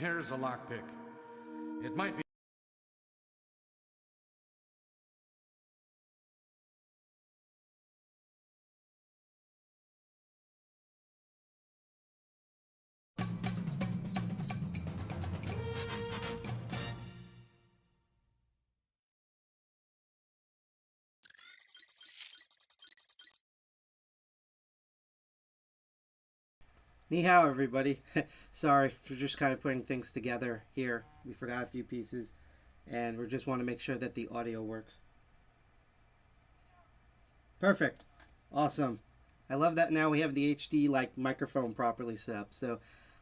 Here's a lockpick. It might be. Ni hao, everybody. Sorry, we're just kind of putting things together here. We forgot a few pieces, and we just want to make sure that the audio works. Perfect. Awesome. I love that now we have the HD like microphone properly set up. So,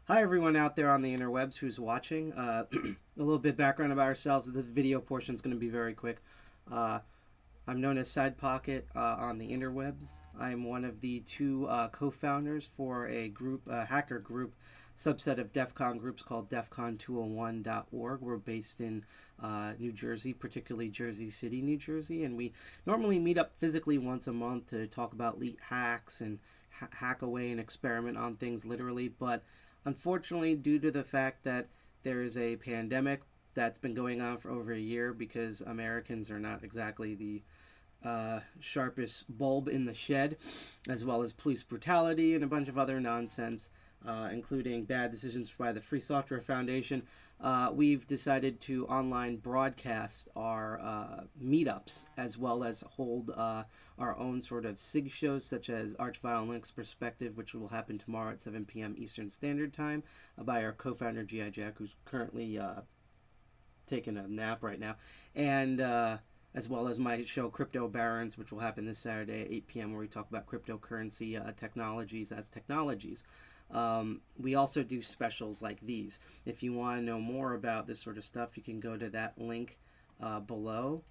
hi everyone out there on the interwebs who's watching. A little bit background about ourselves. The video portion is going to be very quick. I'm known as Side Pocket on the interwebs. I'm one of the two co-founders for a group, a hacker group, subset of DEFCON groups called DEFCON201.org. We're based in New Jersey, particularly Jersey City, New Jersey, and we normally meet up physically once a month to talk about leak hacks and hack away and experiment on things literally. But unfortunately, due to the fact that there is a pandemic that's been going on for over a year, because Americans are not exactly the sharpest bulb in the shed, as well as police brutality and a bunch of other nonsense, including bad decisions by the Free Software Foundation, we've decided to online broadcast our meetups, as well as hold our own sort of SIG shows, such as Archvile Linux Perspective, which will happen tomorrow at 7 p.m. Eastern Standard Time by our co-founder G.I. Jack, who's currently taking a nap right now, and as well as my show Crypto Barons, which will happen this Saturday at 8 p.m., where we talk about cryptocurrency technologies as technologies. We also do specials like these. If you want to know more about this sort of stuff, you can go to that link below.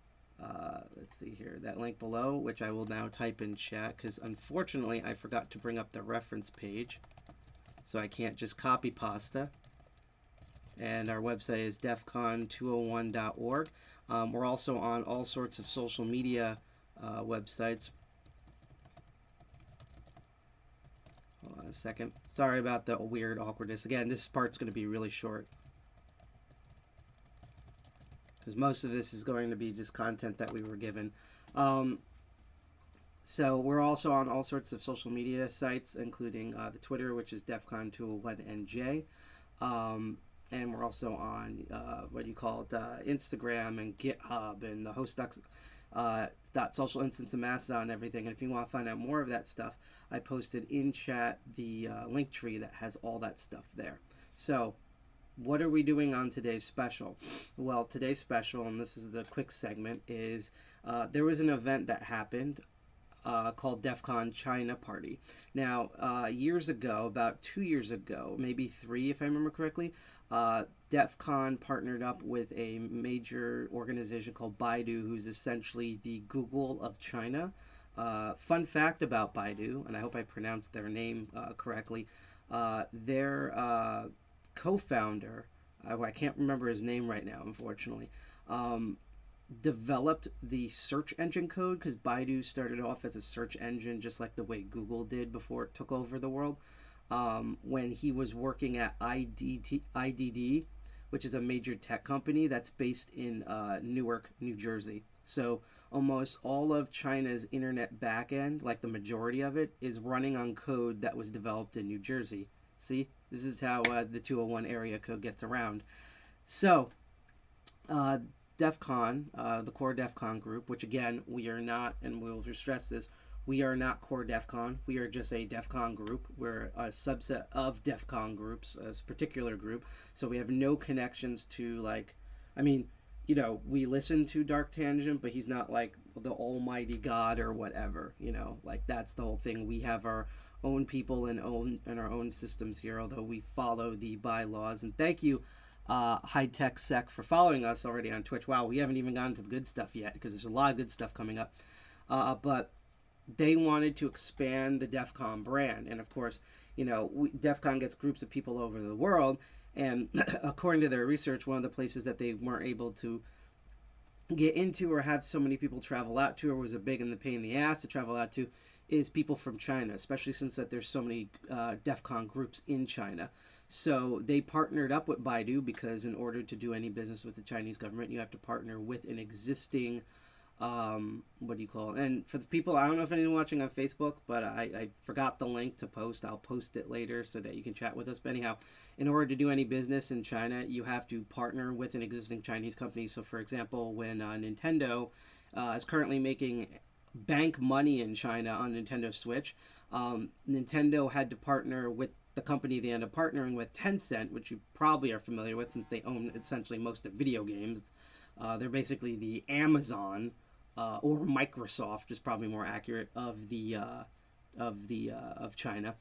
Let's see here, that link below, which I will now type in chat, because unfortunately I forgot to bring up the reference page, so I can't just copy pasta. And our website is defcon201.org. We're also on all sorts of social media websites. Hold on a second. Sorry about the weird awkwardness. Again, this part's going to be really short, because most of this is going to be just content that we were given. So we're also on all sorts of social media sites, including the Twitter, which is defcon201nj. And we're also on, Instagram and GitHub and the host.social instance of Mastodon and everything. And if you want to find out more of that stuff, I posted in chat the link tree that has all that stuff there. So what are we doing on today's special? Well, today's special, and this is the quick segment, is there was an event that happened called DEFCON China Party. Now, years ago, about 2 years ago, maybe 3 if I remember correctly, DEFCON partnered up with a major organization called Baidu, who's essentially the Google of China. Fun fact about Baidu, and I hope I pronounced their name correctly, their co-founder, I can't remember his name right now, unfortunately, developed the search engine code, because Baidu started off as a search engine just like the way Google did before it took over the world. When he was working at IDD, which is a major tech company that's based in Newark, New Jersey. So almost all of China's internet backend, like the majority of it, is running on code that was developed in New Jersey. See, this is how the 201 area code gets around. So DEFCON, the core DEFCON group, which again, we are not, and we'll stress this, we are not core DEFCON. We are just a DEFCON group. We're a subset of DEFCON groups, a particular group. So we have no connections to, like, I mean, you know, we listen to Dark Tangent, but he's not like the almighty God or whatever, you know, like that's the whole thing. We have our own people and our own systems here, although we follow the bylaws. And thank you, High Tech Sec, for following us already on Twitch. Wow, we haven't even gotten to the good stuff yet, because there's a lot of good stuff coming up. But they wanted to expand the DEFCON brand. And of course, you know, DEFCON gets groups of people over the world. And according to their research, one of the places that they weren't able to get into or have so many people travel out to, or was a big and the pain in the ass to travel out to, is people from China, especially since that there's so many DEFCON groups in China. So they partnered up with Baidu because in order to do any business with the Chinese government, you have to partner with an existing, what do you call it? And for the people, I don't know if anyone watching on Facebook, but I forgot the link to post. I'll post it later so that you can chat with us. But anyhow, in order to do any business in China, you have to partner with an existing Chinese company. So for example, when Nintendo is currently making bank money in China on Nintendo Switch, Nintendo had to partner with the company they end up partnering with, Tencent, which you probably are familiar with since they own essentially most of video games. They're basically the Amazon or Microsoft is probably more accurate of China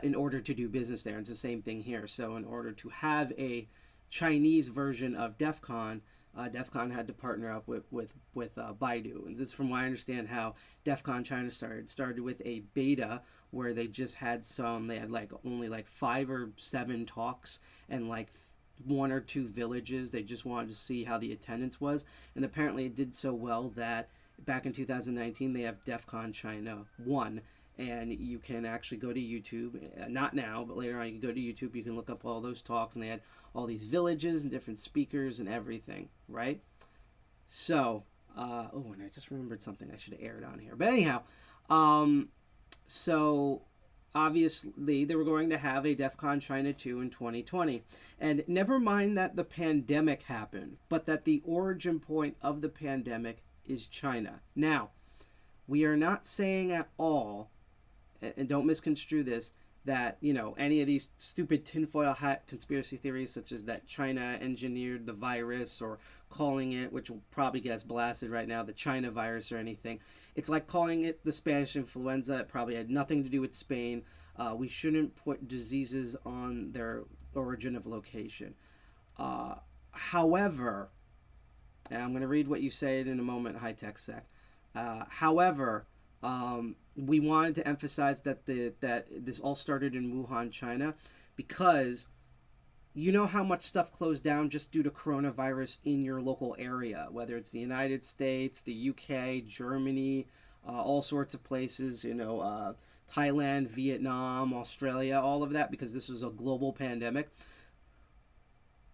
in order to do business there. And it's the same thing here. So in order to have a Chinese version of DEFCON, DEFCON had to partner up with Baidu. And this is from what I understand how DEFCON China started with a beta where they just had they had like only like 5 or 7 talks and like 1 or 2 villages. They just wanted to see how the attendance was. And apparently it did so well that back in 2019 they have DEFCON China 1. And you can actually go to YouTube, not now, but later on you can go to YouTube, you can look up all those talks, and they had all these villages and different speakers and everything, right? So, oh, and I just remembered something I should have aired on here. But anyhow, so obviously they were going to have a DEFCON China 2 in 2020. And never mind that the pandemic happened, but that the origin point of the pandemic is China. Now, we are not saying at all, and don't misconstrue this, that, you know, any of these stupid tinfoil hat conspiracy theories, such as that China engineered the virus, or calling it, which will probably get us blasted right now, the China virus or anything. It's like calling it the Spanish influenza. It probably had nothing to do with Spain. We shouldn't put diseases on their origin of location. However, and I'm going to read what you said in a moment, High Tech Sec. However, we wanted to emphasize that that this all started in Wuhan, China, because you know how much stuff closed down just due to coronavirus in your local area, whether it's the United States, the UK, Germany, all sorts of places, you know, Thailand, Vietnam, Australia, all of that, because this was a global pandemic.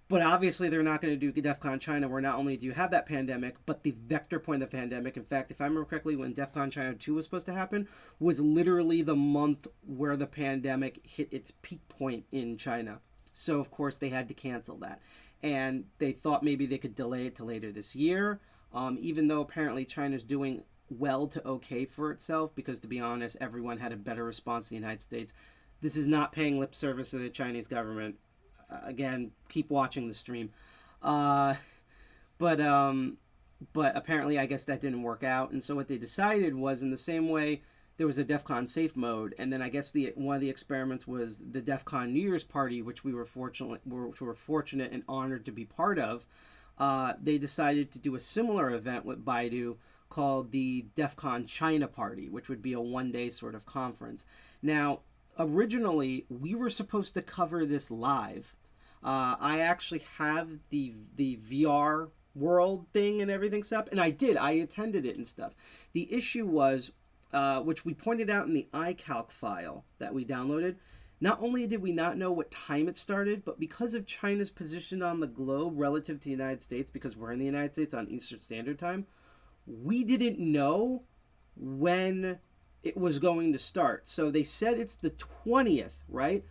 But obviously they're not going to do DEFCON China, where not only do you have that pandemic, but the vector point of the pandemic. In fact, if I remember correctly, when DEFCON China 2 was supposed to happen, was literally the month where the pandemic hit its peak point in China. So, of course, they had to cancel that. And they thought maybe they could delay it to later this year, even though apparently China's doing well to okay for itself, because, to be honest, everyone had a better response to the United States. This is not paying lip service to the Chinese government. Again, keep watching the stream. But apparently, I guess that didn't work out. And so what they decided was, in the same way there was a DEFCON safe mode, and then I guess one of the experiments was the DEFCON New Year's party, which we were fortunate and honored to be part of. They decided to do a similar event with Baidu called the DEFCON China Party, which would be a one-day sort of conference. Now, originally, we were supposed to cover this live. I actually have the VR world thing and everything set up, and I attended it and stuff. The issue was, which we pointed out in the iCalc file that we downloaded, not only did we not know what time it started, but because of China's position on the globe relative to the United States, because we're in the United States on Eastern Standard Time, we didn't know when it was going to start. So they said it's the 20th, right?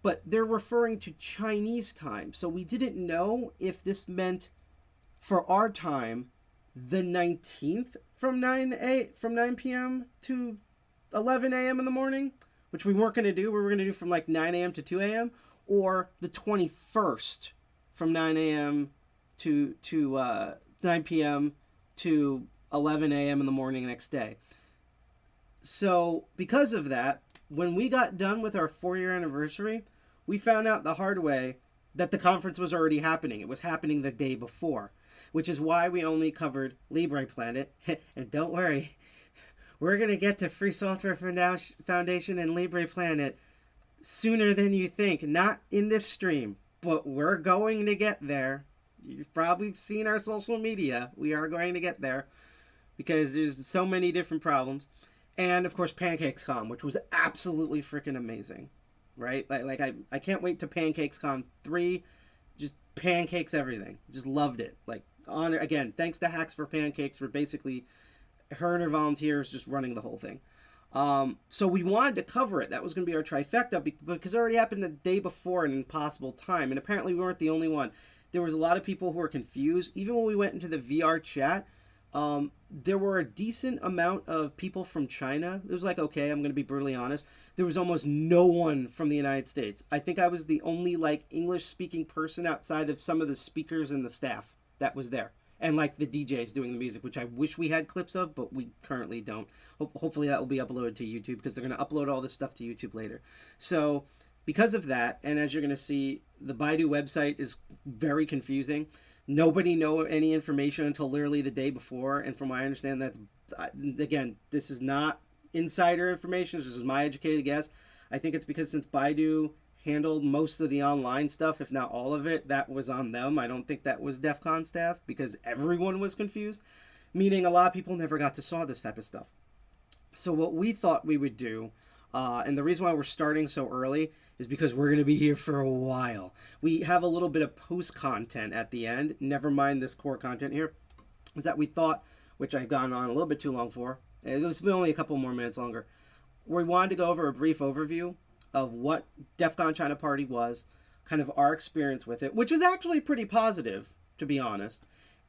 But they're referring to Chinese time. So we didn't know if this meant, for our time, the 19th from 9 p.m. to 11 a.m. in the morning, which we weren't going to do. We were going to do from like 9 a.m. to 2 a.m. or the 21st from 9 a.m. to 9 p.m. to 11 a.m. in the morning the next day. So because of that, when we got done with our 4-year anniversary, we found out the hard way that the conference was already happening. It was happening the day before, which is why we only covered Libre Planet. And don't worry, we're going to get to Free Software Foundation and Libre Planet sooner than you think. Not in this stream, but we're going to get there. You've probably seen our social media. We are going to get there because there's so many different problems. And of course PancakeSCon, which was absolutely freaking amazing, right? I can't wait to PancakeSCon 3. Just pancakes everything. Just loved it. Like, honor again, thanks to Hacks for Pancakes for basically her and her volunteers just running the whole thing. So we wanted to cover it. That was going to be our trifecta because it already happened the day before in impossible time, and apparently we weren't the only one. There was a lot of people who were confused. Even when we went into the VR chat, there were a decent amount of people from China. It was like, okay, I'm going to be brutally honest. There was almost no one from the United States. I think I was the only like English speaking person outside of some of the speakers and the staff that was there. And like the DJs doing the music, which I wish we had clips of, but we currently don't. Hopefully that will be uploaded to YouTube because they're going to upload all this stuff to YouTube later. So because of that, and as you're going to see, the Baidu website is very confusing. Nobody know any information until literally the day before. And from what I understand, that's, again, this is not insider information. This is my educated guess. I think it's because since Baidu handled most of the online stuff, if not all of it, that was on them. I don't think that was DEFCON staff because everyone was confused, meaning a lot of people never got to saw this type of stuff. So what we thought we would do, and the reason why we're starting so early is because we're going to be here for a while. We have a little bit of post content at the end, never mind this core content here, is that we thought, which I've gone on a little bit too long for, it was only a couple more minutes longer, we wanted to go over a brief overview of what DEFCON China Party was, kind of our experience with it, which was actually pretty positive, to be honest,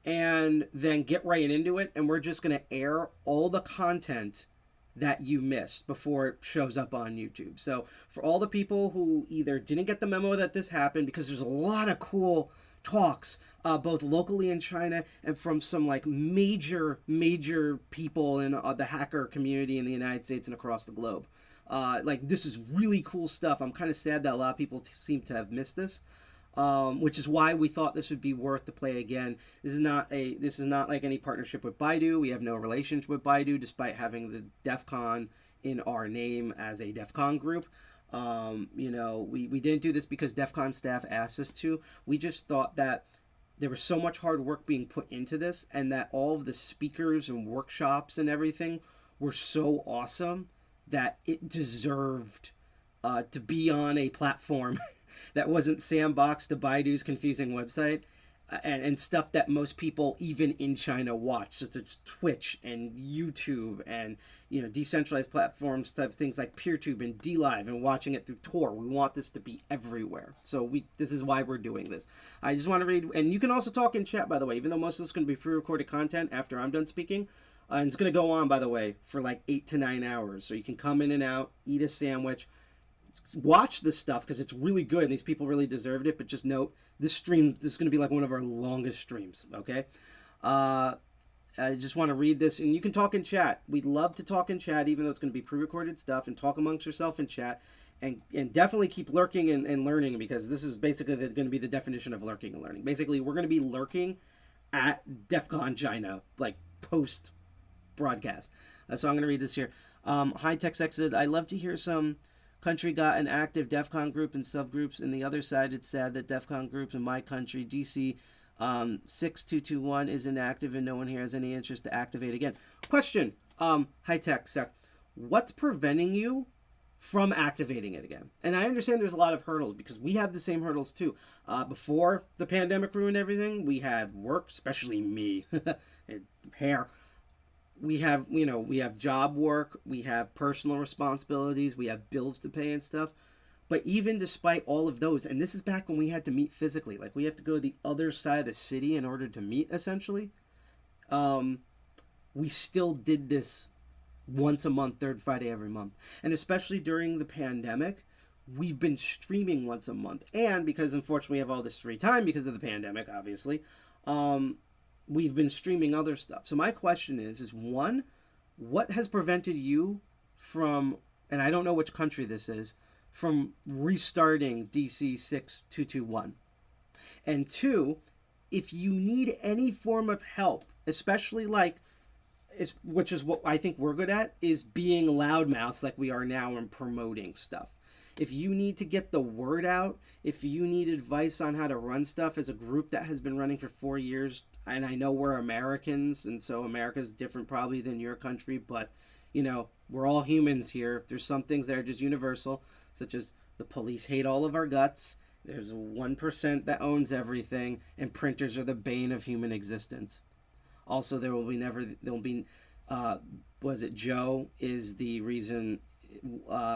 and then get right into it, and we're just going to air all the content that you missed before it shows up on YouTube. So for all the people who either didn't get the memo that this happened, because there's a lot of cool talks, both locally in China and from some like major people in the hacker community in the United States and across the globe. Like, this is really cool stuff. I'm kind of sad that a lot of people seem to have missed this, which is why we thought this would be worth to play again. This is not like any partnership with Baidu. We have no relationship with Baidu, despite having the DEFCON in our name as a DEFCON group. You know, we didn't do this because DEFCON staff asked us to. We just thought that there was so much hard work being put into this, and that all of the speakers and workshops and everything were so awesome that it deserved to be on a platform that wasn't sandboxed to Baidu's confusing website and stuff that most people even in China watch, such as Twitch and YouTube and, you know, decentralized platforms, type things like PeerTube and DLive, and watching it through Tor. We want this to be everywhere. So this is why we're doing this. I just want to read, and you can also talk in chat, by the way, even though most of this is going to be pre-recorded content after I'm done speaking. And it's going to go on, by the way, for like 8 to 9 hours. So you can come in and out, eat a sandwich, watch this stuff because it's really good and these people really deserved it. But just note, this is going to be like one of our longest streams, okay? I just want to read this, and you can talk in chat. We'd love to talk in chat, even though it's going to be pre-recorded stuff, and talk amongst yourself in chat. And definitely keep lurking and learning, because this is basically going to be the definition of lurking and learning. Basically, we're going to be lurking at DEFCON China, like post broadcast. So I'm going to read this here. High Tech Sex said, I love to hear some country got an active DEFCON group and subgroups, and the other side, it's sad that DEFCON groups in my country, DC 6221, isn't active and no one here has any interest to activate again. Question, High Tech Sex, what's preventing you from activating it again? And I understand there's a lot of hurdles, because we have the same hurdles too. Before the pandemic ruined everything, we had work, especially me, hair. We have, you know, we have job work, we have personal responsibilities, we have bills to pay and stuff. But even despite all of those, and this is back when we had to meet physically, like we have to go to the other side of the city in order to meet, essentially. We still did this once a month, third Friday every month. And especially during the pandemic, we've been streaming once a month. And because unfortunately we have all this free time because of the pandemic, obviously, we've been streaming other stuff. So my question is one, what has prevented you from, and I don't know which country this is, from restarting DC 6221? And two, if you need any form of help, especially like, which is what I think we're good at, is being loudmouths like we are now and promoting stuff. If you need to get the word out, if you need advice on how to run stuff as a group that has been running for 4 years, and I know we're Americans, and so America's different probably than your country, but we're all humans here. There's some things that are just universal, such as the police hate all of our guts. There's 1% that owns everything, and printers are the bane of human existence. Also, Joe is the reason,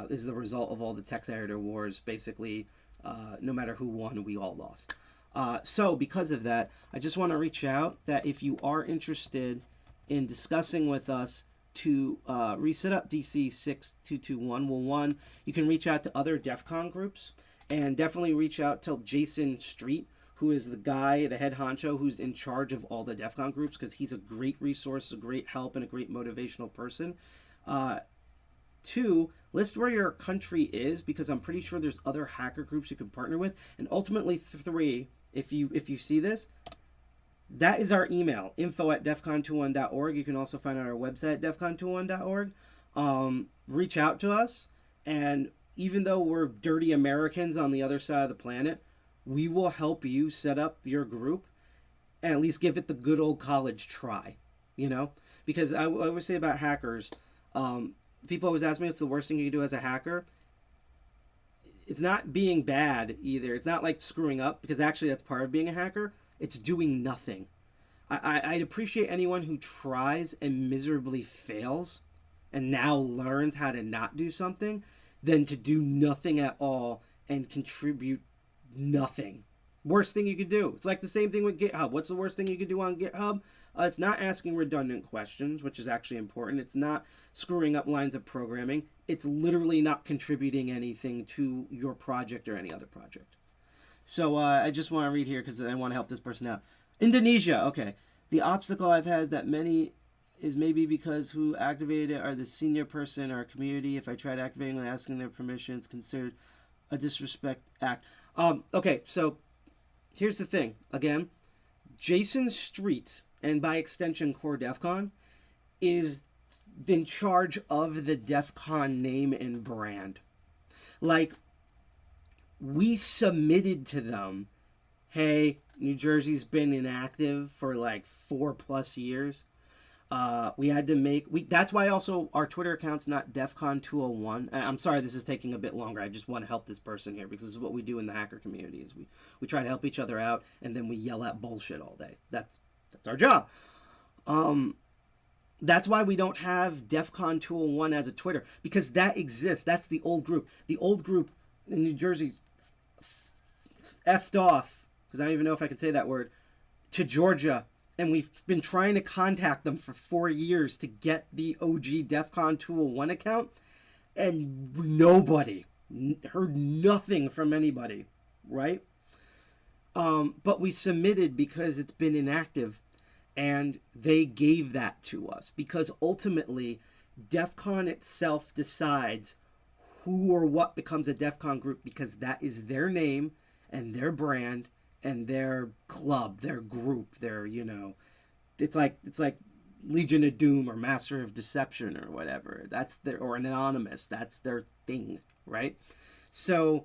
is the result of all the text editor wars. Basically, no matter who won, we all lost. So because of that, I just want to reach out that if you are interested in discussing with us to reset up DC 6221, you can reach out to other DEFCON groups, and definitely reach out to Jason Street, who is the guy, the head honcho, who's in charge of all the DEFCON groups, because he's a great resource, a great help, and a great motivational person. 2, list where your country is, because I'm pretty sure there's other hacker groups you can partner with. And ultimately, 3, if you see this, that is our email, info@defcon21.org. You can also find out our website, defcon21.org. Reach out to us, and even though we're dirty Americans on the other side of the planet, we will help you set up your group and at least give it the good old college try, Because I always say about hackers, people always ask me what's the worst thing you can do as a hacker. It's not being bad either. It's not like screwing up, because actually that's part of being a hacker. It's doing nothing. I'd appreciate anyone who tries and miserably fails and now learns how to not do something than to do nothing at all and contribute nothing. Worst thing you could do. It's like the same thing with GitHub. What's the worst thing you could do on GitHub? It's not asking redundant questions, which is actually important. It's not screwing up lines of programming. It's literally not contributing anything to your project or any other project. So I just want to read here because I want to help this person out. Indonesia. Okay. The obstacle I've had is maybe because who activated it are the senior person in our community. If I tried activating and asking their permission, it's considered a disrespect act. Okay, so here's the thing. Again, Jason Street, and by extension Core DEFCON, is in charge of the DEFCON name and brand. Like, we submitted to them, hey, New Jersey's been inactive for like 4+ years. We had to that's why also our Twitter account's not DEFCON 201. I'm sorry this is taking a bit longer. I just want to help this person here, because this is what we do in the hacker community, is we try to help each other out, and then we yell at bullshit all day. That's our job. That's why we don't have DEFCON 201 as a Twitter, because that exists. That's the old group. The old group in New Jersey effed off, because I don't even know if I can say that word, to Georgia. And we've been trying to contact them for 4 years to get the OG DEFCON 201 account. And nobody heard nothing from anybody, right? But we submitted because it's been inactive. And they gave that to us. Because ultimately, DEFCON itself decides who or what becomes a DEFCON group, because that is their name and their brand and their club, their group, their, it's like Legion of Doom or Master of Deception or whatever. That's or an Anonymous. That's their thing, right? So,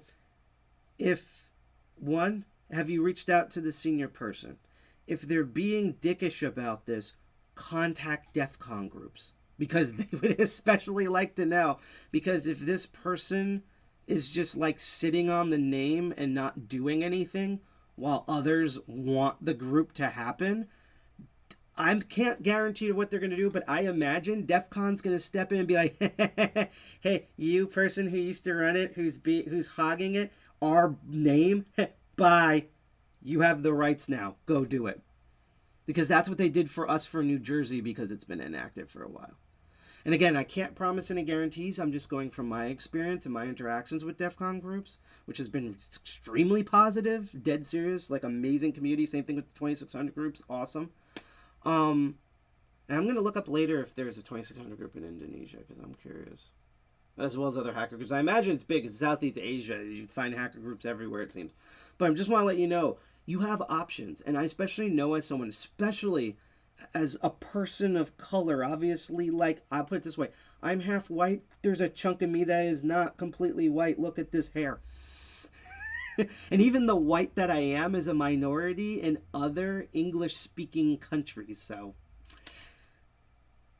have you reached out to the senior person? If they're being dickish about this, contact DEFCON groups, because they would especially like to know. Because if this person is just like sitting on the name and not doing anything, while others want the group to happen, I can't guarantee what they're going to do, but I imagine DEFCON's going to step in and be like, hey, you person who used to run it, who's hogging it, our name, bye. You have the rights now. Go do it. Because that's what they did for us for New Jersey, because it's been inactive for a while. And again, I can't promise any guarantees. I'm just going from my experience and my interactions with DEFCON groups, which has been extremely positive, dead serious, like amazing community. Same thing with the 2600 groups. Awesome. And I'm going to look up later if there's a 2600 group in Indonesia, because I'm curious. As well as other hacker groups. I imagine it's big. It's Southeast Asia. You find hacker groups everywhere, it seems. But I just want to let you know, you have options. And I especially know as someone, especially as a person of color, obviously, like, I'll put it this way. I'm half white. There's a chunk of me that is not completely white. Look at this hair. And even the white that I am is a minority in other English-speaking countries. So,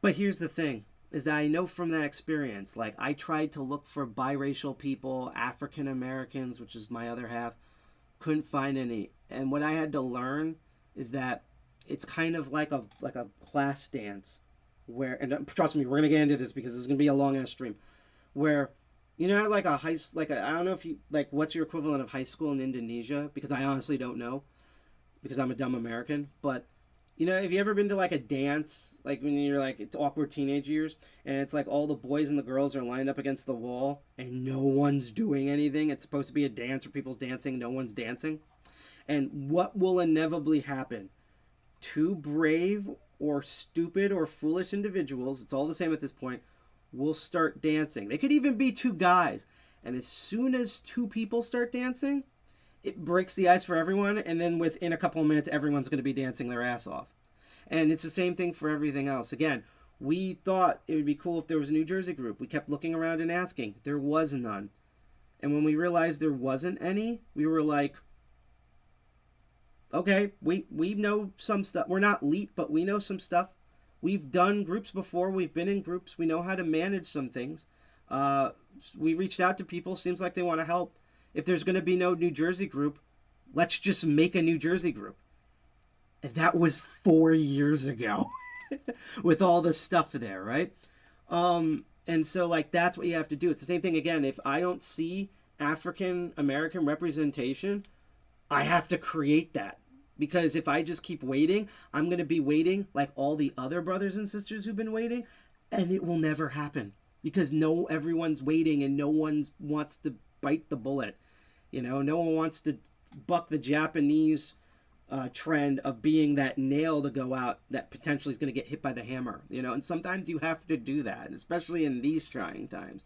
but here's the thing. is that I know from that experience, like I tried to look for biracial people, African Americans, which is my other half, couldn't find any. And what I had to learn is that it's kind of like a class dance where, and trust me, we're gonna get into this because this is gonna be a long ass stream, where you know like I don't know if you like what's your equivalent of high school in Indonesia, because I honestly don't know because I'm a dumb American, but you know, have you ever been to like a dance, like when you're like, it's awkward teenage years, and it's like all the boys and the girls are lined up against the wall and no one's doing anything? It's supposed to be a dance where people's dancing, no one's dancing. And what will inevitably happen? Two brave or stupid or foolish individuals, it's all the same at this point, will start dancing. They could even be two guys. And as soon as two people start dancing, it breaks the ice for everyone, and then within a couple of minutes, everyone's going to be dancing their ass off. And it's the same thing for everything else. Again, we thought it would be cool if there was a New Jersey group. We kept looking around and asking. There was none. And when we realized there wasn't any, we were like, okay, we know some stuff. We're not elite, but we know some stuff. We've done groups before. We've been in groups. We know how to manage some things. We reached out to people. Seems like they want to help. If there's going to be no New Jersey group, let's just make a New Jersey group. And that was 4 years ago with all the stuff there, right? And so, like, that's what you have to do. It's the same thing, again, if I don't see African American representation, I have to create that. Because if I just keep waiting, I'm going to be waiting like all the other brothers and sisters who've been waiting, and it will never happen. Because everyone's waiting and no one wants to bite the bullet. You know, no one wants to buck the Japanese trend of being that nail to go out that potentially is going to get hit by the hammer. You know, and sometimes you have to do that, especially in these trying times.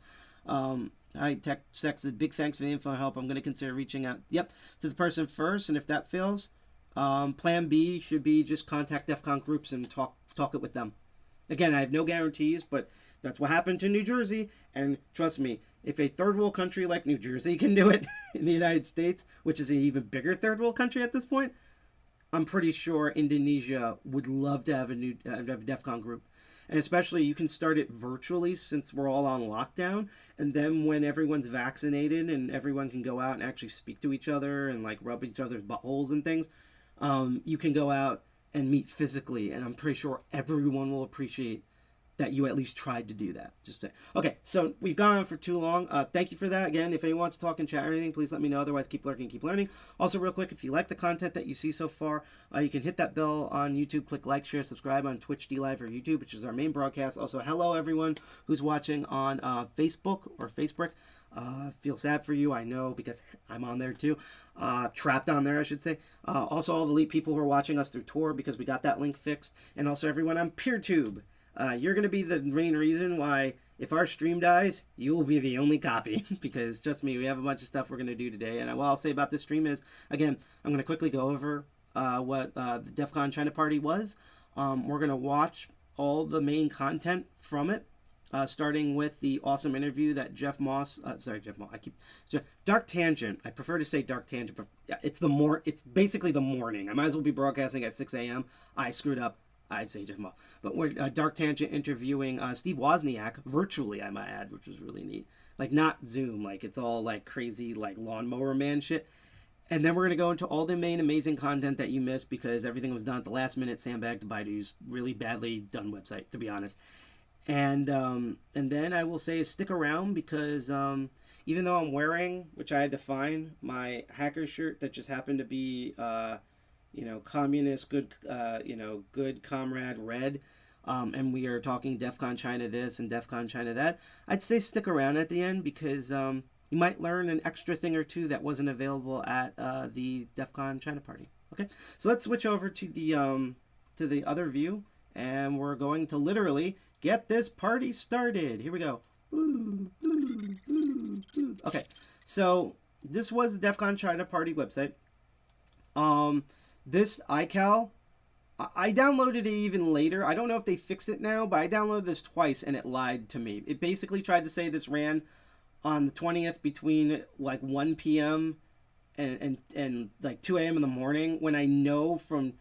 Tech Sex, big thanks for the info and help. I'm going to consider reaching out, to the person first, and if that fails, plan B should be just contact DEFCON groups and talk it with them. Again, I have no guarantees, but that's what happened to New Jersey, and trust me, if a third world country like New Jersey can do it in the United States, which is an even bigger third world country at this point, I'm pretty sure Indonesia would love to have a DEFCON group. And especially you can start it virtually since we're all on lockdown. And then when everyone's vaccinated and everyone can go out and actually speak to each other and like rub each other's buttholes and things, you can go out and meet physically. And I'm pretty sure everyone will appreciate that you at least tried to do that. Okay, so we've gone on for too long. Thank you for that. Again, if anyone wants to talk in chat or anything, please let me know. Otherwise, keep lurking, keep learning. Also, real quick, if you like the content that you see so far, you can hit that bell on YouTube, click like, share, subscribe on Twitch, DLive, or YouTube, which is our main broadcast. Also, hello, everyone who's watching on Facebook or Facebook. Feel sad for you, I know, because I'm on there too. Trapped on there, I should say. Also, all the elite people who are watching us through Tor, because we got that link fixed. And also, everyone on PeerTube. You're going to be the main reason why, if our stream dies, you will be the only copy. Because, trust me, we have a bunch of stuff we're going to do today. And what I'll say about this stream is, again, I'm going to quickly go over what the DEFCON China Party was. We're going to watch all the main content from it, starting with the awesome interview that Jeff Moss, Dark Tangent. I prefer to say Dark Tangent, but it's basically the morning. I might as well be broadcasting at 6 a.m. I screwed up. I'd say Jeff Moss. But we're Dark Tangent interviewing Steve Wozniak virtually, I might add, which was really neat. Like, not Zoom. Like, it's all, like, crazy, like, lawnmower man shit. And then we're going to go into all the main amazing content that you missed because everything was done at the last minute, sandbagged Baidu's really badly done website, to be honest. And then I will say stick around because even though I'm wearing, which I had to find, my hacker shirt that just happened to be... communist, good comrade red, and we are talking DEFCON China this and DEFCON China that, I'd say stick around at the end because you might learn an extra thing or two that wasn't available at the DEFCON China Party. Okay, so let's switch over to the other view, and we're going to literally get this party started. Here we go. Okay, so this was the DEFCON China Party website. This iCal, I downloaded it even later. I don't know if they fixed it now, but I downloaded this twice and it lied to me. It basically tried to say this ran on the 20th between like 1 p.m. and like 2 a.m. in the morning, when I know from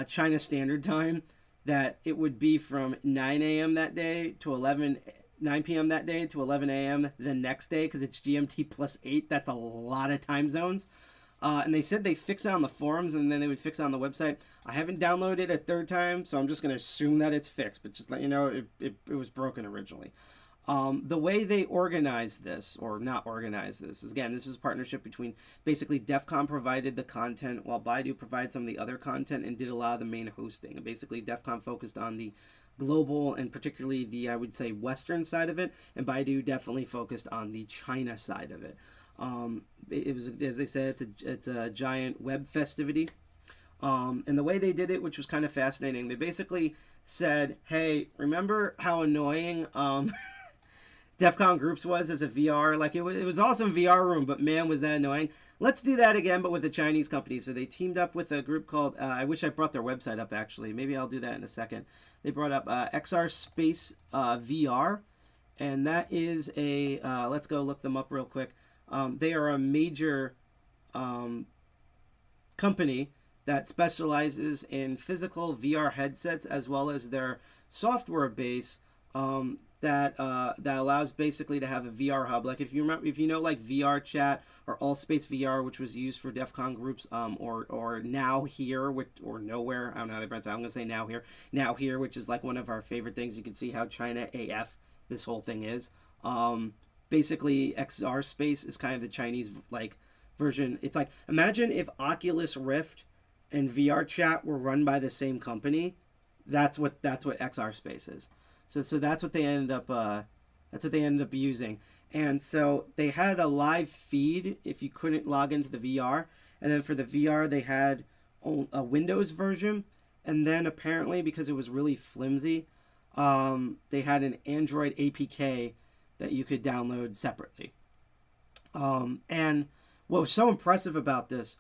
China Standard Time that it would be from 9 a.m. that day to 9 p.m. that day to 11 a.m. the next day, because it's GMT plus 8. That's a lot of time zones. And they said they fixed it on the forums, and then they would fix it on the website. I haven't downloaded it a third time, so I'm just going to assume that it's fixed. But just let you know, it was broken originally. The way they organize this, or not organize this, is, again, this is a partnership between, basically, DEFCON provided the content, while Baidu provided some of the other content and did a lot of the main hosting. And basically, DEFCON focused on the global and particularly the, I would say, Western side of it, and Baidu definitely focused on the China side of it. It was, as they said, it's a giant web festivity. And the way they did it, which was kind of fascinating, they basically said, hey, remember how annoying DEFCON Groups was as a VR? Like, it was awesome VR room, but man, was that annoying. Let's do that again, but with a Chinese company. So they teamed up with a group called, I wish I brought their website up, actually. Maybe I'll do that in a second. They brought up XR Space VR, and that is a, let's go look them up real quick. They are a major company that specializes in physical VR headsets, as well as their software base that allows basically to have a VR hub. Like if you know like VR Chat or Allspace VR, which was used for DEFCON Groups, or Now Here, or Nowhere. I don't know how they pronounce it. I'm gonna say Now Here, which is like one of our favorite things. You can see how China AF this whole thing is. Basically, XR Space is kind of the Chinese like version. It's like, imagine if Oculus Rift and VR Chat were run by the same company. That's what XR Space is. So that's what they ended up using. And so they had a live feed if you couldn't log into the VR, and then for the VR they had a Windows version, and then apparently because it was really flimsy, they had an Android APK that you could download separately. And what was so impressive about this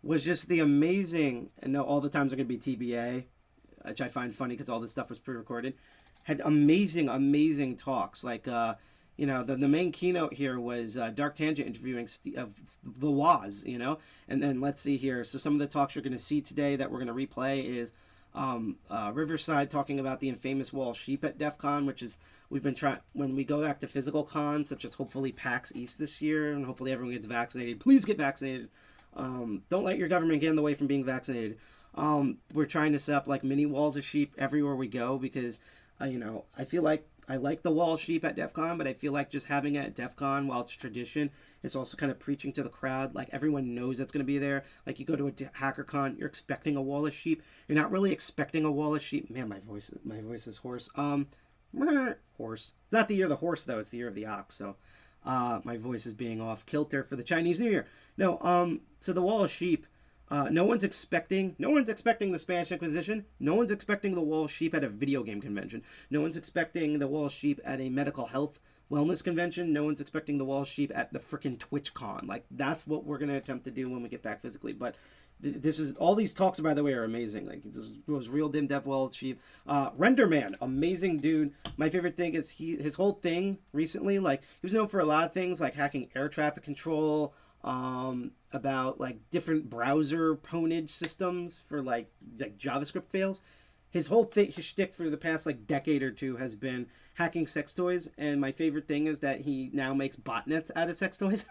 was just the amazing, and all the times are going to be TBA, which I find funny because all this stuff was pre-recorded, had amazing talks. Like, the main keynote here was Dark Tangent interviewing the Woz, and then let's see here. So some of the talks you're going to see today that we're going to replay is Riverside talking about the infamous wall sheep at DEF CON, which is, we've been trying, when we go back to physical cons, such as hopefully PAX East this year, and hopefully everyone gets vaccinated. Please get vaccinated. Don't let your government get in the way from being vaccinated. We're trying to set up like mini walls of sheep everywhere we go, because, I feel like I like the wall of sheep at DEF CON, but I feel like just having it at DEF CON, while it's tradition, is also kind of preaching to the crowd. Like, everyone knows that's going to be there. Like, you go to a HackerCon, you're expecting a wall of sheep. You're not really expecting a wall of sheep. Man, my voice is hoarse. Horse. It's not the year of the horse, though. It's the year of the ox. So, my voice is being off kilter for the Chinese New Year. No, so the wall of sheep, no one's expecting the Spanish Inquisition. No one's expecting the wall of sheep at a video game convention. No one's expecting the wall of sheep at a medical health wellness convention. No one's expecting the wall of sheep at the frickin' TwitchCon. Like, that's what we're going to attempt to do when we get back physically. But this is, all these talks, by the way, are amazing. Like, it was real dim depth wall of sheep. Renderman, amazing dude. My favorite thing is his whole thing recently, like, he was known for a lot of things, like hacking air traffic control, about like different browser pwnage systems for like JavaScript fails. His whole thing, his shtick for the past like decade or two has been hacking sex toys, and my favorite thing is that he now makes botnets out of sex toys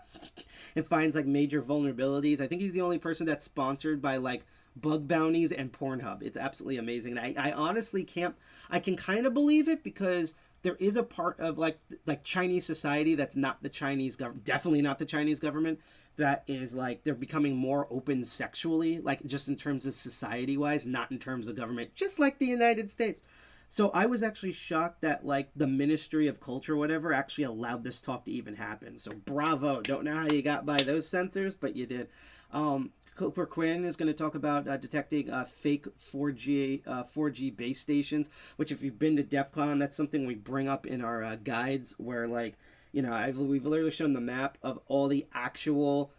and finds like major vulnerabilities. I think he's the only person that's sponsored by like bug bounties and Pornhub. It's absolutely amazing. And I honestly I can kind of believe it, because there is a part of like Chinese society that's not the Chinese government, definitely not the Chinese government, that is like, they're becoming more open sexually, like just in terms of society wise, not in terms of government, just like the United States. So I was actually shocked that like the Ministry of Culture or whatever actually allowed this talk to even happen. So bravo. Don't know how you got by those censors, but you did. Cooper Quinn is going to talk about detecting fake 4G base stations, which if you've been to DEF CON, that's something we bring up in our guides, where like, we've literally shown the map of all the actual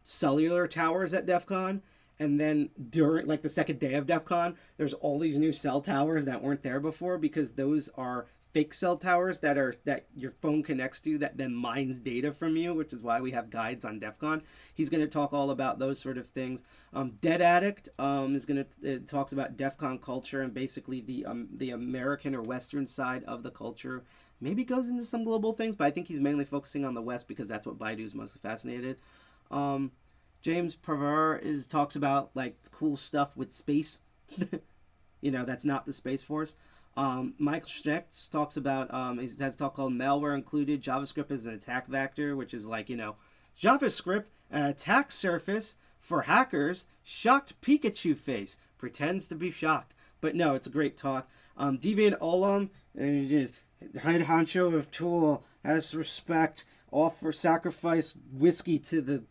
cellular towers at DEF CON, and then during like the second day of DEF CON, there's all these new cell towers that weren't there before, because those are fake cell towers that your phone connects to that then mines data from you, which is why we have guides on DEF CON. He's going to talk all about those sort of things. Dead Addict is going to talks about DEF CON culture and basically the American or Western side of the culture. Maybe goes into some global things, but I think he's mainly focusing on the West because that's what Baidu is mostly fascinated. James Praver talks about like cool stuff with space. That's not the Space Force. Michael Schnecht talks about, he has a talk called Malware Included, JavaScript as an Attack Vector, which is like, JavaScript, an attack surface for hackers, shocked Pikachu face, pretends to be shocked. But no, it's a great talk. Deviant Ollam, head honcho of Tool, has respect, offer sacrifice whiskey to the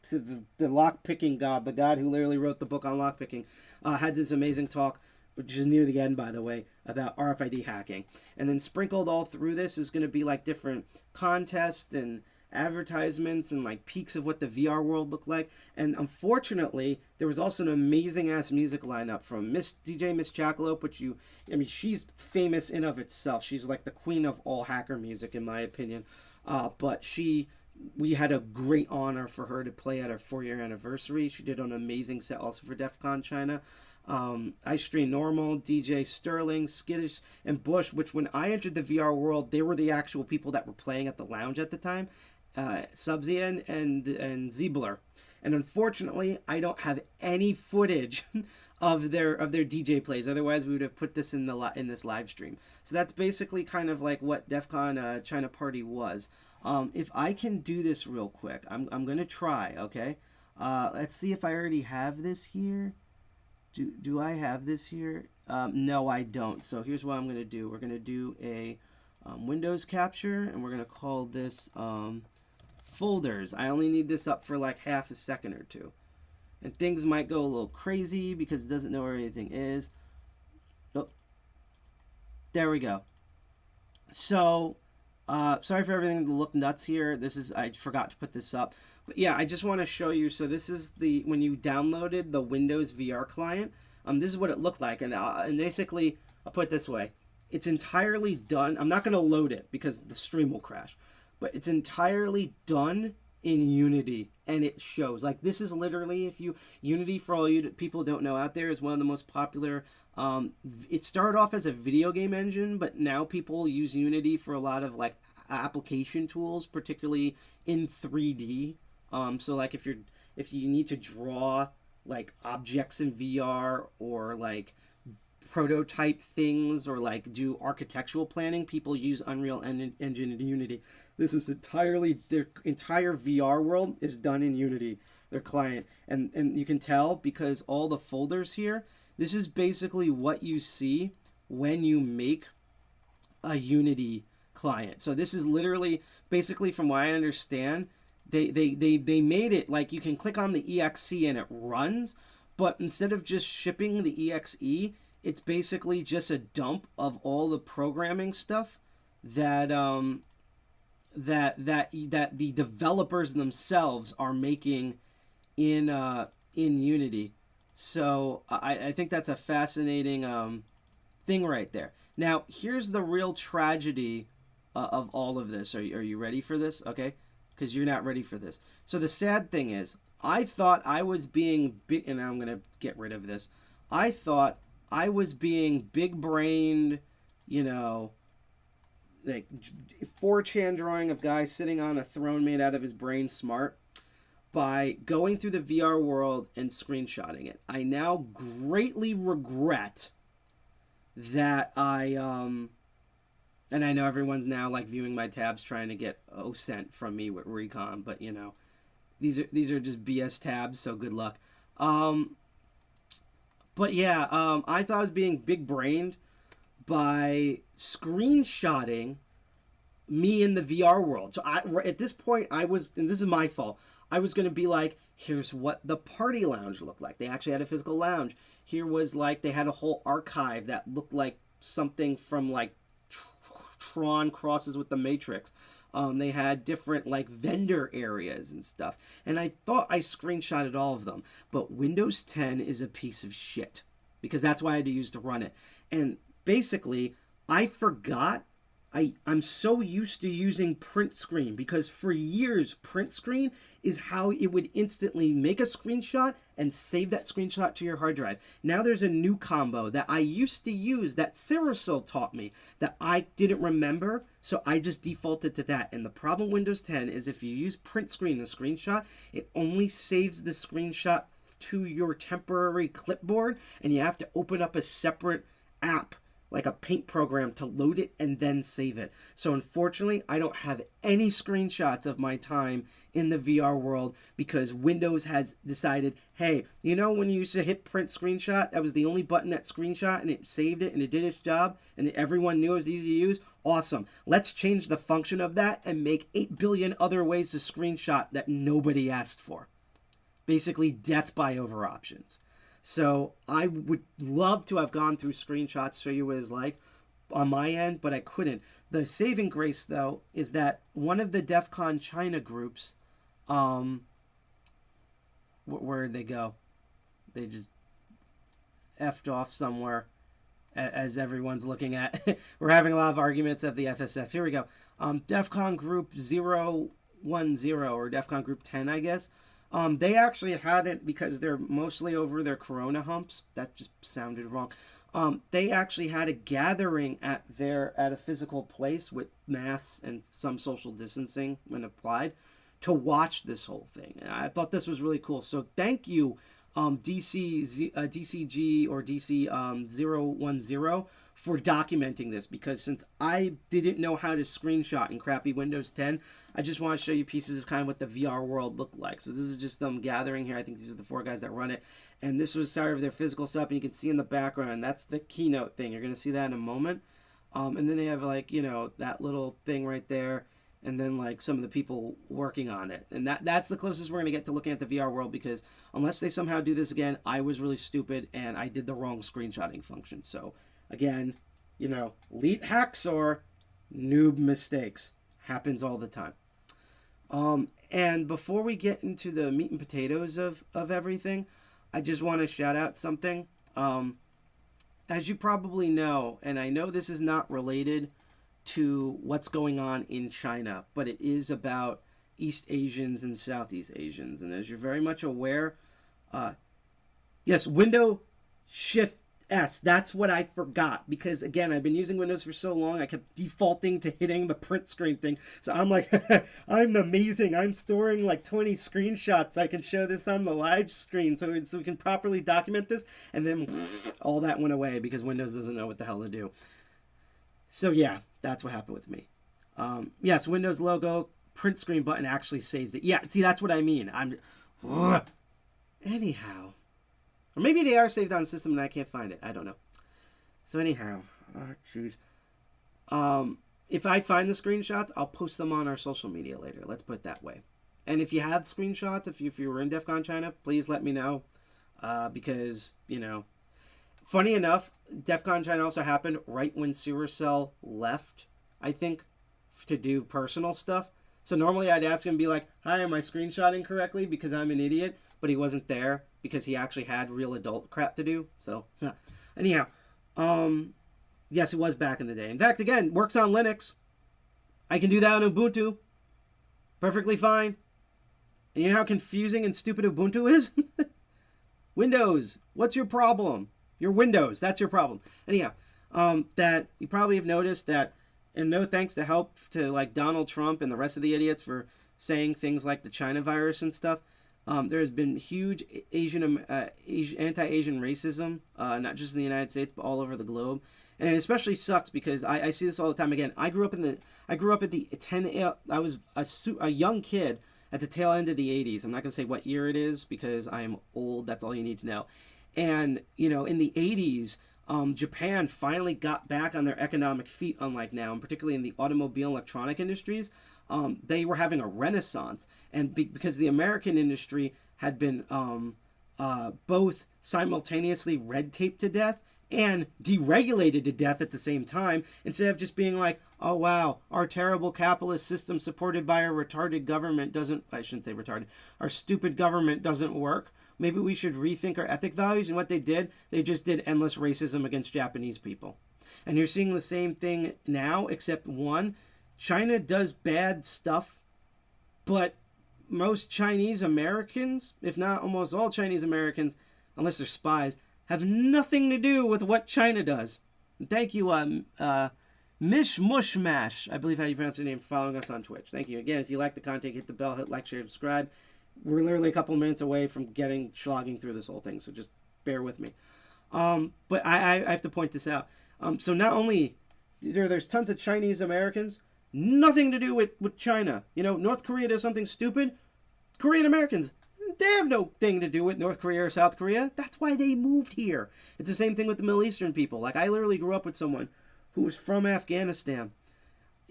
lockpicking god, the god who literally wrote the book on lockpicking, had this amazing talk, which is near the end, by the way, about RFID hacking. And then sprinkled all through this is going to be like different contests and advertisements and like peaks of what the VR world looked like. And unfortunately, there was also an amazing ass music lineup from Miss Jackalope, which she's famous in of itself. She's like the queen of all hacker music, in my opinion. But we had a great honor for her to play at our 4-year anniversary. She did an amazing set also for DEF CON China. Ice Stream Normal, DJ Sterling, Skittish, and Bush, which when I entered the VR world, they were the actual people that were playing at the lounge at the time. Subzian and Ziebler. And unfortunately, I don't have any footage of their DJ plays. Otherwise, we would have put this in this live stream. So that's basically kind of like what DEF CON China Party was. If I can do this real quick, I'm gonna try. Okay, let's see if I already have this here. Do I have this here? No, I don't. So here's what I'm gonna do. We're gonna do a Windows capture, and we're gonna call this folders. I only need this up for like half a second or two. And things might go a little crazy because it doesn't know where anything is. Oh, there we go. So, sorry for everything to look nuts here. I forgot to put this up. But yeah, I just want to show you. So this is when you downloaded the Windows VR client. This is what it looked like. And basically, I'll put it this way. It's entirely done. I'm not going to load it because the stream will crash. But it's entirely done in Unity, and it shows. Like, this is literally, Unity, for all you people don't know out there, is one of the most popular. It started off as a video game engine, but now people use Unity for a lot of like application tools, particularly in 3D. So like if you need to draw like objects in VR or like prototype things or like do architectural planning, people use Unreal Engine and Unity. This is their entire VR world is done in Unity, their client. And you can tell because all the folders here, this is basically what you see when you make a Unity client. So this is literally, basically from what I understand, they made it like you can click on the exe and it runs, but instead of just shipping the exe, it's basically just a dump of all the programming stuff that the developers themselves are making in Unity. So I think that's a fascinating thing right there. Now here's the real tragedy of all of this. Are you ready for this? Okay, because you're not ready for this. So the sad thing is, I thought I was being big, and I'm gonna get rid of this. I thought I was being big-brained, like 4chan drawing of guy sitting on a throne made out of his brain smart by going through the VR world and screenshotting it. I now greatly regret that and I know everyone's now like viewing my tabs trying to get OSENT from me with Recon, but these are just BS tabs, so good luck. But yeah, I thought I was being big-brained by screenshotting me in the VR world. So at this point, and this is my fault, I was going to be like, here's what the party lounge looked like. They actually had a physical lounge. Here was like, they had a whole archive that looked like something from like Tron crosses with the Matrix. They had different like vendor areas and stuff. And I thought I screenshotted all of them. But Windows 10 is a piece of shit because that's what I had to use to run it. And basically, I forgot I'm so used to using print screen because for years, print screen is how it would instantly make a screenshot and save that screenshot to your hard drive. Now there's a new combo that I used to use that Cyril taught me that I didn't remember, so I just defaulted to that. And the problem with Windows 10 is if you use print screen in a screenshot, it only saves the screenshot to your temporary clipboard, and you have to open up a separate app like a paint program to load it and then save it. So unfortunately, I don't have any screenshots of my time in the VR world because Windows has decided, hey, you know when you used to hit print screenshot, that was the only button that screenshot and it saved it and it did its job and everyone knew it was easy to use? Awesome. Let's change the function of that and make 8 billion other ways to screenshot that nobody asked for. Basically, death by over options. So I would love to have gone through screenshots, show you what it's like on my end, but I couldn't. The saving grace, though, is that one of the DEFCON China groups, where'd they go? They just effed off somewhere, as everyone's looking at. We're having a lot of arguments at the FSF. Here we go. DEFCON Group 010, or DEFCON Group 10, I guess. They actually had it because they're mostly over their corona humps. That just sounded wrong. They actually had a gathering at a physical place with masks and some social distancing when applied to watch this whole thing. And I thought this was really cool. So thank you, DCG or DC 010 for documenting this, because since I didn't know how to screenshot in crappy Windows 10, I just want to show you pieces of kind of what the VR world looked like. So this is just them gathering here. I think these are the 4 guys that run it. And this was sort of their physical stuff, and you can see in the background, that's the keynote thing. You're going to see that in a moment. And then they have like, you know, that little thing right there, and then like some of the people working on it. And that's the closest we're going to get to looking at the VR world, because unless they somehow do this again, I was really stupid and I did the wrong screenshotting function. So again, you know, lead hacks or noob mistakes happens all the time. And before we get into the meat and potatoes of everything, I just want to shout out something. As you probably know, and I know this is not related to what's going on in China, but it is about East Asians and Southeast Asians. And as you're very much aware, yes, Windows Shift S, that's what I forgot, because again, I've been using Windows for so long, I kept defaulting to hitting the print screen thing. So I'm like, I'm amazing. I'm storing like 20 screenshots so I can show this on the live screen so we can properly document this. And then all that went away because Windows doesn't know what the hell to do. So yeah, that's what happened with me. Yes, Windows logo, print screen button actually saves it. Yeah, see, that's what I mean. Anyhow. Or maybe they are saved on the system and I can't find it. I don't know. So anyhow, oh jeez. If I find the screenshots, I'll post them on our social media later. Let's put it that way. And if you have screenshots, if you were in DEFCON China, please let me know. Because, you know, funny enough, DEFCON China also happened right when Cyril left, I think, to do personal stuff. So normally I'd ask him and be like, hi, am I screenshotting correctly? Because I'm an idiot. But he wasn't there because he actually had real adult crap to do. So, yeah. Anyhow, yes, it was back in the day. In fact, again, works on Linux. I can do that on Ubuntu. Perfectly fine. And you know how confusing and stupid Ubuntu is? Windows, what's your problem? Your Windows, that's your problem. Anyhow, that you probably have noticed that, and no thanks to help to like Donald Trump and the rest of the idiots for saying things like the China virus and stuff. There has been huge anti-Asian racism, not just in the United States, but all over the globe. And it especially sucks because I see this all the time. Again, I grew up at the I was a young kid at the tail end of the 80s. I'm not going to say what year it is because I am old. That's all you need to know. And, you know, in the 80s, Japan finally got back on their economic feet, unlike now, and particularly in the automobile and electronic industries. They were having a renaissance, and because the American industry had been both simultaneously red taped to death and deregulated to death at the same time, instead of just being like, oh wow, our terrible capitalist system supported by our retarded government doesn't, I shouldn't say retarded, our stupid government doesn't work. Maybe we should rethink our ethic values. And what they did, they just did endless racism against Japanese people. And you're seeing the same thing now, except one, China does bad stuff, but most Chinese Americans, if not almost all Chinese Americans, unless they're spies, have nothing to do with what China does. And thank you, Mish Mushmash, I believe how you pronounce your name, for following us on Twitch. Thank you. Again, if you like the content, hit the bell, hit like, share, subscribe. We're literally a couple minutes away from slogging through this whole thing, so just bear with me. But I have to point this out. So not only there's tons of Chinese Americans, nothing to do with China. You know, North Korea does something stupid. Korean Americans, they have no thing to do with North Korea or South Korea. That's why they moved here. It's the same thing with the Middle Eastern people. Like, I literally grew up with someone who was from Afghanistan,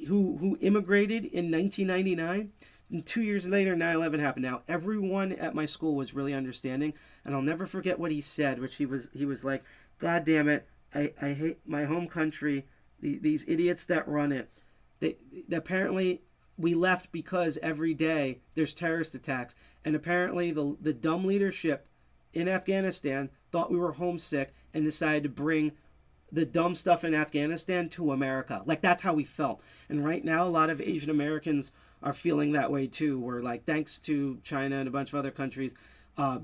who immigrated in 1999. And 2 years later, 9/11 happened. Now, everyone at my school was really understanding, and I'll never forget what he said, which he was like, God damn it, I hate my home country, these idiots that run it. They apparently, we left because every day there's terrorist attacks, and apparently the dumb leadership in Afghanistan thought we were homesick and decided to bring the dumb stuff in Afghanistan to America. Like, that's how we felt. And right now, a lot of Asian Americans are feeling that way too. We're like, thanks to China and a bunch of other countries,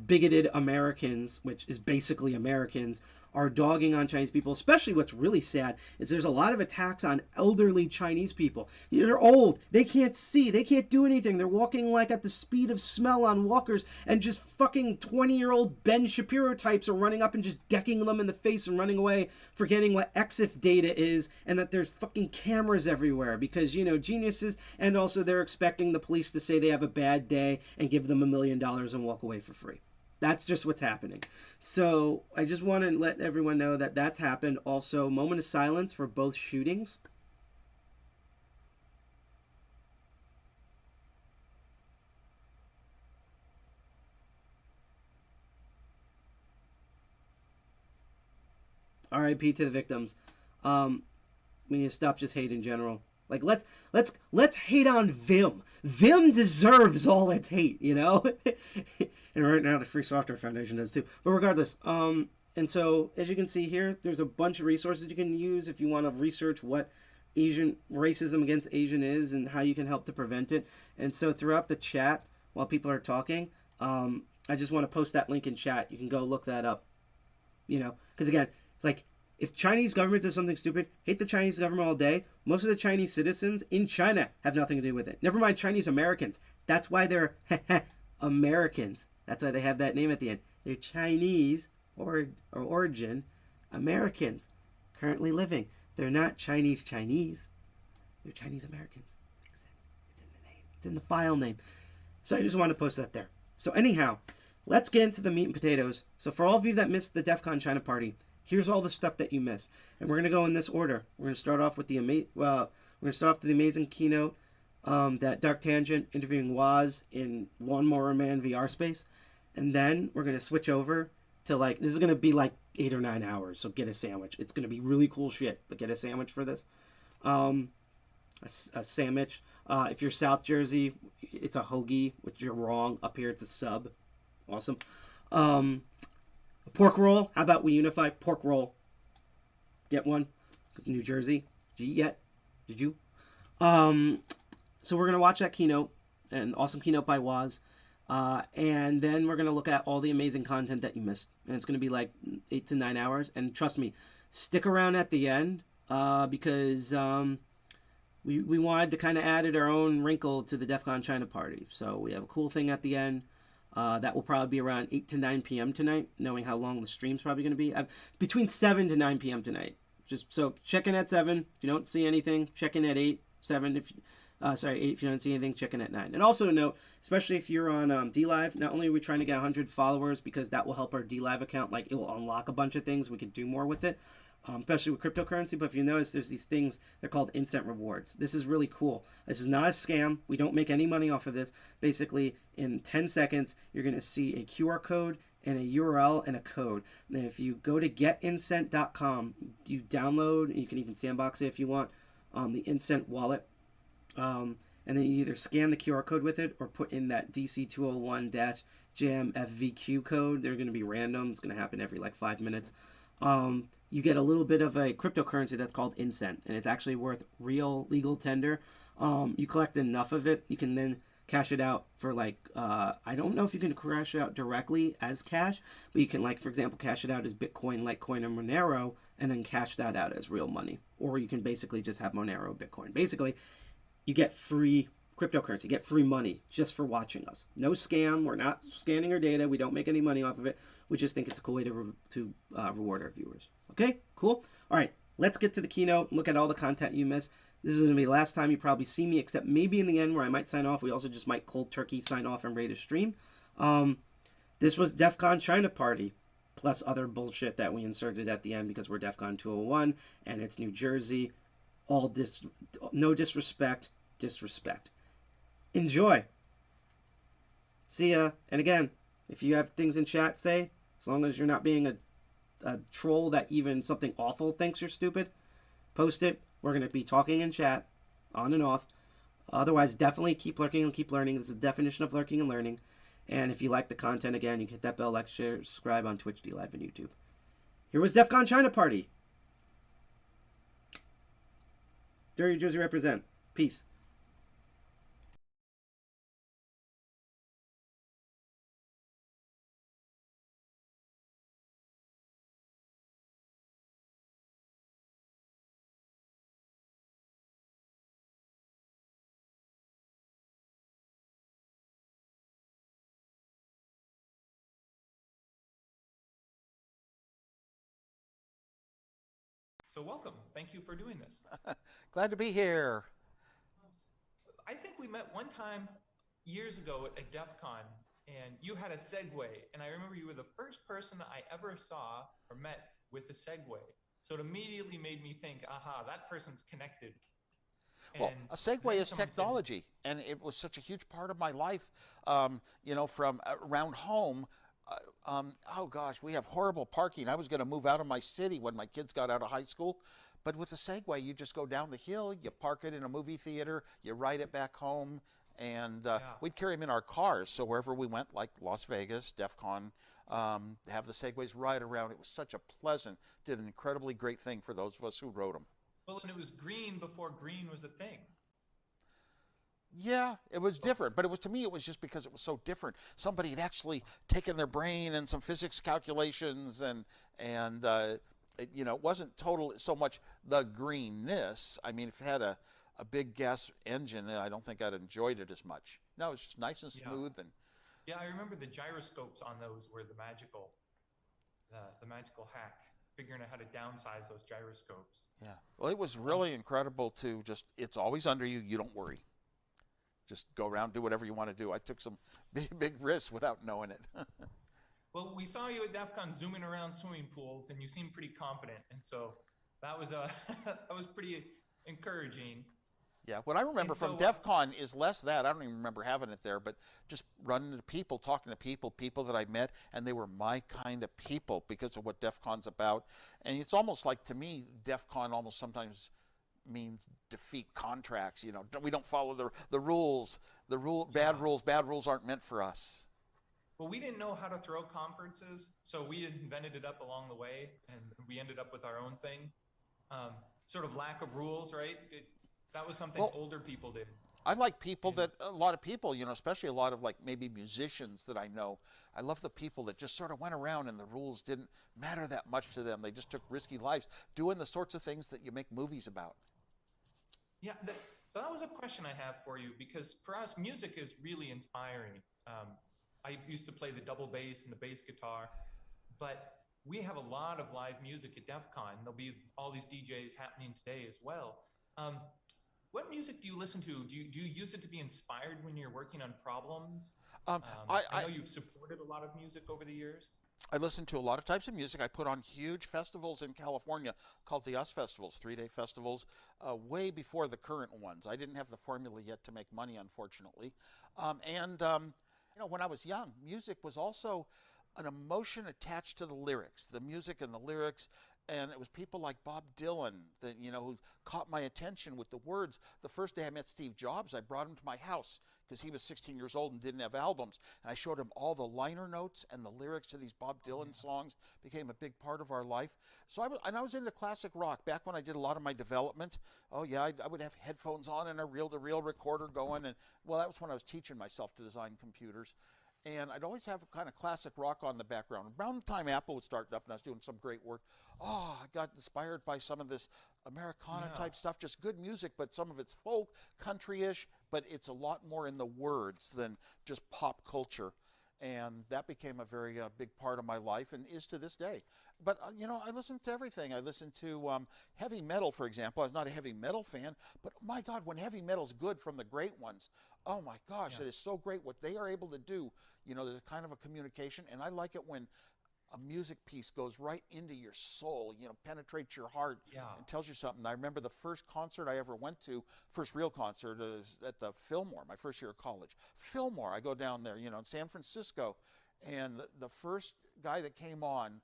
bigoted Americans, which is basically Americans, are dogging on Chinese people. Especially what's really sad is there's a lot of attacks on elderly Chinese people. They're old. They can't see. They can't do anything. They're walking like at the speed of smell on walkers, and just fucking 20-year-old Ben Shapiro types are running up and just decking them in the face and running away, forgetting what EXIF data is and that there's fucking cameras everywhere because, you know, geniuses. And also they're expecting the police to say they have a bad day and give them $1 million and walk away for free. That's just what's happening. So I just want to let everyone know that that's happened. Also, moment of silence for both shootings. R.I.P. to the victims. We need to stop just hate in general. Like, let's hate on Vim. Vim deserves all its hate, you know? And right now the Free Software Foundation does too. But regardless, and so as you can see here, there's a bunch of resources you can use if you want to research what Asian racism against Asian is and how you can help to prevent it. And so throughout the chat, while people are talking, I just want to post that link in chat. You can go look that up, you know? Because again, like, if Chinese government does something stupid, hate the Chinese government all day. Most of the Chinese citizens in China have nothing to do with it. Never mind Chinese Americans. That's why they're Americans. That's why they have that name at the end. They're Chinese or origin Americans currently living. They're not Chinese. They're Chinese Americans. It's in the name. It's in the file name. So I just want to post that there. So anyhow, let's get into the meat and potatoes. So for all of you that missed the DEFCON China party, here's all the stuff that you missed, and we're gonna go in this order. We're gonna start off with the amazing keynote that Dark Tangent interviewing Woz in Lawnmower Man VR space, and then we're gonna switch over to, like, this is gonna be like 8 or 9 hours. So get a sandwich. It's gonna be really cool shit, but get a sandwich for this. A sandwich. If you're South Jersey, it's a hoagie, which you're wrong. Up here, it's a sub. Awesome. Pork roll. How about we unify? Pork roll. Get one. Because New Jersey. Did you yet? Did you? So we're going to watch that keynote. An awesome keynote by Woz. And then we're going to look at all the amazing content that you missed. And it's going to be like 8 to 9 hours. And trust me, stick around at the end. Because we wanted to kind of added our own wrinkle to the DEFCON China party. So we have a cool thing at the end. That will probably be around 8 to 9 p.m. tonight, knowing how long the stream's probably going to be. Between 7 to 9 p.m. tonight. Just so check in at 7. If you don't see anything, check in at 8. 7 if 8 if you don't see anything, check in at 9. And also note, especially if you're on DLive, not only are we trying to get 100 followers because that will help our DLive account, like it will unlock a bunch of things, we can do more with it. Especially with cryptocurrency, but if you notice, there's these things, they're called instant rewards. This is really cool. This is not a scam. We don't make any money off of this. Basically, in 10 seconds, you're going to see a QR code and a URL and a code. And if you go to getincent.com, you download, and you can even sandbox it if you want, the Incent wallet. And then you either scan the QR code with it or put in that DC201-JMFVQ code. They're going to be random. It's going to happen every like 5 minutes. you get a little bit of a cryptocurrency that's called Incent, and it's actually worth real legal tender. You collect enough of it, you can then cash it out for like I don't know if you can cash it out directly as cash, but you can, like, for example, cash it out as Bitcoin, Litecoin, or Monero, and then cash that out as real money. Or you can basically just have Monero, Bitcoin. Basically, you get free cryptocurrency, you get free money just for watching us. No scam. We're not scanning our data. We don't make any money off of it. We just think it's a cool way to reward our viewers. Okay, cool. All right, let's get to the keynote. Look at all the content you missed. This is going to be the last time you probably see me, except maybe in the end where I might sign off. We also just might cold turkey sign off and rate a stream. This was DEFCON China Party, plus other bullshit that we inserted at the end because we're DEFCON 201 and it's New Jersey. No disrespect, disrespect. Enjoy. See ya. And again, if you have things in chat, say, as long as you're not being a troll that even something awful thinks you're stupid, post it. We're going to be talking in chat, on and off. Otherwise, definitely keep lurking and keep learning. This is the definition of lurking and learning. And if you like the content, again, you can hit that bell, like, share, subscribe on Twitch, DLive, and YouTube. Here was DEFCON China Party. Dirty Jersey represent. Peace. So welcome. Thank you for doing this. Glad to be here. I think we met one time years ago at DEFCON, and you had a Segway, and I remember you were the first person I ever saw or met with a Segway. So it immediately made me think, aha, that person's connected. Well, a Segway is technology, and it was such a huge part of my life, you know, from around home. Oh gosh, we have horrible parking. I was going to move out of my city when my kids got out of high school. But with the Segway, you just go down the hill, you park it in a movie theater, you ride it back home, and we'd carry them in our cars. So wherever we went, like Las Vegas, DEFCON, have the Segways ride around. It was such a pleasant, did an incredibly great thing for those of us who rode them. Well, and it was green before green was a thing. Yeah, it was different, but it was, to me, it was just because it was so different. Somebody had actually taken their brain and some physics calculations, and you know, it wasn't total so much the greenness. I mean, if it had a big gas engine, I don't think I'd enjoyed it as much. No, it's just nice and smooth. Yeah. Yeah, I remember the gyroscopes on those were the magical hack, figuring out how to downsize those gyroscopes. Yeah, well, it was really incredible to just, it's always under you, you don't worry. Just go around, do whatever you want to do. I took some big risks without knowing it. Well, we saw you at DEFCON zooming around swimming pools, and you seemed pretty confident, and so that was that was pretty encouraging. Yeah, what I remember from DEFCON is less that. I don't even remember having it there, but just running into people, talking to people that I met, and they were my kind of people because of what DEFCON's about. And it's almost like, to me, DEFCON almost sometimes means defeat contracts. You know, we don't follow the rules. Bad rules aren't meant for us. Well, we didn't know how to throw conferences, so we invented it up along the way, and we ended up with our own thing. Sort of lack of rules, right? That was something older people did. I like people that, a lot of people, you know, especially a lot of like maybe musicians that I know. I love the people that just sort of went around and the rules didn't matter that much to them. They just took risky lives, doing the sorts of things that you make movies about. Yeah, so that was a question I have for you, because for us, music is really inspiring. I used to play the double bass and the bass guitar, but we have a lot of live music at DEFCON. There'll be all these DJs happening today as well. What music do you listen to? Do you use it to be inspired when you're working on problems? I know you've supported a lot of music over the years. I listen to a lot of types of music. I put on huge festivals in California called the US Festivals, 3-day festivals, way before the current ones. I didn't have the formula yet to make money, unfortunately. You know, when I was young, music was also an emotion attached to the lyrics. The music and the lyrics and it was people like Bob Dylan that, who caught my attention with the words. The first day I met Steve Jobs, I brought him to my house because he was 16 years old and didn't have albums, and I showed him all the liner notes, and the lyrics to these Bob Dylan songs became a big part of our life. So I was into classic rock back when I did a lot of my development. Oh yeah, I would have headphones on and a reel-to-reel recorder going, and well, that was when I was teaching myself to design computers. And I'd always have kind of classic rock on the background. Around the time Apple was starting up and I was doing some great work, I got inspired by some of this Americana type stuff, just good music, but some of it's folk, country-ish, but it's a lot more in the words than just pop culture. And that became a very big part of my life and is to this day. But, I listen to everything. I listen to heavy metal, for example. I was not a heavy metal fan, but my God, when heavy metal's good from the great ones, oh my gosh, it is so great what they are able to do. There's a kind of a communication, and I like it when a music piece goes right into your soul, penetrates your heart and tells you something. I remember the first concert I ever went to, first real concert, is at the Fillmore, my first year of college. Fillmore, I go down there, in San Francisco, and the first guy that came on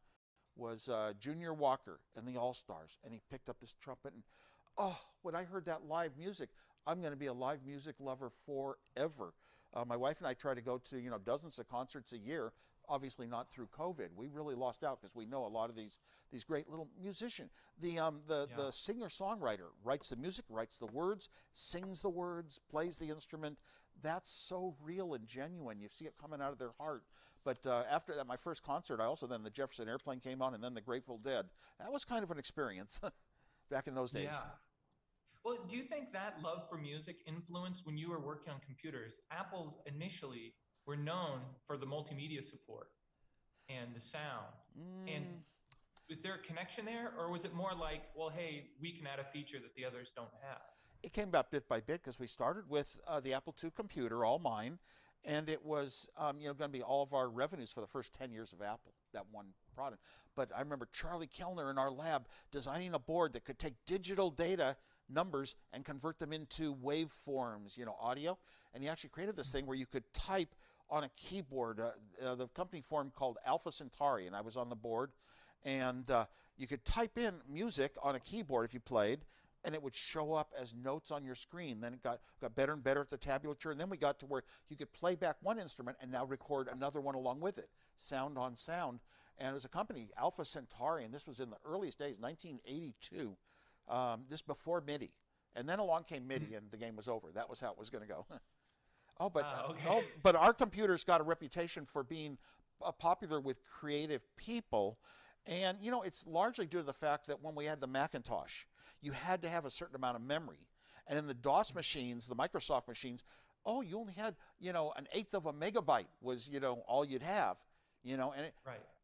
was Junior Walker and the All-Stars, and he picked up this trumpet, and when I heard that live music, I'm going to be a live music lover forever. My wife and I try to go to, dozens of concerts a year, obviously not through COVID. We really lost out because we know a lot of these great little musicians. The singer-songwriter writes the music, writes the words, sings the words, plays the instrument. That's so real and genuine. You see it coming out of their heart. But after that, my first concert, then the Jefferson Airplane came on, and then the Grateful Dead. That was kind of an experience back in those days. Yeah. Well, do you think that love for music influenced when you were working on computers? Apple's initially were known for the multimedia support and the sound. And was there a connection there, or was it more like, well, hey, we can add a feature that the others don't have? It came about bit by bit because we started with the Apple II computer, all mine, and it was going to be all of our revenues for the first 10 years of Apple, that one product. But I remember Charlie Kellner in our lab designing a board that could take digital data numbers and convert them into waveforms, audio. And he actually created this thing where you could type on a keyboard. The company formed called Alpha Centauri, and I was on the board. And you could type in music on a keyboard if you played, and it would show up as notes on your screen. Then it got better and better at the tabulature, and then we got to where you could play back one instrument and now record another one along with it, sound on sound. And it was a company, Alpha Centauri, and this was in the earliest days, 1982. This before MIDI, and then along came MIDI, and the game was over. That was how it was going to go. But our computers got a reputation for being popular with creative people, and it's largely due to the fact that when we had the Macintosh, you had to have a certain amount of memory, and in the DOS machines, the Microsoft machines, you only had an eighth of a megabyte was all you'd have, and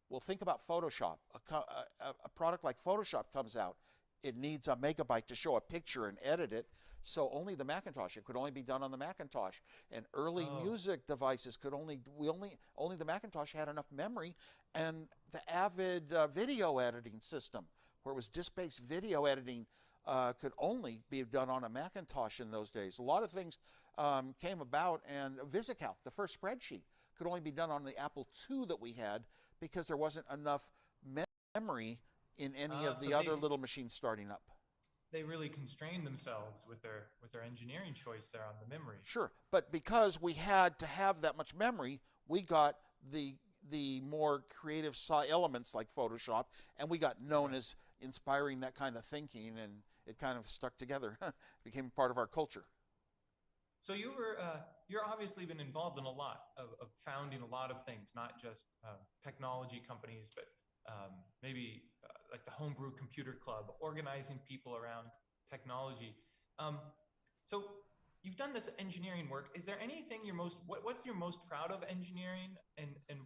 well, think about Photoshop. A product like Photoshop comes out. It needs a megabyte to show a picture and edit it. So only the Macintosh, it could only be done on the Macintosh. And early music devices could only the Macintosh had enough memory. And the Avid video editing system, where it was disk-based video editing, could only be done on a Macintosh in those days. A lot of things came about, and VisiCalc, the first spreadsheet, could only be done on the Apple II that we had because there wasn't enough memory in any of the other little machines starting up. They really constrained themselves with their engineering choice there on the memory. Sure, but because we had to have that much memory, we got the more creative elements like Photoshop, and we got known as inspiring that kind of thinking, and it kind of stuck together. Became part of our culture. So you're obviously been involved in a lot of founding a lot of things, not just technology companies, but maybe like the Homebrew Computer Club, organizing people around technology. So you've done this engineering work. Is there anything what's your most proud of engineering and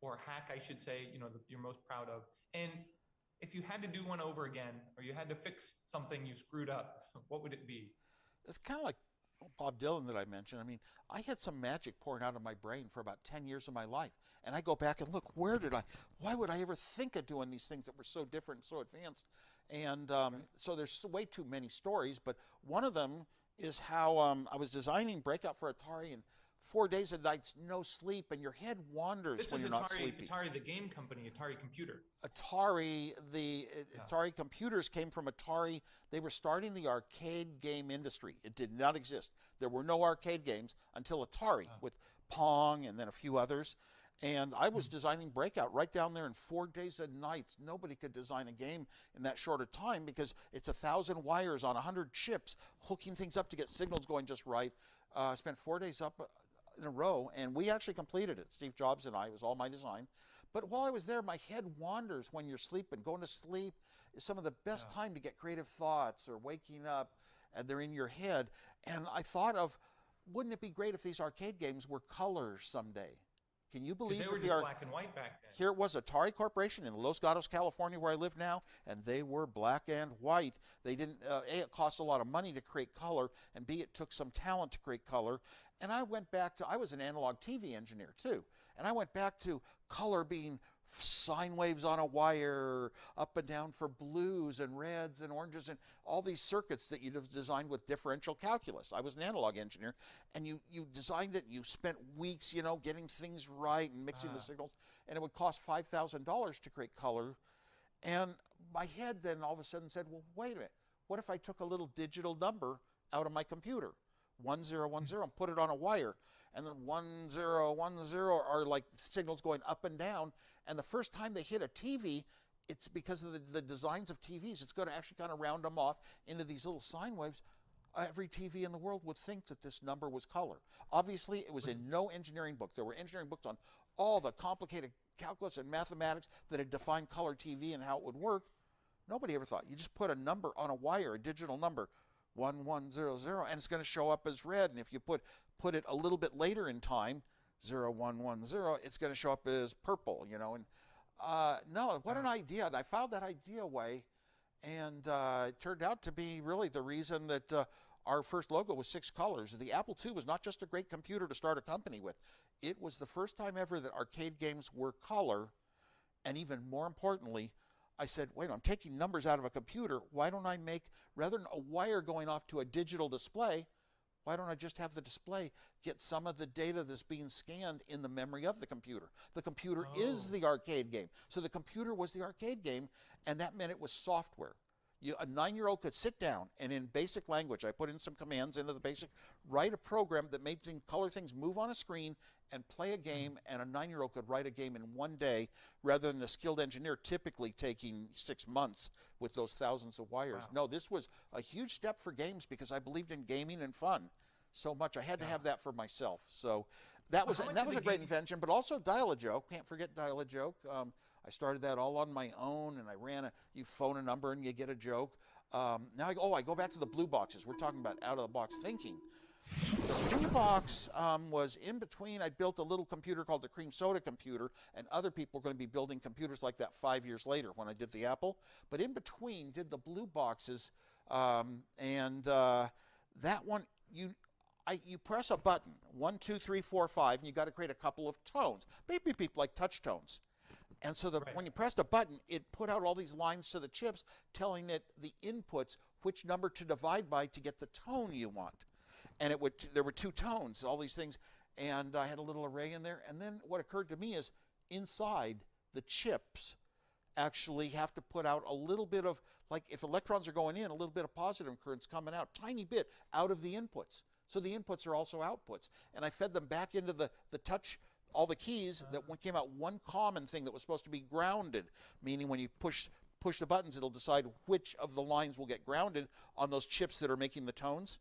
or hack, I should say, you're most proud of? And if you had to do one over again, or you had to fix something you screwed up, what would it be? It's kind of like Bob Dylan that I mentioned. I mean, I had some magic pouring out of my brain for about 10 years of my life. And I go back and look, why would I ever think of doing these things that were so different and so advanced? And so there's way too many stories, but one of them is how I was designing Breakout for Atari, and 4 days and nights, no sleep, and your head wanders This when is you're not sleeping. Atari, the game company, Atari Computer. Atari computers came from Atari. They were starting the arcade game industry. It did not exist. There were no arcade games until Atari with Pong and then a few others. And I was designing Breakout right down there in 4 days and nights. Nobody could design a game in that short a time because it's 1,000 wires on 100 chips, hooking things up to get signals going just right. I spent 4 days up in a row, and we actually completed it. Steve Jobs and I, it was all my design. But while I was there, my head wanders when you're sleeping. Going to sleep is some of the best time to get creative thoughts, or waking up and they're in your head. And I thought of, wouldn't it be great if these arcade games were color someday? Can you believe they were that just black and white back then? Here it was, Atari Corporation in Los Gatos, California, where I live now, and they were black and white. They didn't, A, it cost a lot of money to create color, and B, it took some talent to create color. And I went back to, I was an analog TV engineer too, and I went back to color being sine waves on a wire, up and down for blues and reds and oranges and all these circuits that you'd have designed with differential calculus. I was an analog engineer, and you designed it, and you spent weeks, getting things right and mixing the signals, and it would cost $5,000 to create color. And my head then all of a sudden said, well, wait a minute, what if I took a little digital number out of my computer, 1010, and put it on a wire, and then 1010 are like signals going up and down, and the first time they hit a TV, it's because of the designs of TVs. It's going to actually kind of round them off into these little sine waves. Every TV in the world would think that this number was color. Obviously, it was in no engineering book. There were engineering books on all the complicated calculus and mathematics that had defined color TV and how it would work. Nobody ever thought. You just put a number on a wire, a digital number, 1100, and it's going to show up as red. And if you put it a little bit later in time, 0110, it's going to show up as purple, And no, what an idea. And I filed that idea away, and it turned out to be really the reason that our first logo was 6 colors. The Apple II was not just a great computer to start a company with. It was the first time ever that arcade games were color, and even more importantly, I said, wait, I'm taking numbers out of a computer. Why don't I make, rather than a wire going off to a digital display, why don't I just have the display get some of the data that's being scanned in the memory of the computer? The computer is the arcade game. So the computer was the arcade game, and that meant it was software. A 9-year-old could sit down and in basic language, I put in some commands into the basic, write a program that made color things move on a screen and play a game, and a 9-year-old could write a game in 1 day rather than the skilled engineer typically taking 6 months with those thousands of wires. Wow. No, this was a huge step for games because I believed in gaming and fun so much. I had to have that for myself. So that was a great invention, but also Dial-A-Joke. Can't forget Dial-A-Joke. I started that all on my own, and I ran you phone a number and you get a joke. Now I go back to the blue boxes. We're talking about out-of-the-box thinking. The blue box was in between. I built a little computer called the cream soda computer, and other people were going to be building computers like that 5 years later when I did the Apple. But in between, did the blue boxes, and that one, you press a button, 1, 2, 3, 4, 5, and you got to create a couple of tones, beep, beep, beep, like touch tones. And so when you pressed a button, it put out all these lines to the chips telling it the inputs, which number to divide by to get the tone you want. And there were 2 tones, all these things, and I had a little array in there. And then what occurred to me is inside the chips actually have to put out a little bit of, like if electrons are going in, a little bit of positive currents coming out, tiny bit out of the inputs. So the inputs are also outputs. And I fed them back into the touch, all the keys that came out one common thing that was supposed to be grounded, meaning when you push the buttons, it'll decide which of the lines will get grounded on those chips that are making the tones.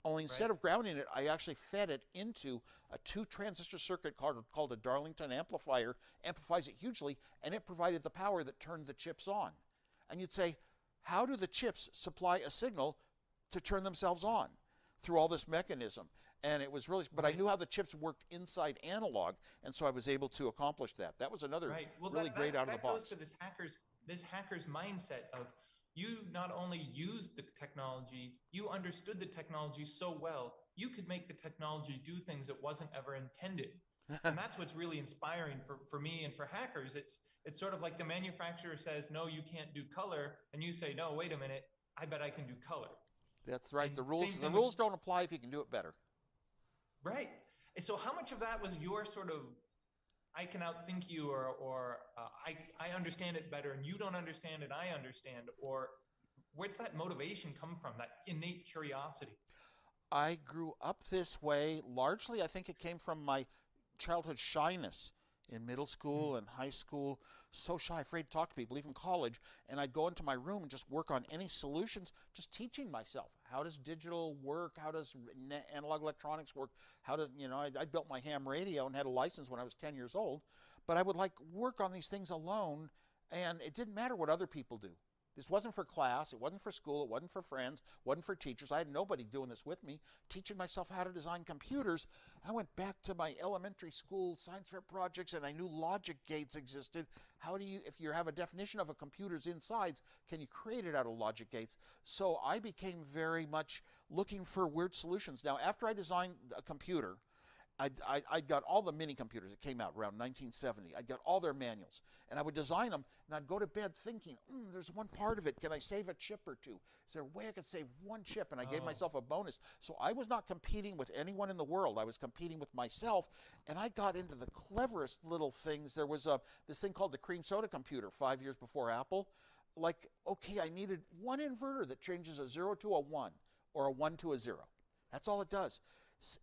Only instead of grounding it, I actually fed it into a 2-transistor circuit called a Darlington amplifier, amplifies it hugely, and it provided the power that turned the chips on. And you'd say, how do the chips supply a signal to turn themselves on? Through all this mechanism. And it was really, but I knew how the chips worked inside analog, and so I was able to accomplish that. That was another really great out of the box. That goes to this hacker's mindset of, you not only used the technology, you understood the technology so well, you could make the technology do things it wasn't ever intended. And that's what's really inspiring for me and for hackers. It's sort of like the manufacturer says, no, you can't do color, and you say, no, wait a minute, I bet I can do color. That's right. The rules don't apply if you can do it better. Right. So how much of that was your sort of, I can outthink you, or I understand it better and you don't understand it, I understand, or where's that motivation come from, that innate curiosity? I grew up this way. Largely, I think it came from my childhood shyness in middle school and high school. So shy, afraid to talk to people, even college. And I'd go into my room and just work on any solutions, just teaching myself. How does digital work? How does analog electronics work? How does, I built my ham radio and had a license when I was 10 years old. But I would like work on these things alone, and it didn't matter what other people do. This wasn't for class, it wasn't for school, it wasn't for friends, it wasn't for teachers. I had nobody doing this with me, teaching myself how to design computers. I went back to my elementary school science fair projects, and I knew logic gates existed. How do you, if you have a definition of a computer's insides, can you create it out of logic gates? So I became very much looking for weird solutions. Now, after I designed a computer, I got all the mini computers that came out around 1970. I got all their manuals, and I would design them, and I'd go to bed thinking, there's one part of it. Can I save a chip or two? Is there a way I could save one chip? And I gave myself a bonus. So I was not competing with anyone in the world. I was competing with myself, and I got into the cleverest little things. There was this thing called the cream soda computer 5 years before Apple. Like, okay, I needed one inverter that changes a 0 to a 1 or a 1 to a 0. That's all it does.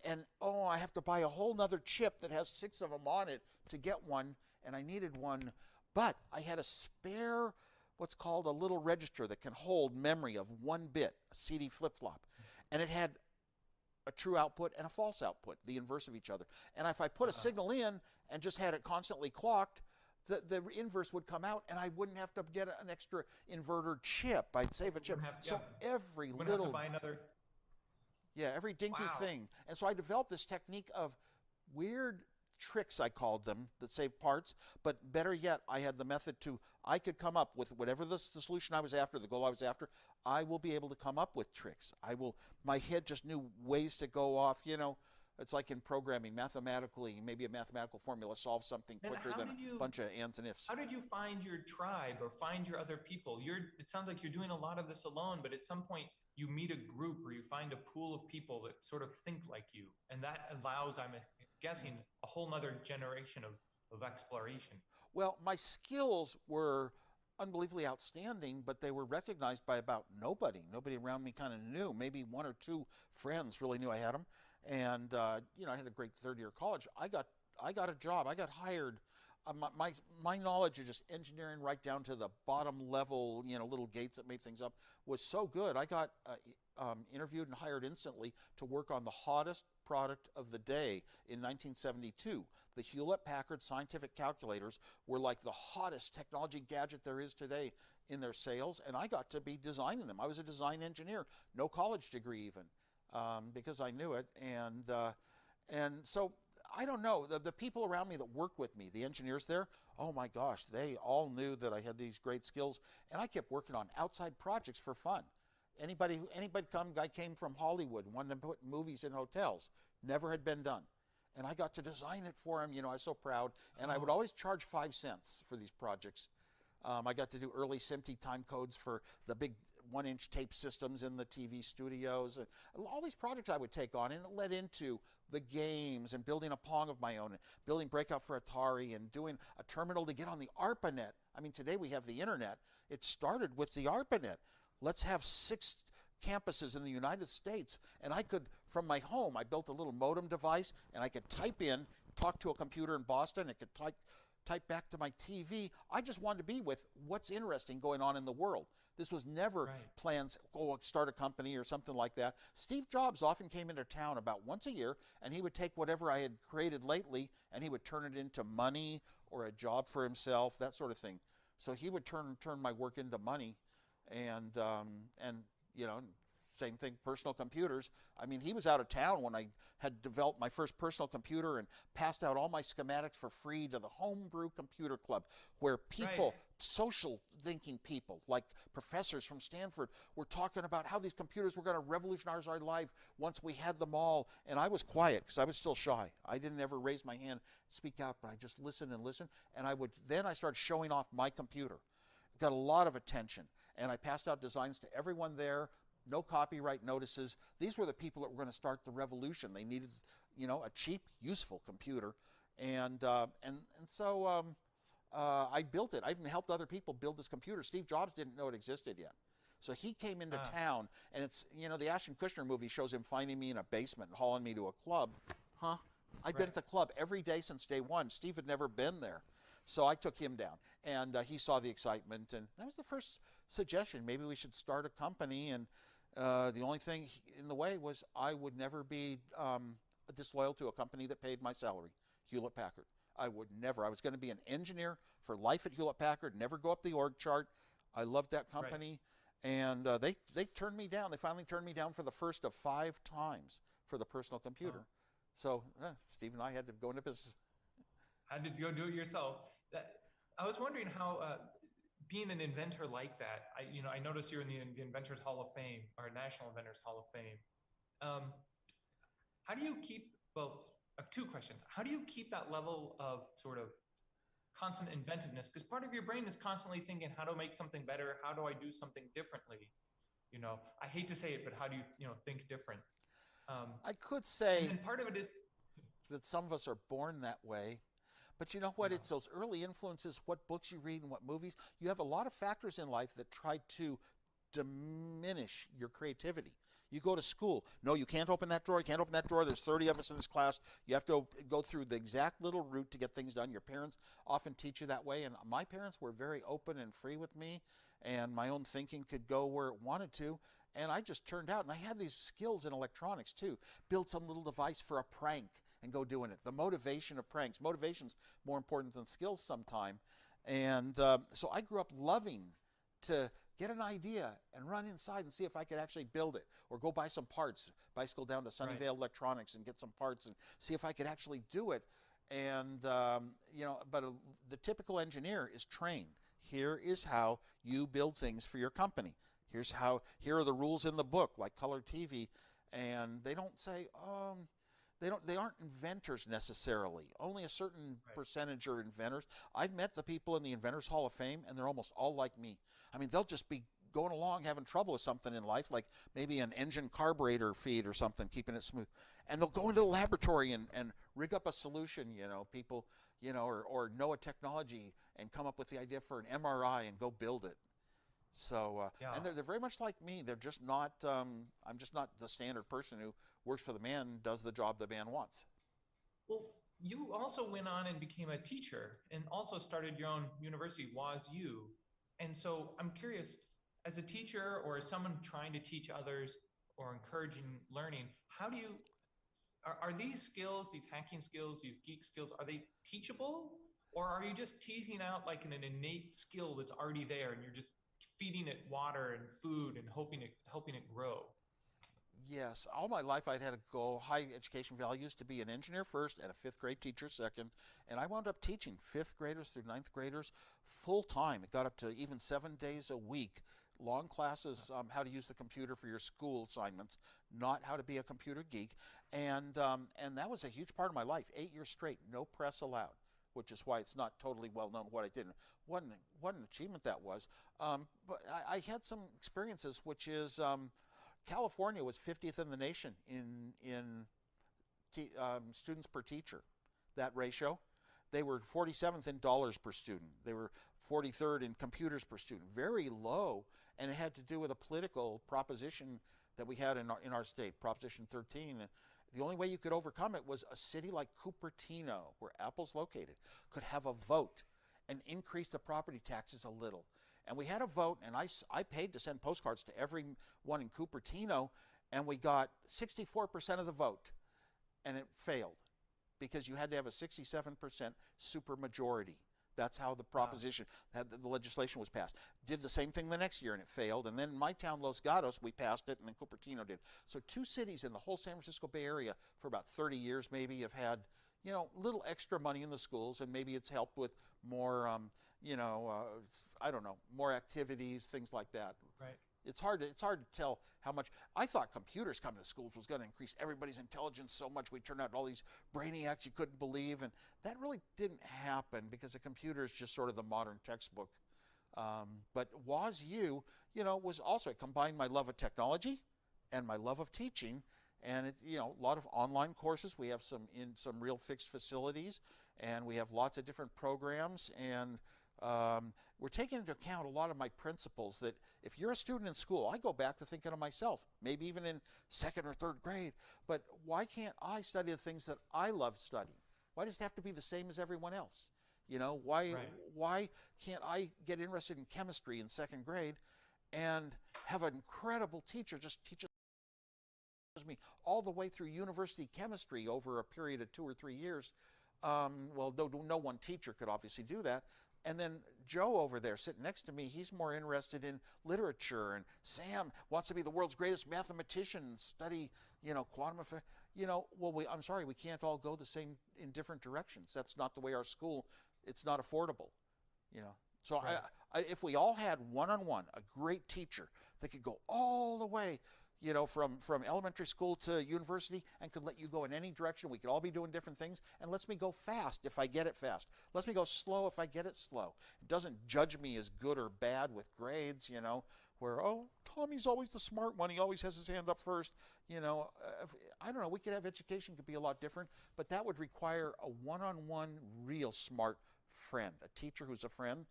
And I have to buy a whole nother chip that has 6 of them on it to get one, and I needed one. But I had a spare, what's called a little register that can hold memory of 1 bit, a CD flip-flop. And it had a true output and a false output, the inverse of each other. And if I put a signal in and just had it constantly clocked, the inverse would come out, and I wouldn't have to get an extra inverter chip. I'd save a chip. So every little... Have to buy another... Yeah, every dinky thing. And so I developed this technique of weird tricks, I called them, that saved parts. But better yet, I had the method I could come up with whatever the solution I was after, the goal I was after. I will be able to come up with tricks. My head just knew ways to go off, It's like in programming, mathematically, maybe a mathematical formula solves something quicker than a bunch of ands and ifs. How did you find your tribe or find your other people? It sounds like you're doing a lot of this alone, but at some point you meet a group or you find a pool of people that sort of think like you. And that allows, I'm guessing, a whole nother generation of exploration. Well, my skills were unbelievably outstanding, but they were recognized by about nobody. Nobody around me kind of knew. Maybe 1 or 2 friends really knew I had them. And, I had a great third year of college. I got a job. I got hired. My knowledge of just engineering right down to the bottom level, little gates that made things up was so good. I got interviewed and hired instantly to work on the hottest product of the day in 1972. The Hewlett-Packard scientific calculators were like the hottest technology gadget there is today in their sales, and I got to be designing them. I was a design engineer, no college degree even. Because I knew it, and so I don't know, the people around me that worked with me, the engineers there, oh my gosh, they all knew that I had these great skills, and I kept working on outside projects for fun. Anybody guy came from Hollywood, wanted to put movies in hotels, never had been done, and I got to design it for him. I was so proud, and I would always charge 5 cents for these projects. I got to do early SMPTE time codes for the big 1-inch tape systems in the TV studios, and all these projects I would take on, and it led into the games and building a Pong of my own, and building Breakout for Atari, and doing a terminal to get on the ARPANET. I mean, today we have the internet. It started with the ARPANET. Let's have 6 campuses in the United States, and I could, from my home, I built a little modem device, and I could type in, talk to a computer in Boston, it could type back to my TV. I just wanted to be with what's interesting going on in the world. This was never plans, start a company or something like that. Steve Jobs often came into town about once a year, and he would take whatever I had created lately, and he would turn it into money or a job for himself, that sort of thing. So he would turn my work into money, and same thing, personal computers. I mean, he was out of town when I had developed my first personal computer and passed out all my schematics for free to the Homebrew Computer Club, where people, social thinking people, like professors from Stanford, were talking about how these computers were going to revolutionize our life once we had them all. And I was quiet because I was still shy. I didn't ever raise my hand, speak out, but I just listened and listened. And then I started showing off my computer. Got a lot of attention. And I passed out designs to everyone there. No copyright notices. These were the people that were going to start the revolution. They needed a cheap, useful computer, and so I built it. I even helped other people build this computer. Steve Jobs didn't know it existed yet. So he came into town, and it's, the Ashton Kutcher movie shows him finding me in a basement and hauling me to a club. I'd been at the club every day since day one. Steve had never been there. So I took him down, and he saw the excitement, and that was the first suggestion. Maybe we should start a company, and the only thing in the way was I would never be disloyal to a company that paid my salary, Hewlett-Packard. I would never. I was going to be an engineer for life at Hewlett-Packard, never go up the org chart. I loved that company. Right. And they turned me down. They finally turned me down for the first of 5 times for the personal computer. So Steve and I had to go into business. Had to go do it yourself. I was wondering how, being an inventor like that, I noticed you're in the Inventors Hall of Fame, or National Inventors Hall of Fame. How do you keep, well, I have 2 questions. How do you keep that level of sort of constant inventiveness? Because part of your brain is constantly thinking, how to make something better? How do I do something differently? I hate to say it, but how do you, think different? I could say and part of it is that some of us are born that way. But you know what? It's those early influences, what books you read and what movies. You have a lot of factors in life that try to diminish your creativity. You go to school. No, you can't open that drawer. You can't open that drawer. There's 30 of us in this class. You have to go through the exact little route to get things done. Your parents often teach you that way. And my parents were very open and free with me. And my own thinking could go where it wanted to. And I just turned out. And I had these skills in electronics, too. Build some little device for a prank and go doing it. The motivation of pranks. Motivation's more important than skills sometime. And so I grew up loving to get an idea and run inside and see if I could actually build it, or go buy some parts, bicycle down to Sunnyvale Electronics and get some parts and see if I could actually do it. And, but the typical engineer is trained. Here is how you build things for your company. Here are the rules in the book, like color TV. And they don't say, they aren't inventors necessarily. Only a certain percentage are inventors. I've met the people in the Inventors Hall of Fame, and they're almost all like me. I mean, they'll just be going along having trouble with something in life, like maybe an engine carburetor feed or something, keeping it smooth. And they'll go into the laboratory and rig up a solution, people, or know a technology and come up with the idea for an MRI and go build it. So, and they're very much like me. They're just not, I'm just not the standard person who works for the man and does the job the man wants. Well, you also went on and became a teacher and also started your own university, WazU. And so I'm curious, as a teacher or as someone trying to teach others or encouraging learning, how do you, are these skills, these hacking skills, these geek skills, are they teachable? Or are you just teasing out like an innate skill that's already there and you're just feeding it water and food and helping it grow? Yes, all my life I'd had a goal, high education values, to be an engineer first and a 5th grade teacher second. And I wound up teaching 5th graders through 9th graders full time. It got up to even 7 days a week. Long classes, how to use the computer for your school assignments, not how to be a computer geek. And that was a huge part of my life, 8 years straight, no press allowed, which is why it's not totally well known what I did. What an achievement that was. But I had some experiences, which is California was 50th in the nation in students per teacher, that ratio. They were 47th in dollars per student. They were 43rd in computers per student. Very low, and it had to do with a political proposition that we had in our state, Proposition 13. The only way you could overcome it was a city like Cupertino, where Apple's located, could have a vote and increase the property taxes a little. And we had a vote, and I paid to send postcards to everyone in Cupertino, and we got 64% of the vote, and it failed because you had to have a 67% supermajority. That's how the proposition, the legislation was passed. Did the same thing the next year, and it failed. And then in my town, Los Gatos, we passed it, and then Cupertino did. So 2 cities in the whole San Francisco Bay Area for about 30 years maybe have had, little extra money in the schools, and maybe it's helped with more, I don't know, more activities, things like that. Right. It's hard to tell how much. I thought computers coming to schools was going to increase everybody's intelligence so much. We turned out all these brainiacs you couldn't believe, and that really didn't happen because a computer is just sort of the modern textbook. But WazU, was also, it combined my love of technology and my love of teaching, And a lot of online courses. We have some in some real fixed facilities, and we have lots of different programs. And we're taking into account a lot of my principles that if you're a student in school, I go back to thinking of myself, maybe even in second or third grade, but why can't I study the things that I love studying? Why does it have to be the same as everyone else? Why can't I get interested in chemistry in second grade and have an incredible teacher just teach me all the way through university chemistry over a period of 2 or 3 years? Well, no one teacher could obviously do that. And then Joe over there sitting next to me, he's more interested in literature, and Sam wants to be the world's greatest mathematician and study, quantum effects. I'm sorry, we can't all go the same in different directions. That's not the way our school, it's not affordable, So right. If we all had one-on-one, a great teacher that could go all the way, from elementary school to university and could let you go in any direction. We could all be doing different things, and lets me go fast if I get it fast. Lets me go slow if I get it slow. It doesn't judge me as good or bad with grades, where, Tommy's always the smart one. He always has his hand up first. I don't know, we could have education could be a lot different, but that would require a one-on-one real smart friend, a teacher who's a friend.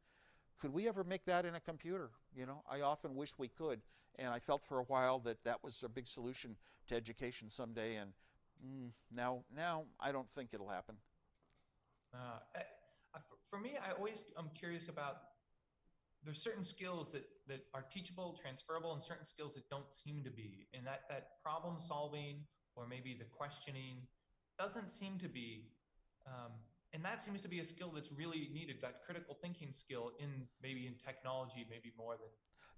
Could we ever make that in a computer? I often wish we could, and I felt for a while that was a big solution to education someday, and now I don't think it'll happen. For me, I'm curious about, there's certain skills that are teachable, transferable, and certain skills that don't seem to be, and that problem solving or maybe the questioning doesn't seem to be. And that seems to be a skill that's really needed, that critical thinking skill in technology, maybe more than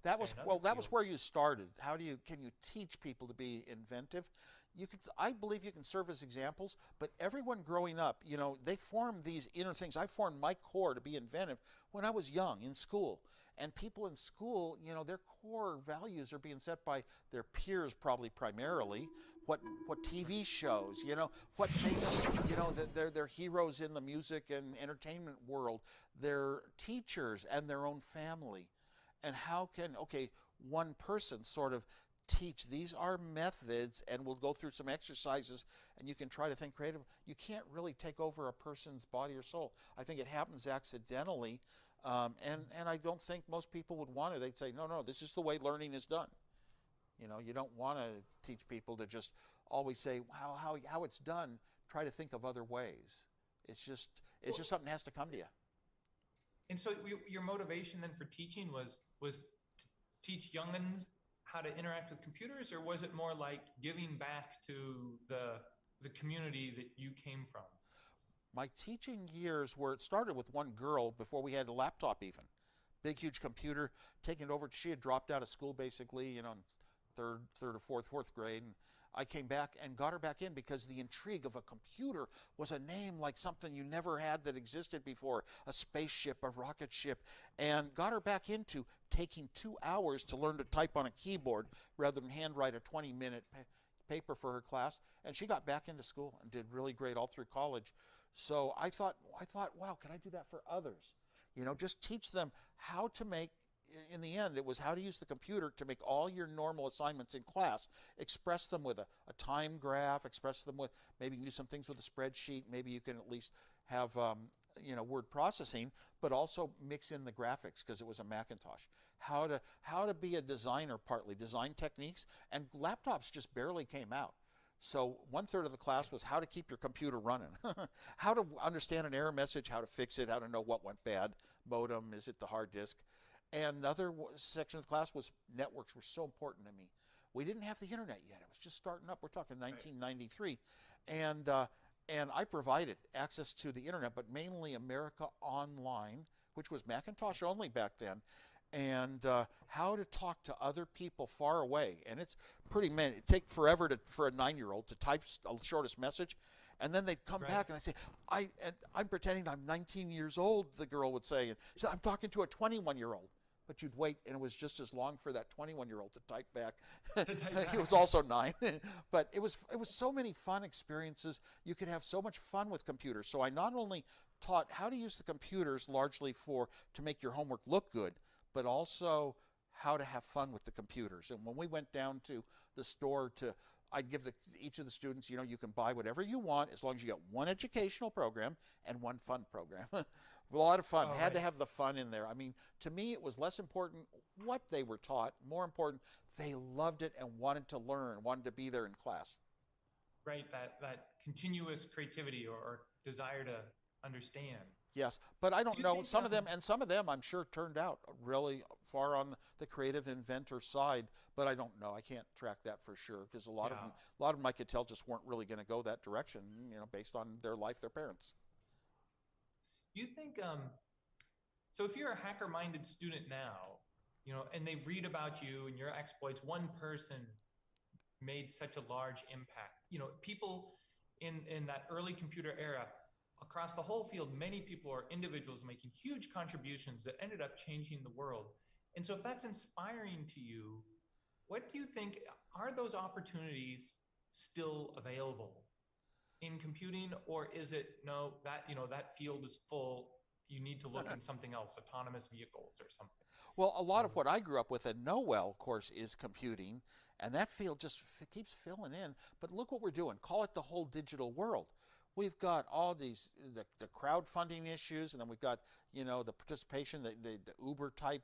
that was where you started. Can you teach people to be inventive? I believe you can serve as examples, but everyone growing up, they form these inner things. I formed my core to be inventive when I was young in school. And people in school, their core values are being set by their peers, probably primarily. What TV shows, what makes, their heroes in the music and entertainment world, their teachers and their own family. And how can, one person sort of teach, these are methods, and we'll go through some exercises, and you can try to think creative. You can't really take over a person's body or soul. I think it happens accidentally, and I don't think most people would want to. They'd say, no, this is the way learning is done. You don't want to teach people to just always say how it's done. Try to think of other ways. It's just something that has to come to you. And so your motivation then for teaching was to teach youngins how to interact with computers, or was it more like giving back to the community that you came from? My teaching years it started with one girl before we had a laptop even. Big, huge computer, taking it over. She had dropped out of school basically, in third or fourth grade. And I came back and got her back in because the intrigue of a computer was a name like something you never had that existed before, a spaceship, a rocket ship, and got her back into taking 2 hours to learn to type on a keyboard rather than handwrite a 20-minute paper for her class. And she got back into school and did really great all through college. So I thought, wow, can I do that for others? Just teach them how to make. In the end, it was how to use the computer to make all your normal assignments in class, express them with a time graph, express them with, maybe you can do some things with a spreadsheet, maybe you can at least have word processing, but also mix in the graphics because it was a Macintosh. How to be a designer, partly design techniques, and laptops just barely came out. So 1/3 of the class was how to keep your computer running, how to understand an error message, how to fix it, how to know what went bad, modem, is it the hard disk? And another section of the class was networks were so important to me. We didn't have the internet yet. It was just starting up. We're talking 1993. And I provided access to the internet, but mainly America Online, which was Macintosh only back then, and how to talk to other people far away. And it's pretty, it take forever for a 9-year-old to type the shortest message. And then they'd come back and I'd say, I'm pretending I'm 19 years old, the girl would say. And she said, I'm talking to a 21-year-old. But you'd wait, and it was just as long for that 21-year-old to type back. He was also 9. But it was so many fun experiences. You could have so much fun with computers. So I not only taught how to use the computers largely to make your homework look good, but also how to have fun with the computers. And when we went down to the store to I'd give each of the students, you can buy whatever you want as long as you get one educational program and one fun program. A lot of fun. Had to have the fun in there. I mean, to me, it was less important what they were taught. More important, they loved it and wanted to learn, wanted to be there in class. Right, that continuous creativity or desire to understand. Yes, but I don't know, some of them I'm sure turned out really far on the creative inventor side, but I don't know. I can't track that for sure, because a lot of them I could tell just weren't really going to go that direction, based on their life, their parents. You think, so if you're a hacker-minded student now, and they read about you and your exploits, one person made such a large impact. People in that early computer era, across the whole field, many people are individuals making huge contributions that ended up changing the world. And so if that's inspiring to you, what do you think, are those opportunities still available in computing, or is it, no, that field is full, you need to look in something else, autonomous vehicles or something? Well, a lot of what I grew up with and know well, of course, is computing, and that field just keeps filling in. But look what we're doing. Call it the whole digital world. We've got all these, the crowdfunding issues, and then we've got, the participation, the Uber type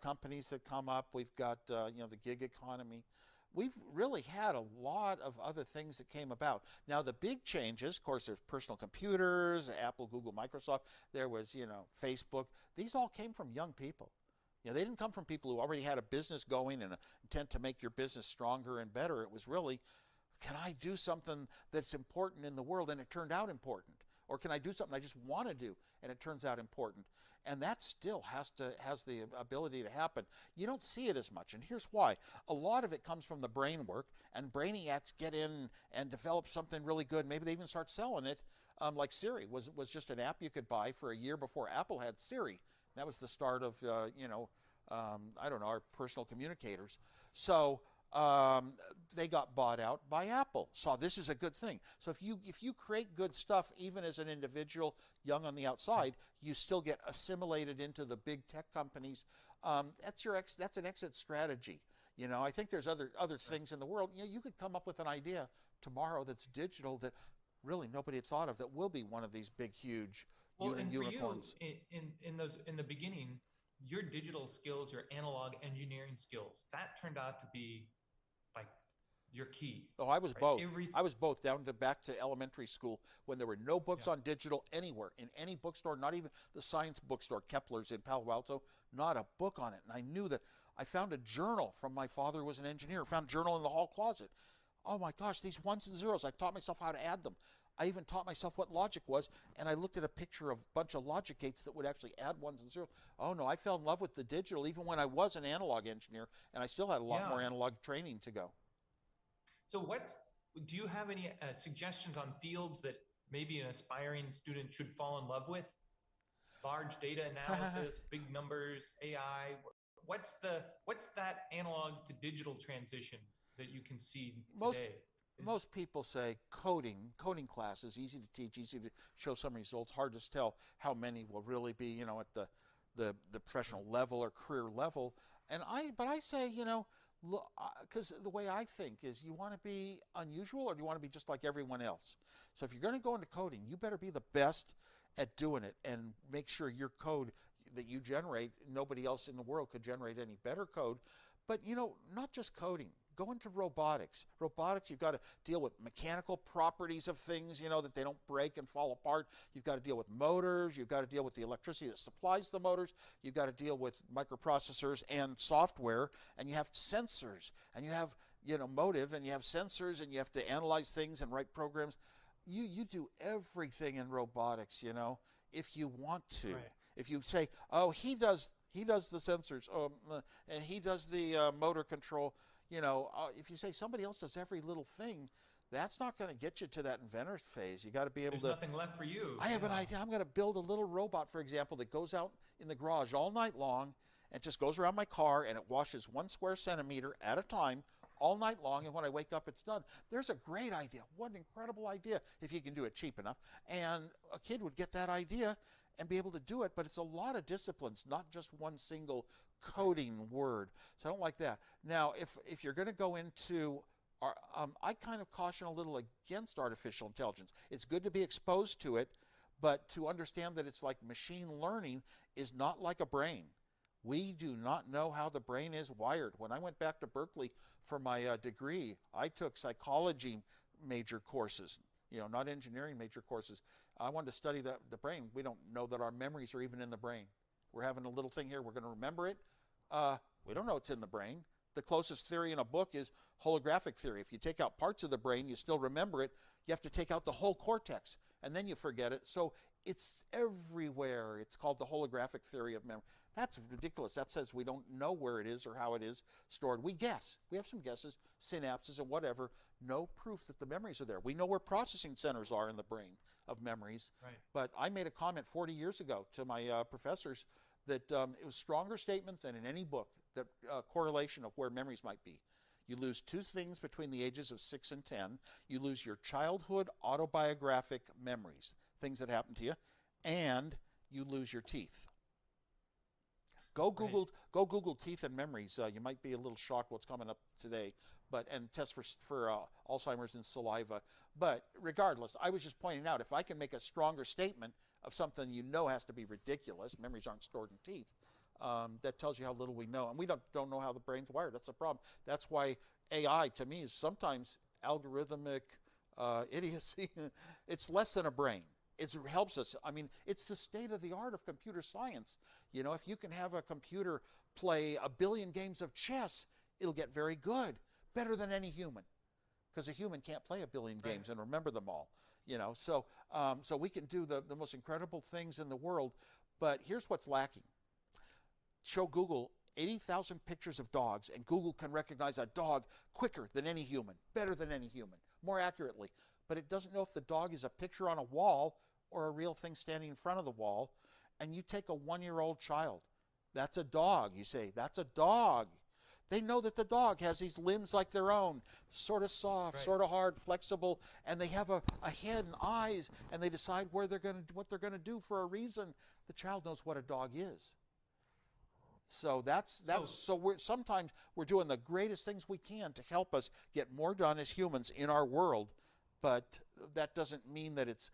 companies that come up. We've got, the gig economy. We've really had a lot of other things that came about. Now, the big changes, of course, there's personal computers, Apple, Google, Microsoft. There was, Facebook. These all came from young people. They didn't come from people who already had a business going and an intent to make your business stronger and better. It was really, can I do something that's important in the world and it turned out important? Or can I do something I just want to do and it turns out important? And that still has the ability to happen. You don't see it as much, and here's why. A lot of it comes from the brain work, and brainiacs get in and develop something really good. Maybe they even start selling it, like Siri was just an app you could buy for a year before Apple had Siri. That was the start of, I don't know, our personal communicators. So they got bought out by Apple. So this is a good thing. So if you create good stuff, even as an individual, young on the outside, you still get assimilated into the big tech companies. That's an exit strategy. I think there's other things in the world. You could come up with an idea tomorrow that's digital that really nobody had thought of, that will be one of these big, huge unicorns. For you, in the beginning, your digital skills, your analog engineering skills, that turned out to be like your key. Oh, I was both. I was both, back to elementary school when there were no books on digital anywhere, in any bookstore, not even the science bookstore, Kepler's in Palo Alto, not a book on it. And I knew that. I found a journal from my father, who was an engineer, found a journal in the hall closet. Oh my gosh, these ones and zeros, I taught myself how to add them. I even taught myself what logic was, and I looked at a picture of a bunch of logic gates that would actually add ones and zeros. Oh no, I fell in love with the digital even when I was an analog engineer, and I still had a lot more analog training to go. So do you have any suggestions on fields that maybe an aspiring student should fall in love with? Large data analysis, big numbers, AI. What's that analog to digital transition that you can see today? Most people say coding classes, easy to teach, easy to show some results. Hard to tell how many will really be, at the professional level or career level. But I say, because the way I think is, you want to be unusual, or do you want to be just like everyone else? So if you're going to go into coding, you better be the best at doing it, and make sure your code that you generate, nobody else in the world could generate any better code. But, not just coding. Go into robotics. Robotics, you've got to deal with mechanical properties of things, that they don't break and fall apart. You've got to deal with motors. You've got to deal with the electricity that supplies the motors. You've got to deal with microprocessors and software. And you have sensors. And you have, motive, and you have sensors, and you have to analyze things and write programs. You do everything in robotics, if you want to. Right. If you say, oh, he does the sensors, and he does the motor control. If you say somebody else does every little thing, that's not going to get you to that inventor phase. You got to be able There's nothing left for you. I have an idea. I'm going to build a little robot, for example, that goes out in the garage all night long and just goes around my car, and it washes 1 square centimeter at a time all night long, and when I wake up, it's done. There's a great idea. What an incredible idea, if you can do it cheap enough. And a kid would get that idea and be able to do it, but it's a lot of disciplines, not just one single coding word. So I don't like that. Now, if you're going to go into I kind of caution a little against artificial intelligence. It's good to be exposed to it, but to understand that it's like machine learning is not like a brain. We do not know how the brain is wired. When I went back to Berkeley for my degree, I took psychology major courses, not engineering major courses. I wanted to study the brain. We don't know that our memories are even in the brain. We're having a little thing here. We're going to remember it. We don't know it's in the brain. The closest theory in a book is holographic theory. If you take out parts of the brain, you still remember it. You have to take out the whole cortex, and then you forget it. So it's everywhere. It's called the holographic theory of memory. That's ridiculous. That says we don't know where it is or how it is stored. We guess. We have some guesses, synapses and whatever. No proof that the memories are there. We know where processing centers are in the brain of memories. Right. But I made a comment 40 years ago to my professors that it was a stronger statement than in any book, that correlation of where memories might be. You lose two things between the ages of 6 and 10. You lose your childhood autobiographic memories, things that happened to you, and you lose your teeth. Go Google teeth and memories. You might be a little shocked what's coming up today, and test for Alzheimer's and saliva. But regardless, I was just pointing out, if I can make a stronger statement of something has to be ridiculous, memories aren't stored in teeth, that tells you how little we know. And we don't know how the brain's wired. That's a problem. That's why AI, to me, is sometimes algorithmic idiocy. It's less than a brain. It helps us. I mean, it's the state of the art of computer science. If you can have a computer play 1 billion games of chess, it'll get very good, better than any human, because a human can't play 1 billion games and remember them all. So we can do the most incredible things in the world, but here's what's lacking. Show Google 80,000 pictures of dogs, and Google can recognize a dog quicker than any human, better than any human, more accurately. But it doesn't know if the dog is a picture on a wall or a real thing standing in front of the wall. And you take a 1-year-old child. That's a dog. You say, that's a dog. They know that the dog has these limbs like their own, sort of soft, sort of hard, flexible, and they have a head and eyes, and they decide what they're going to do for a reason. The child knows what a dog is. So sometimes we're doing the greatest things we can to help us get more done as humans in our world, but that doesn't mean that it's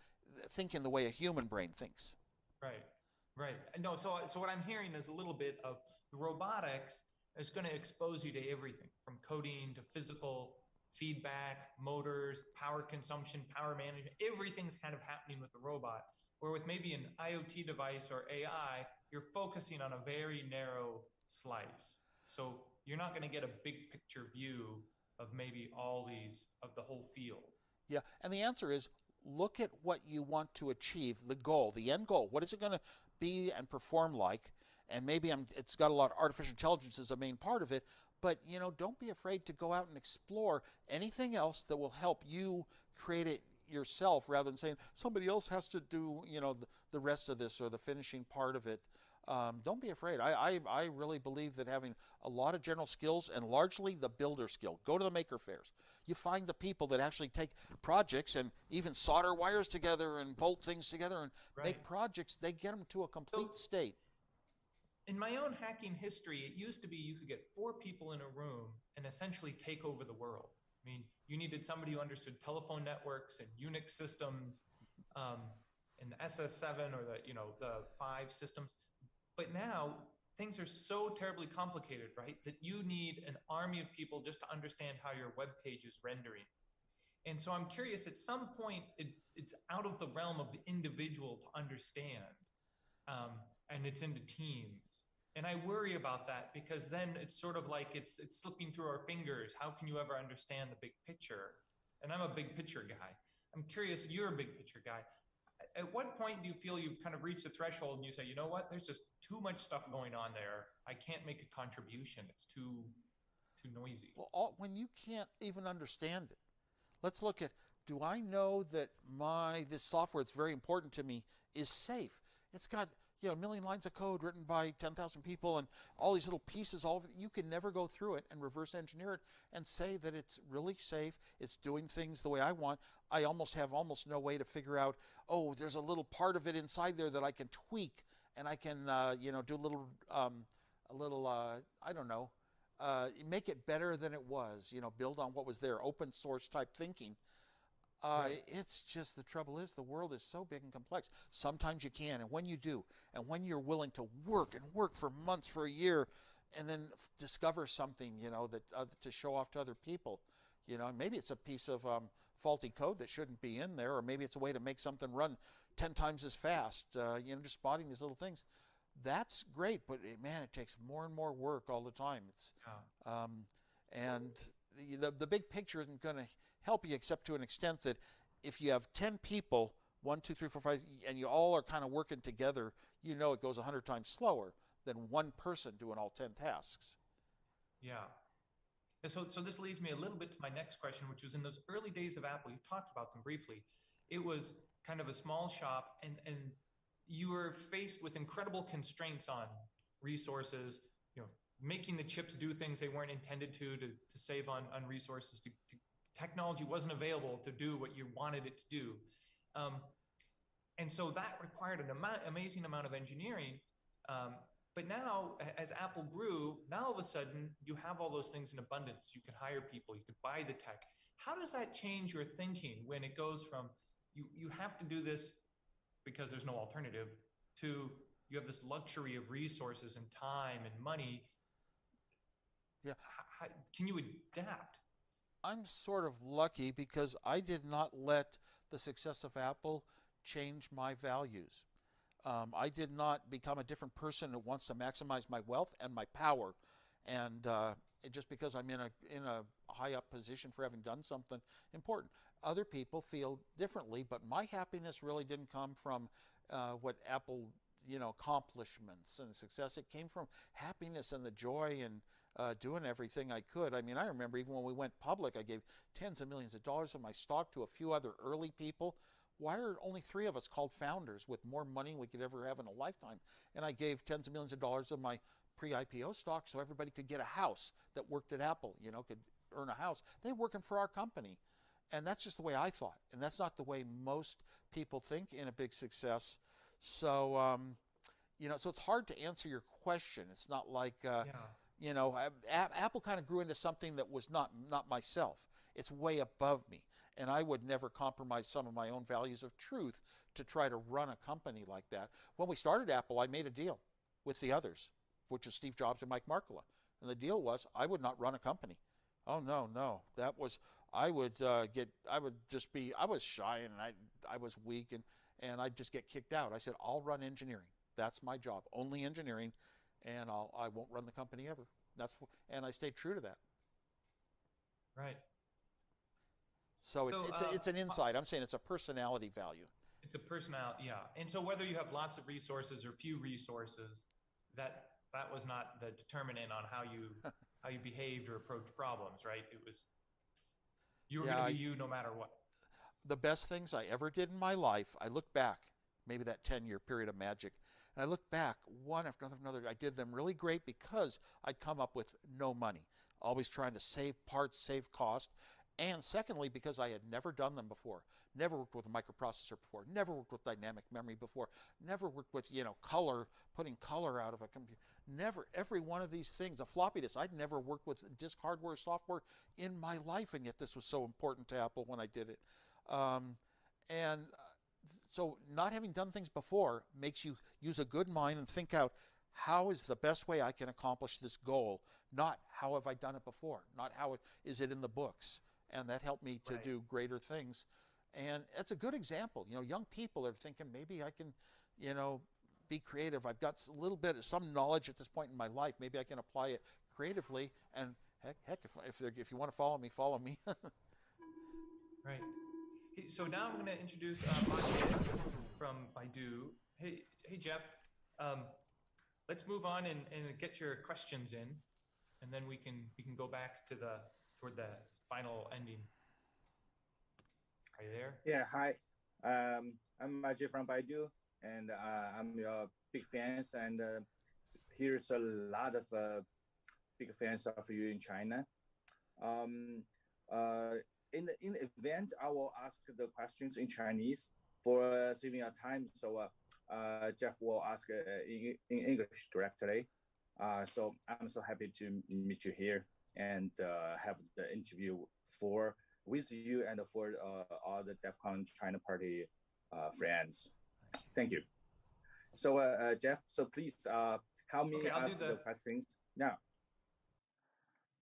thinking the way a human brain thinks. Right. No, so what I'm hearing is a little bit of the robotics is going to expose you to everything, from coding to physical feedback, motors, power consumption, power management. Everything's kind of happening with the robot. Where with maybe an IoT device or AI, you're focusing on a very narrow slice. So you're not going to get a big picture view of maybe the whole field. Yeah, and the answer is, look at what you want to achieve, the goal, the end goal. What is it going to be and perform like? And maybe it's got a lot of artificial intelligence as a main part of it, but don't be afraid to go out and explore anything else that will help you create it yourself, rather than saying somebody else has to do the rest of this or the finishing part of it. Don't be afraid. I really believe that having a lot of general skills, and largely the builder skill. Go to the maker fairs. You find the people that actually take projects and even solder wires together and bolt things together and make projects. They get them to a complete state. In my own hacking history, it used to be you could get 4 people in a room and essentially take over the world. I mean, you needed somebody who understood telephone networks and Unix systems, and the SS7 or the 5 systems. But now things are so terribly complicated, right, that you need an army of people just to understand how your web page is rendering. And so I'm curious, at some point, it's out of the realm of the individual to understand, and it's into teams. And I worry about that, because then it's sort of like it's slipping through our fingers. How can you ever understand the big picture? And I'm a big picture guy. I'm curious, you're a big picture guy. At what point do you feel you've kind of reached the threshold and you say, you know what, there's just too much stuff going on there. I can't make a contribution. It's too noisy. Well, when you can't even understand it, let's look at, do I know that this software that's very important to me is safe? It's got 1 million lines of code written by 10,000 people and all these little pieces, all of it. You can never go through it and reverse engineer it and say that it's really safe, it's doing things the way I want. I have no way to figure out, there's a little part of it inside there that I can tweak, and I can do a little make it better than it was, build on what was there, open source type thinking. It's just, the trouble is the world is so big and complex. Sometimes you can, and when you do, and when you're willing to work and work for months, for a year, and then discover something, that to show off to other people, maybe it's a piece of faulty code that shouldn't be in there, or maybe it's a way to make something run 10 times as fast, just spotting these little things. That's great, but man, it takes more and more work all the time. And the big picture isn't going to help you, except to an extent that if you have 10 people, 1, 2, 3, 4, 5, and you all are kind of working together, it goes 100 times slower than one person doing all 10 tasks. Yeah. So this leads me a little bit to my next question, which was in those early days of Apple, you talked about them briefly. It was kind of a small shop, and you were faced with incredible constraints on resources, making the chips do things they weren't intended to save on resources. Technology wasn't available to do what you wanted it to do. And so that required an amazing amount of engineering. But now, as Apple grew, now all of a sudden, you have all those things in abundance. You can hire people, you could buy the tech. How does that change your thinking when it goes from you have to do this because there's no alternative, to you have this luxury of resources and time and money? Yeah. How can you adapt? I'm sort of lucky because I did not let the success of Apple change my values. I did not become a different person who wants to maximize my wealth and my power, and just because I'm in a high up position for having done something important. Other people feel differently, but my happiness really didn't come from what Apple, accomplishments and success. It came from happiness and the joy and doing everything I could. I mean, I remember even when we went public, I gave tens of millions of dollars of my stock to a few other early people. Why are only 3 of us called founders with more money we could ever have in a lifetime? And I gave tens of millions of dollars of my pre-IPO stock so everybody could get a house that worked at Apple, could earn a house. They're working for our company. And that's just the way I thought. And that's not the way most people think in a big success. So, so it's hard to answer your question. It's not like, Apple kind of grew into something that was not myself. It's way above me. And I would never compromise some of my own values of truth to try to run a company like that. When we started Apple, I made a deal with the others, which is Steve Jobs and Mike Markkula. And the deal was I would not run a company. Oh, no. That was, I was shy and I was weak and I'd just get kicked out. I said, I'll run engineering. That's my job, only engineering, and I won't run the company ever. And I stayed true to that. Right. So it's an insight. I'm saying it's a personality value. It's a personality, yeah. And so whether you have lots of resources or few resources, that was not the determinant on how you behaved or approached problems, right? It was you were going to be you no matter what. The best things I ever did in my life, I look back, maybe that 10-year period of magic, and I look back one after another. I did them really great because I'd come up with no money, always trying to save parts, save cost. And secondly, because I had never done them before, never worked with a microprocessor before, never worked with dynamic memory before, never worked with, color, putting color out of a computer, never, every one of these things, a floppy disk, I'd never worked with disk hardware, software in my life, and yet this was so important to Apple when I did it. So not having done things before makes you use a good mind and think out, how is the best way I can accomplish this goal? Not how have I done it before, not how is it in the books. And that helped me to do greater things. And it's a good example. Young people are thinking, maybe I can, be creative. I've got a little bit of some knowledge at this point in my life. Maybe I can apply it creatively. And heck, if you want to follow me, follow me. Right. Hey, so now I'm going to introduce from Baidu. Hey, Jeff. Let's move on and get your questions in, and then we can go back to toward the final ending. Are you there? Yeah, hi. I'm Ajay from Baidu, and I'm your big fans, and here's a lot of big fans of you in China. In the event, I will ask the questions in Chinese for saving our time. So Jeff will ask in English directly. So I'm so happy to meet you here and have the interview with you and for all the DEFCON China Party friends. Thank you. So Jeff, so please help me ask the questions now.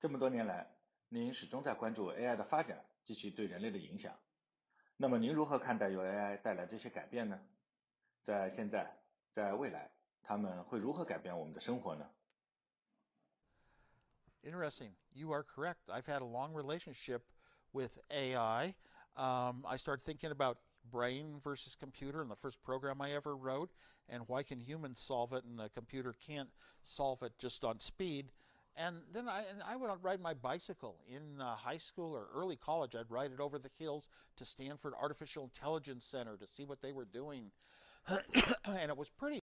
这么多年来，您始终在关注 AI 的发展及其对人类的影响。那么您如何看待由 AI 带来这些改变呢？在现在，在未来，他们会如何改变我们的生活呢？ Interesting. You are correct. I've had a long relationship with AI. I started thinking about brain versus computer in the first program I ever wrote, and why can humans solve it and the computer can't solve it just on speed. And then I would ride my bicycle in high school or early college. I'd ride it over the hills to Stanford Artificial Intelligence Center to see what they were doing. And it was pretty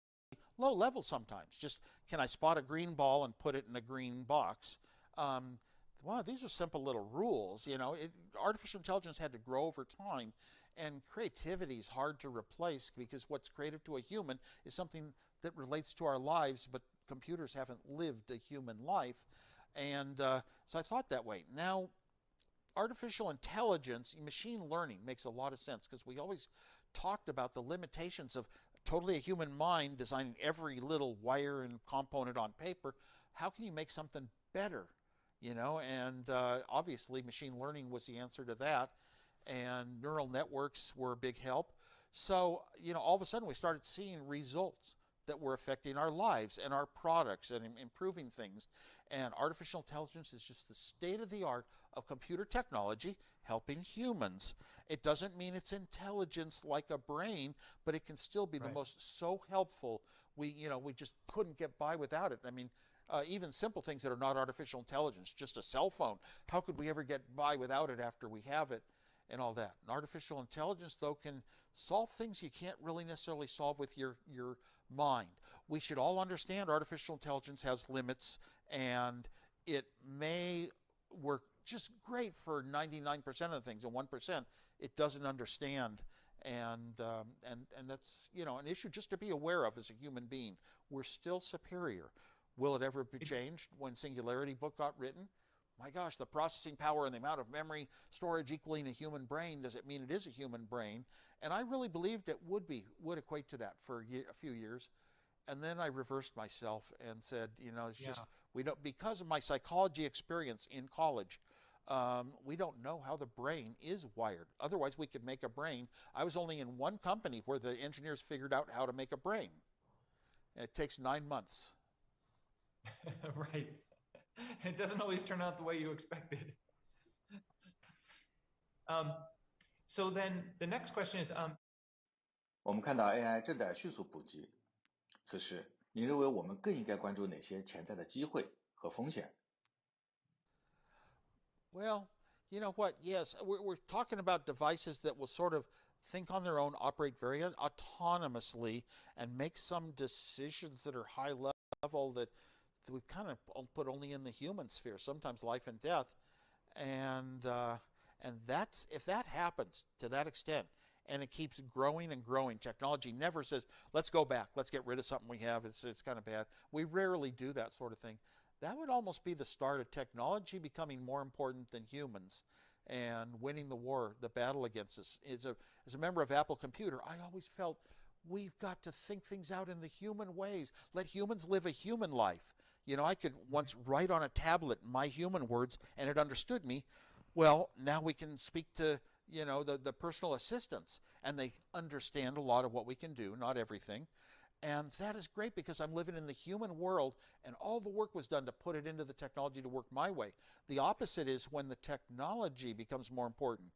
low level sometimes. Just, can I spot a green ball and put it in a green box? Wow, these are simple little rules. You know, artificial intelligence had to grow over time, and creativity is hard to replace because what's creative to a human is something that relates to our lives, but computers haven't lived a human life. And so I thought that way. Now, artificial intelligence, machine learning makes a lot of sense because we always talked about the limitations of totally a human mind designing every little wire and component on paper. How can you make something better? You know, and obviously machine learning was the answer to that, and neural networks were a big help. So, you know, all of a sudden we started seeing results that were affecting our lives and our products and improving things. And artificial intelligence is just the state of the art of computer technology helping humans. It doesn't mean it's intelligence like a brain, but it can still be the most so helpful. We just couldn't get by without it. I mean, even simple things that are not artificial intelligence, just a cell phone. How could we ever get by without it after we have it and all that? And artificial intelligence, though, can solve things you can't really necessarily solve with your mind. We should all understand artificial intelligence has limits, and it may work just great for 99% of the things, and 1% it doesn't understand. And that's, you know, an issue just to be aware of as a human being. We're still superior. Will it ever be changed when Singularity book got written? My gosh, the processing power and the amount of memory storage equaling a human brain, does it mean it is a human brain? And I really believed it would equate to that for a few years. And then I reversed myself and said, you know, it's just, we don't, because of my psychology experience in college, we don't know how the brain is wired. Otherwise, we could make a brain. I was only in one company where the engineers figured out how to make a brain. It takes 9 months. Right. It doesn't always turn out the way you expected. So then the next question is, 我们看到 AI 正在迅速普及，此时您认为我们更应该关注哪些潜在的机会和风险？ Well, you know what? Yes, we're talking about devices that will sort of think on their own, operate very autonomously, and make some decisions that are high level that we kind of put only in the human sphere, sometimes life and death. And that's, if that happens to that extent, and it keeps growing and growing, technology never says, let's go back, let's get rid of something we have, it's kind of bad. We rarely do that sort of thing. That would almost be the start of technology becoming more important than humans and winning the war, the battle against us. As a member of Apple Computer, I always felt we've got to think things out in the human ways. Let humans live a human life. You know, I could once write on a tablet my human words and it understood me. Well, now we can speak to, you know, the personal assistants, and they understand a lot of what we can do, not everything. And that is great because I'm living in the human world, and all the work was done to put it into the technology to work my way. The opposite is when the technology becomes more important,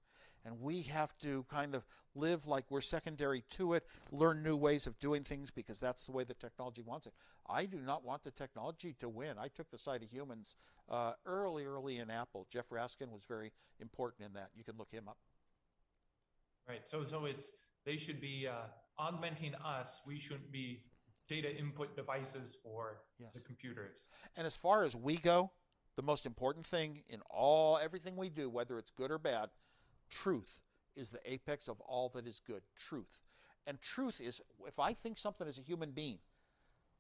and we have to kind of live like we're secondary to it, learn new ways of doing things because that's the way the technology wants it. I do not want the technology to win. I took the side of humans early in Apple. Jeff Raskin was very important in that. You can look him up. Right. So it's, they should be augmenting us. We shouldn't be data input devices for the computers. And as far as we go, the most important thing in everything we do, whether it's good or bad, truth is the apex of all that is good. Truth. And truth is, if I think something as a human being,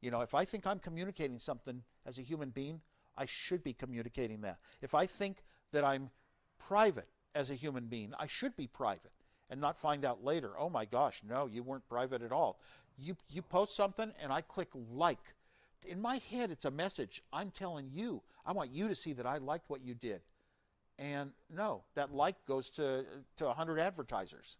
If I think I'm communicating something as a human being, I should be communicating that. If I think that I'm private as a human being, I should be private and not find out later, oh my gosh, no, you weren't private at all. You post something and I click like. In my head, it's a message. I'm telling you, I want you to see that I liked what you did. And no, that like goes to 100 advertisers.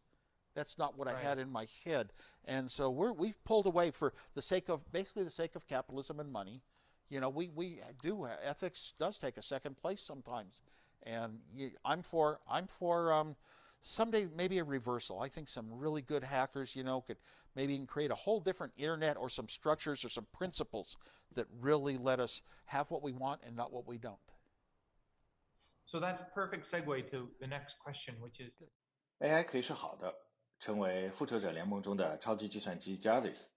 That's not what I had in my head. And so we've pulled away for the sake of capitalism and money. We do, ethics does take a second place sometimes. And I'm for someday maybe a reversal. I think some really good hackers, could maybe even create a whole different internet or some structures or some principles that really let us have what we want and not what we don't. So that's a perfect segue to the next question, which is AI 可以是好的，成为复仇者联盟中的超级计算机 Jarvis，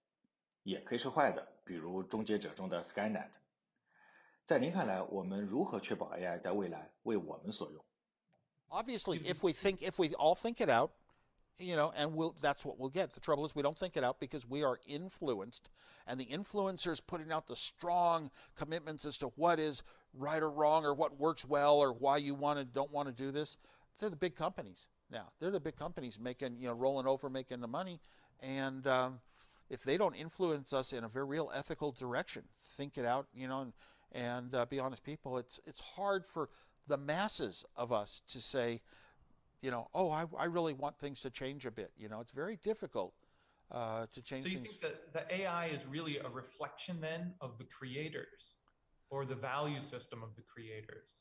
也可以是坏的，比如终结者中的 Skynet。在您看来，我们如何确保 AI 在未来为我们所用？ Obviously, if we all think it out, and that's what we'll get. The trouble is we don't think it out because we are influenced, and the influencers putting out the strong commitments as to what is right or wrong or what works well or why you don't want to do this. They're the big companies now. They're the big companies making, rolling over, making the money. And if they don't influence us in a very real ethical direction, think it out, and be honest people, it's hard for the masses of us to say, I really want things to change a bit. It's very difficult to change things. So you think that the AI is really a reflection then of the creators or the value system of the creators?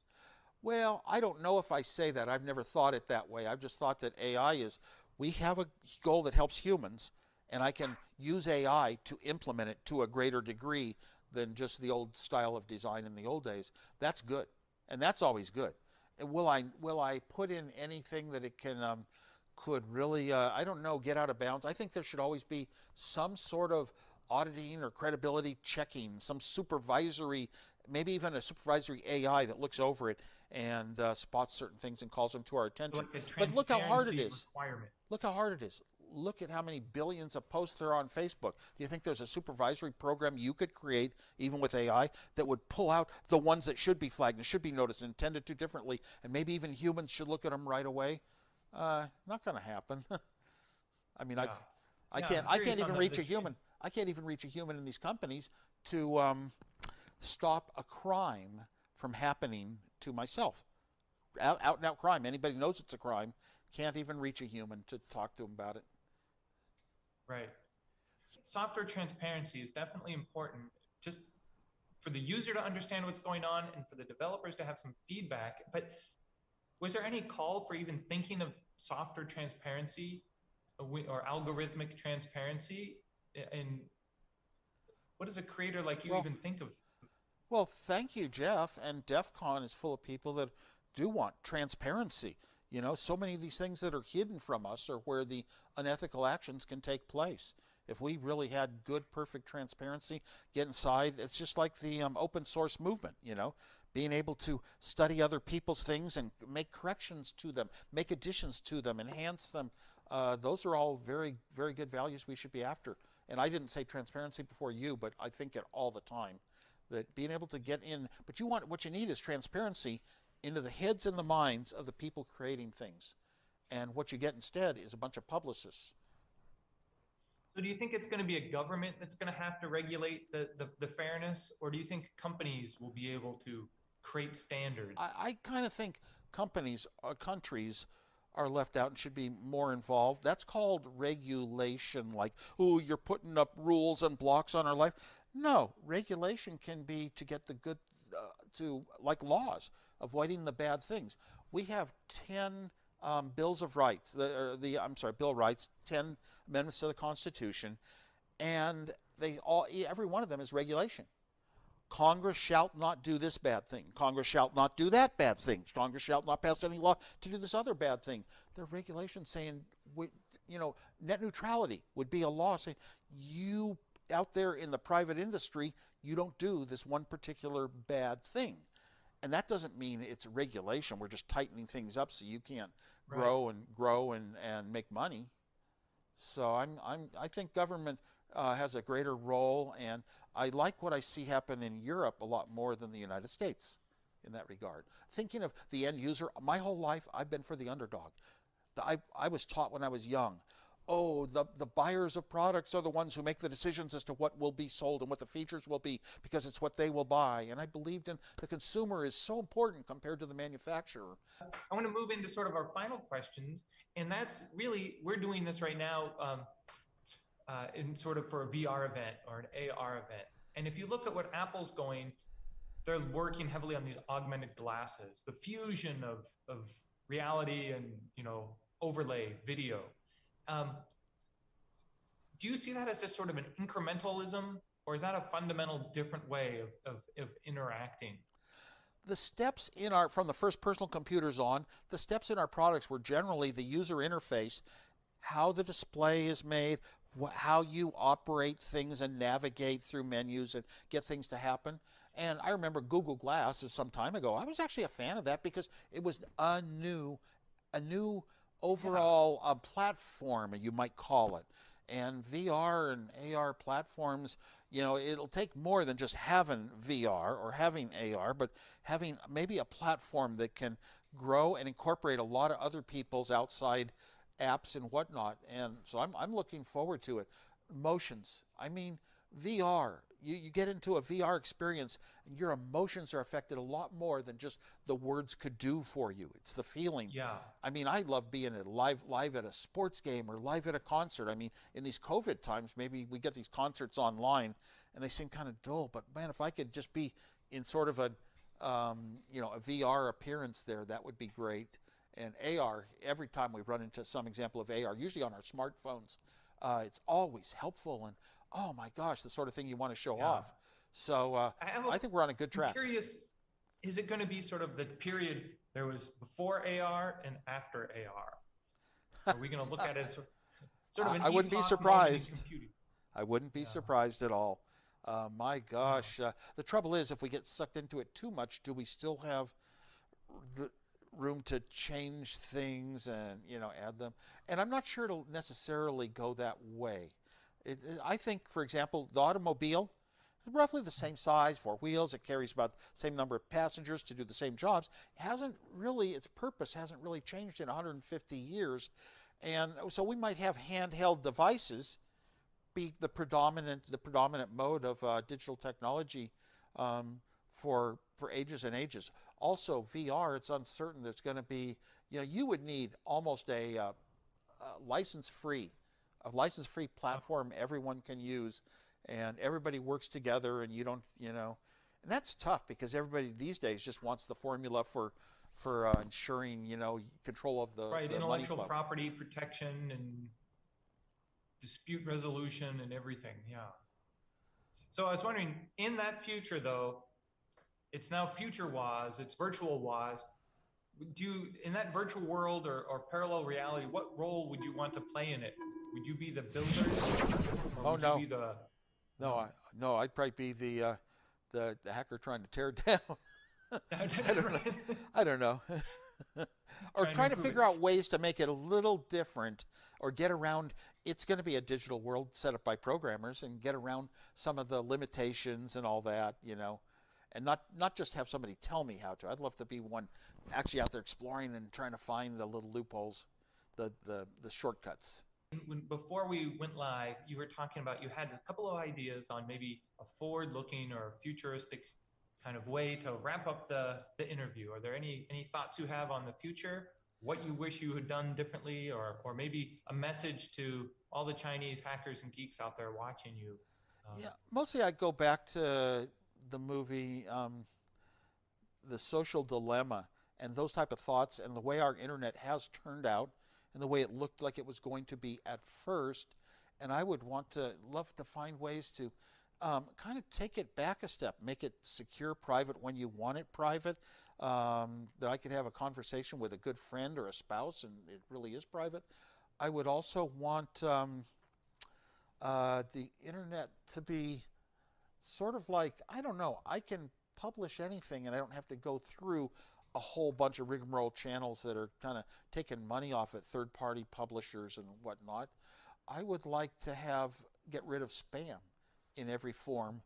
Well, I don't know if I say that. I've never thought it that way. I've just thought that AI is, we have a goal that helps humans, and I can use AI to implement it to a greater degree than just the old style of design in the old days. That's good, and that's always good. And will I put in anything that it can could really I don't know, get out of bounds? I think there should always be some sort of auditing or credibility checking, some supervisory, maybe even a supervisory AI that looks over it and spots certain things and calls them to our attention. But look how hard it is. Look how hard it is. Look at how many billions of posts there are on Facebook. Do you think there's a supervisory program you could create, even with AI, that would pull out the ones that should be flagged and should be noticed and tended to differently, and maybe even humans should look at them right away? Not going to happen. I mean, I can't even reach a human. I can't even reach a human in these companies to stop a crime from happening to myself. Out and out crime. Anybody knows it's a crime. Can't even reach a human to talk to them about it. Right. Software transparency is definitely important, just for the user to understand what's going on and for the developers to have some feedback. But was there any call for even thinking of software transparency or algorithmic transparency? And what does a creator like you even think of? Well, thank you, Jeff. And DEFCON is full of people that do want transparency. So many of these things that are hidden from us are where the unethical actions can take place. If we really had good, perfect transparency, get inside, it's just like the open source movement, being able to study other people's things and make corrections to them, make additions to them, enhance them. Those are all very, very good values we should be after. And I didn't say transparency before you, but I think it all the time, that being able to get in, but what you need is transparency into the heads and the minds of the people creating things. And what you get instead is a bunch of publicists. So do you think it's going to be a government that's going to have to regulate the fairness, or do you think companies will be able to create standards? I kind of think companies or countries are left out and should be more involved. That's called regulation, like, oh, you're putting up rules and blocks on our life. No, regulation can be to get the good, like laws, avoiding the bad things. We have 10 bills of rights, Bill of Rights, 10 amendments to the Constitution, and every one of them is regulation. Congress shall not do this bad thing. Congress shall not do that bad thing. Congress shall not pass any law to do this other bad thing. They're regulations saying, net neutrality would be a law saying, you out there in the private industry, you don't do this one particular bad thing. And that doesn't mean it's regulation. We're just tightening things up so you can't grow and make money. So I think government has a greater role, and I like what I see happen in Europe a lot more than the United States in that regard. Thinking of the end user, my whole life I've been for the underdog. I was taught when I was young, oh, the buyers of products are the ones who make the decisions as to what will be sold and what the features will be, because it's what they will buy. And I believed in the consumer is so important compared to the manufacturer. I want to move into sort of our final questions, and that's really, we're doing this right now in sort of for a VR event or an AR event. And if you look at what Apple's going, they're working heavily on these augmented glasses, the fusion of reality and, overlay video. Do you see that as just sort of an incrementalism, or is that a fundamental different way of interacting? The steps from the first personal computers on, the steps in our products were generally the user interface, how the display is made, how you operate things and navigate through menus and get things to happen. And I remember Google Glass some time ago. I was actually a fan of that because it was a new overall platform, you might call it. And VR and AR platforms, it'll take more than just having VR or having AR, but having maybe a platform that can grow and incorporate a lot of other people's outside apps and whatnot. And so I'm looking forward to it. Motions. I mean, VR. You get into a VR experience and your emotions are affected a lot more than just the words could do for you. It's the feeling. Yeah. I mean, I love being live at a sports game or live at a concert. I mean, in these COVID times, maybe we get these concerts online and they seem kind of dull. But man, if I could just be in sort of a VR appearance there, that would be great. And AR, every time we run into some example of AR, usually on our smartphones, it's always helpful and, oh my gosh, the sort of thing you want to show off. So I think we're on a good track. I'm curious, is it going to be sort of the period there was before AR and after AR? Are we going to look at it as sort of an I wouldn't be surprised. I wouldn't be surprised at all. My gosh. The trouble is, if we get sucked into it too much, do we still have room to change things and add them? And I'm not sure it'll necessarily go that way. I think, for example, the automobile is roughly the same size, 4 wheels. It carries about the same number of passengers to do the same jobs. Its purpose hasn't really changed in 150 years. And so we might have handheld devices be the predominant mode of digital technology for ages and ages. Also, VR, it's uncertain. There's going to be, you would need almost a license-free platform everyone can use, and everybody works together, and you don't, and that's tough because everybody these days just wants the formula for ensuring, control of the intellectual money flow. Property protection and dispute resolution and everything. Yeah. So I was wondering, in that future though, it's now future WAS, it's virtual WAS. In that virtual world or parallel reality, what role would you want to play in it? Would you be the builder? Or no. You be the... No, I'd probably be the hacker trying to tear it down. I don't know. Or trying to figure out ways to make it a little different or get around. It's going to be a digital world set up by programmers and get around some of the limitations and all that, and not just have somebody tell me how to. I'd love to be one actually out there exploring and trying to find the little loopholes, the shortcuts. Before we went live, you were talking about you had a couple of ideas on maybe a forward-looking or futuristic kind of way to wrap up the interview. Are there any thoughts you have on the future? What you wish you had done differently, or maybe a message to all the Chinese hackers and geeks out there watching you? Yeah, mostly I'd go back to the movie, The Social Dilemma, and those type of thoughts, and the way our internet has turned out, and the way it looked like it was going to be at first. And I would love to find ways to kind of take it back a step, make it secure, private when you want it private, that I could have a conversation with a good friend or a spouse and it really is private. I would also want the internet to be sort of like, I don't know, I can publish anything and I don't have to go through a whole bunch of rigmarole channels that are kind of taking money off at third-party publishers and whatnot. I would like to have get rid of spam in every form.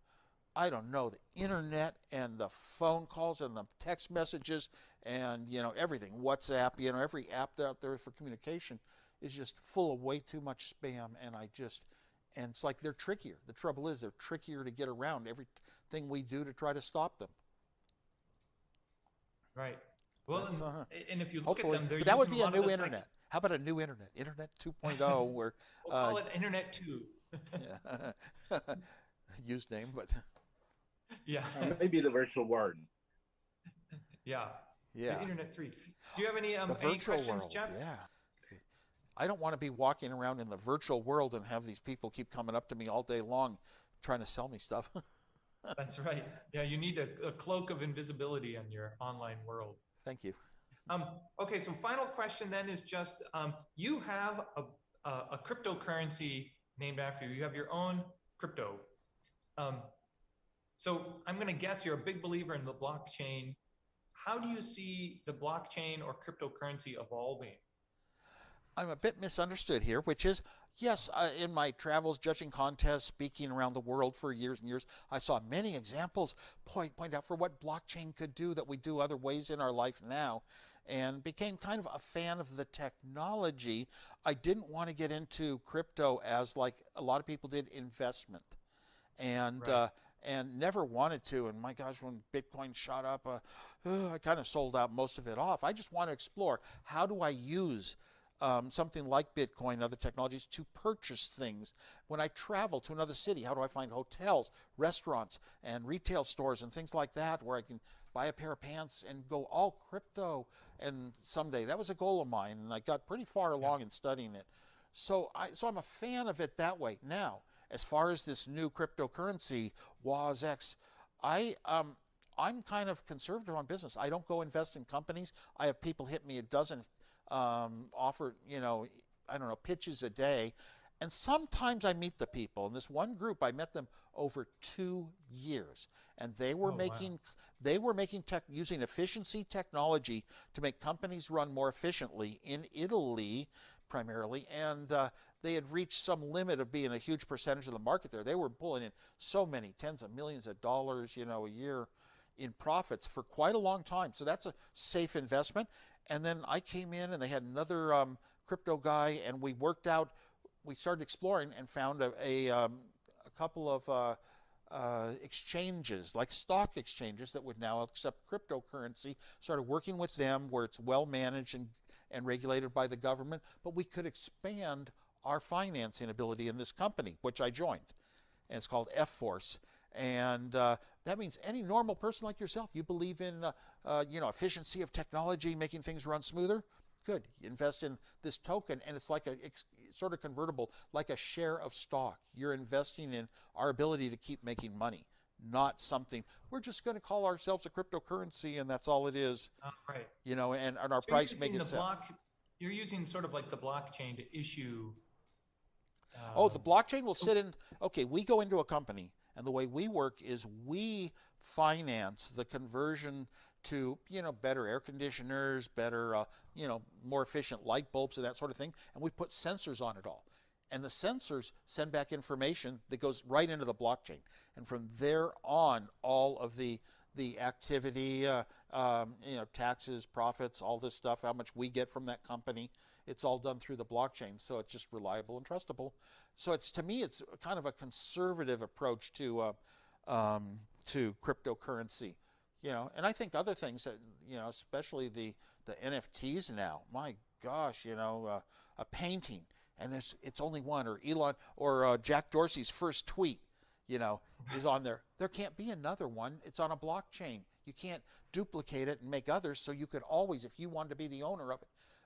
I don't know, the internet and the phone calls and the text messages and, everything, WhatsApp, every app out there for communication is just full of way too much spam. And it's like they're trickier. The trouble is they're trickier to get around everything we do to try to stop them. Right. Well, and if you look hopefully, at them, they're but that would using be a new lot of internet. How about a new internet? Internet 2.0 where... We'll call it Internet 2. Yeah. Used name, but... Yeah. Maybe the virtual world. Yeah. Yeah. The Internet 3. Do you have any virtual questions, world, Jeff? yeah. I don't want to be walking around in the virtual world and have these people keep coming up to me all day long trying to sell me stuff. That's right. Yeah, you need a cloak of invisibility in your online world. Thank you. Okay, so final question then is just, you have a cryptocurrency named after you. You have your own crypto. So I'm going to guess you're a big believer in the blockchain. How do you see the blockchain or cryptocurrency evolving? I'm a bit misunderstood here, which is, yes, in my travels, judging contests, speaking around the world for years and years, I saw many examples point out for what blockchain could do that we do other ways in our life now, and became kind of a fan of the technology. I didn't want to get into crypto as, like a lot of people did, investment. And right. And never wanted to. And my gosh, when Bitcoin shot up, I kind of sold out most of it off. I just want to explore, how do I use something like Bitcoin and other technologies to purchase things? When I travel to another city, how do I find hotels, restaurants, and retail stores and things like that where I can buy a pair of pants and go all crypto? And someday, that was a goal of mine, and I got pretty far along in studying it. So I'm a fan of it that way. Now, as far as this new cryptocurrency, WOZX, I'm kind of conservative on business. I don't go invest in companies. I have people hit me a dozen offer, pitches a day. And sometimes I meet the people. In this one group, I met them over 2 years. And they were using efficiency technology to make companies run more efficiently in Italy, primarily. And they had reached some limit of being a huge percentage of the market there. They were pulling in so many tens of millions of dollars, a year in profits for quite a long time. So that's a safe investment. And then I came in and they had another crypto guy, and we started exploring and found a couple of exchanges, like stock exchanges, that would now accept cryptocurrency. Started working with them where it's well managed and regulated by the government, but we could expand our financing ability in this company, which I joined. And it's called F-Force. And that means any normal person like yourself, you believe in efficiency of technology, making things run smoother, good. You invest in this token, and it's like it's sort of convertible, like a share of stock. You're investing in our ability to keep making money, not something we're just going to call ourselves a cryptocurrency and that's all it is. Right. And our price make it sense. You're using sort of like the blockchain to issue. The blockchain will sit in. Okay, we go into a company, and the way we work is we finance the conversion to better air conditioners, better more efficient light bulbs and that sort of thing, and we put sensors on it all. And the sensors send back information that goes right into the blockchain. And from there on, all of the activity, taxes, profits, all this stuff, how much we get from that company, it's all done through the blockchain. So it's just reliable and trustable. So to me, it's kind of a conservative approach to cryptocurrency. And I think other things that, especially the NFTs now, my gosh, a painting, and it's only one, or Elon or Jack Dorsey's first tweet, is on there. There can't be another one. It's on a blockchain. You can't duplicate it and make others. So you could always, if you wanted to be the owner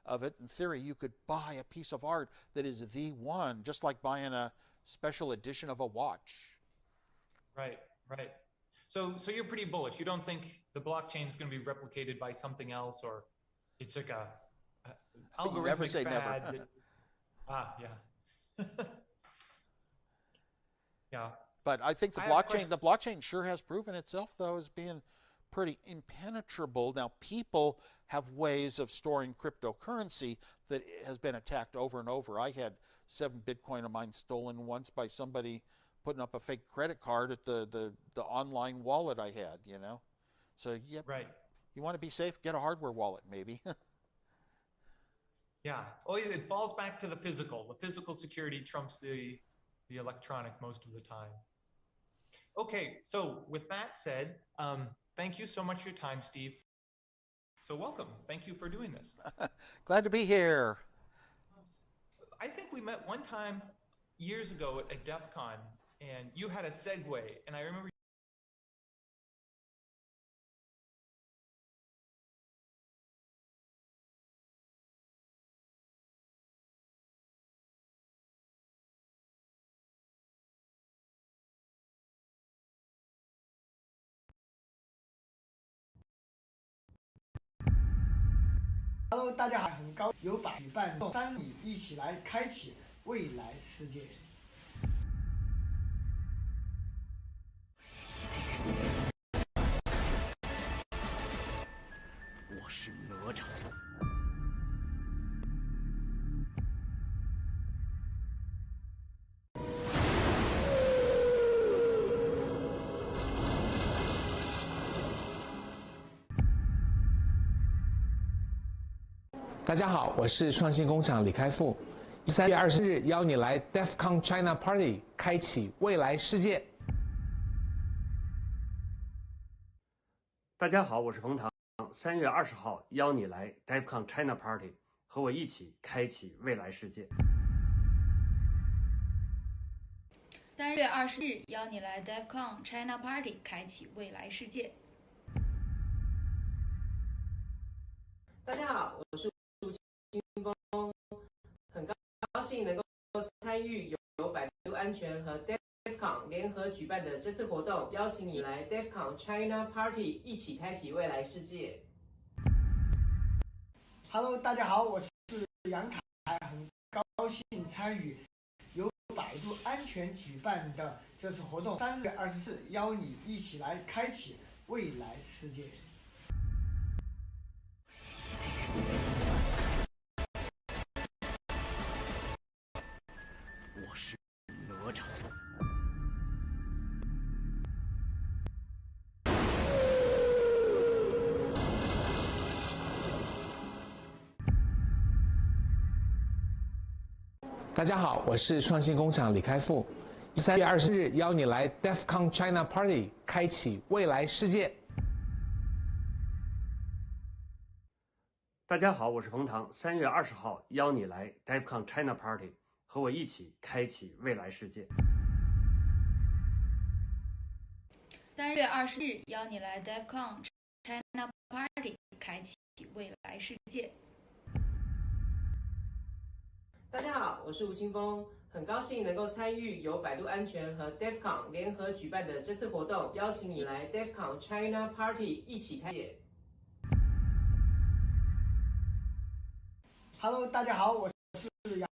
of it, in theory, you could buy a piece of art that is the one, just like buying a special edition of a watch. Right. So you're pretty bullish. You don't think the blockchain is going to be replicated by something else, or it's like a algorithmic never say fad never. Yeah. Yeah. But I think the blockchain sure has proven itself, though, as being pretty impenetrable. Now, people have ways of storing cryptocurrency that has been attacked over and over. I had 7 Bitcoin of mine stolen once by somebody putting up a fake credit card at the online wallet I had, you know. So, yeah, Right. you want to be safe, get a hardware wallet, maybe. Yeah. Oh, it falls back to the physical. The physical security trumps the electronic most of the time. Okay, so with that said, thank you so much for your time, Steve. So welcome. Thank you for doing this. Glad to be here. I think we met one time years ago at DEFCON, and you had a Segway, and I remember Hello， 大家好，很高有把举办3日一起来开启未来世界。我是哪吒。大家好，我是创新工厂李开复。3月20日邀你来 DEFCON China Party， 开启未来世界。大家好，我是冯唐。3月20号邀你来 DEFCON China Party， 和我一起开启未来世界。3月20日邀你来 DEFCON China Party， 开启未来世界。大家好，我是吴清峰，很高兴能够参与由百度安全和 DEFCON 联合举办的这次活动，邀请你来 DEFCON China Party， 一起开启未来世界。Hello， 大家好，我是杨凯，很高兴参与由百度安全举办的这次活动。3月24日邀你一起来开启未来世界。我是哪吒。大家好，我是创新工厂李开复。3月20日邀你来 DEFCON China Party， 开启未来世界。大家好，我是冯唐。3月20号邀你来 DEFCON China Party， 和我一起开启未来世界。3月20日邀你来 DEFCON China Party， 开启未来世界。大家好，我是吴清峰，很高兴能够参与由百度安全和 DEFCON 联合举办的这次活动，邀请你来 DEFCON China Party， 一起开启。Hello， 大家好，我是杨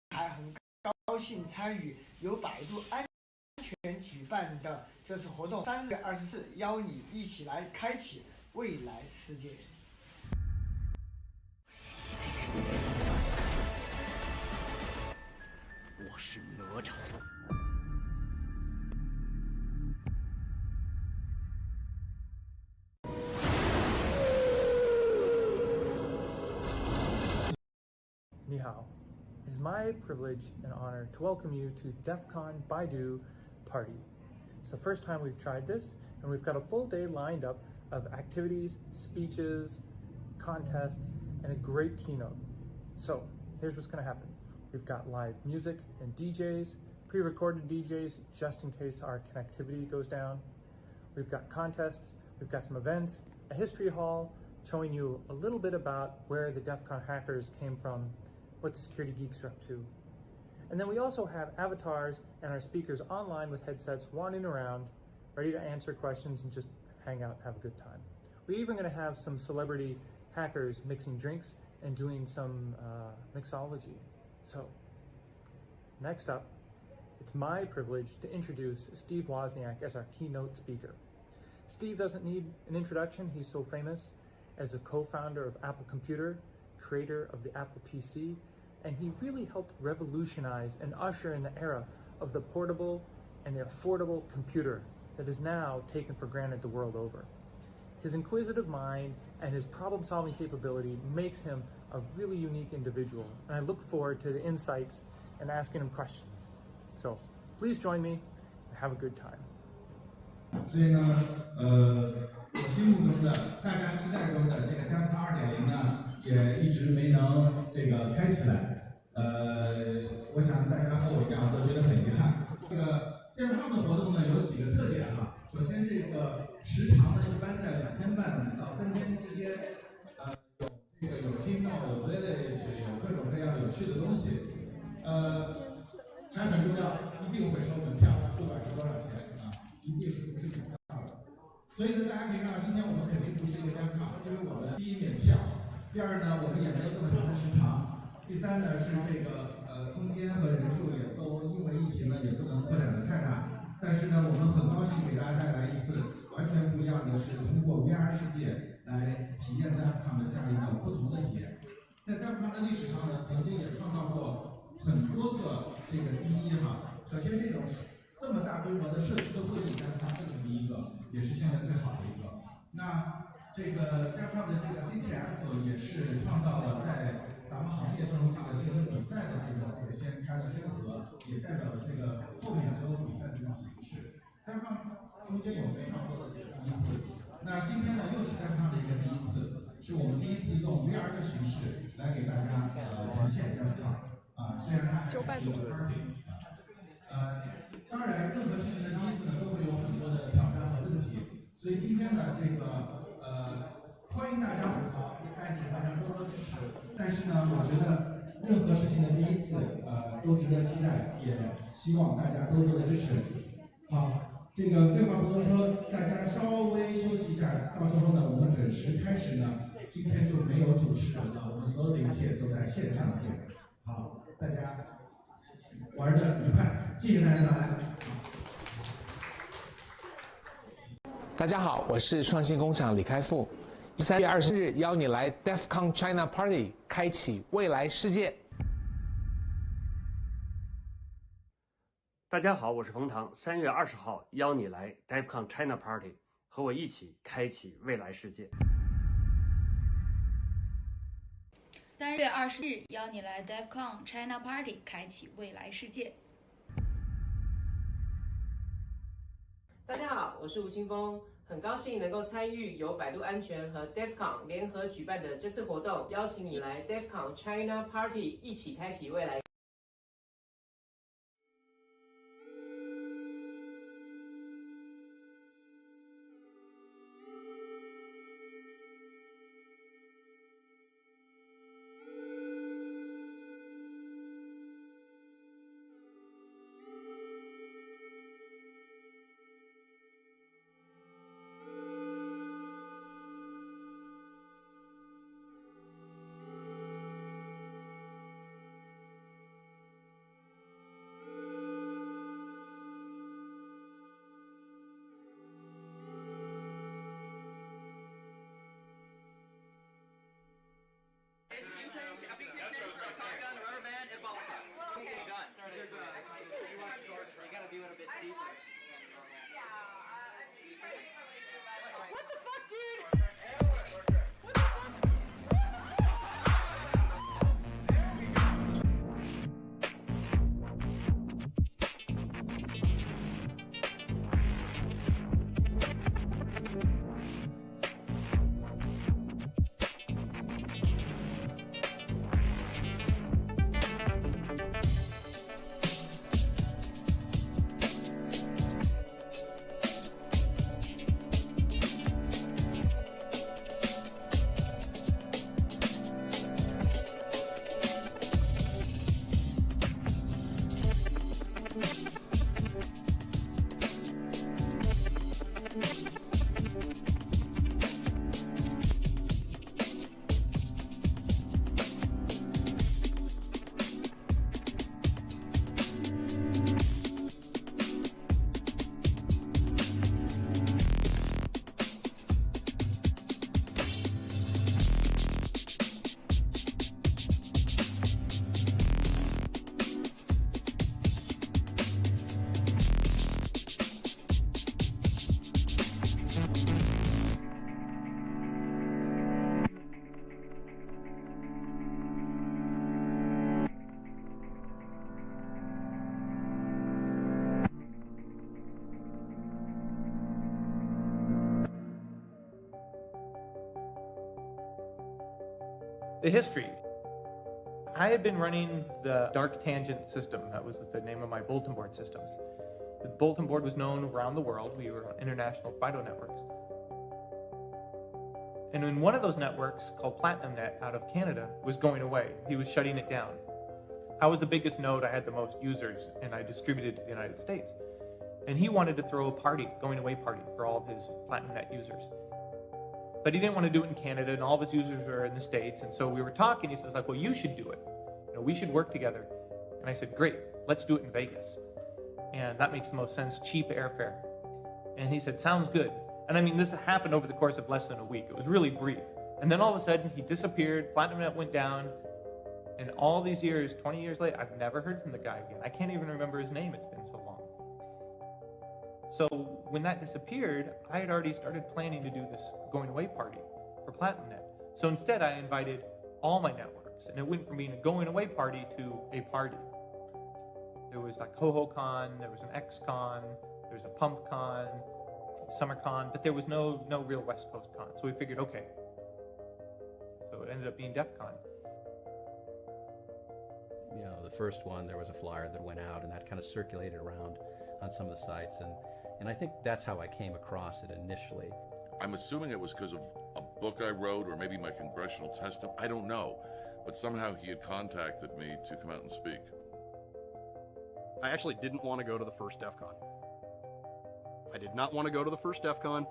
凯，很高兴参与由百度安全举办的这次活动。3月24日邀你一起来开启未来世界。我是哪吒。Ni hao. It is my privilege and honor to welcome you to the DEFCON Baidu party. It's the first time we've tried this, and we've got a full day lined up of activities, speeches, contests, and a great keynote. So here's what's going to happen. We've got live music and DJs, pre-recorded DJs just in case our connectivity goes down. We've got contests, we've got some events, a history hall showing you a little bit about where the DEFCON hackers came from, what the security geeks are up to. And then we also have avatars and our speakers online with headsets wandering around, ready to answer questions and just hang out and have a good time. We're even going to have some celebrity hackers mixing drinks and doing some mixology. So, next up, it's my privilege to introduce Steve Wozniak as our keynote speaker. Steve doesn't need an introduction. He's so famous as a co-founder of Apple Computer, creator of the Apple PC, and he really helped revolutionize and usher in the era of the portable and the affordable computer that is now taken for granted the world over. His inquisitive mind and his problem-solving capability makes him a really unique individual, and I look forward to the insights and asking him questions. So please join me and have a good time. 所以呢，我心目中的大家期待中的这个 DEFCON 2.0呢，也一直没能这个开起来。我想大家和我一样都觉得很遗憾。这个 DEFCON 的活动呢有几个特点哈。首先，这个时长呢一般在2天半到3天之间。有 keynote， 有 village， 有各种各样有趣的东西。还很重要，一定会收门票，不管是多少钱啊，一定是不是门票的。所以呢，大家可以看到，今天我们肯定不是一个 DEFCON， 因为我们第一免票，第二呢，我们也没有这么长的时长，第三呢是这个空间和人数也都因为疫情呢也不能扩展的太大。但是呢，我们很高兴给大家带来一次完全不一样的是通过 VR 世界来体验 DEFCON 的这样一个不同的体验。在 DEFCON 的历史上呢，曾经也创造过很多个这个第一哈。首先，这种这么大规模的社区的会议 ，DEFCON 就是第一个，也是现在最好的一个。那这个 DEFCON 的这个 CTF 也是创造了在咱们行业中这个进行比赛的这个先开了先河，也代表了这个后面所有比赛的这种形式。DEFCON 中间有非常多的第一次，那今天呢又是 DEFCON 的一个第一次，是我们第一次用 VR 的形式来给大家呈现 DEFCON 啊，虽然它还是一个 party。当然，任何事情的第一次呢，都会有很多的挑战和问题，所以今天呢，这个欢迎大家吐槽，但请大家多多支持。但是呢，我觉得任何事情的第一次，都值得期待，也希望大家多多的支持。好，这个废话不多说，大家稍微休息一下，到时候呢，我们准时开始呢。今天就没有主持人了，我们所有的一切都在线上见。好，大家玩的愉快，谢谢大家到来。大家好，我是创新工厂李开复。3月20日邀你来 DEFCON China Party， 开启未来世界。大家好，我是冯唐。3月20号邀你来 DEFCON China Party， 和我一起开启未来世界。3月20日邀你来 DEFCON China Party， 开启未来世界。大家好，我是吴青峰，很高兴能够参与由百度安全和 DEFCON 联合举办的这次活动，邀请你来 DEFCON China Party， 一起开启未来。The history. I had been running the dark tangent system. That was the name of my bulletin board systems. The bulletin board was known around the world. We were on international FIDO networks. And in one of those networks, called PlatinumNet out of Canada, was going away. He was shutting it down. I was the biggest node. I had the most users, and I distributed to the United States. And he wanted to throw a party, going away party, for all of his PlatinumNet users. But he didn't want to do it in Canada, and all of his users were in the States. And so we were talking. He says, like, well, you should do it. We should work together. And I said, great, let's do it in Vegas. And that makes the most sense, cheap airfare. And he said, sounds good. And I mean, this happened over the course of less than a week. It was really brief. And then all of a sudden, he disappeared, PlatinumNet went down, and all these years, 20 years later, I've never heard from the guy again. I can't even remember his name, it's been so long. So when that disappeared, I had already started planning to do this going away party for PlatinumNet. So instead, I invited all my networks, and it went from being a going away party to a party. There was like HoHoCon, there was an XCon, there was a PumpCon, SummerCon, but there was no real West Coast con. So we figured, okay. So it ended up being DEFCON. You know, the first one, there was a flyer that went out, and that kind of circulated around on some of the sites, and I think that's how I came across it initially. I'm assuming it was because of a book I wrote, or maybe my congressional testimony. I don't know, but somehow he had contacted me to come out and speak. I actually didn't want to go to the first DEFCON. I did not want to go to the first DEFCON.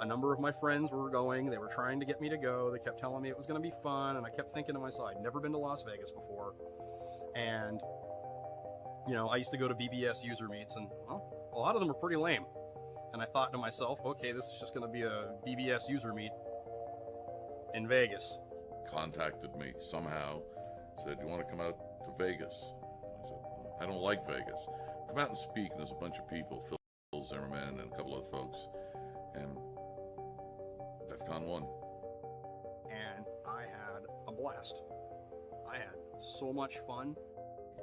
A number of my friends were going. They were trying to get me to go. They kept telling me it was going to be fun, and I kept thinking to myself, I'd never been to Las Vegas before. And, you know, I used to go to BBS user meets, and, well, a lot of them were pretty lame. And I thought to myself, okay, this is just going to be a BBS user meet in Vegas. Contacted me somehow, said, you want to come out to Vegas? I said, I don't like Vegas. Come out and speak, and there's a bunch of people, Phil Zimmerman and a couple other folks, and DEFCON 1. And I had a blast. I had so much fun.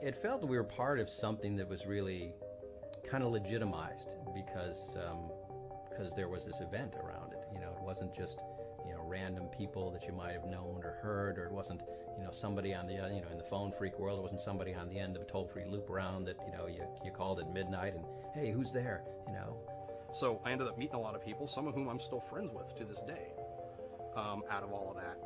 It felt we were part of something that was really kind of legitimized because there was this event around it. You know, it wasn't just, you know, random people that you might have known or heard, or it wasn't, you know, somebody on the, you know, in the phone freak world, it wasn't somebody on the end of a toll-free loop around that, you know, you called at midnight and, hey, who's there, you know? So I ended up meeting a lot of people, some of whom I'm still friends with to this day, out of all of that.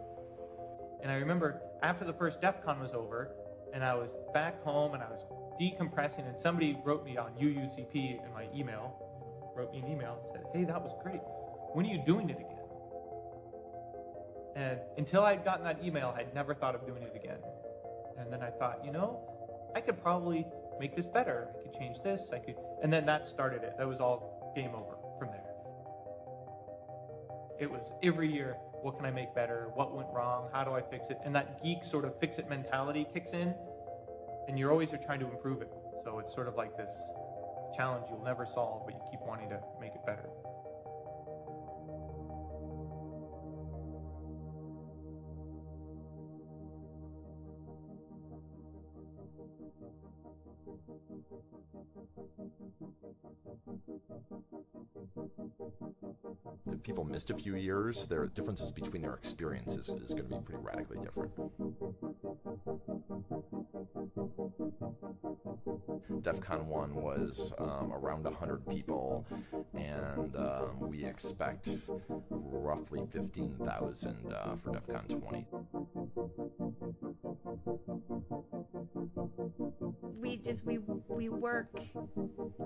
And I remember after the first DEFCON was over, and I was back home and I was decompressing, and somebody wrote me on UUCP in my email, wrote me an email and said, hey, that was great. When are you doing it again? And until I'd gotten that email, I'd never thought of doing it again. And then I thought, you know, I could probably make this better. I could change this, and then that started it. That was all game over from there. It was every year, what can I make better? What went wrong? How do I fix it? And that geek sort of fix-it mentality kicks in, and you're always trying to improve it. So it's sort of like this challenge you'll never solve, but you keep wanting to make it better. If people missed a few years, their differences between their experiences is going to be pretty radically different. DEFCON 1 was around 100 people, and we expect roughly 15,000 for DEFCON 20. We work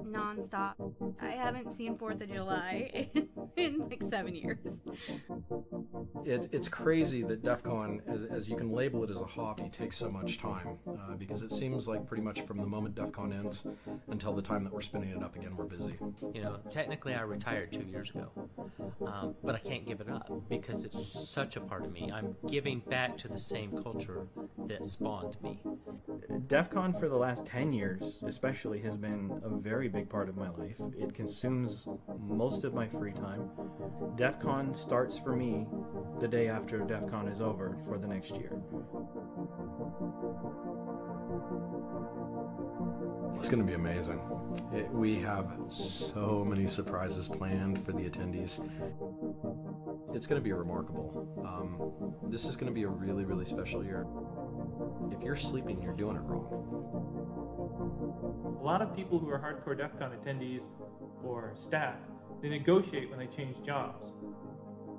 nonstop. I haven't seen 4th of July in like 7 years. It's crazy that DEFCON, as you can label it as a hobby, takes so much time because it seems like pretty much from the moment DEFCON ends until the time that we're spinning it up again, we're busy. You know, technically I retired 2 years ago, but I can't give it up because it's such a part of me. I'm giving back to the same culture that spawned me. DEFCON for the last 10 years especially has been a very big part of my life. It consumes most of my free time. DEFCON starts for me the day after DEFCON is over for the next year. It's going to be amazing. We have so many surprises planned for the attendees. it's going to be remarkable. This is going to be a really, really special year. If you're sleeping, you're doing it wrong. A lot of people who are hardcore DEF CON attendees or staff, they negotiate when they change jobs.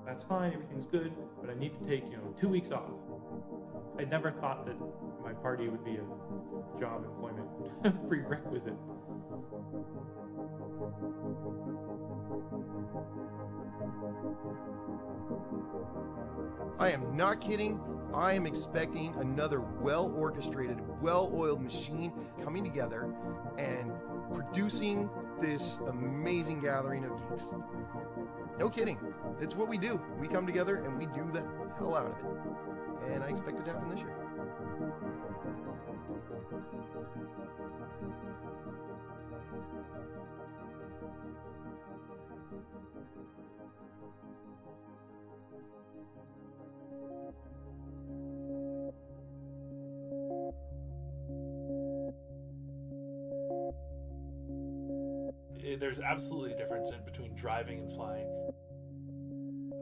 That's fine, everything's good, but I need to take, 2 weeks off. I never thought that my party would be a job employment prerequisite. I am not kidding. I am expecting another well-orchestrated, well-oiled machine coming together and producing this amazing gathering of geeks. No kidding. It's what we do. We come together and we do the hell out of it. And I expect it to happen this year. There's absolutely a difference between driving and flying.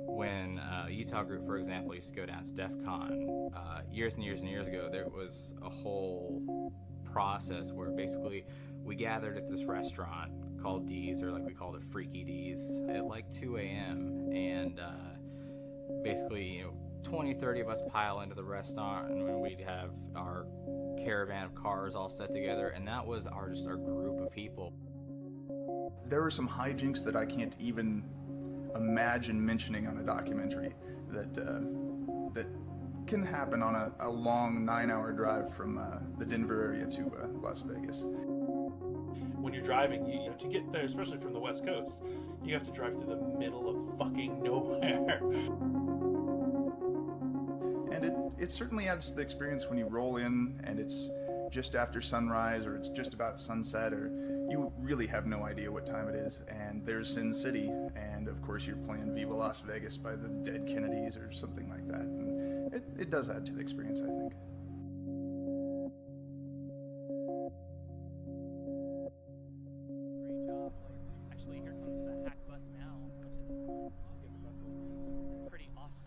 When Utah Group, for example, used to go down to DEF CON years and years and years ago, there was a whole process where basically we gathered at this restaurant called D's, or like we called it Freaky D's, at like 2 a.m. And basically, 20, 30 of us pile into the restaurant, and we'd have our caravan of cars all set together, and that was just our group of people. There are some hijinks that I can't even imagine mentioning on a documentary that can happen on a long 9-hour drive from the Denver area to Las Vegas. When you're driving, to get there, especially from the West Coast, you have to drive through the middle of fucking nowhere. And it certainly adds to the experience when you roll in and it's just after sunrise or it's just about sunset, or you really have no idea what time it is, and there's Sin City, and of course you're playing Viva Las Vegas by the Dead Kennedys or something like that, and it does add to the experience, I think. Great job. Actually, here comes the hack bus now, which is pretty awesome.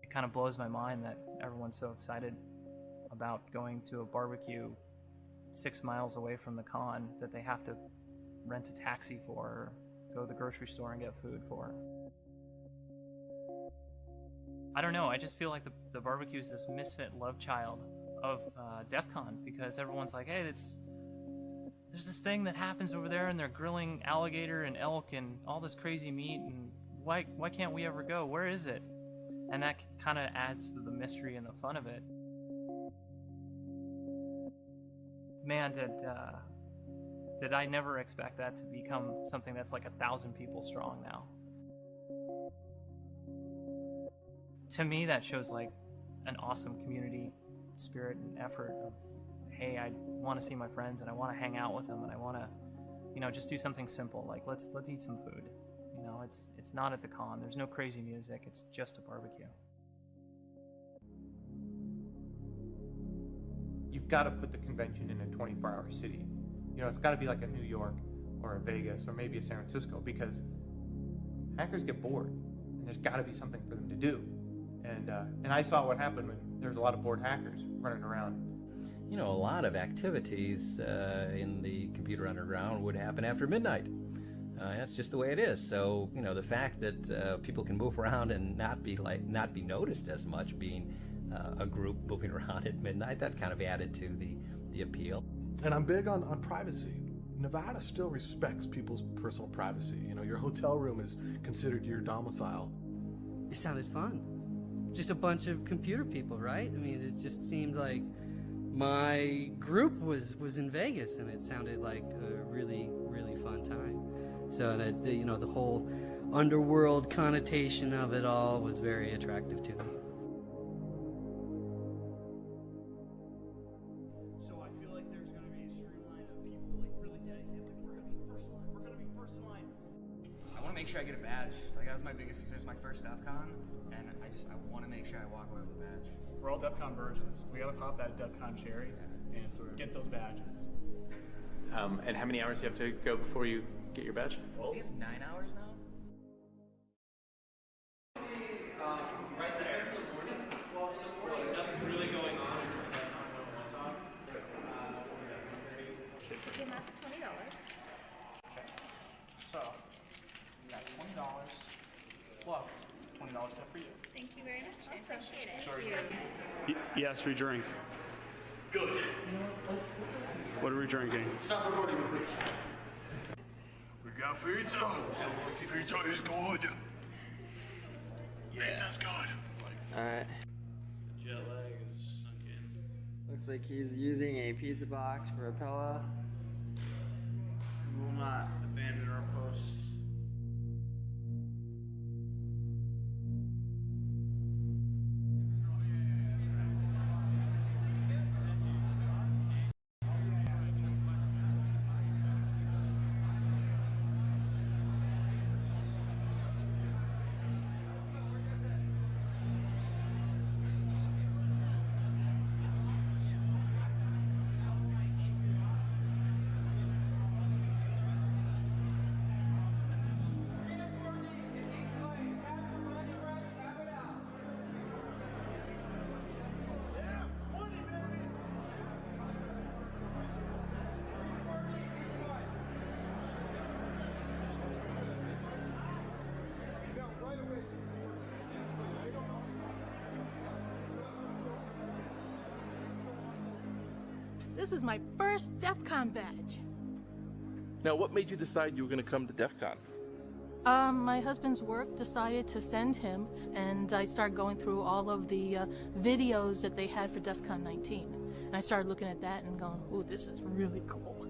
It kind of blows my mind that everyone's so excited about going to a barbecue 6 miles away from the con that they have to rent a taxi for or go to the grocery store and get food for. I don't know, I just feel like the barbecue is this misfit love child of DEF CON, because everyone's like, hey, there's this thing that happens over there and they're grilling alligator and elk and all this crazy meat, and why can't we ever go? Where is it? And that kind of adds to the mystery and the fun of it. Man, did I never expect that to become something that's like 1,000 people strong now. To me, that shows like an awesome community spirit and effort of, hey, I want to see my friends and I want to hang out with them and I want to, just do something simple, like let's eat some food. It's not at the con. There's no crazy music. It's just a barbecue. You've got to put the convention in a 24-hour city. It's got to be like a New York or a Vegas or maybe a San Francisco, because hackers get bored and there's got to be something for them to do. And I saw what happened when there's a lot of bored hackers running around. A lot of activities in the computer underground would happen after midnight. That's just the way it is. So, the fact that people can move around and not be noticed as much, being a group moving around at midnight, that kind of added to the appeal. And I'm big on privacy. Nevada still respects people's personal privacy. Your hotel room is considered your domicile. It sounded fun. Just a bunch of computer people, right? I mean, it just seemed like my group was in Vegas, and it sounded like a really, really fun time. So the whole underworld connotation of it all was very attractive to me. So I feel like there's going to be a streamline of people like really dedicated. Like we're going to be first in line. I want to make sure I get a badge. Like that was my biggest concern. It's my first DEFCON, and I want to make sure I walk away with a badge. We're all DEFCON virgins. We got to pop that DEFCON cherry and get those badges. And how many hours do you have to go before you get your badge? I think it's 9 hours now. Right there. Nothing's really going on until that lights off. The amount of $20. Okay. So, you got $20 plus $20 set for you. Thank you very much. I appreciate it. Sorry, Thank you. Yes, we drink. Good. What are we drinking? Stop recording, please. We got pizza. Pizza is good. Pizza's good. Alright. Jet lag is sunk in. Looks like he's using a pizza box for a pillow. We will not abandon our posts. This is my first DEFCON badge. Now, what made you decide you were going to come to DEFCON? My husband's work decided to send him, and I started going through all of the videos that they had for DEFCON 19. And I started looking at that and going, ooh, this is really cool.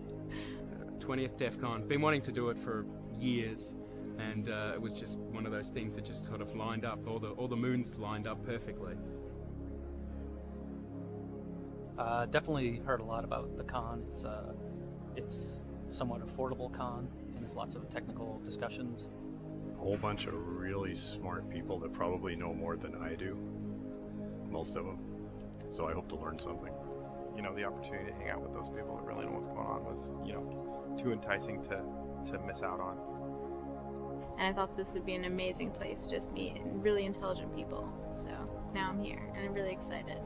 20th DEFCON. Been wanting to do it for years, and it was just one of those things that just sort of lined up. All the moons lined up perfectly. Definitely heard a lot about the con. It's somewhat affordable con, and there's lots of technical discussions. A whole bunch of really smart people that probably know more than I do, most of them. So I hope to learn something. You know, the opportunity to hang out with those people that really know what's going on was, you know, too enticing to miss out on. And I thought this would be an amazing place to just meet really intelligent people. So now I'm here, and I'm really excited.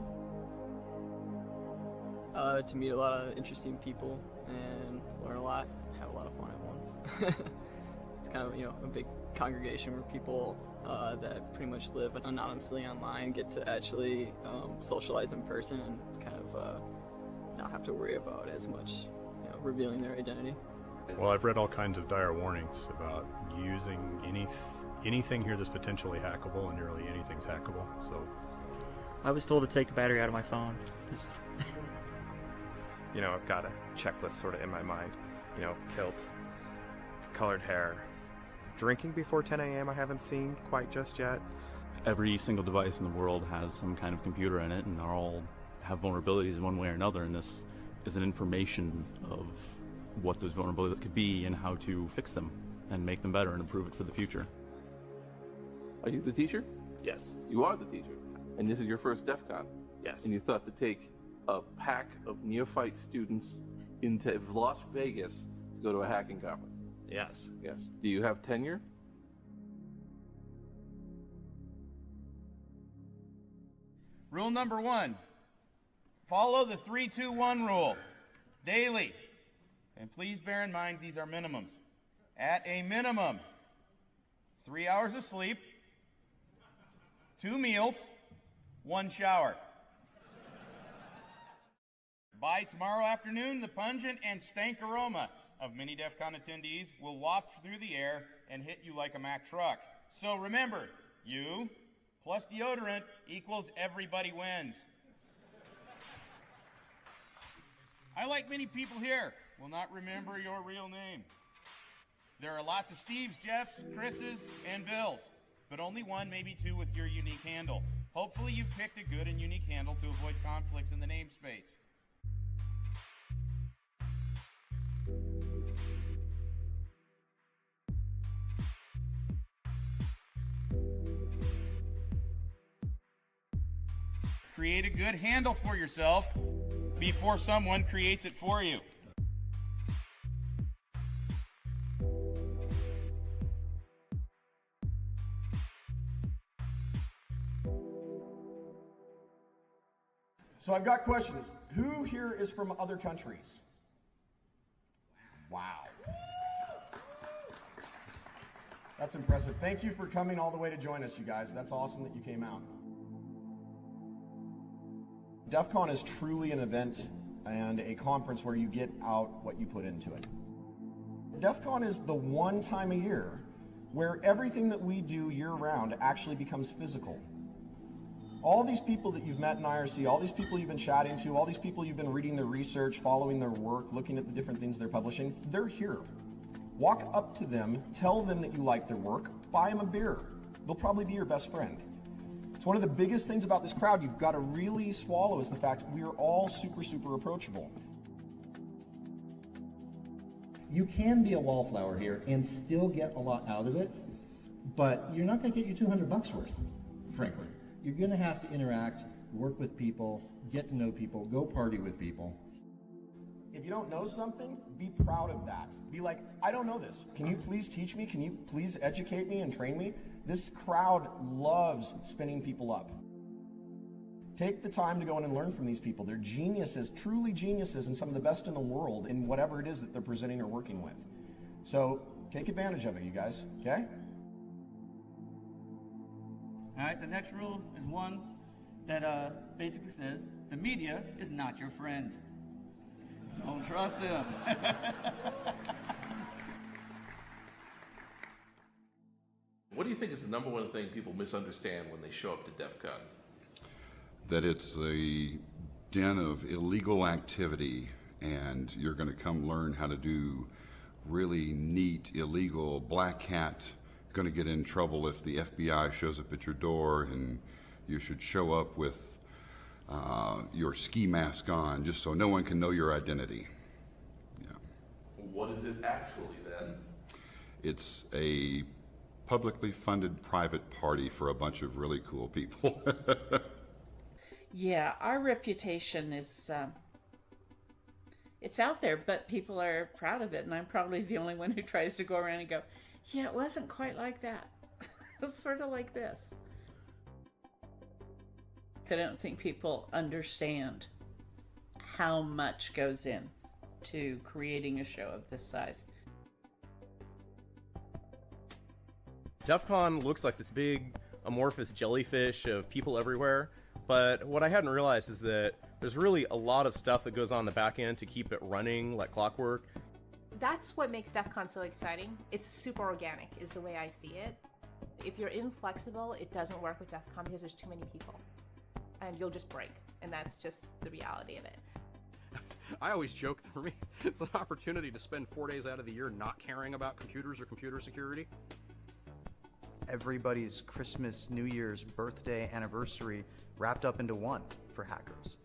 To meet a lot of interesting people and learn a lot, have a lot of fun at once. It's kind of, you know, a big congregation where people that pretty much live anonymously online get to actually socialize in person and kind of not have to worry about as much, you know, revealing their identity. Well, I've read all kinds of dire warnings about using anything here that's potentially hackable, and nearly anything's hackable. So I was told to take the battery out of my phone. Just You know, I've got a checklist sort of in my mind. You know, kilt, colored hair, drinking before 10 a.m. I haven't seen quite just yet. Every single device in the world has some kind of computer in it, and they all have vulnerabilities in one way or another, and this is an information of what those vulnerabilities could be and how to fix them and make them better and improve it for the future. Are you the teacher? Yes. You are the teacher. And this is your first DEFCON? Yes. And you thought to take a pack of neophyte students into Las Vegas to go to a hacking conference? Yes. Yes. Do you have tenure? Rule number 1, follow the 3-2-1 rule daily. And please bear in mind these are minimums. At a minimum, 3 hours of sleep, 2 meals, 1 shower. By tomorrow afternoon, the pungent and stank aroma of many DEFCON attendees will waft through the air and hit you like a Mack truck. So remember, you plus deodorant equals everybody wins. I, like many people here, will not remember your real name. There are lots of Steves, Jeffs, Chris's, and Bills, but only one, maybe two with your unique handle. Hopefully you've picked a good and unique handle to avoid conflicts in the namespace. Create a good handle for yourself before someone creates it for you. So I've got questions. Who here is from other countries? Wow. That's impressive. Thank you for coming all the way to join us, you guys. That's awesome that you came out. DEFCON is truly an event and a conference where you get out what you put into it. DEFCON is the one time a year where everything that we do year-round actually becomes physical. All these people that you've met in IRC, all these people you've been chatting to, all these people you've been reading their research, following their work, looking at the different things they're publishing, they're here. Walk up to them, tell them that you like their work, buy them a beer. They'll probably be your best friend. It's one of the biggest things about this crowd you've got to really swallow is the fact we are all super, super approachable. You can be a wallflower here and still get a lot out of it, but you're not going to get your $200 worth, frankly. You're going to have to interact, work with people, get to know people, go party with people. If you don't know something, be proud of that. Be like, I don't know this. Can you please teach me? Can you please educate me and train me? This crowd loves spinning people up. Take the time to go in and learn from these people. They're geniuses, truly geniuses, and some of the best in the world in whatever it is that they're presenting or working with. So take advantage of it, you guys, okay? All right, the next rule is one that basically says the media is not your friend. Don't trust them. What do you think is the number one thing people misunderstand when they show up to DEF CON? That it's a den of illegal activity, and you're going to come learn how to do really neat, illegal black hat. Going to get in trouble if the FBI shows up at your door, and you should show up with your ski mask on just so no one can know your identity. Yeah. What is it actually then? It's a publicly funded private party for a bunch of really cool people. Yeah, our reputation is, it's out there, but people are proud of it, and I'm probably the only one who tries to go around and go, yeah, it wasn't quite like that. It's sort of like this. I don't think people understand how much goes in to creating a show of this size. DEF CON looks like this big amorphous jellyfish of people everywhere, but what I hadn't realized is that there's really a lot of stuff that goes on the back end to keep it running like clockwork. That's what makes DEF CON so exciting. It's super organic is the way I see it. If you're inflexible, it doesn't work with DEF CON because there's too many people. And you'll just break. And that's just the reality of it. I always joke that for me, it's an opportunity to spend 4 days out of the year not caring about computers or computer security. Everybody's Christmas, New Year's, birthday, anniversary wrapped up into one for hackers.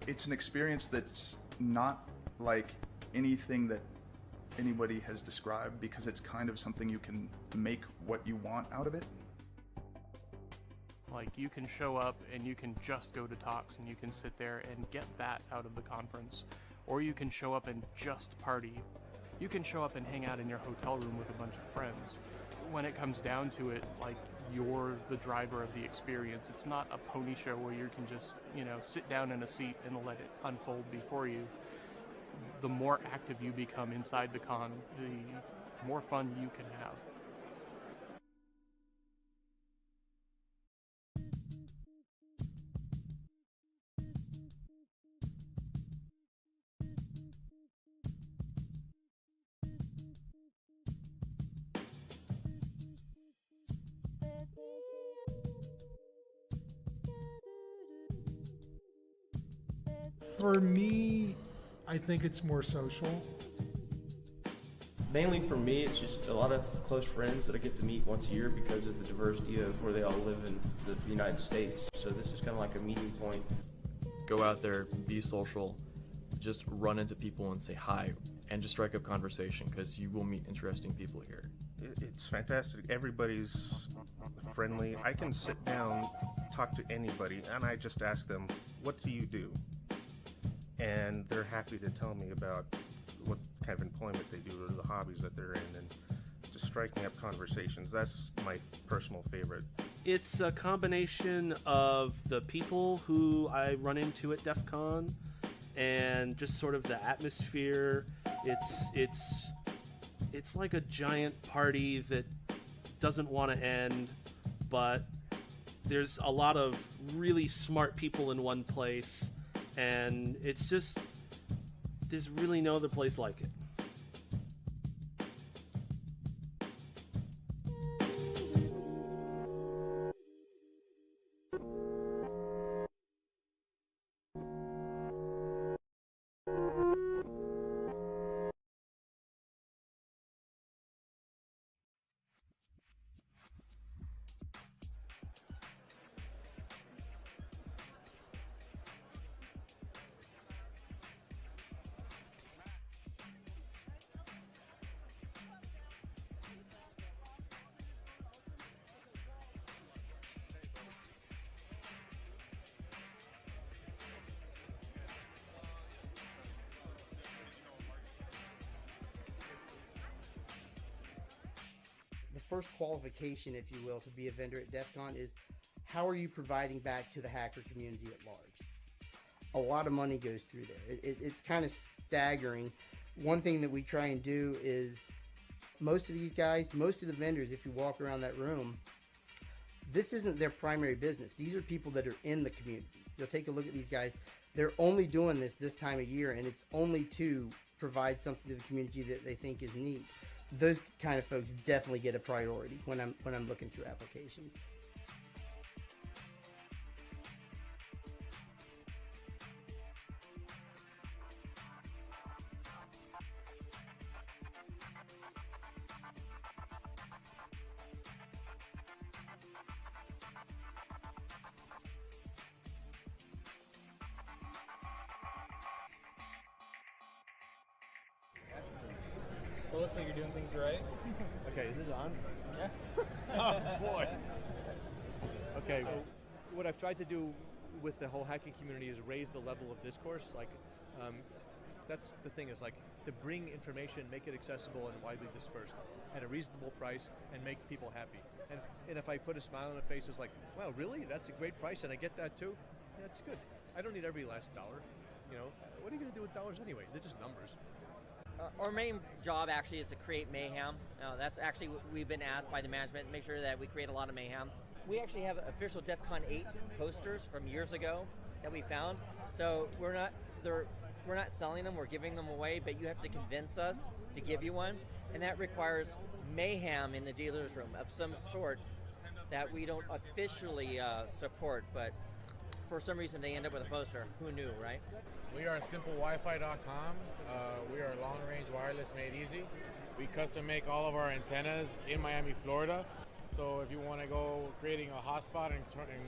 It's an experience that's not like anything that anybody has described because it's kind of something you can make what you want out of it. Like, you can show up and you can just go to talks and you can sit there and get that out of the conference. Or you can show up and just party. You can show up and hang out in your hotel room with a bunch of friends. When it comes down to it, like, you're the driver of the experience. It's not a pony show where you can just, sit down in a seat and let it unfold before you. The more active you become inside the con, the more fun you can have. For me, I think it's more social. Mainly for me, it's just a lot of close friends that I get to meet once a year because of the diversity of where they all live in the United States. So this is kind of like a meeting point. Go out there, be social, just run into people and say hi, and just strike up conversation because you will meet interesting people here. It's fantastic. Everybody's friendly. I can sit down, talk to anybody, and I just ask them, what do you do? And they're happy to tell me about what kind of employment they do or the hobbies that they're in, and just striking up conversations. That's my personal favorite. It's a combination of the people who I run into at DEF CON and just sort of the atmosphere. It's like a giant party that doesn't want to end, but there's a lot of really smart people in one place, and it's just, there's really no other place like it. The first qualification, if you will, to be a vendor at DEF CON is how are you providing back to the hacker community at large? A lot of money goes through there. It's kind of staggering. One thing that we try and do is most of these guys, most of the vendors, if you walk around that room, this isn't their primary business. These are people that are in the community. You'll take a look at these guys. They're only doing this time of year, and it's only to provide something to the community that they think is neat. Those kind of folks definitely get a priority when I'm looking through applications. Well, looks like you're doing things right. Okay, is this on? Yeah. Oh, boy. Okay, what I've tried to do with the whole hacking community is raise the level of discourse. Like, that's the thing is like to bring information, make it accessible and widely dispersed at a reasonable price and make people happy. And if I put a smile on their face, it's like, wow, really? That's a great price and I get that too? Yeah, that's good. I don't need every last dollar. You know, what are you going to do with dollars anyway? They're just numbers. Our main job actually is to create mayhem. That's actually what we've been asked by the management, make sure that we create a lot of mayhem. We actually have official DEFCON 8 posters from years ago that we found. So we're not selling them, we're giving them away, but you have to convince us to give you one. And that requires mayhem in the dealer's room of some sort that we don't officially support, but for some reason they end up with a poster. Who knew, right? We are simplewifi.com. We are long-range wireless made easy. We custom make all of our antennas in Miami, Florida. So if you want to go creating a hotspot and turning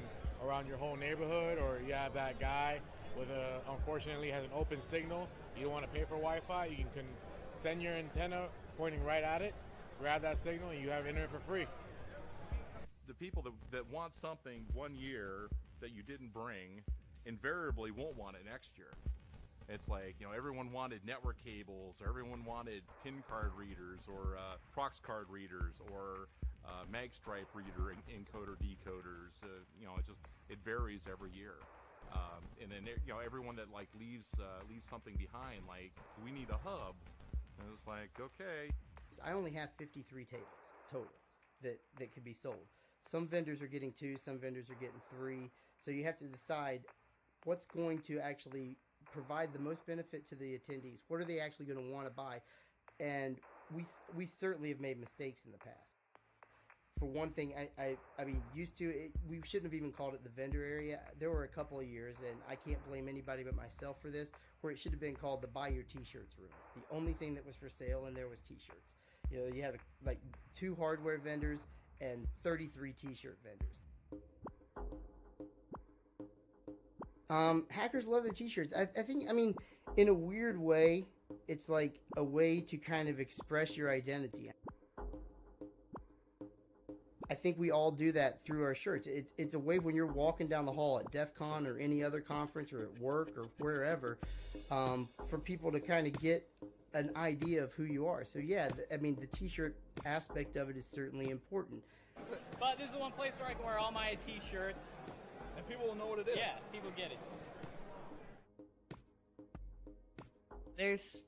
around your whole neighborhood, or you have that guy with unfortunately has an open signal, you don't want to pay for Wi-Fi, you can send your antenna pointing right at it, grab that signal, and you have internet for free. The people that want something one year that you didn't bring invariably won't want it next year. It's like, you know, everyone wanted network cables, or everyone wanted PIN card readers, or prox card readers, or magstripe reader encoder decoders. You know, it varies every year. And then, you know, everyone that like leaves something behind, like, we need a hub. And it's like, okay. I only have 53 tables total that could be sold. Some vendors are getting 2, some vendors are getting 3. So you have to decide what's going to actually provide the most benefit to the attendees. What are they actually going to want to buy? And we certainly have made mistakes in the past. For one thing, I mean, we shouldn't have even called it the vendor area. There were a couple of years, and I can't blame anybody but myself for this, where it should have been called the buy your t-shirts room. The only thing that was for sale in there was t-shirts. You know, you had like 2 hardware vendors and 33 t-shirt vendors. Hackers love their t-shirts. I think, I mean, in a weird way, it's like a way to kind of express your identity. I think we all do that through our shirts. It's a way when you're walking down the hall at DEF CON or any other conference or at work or wherever, for people to kind of get an idea of who you are. So yeah, I mean, the t-shirt aspect of it is certainly important. But this is the one place where I can wear all my t-shirts. And people will know what it is. Yeah, people get it. There's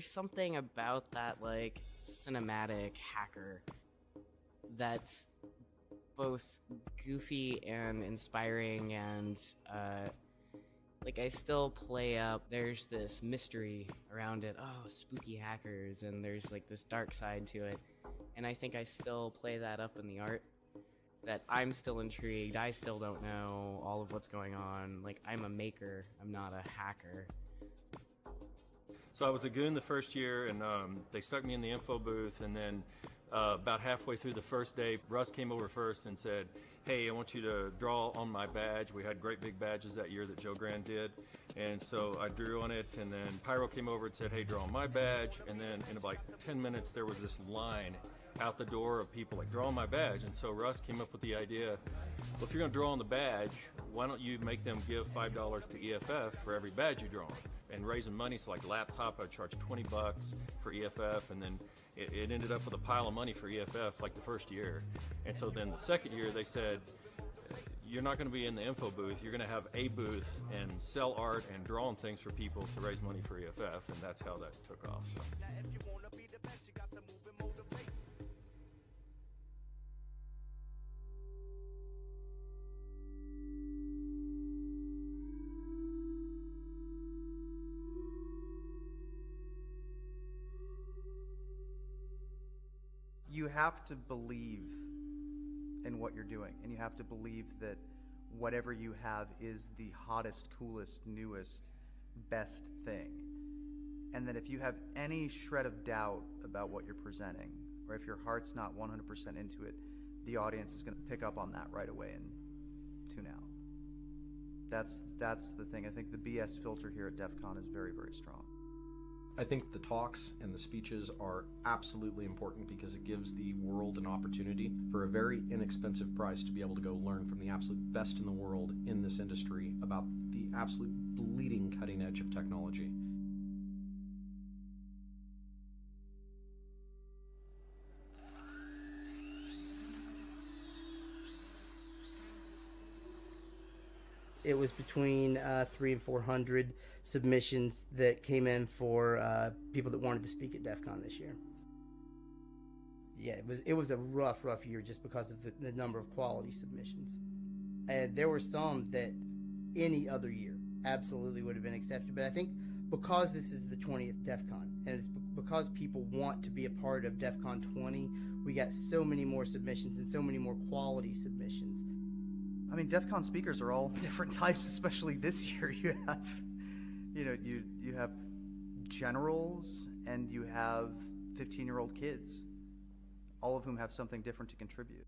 something about that, like, cinematic hacker that's both goofy and inspiring, and like, I still play up, there's this mystery around it, oh, spooky hackers, and there's like this dark side to it, and I think I still play that up in the art, that I'm still intrigued, I still don't know all of what's going on, like, I'm a maker, I'm not a hacker. So I was a goon the first year, and they stuck me in the info booth, and then about halfway through the first day, Russ came over first and said, hey, I want you to draw on my badge. We had great big badges that year that Joe Grand did, and so I drew on it, and then Pyro came over and said, hey, draw on my badge, and then in about 10 minutes there was this line out the door of people like, draw on my badge, and so Russ came up with the idea, well, if you're going to draw on the badge, why don't you make them give $5 to EFF for every badge you draw on? And raising money, so like laptop, I'd charge $20 for EFF, and then it ended up with a pile of money for EFF like the first year. And so then the second year they said, you're not going to be in the info booth, you're going to have a booth and sell art and draw on things for people to raise money for EFF, and that's how that took off. So. You have to believe in what you're doing, and you have to believe that whatever you have is the hottest, coolest, newest, best thing. And that if you have any shred of doubt about what you're presenting, or if your heart's not 100% into it, the audience is going to pick up on that right away and tune out. That's the thing. I think the BS filter here at DEF CON is very, very strong. I think the talks and the speeches are absolutely important because it gives the world an opportunity for a very inexpensive price to be able to go learn from the absolute best in the world in this industry about the absolute bleeding cutting edge of technology. It was between 300 and 400 submissions that came in for people that wanted to speak at DEF CON this year. Yeah, it was a rough year just because of the number of quality submissions. And there were some that any other year absolutely would have been accepted. But I think because this is the 20th DEF CON, and it's because people want to be a part of DEF CON 20, we got so many more submissions and so many more quality submissions. I mean, DEF CON speakers are all different types, especially this year. You have, you have generals and you have 15-year-old kids, all of whom have something different to contribute.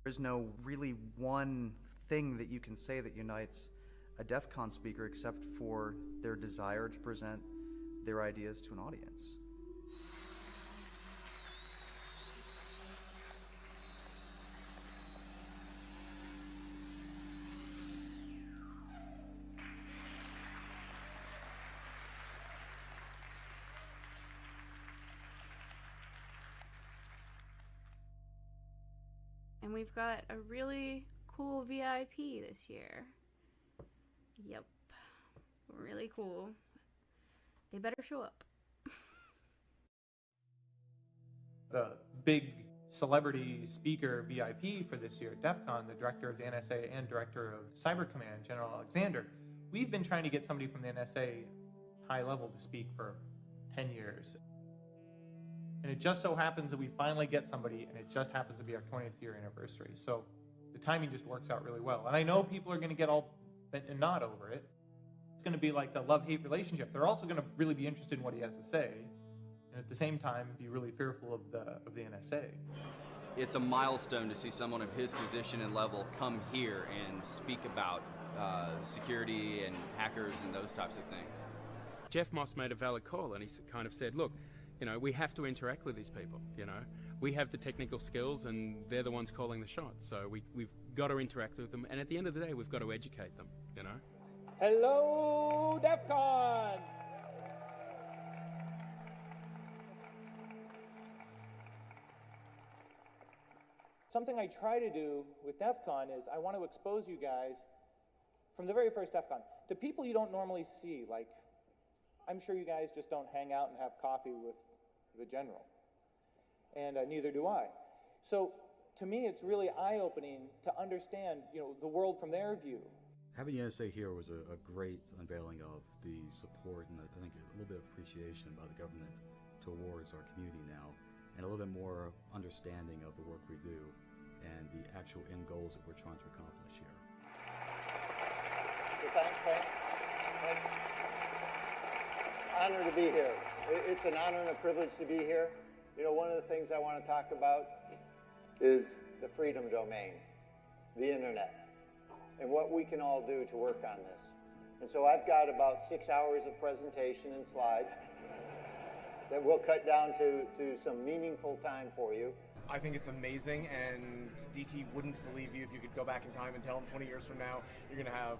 There's no really one thing that you can say that unites a DEF CON speaker except for their desire to present their ideas to an audience. And we've got a really cool VIP this year. Yep. Really cool. They better show up. The big celebrity speaker VIP for this year at DEF CON, the director of the NSA and director of Cyber Command, General Alexander. We've been trying to get somebody from the NSA high level to speak for 10 years. And it just so happens that we finally get somebody, and it just happens to be our 20th year anniversary. So the timing just works out really well. And I know people are going to get all bent and not over it. It's going to be like the love-hate relationship. They're also going to really be interested in what he has to say, and at the same time be really fearful of the NSA. It's a milestone to see someone of his position and level come here and speak about security and hackers and those types of things. Jeff Moss made a valid call, and he kind of said, look, we have to interact with these people, We have the technical skills, and they're the ones calling the shots, so we've got to interact with them, and at the end of the day, we've got to educate them, Hello, DEF CON! Something I try to do with DEFCON is I want to expose you guys from the very first DEFCON to people you don't normally see. Like, I'm sure you guys just don't hang out and have coffee with the general, and neither do I. So to me, it's really eye-opening to understand, the world from their view. Having the NSA here was a great unveiling of the support and I think a little bit of appreciation by the government towards our community now, and a little bit more understanding of the work we do and the actual end goals that we're trying to accomplish here. Thanks. Honor to be here. It's an honor and a privilege to be here. One of the things I want to talk about is the freedom domain, the internet, and what we can all do to work on this. And so I've got about 6 hours of presentation and slides that we'll cut down to some meaningful time for you. I think it's amazing, and DT wouldn't believe you if you could go back in time and tell him 20 years from now you're going to have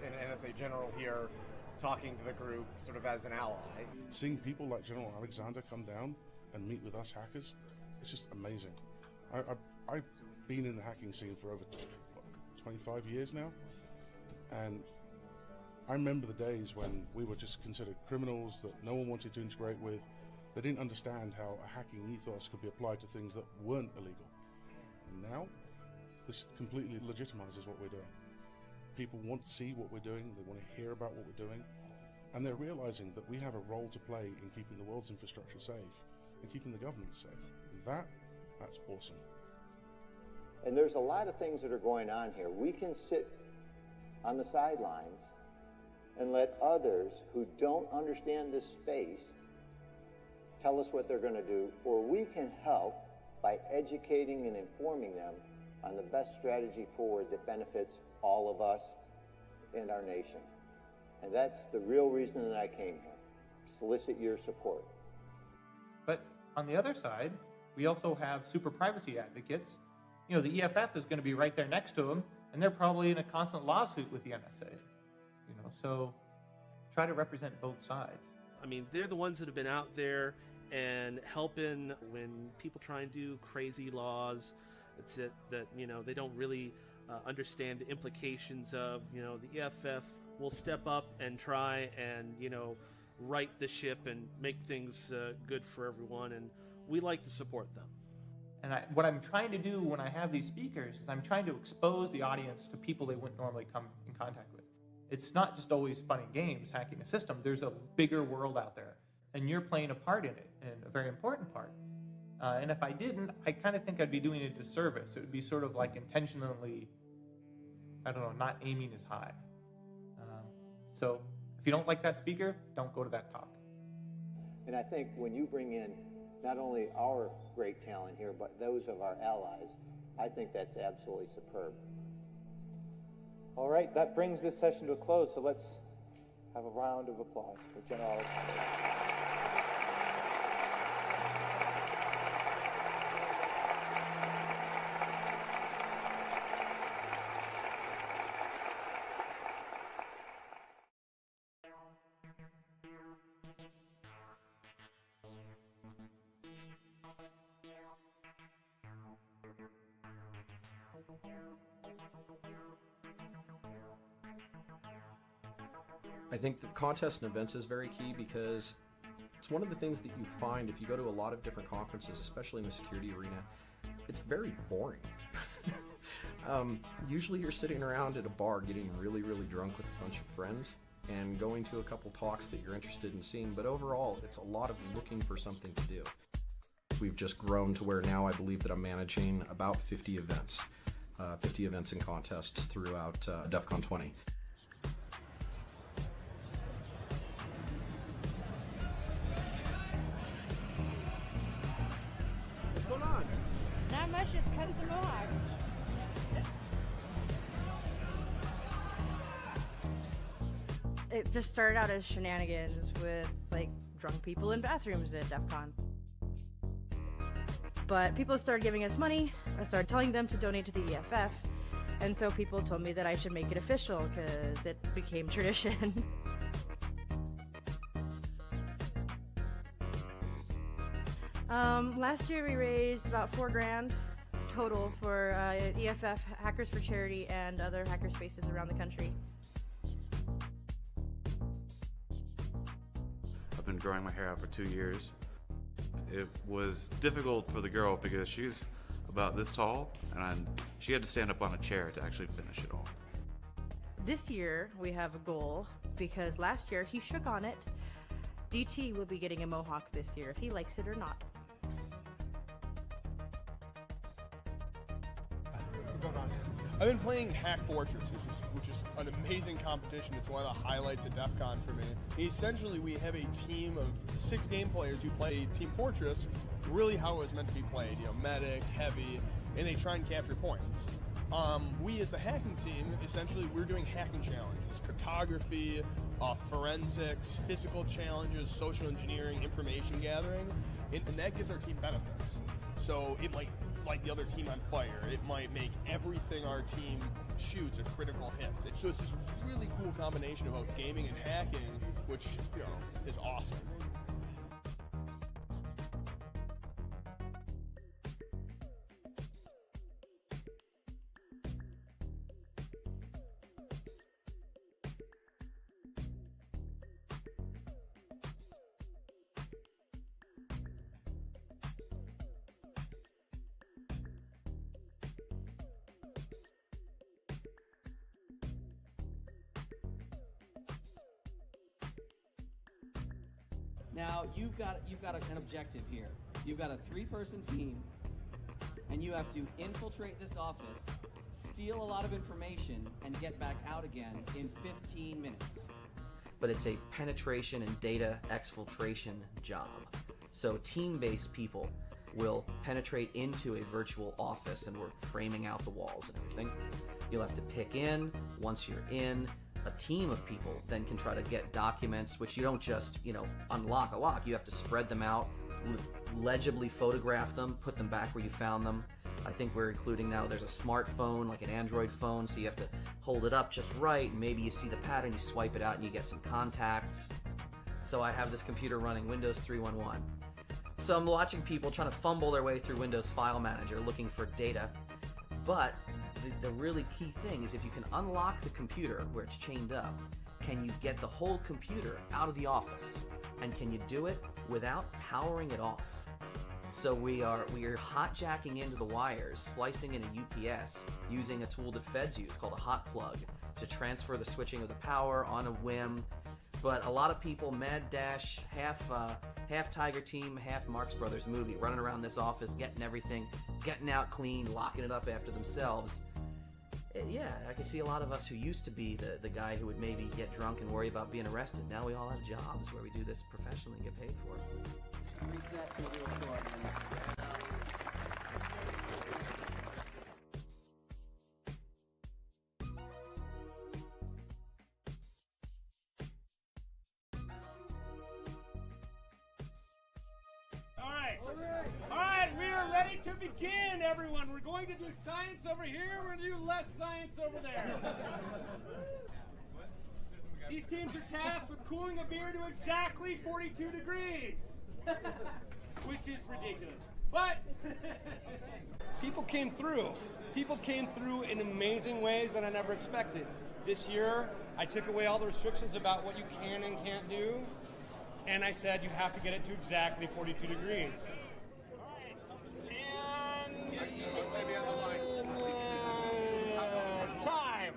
an NSA general here talking to the group sort of as an ally. Seeing people like General Alexander come down and meet with us hackers, it's just amazing. I've been in the hacking scene for over 25 years now, and I remember the days when we were just considered criminals that no one wanted to integrate with. They didn't understand how a hacking ethos could be applied to things that weren't illegal. And now, this completely legitimizes what we're doing. People want to see what we're doing, they want to hear about what we're doing, and they're realizing that we have a role to play in keeping the world's infrastructure safe and keeping the government safe. That's awesome. And there's a lot of things that are going on here. We can sit on the sidelines and let others who don't understand this space tell us what they're going to do, or we can help by educating and informing them on the best strategy forward that benefits all of us and our nation. And that's the real reason that I came here, solicit your support. But on the other side, we also have super privacy advocates. The EFF is going to be right there next to them, and they're probably in a constant lawsuit with the NSA. So try to represent both sides. I mean, they're the ones that have been out there and helping when people try and do crazy laws that they don't really understand the implications of. The EFF will step up and try and right the ship and make things good for everyone, and we like to support them. And what I'm trying to do when I have these speakers is I'm trying to expose the audience to people they wouldn't normally come in contact with. It's not just always fun and games hacking a system. There's a bigger world out there, and you're playing a part in it, and a very important part. And if I didn't, I kind of think I'd be doing a disservice. It would be sort of like intentionally, not aiming as high. So if you don't like that speaker, don't go to that talk. And I think when you bring in not only our great talent here, but those of our allies, I think that's absolutely superb. All right, that brings this session to a close, so let's have a round of applause for General Alexander. I think that contests and events is very key because it's one of the things that you find if you go to a lot of different conferences, especially in the security arena, it's very boring. Usually you're sitting around at a bar getting really, really drunk with a bunch of friends and going to a couple talks that you're interested in seeing, but overall it's a lot of looking for something to do. We've just grown to where now I believe that I'm managing about 50 events and contests throughout DEFCON 20. What's going on? Not much, just cutting some logs. It just started out as shenanigans with like drunk people in bathrooms at DEFCON. But people started giving us money. I started telling them to donate to the EFF, and so people told me that I should make it official because it became tradition. Last year we raised about $4,000 total for EFF, Hackers for Charity, and other hackerspaces around the country. I've been growing my hair out for 2 years. It was difficult for the girl because she's about this tall, and she had to stand up on a chair to actually finish it all. This year, we have a goal, because last year he shook on it. DT will be getting a mohawk this year, if he likes it or not. I've been playing Hack Fortress, which is an amazing competition. It's one of the highlights at DEF CON for me. Essentially, we have a team of 6 game players who play Team Fortress, really how it was meant to be played. Medic, heavy, and they try and capture points. We, as the hacking team, essentially, we're doing hacking challenges, cryptography, forensics, physical challenges, social engineering, information gathering, and that gives our team benefits. So it light the other team on fire. It might make everything our team shoots a critical hit. So it's this really cool combination of both gaming and hacking, which is awesome. Now you've got an objective here. You've got a 3-person team, and you have to infiltrate this office, steal a lot of information, and get back out again in 15 minutes. But it's a penetration and data exfiltration job. So team-based people will penetrate into a virtual office, and we're framing out the walls and everything. You'll have to pick in. Once you're in, a team of people then can try to get documents, which you don't just, unlock a lock. You have to spread them out, legibly photograph them, put them back where you found them. I think we're including now, there's a smartphone, like an Android phone, so you have to hold it up just right. Maybe you see the pattern, you swipe it out, and you get some contacts. So I have this computer running Windows 3.1. So I'm watching people trying to fumble their way through Windows File Manager looking for data. But the really key thing is if you can unlock the computer where it's chained up, can you get the whole computer out of the office? And can you do it without powering it off? So we are hot-jacking into the wires, splicing in a UPS, using a tool that feds use called a hot plug to transfer the switching of the power on a whim. But a lot of people, mad dash, half Tiger Team, half Marx Brothers movie, running around this office, getting everything, getting out clean, locking it up after themselves. Yeah, I can see a lot of us who used to be the guy who would maybe get drunk and worry about being arrested. Now we all have jobs where we do this professionally and get paid for it. Reset to the real score. All right, we are ready to begin, everyone. We're going to do science over here. We're going to do less science over there. These teams are tasked with cooling a beer to exactly 42 degrees, which is ridiculous. But people came through. People came through in amazing ways that I never expected. This year, I took away all the restrictions about what you can and can't do, and I said you have to get it to exactly 42 degrees. Time.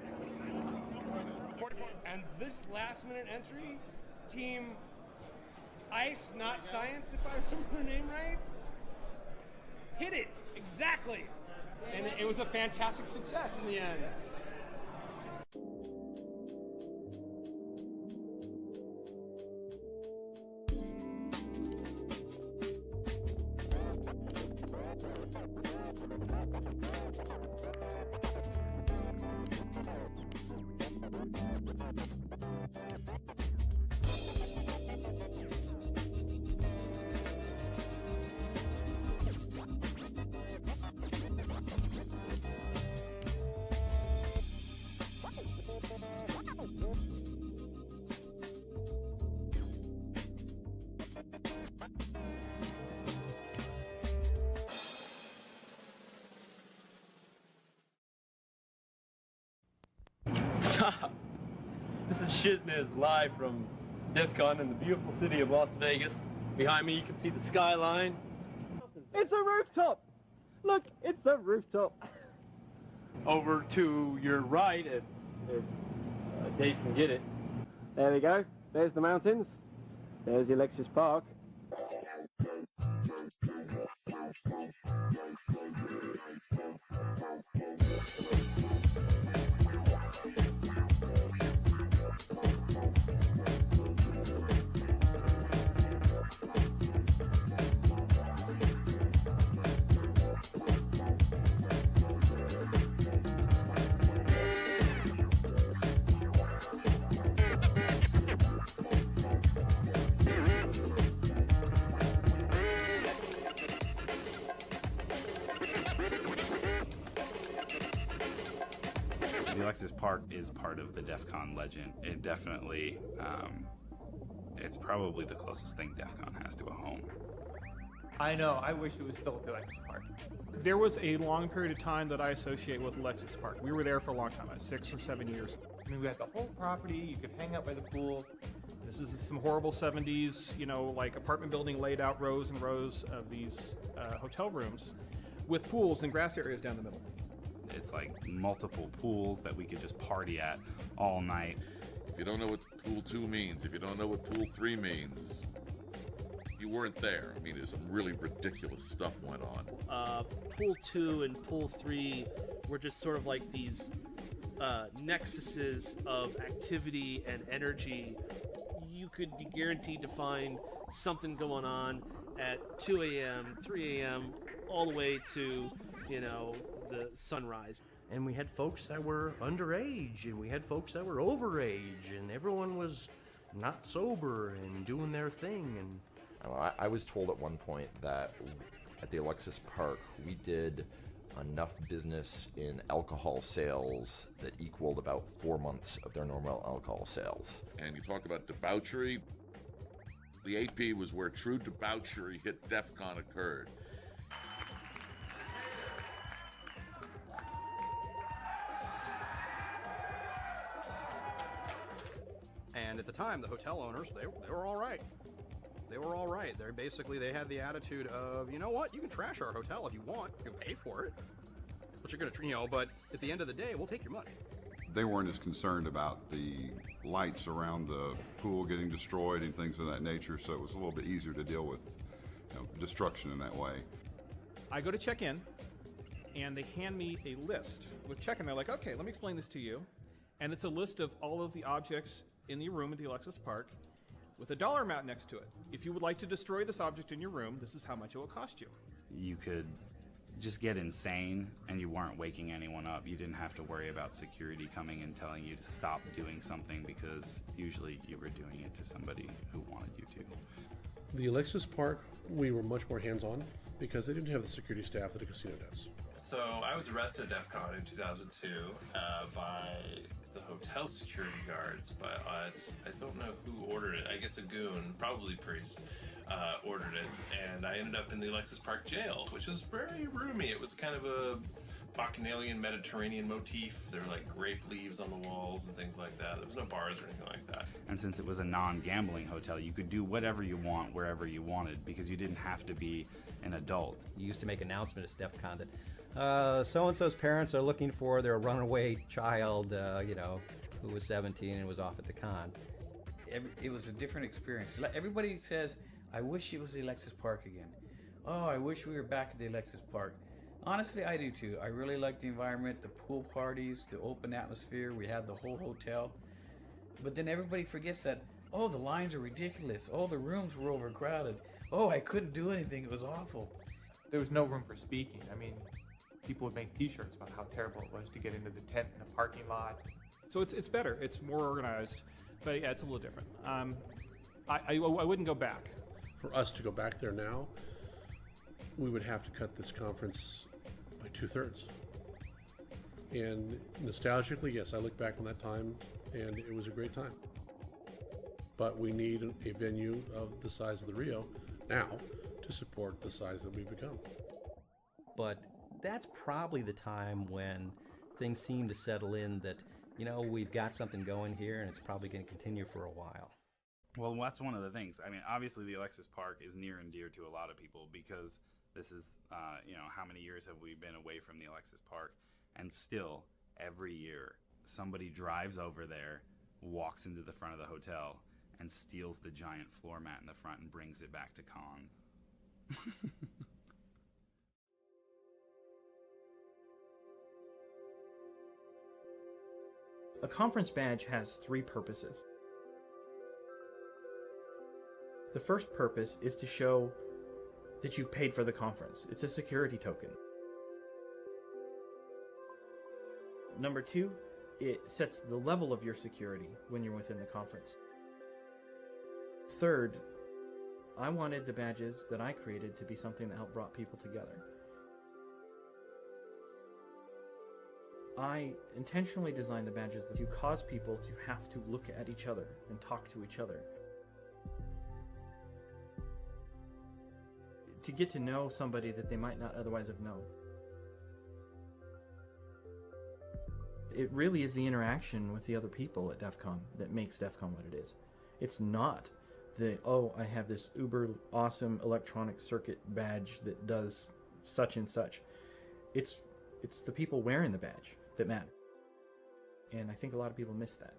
And this last-minute entry, Team Ice, not Science, if I remember their name right, hit it exactly, and it was a fantastic success in the end. Wow. This is Shizness live from DEFCON in the beautiful city of Las Vegas. Behind me you can see the skyline. It's a rooftop! Look, it's a rooftop! Over to your right, if Dave can get it. There we go. There's the mountains. There's the Alexis Park. The Alexis Park is part of the DEFCON legend. It definitely, it's probably the closest thing DEFCON has to a home. I know, I wish it was still at the Alexis Park. There was a long period of time that I associate with Alexis Park. We were there for a long time, 6 or 7 years. I mean, we had the whole property, you could hang out by the pool. This is some horrible 70s, you know, like apartment building laid out rows and rows of these hotel rooms with pools and grass areas down the middle. It's like multiple pools that we could just party at all night. If you don't know what Pool 2 means, if you don't know what Pool 3 means, you weren't there. I mean, there's some really ridiculous stuff went on. Pool 2 and Pool 3 were just sort of like these nexuses of activity and energy. You could be guaranteed to find something going on at 2 a.m., 3 a.m., all the way to, you know, the sunrise. And we had folks that were underage, and we had folks that were overage, and everyone was not sober and doing their thing. And I was told at one point that at the Alexis Park we did enough business in alcohol sales that equaled about 4 months of their normal alcohol sales. And you talk about debauchery. The AP was where true debauchery at DEFCON occurred. And at the time, the hotel owners, they were all right. They were all right. They had the attitude of, you know what, you can trash our hotel if you want. You can pay for it. But you're going to, you know, but at the end of the day, we'll take your money. They weren't as concerned about the lights around the pool getting destroyed and things of that nature, so it was a little bit easier to deal with, you know, destruction in that way. I go to check in, and they hand me a list with check-in. They're like, okay, let me explain this to you. And it's a list of all of the objects in the room at the Alexis Park with a dollar amount next to it. If you would like to destroy this object in your room, this is how much it will cost you. You could just get insane and you weren't waking anyone up. You didn't have to worry about security coming and telling you to stop doing something because usually you were doing it to somebody who wanted you to. The Alexis Park, we were much more hands-on because they didn't have the security staff that a casino does. So I was arrested at DEFCON in 2002 by the hotel security guards, but I don't know who ordered it. I guess a goon, probably Priest, ordered it, and I ended up in the Alexis Park jail, which was very roomy. It was kind of a Bacchanalian Mediterranean motif. There were like grape leaves on the walls and things like that. There was no bars or anything like that. And since it was a non-gambling hotel, you could do whatever you want, wherever you wanted, because you didn't have to be an adult. You used to make announcements at DEFCON that so-and-so's parents are looking for their runaway child, you know, who was 17 and was off at the con. It was a different experience. Everybody says, I wish it was the Alexis Park again. Oh, I wish we were back at the Alexis Park. Honestly, I do too. I really like the environment, the pool parties, the open atmosphere. We had the whole hotel. But then everybody forgets that, oh, the lines are ridiculous. Oh, the rooms were overcrowded. Oh, I couldn't do anything. It was awful. There was no room for speaking. I mean, people would make t-shirts about how terrible it was to get into the tent in the parking lot. So it's better. It's more organized. But yeah, it's a little different. I wouldn't go back. For us to go back there now, we would have to cut this conference by 2/3. And nostalgically, yes, I look back on that time, and it was a great time. But we need a venue of the size of the Rio now to support the size that we've become. But that's probably the time when things seem to settle in that you know, we've got something going here, and it's probably going to continue for a while. Well, that's one of the things. I mean, obviously the Alexis Park is near and dear to a lot of people because this is, you know, how many years have we been away from the Alexis Park? And still, every year, somebody drives over there, walks into the front of the hotel, and steals the giant floor mat in the front and brings it back to con. A conference badge has 3 purposes. The first purpose is to show that you've paid for the conference. It's a security token. Number 2, it sets the level of your security when you're within the conference. Third, I wanted the badges that I created to be something that helped brought people together. I intentionally designed the badges to cause people to have to look at each other and talk to each other. To get to know somebody that they might not otherwise have known. It really is the interaction with the other people at DEF CON that makes DEF CON what it is. It's not the, oh, I have this uber awesome electronic circuit badge that does such and such. It's the people wearing the badge that matter. And I think a lot of people miss that.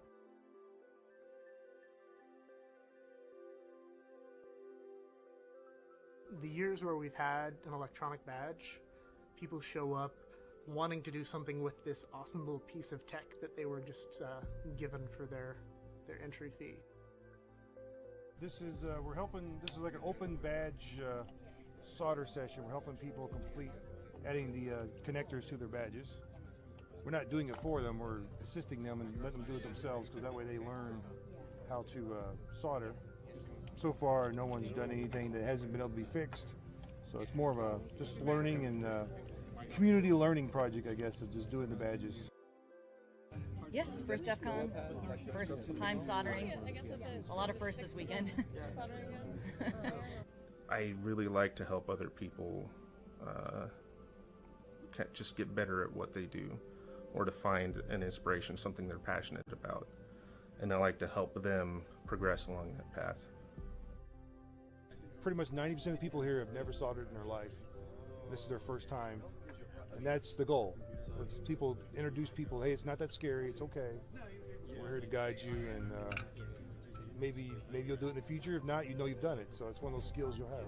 The years where we've had an electronic badge, people show up wanting to do something with this awesome little piece of tech that they were just given for their entry fee. This is this is like an open badge solder session. We're helping people complete adding the connectors to their badges. We're not doing it for them, we're assisting them and letting them do it themselves, because that way they learn how to solder. So far, no one's done anything that hasn't been able to be fixed. So it's more of a just learning and community learning project, I guess, of just doing the badges. Yes, first DEF CON, first time soldering. A lot of firsts this weekend. I really like to help other people just get better at what they do, or to find an inspiration, something they're passionate about. And I like to help them progress along that path. Pretty much 90% of the people here have never soldered in their life. This is their first time, and that's the goal. Let's people introduce people. Hey, it's not that scary. It's okay. We're here to guide you, and maybe you'll do it in the future. If not, you know you've done it. So it's one of those skills you'll have.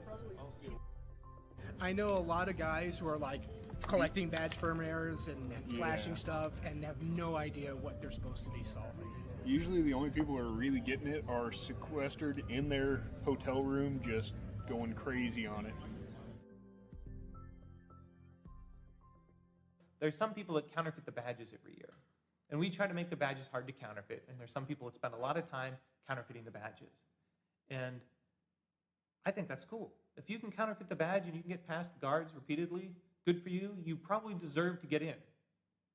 I know a lot of guys who are like collecting badge firmwares and flashing stuff and have no idea what they're supposed to be solving. Usually the only people who are really getting it are sequestered in their hotel room, just going crazy on it. There's some people that counterfeit the badges every year. And we try to make the badges hard to counterfeit. And there's some people that spend a lot of time counterfeiting the badges. And I think that's cool. If you can counterfeit the badge and you can get past guards repeatedly, good for you. You probably deserve to get in,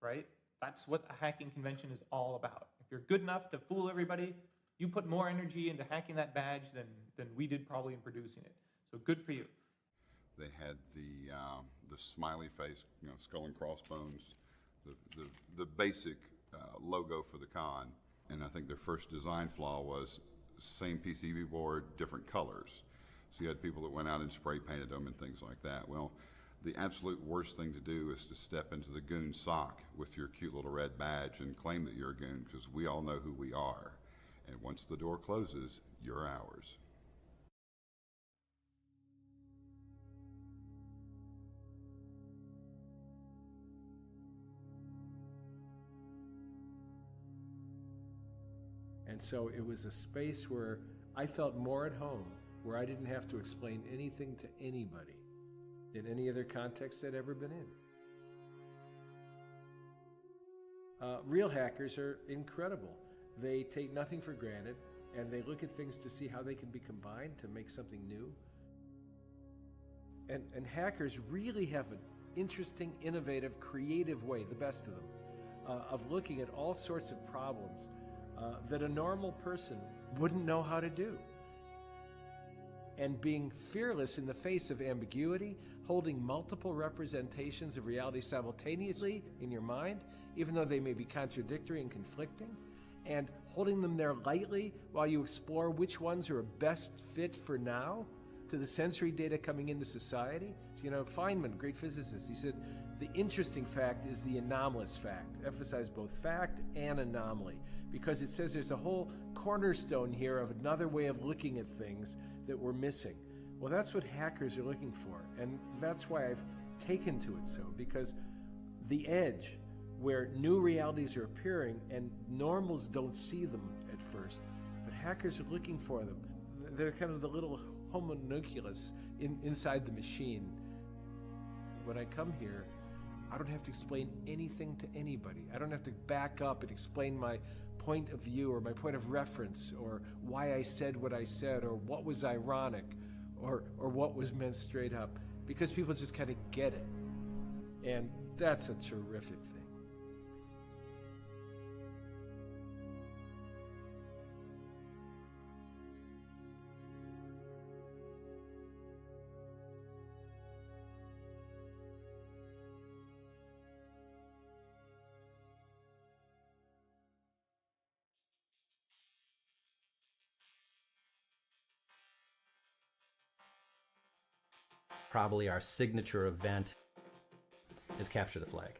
right? That's what a hacking convention is all about. If you're good enough to fool everybody, you put more energy into hacking that badge than we did probably in producing it. So good for you. They had the smiley face, skull and crossbones, the basic logo for the con. And I think their first design flaw was same PCB board, different colors. So you had people that went out and spray painted them and things like that. Well, the absolute worst thing to do is to step into the goon sock with your cute little red badge and claim that you're a goon, because we all know who we are. And once the door closes, you're ours. And so it was a space where I felt more at home, where I didn't have to explain anything to anybody than any other context I'd ever been in. Real hackers are incredible. They take nothing for granted, and they look at things to see how they can be combined to make something new. And hackers really have an interesting, innovative, creative way, the best of them, of looking at all sorts of problems that a normal person wouldn't know how to do. And being fearless in the face of ambiguity, holding multiple representations of reality simultaneously in your mind, even though they may be contradictory and conflicting, and holding them there lightly while you explore which ones are a best fit for now to the sensory data coming into society. So, you know, Feynman, great physicist, he said, the interesting fact is the anomalous fact. Emphasize both fact and anomaly, because it says there's a whole cornerstone here of another way of looking at things that we're missing. Well, that's what hackers are looking for, and that's why I've taken to it so, because the edge, where new realities are appearing and normals don't see them at first, but hackers are looking for them. They're kind of the little homunculus inside the machine. When I come here, I don't have to explain anything to anybody. I don't have to back up and explain my point of view or my point of reference or why I said what I said or what was ironic or what was meant straight up, because people just kind of get it. And that's a terrific thing. Probably our signature event is Capture the Flag.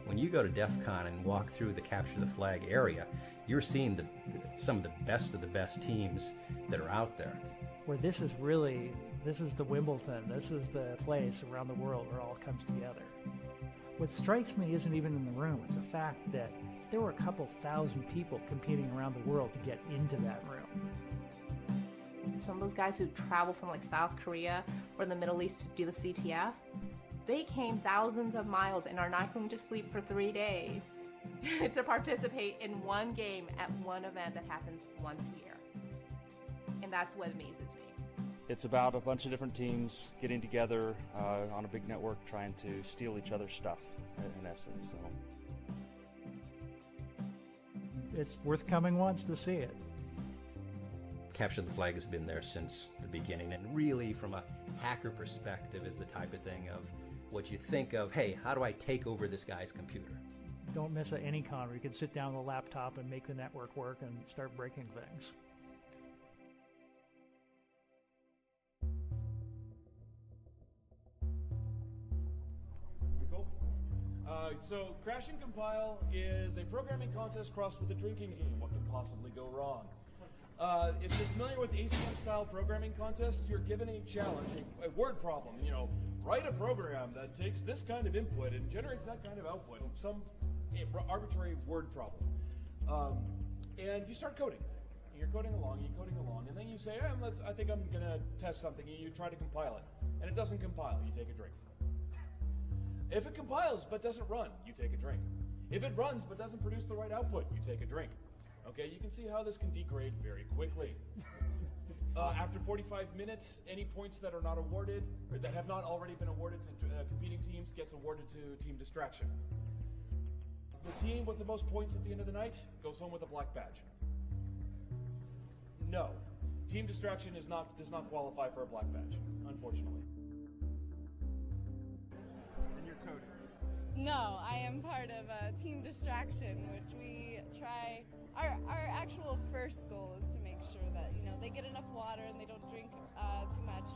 When you go to DEF CON and walk through the Capture the Flag area, you're seeing some of the best teams that are out there. Where this is the Wimbledon, this is the place around the world where it all comes together. What strikes me isn't even in the room, it's the fact that there were a couple thousand people competing around the world to get into that room. Some of those guys who travel from like South Korea or the Middle East to do the CTF, they came thousands of miles and are not going to sleep for 3 days to participate in one game at one event that happens once a year. And that's what amazes me. It's about a bunch of different teams getting together on a big network trying to steal each other's stuff, in essence. So. It's worth coming once to see it. Capture the Flag has been there since the beginning, and really from a hacker perspective is the type of thing of what you think of, hey, how do I take over this guy's computer? Don't miss any con where you can sit down with a laptop and make the network work and start breaking things. So Crash and Compile is a programming contest crossed with a drinking game. What could possibly go wrong? If you're familiar with ACM-style programming contests, you're given a challenge, a word problem. You know, write a program that takes this kind of input and generates that kind of output. Some arbitrary word problem. And you start coding. You're coding along, and then you say, I think I'm going to test something, and you try to compile it. And it doesn't compile. You take a drink. If it compiles but doesn't run, you take a drink. If it runs but doesn't produce the right output, you take a drink. Okay, you can see how this can degrade very quickly. After 45 minutes, any points that are not awarded, or that have not already been awarded to competing teams, gets awarded to Team Distraction. The team with the most points at the end of the night goes home with a black badge. No, Team Distraction does not qualify for a black badge, unfortunately. No, I am part of Team Distraction, which we try. Our actual first goal is to make sure that, you know, they get enough water and they don't drink too much.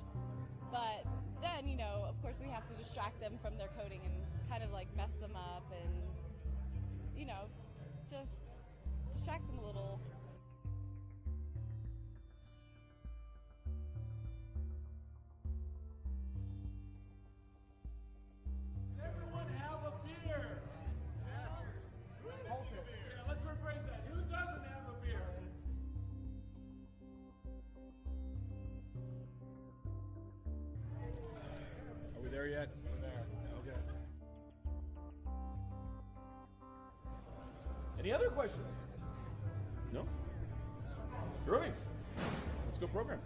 But then, you know, of course we have to distract them from their coding and kind of like mess them up and, you know, just distract them a little. There yet? We're there. Okay. Any other questions? No? Groovy. Let's go program.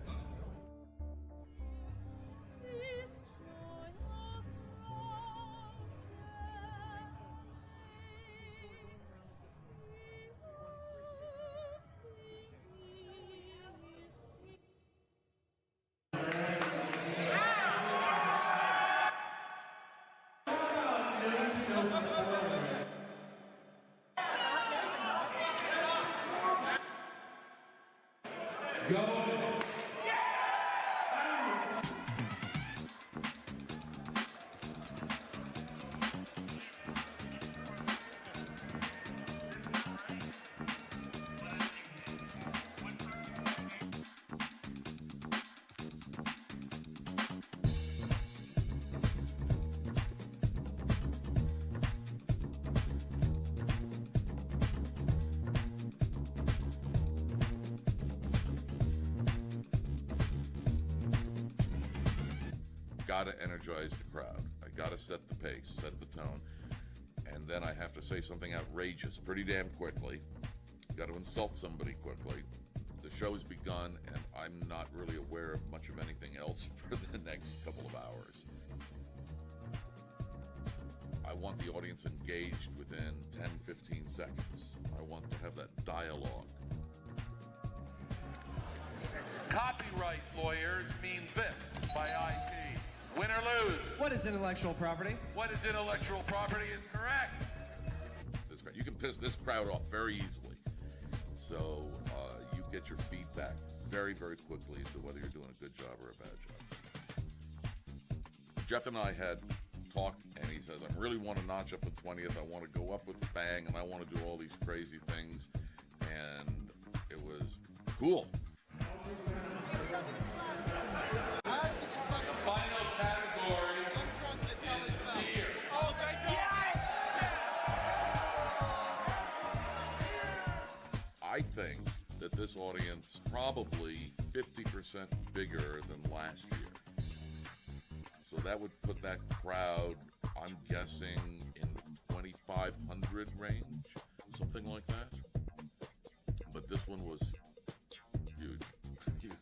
Gotta energize the crowd. I gotta set the pace, set the tone, and then I have to say something outrageous pretty damn quickly. Got to insult somebody quickly. The show's begun, and I'm not really aware of much of anything else for the next couple of hours. I want the audience engaged within 10-15 seconds. I want to have that dialogue. Copyright lawyers mean this by IP. Win or lose. What is intellectual property? What is intellectual property is correct. You can piss this crowd off very easily. So you get your feedback very, very quickly as to whether you're doing a good job or a bad job. Jeff and I had talked, and he says, I really want to notch up the 20th. I want to go up with a bang, and I want to do all these crazy things. And it was cool. The final category is beer. Oh, thank you. I think that this audience probably 50% bigger than last year. So that would put that crowd, I'm guessing, in the 2,500 range, something like that. But this one was huge. Huge.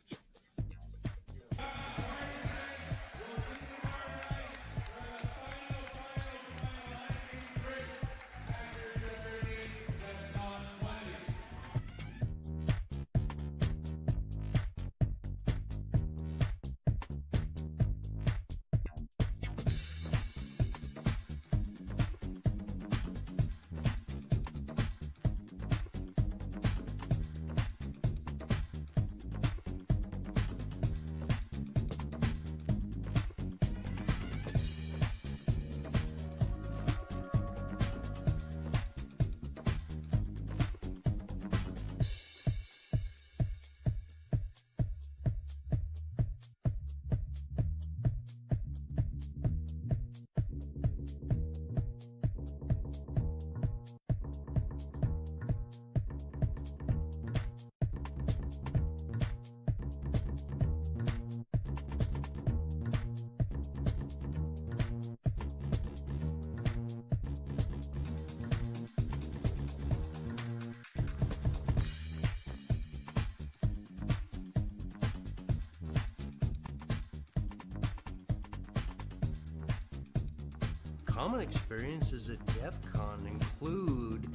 Common experiences at DEFCON include,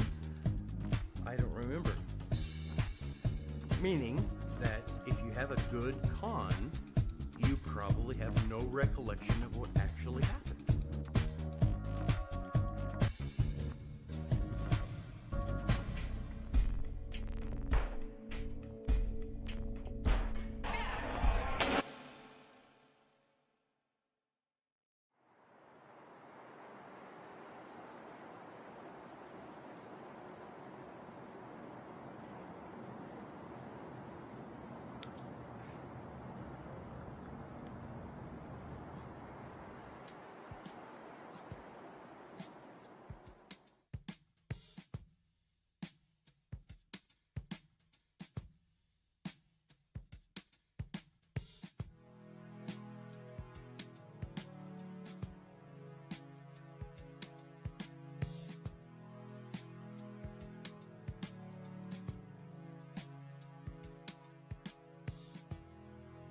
I don't remember. Meaning that if you have a good con, you probably have no recollection of what actually happened.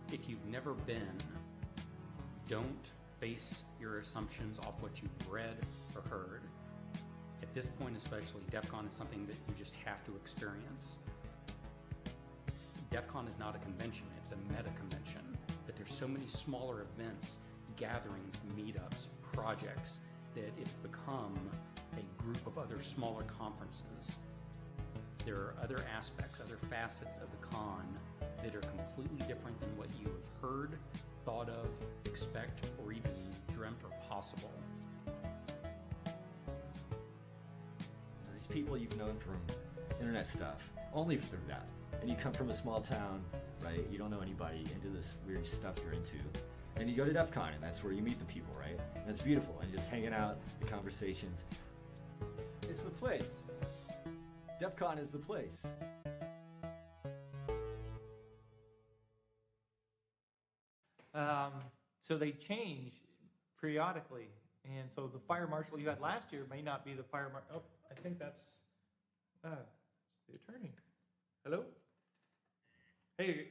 If you've never been, don't base your assumptions off what you've read or heard. At this point especially, DEFCON is something that you just have to experience. DEFCON is not a convention, it's a meta convention, but there's so many smaller events, gatherings, meetups, projects that it's become a group of other smaller conferences. There are other aspects, other facets of the con that are completely different than what you have heard, thought of, expect, or even dreamt or possible. These people you've known from internet stuff, only through that. And you come from a small town, right? You don't know anybody into this weird stuff you're into. And you go to DEF CON, and that's where you meet the people, right? And it's beautiful, and just hanging out, the conversations. It's the place. DEF CON is the place. So they change periodically, and so the fire marshal you had last year may not be the fire marshal. Oh, I think that's the attorney. Hello? Hey.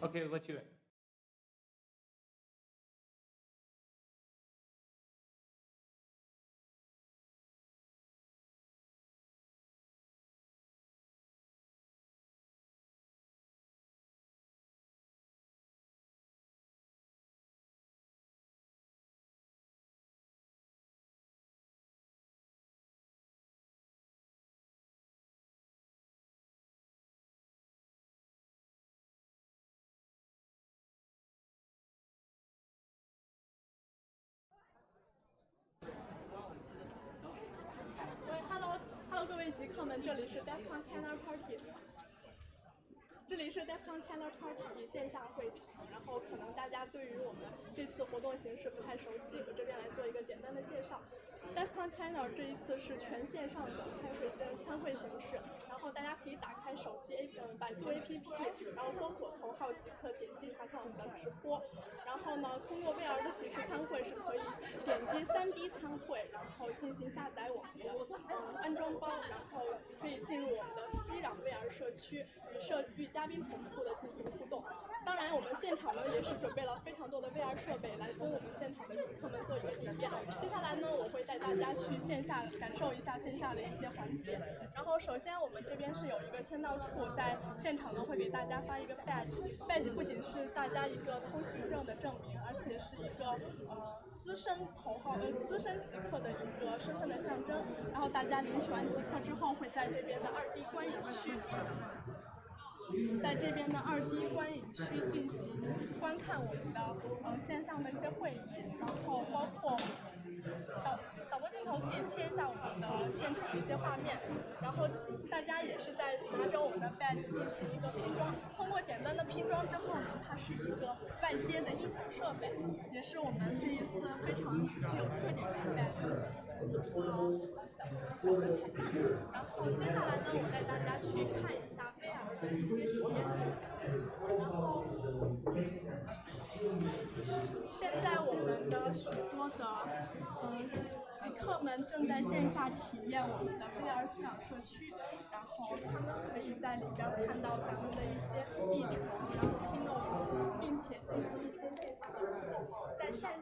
Okay, I'll let you in. Hello， 各位极客们，这里是 DEFCON China Party， 这里是 DEFCON China Party 线下会场。然后可能大家对于我们这次活动形式不太熟悉，我这边来做一个简单的介绍。DEFCON China 这一次是全线上的开会参会形式，然后大家可以打开手机百度 APP， 然后搜索头号极客，点击查看我们的直播。然后呢，通过 VR 的形式参会是可以点击3D 参会，然后进行下载我们的安装包，然后可以进入我们的熙壤 VR 社区，与嘉宾同步的进行互动。当然，我们现场呢也是准备了非常多的 VR 设备来供我们现场的极客们做一个体验。接下来呢，我会带大家去线下感受一下线下的一些环节。然后首先我们这边是有一个签到处，在现场呢会给大家发一个 badge 不仅是大家一个通行证的证明，而且是一个资深极客的一个身份的象征。然后大家领取完极客之后，会在这边的2D 观影区。在这边的2D 观影区进行观看我们的线上的一些会议，然后包括导播镜头可以切一下我们的现场的一些画面，然后大家也是在拿着我们的 badge 进行一个拼装，通过简单的拼装之后呢，它是一个外接的音响设备，也是我们这一次非常具有特点的 badge。小的彩蛋，然后接下来呢，我带大家去看一下 VR 的一些体验。然后，现在我们的许多的极客们正在线下体验我们的 VR 熙壤社区，然后他们可以在里边看到咱们的一些议程，然后听到并且进行一些线下的互动。在下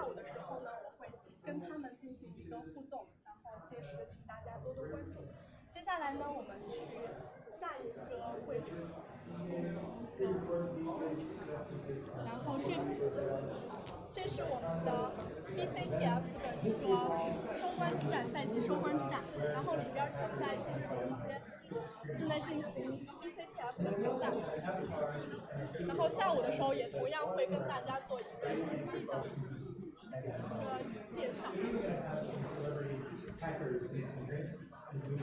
午的时候呢，我会跟他们进行一个互动，然后届时请大家多多关注。接下来呢，我们去下一个会场进行一个会场，然后这是我们的 BCTF 的一个收官之战，赛季收官之战，然后里边正在进行 BCTF 的比赛，然后下午的时候也同样会跟大家做一个详细的一个介绍。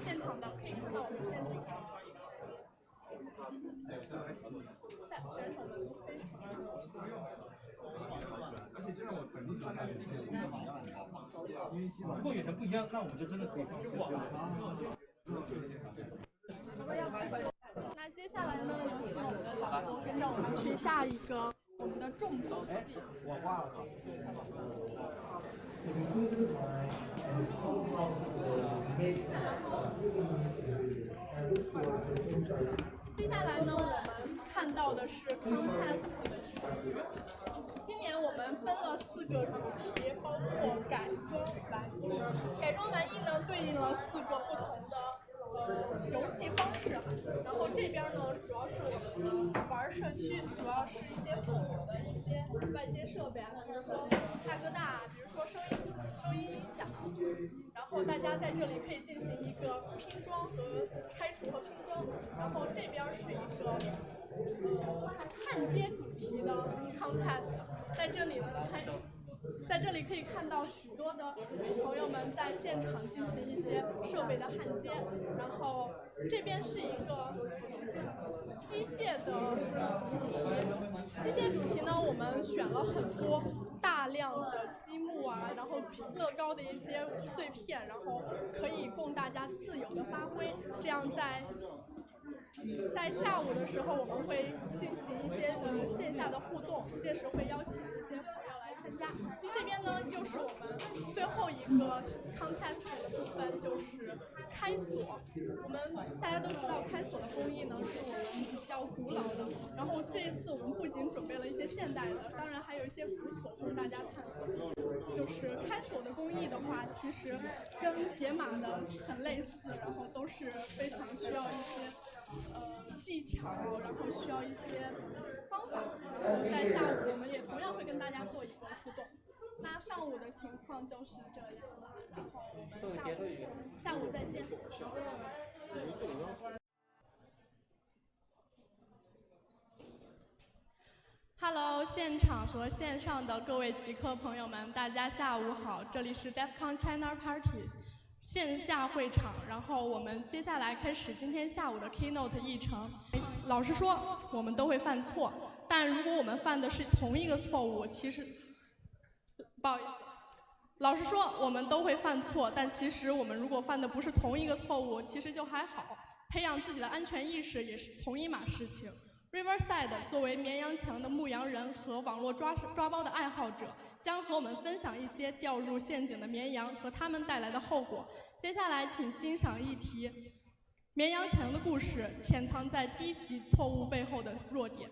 现场的可以看到我们现场的选手们非常的如果远程不一样，那我们就真的可以放弃了。那接下来呢，有请我们的导播跟着我们去下一个我们的重头戏。接下来呢，我们看到的是 Contest 的区域。今年我们分了4个主题，包括改装玩艺。改装玩艺呢，对应了4个不同的游戏方式。然后这边呢，主要是我们的玩社区，主要是一些复古的一些外接设备啊，比如说大哥大，比如说声音然后大家在这里可以进行一个拼装和拆除和拼装。然后这边是一个焊接主题的 contest， 在这里呢，在这里可以看到许多的朋友们在现场进行一些设备的焊接，然后这边是一个机械的主题。机械主题呢，我们选了很多大量的积木啊，然后乐高的一些碎片，然后可以供大家自由的发挥。这样在下午的时候，我们会进行一些线下的互动，届时会邀请一些朋友来参加。这边呢，又是我们最后一个 contest 的部分，就是开锁。我们大家都知道，开锁的工艺呢是我们比较古老的。然后这一次我们不仅准备了一些现代的，当然还有一些古锁供大家探索。就是开锁的工艺的话，其实跟解码的很类似，然后都是非常需要一些技巧，然后需要一些方法。然后在下午我们也同样会跟大家做一个互动。那上午的情况就是这样了，然后我们下午再见。Hello， 现场和线上的各位极客朋友们，大家下午好，这里是 DEFCON China Party 线下会场，然后我们接下来开始今天下午的 Keynote 议程。老实说，我们都会犯错，但如果我们犯的是同一个错误，其实不好意思，老实说，我们都会犯错，但其实我们如果犯的不是同一个错误，其实就还好。培养自己的安全意识也是同一码事情。Riverside 作为绵羊墙的牧羊人和网络抓包的爱好者，将和我们分享一些掉入陷阱的绵羊和他们带来的后果。接下来，请欣赏一题：绵羊墙的故事，潜藏在低级错误背后的弱点。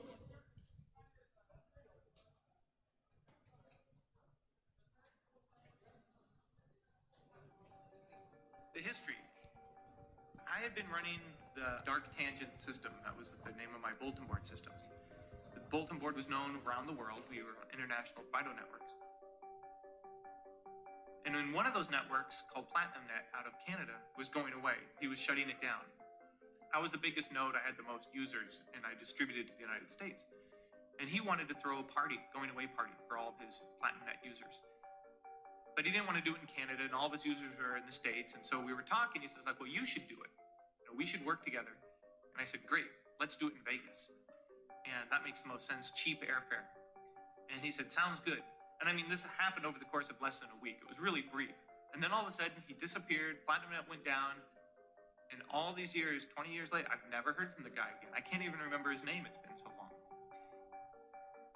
The history. I had been running the Dark Tangent system. That was the name of my bulletin board systems. The bulletin board was known around the world. We were on international FIDO networks. And in one of those networks, called PlatinumNet out of Canada, was going away. He was shutting it down. I was the biggest node. I had the most users, and I distributed to the United States. And he wanted to throw a party, going away party, for all of his PlatinumNet users. But he didn't want to do it in Canada, and all of his users are in the States. And so we were talking. He says, like, well, you should do it. We should work together. And I said, great, let's do it in Vegas. And that makes the most sense, cheap airfare. And he said, sounds good. And I mean, this happened over the course of less than a week. It was really brief. And then all of a sudden, he disappeared, PlatinumNet went down. And all these years, 20 years later, I've never heard from the guy again. I can't even remember his name, it's been so long.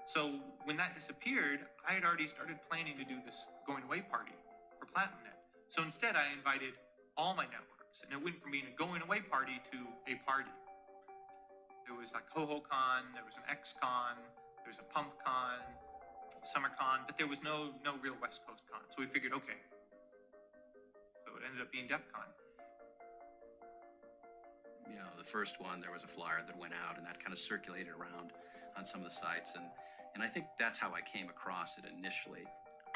So when that disappeared, I had already started planning to do this going away party for PlatinumNet. So instead, I invited all my networks. And it went from being a going away party to a party. There was like HoHoCon, there was an XCon, there was a PumpCon, SummerCon, but there was no real West Coast con. So we figured, okay. So it ended up being DEFCON. You know, the first one, there was a flyer that went out, and that kind of circulated around on some of the sites. And I think that's how I came across it initially.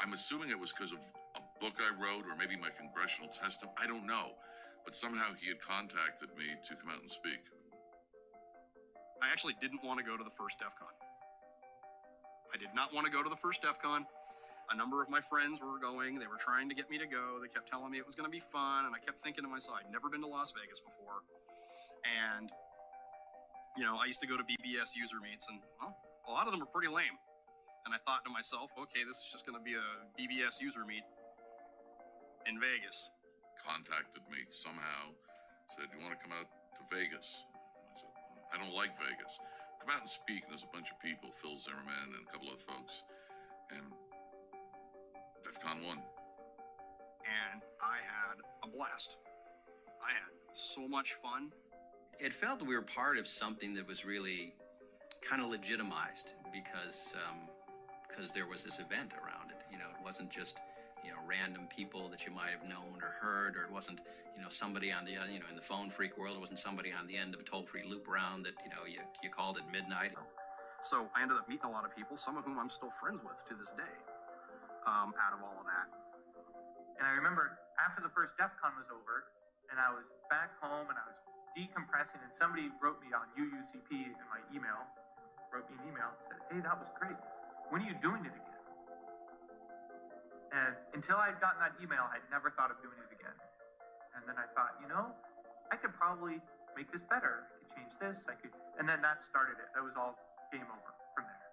I'm assuming it was because of a book I wrote or maybe my congressional testimony. I don't know. But somehow he had contacted me to come out and speak. I actually didn't want to go to the first DEFCON. I did not want to go to the first DEFCON. A number of my friends were going. They were trying to get me to go. They kept telling me it was going to be fun. And I kept thinking to myself, I'd never been to Las Vegas before. And, you know, I used to go to BBS user meets, and, well, a lot of them were pretty lame. And I thought to myself, okay, this is just going to be a BBS user meet in Vegas. Contacted me somehow, said, you want to come out to Vegas? I said, I don't like Vegas. Come out and speak. There's a bunch of people, Phil Zimmerman and a couple of folks, and DEFCON 1. And I had a blast. I had so much fun. It felt that we were part of something that was really kind of legitimized because there was this event around it. You know, it wasn't just random people that you might have known or heard, or it wasn't, somebody on the, in the phone freak world, it wasn't somebody on the end of a toll-free loop around that, you called at midnight. So I ended up meeting a lot of people, some of whom I'm still friends with to this day, out of all of that. And I remember after the first DEF CON was over, and I was back home and I was decompressing, and somebody wrote me on UUCP in my email, wrote me an email and said, hey, that was great. When are you doing it again? And until I'd gotten that email, I'd never thought of doing it again. And then I thought, I could probably make this better. I could change this, and then that started it. That was all game over from there.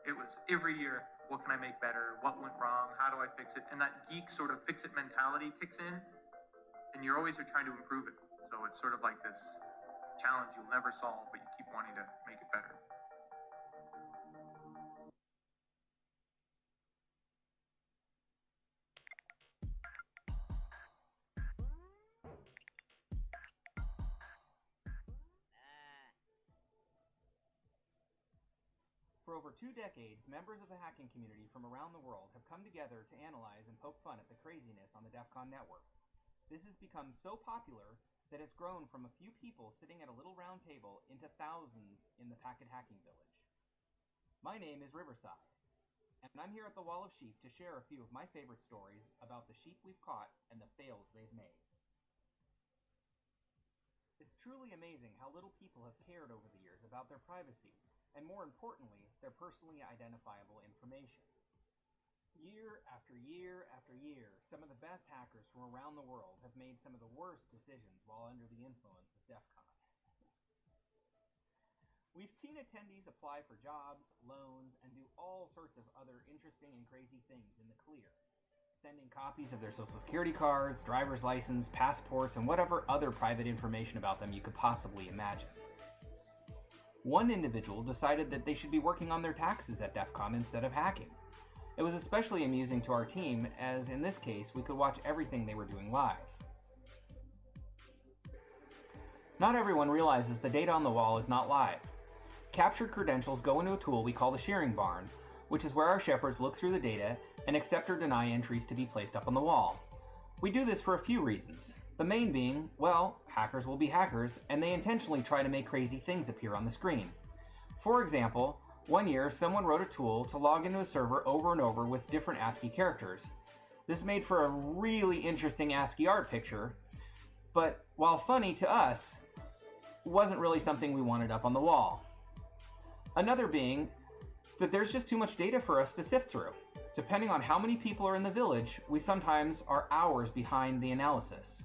It was every year, what can I make better? What went wrong? How do I fix it? And that geek sort of fix-it mentality kicks in, and you're always trying to improve it. So it's sort of like this challenge you'll never solve, but you keep wanting to make it better. For over 2 decades, members of the hacking community from around the world have come together to analyze and poke fun at the craziness on the DEFCON network. This has become so popular that it's grown from a few people sitting at a little round table into thousands in the Packet Hacking Village. My name is Riverside, and I'm here at the Wall of Sheep to share a few of my favorite stories about the sheep we've caught and the fails they've made. It's truly amazing how little people have cared over the years about their privacy, and more importantly, their personally identifiable information. Year after year after year, some of the best hackers from around the world have made some of the worst decisions while under the influence of DEFCON. We've seen attendees apply for jobs, loans, and do all sorts of other interesting and crazy things in the clear, sending copies of their social security cards, driver's license, passports, and whatever other private information about them you could possibly imagine. One individual decided that they should be working on their taxes at DEFCON instead of hacking. It was especially amusing to our team, as in this case, we could watch everything they were doing live. Not everyone realizes the data on the wall is not live. Captured credentials go into a tool we call the shearing barn, which is where our shepherds look through the data and accept or deny entries to be placed up on the wall. We do this for a few reasons. The main being, well, hackers will be hackers, and they intentionally try to make crazy things appear on the screen. For example, one year someone wrote a tool to log into a server over and over with different ASCII characters. This made for a really interesting ASCII art picture, but while funny to us, wasn't really something we wanted up on the wall. Another being that there's just too much data for us to sift through. Depending on how many people are in the village, we sometimes are hours behind the analysis.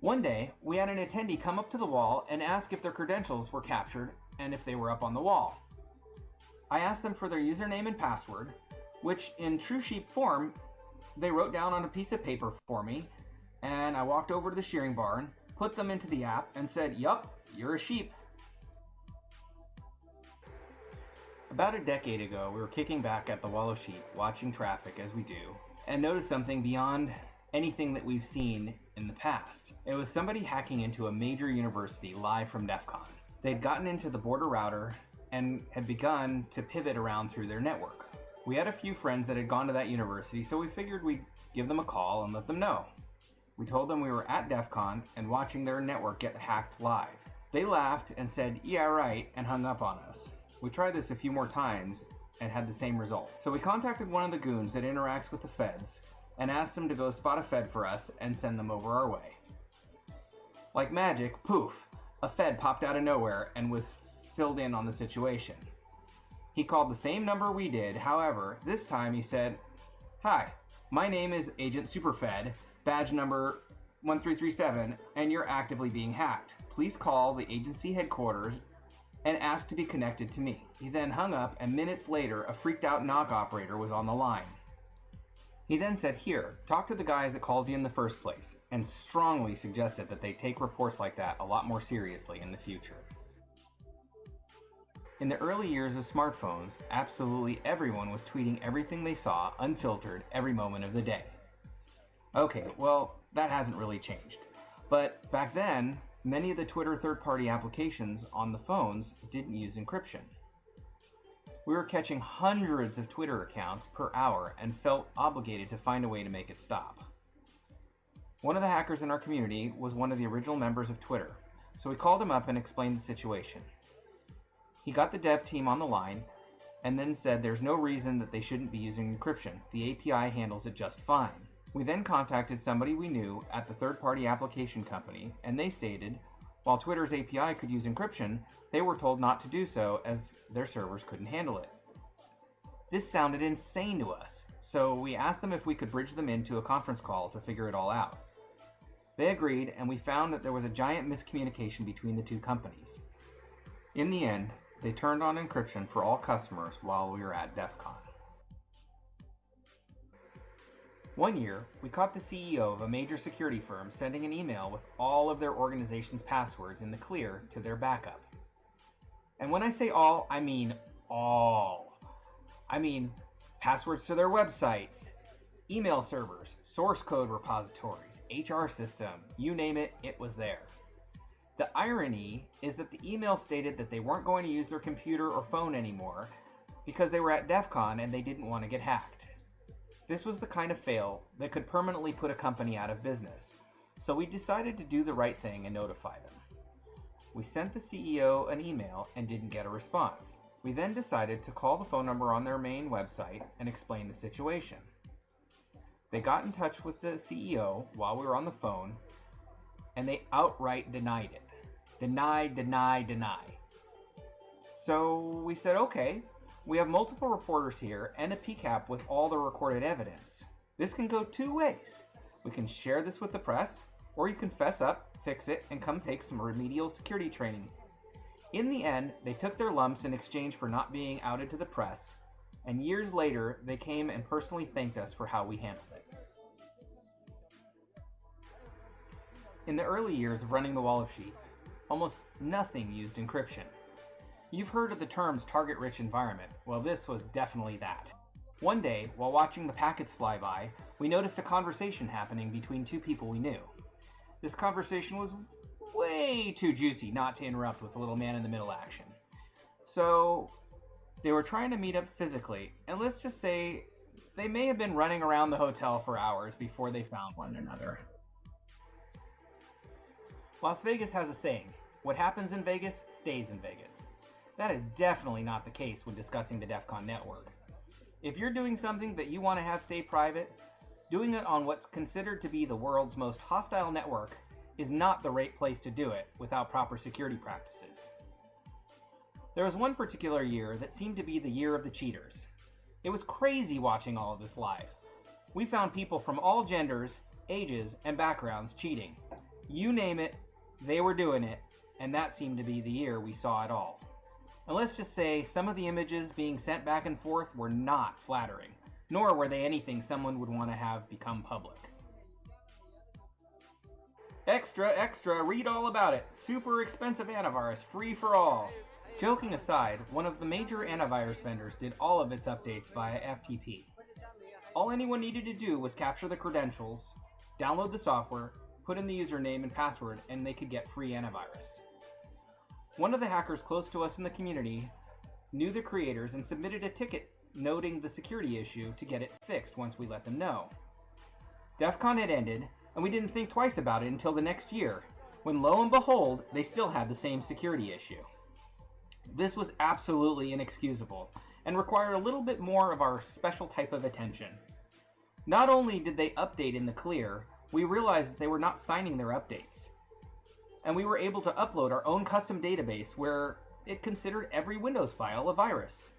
One day, we had an attendee come up to the wall and ask if their credentials were captured and if they were up on the wall. I asked them for their username and password, which in true sheep form, they wrote down on a piece of paper for me, and I walked over to the shearing barn, put them into the app, and said, "Yup, you're a sheep." About a decade ago, we were kicking back at the Wall of Sheep, watching traffic as we do, and noticed something beyond anything that we've seen in the past. It was somebody hacking into a major university live from DEFCON. They'd gotten into the border router and had begun to pivot around through their network. We had a few friends that had gone to that university, so we figured we'd give them a call and let them know. We told them we were at DEFCON and watching their network get hacked live. They laughed and said, "Yeah, right," and hung up on us. We tried this a few more times and had the same result. So we contacted one of the goons that interacts with the feds and asked them to go spot a fed for us and send them over our way. Like magic, poof, a fed popped out of nowhere and was filled in on the situation. He called the same number we did, however, this time he said, "Hi, my name is Agent Superfed, badge number 1337, and you're actively being hacked. Please call the agency headquarters and ask to be connected to me." He then hung up, and minutes later, a freaked out knock operator was on the line. He then said, "Here, talk to the guys that called you in the first place," and strongly suggested that they take reports like that a lot more seriously in the future. In the early years of smartphones, absolutely everyone was tweeting everything they saw, unfiltered, every moment of the day. Okay, well, that hasn't really changed. But back then, many of the Twitter third-party applications on the phones didn't use encryption. We were catching hundreds of Twitter accounts per hour and felt obligated to find a way to make it stop. One of the hackers in our community was one of the original members of Twitter, so we called him up and explained the situation. He got the dev team on the line and then said there's no reason that they shouldn't be using encryption. The API handles it just fine. We then contacted somebody we knew at the third-party application company, and they stated, while Twitter's API could use encryption, they were told not to do so as their servers couldn't handle it. This sounded insane to us, so we asked them if we could bridge them into a conference call to figure it all out. They agreed, and we found that there was a giant miscommunication between the two companies. In the end, they turned on encryption for all customers while we were at DEFCON. One year, we caught the CEO of a major security firm sending an email with all of their organization's passwords in the clear to their backup. And when I say all, I mean all. I mean passwords to their websites, email servers, source code repositories, HR system, you name it, it was there. The irony is that the email stated that they weren't going to use their computer or phone anymore because they were at DEFCON and they didn't want to get hacked. This was the kind of fail that could permanently put a company out of business, so we decided to do the right thing and notify them. We sent the CEO an email and didn't get a response. We then decided to call the phone number on their main website and explain the situation. They got in touch with the CEO while we were on the phone, and they outright denied it. Deny. So we said, okay, we have multiple reporters here and a PCAP with all the recorded evidence. This can go two ways. We can share this with the press, or you can fess up, fix it, and come take some remedial security training. In the end, they took their lumps in exchange for not being outed to the press, and years later, they came and personally thanked us for how we handled it. In the early years of running the Wall of Sheep, almost nothing used encryption. You've heard of the terms target-rich environment. Well, this was definitely that. One day, while watching the packets fly by, we noticed a conversation happening between two people we knew. This conversation was way too juicy not to interrupt with a little man-in-the-middle action. So, they were trying to meet up physically, and let's just say they may have been running around the hotel for hours before they found one another. Las Vegas has a saying, what happens in Vegas stays in Vegas. That is definitely not the case when discussing the DEFCON network. If you're doing something that you want to have stay private, doing it on what's considered to be the world's most hostile network is not the right place to do it without proper security practices. There was one particular year that seemed to be the year of the cheaters. It was crazy watching all of this live. We found people from all genders, ages, and backgrounds cheating. You name it, they were doing it, and that seemed to be the year we saw it all. And let's just say some of the images being sent back and forth were not flattering, nor were they anything someone would want to have become public. Extra, read all about it. Super expensive antivirus, free for all. Joking aside, one of the major antivirus vendors did all of its updates via FTP. All anyone needed to do was capture the credentials, download the software, put in the username and password, and they could get free antivirus. One of the hackers close to us in the community knew the creators and submitted a ticket noting the security issue to get it fixed once we let them know. DEFCON had ended, and we didn't think twice about it until the next year, when lo and behold, they still had the same security issue. This was absolutely inexcusable, and required a little bit more of our special type of attention. Not only did they update in the clear, we realized that they were not signing their updates. And we were able to upload our own custom database where it considered every Windows file a virus.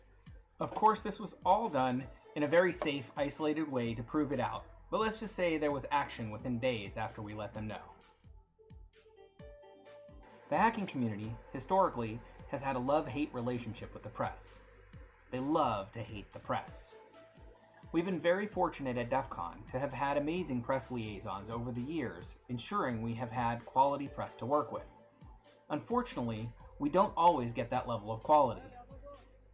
Of course, this was all done in a very safe, isolated way to prove it out, but let's just say there was action within days after we let them know. The hacking community, historically, has had a love-hate relationship with the press. They love to hate the press. We've been very fortunate at DEFCON to have had amazing press liaisons over the years, ensuring we have had quality press to work with. Unfortunately, we don't always get that level of quality.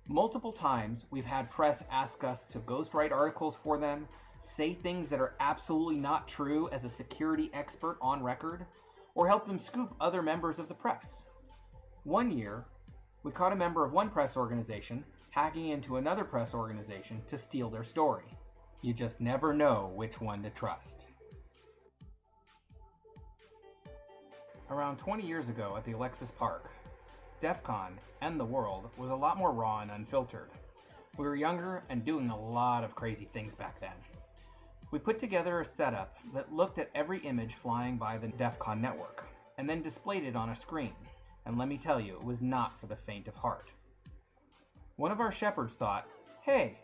Multiple times, we've had press ask us to ghostwrite articles for them, say things that are absolutely not true as a security expert on record, or help them scoop other members of the press. One year, we caught a member of one press organization hacking into another press organization to steal their story. You just never know which one to trust. Around 20 years ago at the Alexis Park, DEFCON and the world was a lot more raw and unfiltered. We were younger and doing a lot of crazy things back then. We put together a setup that looked at every image flying by the DEFCON network, and then displayed it on a screen. And let me tell you, it was not for the faint of heart. One of our shepherds thought, hey,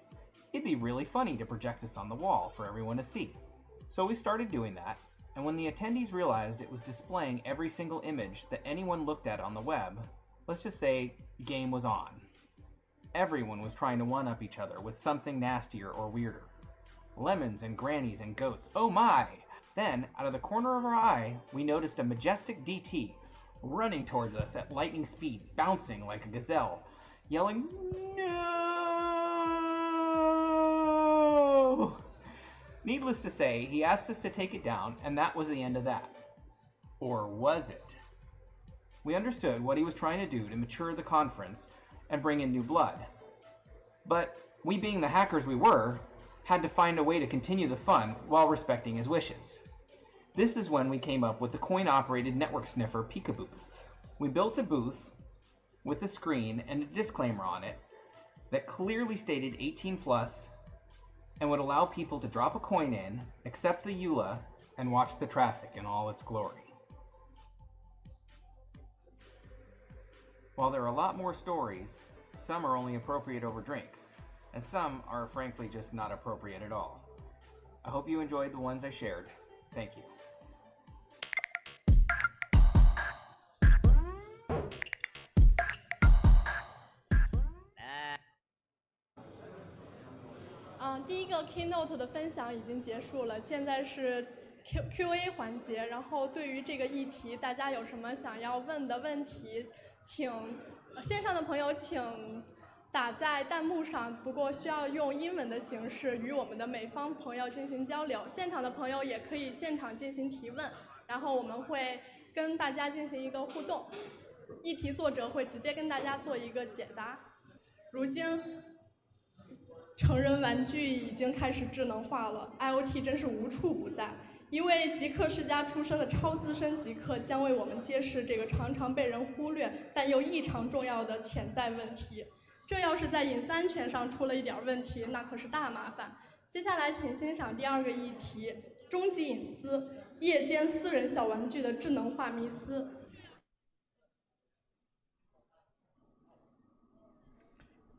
it'd be really funny to project this on the wall for everyone to see. So we started doing that, and when the attendees realized it was displaying every single image that anyone looked at on the web, let's just say game was on. Everyone was trying to one-up each other with something nastier or weirder. Lemons and grannies and goats, oh my! Then, out of the corner of our eye, we noticed a majestic DT running towards us at lightning speed, bouncing like a gazelle, yelling, "No!" Needless to say, he asked us to take it down, and that was the end of that. Or was it? We understood what he was trying to do to mature the conference and bring in new blood. But we, being the hackers we were, had to find a way to continue the fun while respecting his wishes. This is when we came up with the coin-operated network sniffer peekaboo booth. We built a booth with a screen and a disclaimer on it that clearly stated 18 plus and would allow people to drop a coin in, accept the EULA, and watch the traffic in all its glory. While there are a lot more stories, some are only appropriate over drinks, and some are frankly just not appropriate at all. I hope you enjoyed the ones I shared. Thank you.第一个 keynote 的分享已经结束了，现在是 Q&A 环节。然后对于这个议题，大家有什么想要问的问题，请线上的朋友请打在弹幕上，不过需要用英文的形式与我们的美方朋友进行交流。现场的朋友也可以现场进行提问，然后我们会跟大家进行一个互动，议题作者会直接跟大家做一个解答。如今成人玩具已经开始智能化了 ，IoT 真是无处不在。一位极客世家出身的超资深极客将为我们揭示这个常常被人忽略但又异常重要的潜在问题。这要是在隐私安全上出了一点问题，那可是大麻烦。接下来请欣赏第二个议题：终极隐私，夜间私人小玩具的智能化迷思。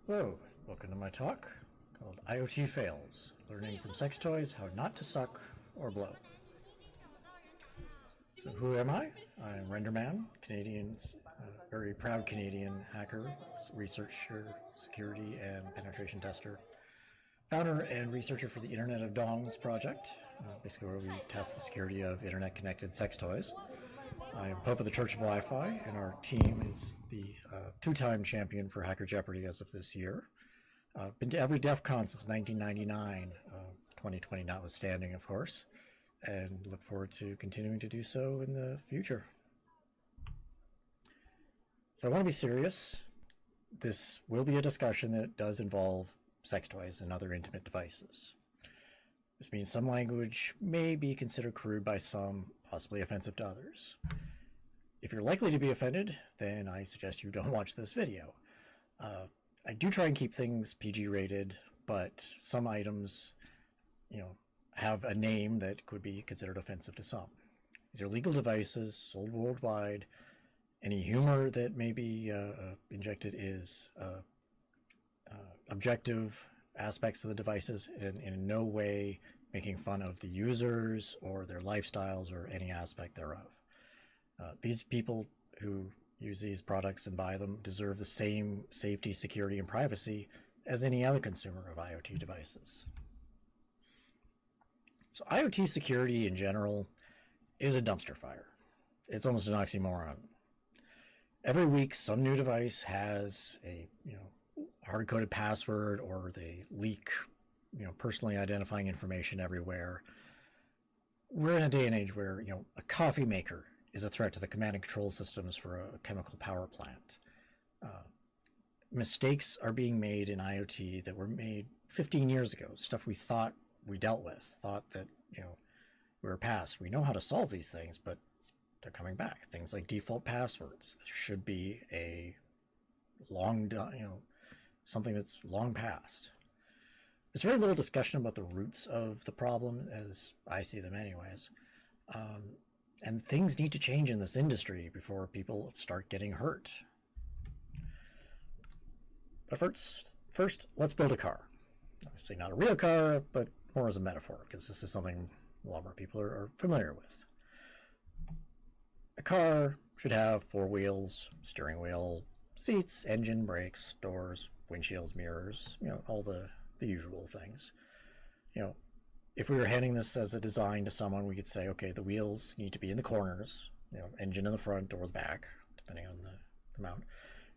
Hello, welcome to my talk called IoT Fails, Learning from Sex Toys How Not to Suck or Blow. So who am I? I'm Renderman, Canadian's very proud Canadian hacker, researcher, security and penetration tester, founder and researcher for the Internet of Dongs project, basically where we test the security of internet-connected sex toys. I'm Pope of the Church of Wi-Fi, and our team is the two-time champion for Hacker Jeopardy as of this year. Been to every DEF CON since 1999, 2020 notwithstanding, of course, and look forward to continuing to do so in the future. So I want to be serious. This will be a discussion that does involve sex toys and other intimate devices. This means some language may be considered crude by some, possibly offensive to others. If you're likely to be offended, then I suggest you don't watch this video. I do try and keep things PG rated, but some items, have a name that could be considered offensive to some. These are legal devices sold worldwide. Any humor that may be injected is objective aspects of the devices and in no way making fun of the users or their lifestyles or any aspect thereof. These people who use these products and buy them deserve the same safety, security, and privacy as any other consumer of IoT devices. So IoT security in general is a dumpster fire. It's almost an oxymoron. Every week, some new device has a hard-coded password, or they leak personally identifying information everywhere. We're in a day and age where a coffee maker is a threat to the command and control systems for a chemical power plant. Mistakes are being made in IoT that were made 15 years ago, stuff we thought we dealt with, thought that we were past. We know how to solve these things, but they're coming back. Things like default passwords. There should be a long, something that's long past. there's very little discussion about the roots of the problem, as I see them anyways. And things need to change in this industry before people start getting hurt. But first, let's build a car. Obviously not a real car, but more as a metaphor, because this is something a lot more people are familiar with. A car should have 4 wheels, steering wheel, seats, engine, brakes, doors, windshields, mirrors, all the usual things. If we were handing this as a design to someone, we could say, okay, the wheels need to be in the corners, engine in the front or the back, depending on the mount.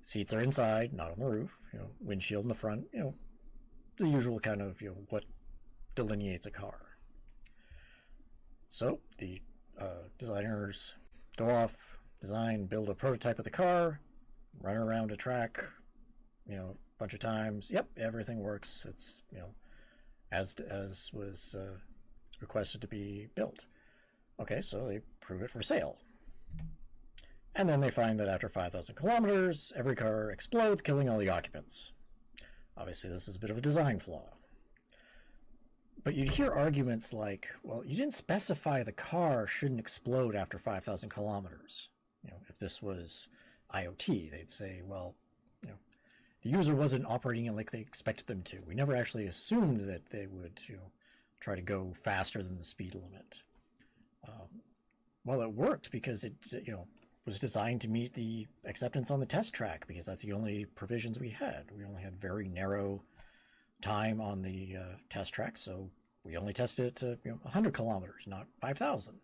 Seats are inside, not on the roof, windshield in the front, the usual kind of, what delineates a car. So the designers go off, design, build a prototype of the car, run around a track, a bunch of times. Yep, everything works. It's, as was requested to be built. Okay, so they prove it for sale. And then they find that after 5,000 kilometers, every car explodes, killing all the occupants. Obviously, this is a bit of a design flaw. But you'd hear arguments like, well, you didn't specify the car shouldn't explode after 5,000 kilometers. If this was IoT, they'd say, well, the user wasn't operating it like they expected them to. We never actually assumed that they would, try to go faster than the speed limit. Well, it worked because it, was designed to meet the acceptance on the test track, because that's the only provisions we had. We only had very narrow time on the test track, so we only tested it to 100 kilometers, not 5,000.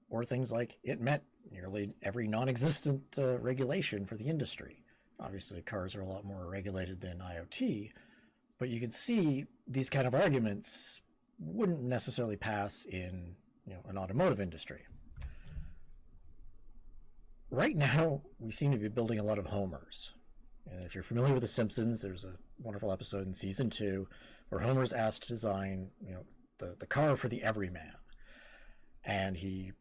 Or things like it met nearly every non-existent regulation for the industry. Obviously, cars are a lot more regulated than IoT, but you can see these kind of arguments wouldn't necessarily pass in an automotive industry. Right now, we seem to be building a lot of homers. And if you're familiar with The Simpsons, there's a wonderful episode in season 2 where Homer's asked to design, the car for the everyman. And he,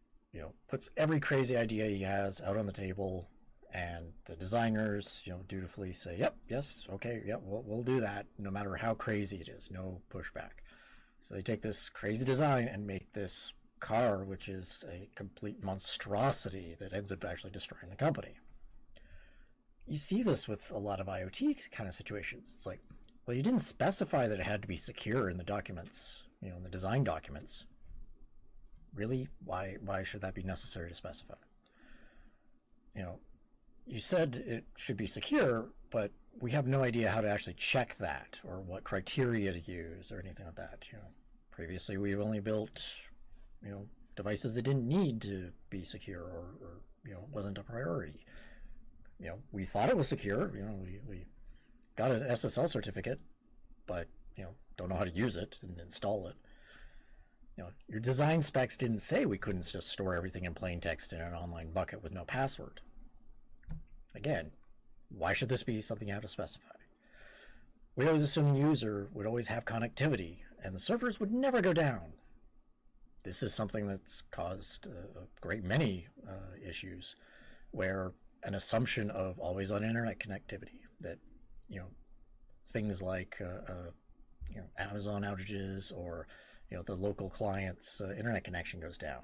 puts every crazy idea he has out on the table, and the designers, dutifully say, yep, yes, okay, yep, we'll do that, no matter how crazy it is, no pushback. So they take this crazy design and make this car, which is a complete monstrosity that ends up actually destroying the company. You see this with a lot of IoT kind of situations. It's like, well, you didn't specify that it had to be secure in the documents, in the design documents. Really? Why should that be necessary to specify? You said it should be secure, but we have no idea how to actually check that or what criteria to use or anything like that. Previously we've only built, devices that didn't need to be secure or wasn't a priority. We thought it was secure. We got an SSL certificate, but don't know how to use it and install it. Your design specs didn't say we couldn't just store everything in plain text in an online bucket with no password. Again, why should this be something you have to specify? We always assume the user would always have connectivity, and the servers would never go down. This is something that's caused a great many issues, where an assumption of always-on internet connectivity, that things like Amazon outages or the local client's internet connection goes down.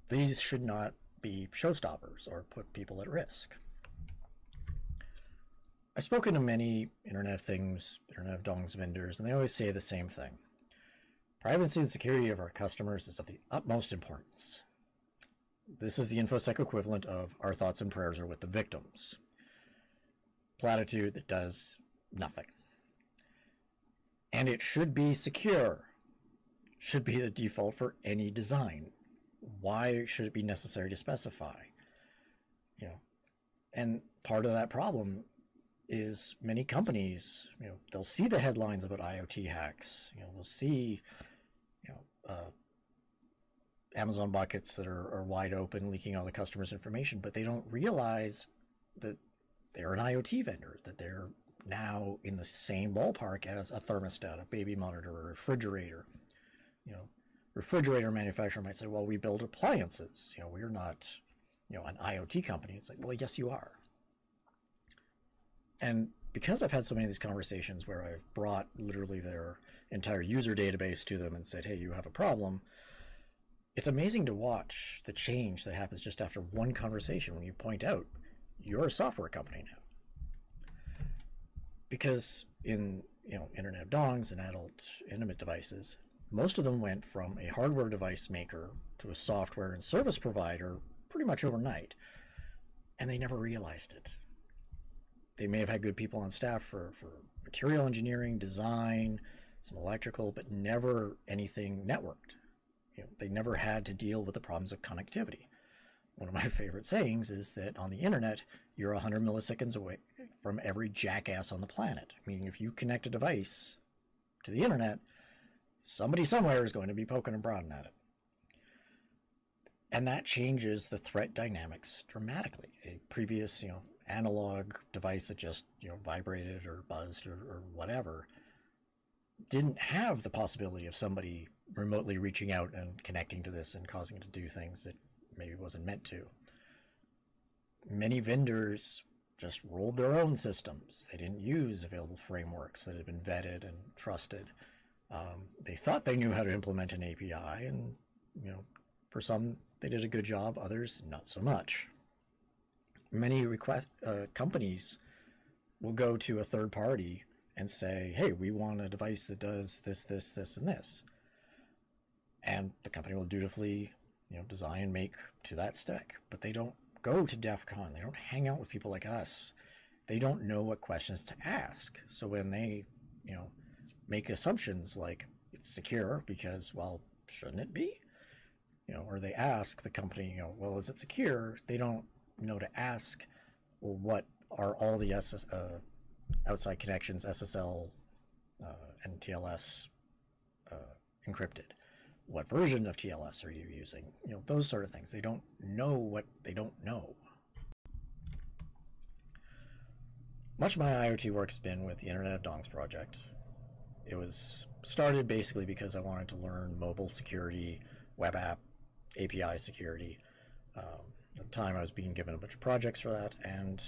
These should not be showstoppers or put people at risk. I've spoken to many Internet of Things, Internet of Dongs vendors, and they always say the same thing. Privacy and security of our customers is of the utmost importance. This is the InfoSec equivalent of our thoughts and prayers are with the victims. Platitude that does nothing. And it should be secure. Should be the default for any design. Why should it be necessary to specify? And part of that problem is many companies, they'll see the headlines about IoT hacks. They'll see, Amazon buckets that are wide open, leaking all the customers' information, but they don't realize that they're an IoT vendor, that they're now in the same ballpark as a thermostat, a baby monitor, a refrigerator. Refrigerator manufacturer might say, well, we build appliances. We're not, an IoT company. It's like, well, yes, you are. And because I've had so many of these conversations where I've brought literally their entire user database to them and said, hey, you have a problem, it's amazing to watch the change that happens just after one conversation when you point out you're a software company now. Because in Internet of Dongs and adult intimate devices, most of them went from a hardware device maker to a software and service provider pretty much overnight, and they never realized it. They may have had good people on staff for material engineering, design, some electrical, but never anything networked. They never had to deal with the problems of connectivity. One of my favorite sayings is that on the internet, you're 100 milliseconds away from every jackass on the planet. Meaning if you connect a device to the internet, somebody somewhere is going to be poking and prodding at it. And that changes the threat dynamics dramatically. A previous, analog device that just, vibrated or buzzed or whatever didn't have the possibility of somebody remotely reaching out and connecting to this and causing it to do things that maybe wasn't meant to. Many vendors just rolled their own systems. They didn't use available frameworks that had been vetted and trusted. They thought they knew how to implement an API, and for some they did a good job, others not so much. Many companies will go to a third party and say, hey, we want a device that does this, this, this, and this. And the company will dutifully design and make to that spec, but they don't go to DEF CON. They don't hang out with people like us. They don't know what questions to ask. So when they, make assumptions like it's secure because, well, shouldn't it be? Or they ask the company, well, is it secure? They don't know to ask, well, what are all the outside connections, SSL and TLS encrypted? What version of TLS are you using? Those sort of things. They don't know what they don't know. Much of my IoT work has been with the Internet of Dongs project. It was started basically because I wanted to learn mobile security, web app, API security. At the time I was being given a bunch of projects for that, and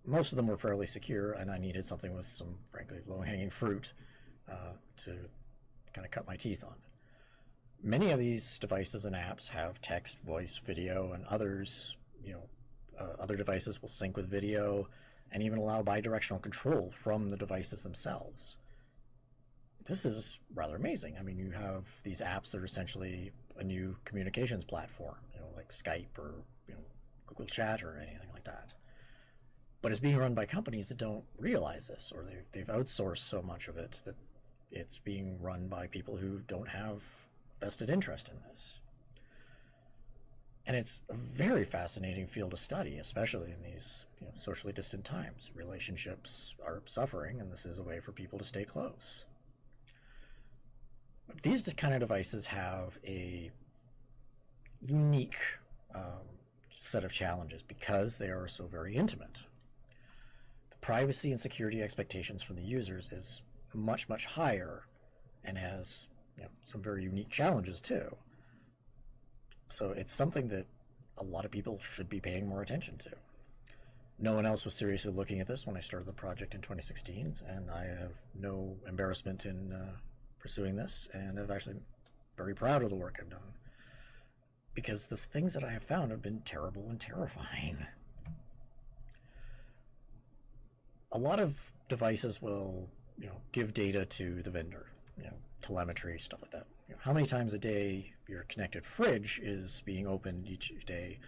most of them were fairly secure, and I needed something with some, frankly, low-hanging fruit to kind of cut my teeth on. Many of these devices and apps have text, voice, video, and others, other devices will sync with video and even allow bidirectional control from the devices themselves. This is rather amazing. I mean, you have these apps that are essentially a new communications platform, like Skype or Google Chat or anything like that. But it's being run by companies that don't realize this, or they've outsourced so much of it that it's being run by people who don't have vested interest in this. And it's a very fascinating field of study, especially in these socially distant times. Relationships are suffering, and this is a way for people to stay close. But these kind of devices have a unique set of challenges because they are so very intimate. The privacy and security expectations from the users is much, much higher and has some very unique challenges too. So it's something that a lot of people should be paying more attention to. No one else was seriously looking at this when I started the project in 2016, and I have no embarrassment in pursuing this, and I'm actually very proud of the work I've done, because the things that I have found have been terrible and terrifying. A lot of devices will, give data to the vendor, telemetry, stuff like that. How many times a day your connected fridge is being opened each day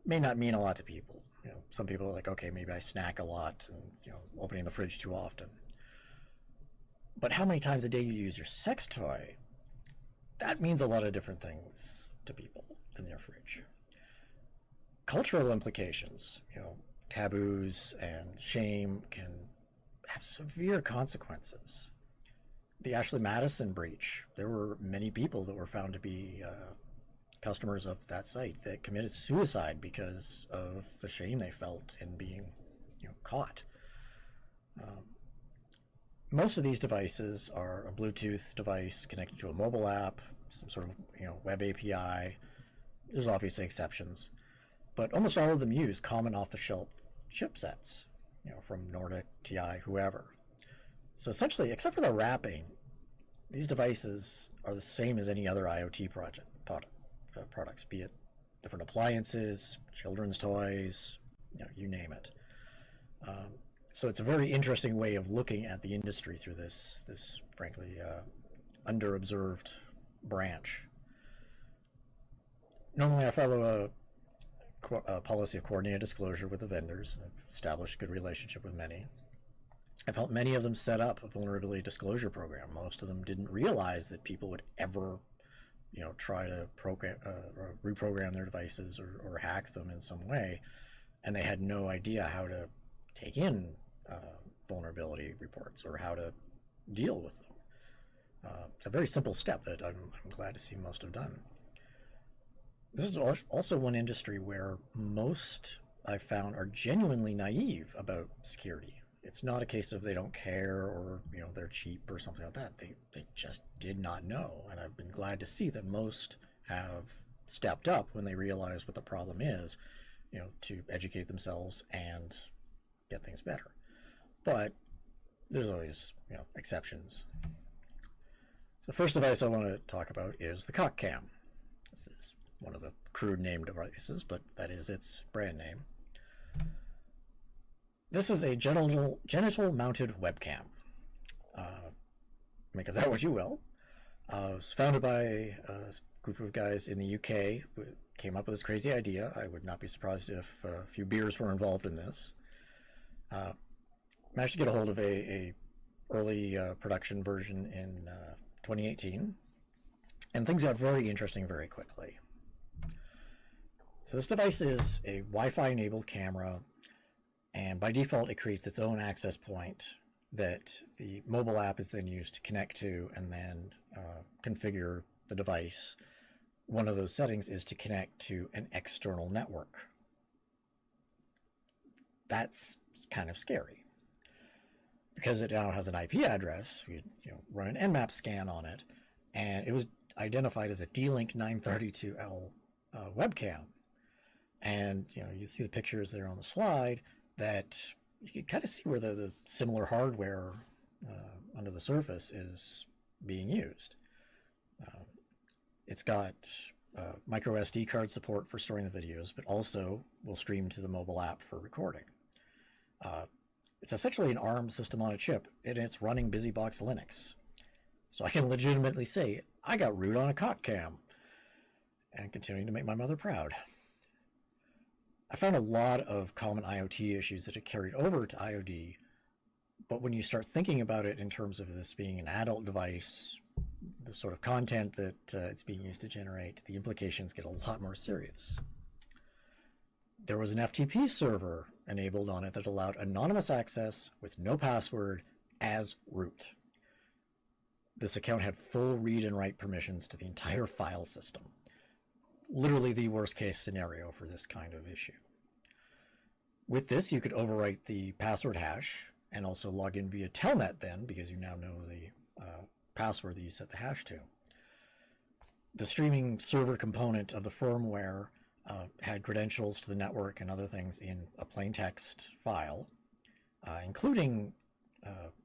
may not mean a lot to people. Some people are like, okay, maybe I snack a lot and, opening the fridge too often. But how many times a day you use your sex toy, that means a lot of different things to people in their fridge. Cultural implications, taboos and shame can have severe consequences. The Ashley Madison breach, there were many people that were found to be customers of that site that committed suicide because of the shame they felt in being caught. Most of these devices are a Bluetooth device connected to a mobile app, some sort of web API. There's obviously exceptions, but almost all of them use common off-the-shelf chipsets. from Nordic, TI, whoever. So essentially, except for the wrapping, these devices are the same as any other IoT products, be it different appliances, children's toys, you name it. So it's a very interesting way of looking at the industry through this frankly, under-observed branch. Normally I follow a policy of coordinated disclosure with the vendors. I've established a good relationship with many. I've helped many of them set up a vulnerability disclosure program. Most of them didn't realize that people would ever, try to reprogram their devices or hack them in some way, and they had no idea how to take in vulnerability reports or how to deal with them. It's a very simple step that I'm glad to see most have done. This is also one industry where most I've found are genuinely naive about security. It's not a case of they don't care or they're cheap or something like that. They just did not know, and I've been glad to see that most have stepped up when they realize what the problem is, to educate themselves and get things better. But there's always exceptions. So the first device I want to talk about is the Cock Cam. This is one of the crude named devices, but that is its brand name. This is a genital mounted webcam. Make of that what you will. It was founded by a group of guys in the UK who came up with this crazy idea. I would not be surprised if a few beers were involved in this. Managed to get a hold of a early production version in 2018, and things got very interesting very quickly. So this device is a Wi-Fi enabled camera, and by default it creates its own access point that the mobile app is then used to connect to and then configure the device. One of those settings is to connect to an external network. That's kind of scary. Because it now has an IP address, you run an Nmap scan on it, and it was identified as a D-Link 932L webcam. And you see the pictures there on the slide that you can kind of see where the similar hardware under the surface is being used. It's got micro SD card support for storing the videos, but also will stream to the mobile app for recording. It's essentially an ARM system on a chip, and it's running BusyBox Linux. So I can legitimately say, I got root on a Cock Cam, and continuing to make my mother proud. I found a lot of common IoT issues that had carried over to IoD, but when you start thinking about it in terms of this being an adult device, the sort of content that it's being used to generate, the implications get a lot more serious. There was an FTP server enabled on it that allowed anonymous access with no password as root. This account had full read and write permissions to the entire file system. Literally the worst case scenario for this kind of issue. With this, you could overwrite the password hash and also log in via Telnet then, because you now know the password that you set the hash to. The streaming server component of the firmware had credentials to the network and other things in a plain text file, including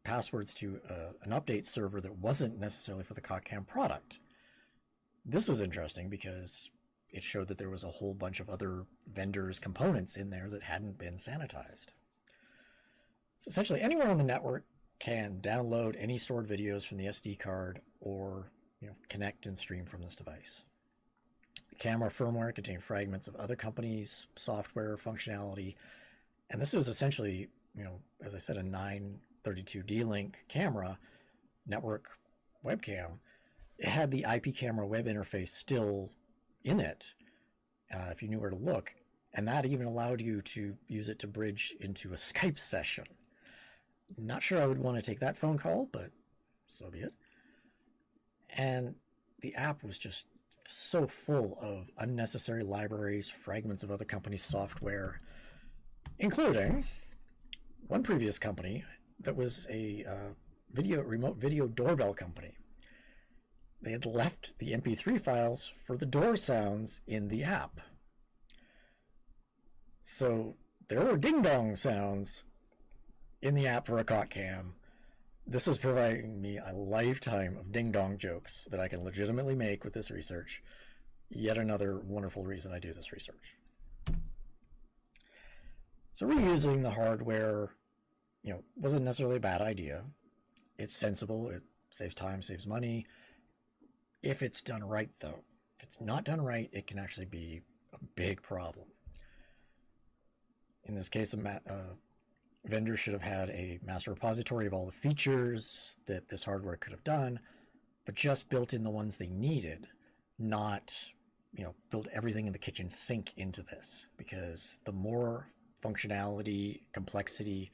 passwords to an update server that wasn't necessarily for the Cock Cam product. This was interesting because it showed that there was a whole bunch of other vendors' components in there that hadn't been sanitized. So essentially anyone on the network can download any stored videos from the SD card or connect and stream from this device. The camera firmware contained fragments of other companies' software functionality, and this was essentially, as I said, a 932 D-Link camera network webcam. It had the IP camera web interface still in it, if you knew where to look, and that even allowed you to use it to bridge into a Skype session. Not sure I would want to take that phone call, but so be it. And the app was just so full of unnecessary libraries, fragments of other companies' software, including one previous company that was a remote video doorbell company. They had left the MP3 files for the door sounds in the app. So there were ding-dong sounds in the app for a cock cam. This is providing me a lifetime of ding-dong jokes that I can legitimately make with this research. Yet another wonderful reason I do this research. So reusing the hardware, wasn't necessarily a bad idea. It's sensible, it saves time, saves money. If it's done right, though. If it's not done right, it can actually be a big problem. In this case, vendor should have had a master repository of all the features that this hardware could have done, but just built in the ones they needed, not, build everything in the kitchen sink into this, because the more functionality, complexity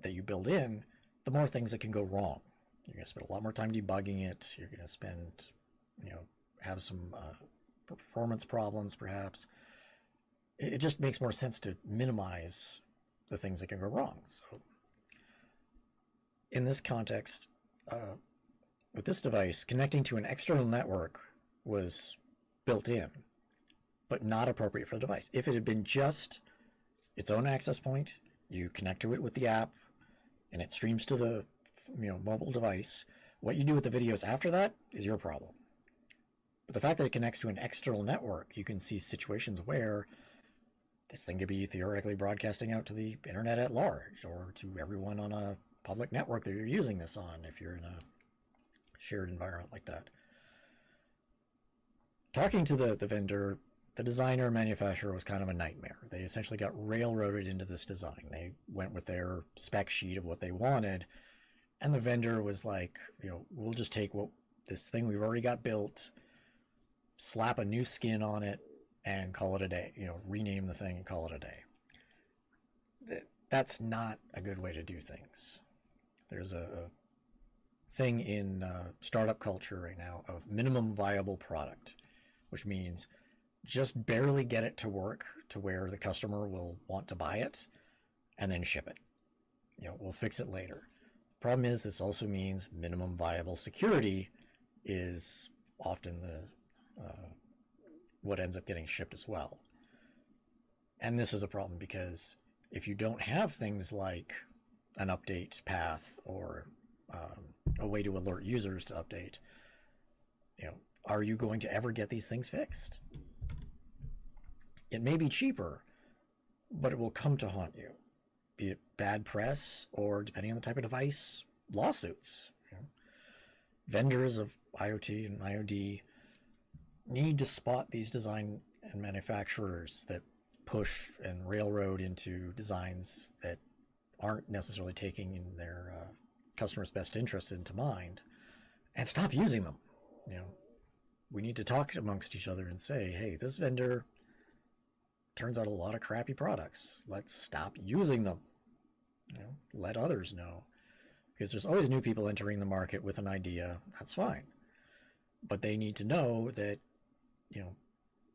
that you build in, the more things that can go wrong. You're going to spend a lot more time debugging it. You're going to spend, have some performance problems, perhaps. It just makes more sense to minimize the things that can go wrong. So in this context, with this device, connecting to an external network was built in, but not appropriate for the device. If it had been just its own access point, you connect to it with the app, and it streams to the mobile device, what you do with the videos after that is your problem. But the fact that it connects to an external network, you can see situations where this thing could be theoretically broadcasting out to the internet at large, or to everyone on a public network that you're using this on, if you're in a shared environment like that. Talking to the vendor, the designer manufacturer was kind of a nightmare. They essentially got railroaded into this design. They went with their spec sheet of what they wanted, and the vendor was like, we'll just take this thing we've already got built, slap a new skin on it, and call it a day. Rename the thing and call it a day. That's not a good way to do things. There's a thing in startup culture right now of minimum viable product, which means just barely get it to work to where the customer will want to buy it, and then ship it. We'll fix it later. Problem is, this also means minimum viable security is often the what ends up getting shipped as well. And this is a problem because if you don't have things like an update path or a way to alert users to update, are you going to ever get these things fixed? It may be cheaper, but it will come to haunt you, be it bad press or, depending on the type of device, lawsuits. Vendors of IoT and IoD need to spot these design and manufacturers that push and railroad into designs that aren't necessarily taking in their customers' best interests into mind, and stop using them. We need to talk amongst each other and say, hey, this vendor turns out a lot of crappy products. Let's stop using them. Let others know. Because there's always new people entering the market with an idea. That's fine. But they need to know that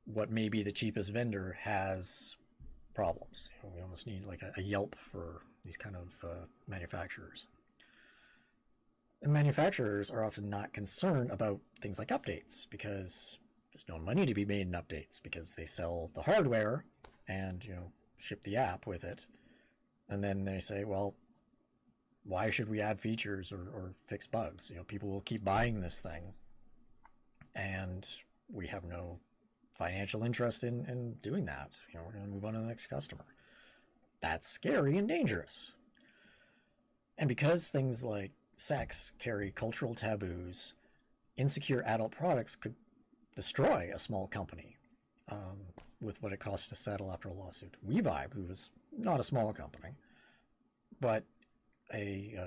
what may be the cheapest vendor has problems. We almost need like a Yelp for these kind of manufacturers. And manufacturers are often not concerned about things like updates because there's no money to be made in updates because they sell the hardware and ship the app with it. And then they say, well, why should we add features or fix bugs? People will keep buying this thing, and we have no financial interest in doing that. We're going to move on to the next customer. That's scary and dangerous. And because things like sex carry cultural taboos, insecure adult products could destroy a small company with what it costs to settle after a lawsuit. WeVibe, who was not a small company, but a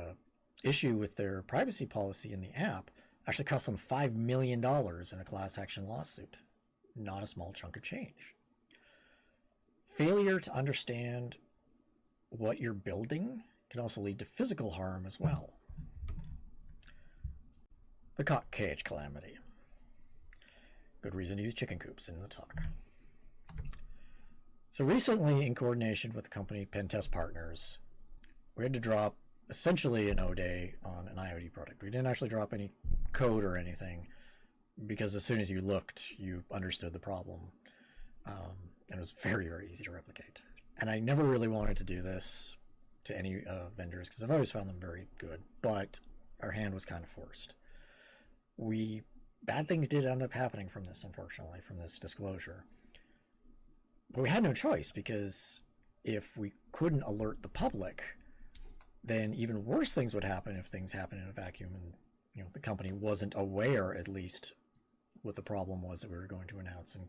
issue with their privacy policy in the app actually cost them $5 million in a class action lawsuit. Not a small chunk of change. Failure to understand what you're building can also lead to physical harm as well. The cock cage calamity. Good reason to use chicken coops in the talk. So recently, in coordination with the company Pentest Partners, we had to drop essentially an O-Day on an IoT product. We didn't actually drop any code or anything because as soon as you looked, you understood the problem. And it was very, very easy to replicate. And I never really wanted to do this to any vendors because I've always found them very good, but our hand was kind of forced. Bad things did end up happening from this, unfortunately, from this disclosure. But we had no choice, because if we couldn't alert the public, then even worse things would happen if things happened in a vacuum and the company wasn't aware, at least, what the problem was that we were going to announce, and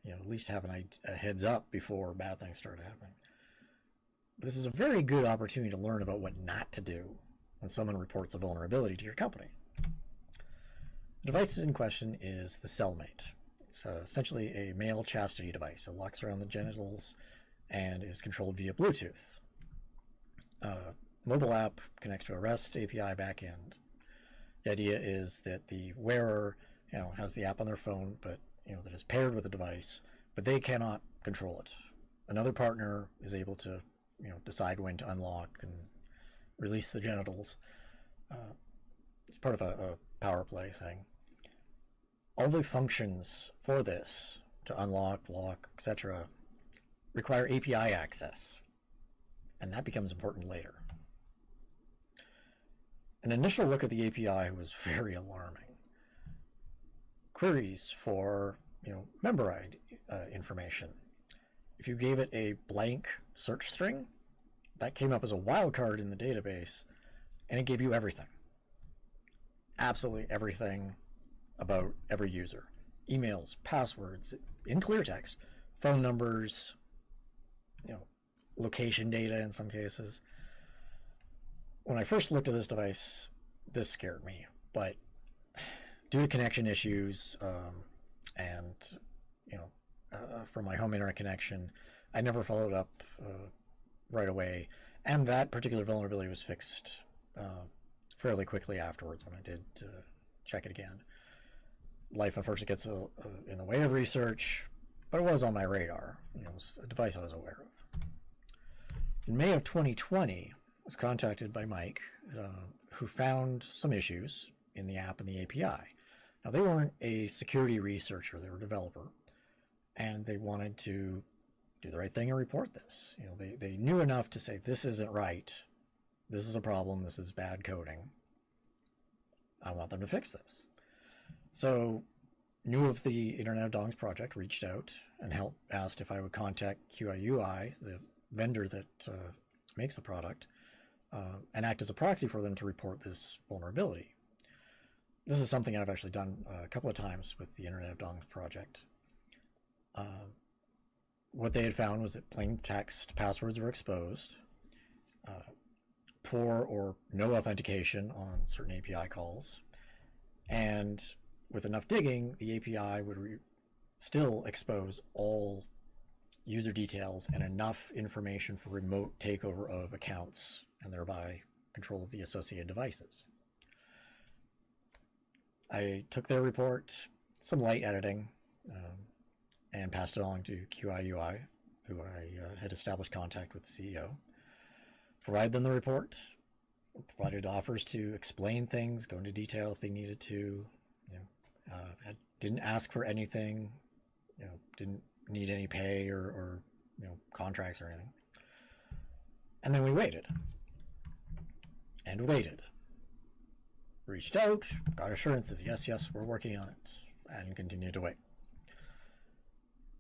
at least have a heads up before bad things started happening. This is a very good opportunity to learn about what not to do when someone reports a vulnerability to your company. The device in question is the Cellmate. It's essentially a male chastity device. It locks around the genitals and is controlled via Bluetooth. Mobile app connects to a REST API backend. The idea is that the wearer, has the app on their phone, but that is paired with the device, but they cannot control it. Another partner is able to, decide when to unlock and release the genitals. It's part of a power play thing. All the functions for this, to unlock, lock, etc., require API access, and that becomes important later. An initial look at the API was very alarming. Queries for, member ID information. If you gave it a blank search string, that came up as a wildcard in the database, and it gave you everything. Absolutely everything about every user. Emails, passwords, in clear text, phone numbers, location data in some cases. When I first looked at this device, this scared me, but due to connection issues and from my home internet connection, I never followed up right away, and that particular vulnerability was fixed fairly quickly afterwards when I did check it again. Life unfortunately gets in the way of research, but it was on my radar. It was a device I was aware of. In May of 2020, I was contacted by Mike, who found some issues in the app and the API. Now, they weren't a security researcher, they were a developer, and they wanted to do the right thing and report this. They knew enough to say, this isn't right, this is a problem, this is bad coding, I want them to fix this. So, knew of the Internet of Dongs project, reached out and asked if I would contact QIUI, the vendor that makes the product, and act as a proxy for them to report this vulnerability. This is something I've actually done a couple of times with the Internet of Dongs project. What they had found was that plain text passwords were exposed, poor or no authentication on certain API calls, and with enough digging, the API would still expose all user details and enough information for remote takeover of accounts and thereby control of the associated devices. I took their report, some light editing, and passed it on to QIUI, who I had established contact with the CEO. Provided them the report, provided offers to explain things, go into detail if they needed to. Didn't ask for anything, didn't need any pay or contracts or anything. And then we waited. And waited. Reached out, got assurances, yes, we're working on it, and continued to wait.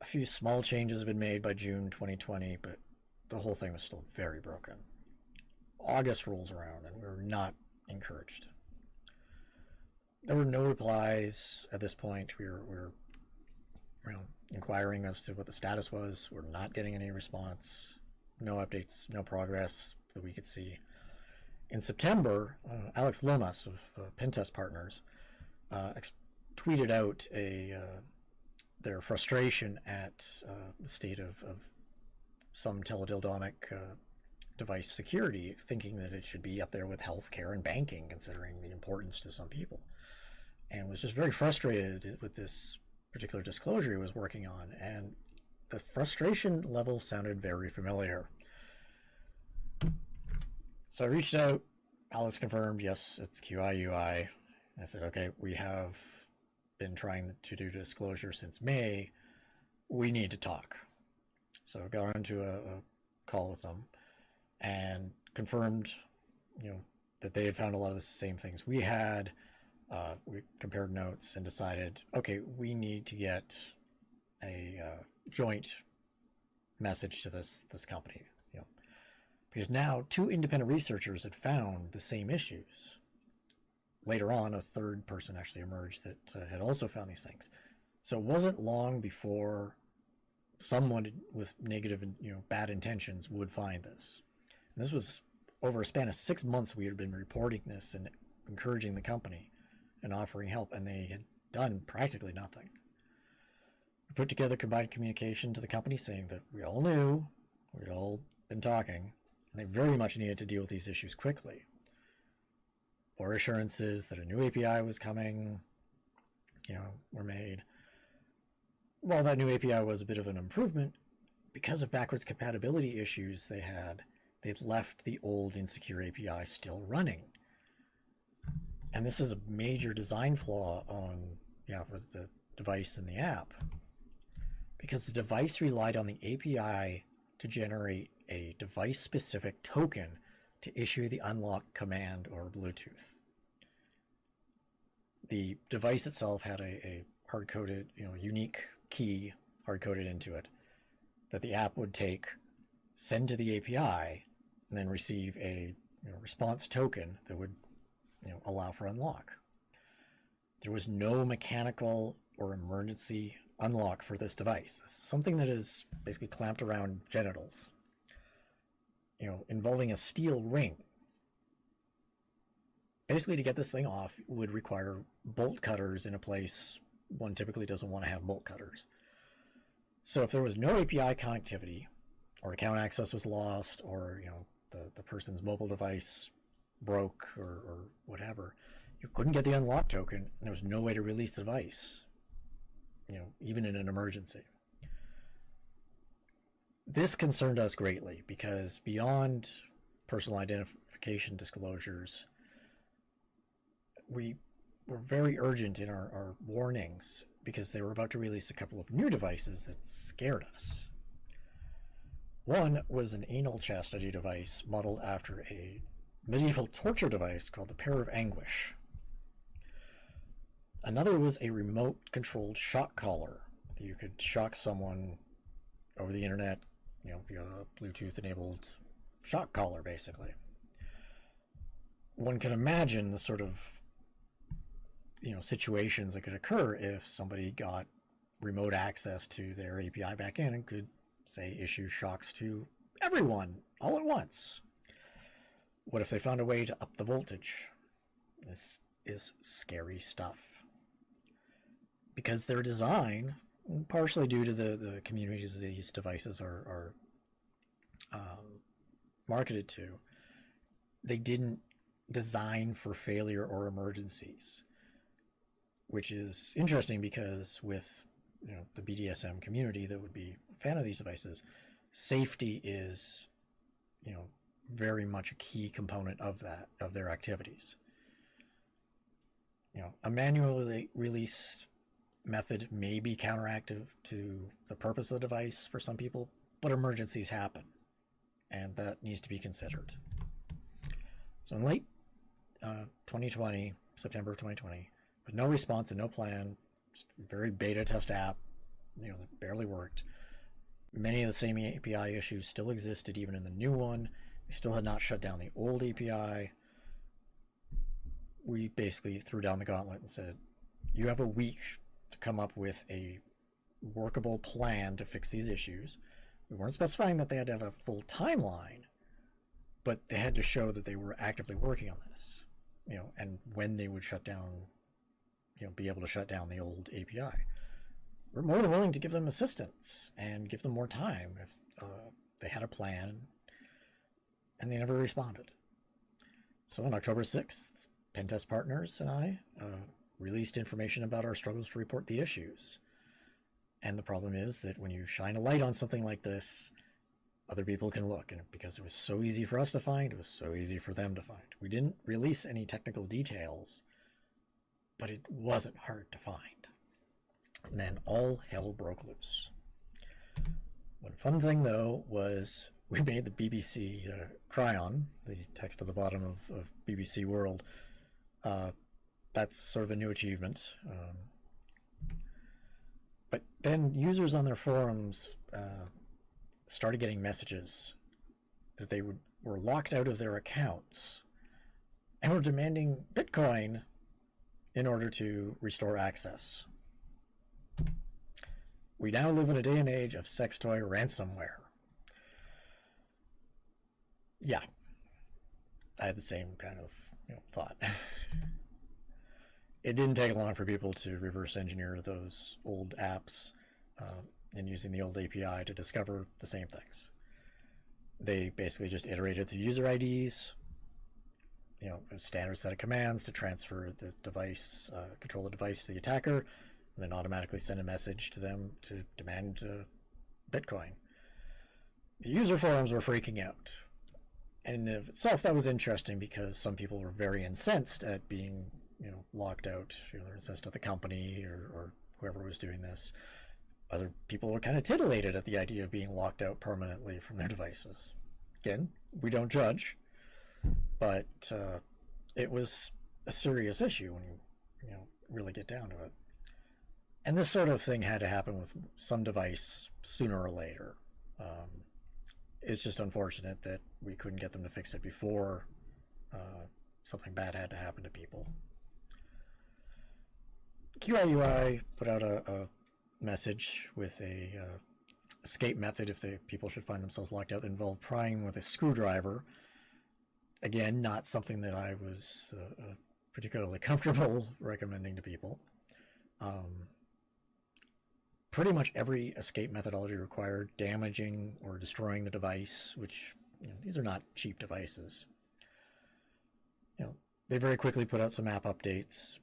A few small changes have been made by June 2020, but the whole thing was still very broken. August rolls around, and we were not encouraged. There were no replies at this point. We were inquiring as to what the status was. We're not getting any response, no updates, no progress that we could see. In September, Alex Lomas of Pentest Partners tweeted out their frustration at the state of some teledildonic device security, thinking that it should be up there with healthcare and banking, considering the importance to some people, and was just very frustrated with this particular disclosure he was working on, and the frustration level sounded very familiar. So I reached out, Alex confirmed, yes, it's QIUI. I said, okay, we have been trying to do disclosure since May. We need to talk. So I got onto a call with them. and confirmed, that they had found a lot of the same things we had. We compared notes and decided, okay, we need to get a joint message to this company, because now 2 independent researchers had found the same issues. Later on, a third person actually emerged that had also found these things. So it wasn't long before someone with negative and bad intentions would find this. And this was over a span of 6 months. We had been reporting this and encouraging the company and offering help, and they had done practically nothing. We put together combined communication to the company saying that we all knew, we'd all been talking, and they very much needed to deal with these issues quickly. More assurances that a new API was coming, were made. While that new API was a bit of an improvement, because of backwards compatibility issues they'd left the old insecure API still running. And this is a major design flaw on the device and the app, because the device relied on the API to generate a device-specific token to issue the unlock command or Bluetooth. The device itself had a hard-coded, unique key hard-coded into it that the app would take, send to the API, and then receive a response token that would allow for unlock. There was no mechanical or emergency unlock for this device. This is something that is basically clamped around genitals, involving a steel ring. Basically, to get this thing off would require bolt cutters in a place one typically doesn't want to have bolt cutters. So if there was no API connectivity, or account access was lost, or the person's mobile device broke or whatever, you couldn't get the unlock token, and there was no way to release the device, even in an emergency. This concerned us greatly because beyond personal identification disclosures, we were very urgent in our warnings because they were about to release a couple of new devices that scared us. One was an anal chastity device modeled after a medieval torture device called the Pair of Anguish. Another was a remote-controlled shock collar that you could shock someone over the internet, via a Bluetooth-enabled shock collar, basically. One can imagine the sort of situations that could occur if somebody got remote access to their API backend and could, say, issue shocks to everyone all at once. What if they found a way to up the voltage? This is scary stuff. Because their design, partially due to the communities that these devices are marketed to, they didn't design for failure or emergencies. Which is interesting because with the BDSM community that would be a fan of these devices, safety is very much a key component of their activities. A manual release method may be counteractive to the purpose of the device for some people, but emergencies happen, and that needs to be considered. So in late 2020, September of 2020, with no response and no plan, just a very beta test app, that barely worked. Many of the same API issues still existed even in the new one. We still had not shut down the old API. We basically threw down the gauntlet and said, you have a week to come up with a workable plan to fix these issues. We weren't specifying that they had to have a full timeline, but they had to show that they were actively working on this, and when they would shut down, be able to shut down the old API. We're more than willing to give them assistance and give them more time if they had a plan, and they never responded. So on October 6th, Pentest Partners and I released information about our struggles to report the issues. And the problem is that when you shine a light on something like this, other people can look. And because it was so easy for us to find, it was so easy for them to find. We didn't release any technical details, but it wasn't hard to find. And then all hell broke loose. One fun thing, though, was we made the BBC Cryon, the text at the bottom of BBC World. That's sort of a new achievement. But then users on their forums started getting messages that they were locked out of their accounts and were demanding Bitcoin in order to restore access. We now live in a day and age of sex toy ransomware. Yeah, I had the same kind of thought. It didn't take long for people to reverse engineer those old apps and using the old API to discover the same things. They basically just iterated the user IDs, a standard set of commands to transfer the device, control the device to the attacker, and then automatically send a message to them to demand Bitcoin. The user forums were freaking out. And in of itself, that was interesting because some people were very incensed at being, locked out. They're incensed at the company or whoever was doing this. Other people were kind of titillated at the idea of being locked out permanently from their devices. Again, we don't judge, but it was a serious issue when you really get down to it. And this sort of thing had to happen with some device sooner or later. It's just unfortunate that we couldn't get them to fix it before something bad had to happen to people. QIUI put out a message with a escape method if people should find themselves locked out that involved prying with a screwdriver. Again, not something that I was particularly comfortable recommending to people. Pretty much every escape methodology required damaging or destroying the device, which these are not cheap devices. They very quickly put out some app updates,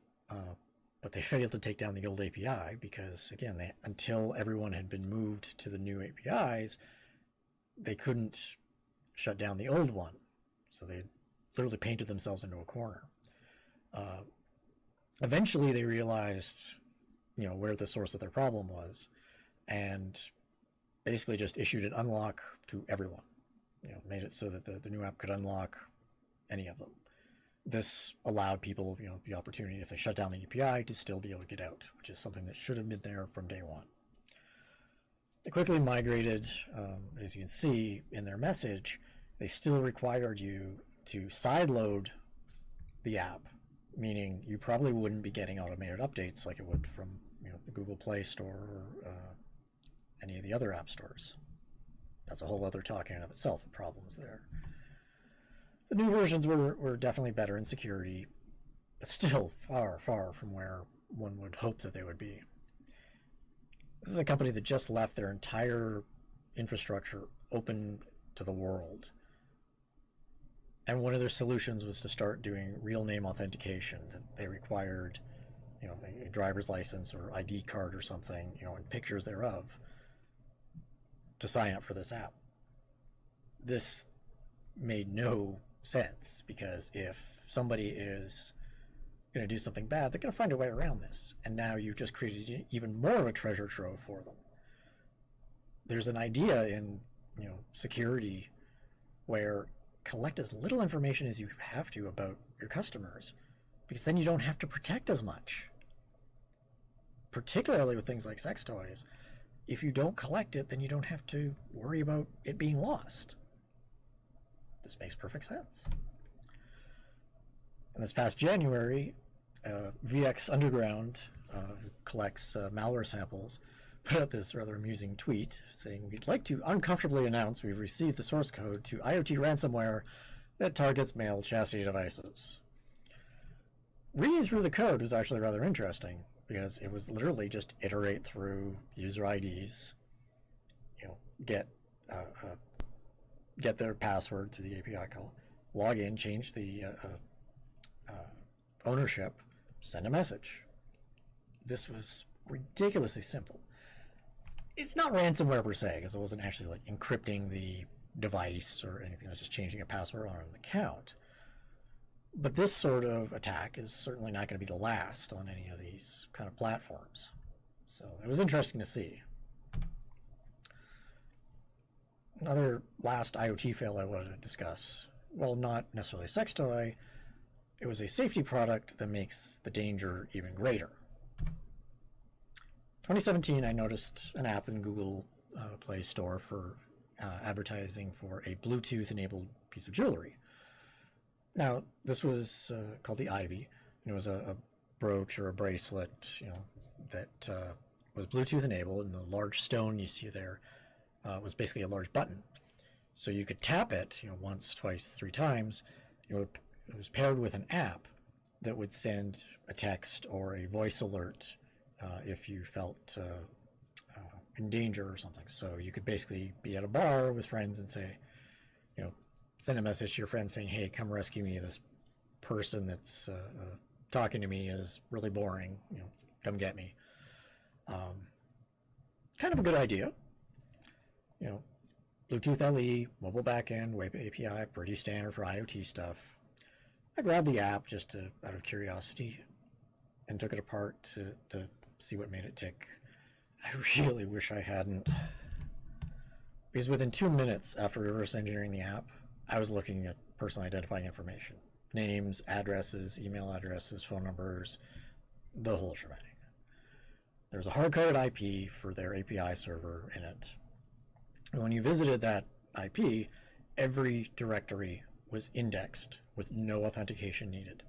but they failed to take down the old API because, again, until everyone had been moved to the new APIs, they couldn't shut down the old one. So they literally painted themselves into a corner. Eventually, they realized where the source of their problem was, and basically just issued an unlock to everyone. Made it so that the new app could unlock any of them. This allowed people, the opportunity, if they shut down the API, to still be able to get out, which is something that should have been there from day one. They quickly migrated, as you can see in their message, they still required you to sideload the app, meaning you probably wouldn't be getting automated updates like it would from the Google Play Store or any of the other app stores. That's a whole other talk in and of itself of problems there. The new versions were definitely better in security, but still far, far from where one would hope that they would be. This is a company that just left their entire infrastructure open to the world. And one of their solutions was to start doing real name authentication, that they required a driver's license or ID card or something, and pictures thereof to sign up for this app. This made no sense, because if somebody is going to do something bad, they're going to find a way around this. And now you've just created even more of a treasure trove for them. There's an idea in security where collect as little information as you have to about your customers, because then you don't have to protect as much. Particularly with things like sex toys, if you don't collect it, then you don't have to worry about it being lost. This makes perfect sense. And this past January, VX Underground, who collects malware samples, put out this rather amusing tweet saying, "We'd like to uncomfortably announce we've received the source code to IoT ransomware that targets male chastity devices." Reading through the code was actually rather interesting, because it was literally just iterate through user IDs, get their password through the API call, log in, change the ownership, send a message. This was ridiculously simple. It's not ransomware per se, because it wasn't actually like encrypting the device or anything. It was just changing a password on an account. But this sort of attack is certainly not going to be the last on any of these kind of platforms. So it was interesting to see. Another last IoT fail I wanted to discuss, well, not necessarily a sex toy, it was a safety product that makes the danger even greater. 2017, I noticed an app in Google Play Store for advertising for a Bluetooth-enabled piece of jewelry. Now, this was called the Ivy. It was a brooch or a bracelet, that was Bluetooth-enabled, and the large stone you see there was basically a large button. So you could tap it, once, twice, 3 times. It was paired with an app that would send a text or a voice alert if you felt in danger or something. So you could basically be at a bar with friends and say, send a message to your friend saying, hey, come rescue me. This person that's talking to me is really boring. Come get me. Kind of a good idea. Bluetooth LE, mobile backend, web API, pretty standard for IoT stuff. I grabbed the app just out of curiosity and took it apart to see what made it tick. I really wish I hadn't. Because within 2 minutes after reverse engineering the app, I was looking at personal identifying information. Names, addresses, email addresses, phone numbers, the whole shebang. There's a hard-coded IP for their API server in it. And when you visited that IP, every directory was indexed with no authentication needed.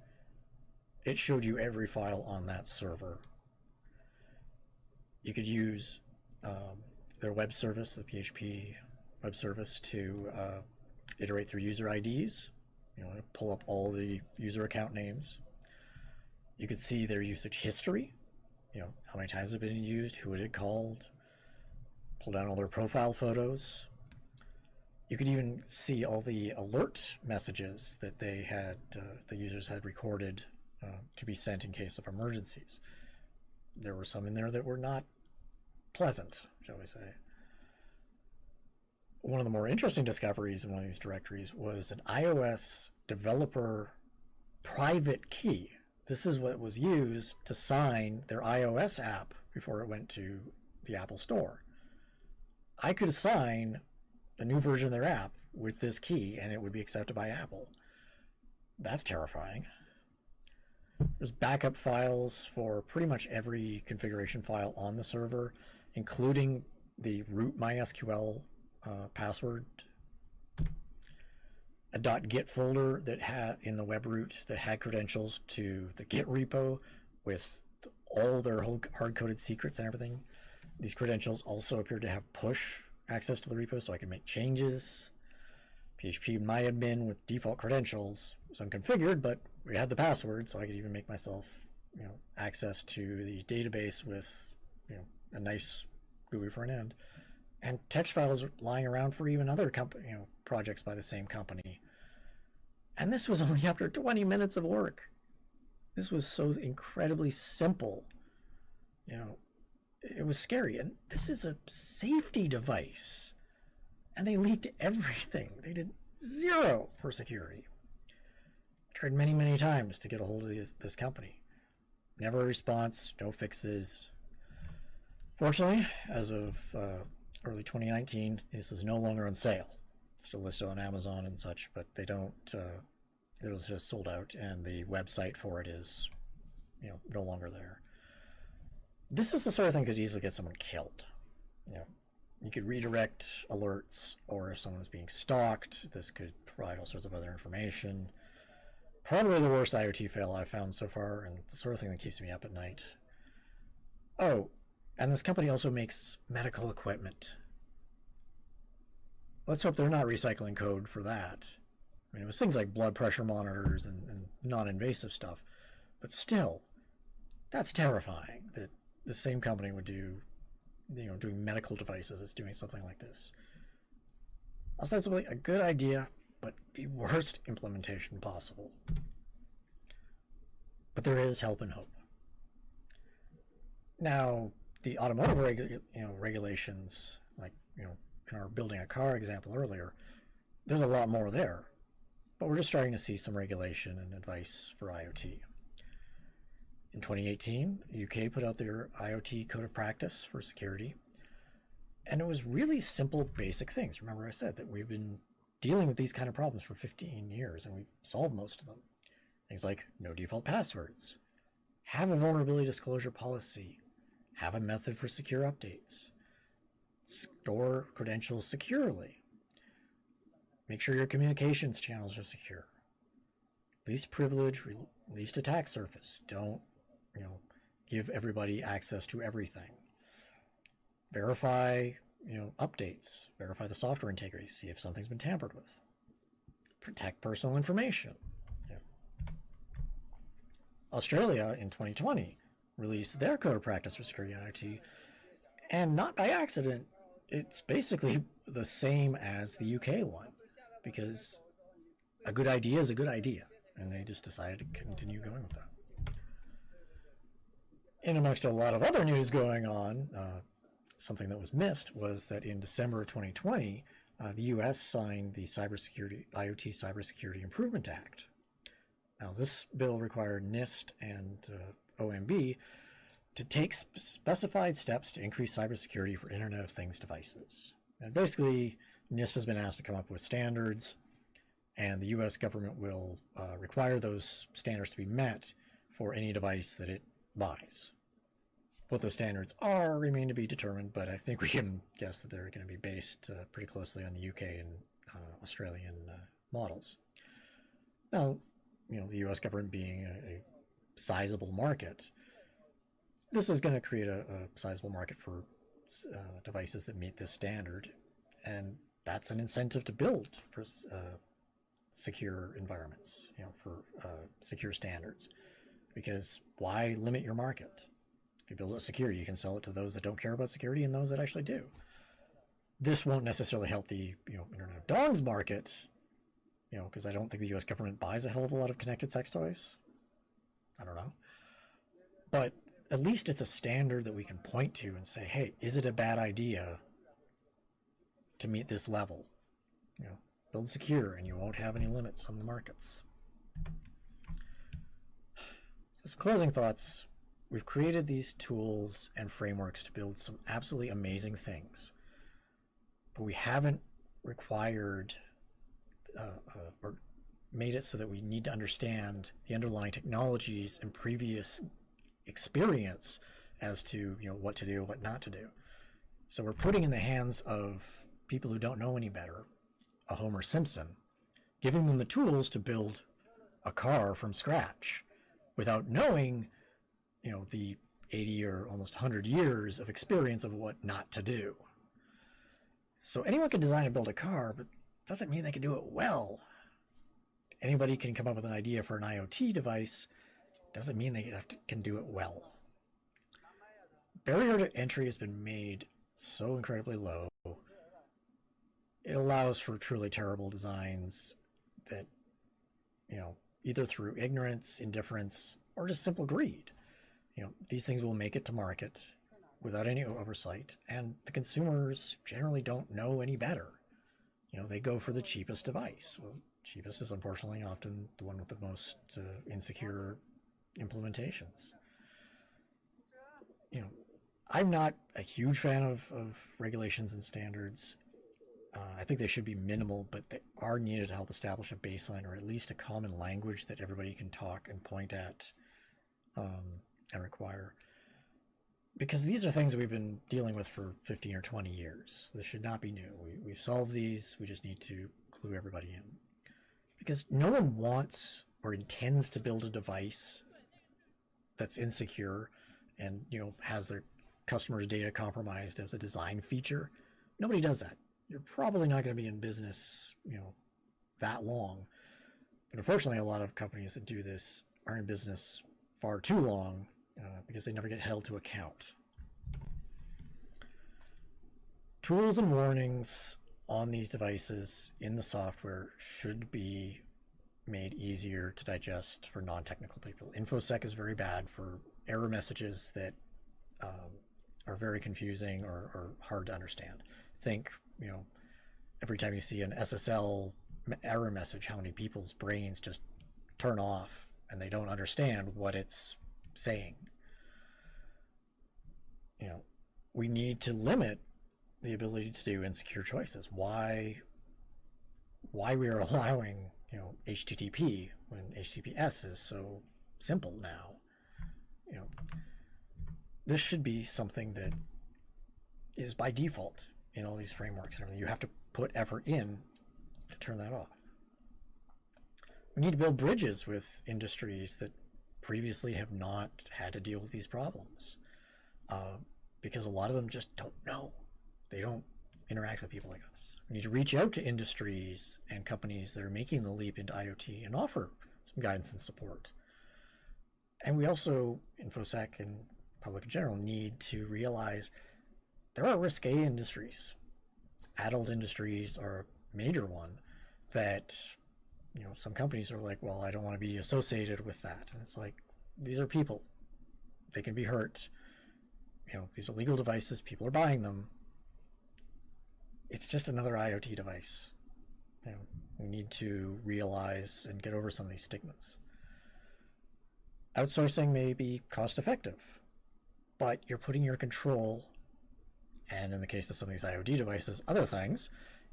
It showed you every file on that server. You could use their web service, the PHP web service, to iterate through user IDs, pull up all the user account names. You could see their usage history, how many times it had been used, who it had called, pull down all their profile photos. You could even see all the alert messages that they had, the users had recorded to be sent in case of emergencies. There were some in there that were not pleasant, shall we say. One of the more interesting discoveries in one of these directories was an iOS developer private key. This is what was used to sign their iOS app before it went to the Apple Store. I could sign the new version of their app with this key and it would be accepted by Apple. That's terrifying. There's backup files for pretty much every configuration file on the server, including the root MySQL password. A .git folder that had in the web root that had credentials to the Git repo with all their whole hard-coded secrets and everything. These credentials also appeared to have push access to the repo, so I could make changes. PHP myadmin with default credentials was unconfigured, but we had the password, so I could even make myself, access to the database with, a nice GUI front end. And text files lying around for even other projects by the same company. And this was only after 20 minutes of work. This was so incredibly simple. It was scary. And this is a safety device. And they leaked everything. They did zero for security. Tried many, many times to get a hold of this company. Never a response, no fixes. Fortunately, as of early 2019, this is no longer on sale. It's still listed on Amazon and such, but they don't, it was just sold out, and the website for it is, no longer there. This is the sort of thing that could easily get someone killed. You could redirect alerts, or if someone's being stalked, this could provide all sorts of other information. Probably the worst IoT fail I've found so far, and the sort of thing that keeps me up at night. Oh, and this company also makes medical equipment. Let's hope they're not recycling code for that. I mean, it was things like blood pressure monitors and non-invasive stuff. But still, that's terrifying that the same company would do, doing medical devices is doing something like this. Ostensibly a good idea, but the worst implementation possible. But there is help and hope. Now, the automotive regulations, like, in our building a car example earlier, there's a lot more there. But we're just starting to see some regulation and advice for IoT. In 2018, UK put out their IoT Code of Practice for security. And it was really simple, basic things. Remember I said that we've been dealing with these kind of problems for 15 years, and we've solved most of them. Things like no default passwords, have a vulnerability disclosure policy, have a method for secure updates, store credentials securely, make sure your communications channels are secure, least privilege, least attack surface. Don't, give everybody access to everything. Verify, updates, verify the software integrity, see if something's been tampered with. Protect personal information. Australia in 2020 released their code of practice for security IoT, and not by accident, it's basically the same as the UK one, because a good idea is a good idea, and they just decided to continue going with that. In amongst a lot of other news going on, something that was missed was that in December of 2020, the US signed the IoT Cybersecurity Improvement Act. Now, this bill required NIST and OMB to take specified steps to increase cybersecurity for Internet of Things devices. And basically, NIST has been asked to come up with standards, and the US government will require those standards to be met for any device that it buys. What those standards are remain to be determined, but I think we can guess that they're going to be based pretty closely on the UK and Australian models. Now, the US government being a sizable market, this is going to create a sizable market for devices that meet this standard, and that's an incentive to build for secure environments, for secure standards. Because why limit your market? If you build it secure, you can sell it to those that don't care about security and those that actually do. This won't necessarily help the Internet of Dongs market, because I don't think the US government buys a hell of a lot of connected sex toys. I don't know. But at least it's a standard that we can point to and say, hey, is it a bad idea to meet this level? Build secure and you won't have any limits on the markets. So some closing thoughts. We've created these tools and frameworks to build some absolutely amazing things, but we haven't required or made it so that we need to understand the underlying technologies and previous experience as to what to do, what not to do. So we're putting in the hands of people who don't know any better, a Homer Simpson, giving them the tools to build a car from scratch without knowing the 80 or almost 100 years of experience of what not to do. So anyone can design and build a car, but doesn't mean they can do it well. Anybody can come up with an idea for an IoT device, doesn't mean they can do it well. Barrier to entry has been made so incredibly low. It allows for truly terrible designs that, either through ignorance, indifference, or just simple greed, these things will make it to market without any oversight, and the consumers generally don't know any better. They go for the cheapest device. Well, cheapest is unfortunately often the one with the most insecure implementations. I'm not a huge fan of regulations and standards. I think they should be minimal, but they are needed to help establish a baseline, or at least a common language that everybody can talk and point at and require. Because these are things that we've been dealing with for 15 or 20 years. This should not be new. We've solved these. We just need to clue everybody in. Because no one wants or intends to build a device that's insecure and has their customers' data compromised as a design feature. Nobody does that. You're probably not going to be in business, that long. But unfortunately, a lot of companies that do this are in business far too long because they never get held to account. Tools and warnings on these devices in the software should be made easier to digest for non-technical people. InfoSec is very bad for error messages that are very confusing or hard to understand. Think, every time you see an SSL error message, how many people's brains just turn off and they don't understand what it's saying. We need to limit the ability to do insecure choices. Why we are allowing, HTTP when HTTPS is so simple now. This should be something that is by default in all these frameworks and everything. You have to put effort in to turn that off. We need to build bridges with industries that previously have not had to deal with these problems, because a lot of them just don't know. They don't interact with people like us. We need to reach out to industries and companies that are making the leap into IoT and offer some guidance and support. And we also, InfoSec and public in general, need to realize there are risque industries. Adult industries are a major one that, some companies are like, well, I don't want to be associated with that. And it's like, these are people. They can be hurt. These are legal devices. People are buying them. It's just another IoT device. We need to realize and get over some of these stigmas. Outsourcing may be cost effective, but you're putting your control, and in the case of some of these IoT devices, other things,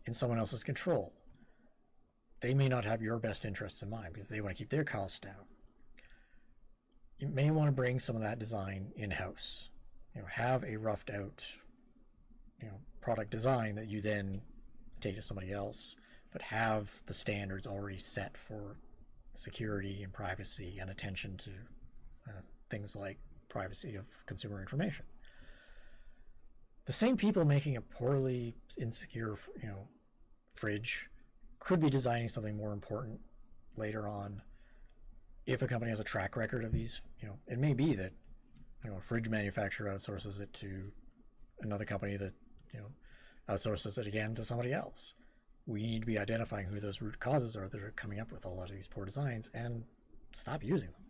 in someone else's control. They may not have your best interests in mind because they want to keep their costs down. You may want to bring some of that design in-house. Have a roughed out, product design that you then take to somebody else, but have the standards already set for security and privacy and attention to things like privacy of consumer information. The same people making a poorly insecure, fridge could be designing something more important later on. If a company has a track record of these, it may be that, a fridge manufacturer outsources it to another company that, outsources it again to somebody else. We need to be identifying who those root causes are that are coming up with a lot of these poor designs and stop using them.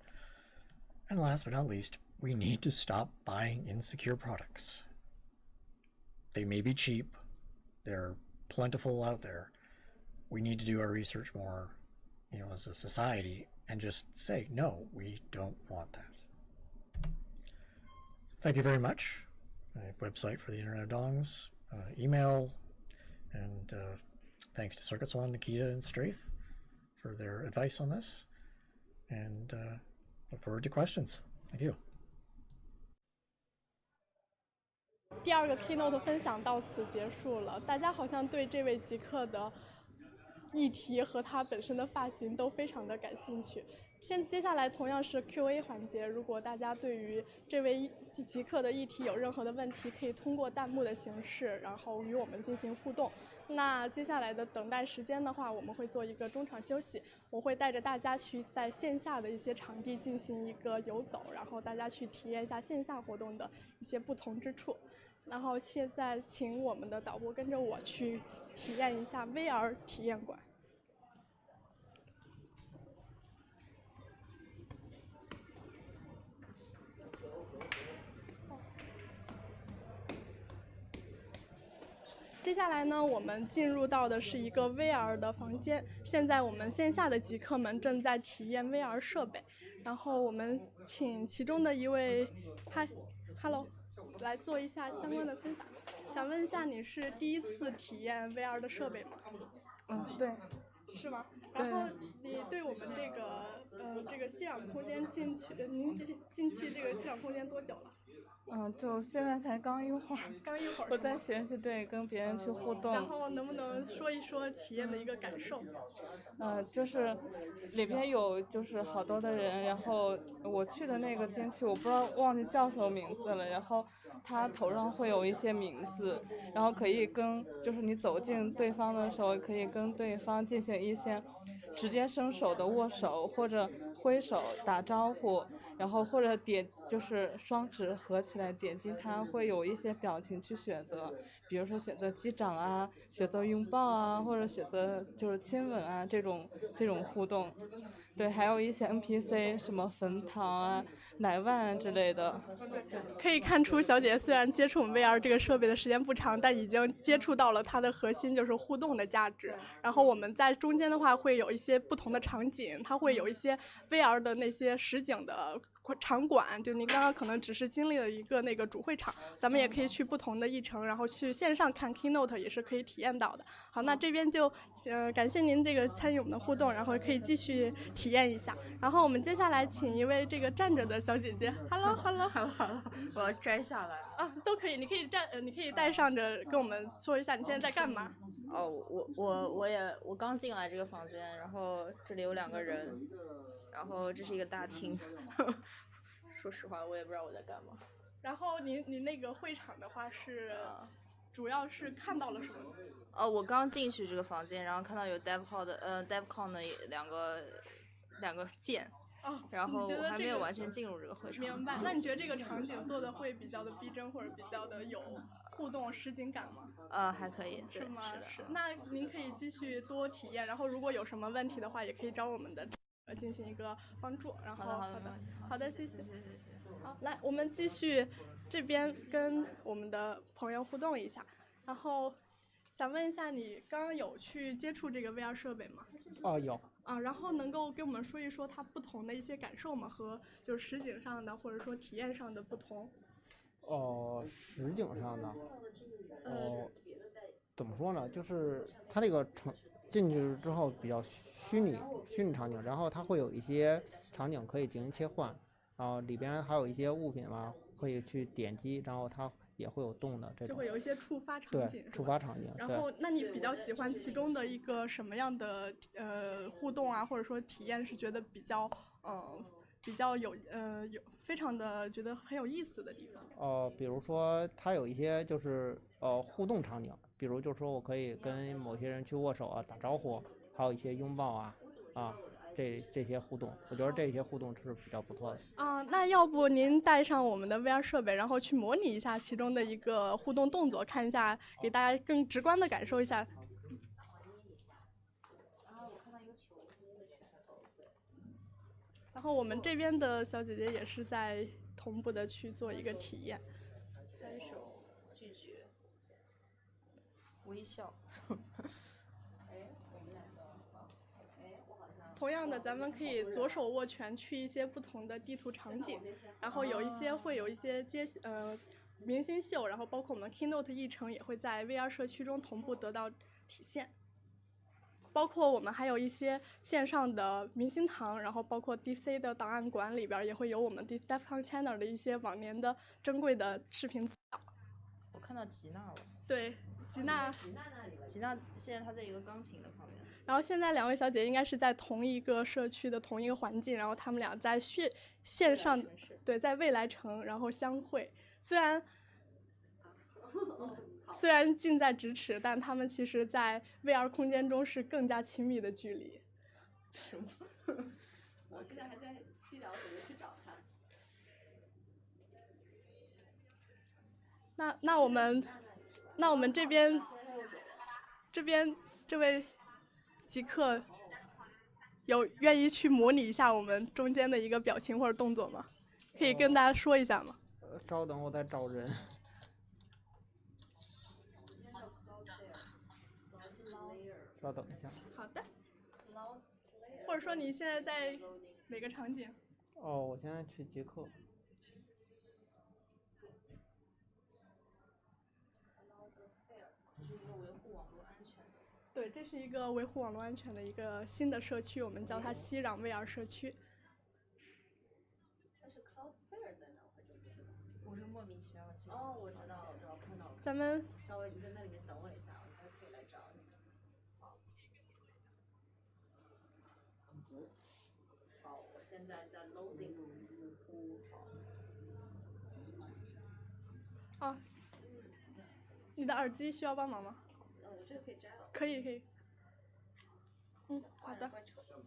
And last but not least, we need to stop buying insecure products. They may be cheap. They're plentiful out there. We need to do our research more, as a society, and just say, no, we don't want that. So thank you very much. Website for the Internet of Dongs, email, and thanks to CircuitSwan, Nikita, and Straith for their advice on this. And look forward to questions. Thank you. 第二个 keynote 分享到此结束了，大家好像对这位极客的议题和他本身的发型都非常的感兴趣。接下来同样是 Q&A 环节，如果大家对于这位极客的议题有任何的问题，可以通过弹幕的形式，然后与我们进行互动。那接下来的等待时间的话，我们会做一个中场休息，我会带着大家去在线下的一些场地进行一个游走，然后大家去体验一下线下活动的一些不同之处。然后现在请我们的导播跟着我去体验一下 VR 体验馆。接下来呢，我们进入到的是一个 VR 的房间。现在我们线下的极客们正在体验 VR 设备，然后我们请其中的一位，Hello， 来做一下相关的分享。想问一下，你是第一次体验 VR 的设备吗？对。是吗？然后你对我们这个信仰空间进去，您进去这个信仰空间多久了？就现在才刚一会儿，我在学习，对，跟别人去互动。然后能不能说一说体验的一个感受？就是里边有就是好多的人，然后我去的那个进去，我不知道忘记叫什么名字了，然后他头上会有一些名字，然后可以就是你走近对方的时候，可以跟对方进行一些直接伸手的握手或者挥手打招呼。然后或者就是双指合起来点击它，会有一些表情去选择，比如说选择击掌啊，选择拥抱啊，或者选择就是亲吻啊这种互动。对，还有一些 NPC 什么粉糖啊、奶万啊之类的。可以看出小姐姐虽然接触我们 VR 这个设备的时间不长，但已经接触到了它的核心，就是互动的价值。然后我们在中间的话会有一些不同的场景，它会有一些 VR 的那些实景的场馆，就您刚刚可能只是经历了一个那个主会场，咱们也可以去不同的议程，然后去线上看 keynote 也是可以体验到的。好，那这边就感谢您这个参与我们的互动，然后可以继续体验一下。然后我们接下来请一位这个站着的小姐姐 ，Hello， 我要摘下来啊，都可以，你可以你可以戴上着跟我们说一下你现在在干嘛。哦，我刚进来这个房间，然后这里有2个人，然后这是一个大厅。说实话，我也不知道我在干嘛。然后你那个会场的话是，主要是看到了什么呢？我刚进去这个房间，然后看到有 DEFCON 的两个键。然后我还没有完全进入这个会场。明白。那你觉得这个场景做的会比较的逼真，或者比较的有互动实景感吗？还可以。是吗？是的。那您可以继续多体验，然后如果有什么问题的话，也可以找我们的进行一个帮助。然后好的，谢谢。好，来，我们继续这边跟我们的朋友互动一下。然后想问一下，你刚刚有去接触这个 VR 设备吗？有。然后能够给我们说一说它不同的一些感受吗？和就是实景上的或者说体验上的不同。实景上的，怎么说呢？就是它这个进去之后比较虚拟场景，然后它会有一些场景可以进行切换，然后里边还有一些物品嘛，可以去点击，然后它也会有动的这种，就会有一些触发场景。对，触发场景。然后，那你比较喜欢其中的一个什么样的互动啊，或者说体验是觉得比较有非常的觉得很有意思的地方？比如说它有一些就是互动场景，比如就是说我可以跟某些人去握手啊、打招呼，还有一些拥抱啊。这些互动，我觉得这些互动是比较不错的。那要不您带上我们的 VR 设备，然后去模拟一下其中的一个互动动作，看一下，给大家更直观的感受一下。然后我们这边的小姐姐也是在同步的去做一个体验。单手拒绝，微笑。同样的，咱们可以左手握拳去一些不同的地图场景，然后会有一些明星秀，然后包括我们 keynote 议程也会在 VR 社区中同步得到体现。包括我们还有一些线上的明星堂，然后包括 DC 的档案馆里边也会有我们 DEFCON Channel 的一些往年的珍贵的视频资料。我看到吉娜了。对，吉娜现在她在一个钢琴的旁边。然后现在2位小姐应该是在同一个社区的同一个环境，然后她们俩在线上，对，在未来城然后相会。虽然近在咫尺，但她们其实在 VR 空间中是更加亲密的距离。什么？我现在还在细聊怎么去找她。那我们这边这位极客有愿意去模拟一下我们中间的一个表情或者动作吗？可以跟大家说一下吗？稍等，我在找人。稍等一下。好的。或者说你现在在哪个场景？我现在去捷克。对，这是一个维护网络安全的一个新的社区，我们叫它熙壤 VR 社区。但是 Cloudflare 在哪？我是莫名其妙的进。我知道，看到了。咱们稍微你在那里面等我一下，我应该可以来找你。好，我现在在 loading。你的耳机需要帮忙吗？这个可以摘了。可以。好的。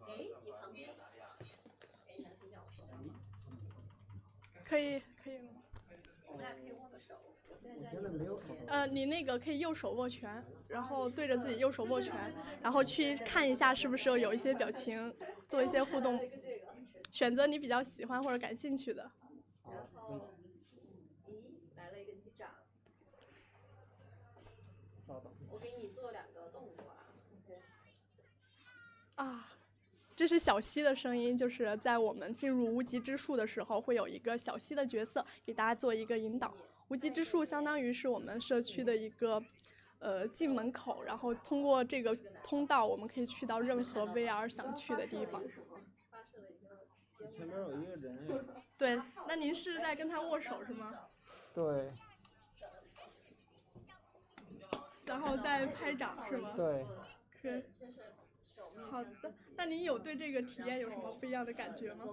你旁边。可以。我们俩可以握个手。我现在在没有你那个可以右手握拳，然后对着自己右手握拳，然后去看一下是不是有一些表情，做一些互动，选择你比较喜欢或者感兴趣的。然后，来了一个击掌。我给你做2个动作啊。这是小溪的声音，就是在我们进入无极之树的时候，会有一个小溪的角色给大家做一个引导。无极之树相当于是我们社区的一个进门口，然后通过这个通道，我们可以去到任何 VR 想去的地方。前面有一个人。对，那您是在跟他握手是吗？对。然后再拍掌是吗？对。好的，那您有对这个体验有什么不一样的感觉吗？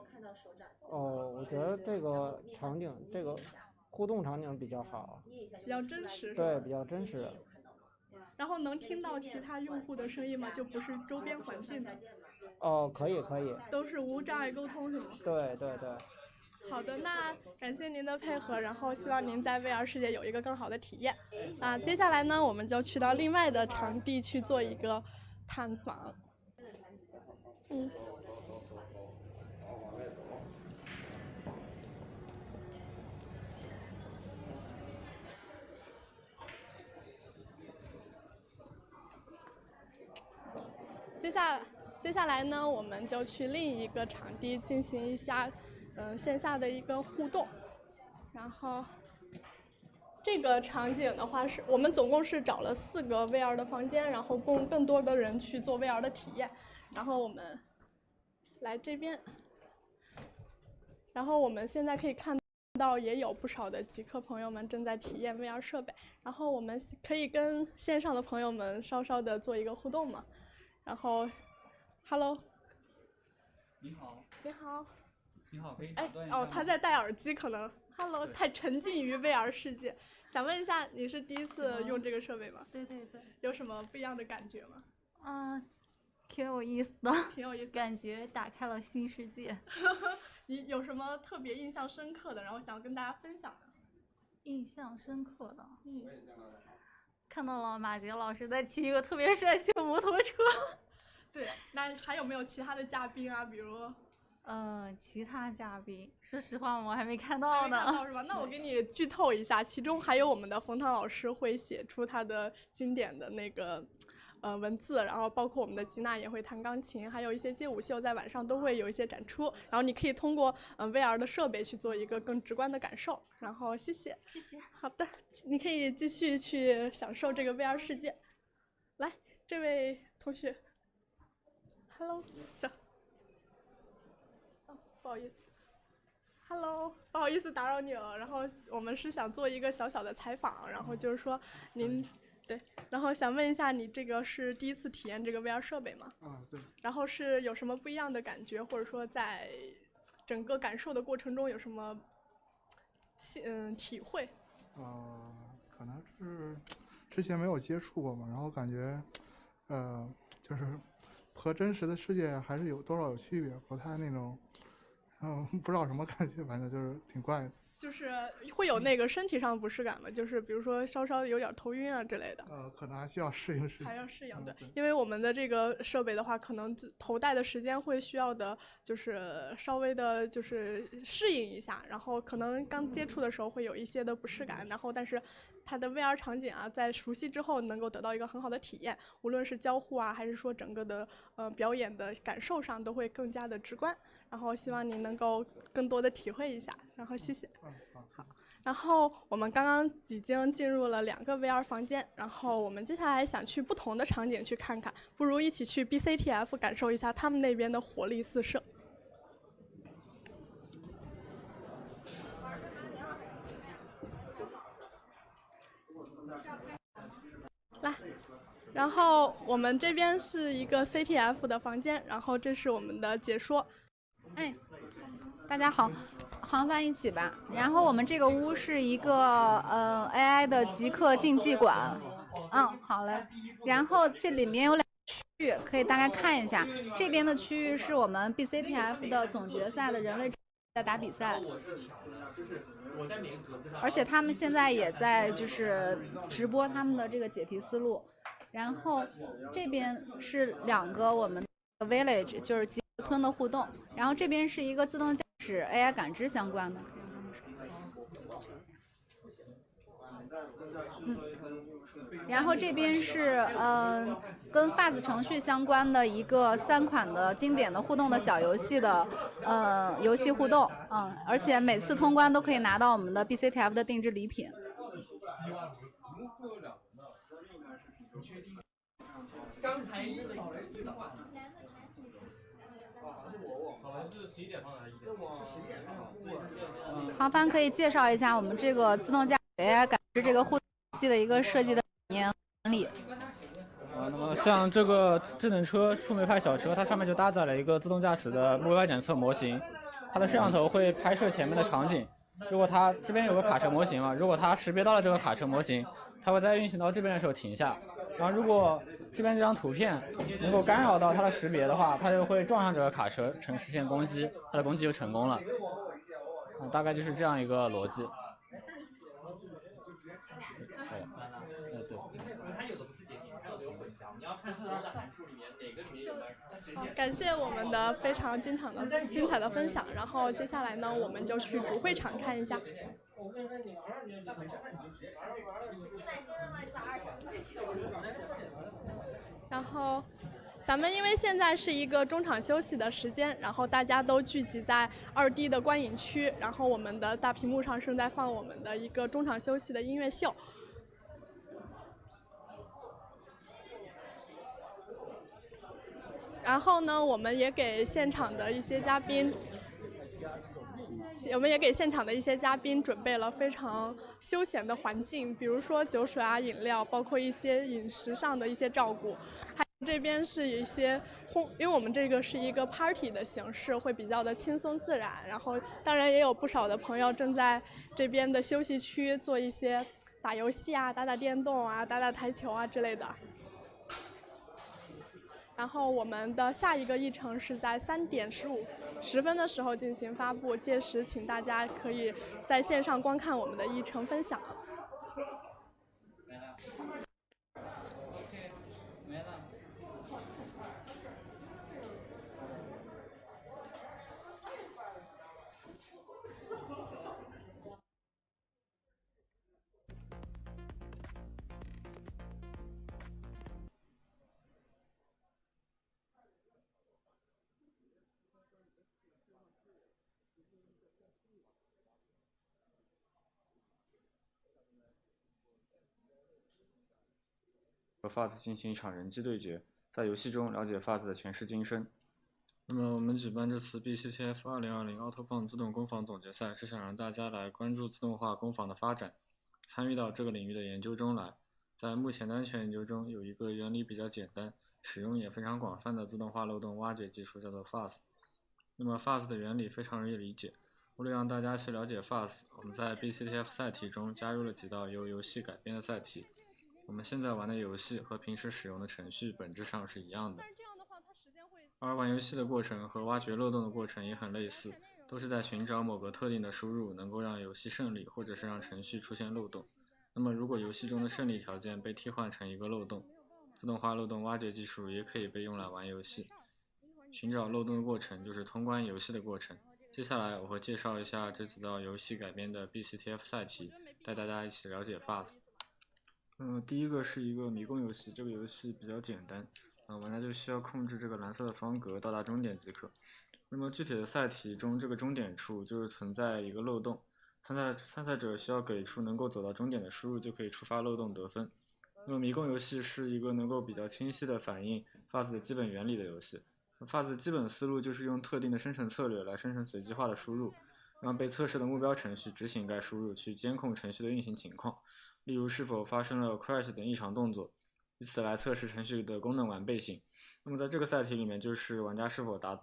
我觉得这个场景，这个互动场景比较好，比较真实。对，比较真实。然后能听到其他用户的声音吗？就不是周边环境的。可以。都是无障碍沟通是吗？对。好的，那感谢您的配合，然后希望您在 VR 世界有一个更好的体验。接下来呢，我们就去到另外的场地去做一个探访。接下来呢，我们就去另一个场地进行一下线下的一个互动。然后这个场景的话，是我们总共是找了4个 VR 的房间，然后供更多的人去做 VR 的体验。然后我们来这边，然后我们现在可以看到也有不少的极客朋友们正在体验 VR 设备。然后我们可以跟线上的朋友们稍稍的做一个互动嘛。然后 ，Hello， 你好，你好，你好，可以打断一下吗？他在戴耳机，可能 Hello 太沉浸于 VR 世界。想问一下，你是第一次用这个设备吗？对，有什么不一样的感觉吗？挺有意思的，挺有意思，感觉打开了新世界。你有什么特别印象深刻的，然后想要跟大家分享的？印象深刻的，看到了马杰老师在骑一个特别帅气的摩托车。对，那还有没有其他的嘉宾啊？比如，其他嘉宾，说实话我还没看到呢。还没看到是吧？那我给你剧透一下，其中还有我们的冯唐老师会写出他的经典的那个文字，然后包括我们的吉娜也会弹钢琴，还有一些街舞秀在晚上都会有一些展出，然后你可以通过VR 的设备去做一个更直观的感受。然后谢谢。好的，你可以继续去享受这个 VR 世界。来，这位同学 ，Hello， 不好意思 ，Hello， 不好意思打扰你了。然后我们是想做一个小小的采访，然后就是说您。对，然后想问一下，你这个是第一次体验这个 VR 设备吗？对。然后是有什么不一样的感觉，或者说在整个感受的过程中有什么体会？可能是之前没有接触过嘛，然后感觉就是和真实的世界还是有多少有区别，不太那种，不知道什么感觉，反正就是挺怪的。就是会有那个身体上的不适感吗？就是比如说稍稍有点头晕啊之类的。可能还需要适应。还要适应，对，因为我们的这个设备的话，可能头戴的时间会需要的，就是稍微的，就是适应一下，然后可能刚接触的时候会有一些的不适感，然后但是它的 VR 场景啊，在熟悉之后能够得到一个很好的体验，无论是交互啊，还是说整个的表演的感受上都会更加的直观。然后希望您能够更多的体会一下，然后谢谢。好，然后我们刚刚已经进入了2个 VR 房间，然后我们接下来想去不同的场景去看看，不如一起去 BCTF 感受一下他们那边的活力四射。来，然后我们这边是一个 CTF 的房间，然后这是我们的解说。大家好，航班一起吧。然后我们这个屋是一个AI 的极客竞技馆。好嘞。然后这里面有2个区域，可以大概看一下。这边的区域是我们 BCTF 的总决赛的人类在打比赛。而且他们现在也在就是直播他们的这个解题思路。然后这边是2个我们的 village， 就是极客村的互动。然后这边是一个自动驾驶 AI 感知相关的。然后这边是跟 FAS 程序相关的一个3款的经典的互动的小游戏的游戏互动，而且每次通关都可以拿到我们的 BCTF 的定制礼品。刚才那个扫雷最早啊，是11点放的还是1点？是11点。航帆可以介绍一下我们这个自动驾驶 AI 感知这个互动游戏的一个设计的理念原理。那么像这个智能车树莓派小车，它上面就搭载了一个自动驾驶的目标检测模型，它的摄像头会拍摄前面的场景。如果它这边有个卡车模型嘛，如果它识别到了这个卡车模型，它会在运行到这边的时候停下。然后如果这边这张图片能够干扰到它的识别的话，它就会撞上这个卡车，实现攻击，它的攻击就成功了。大概就是这样一个逻辑。对。它有的不是节点，它有的有混淆，你要看所有的函数里面哪个里面有好，感谢我们的非常精彩的分享。然后接下来呢，我们就去主会场看一下。然后咱们因为现在是一个中场休息的时间，然后大家都聚集在2D 的观影区，然后我们的大屏幕上正在放我们的一个中场休息的音乐秀。然后呢，我们也给现场的一些嘉宾准备了非常休闲的环境，比如说酒水啊、饮料，包括一些饮食上的一些照顾。还有这边是一些因为我们这个是一个 party 的形式，会比较的轻松自然。然后当然也有不少的朋友正在这边的休息区做一些打游戏啊、打打电动啊、打打台球啊之类的。然后我们的下一个议程是在3点10分的时候进行发布，届时请大家可以在线上观看我们的议程分享。和 FAS 进行一场人机对决，在游戏中了解 FAS 的前世今生。那么我们举办这次 BCTF 2020 Autobahn 自动攻防总决赛，是想让大家来关注自动化攻防的发展，参与到这个领域的研究中来。在目前的安全研究中，有一个原理比较简单，使用也非常广泛的自动化漏洞挖掘技术，叫做 FAS。那么 FAS 的原理非常容易理解，为了让大家去了解 FAS， 我们在 BCTF 赛题中加入了几道由游戏改编的赛题。我们现在玩的游戏和平时使用的程序本质上是一样的，而玩游戏的过程和挖掘漏洞的过程也很类似，都是在寻找某个特定的输入能够让游戏胜利，或者是让程序出现漏洞。那么如果游戏中的胜利条件被替换成一个漏洞，自动化漏洞挖掘技术也可以被用来玩游戏。寻找漏洞的过程就是通关游戏的过程。接下来我会介绍一下这几道游戏改编的 BCTF 赛题，带大家一起了解 FAS。第一个是一个迷宫游戏，这个游戏比较简单，玩家就需要控制这个蓝色的方格到达终点即可。那么具体的赛题中，这个终点处就是存在一个漏洞，参赛者需要给出能够走到终点的输入，就可以触发漏洞得分。那么迷宫游戏是一个能够比较清晰的反映 FAS 的基本原理的游戏。FAS 的基本思路就是用特定的生成策略来生成随机化的输入，让被测试的目标程序执行该输入，去监控程序的运行情况。例如是否发生了 crash 等异常动作，以此来测试程序的功能完备性。那么在这个赛题里面，就是玩家是否达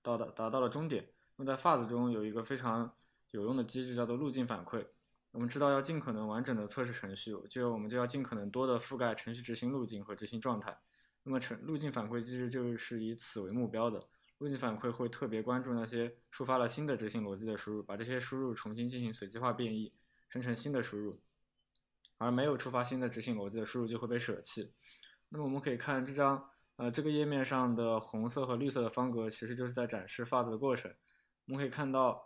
到了终点。那么在 FAS 中有一个非常有用的机制叫做路径反馈。我们知道要尽可能完整的测试程序，我们就要尽可能多的覆盖程序执行路径和执行状态。那么路径反馈机制就是以此为目标的。路径反馈会特别关注那些触发了新的执行逻辑的输入，把这些输入重新进行随机化变异，生成新的输入。而没有触发新的执行逻辑的输入就会被舍弃。那么我们可以看这个页面上的红色和绿色的方格，其实就是在展示 FAS 的过程。我们可以看到，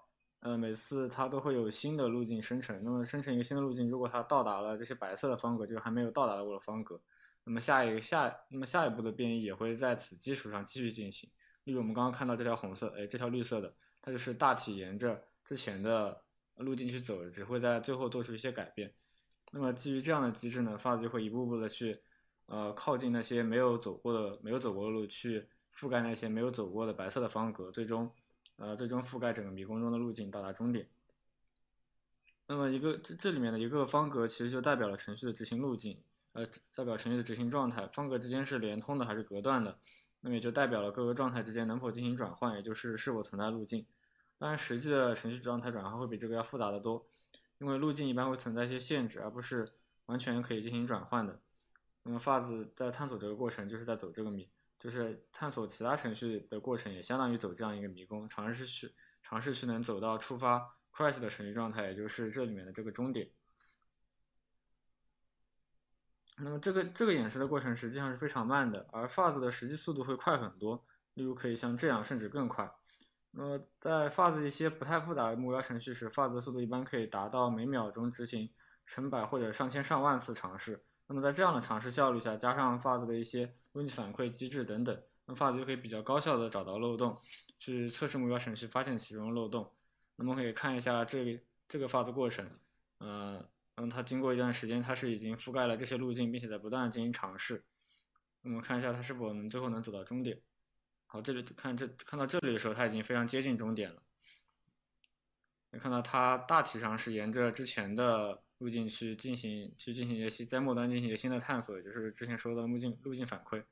每次它都会有新的路径生成。那么生成一个新的路径，如果它到达了这些白色的方格，就是还没有到达过的方格，那么下一步的变异也会在此基础上继续进行。例如我们刚刚看到这条红色，这条绿色的，它就是大体沿着之前的路径去走，只会在最后做出一些改变。那么基于这样的机制呢，发子就会一步步的去靠近那些没有走过的路，去覆盖那些没有走过的白色的方格，最终覆盖整个迷宫中的路径到达终点。那么这里面的一个方格其实就代表了程序的执行路径，代表程序的执行状态。方格之间是连通的还是隔断的，那么也就代表了各个状态之间能否进行转换，也就是是否存在路径。当然实际的程序状态转换会比这个要复杂得多，因为路径一般会存在一些限制，而不是完全可以进行转换的。那么发子在探索这个过程就是在走这个迷，就是探索其他程序的过程，也相当于走这样一个迷宫，尝试去能走到触发 crash 的程序状态，也就是这里面的这个终点。那么这个演示的过程实际上是非常慢的，而发子的实际速度会快很多，例如可以像这样甚至更快。那么在发子一些不太复杂的目标程序时，发子的速度一般可以达到每秒钟执行成百或者上千上万次尝试。那么在这样的尝试效率下，加上发子的一些路径反馈机制等等，那么发子就可以比较高效的找到漏洞，去测试目标程序，发现其中的漏洞。那么可以看一下这个发子过程，它经过一段时间，它是已经覆盖了这些路径，并且在不断的进行尝试。那么看一下它是否最后能走到终点。好，这里看到这里的时候，它已经非常接近终点了。你看到它大体上是沿着之前的路径去进行一些在末端进行一个新的探索，也就是之前说的路径反馈。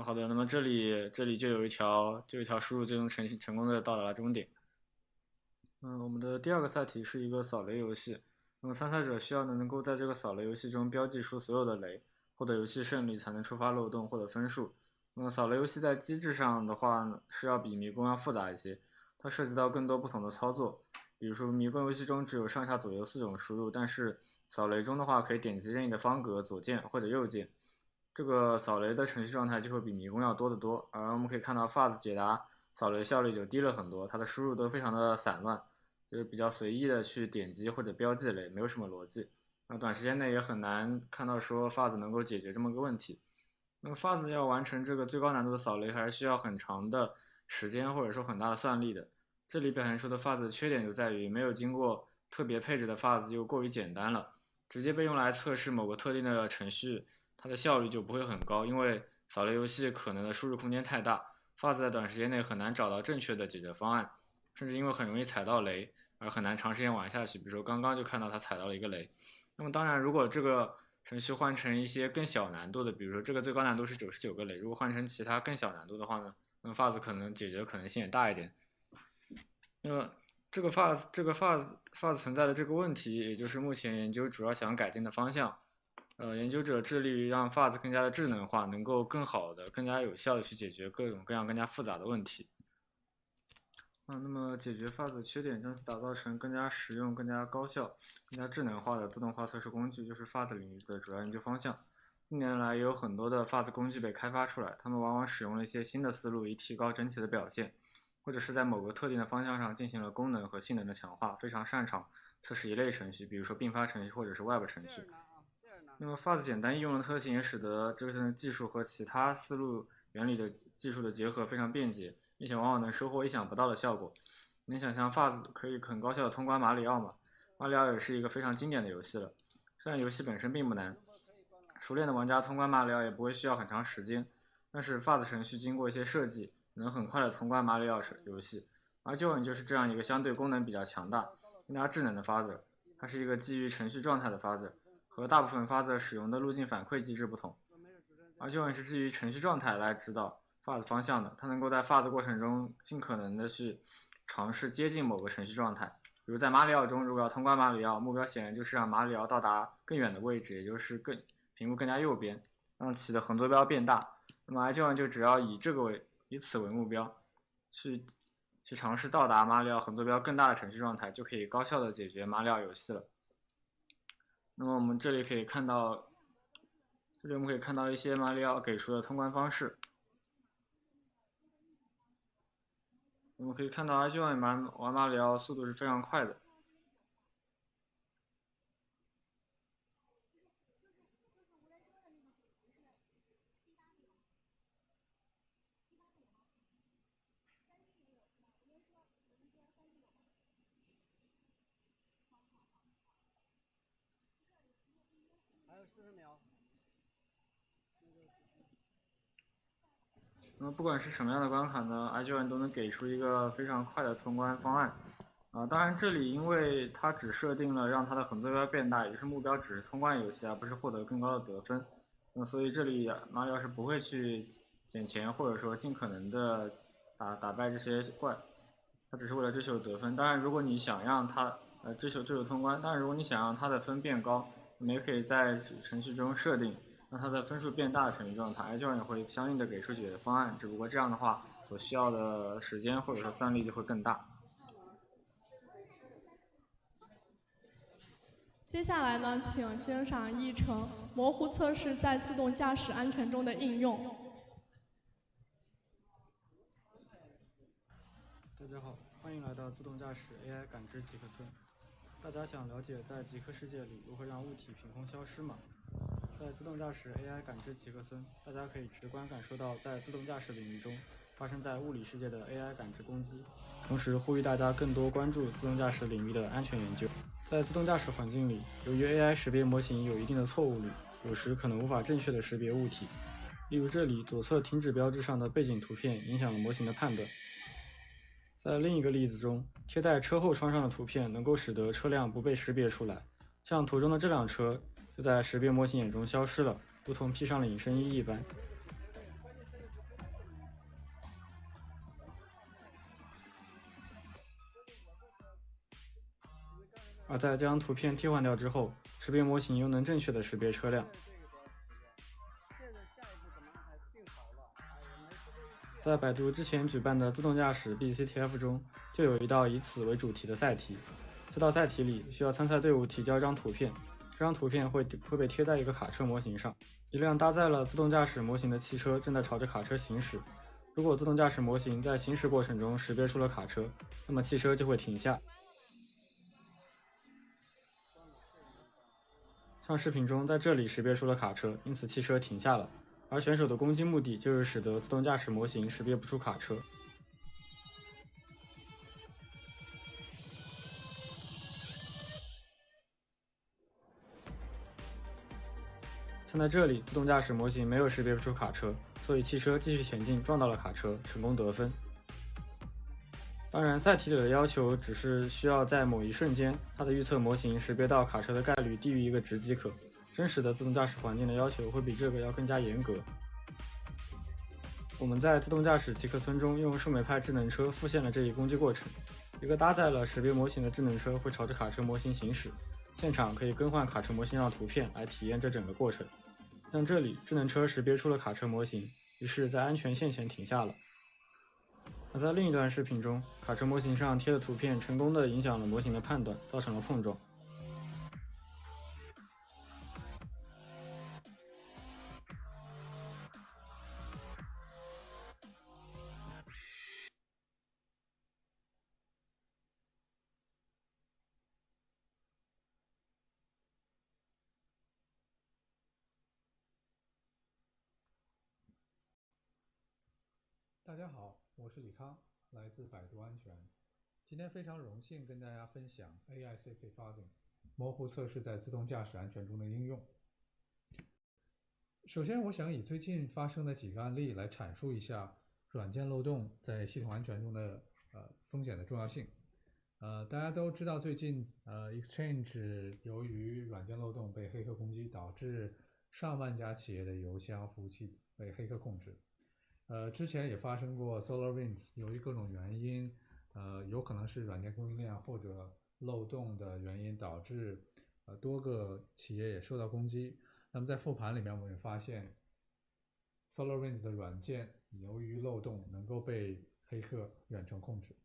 好的，那么这里就有一条输入最终成功的到达了终点。我们的第二个赛题是一个扫雷游戏，那么参赛者需要能够在这个扫雷游戏中标记出所有的雷，获得游戏胜利才能触发漏洞获得分数。那么扫雷游戏在机制上的话是要比迷宫要复杂一些，它涉及到更多不同的操作，比如说迷宫游戏中只有上下左右4种输入，但是扫雷中的话可以点击任意的方格左键或者右键。这个扫雷的程序状态就会比迷宫要多得多，而我们可以看到发子解答扫雷效率就低了很多，它的输入都非常的散乱，就是比较随意的去点击或者标记雷，没有什么逻辑。短时间内也很难看到说发子能够解决这么个问题。那么发子要完成这个最高难度的扫雷，还是需要很长的时间或者说很大的算力的。这里表现出的发子的缺点就在于没有经过特别配置的发子就过于简单了，直接被用来测试某个特定的程序，它的效率就不会很高，因为扫雷游戏可能的输入空间太大，发子在短时间内很难找到正确的解决方案，甚至因为很容易踩到雷而很难长时间玩下去。比如说刚刚就看到他踩到了一个雷。那么当然如果这个程序换成一些更小难度的，比如说这个最高难度是99个雷，如果换成其他更小难度的话呢，那么发子可能解决的可能性也大一点。那么这个发子存在的这个问题，也就是目前研究主要想改进的方向。研究者致力于让发子更加的智能化，能够更好的、更加有效的去解决各种各样更加复杂的问题。那么解决发子的缺点，将其打造成更加实用、更加高效、更加智能化的自动化测试工具，就是发子领域的主要研究方向。近年来也有很多的发子工具被开发出来，他们往往使用了一些新的思路以提高整体的表现，或者是在某个特定的方向上进行了功能和性能的强化，非常擅长测试一类程序，比如说并发程序或者是 Web 程序。那么发子简单易用的特性也使得这个技术和其他思路原理的技术的结合非常便捷，并且往往能收获意想不到的效果。能想象发子可以很高效的通关马里奥吗？马里奥也是一个非常经典的游戏了，虽然游戏本身并不难，熟练的玩家通关马里奥也不会需要很长时间，但是发子程序经过一些设计，能很快的通关马里奥游戏。而Join就是这样一个相对功能比较强大、更加智能的发子，它是一个基于程序状态的发子。和大部分发子使用的路径反馈机制不同，而Join是基于程序状态来指导发子方向的，它能够在发子过程中尽可能的去尝试接近某个程序状态。比如在马里奥中，如果要通关马里奥，目标显然就是让马里奥到达更远的位置，也就是屏幕更加右边，让其的横坐标变大。那么Join就只要以此为目标，去去尝试到达马里奥横坐标更大的程序状态，就可以高效的解决马里奥游戏了。那么我们这里可以看到一些马里奥给出的通关方式。我们可以看到 iGen 玩马里奥速度是非常快的。还有40秒。那么不管是什么样的关卡呢 ，iGen 都能给出一个非常快的通关方案。当然这里因为它只设定了让它的横坐标变大，也就是目标只是通关游戏，而不是获得更高的得分。所以这里马里奥是不会去捡钱，或者说尽可能的打败这些怪，它只是为了追求得分。当然如果你想让它追求通关，当然如果你想让它的分变高，你们也可以在程序中设定让它的分数变大的程序状态 ，iGen 也会相应的给出解决方案，只不过这样的话所需要的时间或者说算力就会更大。接下来呢，请欣赏议程模糊测试在自动驾驶安全中的应用。大家好，欢迎来到自动驾驶 AI 感知极客村。大家想了解在极客世界里如何让物体凭空消失吗？在自动驾驶 AI 感知极客村，大家可以直观感受到在自动驾驶领域中发生在物理世界的 AI 感知攻击，同时呼吁大家更多关注自动驾驶领域的安全研究。在自动驾驶环境里，由于 AI 识别模型有一定的错误率，有时可能无法正确的识别物体。例如这里左侧停止标志上的背景图片影响了模型的判断。在另一个例子中，贴在车后窗上的图片能够使得车辆不被识别出来，像图中的这辆车就在识别模型眼中消失了，如同披上了隐身衣一般。而在将图片替换掉之后，识别模型又能正确的识别车辆。在百度之前举办的自动驾驶 BCTF 中，就有一道以此为主题的赛题。这道赛题里需要参赛队伍提交一张图片，这张图片会被贴在一个卡车模型上。一辆搭载了自动驾驶模型的汽车正在朝着卡车行驶。如果自动驾驶模型在行驶过程中识别出了卡车，那么汽车就会停下。像视频中在这里识别出了卡车，因此汽车停下了。而选手的攻击目的就是使得自动驾驶模型识别不出卡车。像在这里，自动驾驶模型没有识别出卡车，所以汽车继续前进，撞到了卡车，成功得分。当然，赛题里的要求只是需要在某一瞬间，它的预测模型识别到卡车的概率低于一个值即可。真实的自动驾驶环境的要求会比这个要更加严格。我们在自动驾驶极客村中用数美派智能车复现了这一攻击过程。一个搭载了识别模型的智能车会朝着卡车模型行驶，现场可以更换卡车模型上的图片来体验这整个过程。像这里，智能车识别出了卡车模型，于是在安全线前停下了。而在另一段视频中，卡车模型上贴的图片成功地影响了模型的判断，造成了碰撞。大家好，我是李康，来自百度安全。今天非常荣幸跟大家分享 AI Safety Fuzzing 模糊测试在自动驾驶安全中的应用。首先，我想以最近发生的几个案例来阐述一下软件漏洞在系统安全中的风险的重要性。大家都知道，最近Exchange 由于软件漏洞被黑客攻击，导致上万家企业的邮箱服务器被黑客控制。之前也发生过 SolarWinds 由于各种原因，有可能是软件供应链或者漏洞的原因，导致多个企业也受到攻击。那么在复盘里面，我们也发现 SolarWinds 的软件由于漏洞能够被黑客远程控制。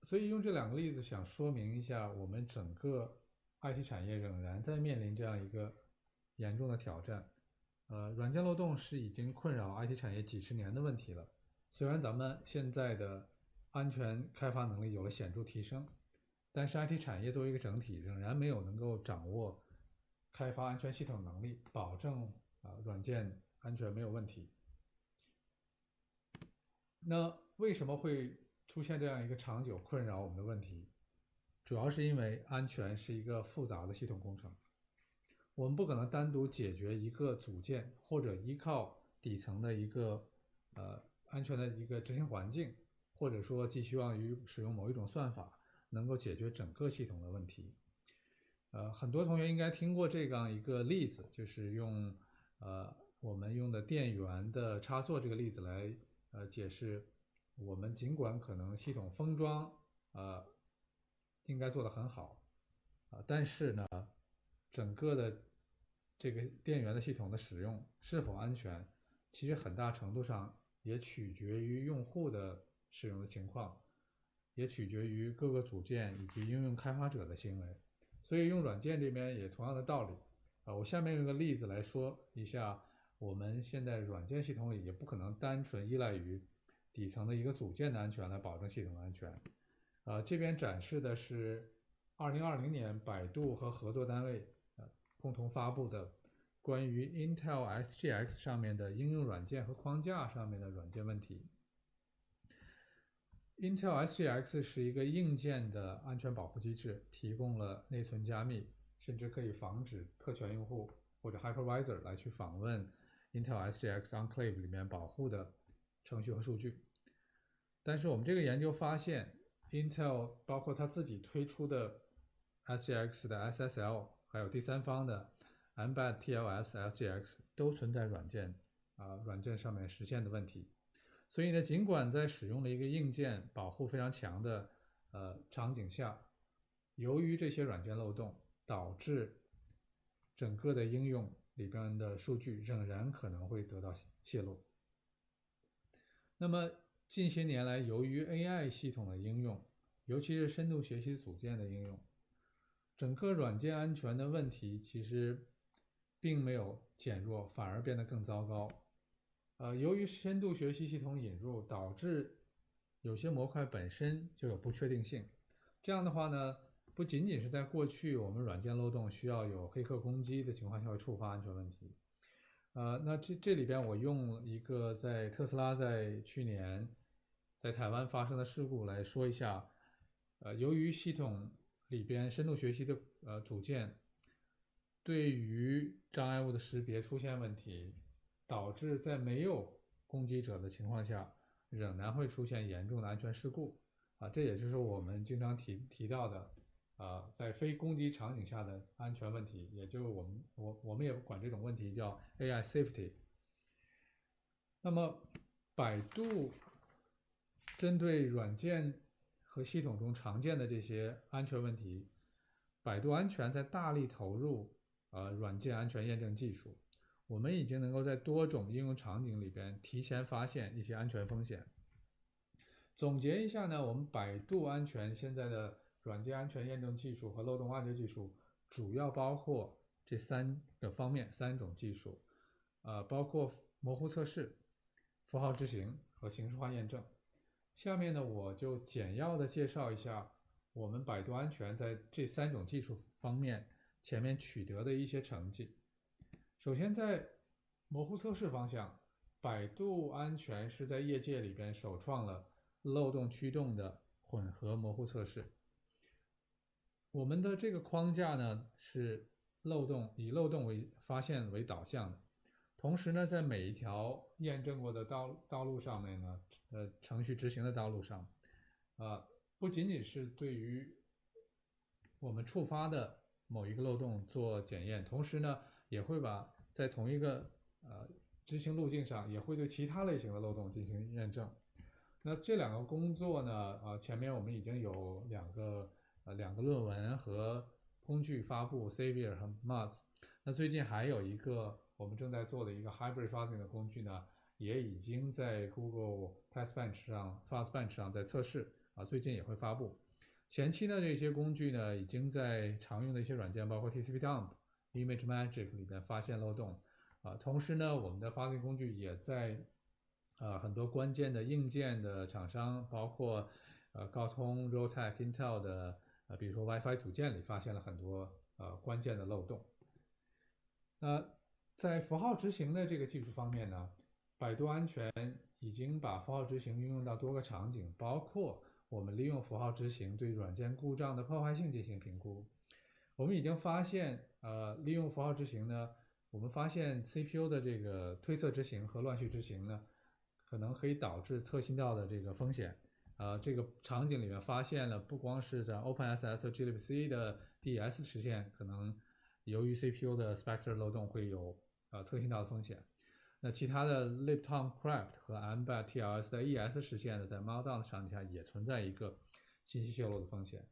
所以用这两个例子想说明一下，我们整个 IT 产业仍然在面临这样一个严重的挑战。软件漏洞是已经困扰 IT 产业几十年的问题了。虽然咱们现在的安全开发能力有了显著提升，但是 IT 产业作为一个整体，仍然没有能够掌握开发安全系统能力，保证软件安全没有问题。那为什么会出现这样一个长久困扰我们的问题？主要是因为安全是一个复杂的系统工程，我们不可能单独解决一个组件，或者依靠底层的一个安全的一个执行环境，或者说寄希望于使用某一种算法能够解决整个系统的问题。很多同学应该听过这样一个例子，就是用我们用的电源的插座这个例子来解释，我们尽管可能系统封装应该做得很好但是呢，整个的这个电源的系统的使用是否安全，其实很大程度上也取决于用户的使用的情况，也取决于各个组件以及应用开发者的行为。所以用软件这边也同样的道理我下面用个例子来说一下，我们现在软件系统里也不可能单纯依赖于底层的一个组件的安全来保证系统的安全。这边展示的是2020年百度和合作单位共同发布的关于 Intel SGX 上面的应用软件和框架上面的软件问题。Intel SGX 是一个硬件的安全保护机制，提供了内存加密，甚至可以防止特权用户或者 hypervisor 来去访问 Intel SGX Enclave 里面保护的程序和数据。但是我们这个研究发现 Intel 包括它自己推出的 SGX 的 SSL 还有第三方的 Embed TLS SGX 都存在软件上面实现的问题。所以呢，尽管在使用了一个硬件保护非常强的场景下，由于这些软件漏洞，导致整个的应用里边的数据仍然可能会得到泄露。那么近些年来，由于 AI 系统的应用，尤其是深度学习组件的应用，整个软件安全的问题其实并没有减弱，反而变得更糟糕。由于深度学习系统引入，导致有些模块本身就有不确定性。这样的话呢，不仅仅是在过去我们软件漏洞需要有黑客攻击的情况下会触发安全问题。那这里边我用一个在特斯拉在去年在台湾发生的事故来说一下。由于系统里边深度学习的组件对于障碍物的识别出现问题，导致在没有攻击者的情况下，仍然会出现严重的安全事故这也就是我们经常提到的在非攻击场景下的安全问题，也就是我们也管这种问题叫 AI safety。那么百度针对软件和系统中常见的这些安全问题，百度安全在大力投入软件安全验证技术。我们已经能够在多种应用场景里边提前发现一些安全风险。总结一下呢，我们百度安全现在的软件安全验证技术和漏洞挖掘技术主要包括这三个方面，3种技术包括模糊测试、符号执行和形式化验证。下面呢，我就简要的介绍一下我们百度安全在这3种技术方面前面取得的一些成绩。首先在模糊测试方向，百度安全是在业界里边首创了漏洞驱动的混合模糊测试。我们的这个框架呢是以漏洞为发现为导向的，同时呢在每一条验证过的道路上面呢程序执行的道路上不仅仅是对于我们触发的某一个漏洞做检验，同时呢也会把在同一个执行路径上也会对其他类型的漏洞进行验证。那这2个工作呢前面我们已经有两个论文和工具发布 Xavier 和 Mars。 那最近还有一个我们正在做的一个 Hybrid Fuzzing 的工具呢，也已经在 Google Test Bench 上 Fuzz Bench 上在测试，最近也会发布。前期呢，这些工具呢已经在常用的一些软件，包括 TCP-dump、ImageMagick 里面发现漏洞同时呢，我们的发现工具也在很多关键的硬件的厂商，包括高通、Realtek、Intel 的比如说 WiFi 组件里发现了很多关键的漏洞。在符号执行的这个技术方面呢，百度安全已经把符号执行运用到多个场景，包括我们利用符号执行对软件故障的破坏性进行评估。我们已经发现利用符号执行呢，我们发现 CPU 的这个推测执行和乱序执行呢，可能可以导致侧信道的这个风险。这个场景里面发现了不光是在 OpenSS 和 glibc 的 DES 实现可能由于 CPU 的 Spectre 漏洞会有侧信道的风险。那其他的 libtomcraft 和 mbed TLS 的 ES 实现的在 Markdown 的场景下也存在一个信息泄露的风险。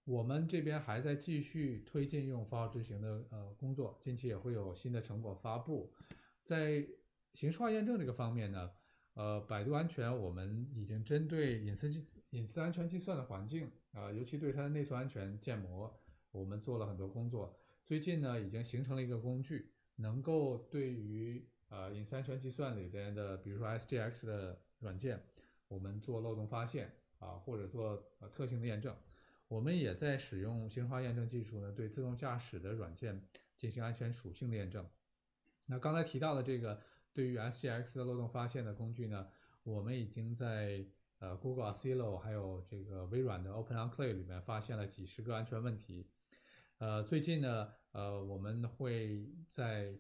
我们这边还在继续推进用符号执行的工作，近期也会有新的成果发布。在形式化验证这个方面呢，百度安全我们已经针对隐私安全计算的环境尤其对它的内存安全建模，我们做了很多工作。最近呢，已经形成了一个工具，能够对于隐私安全计算里边的，比如说 SGX 的软件，我们做漏洞发现或者做特性的验证。我们也在使用形式化验证技术呢，对自动驾驶的软件进行安全属性的验证。那刚才提到的这个对于 SGX 的漏洞发现的工具呢，我们已经在Google Asilo 还有这个微软的 OpenEnclave 里面发现了几十个安全问题。最近呢，我们会在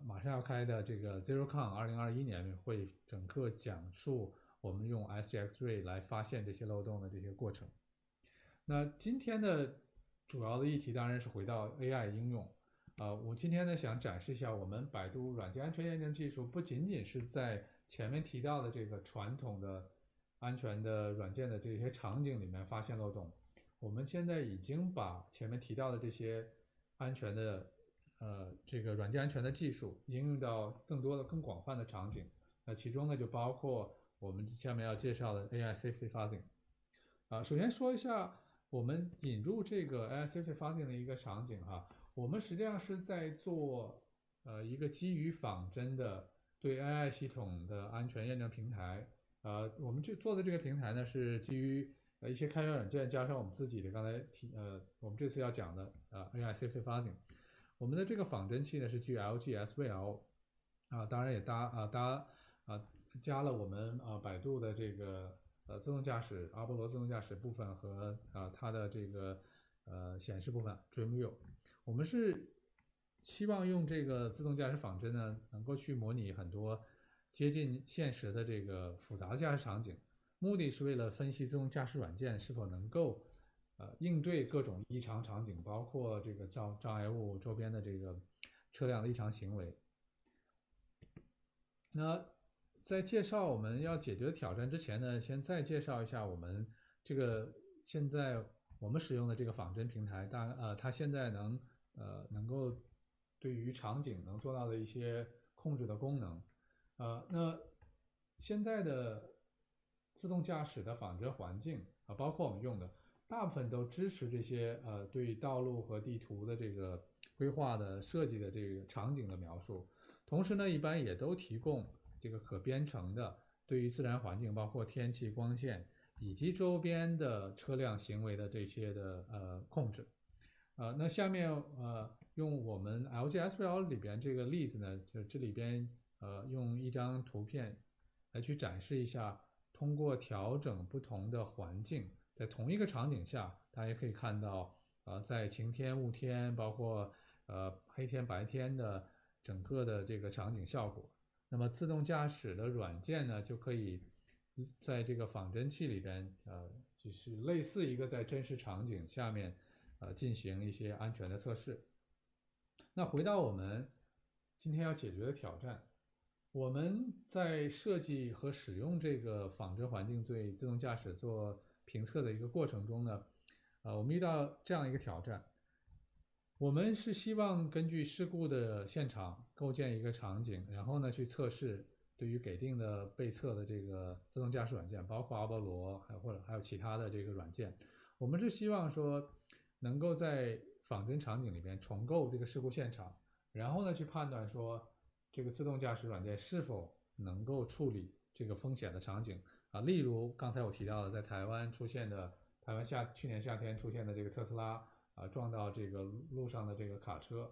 马上要开的这个 ZeroCon 2021年会整个讲述我们用 SGX Ray 来发现这些漏洞的这些过程。那今天的主要的议题当然是回到 AI 应用。我今天呢想展示一下我们百度软件安全验证技术不仅仅是在前面提到的这个传统的安全的软件的这些场景里面发现漏洞，我们现在已经把前面提到的这些安全的这个软件安全的技术应用到更多的更广泛的场景。那其中呢就包括我们下面要介绍的 AI Safety Fuzzing。首先说一下我们引入这个 AI Safety Fuzzing 的一个场景我们实际上是在做一个基于仿真的对 AI 系统的安全验证平台。我们做的这个平台呢是基于一些开源软件加上我们自己的刚才我们这次要讲的AI Safety Fuzzing。我们的这个仿真器呢是基于 LG SVL 当然也加了我们百度的这个自动驾驶阿波罗自动驾驶部分和它的这个显示部分 DreamView。我们是希望用这个自动驾驶仿真呢，能够去模拟很多接近现实的这个复杂的驾驶场景，目的是为了分析自动驾驶软件是否能够应对各种异常场景，包括这个障碍物周边的这个车辆的异常行为。那在介绍我们要解决的挑战之前呢，先再介绍一下我们这个现在我们使用的这个仿真平台，它现在能够对于场景能做到的一些控制的功能。那现在的自动驾驶的仿真环境包括我们用的大部分都支持这些对道路和地图的这个规划的设计的这个场景的描述，同时呢一般也都提供这个可编程的对于自然环境包括天气光线以及周边的车辆行为的这些的控制。那下面用我们 LG SVL 里边这个例子呢，就这里边用一张图片来去展示一下，通过调整不同的环境，在同一个场景下，大家也可以看到在晴天、雾天，包括黑天、白天的整个的这个场景效果。那么自动驾驶的软件呢，就可以在这个仿真器里边就是类似一个在真实场景下面进行一些安全的测试。那回到我们今天要解决的挑战，我们在设计和使用这个仿真环境对自动驾驶做评测的一个过程中呢，我们遇到这样一个挑战。我们是希望根据事故的现场构建一个场景，然后呢去测试对于给定的被测的这个自动驾驶软件，包括阿波罗，还有其他的这个软件，我们是希望说能够在仿真场景里边重构这个事故现场，然后呢去判断说这个自动驾驶软件是否能够处理这个风险的场景啊，例如刚才我提到的，在台湾去年夏天出现的这个特斯拉撞到这个路上的这个卡车，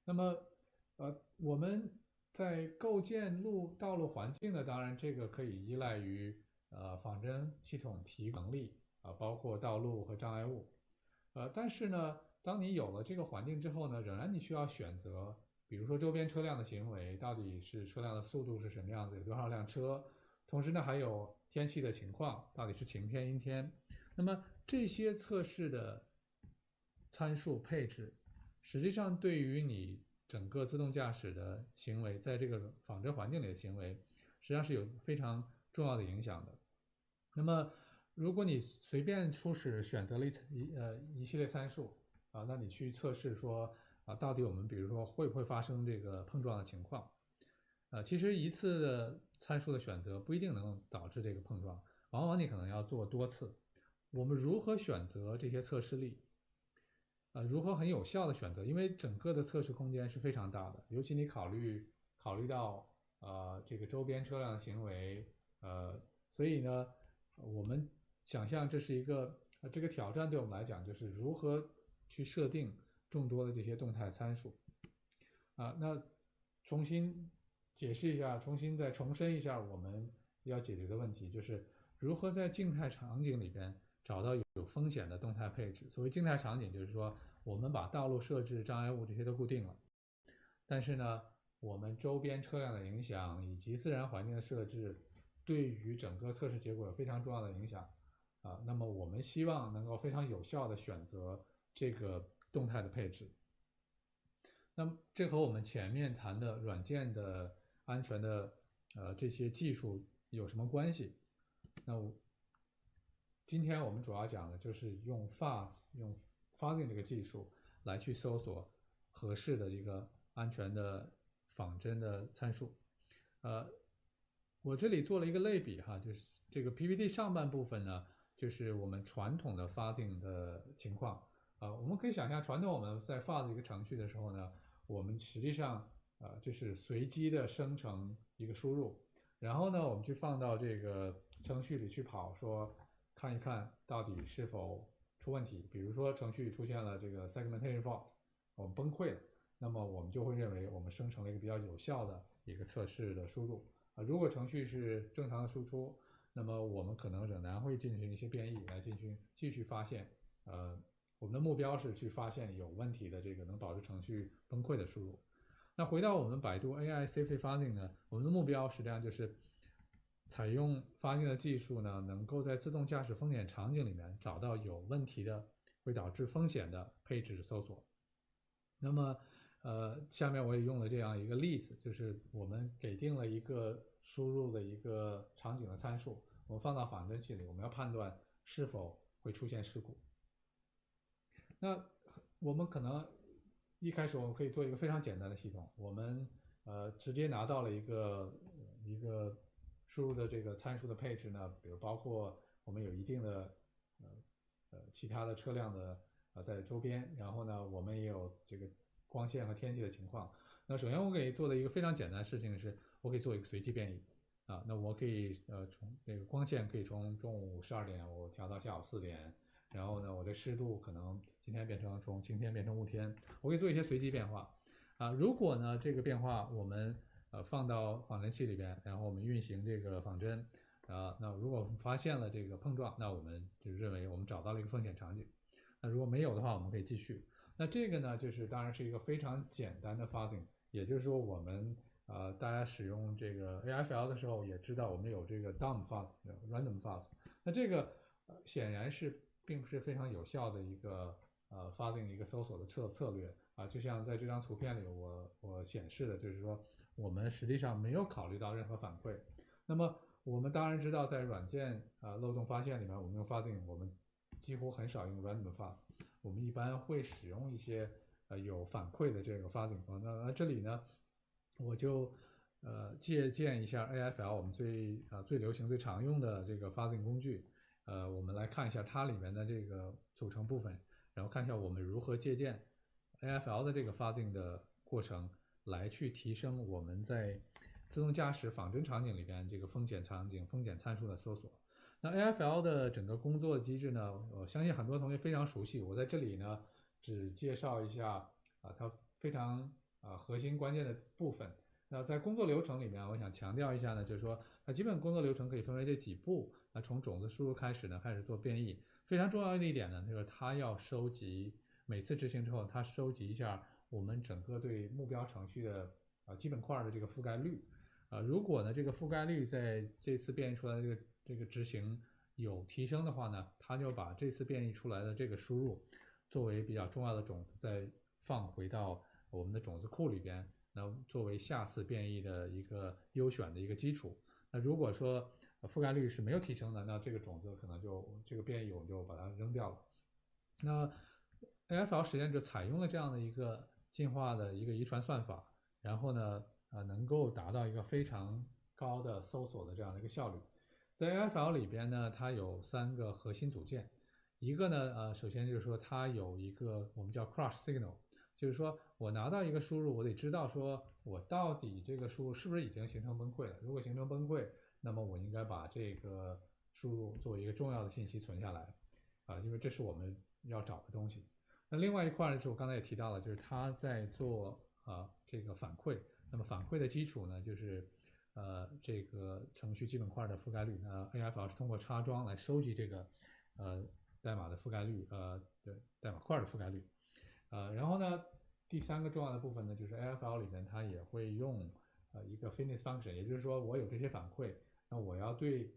那么我们在构建道路环境呢，当然这个可以依赖于仿真系统提供能力包括道路和障碍物，但是呢，当你有了这个环境之后呢，仍然你需要选择，比如说周边车辆的行为，到底是车辆的速度是什么样子，有多少辆车，同时呢还有天气的情况，到底是晴天阴天，那么这些测试的参数配置，实际上对于你整个自动驾驶的行为，在这个仿真环境里的行为，实际上是有非常重要的影响的。那么如果你随便初始选择了一系列参数那你去测试说到底我们比如说会不会发生这个碰撞的情况其实一次的参数的选择不一定能导致这个碰撞，往往你可能要做多次。我们如何选择这些测试例如何很有效的选择，因为整个的测试空间是非常大的，尤其你考虑到这个周边车辆的行为所以呢我们想象这是一个这个挑战对我们来讲就是如何去设定众多的这些动态参数那重新解释一下，再重申一下我们要解决的问题，就是如何在静态场景里边找到有风险的动态配置。所谓静态场景就是说我们把道路设置、障碍物这些都固定了，但是呢我们周边车辆的影响以及自然环境的设置对于整个测试结果有非常重要的影响那么我们希望能够非常有效的选择这个动态的配置。那么这和我们前面谈的软件的安全的这些技术有什么关系？那今天我们主要讲的就是用 fuzzing 这个技术来去搜索合适的一个安全的仿真的参数。我这里做了一个类比就是这个 PPT 上半部分呢，就是我们传统的 fuzzing 的情况我们可以想象传统我们在 fuzz 一个程序的时候呢，我们实际上就是随机的生成一个输入，然后呢我们去放到这个程序里去跑，说看一看到底是否出问题。比如说程序出现了这个 segmentation fault， 我们崩溃了，那么我们就会认为我们生成了一个比较有效的一个测试的输入如果程序是正常的输出，那么我们可能仍然会进行一些变异来继续发现我们的目标是去发现有问题的这个能导致程序崩溃的输入。那回到我们百度 AI Safety Fuzzing 呢，我们的目标实际上就是采用 fuzzing 的技术呢，能够在自动驾驶风险场景里面找到有问题的会导致风险的配置搜索。那么下面我也用了这样一个例子，就是我们给定了一个输入的一个场景的参数，我们放到仿真器里，我们要判断是否会出现事故。那我们可能一开始我们可以做一个非常简单的系统，我们直接拿到了一个输入的这个参数的配置呢，比如包括我们有一定的其他的车辆的在周边，然后呢我们也有这个光线和天气的情况。那首先我可以做的一个非常简单的事情是，我可以做一个随机变异那我可以从这个光线可以从中午12点我调到下午4点，然后呢我的湿度可能从晴天变成雾天，我可以做一些随机变化如果呢这个变化我们放到仿真器里边，然后我们运行这个仿真那如果我们发现了这个碰撞，那我们就认为我们找到了一个风险场景。那如果没有的话，我们可以继续。那这个呢就是当然是一个非常简单的 fuzzing， 也就是说我们大家使用这个 AFL 的时候也知道我们有这个 dumb fuzz random fuzz， 那这个显然是并不是非常有效的一个fuzzing一个搜索的策略就像在这张图片里我显示的，就是说我们实际上没有考虑到任何反馈。那么我们当然知道在软件漏洞发现里面，我们用 fuzzing 我们几乎很少用 random fuzz， 我们一般会使用一些有反馈的这个 fuzzing。那这里呢我就借鉴一下 AFL 我们最流行最常用的这个 fuzzing 工具，我们来看一下它里面的这个组成部分，然后看一下我们如何借鉴 AFL 的这个 fuzzing 的过程来去提升我们在自动驾驶仿真场景里边这个风险场景风险参数的搜索。那 AFL 的整个工作机制呢，我相信很多同学非常熟悉，我在这里呢只介绍一下它非常核心关键的部分。那在工作流程里面，我想强调一下呢，就是说它基本工作流程可以分为这几步。那从种子输入开始呢，开始做变异。非常重要的一点呢，就是它要收集每次执行之后，它收集一下我们整个对目标程序的基本块的这个覆盖率。如果呢这个覆盖率在这次变异出来的这个执行有提升的话呢，它就把这次变异出来的这个输入作为比较重要的种子，再放回到我们的种子库里边。那作为下次变异的一个优选的一个基础。那如果说覆盖率是没有提升的，那这个种子可能这个变异我们就把它扔掉了。那 AFL 实验者采用了这样的一个进化的一个遗传算法，然后呢能够达到一个非常高的搜索的这样的一个效率。在 AFL 里边呢，它有3个核心组件。一个呢首先就是说它有一个我们叫 crush signal，就是说我拿到一个输入，我得知道说我到底这个输入是不是已经形成崩溃了。如果形成崩溃，那么我应该把这个输入作为一个重要的信息存下来因为这是我们要找的东西。那另外一块呢，就是我刚才也提到了，就是它在做这个反馈。那么反馈的基础呢，就是这个程序基本块的覆盖率。那 AFL 是通过插装来收集这个代码的覆盖率，对，代码块的覆盖率。然后呢，第3个重要的部分呢，就是 AFL 里面它也会用一个 fitness function， 也就是说我有这些反馈，那我要对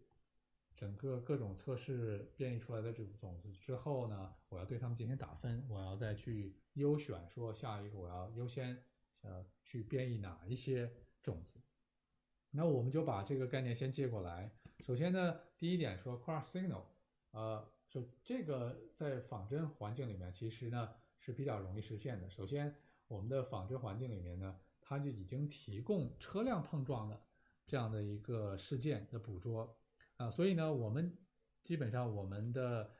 整个各种测试变异出来的这种种子之后呢，我要对它们进行打分，我要再去优选说下一个我要优先去变异哪一些种子。那我们就把这个概念先借过来。首先呢，第一点说 crush signal，这个在仿真环境里面其实呢是比较容易实现的。首先我们的仿真环境里面呢，它就已经提供车辆碰撞的这样的一个事件的捕捉所以呢我们基本上我们的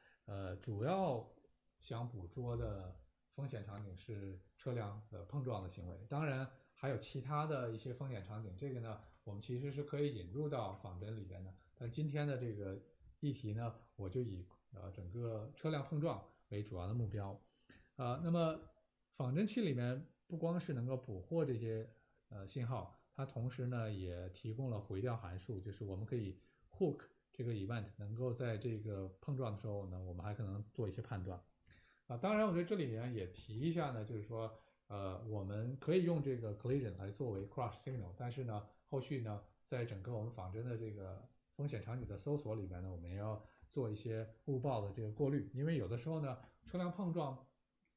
主要想捕捉的风险场景是车辆的碰撞的行为。当然还有其他的一些风险场景，这个呢我们其实是可以引入到仿真里边的。但今天的这个议题呢，我就以整个车辆碰撞为主要的目标。那么仿真器里面不光是能够捕获这些信号，它同时呢也提供了回调函数，就是我们可以 hook 这个 event， 能够在这个碰撞的时候呢，我们还可能做一些判断。当然我觉得这里面也提一下呢，就是说我们可以用这个 collision 来作为 crush signal， 但是呢后续呢在整个我们仿真的这个风险场景的搜索里面呢，我们也要做一些误报的这个过滤。因为有的时候呢车辆碰撞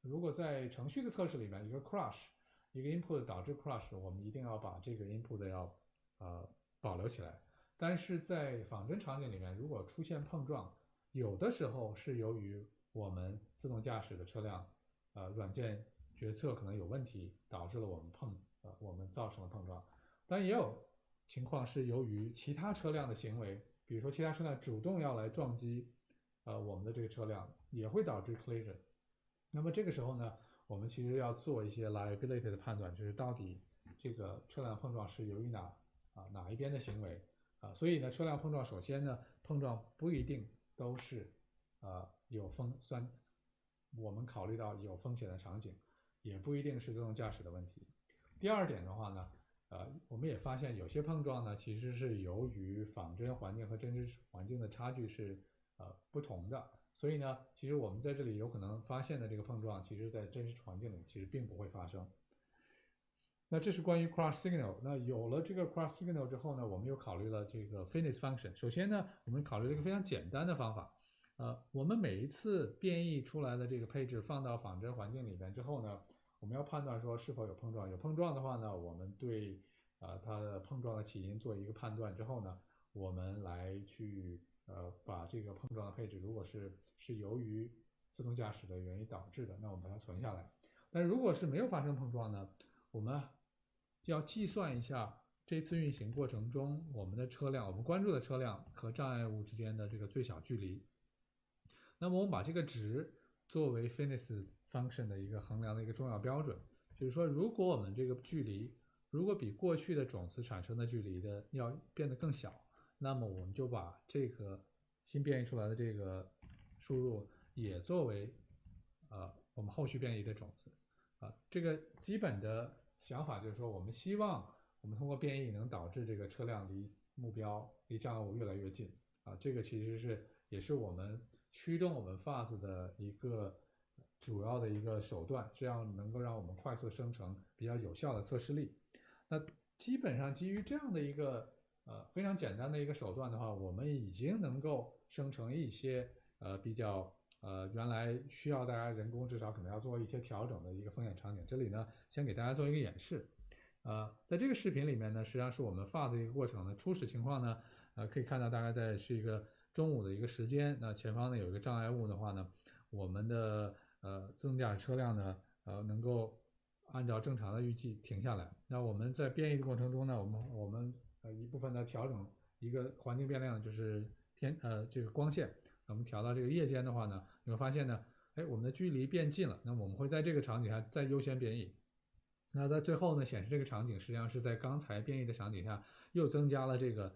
如果在程序的测试里面一个 crush 一个 input 导致 crush， 我们一定要把这个 input 要保留起来。但是在仿真场景里面，如果出现碰撞，有的时候是由于我们自动驾驶的车辆软件决策可能有问题，导致了我们造成了碰撞。但也有情况是由于其他车辆的行为，比如说其他车辆主动要来撞击我们的这个车辆，也会导致 collision。那么这个时候呢，我们其实要做一些 liability 的判断，就是到底这个车辆碰撞是由于哪一边的行为所以呢，车辆碰撞首先呢，碰撞不一定都是我们考虑到有风险的场景，也不一定是自动驾驶的问题。第二点的话呢，我们也发现有些碰撞呢，其实是由于仿真环境和真实环境的差距是不同的，所以呢，其实我们在这里有可能发现的这个碰撞，其实在真实环境里其实并不会发生。那这是关于 crush signal。那有了这个 crush signal 之后呢，我们又考虑了这个 fitness function。首先呢，我们考虑了一个非常简单的方法。我们每一次变异出来的这个配置放到仿真环境里面之后呢，我们要判断说是否有碰撞。有碰撞的话呢，我们对它的碰撞的起因做一个判断之后呢，我们来去把这个碰撞的配置，如果是由于自动驾驶的原因导致的，那我们把它存下来。但如果是没有发生碰撞呢，我们就要计算一下这次运行过程中，我们关注的车辆和障碍物之间的这个最小距离。那么我们把这个值作为 fitness function 的一个衡量的一个重要标准，就是说，如果我们这个距离如果比过去的种子产生的距离的要变得更小，那么我们就把这个新变异出来的这个输入也作为我们后续变异的种子这个基本的想法就是说，我们希望我们通过变异能导致这个车辆离目标、离障碍物越来越近这个其实也是我们驱动我们 FAST 的一个主要的一个手段，这样能够让我们快速生成比较有效的测试力。那基本上基于这样的一个非常简单的一个手段的话，我们已经能够生成一些比较原来需要大家人工至少可能要做一些调整的一个风险场景。这里呢，先给大家做一个演示。在这个视频里面呢，实际上是我们 FAST 的一个过程的初始情况呢，可以看到大概是一个中午的一个时间。那前方呢有一个障碍物的话呢，我们的自动驾驶车辆呢能够按照正常的预计停下来。那我们在变异的过程中呢，我们一部分的调整一个环境变量，就是这个光线。我们调到这个夜间的话呢，你会发现呢，我们的距离变近了。那么我们会在这个场景下再优先变异。那在最后呢，显示这个场景实际上是在刚才变异的场景下又增加了这个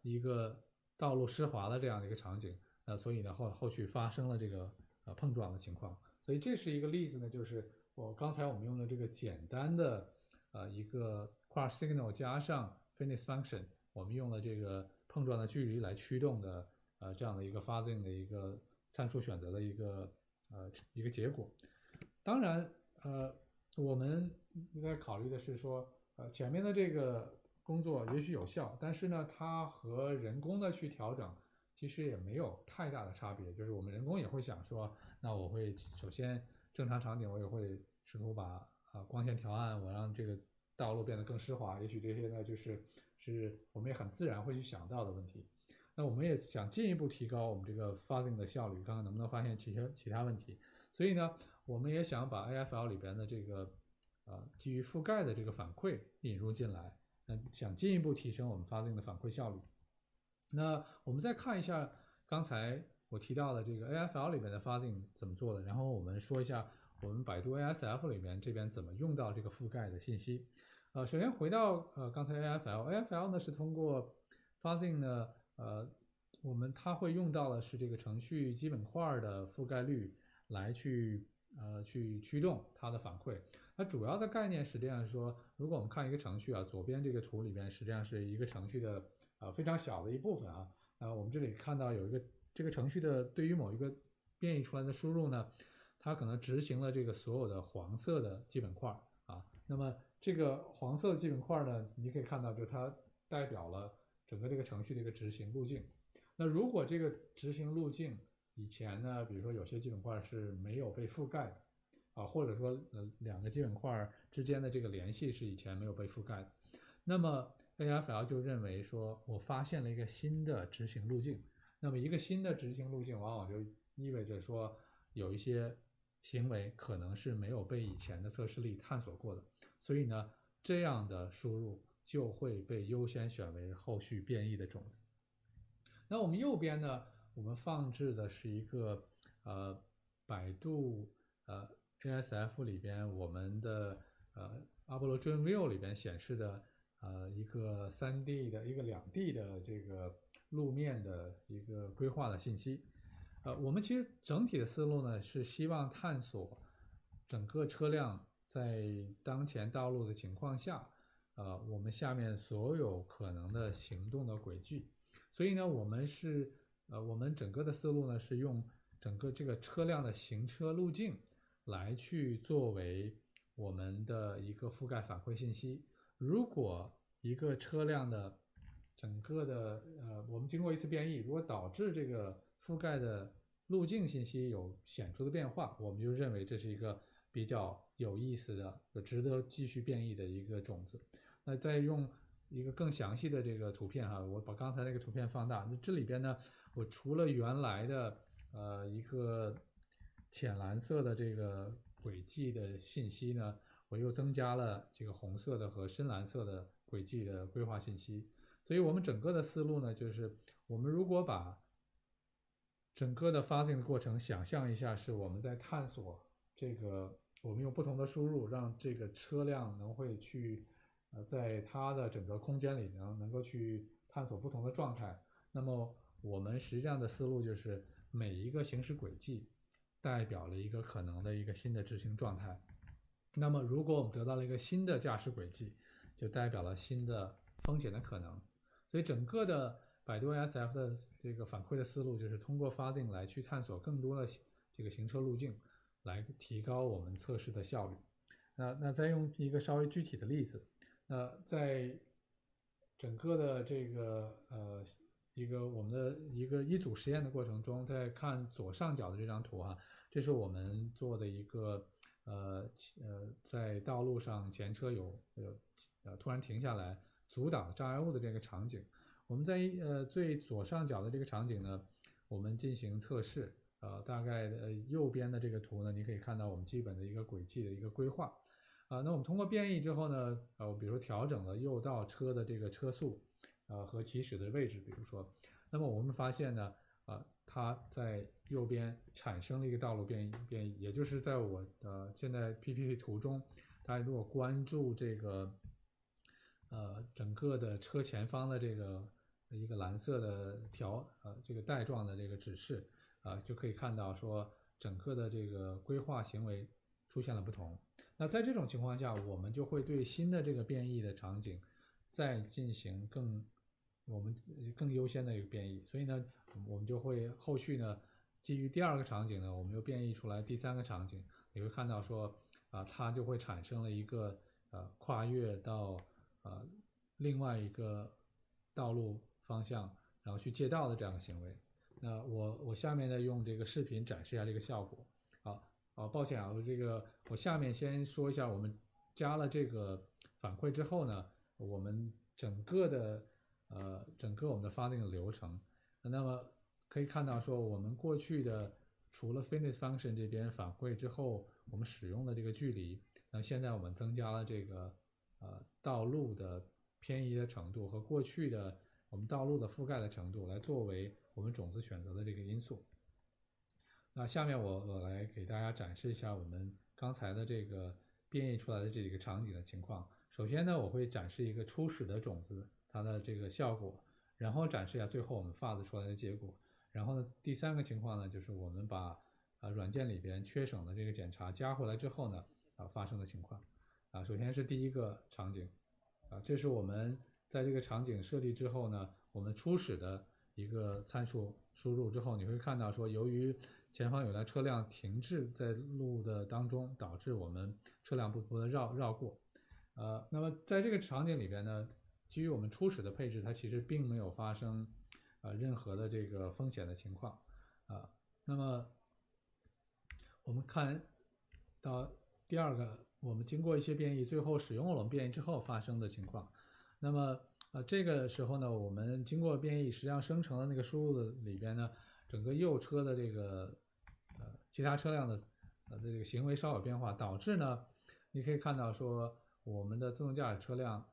一个道路湿滑的这样的一个场景。所以呢后续发生了这个碰撞的情况。所以这是一个例子呢，就是刚才我们用的这个简单的一个 crash signal 加上 fitness function， 我们用了这个碰撞的距离来驱动的这样的一个 fuzzing 的一个参数选择的一个结果。当然我们应该考虑的是说前面的这个工作也许有效，但是呢它和人工的去调整其实也没有太大的差别。就是我们人工也会想说，那我会首先正常场景我也会试图把光线调暗，我让这个道路变得更湿滑，也许这些呢就是我们也很自然会去想到的问题。那我们也想进一步提高我们这个 fuzzing 的效率，看看能不能发现其他问题。所以呢我们也想把 AFL 里边的这个基于覆盖的这个反馈引入进来，想进一步提升我们 fuzzing 的反馈效率。那我们再看一下刚才我提到的这个 AFL 里边的 fuzzing 怎么做的，然后我们说一下我们百度 ASF 里边这边怎么用到这个覆盖的信息。首先回到刚才 AFL 呢是通过 fuzzing 呢它会用到的是这个程序基本块的覆盖率来去驱动它的反馈。它主要的概念实际上是说，如果我们看一个程序左边这个图里边实际上是一个程序的非常小的一部分我们这里看到有一个这个程序的对于某一个变异出来的输入呢，它可能执行了这个所有的黄色的基本块那么这个黄色的基本块呢，你可以看到就它代表了整个这个程序的一个执行路径。那如果这个执行路径以前呢，比如说有些基本块是没有被覆盖的或者说两个基本块之间的这个联系是以前没有被覆盖的，那么 AFL 就认为说我发现了一个新的执行路径。那么一个新的执行路径往往就意味着说有一些行为可能是没有被以前的测试力探索过的，所以呢这样的输入就会被优先选为后续变异的种子。那我们右边呢，我们放置的是一个百度ASF 里边我们的阿波罗 Dream View 里边显示的一个3D 的一个2D 的这个路面的一个规划的信息。我们其实整体的思路呢是希望探索整个车辆在当前道路的情况下我们下面所有可能的行动的轨迹。所以呢我们整个的思路呢是用整个这个车辆的行车路径来去作为我们的一个覆盖反馈信息。如果一个车辆的整个的我们经过一次变异，如果导致这个覆盖的路径信息有显著的变化，我们就认为这是一个比较有意思的值得继续变异的一个种子。那再用一个更详细的这个图片我把刚才那个图片放大，那这里边呢我除了原来的一个浅蓝色的这个轨迹的信息呢，我又增加了这个红色的和深蓝色的轨迹的规划信息。所以我们整个的思路呢，就是我们如果把整个的发行的过程想象一下，是我们在探索这个，我们用不同的输入让这个车辆能会去在它的整个空间里能够去探索不同的状态。那么我们实际上的思路就是每一个行驶轨迹代表了一个可能的一个新的执行状态。那么如果我们得到了一个新的驾驶轨迹，就代表了新的风险的可能。所以整个的百度 ASF 的这个反馈的思路就是通过发镜来去探索更多的这个行车路径，来提高我们测试的效率。那再用一个稍微具体的例子，在整个的这个我们的一组实验的过程中，在看左上角的这张图哈，这是我们做的一个在道路上前车突然停下来阻挡障碍物的这个场景。我们在最左上角的这个场景呢，我们进行测试。大概右边的这个图呢，你可以看到我们基本的一个轨迹的一个规划。那我们通过变异之后呢，比如调整了右道车的这个车速和起始的位置，比如说，那么我们发现呢，它在右边产生了一个道路变异，也就是在我现在 PPT 图中，大家如果关注这个整个的车前方的这个一个蓝色的这个带状的这个指示就可以看到说整个的这个规划行为出现了不同。那在这种情况下，我们就会对新的这个变异的场景再进行我们更优先的一个变异。所以呢，我们就会后续呢，基于第二个场景呢，我们又变异出来第三个场景。你会看到说它就会产生了一个跨越到另外一个道路方向，然后去借道的这样的行为。那我下面呢用这个视频展示一下这个效果。抱歉啊，我下面先说一下，我们加了这个反馈之后呢，我们整个我们的发那个流程，那么可以看到说我们过去的除了 fitness function 这边反馈之后，我们使用的这个距离，那现在我们增加了这个道路的偏移的程度和过去的我们道路的覆盖的程度来作为我们种子选择的这个因素。那下面我来给大家展示一下我们刚才的这个变异出来的这几个场景的情况。首先呢，我会展示一个初始的种子它的这个效果，然后展示一下最后我们发出来的结果。然后呢，第三个情况呢，就是我们把软件里边缺省的这个检查加回来之后呢发生的情况。首先是第一个场景，这是我们在这个场景设立之后呢，我们初始的一个参数输入之后，你会看到说，由于前方有辆车辆停滞在路的当中，导致我们车辆不断绕过。那么在这个场景里边呢，基于我们初始的配置，它其实并没有发生任何的这个风险的情况。那么我们看到第二个，我们经过一些变异，最后使用了我们变异之后发生的情况。那么这个时候呢，我们经过变异，实际上生成的那个输入的里边呢，整个右车的这个其他车辆的这个行为稍有变化，导致呢，你可以看到说我们的自动驾驶车辆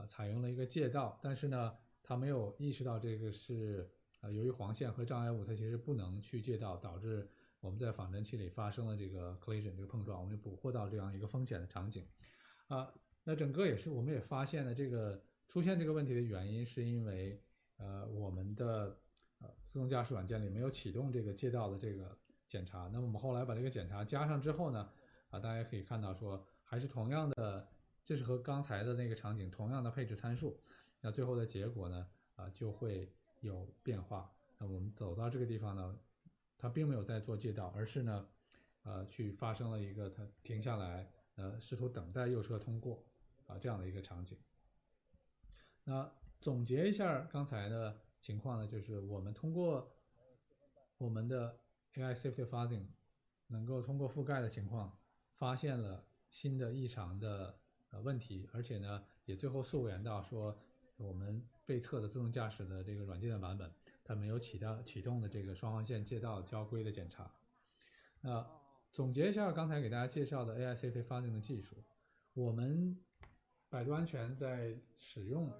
采用了一个借道，但是呢，它没有意识到这个是由于黄线和障碍物，它其实不能去借道，导致我们在仿真器里发生了这个 collision 这个碰撞，我们就捕获到这样一个风险的场景。那整个我们也发现了这个出现这个问题的原因，是因为我们的自动驾驶软件里没有启动这个借道的这个检查。那么我们后来把这个检查加上之后呢，大家可以看到说还是同样的，这是和刚才的那个场景同样的配置参数，那最后的结果呢就会有变化。那我们走到这个地方呢，它并没有在做借道，而是呢去发生了一个它停下来试图等待右车通过这样的一个场景。那总结一下刚才的情况呢，就是我们通过我们的 AI Safety Fuzzing 能够通过覆盖的情况发现了新的异常的问题，而且呢也最后溯源到说我们被测的自动驾驶的这个软件的版本，它没有启动的这个双黄线借道交规的检查。总结一下刚才给大家介绍的 AI Safety Fuzzing 的技术，我们百度安全在使用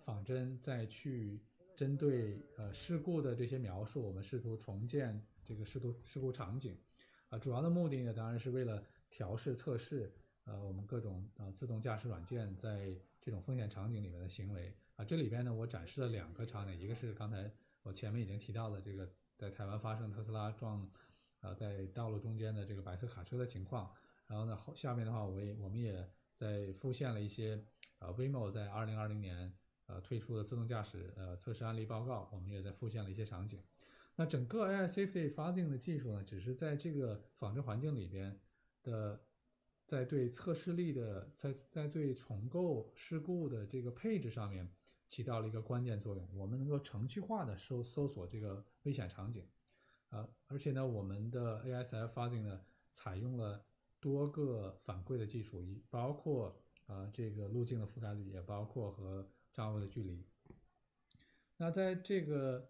仿真再去针对事故的这些描述，我们试图重建这个事故场景。主要的目的呢，当然是为了调试测试我们各种自动驾驶软件在这种风险场景里面的行为。这里边呢，我展示了2个场景，一个是刚才我前面已经提到的这个在台湾发生特斯拉撞在道路中间的这个白色卡车的情况。然后呢，下面的话我们也在复现了一些Waymo 在2020年推出的自动驾驶测试案例报告，我们也在复现了一些场景。那整个 AI Safety Fuzzing 的技术呢，只是在这个仿真环境里边的，在对测试力的在对重构事故的这个配置上面起到了一个关键作用。我们能够程序化的搜索这个危险场景，而且呢，我们的 ASF Fuzzing 呢采用了多个反馈的技术，包括这个路径的覆盖率，也包括和障碍物的距离。那在这个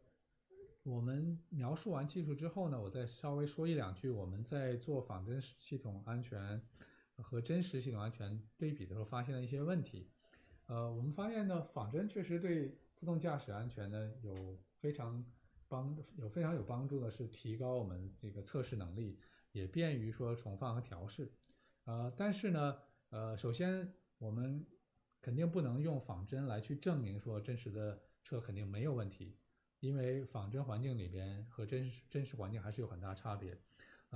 我们描述完技术之后呢，我再稍微说1、2句我们在做仿真系统安全和真实系统安全对比的时候发现的一些问题。我们发现呢，仿真确实对自动驾驶安全呢有非常有帮助的是提高我们这个测试能力，也便于说重放和调试。但是呢，首先我们肯定不能用仿真来去证明说真实的车肯定没有问题，因为仿真环境里边和真实环境还是有很大差别，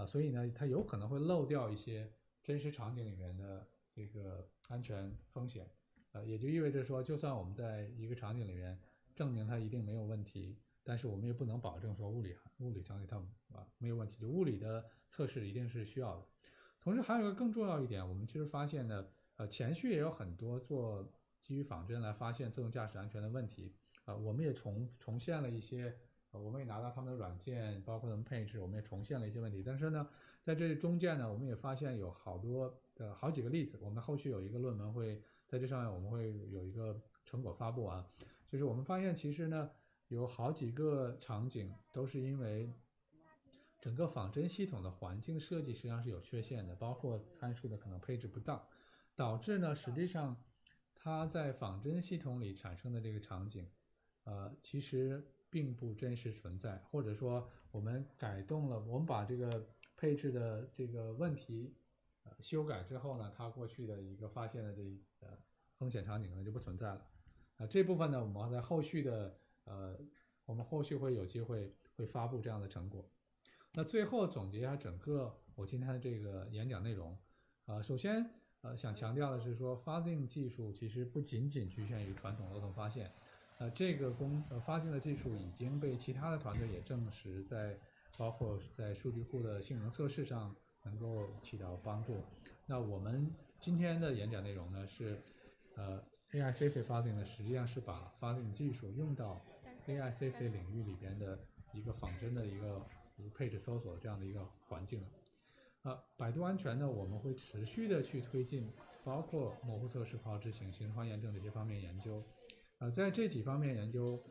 所以呢，它有可能会漏掉一些真实场景里面的这个安全风险，也就意味着说，就算我们在一个场景里面证明它一定没有问题，但是我们也不能保证说物理场景它没有问题，就物理的测试一定是需要的。同时还有一个更重要一点，我们其实发现呢，前续也有很多做基于仿真来发现自动驾驶安全的问题。我们也重现了一些，我们也拿到他们的软件，包括他们配置，我们也重现了一些问题。但是呢，在这中间呢，我们也发现有好几个例子。我们后续有一个论文会在这上面，我们会有一个成果发布啊。就是我们发现其实呢，有好几个场景都是因为整个仿真系统的环境设计实际上是有缺陷的，包括参数的可能配置不当，导致呢实际上它在仿真系统里产生的这个场景。其实并不真实存在，或者说我们改动了，我们把这个配置的这个问题修改之后呢，它过去的一个发现的这风险场景可能就不存在了。这部分呢，我们在后续的我们后续会有机会会发布这样的成果。那最后总结一下整个我今天的这个演讲内容，首先想强调的是说 ，Fuzzing 技术其实不仅仅局限于传统漏洞发现。这个发现的技术已经被其他的团队也证实包括在数据库的性能测试上能够起到帮助。那我们今天的演讲内容呢是AI Safety Fuzzing 呢实际上是把 Fuzzing 技术用到 AI Safety 领域里边的一个仿真的一个配置搜索这样的一个环境。百度安全呢，我们会持续的去推进包括模糊测试、跑执行、形式化验证这些方面研究。在这几方面研究，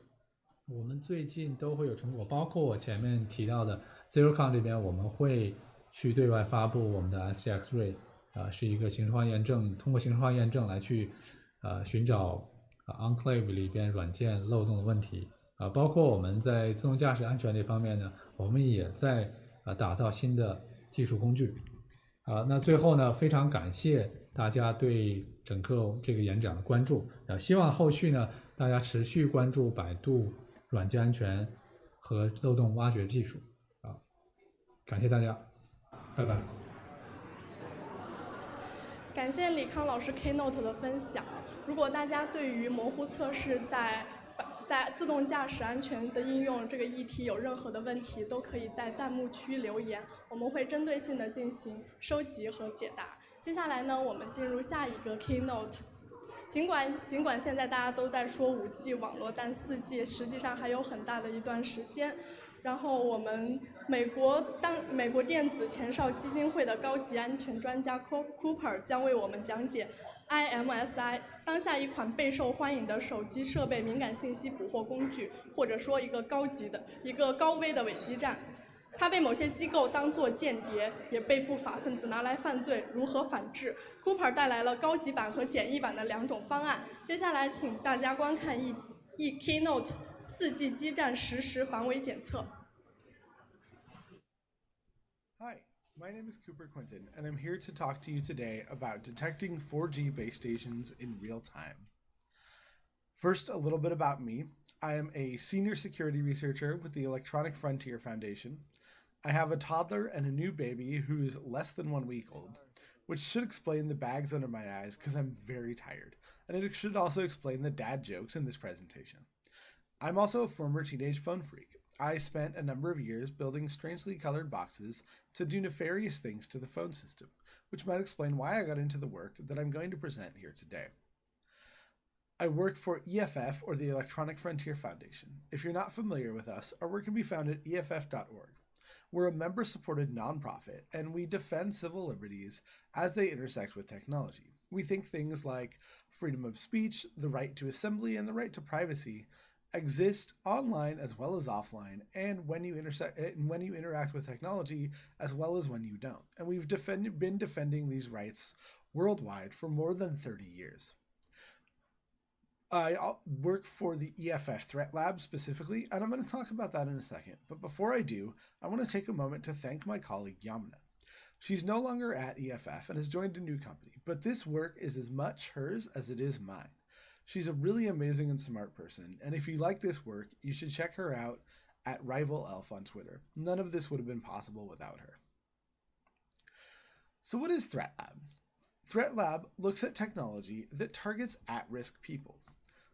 我们最近都会有成果，包括我前面提到的 DEFCON 这边，我们会去对外发布我们的 SGX-Ray，是一个形式化验证，通过形式化验证来去寻找Enclave 里边软件漏洞的问题。包括我们在自动驾驶安全这方面呢，我们也在打造新的技术工具。那最后呢，非常感谢大家对整个这个演讲的关注，希望后续呢大家持续关注百度软件安全和漏洞挖掘技术。感谢大家，拜拜。感谢李康老师 Keynote 的分享。如果大家对于模糊测试在自动驾驶安全的应用这个议题有任何的问题，都可以在弹幕区留言，我们会针对性的进行收集和解答。接下来呢，我们进入下一个 Keynote。尽管现在大家都在说5G 网络，但4G 实际上还有很大的一段时间。然后我们美国电子前哨基金会的高级安全专家 Cooper 将为我们讲解 IMSI 当下一款备受欢迎的手机设备敏感信息捕获工具，或者说一个高危的伪基站。他被某些机构当作间谍，也被不法分子拿来犯罪。如何反制 ？Cooper 带来了高级版和简易版的2种方案。接下来，请大家观看一 Keynote 4G 基站实时防伪检测。Hi, my name is Cooper Quinton, and I'm here to talk to you today about detecting 4G base stations in real time. First, a little bit about me. I am a senior security researcher with the Electronic Frontier Foundation. I have a toddler and a new baby who's less than 1 week old, which should explain the bags under my eyes because I'm very tired, and it should also explain the dad jokes in this presentation. I'm also a former teenage phone freak. I spent a number of years building strangely colored boxes to do nefarious things to the phone system, which might explain why I got into the work that I'm going to present here today. I work for EFF, or the Electronic Frontier Foundation. If you're not familiar with us, our work can be found at EFF.org. We're a member-supported nonprofit, and we defend civil liberties as they intersect with technology. We think things like freedom of speech, the right to assembly, and the right to privacy exist online as well as offline, and when you interact with technology as well as when you don't. And we've been defending these rights worldwide for more than 30 years. I work for the EFF Threat Lab specifically, and I'm going to talk about that in a second. But before I do, I want to take a moment to thank my colleague Yamna. She's no longer at EFF and has joined a new company, but this work is as much hers as it is mine. She's a really amazing and smart person, and if you like this work, you should check her out at Rival Elf on Twitter. None of this would have been possible without her. So what is Threat Lab? Threat Lab looks at technology that targets at-risk people.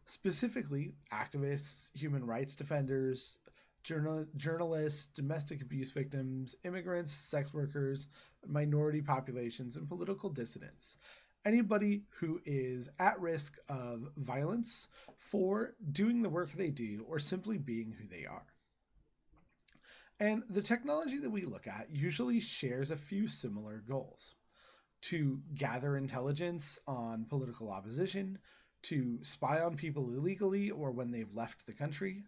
Specifically, activists, human rights defenders, journalists, domestic abuse victims, immigrants, sex workers, minority populations, and political dissidents. Anybody who is at risk of violence for doing the work they do or simply being who they are. And the technology that we look at usually shares a few similar goals: to gather intelligence on political opposition, to spy on people illegally or when they've left the country,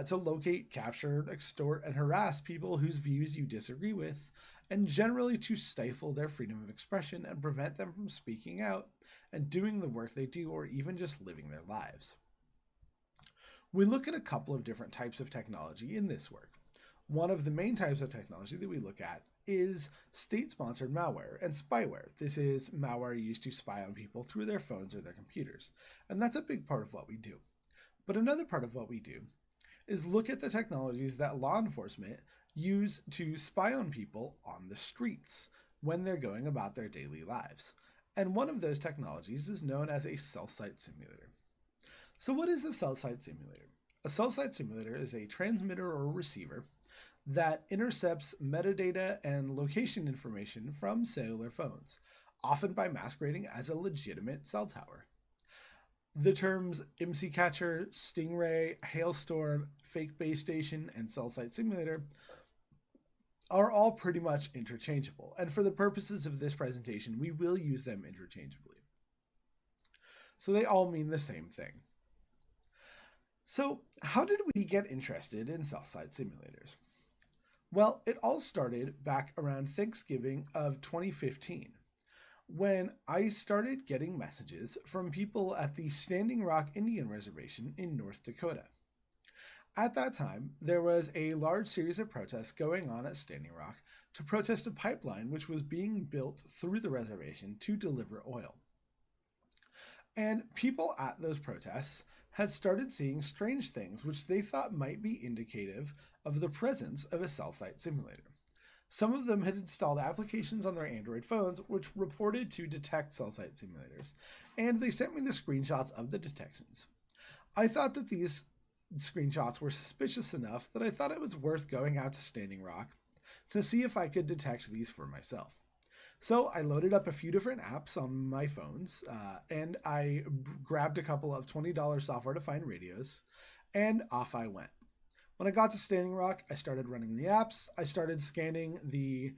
to locate, capture, extort, and harass people whose views you disagree with, and generally to stifle their freedom of expression and prevent them from speaking out and doing the work they do or even just living their lives. We look at a couple of different types of technology in this work. One of the main types of technology that we look at is state-sponsored malware and spyware. This is malware used to spy on people through their phones or their computers, and that's a big part of what we do. But another part of what we do is look at the technologies that law enforcement use to spy on people on the streets when they're going about their daily lives. And one of those technologies is known as a cell site simulator. So what is a cell site simulator? A cell site simulator is a transmitter or receiver that intercepts metadata and location information from cellular phones, often by masquerading as a legitimate cell tower. The terms IMSI catcher, Stingray, Hailstorm, fake base station, and cell site simulator are all pretty much interchangeable, and for the purposes of this presentation, we will use them interchangeably. So they all mean the same thing. So how did we get interested in cell site simulators? Well, it all started back around Thanksgiving of 2015, when I started getting messages from people at the Standing Rock Indian Reservation in North Dakota. At that time, there was a large series of protests going on at Standing Rock to protest a pipeline which was being built through the reservation to deliver oil. And people at those protests had started seeing strange things which they thought might be indicative of the presence of a cell site simulator. Some of them had installed applications on their Android phones which reported to detect cell site simulators, and they sent me the screenshots of the detections. I thought that these screenshots were suspicious enough that I thought it was worth going out to Standing Rock to see if I could detect these for myself. So I loaded up a few different apps on my phones, and I grabbed a couple of $20 software-defined radios, and off I went. When I got to Standing Rock, I started running the apps. I started scanning the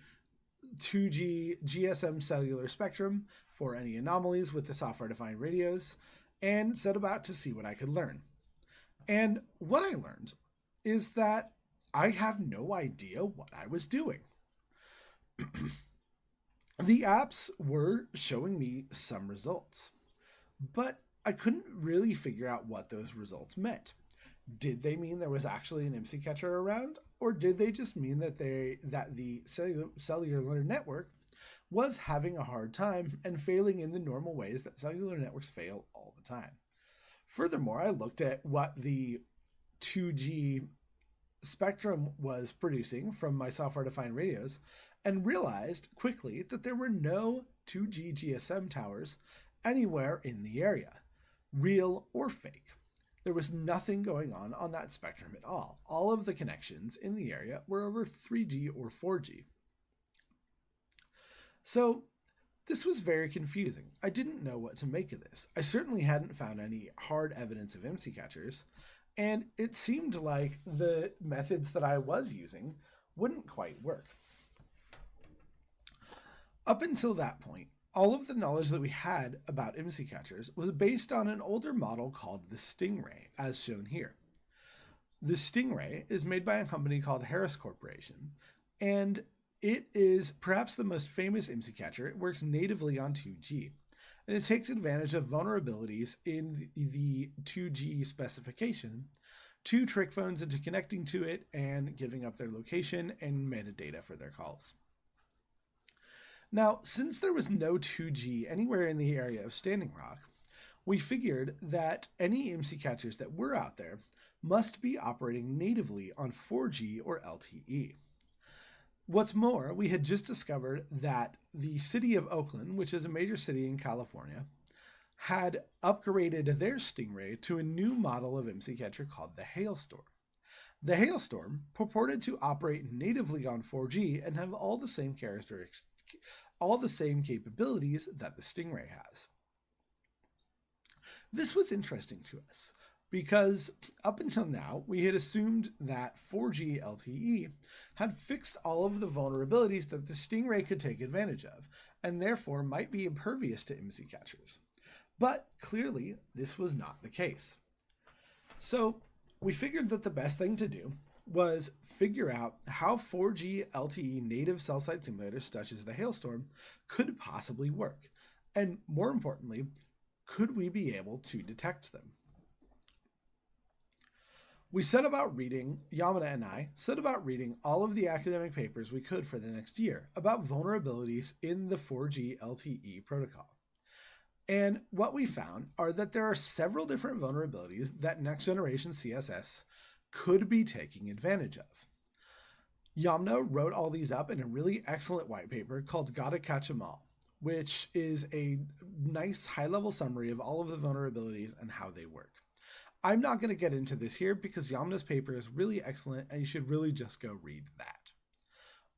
2G GSM cellular spectrum for any anomalies with the software-defined radios, and set about to see what I could learn. And what I learned is that I have no idea what I was doing. The apps were showing me some results, but I couldn't really figure out what those results meant. Did they mean there was actually an IMSI catcher around, or did they just mean that the cellular network was having a hard time and failing in the normal ways that cellular networks fail all the time? Furthermore, I looked at what the 2G spectrum was producing from my software-defined radios and realized quickly that there were no 2G GSM towers anywhere in the area, real or fake. There was nothing going on that spectrum at all. All of the connections in the area were over 3G or 4G. So this was very confusing. I didn't know what to make of this. I certainly hadn't found any hard evidence of IMSI catchers, and it seemed like the methods that I was using wouldn't quite work. Up until that point, all of the knowledge that we had about IMSI catchers was based on an older model called the Stingray, as shown here. The Stingray is made by a company called Harris Corporation, and it is perhaps the most famous IMSI catcher. It works natively on 2G, and it takes advantage of vulnerabilities in the 2G specification to trick phones into connecting to it and giving up their location and metadata for their calls. Now, since there was no 2G anywhere in the area of Standing Rock, we figured that any IMSI catchers that were out there must be operating natively on 4G or LTE. What's more, we had just discovered that the city of Oakland, which is a major city in California, had upgraded their Stingray to a new model of IMSI catcher called the Hailstorm. The Hailstorm purported to operate natively on 4G and have all the same characteristics, all the same capabilities that the Stingray has. This was interesting to us because up until now, we had assumed that 4G LTE had fixed all of the vulnerabilities that the Stingray could take advantage of, and therefore might be impervious to IMSI catchers. But clearly, this was not the case. So we figured that the best thing to do was figure out how 4G LTE native cell site simulators such as the Hailstorm could possibly work, and more importantly, could we be able to detect them? Yamada and I set about reading all of the academic papers we could for the next year about vulnerabilities in the 4G LTE protocol. And what we found are that there are several different vulnerabilities that next generation CSS could be taking advantage of. Yamna wrote all these up in a really excellent white paper called Gotta Catch 'Em All, which is a nice high-level summary of all of the vulnerabilities and how they work. I'm not going to get into this here because Yamna's paper is really excellent and you should really just go read that.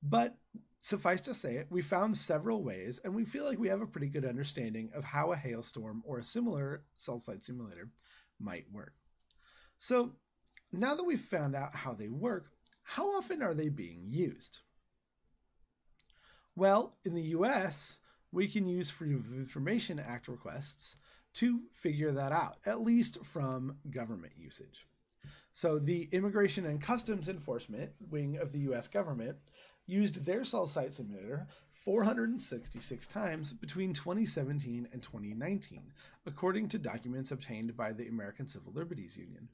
But suffice to say, we found several ways and we feel like we have a pretty good understanding of how a Hailstorm or a similar cell site simulator might work. So now that we've found out how they work, how often are they being used? Well, in the US, we can use Freedom of Information Act requests to figure that out, at least from government usage. So the Immigration and Customs Enforcement wing of the US government used their cell site simulator 466 times between 2017 and 2019, according to documents obtained by the American Civil Liberties Union.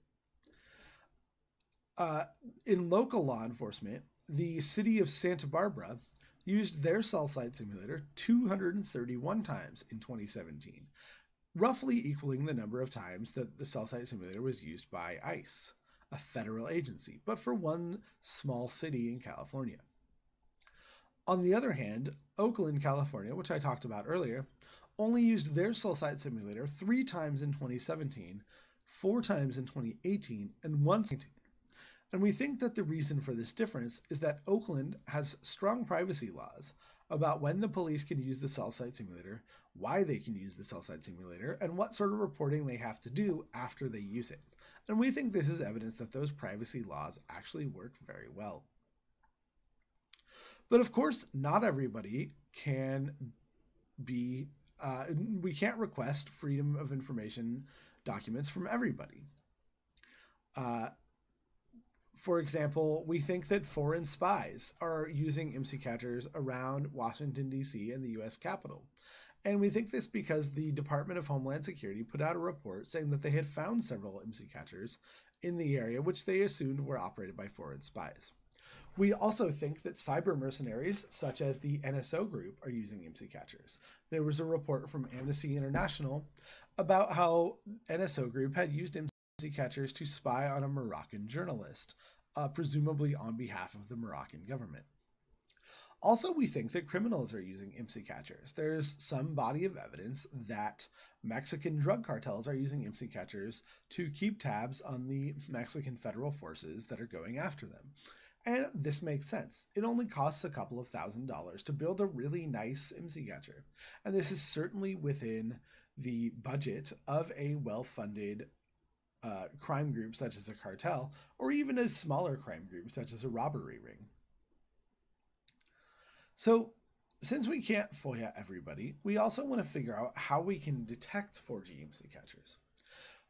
In local law enforcement, the city of Santa Barbara used their cell site simulator 231 times in 2017, roughly equaling the number of times that the cell site simulator was used by ICE, a federal agency, but for one small city in California. On the other hand, Oakland, California, which I talked about earlier, only used their cell site simulator 3 times in 2017, 4 times in 2018, and once in 2019. And we think that the reason for this difference is that Oakland has strong privacy laws about when the police can use the cell site simulator, why they can use the cell site simulator, and what sort of reporting they have to do after they use it. And we think this is evidence that those privacy laws actually work very well. But of course, not everybody can be, we can't request Freedom of Information documents from everybody. For example, we think that foreign spies are using IMSI catchers around Washington, D.C. and the U.S. Capitol. And we think this because the Department of Homeland Security put out a report saying that they had found several IMSI catchers in the area, which they assumed were operated by foreign spies. We also think that cyber mercenaries, such as the NSO group, are using IMSI catchers. There was a report from Amnesty International about how NSO group had used IMSI catchers to spy on a Moroccan journalist, presumably on behalf of the Moroccan government. Also, we think that criminals are using IMSI catchers. There's some body of evidence that Mexican drug cartels are using IMSI catchers to keep tabs on the Mexican federal forces that are going after them. And this makes sense. It only costs a couple of $1,000s to build a really nice IMSI catcher. And this is certainly within the budget of a well-funded crime group such as a cartel, or even a smaller crime group such as a robbery ring. So, since we can't FOIA everybody, we also want to figure out how we can detect 4G IMSI catchers.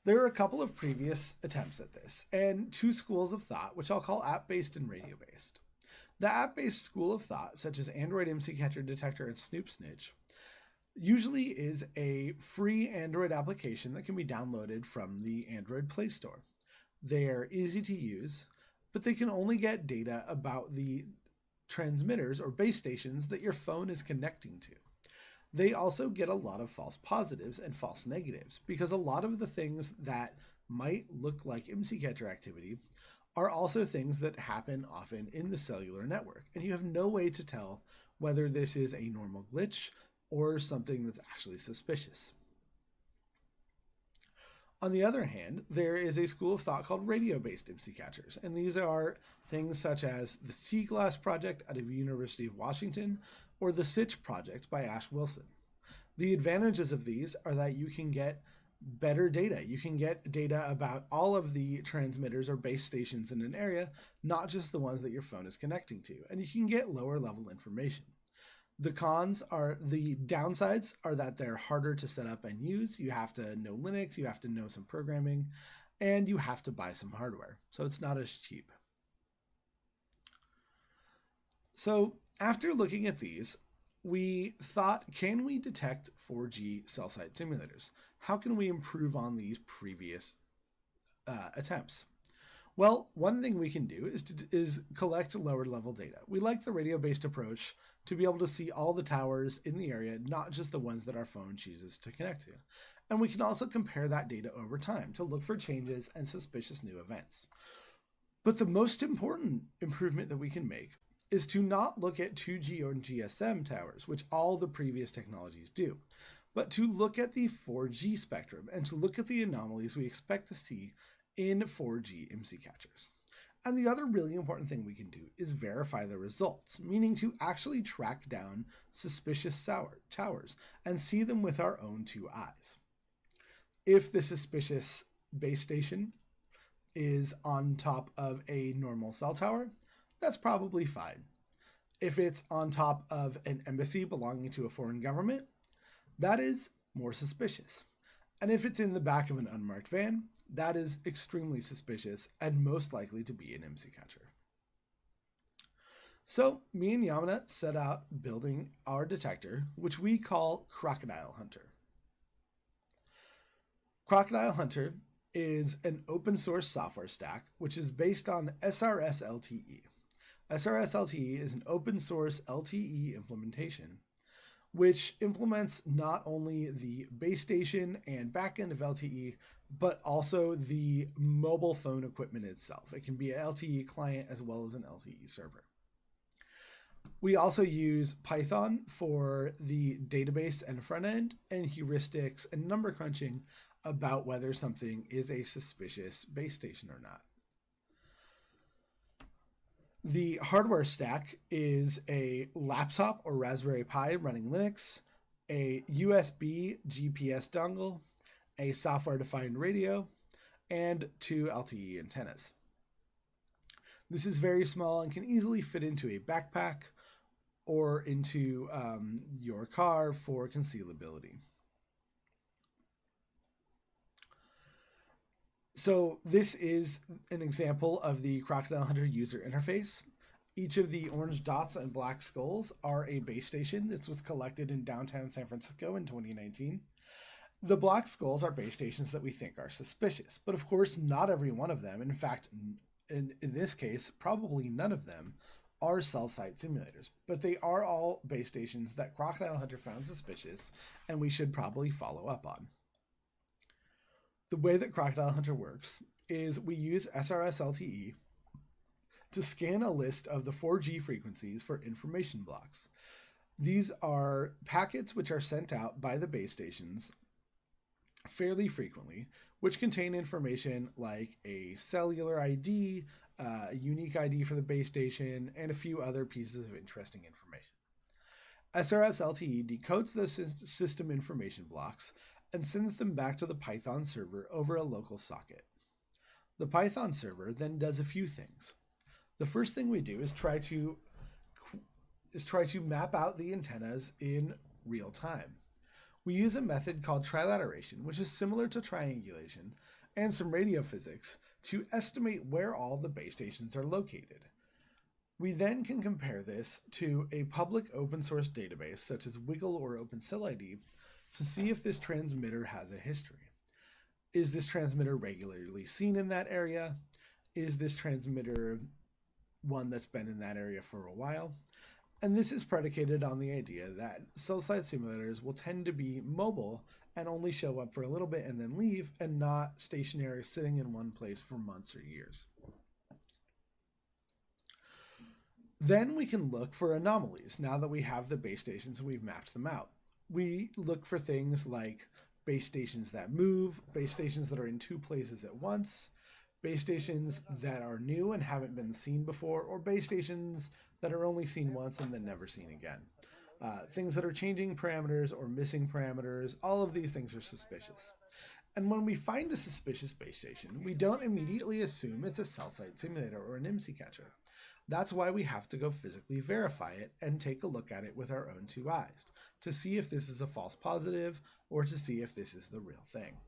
There are a couple of previous attempts at this, and two schools of thought, which I'll call app-based and radio-based. The app-based school of thought, such as Android IMSI Catcher Detector and Snoop Snitch, usually is a free Android application that can be downloaded from the Android Play Store. They are easy to use, but they can only get data about the transmitters or base stations that your phone is connecting to. They also get a lot of false positives and false negatives because a lot of the things that might look like IMSI catcher activity are also things that happen often in the cellular network, and you have no way to tell whether this is a normal glitch or something that's actually suspicious. On the other hand, there is a school of thought called radio-based IMSI catchers, and these are things such as the Sea-Glass Project out of the University of Washington or the SITCH Project by Ash Wilson. The advantages of these are that you can get better data. You can get data about all of the transmitters or base stations in an area, not just the ones that your phone is connecting to, and you can get lower level information. The downsides are that they're harder to set up and use. You have to know Linux, you have to know some programming, and you have to buy some hardware. So it's not as cheap. So after looking at these, we thought, can we detect 4G cell site simulators? How can we improve on these previous attempts? Well, one thing we can do is collect lower level data. We like the radio-based approach to be able to see all the towers in the area, not just the ones that our phone chooses to connect to. And we can also compare that data over time to look for changes and suspicious new events. But the most important improvement that we can make is to not look at 2G or GSM towers, which all the previous technologies do, but to look at the 4G spectrum and to look at the anomalies we expect to see in 4G IMSI catchers. And the other really important thing we can do is verify the results, meaning to actually track down suspicious towers and see them with our own two eyes. If the suspicious base station is on top of a normal cell tower, that's probably fine. If it's on top of an embassy belonging to a foreign government, that is more suspicious. And if it's in the back of an unmarked van, that is extremely suspicious and most likely to be an IMSI catcher. So me and Yamana set out building our detector, which we call Crocodile Hunter. Crocodile Hunter is an open source software stack, which is based on SRS LTE. SRS LTE is an open source LTE implementation, which implements not only the base station and backend of LTE, but also the mobile phone equipment itself. It can be an LTE client as well as an LTE server. We also use Python for the database and front end, and heuristics and number crunching about whether something is a suspicious base station or not. The hardware stack is a laptop or Raspberry Pi running Linux, a USB GPS dongle, a software-defined radio, and 2 LTE antennas. This is very small and can easily fit into a backpack or into your car for concealability. So this is an example of the Crocodile Hunter user interface. Each of the orange dots and black skulls are a base station. This was collected in downtown San Francisco in 2019. The black skulls are base stations that we think are suspicious, but of course not every one of them, in fact, in this case, probably none of them, are cell site simulators, but they are all base stations that Crocodile Hunter found suspicious and we should probably follow up on. The way that Crocodile Hunter works is we use SRS LTE to scan a list of the 4G frequencies for information blocks. These are packets which are sent out by the base stations fairly frequently, which contain information like a cellular ID, a unique ID for the base station, and a few other pieces of interesting information. SRS LTE decodes those system information blocks and sends them back to the Python server over a local socket. The Python server then does a few things. The first thing we do is try to map out the antennas in real time. We use a method called trilateration, which is similar to triangulation, and some radio physics to estimate where all the base stations are located. We then can compare this to a public open source database such as Wiggle or OpenCellID to see if this transmitter has a history. Is this transmitter regularly seen in that area? Is this transmitter one that's been in that area for a while? And this is predicated on the idea that cell site simulators will tend to be mobile and only show up for a little bit and then leave, and not stationary sitting in one place for months or years. Then we can look for anomalies now that we have the base stations and we've mapped them out. We look for things like base stations that move, base stations that are in two places at once, base stations that are new and haven't been seen before, or base stations that are only seen once and then never seen again. Things that are changing parameters or missing parameters, all of these things are suspicious. And when we find a suspicious base station, we don't immediately assume it's a cell site simulator or an IMSI catcher. That's why we have to go physically verify it and take a look at it with our own two eyes to see if this is a false positive or to see if this is the real thing.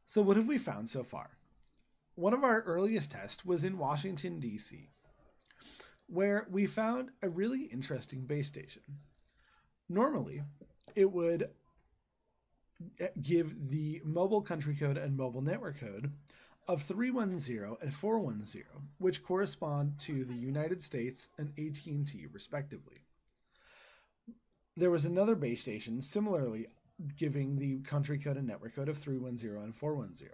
So what have we found so far? One of our earliest tests was in Washington, D.C., where we found a really interesting base station. Normally, it would give the mobile country code and mobile network code of 310 and 410, which correspond to the United States and AT&T respectively. There was another base station similarly giving the country code and network code of 310 and 410.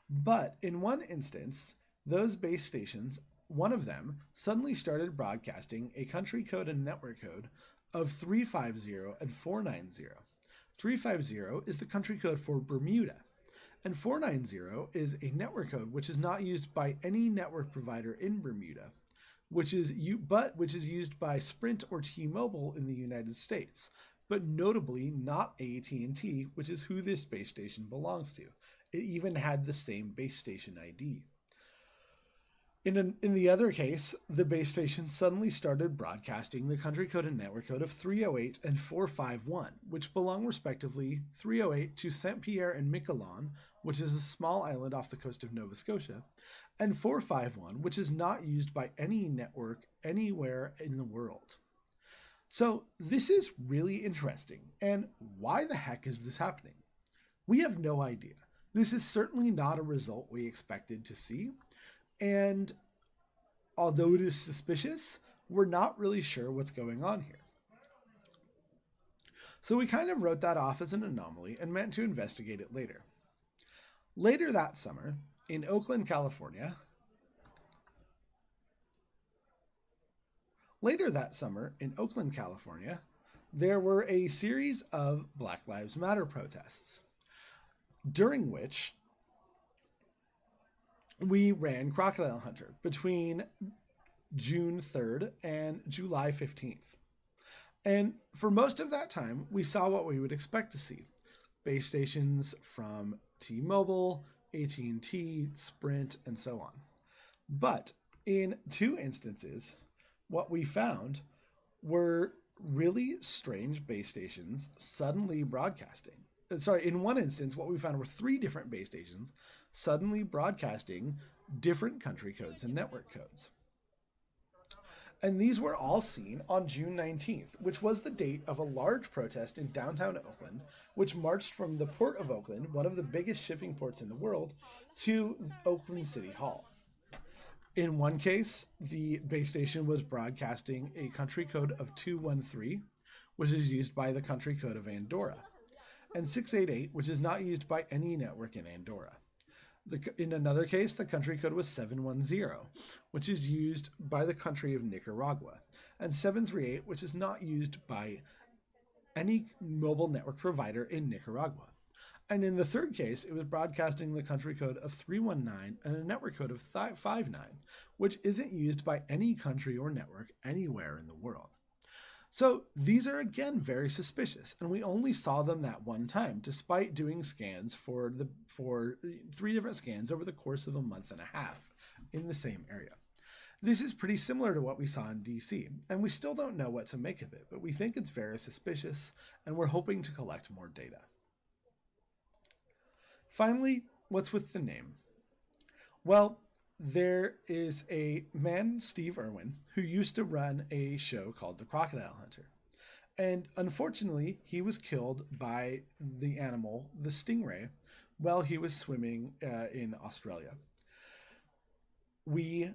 But in one instance, those base stations, one of them suddenly started broadcasting a country code and network code of 350 and 490. 350 is the country code for Bermuda, and 490 is a network code which is not used by any network provider in Bermuda, which is used by Sprint or T-Mobile in the United States, but notably not AT&T, which is who this base station belongs to. It even had the same base station ID. In the other case, the base station suddenly started broadcasting the country code and network code of 308 and 451, which belong respectively 308 to Saint-Pierre and Miquelon, which is a small island off the coast of Nova Scotia, and 451, which is not used by any network anywhere in the world. So this is really interesting, and why the heck is this happening? We have no idea. This is certainly not a result we expected to see, and although it is suspicious, we're not really sure what's going on here. So we kind of wrote that off as an anomaly and meant to investigate it later. Later that summer, in Oakland, California, there were a series of Black Lives Matter protests, during which we ran Crocodile Hunter between June 3rd and July 15th. And for most of that time, we saw what we would expect to see. Base stations from T-Mobile, AT&T, Sprint, and so on. But in two instances, what we found were really strange base stations suddenly broadcasting. in one instance, what we found were 3 different base stations suddenly broadcasting different country codes and network codes. And these were all seen on June 19th, which was the date of a large protest in downtown Oakland, which marched from the Port of Oakland, one of the biggest shipping ports in the world, to Oakland City Hall. In one case, the base station was broadcasting a country code of 213, which is used by the country code of Andorra, and 688, which is not used by any network in Andorra. In another case, the country code was 710, which is used by the country of Nicaragua, and 738, which is not used by any mobile network provider in Nicaragua. And in the third case, it was broadcasting the country code of 319 and a network code of 59, which isn't used by any country or network anywhere in the world. So these are again very suspicious, and we only saw them that one time, despite doing scans for 3 different scans over the course of a month and a half in the same area. This is pretty similar to what we saw in DC, and we still don't know what to make of it, but we think it's very suspicious, and we're hoping to collect more data. Finally, what's with the name? Well, there is a man, Steve Irwin, who used to run a show called The Crocodile Hunter. And unfortunately, he was killed by the animal, the stingray, while he was swimming in Australia. You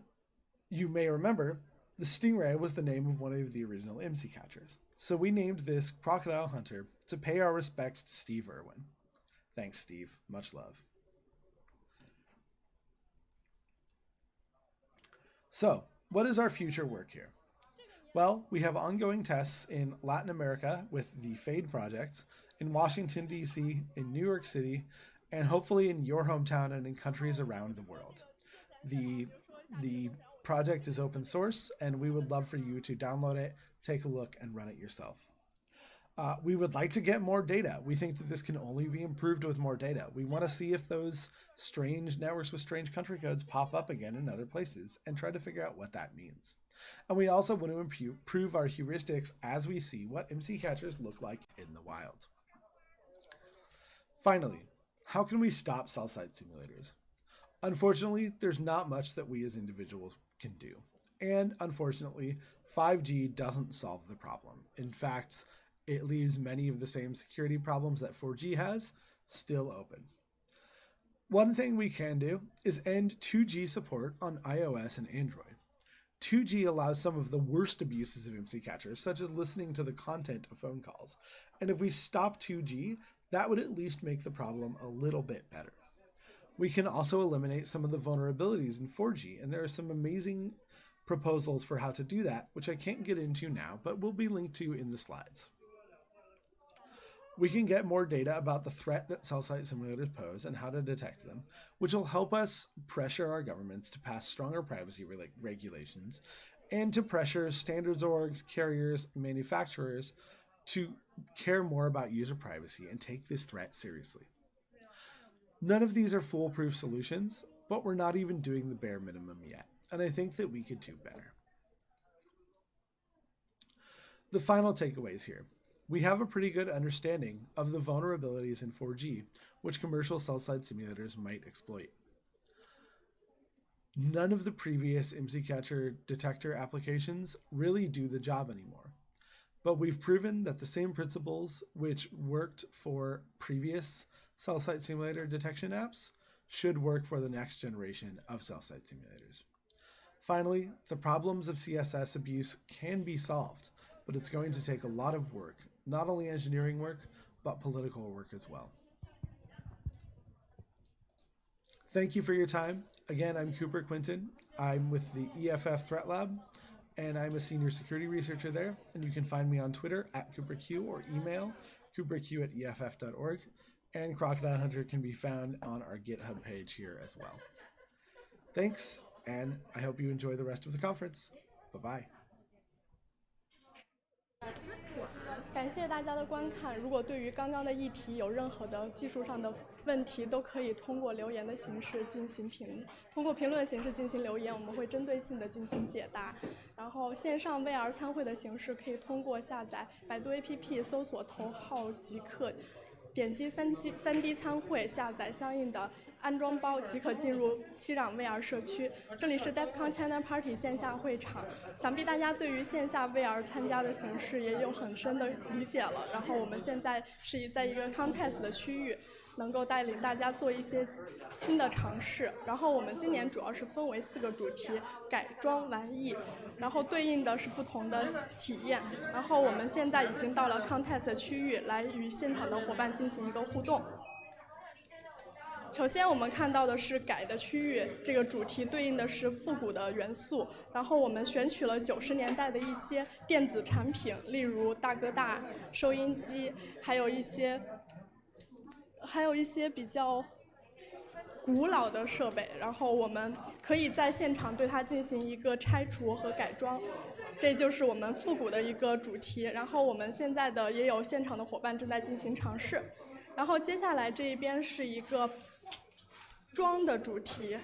may remember, the stingray was the name of one of the original MC catchers. So we named this Crocodile Hunter to pay our respects to Steve Irwin. Thanks, Steve. Much love. So, what is our future work here? Well, we have ongoing tests in Latin America with the FADE project, in Washington, D.C., in New York City, and hopefully in your hometown and in countries around the world. The project is open source, and we would love for you to download it, take a look, and run it yourself. We would like to get more data. We think that this can only be improved with more data. We want to see if those strange networks with strange country codes pop up again in other places and try to figure out what that means. And we also want to improve our heuristics as we see what MC catchers look like in the wild. Finally, how can we stop cell site simulators? Unfortunately, there's not much that we as individuals can do. And unfortunately, 5G doesn't solve the problem. In fact, it leaves many of the same security problems that 4G has still open. One thing we can do is end 2G support on iOS and Android. 2G allows some of the worst abuses of MC catchers, such as listening to the content of phone calls. And if we stop 2G, that would at least make the problem a little bit better. We can also eliminate some of the vulnerabilities in 4G, and there are some amazing proposals for how to do that, which I can't get into now, but will be linked to in the slides. We can get more data about the threat that cell site simulators pose and how to detect them, which will help us pressure our governments to pass stronger privacy regulations and to pressure standards orgs, carriers, manufacturers to care more about user privacy and take this threat seriously. None of these are foolproof solutions, but we're not even doing the bare minimum yet, and I think that we could do better. The final takeaways here. We have a pretty good understanding of the vulnerabilities in 4G, which commercial cell site simulators might exploit. None of the previous MC catcher detector applications really do the job anymore, but we've proven that the same principles which worked for previous cell site simulator detection apps should work for the next generation of cell site simulators. Finally, the problems of CSS abuse can be solved, but it's going to take a lot of work, not only engineering work, but political work as well. Thank you for your time. Again, I'm Cooper Quinton. I'm with the EFF Threat Lab, and I'm a senior security researcher there. And you can find me on Twitter at CooperQ or email cooperq@eff.org. And Crocodile Hunter can be found on our GitHub page here as well. Thanks, and I hope you enjoy the rest of the conference. Bye-bye. 感谢大家的观看。如果对于刚刚的议题有任何的技术上的问题，都可以通过留言的形式进行通过评论形式进行留言，我们会针对性的进行解答。然后线上 VR 参会的形式可以通过下载百度 APP 搜索头号极客点击3D 参会，下载相应的安装包即可进入熙壤 VR 社区。这里是 DEFCON China Party 线下会场，想必大家对于线下 VR 参加的形式也有很深的理解了。然后我们现在是在一个 contest 的区域，能够带领大家做一些新的尝试。然后我们今年主要是分为4个主题：改装、玩艺，然后对应的是不同的体验。然后我们现在已经到了 contest 区域，来与现场的伙伴进行一个互动。首先我们看到的是改的区域，这个主题对应的是复古的元素，然后我们选取了90年代的一些电子产品，例如大哥大、收音机，还有一些比较古老的设备，然后我们可以在现场对它进行一个拆除和改装，这就是我们复古的一个主题。然后我们现在也有现场的伙伴正在进行尝试。然后接下来这一边是一个装的主题，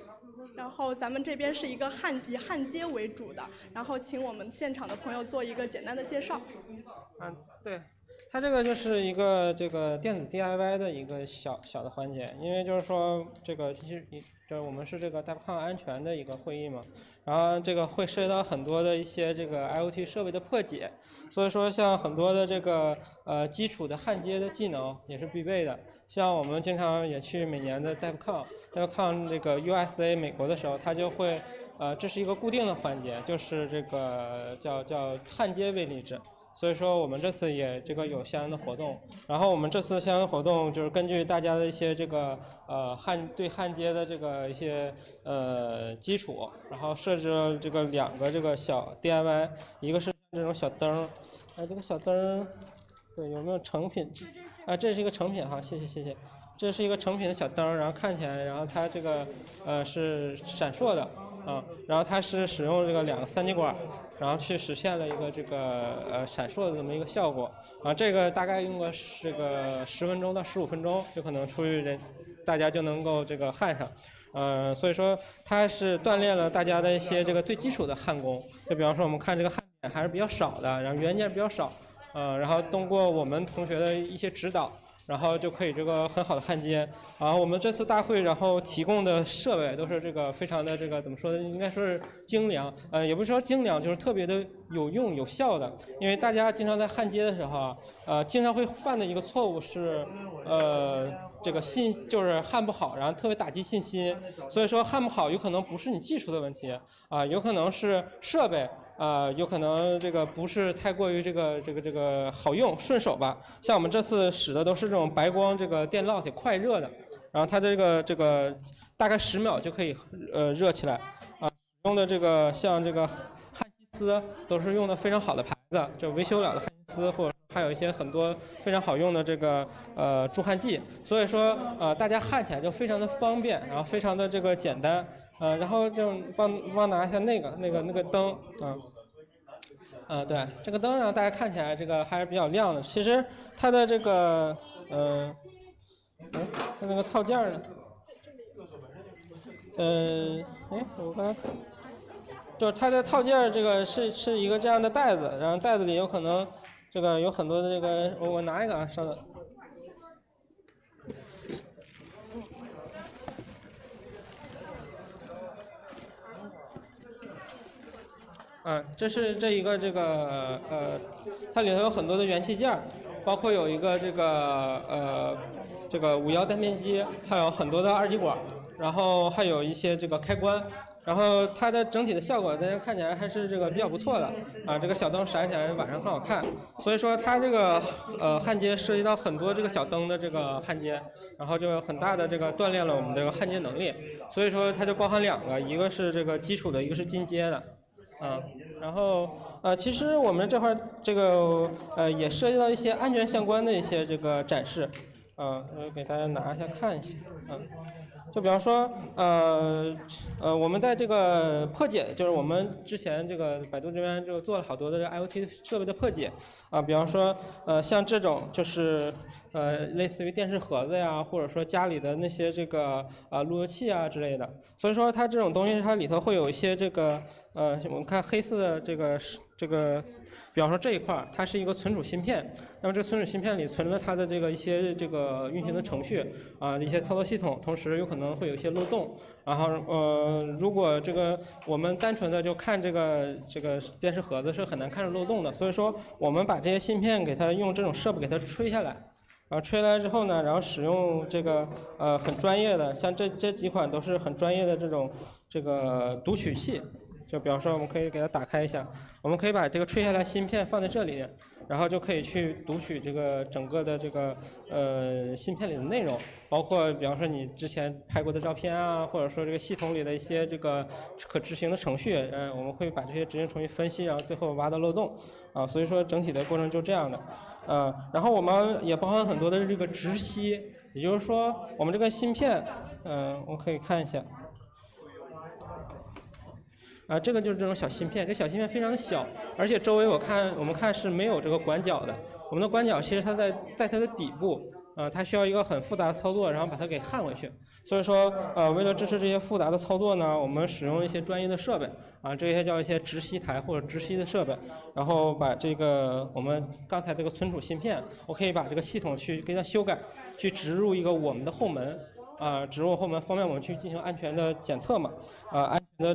然后咱们这边是一个以焊接为主的，然后请我们现场的朋友做一个简单的介绍。对，它这个就是一个这个电子 DIY 的一个小的环节，因为就是说这个其实就是我们是这个 DEFCON 安全的一个会议嘛，然后这个会涉及到很多的一些这个 IoT 设备的破解，所以说像很多的这个基础的焊接的技能也是必备的。像我们经常也去每年的 DEFCON 这个 USA 美国的时候，它就会这是一个固定的环节，就是这个叫焊接微粒制。所以说我们这次也这个有相应的活动，然后我们这次相应的活动就是根据大家的一些这个对焊接的这个一些基础，然后设置了这个2个这个小 DIY， 一个是这种小灯，这个小灯对有没有成品这是一个成品哈，谢谢，这是一个成品的小灯，然后看起来，然后它这个是闪烁的然后它是使用这个2个3极管，然后去实现了一个这个闪烁的这么一个效果，这个大概用个这个10分钟到15分钟就可能大家就能够这个焊上，所以说它是锻炼了大家的一些这个最基础的焊工，就比方说我们看这个焊点还是比较少的，然后元件比较少，然后通过我们同学的一些指导，然后就可以这个很好的焊接。我们这次大会然后提供的设备都是这个非常的这个怎么说呢？应该说是精良，也不是说精良，就是特别的有用有效的。因为大家经常在焊接的时候经常会犯的一个错误是这个就是焊不好，然后特别打击信心。所以说焊不好有可能不是你技术的问题有可能是设备。有可能这个不是太过于这个好用顺手吧。像我们这次使的都是这种白光这个电烙铁快热的，然后它这个大概10秒就可以热起来用的这个像这个焊锡丝都是用的非常好的牌子，就维修了的焊锡丝，或者还有一些很多非常好用的这个助焊剂，所以说大家焊起来就非常的方便，然后非常的这个简单。然后就帮拿一下那个灯对，这个灯让大家看起来这个还是比较亮的。其实它的这个它那个套件呢，我刚才看，就是它的套件这个是一个这样的袋子，然后袋子里有可能这个有很多的这个，我拿一个稍等。这是这一个这个它里头有很多的元器件，包括有一个这个51单片机，还有很多的2极管，然后还有一些这个开关，然后它的整体的效果大家看起来还是这个比较不错的这个小灯闪起来晚上很好看，所以说它这个焊接涉及到很多这个小灯的这个焊接，然后就有很大的这个锻炼了我们这个焊接能力，所以说它就包含2个，一个是这个基础的，一个是进阶的。然后其实我们这块这个也涉及到一些安全相关的一些这个展示，给大家拿一下看一下，就比方说我们在这个破解，就是我们之前这个百度这边就做了好多的这个 IoT 设备的破解比方说像这种就是类似于电视盒子呀，或者说家里的那些这个路由器啊之类的，所以说它这种东西它里头会有一些这个我们看黑色的这这个，比方说这一块儿，它是一个存储芯片，那么这个存储芯片里存了它的这个一些这个运行的程序一些操作系统，同时有可能会有一些漏洞。然后如果这个我们单纯的就看这个电池盒子是很难看出漏洞的，所以说我们把这些芯片给它用这种设备给它吹下来，然后吹来之后呢，然后使用这个很专业的，像这几款都是很专业的这个读取器。就比方说，我们可以给它打开一下，我们可以把这个吹下来芯片放在这里，然后就可以去读取这个整个的这个芯片里的内容，包括比方说你之前拍过的照片啊，或者说这个系统里的一些这个可执行的程序，我们会把这些执行程序分析，然后最后挖到漏洞所以说整体的过程就这样的然后我们也包含很多的这个直吸，也就是说我们这个芯片我们可以看一下。这个就是这种小芯片，这小芯片非常的小，而且周围我们看是没有这个管角的。我们的管角其实它在它的底部，它需要一个很复杂的操作，然后把它给焊回去。所以说，为了支持这些复杂的操作呢，我们使用一些专业的设备这些叫一些直吸台或者直吸的设备，然后把这个我们刚才这个存储芯片，我可以把这个系统去给它修改，去植入一个我们的后门。植入后门方便我们去进行安全的检测嘛，安全的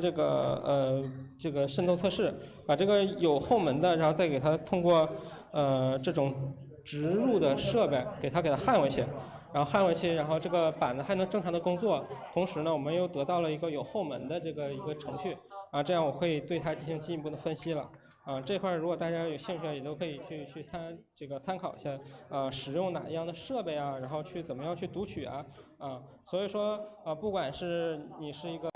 这个渗透测试，把这个有后门的，然后再给它通过这种植入的设备给它焊回去，然后焊回去，然后这个板子还能正常的工作，同时呢，我们又得到了一个有后门的一个程序这样我可以对它进行进一步的分析了。这块如果大家有兴趣，也都可以去参考一下使用哪样的设备然后去怎么样去读取所以说不管是你是一个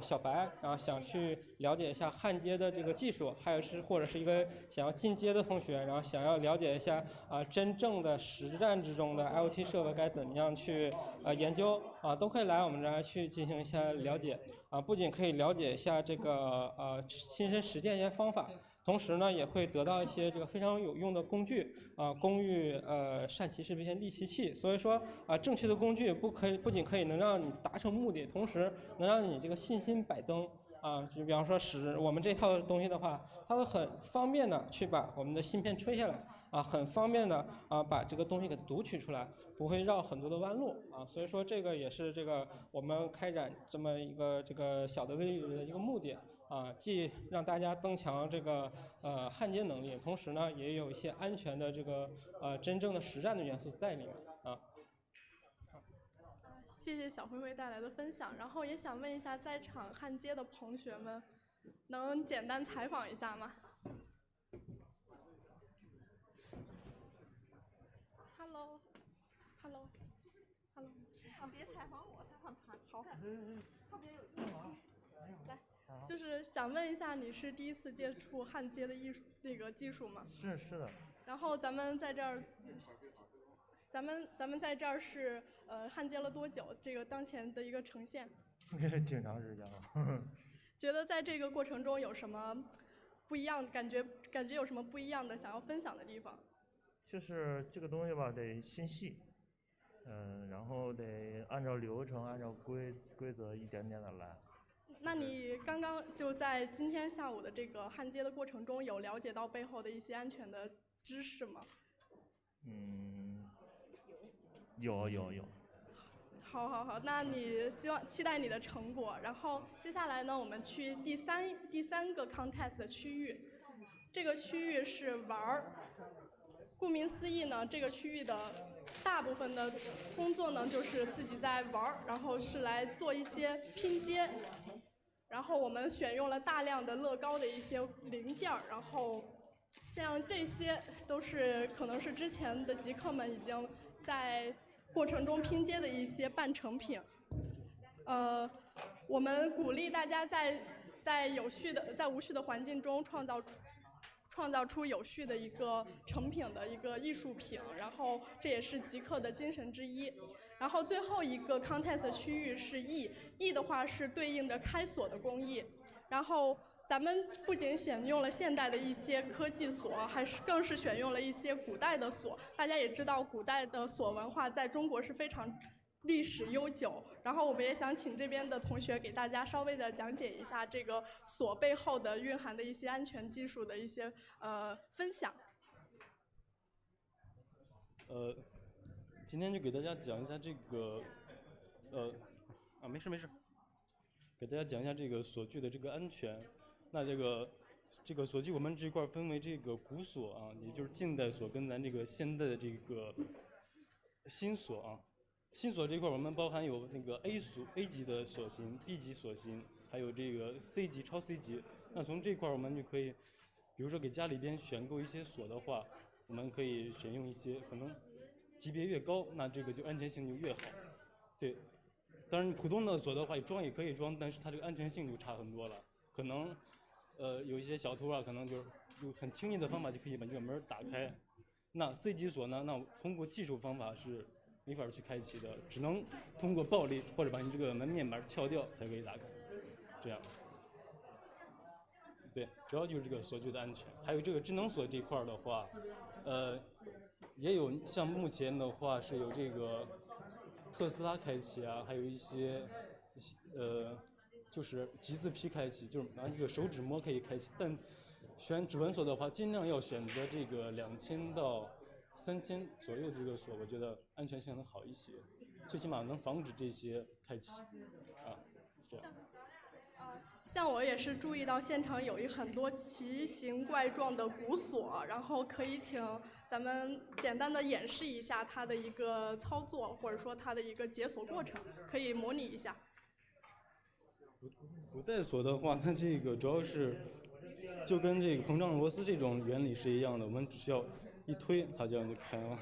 小白，然后想去了解一下焊接的这个技术，还有或者是一个想要进阶的同学，然后想要了解一下真正的实战之中的 IoT 设备该怎么样去研究都可以来我们这儿去进行一下了解不仅可以了解一下这个亲身实践一些方法，同时呢也会得到一些这个非常有用的工具工欲善其事必先利其器，所以说正确的工具不仅可以能让你达成目的，同时能让你这个信心百增就比方说使我们这套东西的话，它会很方便的去把我们的芯片吹下来很方便的把这个东西给读取出来，不会绕很多的弯路所以说这个也是这个我们开展这么一个这个小的微粒的一个目的既让大家增强这个焊接能力，同时呢也有一些安全的这个真正的实战的元素在里面谢谢小灰灰带来的分享，然后也想问一下在场焊接的同学们，能简单采访一下吗？Hello， 别采访我，采访他。好，特别有意思。来，就是想问一下，你是第一次接触焊接的技术吗？是的。然后咱们在这儿是焊接了多久？这个当前的一个呈现？挺长时间了。觉得在这个过程中有什么不一样？感觉有什么不一样的想要分享的地方？就是这个东西吧，得心细，然后得按照流程、按照规则一点点的来。那你刚刚就在今天下午的这个焊接的过程中，有了解到背后的一些安全的知识吗？有。好，那你期待你的成果。然后接下来呢，我们去第三个 contest 的区域，这个区域是玩儿。顾名思义呢，这个区域的大部分的工作呢，就是自己在玩儿，然后是来做一些拼接。然后我们选用了大量的乐高的一些零件儿，然后像这些都是可能是之前的极客们已经在过程中拼接的一些半成品。我们鼓励大家在无序的环境中创造出有序的一个成品的一个艺术品，然后这也是极客的精神之一。然后最后一个 contest 区域是 E 的话是对应着开锁的工艺。然后咱们不仅选用了现代的一些科技锁，更是选用了一些古代的锁。大家也知道，古代的锁文化在中国是非常历史悠久。然后我们也想请这边的同学给大家稍微的讲解一下这个锁背后的蕴含的一些安全技术的一些分享。今天就给大家讲一下这个，没事，给大家讲一下这个锁具的这个安全。那这个锁具我们这块分为这个古锁啊，也就是近代锁跟咱这个现代的这个新锁啊。新锁这块我们包含有那个 A 级的锁型、B 级锁型，还有这个 C 级、超 C 级。那从这块我们就可以，比如说给家里边选购一些锁的话，我们可以选用一些可能级别越高，那这个就安全性就越好。对，当然普通的锁的话装也可以装，但是它这个安全性就差很多了。可能有一些小偷啊，可能就是用很轻易的方法就可以把这个门打开。那 C 级锁呢，那通过技术方法是没法去开启的，只能通过暴力或者把你这个门面板撬掉才可以打开，这样。对，主要就是这个锁具的安全。还有这个智能锁这一块的话，也有像目前的话是有这个特斯拉开启啊，还有一些就是极字批开启，就是拿一个手指摸可以开启。但选指纹锁的话，尽量要选择这个2000到3000左右的这个锁，我觉得安全性能好一些，最起码能防止这些开启啊，这样。像我也是注意到现场有很多奇形怪状的古锁，然后可以请咱们简单的演示一下它的一个操作，或者说它的一个解锁过程，可以模拟一下。古代锁的话，它这个主要是就跟这个膨胀螺丝这种原理是一样的，我们只需要一推，它这样就开了。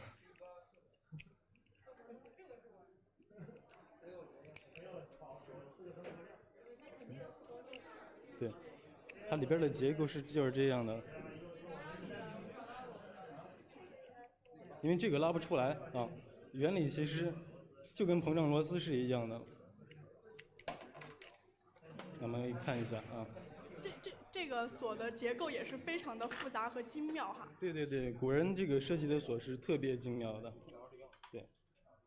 对，它里边的结构就是这样的，因为这个拉不出来啊，原理其实就跟膨胀螺丝是一样的。咱们看一下啊。这个锁的结构也是非常的复杂和精妙哈。对，古人这个设计的锁是特别精妙的。对，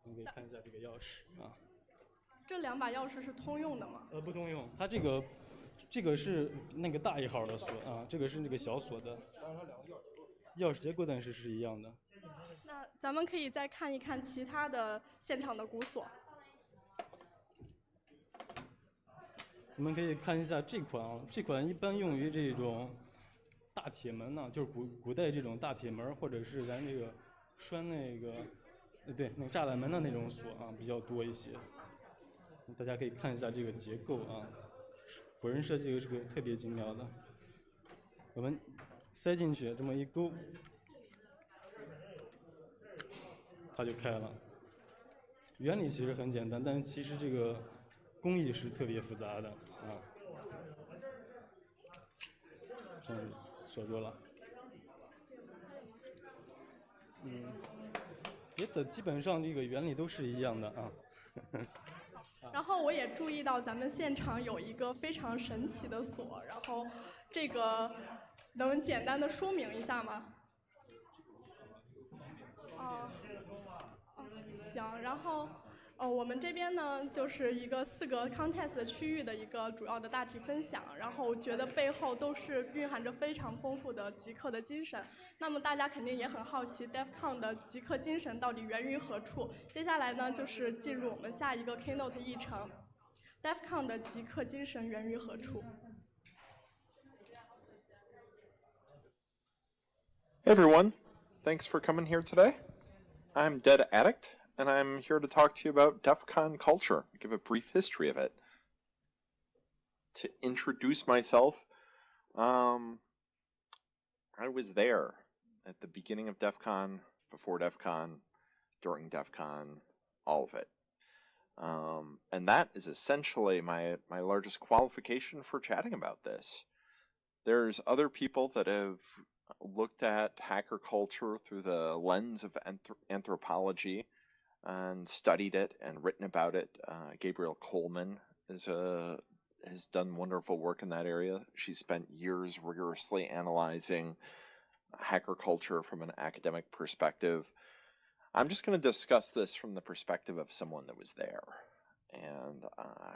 你可以看一下这个钥匙啊。这2把钥匙是通用的吗？不通用，它这个是那个大1号的锁啊，这个是那个小锁的。钥匙结构但是是一样的。那咱们可以再看一看其他的现场的古锁。我们可以看一下这款啊，这款一般用于这种大铁门呢，就是古代这种大铁门，或者是咱这个拴那个对那个栅栏门的那种锁啊比较多一些。大家可以看一下这个结构啊，古人设计的这个特别精妙的。我们塞进去这么一勾，它就开了。原理其实很简单，但是其实这个工艺是特别复杂的啊。这样锁住了。别的基本上这个原理都是一样的啊。然后我也注意到咱们现场有一个非常神奇的锁，然后这个能简单的说明一下吗？行，然后我们这边呢就是一个4个 contest 的区域的一个主要的大体分享，然后我觉得背后都是蕴含着非常丰富的极客的精神。那么大家肯定也很好奇 DEFCON 的极客精神到底源于何处？接下来呢就是进入我们下一个 keynote 议程 ，DEFCON 的极客精神源于何处？ Hey everyone, thanks for coming here today. I'm Dead Addict, and I'm here to talk to you about DEFCON culture, give a brief history of it. To introduce myself, I was there at the beginning of DEFCON, before DEFCON, during DEFCON, all of it. And that is essentially my largest qualification for chatting about this. There's other people that have looked at hacker culture through the lens of anthropology and studied it and written about it. Gabrielle Coleman has done wonderful work in that area. She spent years rigorously analyzing hacker culture from an academic perspective. I'm just going to discuss this from the perspective of someone that was there. And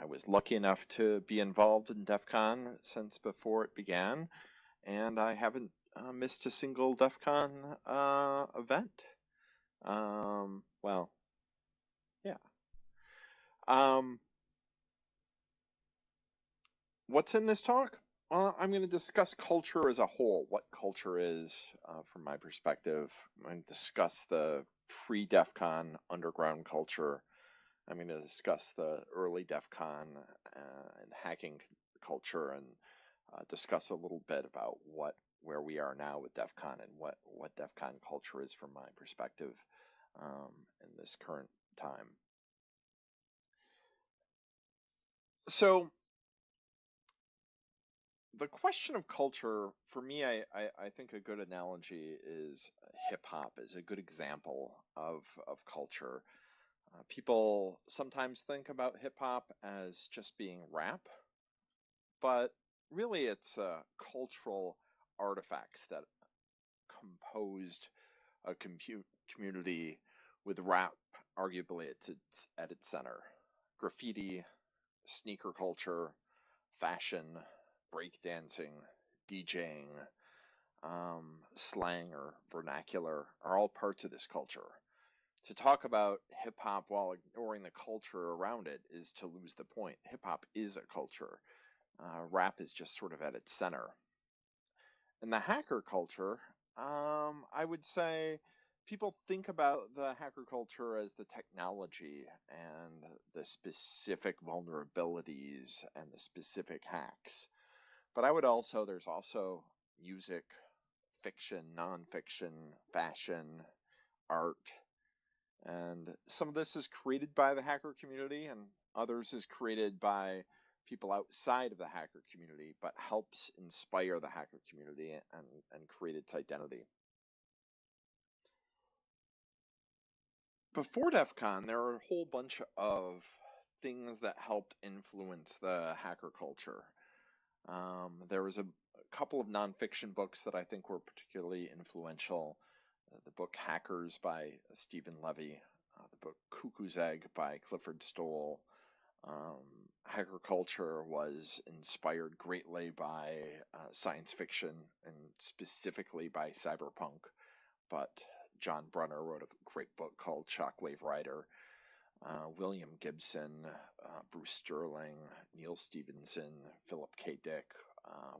I was lucky enough to be involved in DEF CON since before it began, and I haven't missed a single DEF CON event. Well, yeah. What's in this talk? Well, I'm going to discuss culture as a whole, what culture is from my perspective. I'm going to discuss the pre-DEF CON underground culture. I'm going to discuss the early DEF CON and hacking culture, and discuss a little bit about where we are now with DEF CON and what DEF CON culture is from my perspective in this current time. So the question of culture, for me, I think a good analogy is hip-hop is a good example of culture. People sometimes think about hip-hop as just being rap, but really it's cultural artifacts that composed a community, with rap arguably at its center. Graffiti, sneaker culture, fashion, breakdancing, DJing, slang or vernacular are all parts of this culture. To talk about hip-hop while ignoring the culture around it is to lose the point. Hip-hop is a culture. Rap is just sort of at its center. In the hacker culture, I would say people think about the hacker culture as the technology and the specific vulnerabilities and the specific hacks. But there's also music, fiction, nonfiction, fashion, art, and some of this is created by the hacker community and others is created by people outside of the hacker community, but helps inspire the hacker community and create its identity. Before DEF CON, there were a whole bunch of things that helped influence the hacker culture. There was a couple of nonfiction books that I think were particularly influential. The book Hackers by Stephen Levy, the book Cuckoo's Egg by Clifford Stoll. Hacker culture was inspired greatly by science fiction and specifically by cyberpunk, but John Brunner wrote a great book called Shockwave Rider. William Gibson, Bruce Sterling, Neil Stephenson, Philip K. Dick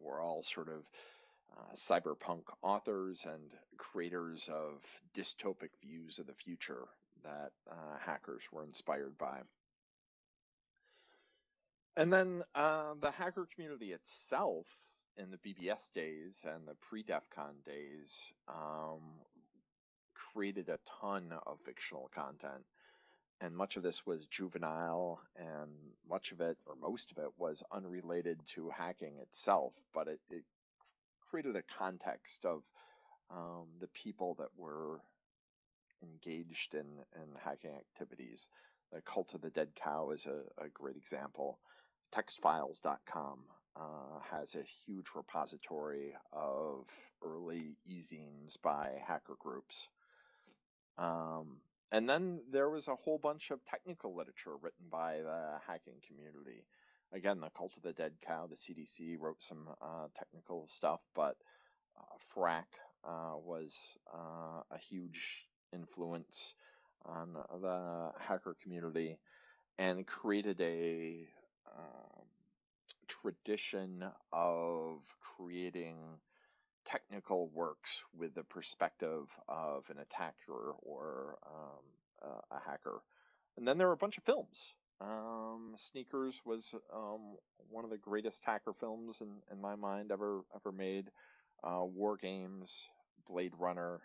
were all sort of cyberpunk authors and creators of dystopic views of the future that hackers were inspired by. And then the hacker community itself in the BBS days and the pre-DEF CON days created a ton of fictional content. And much of this was juvenile, and much of it, or most of it, was unrelated to hacking itself, but it created a context of the people that were engaged in hacking activities. The Cult of the Dead Cow is a great example. Textfiles.com has a huge repository of early e-zines by hacker groups. And then there was a whole bunch of technical literature written by the hacking community. Again, the Cult of the Dead Cow, the CDC wrote some technical stuff, but FRAC was a huge influence on the hacker community and created a tradition of creating technical works with the perspective of an attacker or a hacker. And then there were a bunch of films. Sneakers was one of the greatest hacker films in my mind ever made. War Games, Blade Runner,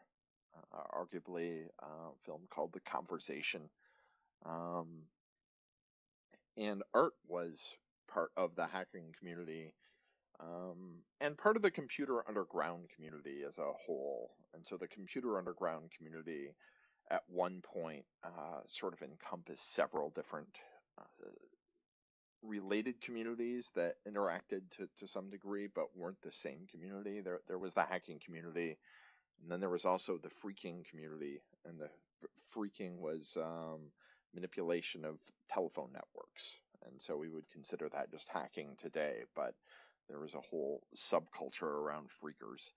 arguably a film called The Conversation. And art was part of the hacking community. And part of the computer underground community as a whole. And so the computer underground community at one point sort of encompassed several different related communities that interacted to some degree but weren't the same community. There was the hacking community, And then there was also the phreaking community, and the phreaking was manipulation of telephone networks. And so we would consider that just hacking today, but there was a whole subculture around phreakers.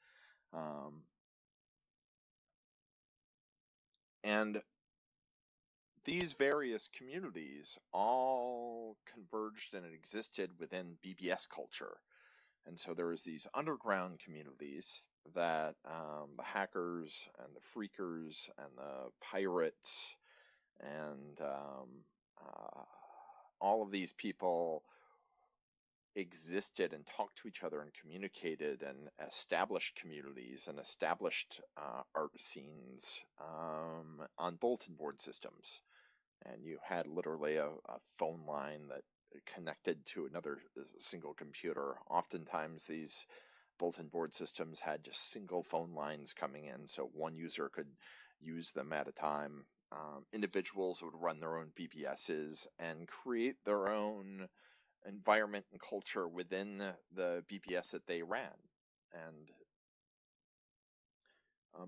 And these various communities all converged and existed within BBS culture. And so there was these underground communities that the hackers and the phreakers and the pirates and all of these people existed and talked to each other and communicated and established communities and established art scenes on bulletin board systems. And you had literally a phone line that connected to another single computer. Oftentimes these bulletin board systems had just single phone lines coming in, so one user could use them at a time. Individuals would run their own BBSs and create their own environment and culture within the BBS that they ran. And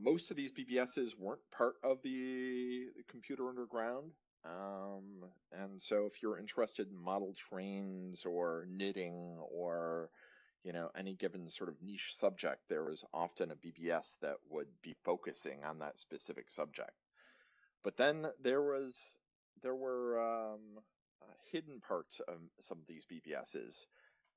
most of these BBSs weren't part of the computer underground. And so if you're interested in model trains or knitting or, you know, any given sort of niche subject, there was often a BBS that would be focusing on that specific subject. But then there were hidden parts of some of these BBSs,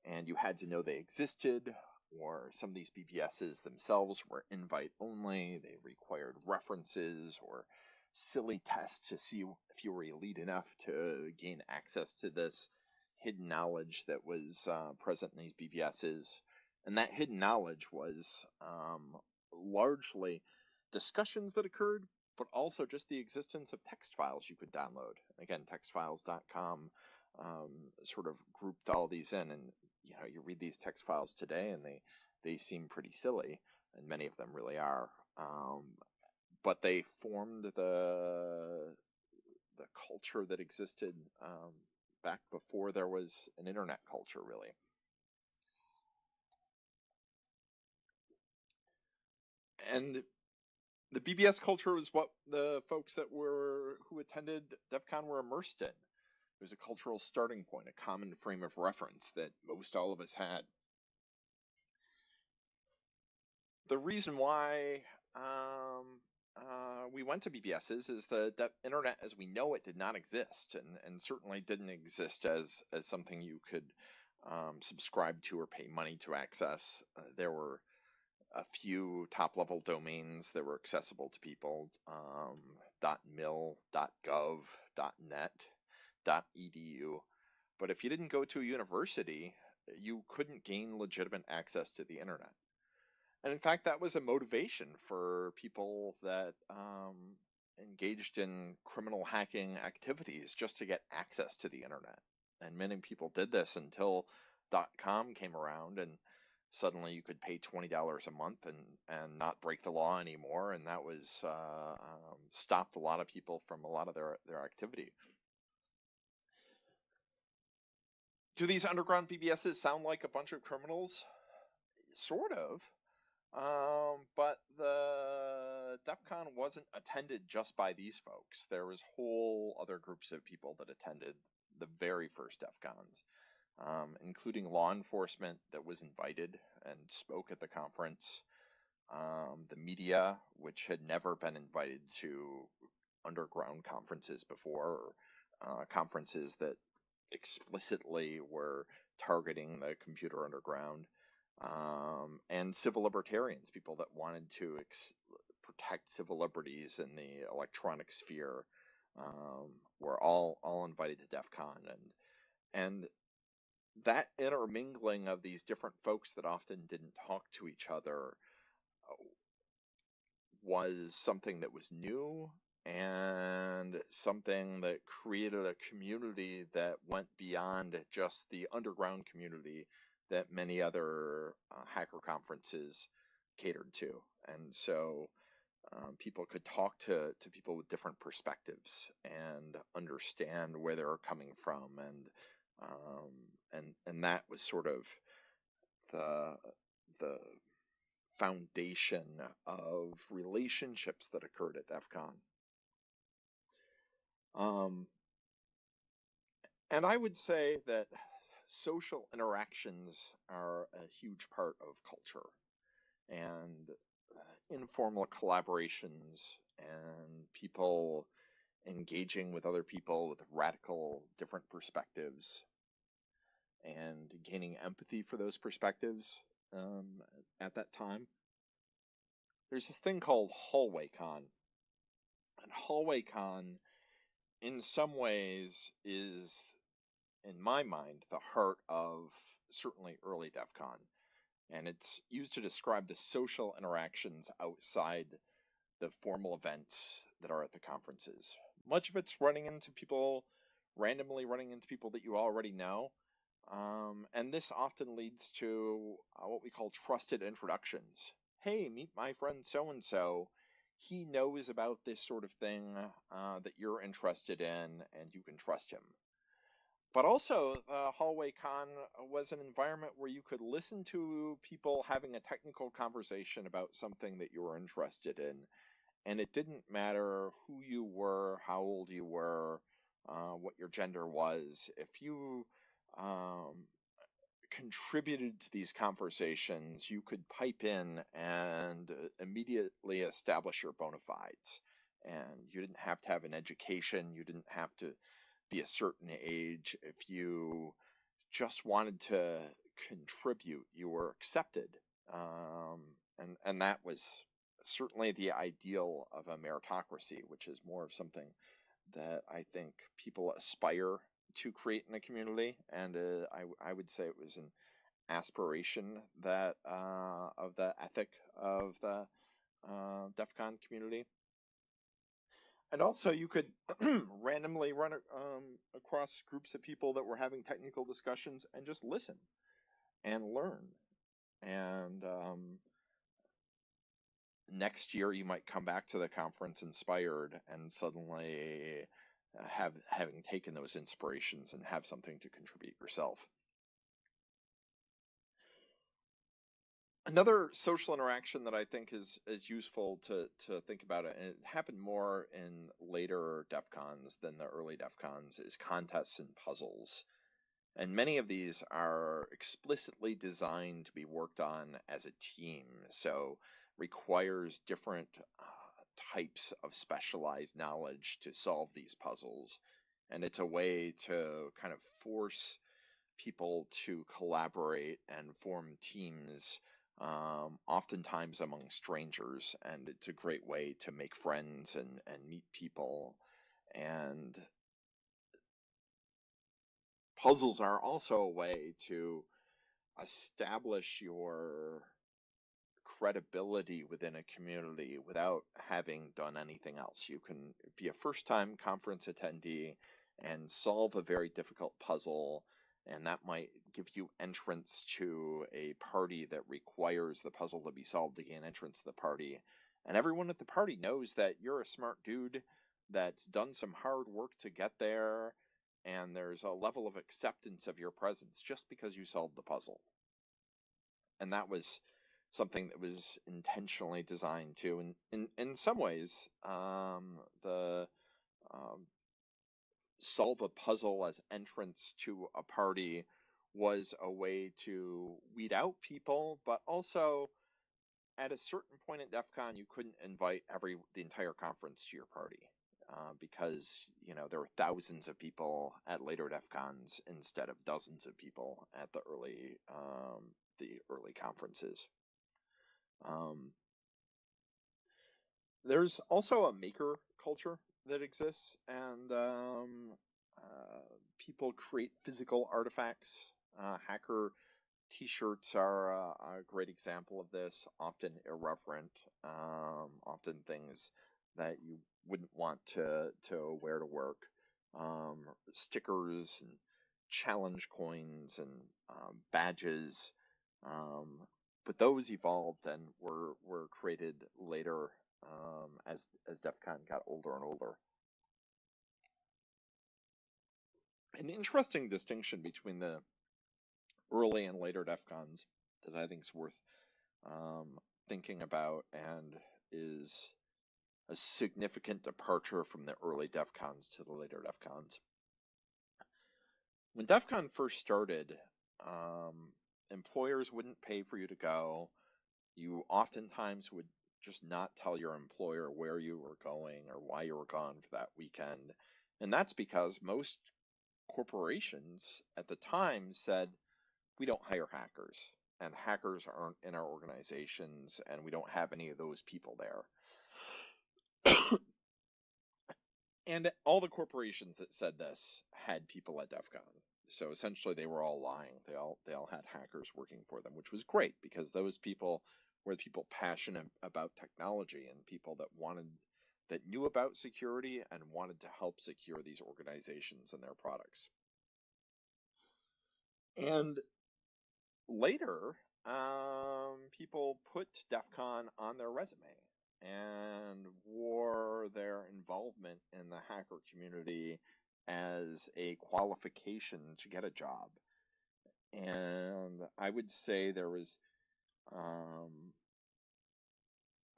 and you had to know they existed, or some of these BBSs themselves were invite only. They required references or silly tests to see if you were elite enough to gain access to this hidden knowledge that was present in these BBSs. And that hidden knowledge was largely discussions that occurred, but also just the existence of text files you could download. Again, textfiles.com sort of grouped all these in, and you know, you read these text files today and they seem pretty silly, and many of them really are. But they formed the culture that existed back before there was an internet culture, really. And the BBS culture was what the folks who attended DEF CON were immersed in. It was a cultural starting point, a common frame of reference that most all of us had. The reason why we went to BBSs is the internet as we know it did not exist, and certainly didn't exist as something you could subscribe to or pay money to access. There were a few top-level domains that were accessible to people, .mil, .gov, .net, .edu. But if you didn't go to a university, you couldn't gain legitimate access to the internet. And in fact, that was a motivation for people that engaged in criminal hacking activities just to get access to the internet. And many people did this until .com came around, and suddenly you could pay $20 a month and not break the law anymore, and that was stopped a lot of people from a lot of their activity. Do these underground BBSs sound like a bunch of criminals? Sort of. But the DEF CON wasn't attended just by these folks. There was whole other groups of people that attended the very first DEF CONs, including law enforcement that was invited and spoke at the conference, the media, which had never been invited to underground conferences before, or conferences that explicitly were targeting the computer underground. And civil libertarians, people that wanted to protect civil liberties in the electronic sphere, were all invited to DEF CON. And that intermingling of these different folks that often didn't talk to each other was something that was new, and something that created a community that went beyond just the underground community that many other hacker conferences catered to. And so people could talk to people with different perspectives and understand where they're coming from, and that was sort of the foundation of relationships that occurred at DEF CON. And I would say that social interactions are a huge part of culture, and informal collaborations and people engaging with other people with radical different perspectives and gaining empathy for those perspectives at that time. There's this thing called Hallway Con. And Hallway Con, in some ways, is, in my mind, the heart of certainly early DEF CON. And it's used to describe the social interactions outside the formal events that are at the conferences. Much of it's randomly running into people that you already know. And this often leads to what we call trusted introductions. Hey, meet my friend so-and-so. He knows about this sort of thing that you're interested in, and you can trust him. But also, Hallway Con was an environment where you could listen to people having a technical conversation about something that you were interested in. And it didn't matter who you were, how old you were, what your gender was. If you contributed to these conversations, you could pipe in and immediately establish your bona fides. And you didn't have to have an education. You didn't have to be a certain age. If you just wanted to contribute, you were accepted. And that was certainly the ideal of a meritocracy, which is more of something that I think people aspire to create in a community. And I would say it was an aspiration that of the ethic of the DEF CON community. And also, you could randomly run across groups of people that were having technical discussions and just listen and learn. And next year, you might come back to the conference inspired and suddenly having taken those inspirations and have something to contribute yourself. Another social interaction that I think is useful to think about it, and it happened more in later DEF CONs than the early DEF CONs, is contests and puzzles. And many of these are explicitly designed to be worked on as a team, so requires different types of specialized knowledge to solve these puzzles. And it's a way to kind of force people to collaborate and form teams, oftentimes among strangers, and it's a great way to make friends and meet people. And puzzles are also a way to establish your credibility within a community without having done anything else. You can be a first-time conference attendee and solve a very difficult puzzle, and that might give you entrance to a party that requires the puzzle to be solved to gain entrance to the party. And everyone at the party knows that you're a smart dude that's done some hard work to get there, and there's a level of acceptance of your presence just because you solved the puzzle. And that was something that was intentionally designed to. And in some ways, the solve a puzzle as entrance to a party was a way to weed out people, but also at a certain point at DEF CON, you couldn't invite the entire conference to your party because there were thousands of people at later DEF CONs instead of dozens of people at the early conferences. There's also a maker culture that exists, and people create physical artifacts. Hacker t-shirts are a great example of this, often irreverent, often things that you wouldn't want to wear to work. Stickers and challenge coins and badges, but those evolved and were created later as DEF CON got older and older. An interesting distinction between the early and later DEF CONs that I think is worth thinking about and is a significant departure from the early DEF CONs to the later DEF CONs. When DEF CON first started, employers wouldn't pay for you to go. You oftentimes would just not tell your employer where you were going or why you were gone for that weekend. And that's because most corporations at the time said, we don't hire hackers, and hackers aren't in our organizations, and we don't have any of those people there. And all the corporations that said this had people at DEF CON. So essentially they were all lying. They all had hackers working for them, which was great because those people were the people passionate about technology and people that knew about security and wanted to help secure these organizations and their products. And later, people put DEF CON on their resume and wore their involvement in the hacker community as a qualification to get a job. And I would say there was a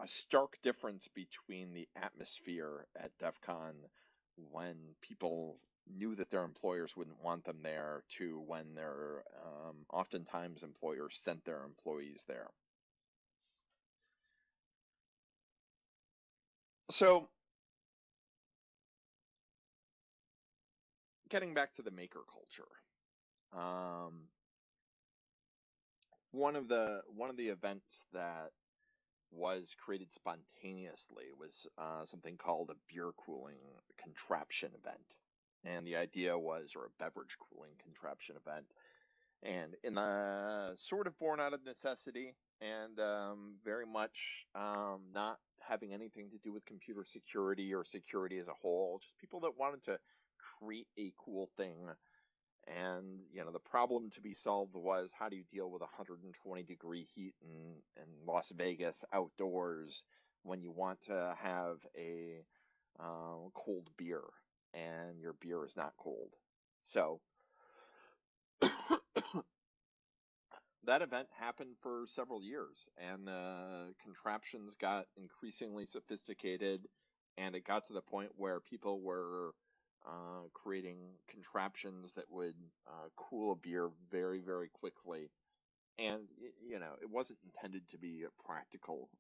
stark difference between the atmosphere at DEF CON when people knew that their employers wouldn't want them there to when their oftentimes employers sent their employees there. So getting back to the maker culture, one of the events that was created spontaneously was something called a beer cooling contraption event. And the idea was, or a beverage cooling contraption event. And in the sort of born out of necessity and very much not having anything to do with computer security or security as a whole, just people that wanted to create a cool thing. And, you know, the problem to be solved was, how do you deal with 120-degree heat in Las Vegas outdoors when you want to have a cold beer and your beer is not cold? So that event happened for several years, and the contraptions got increasingly sophisticated, and it got to the point where people were creating contraptions that would cool a beer very, very quickly. And, you know, it wasn't intended to be a practical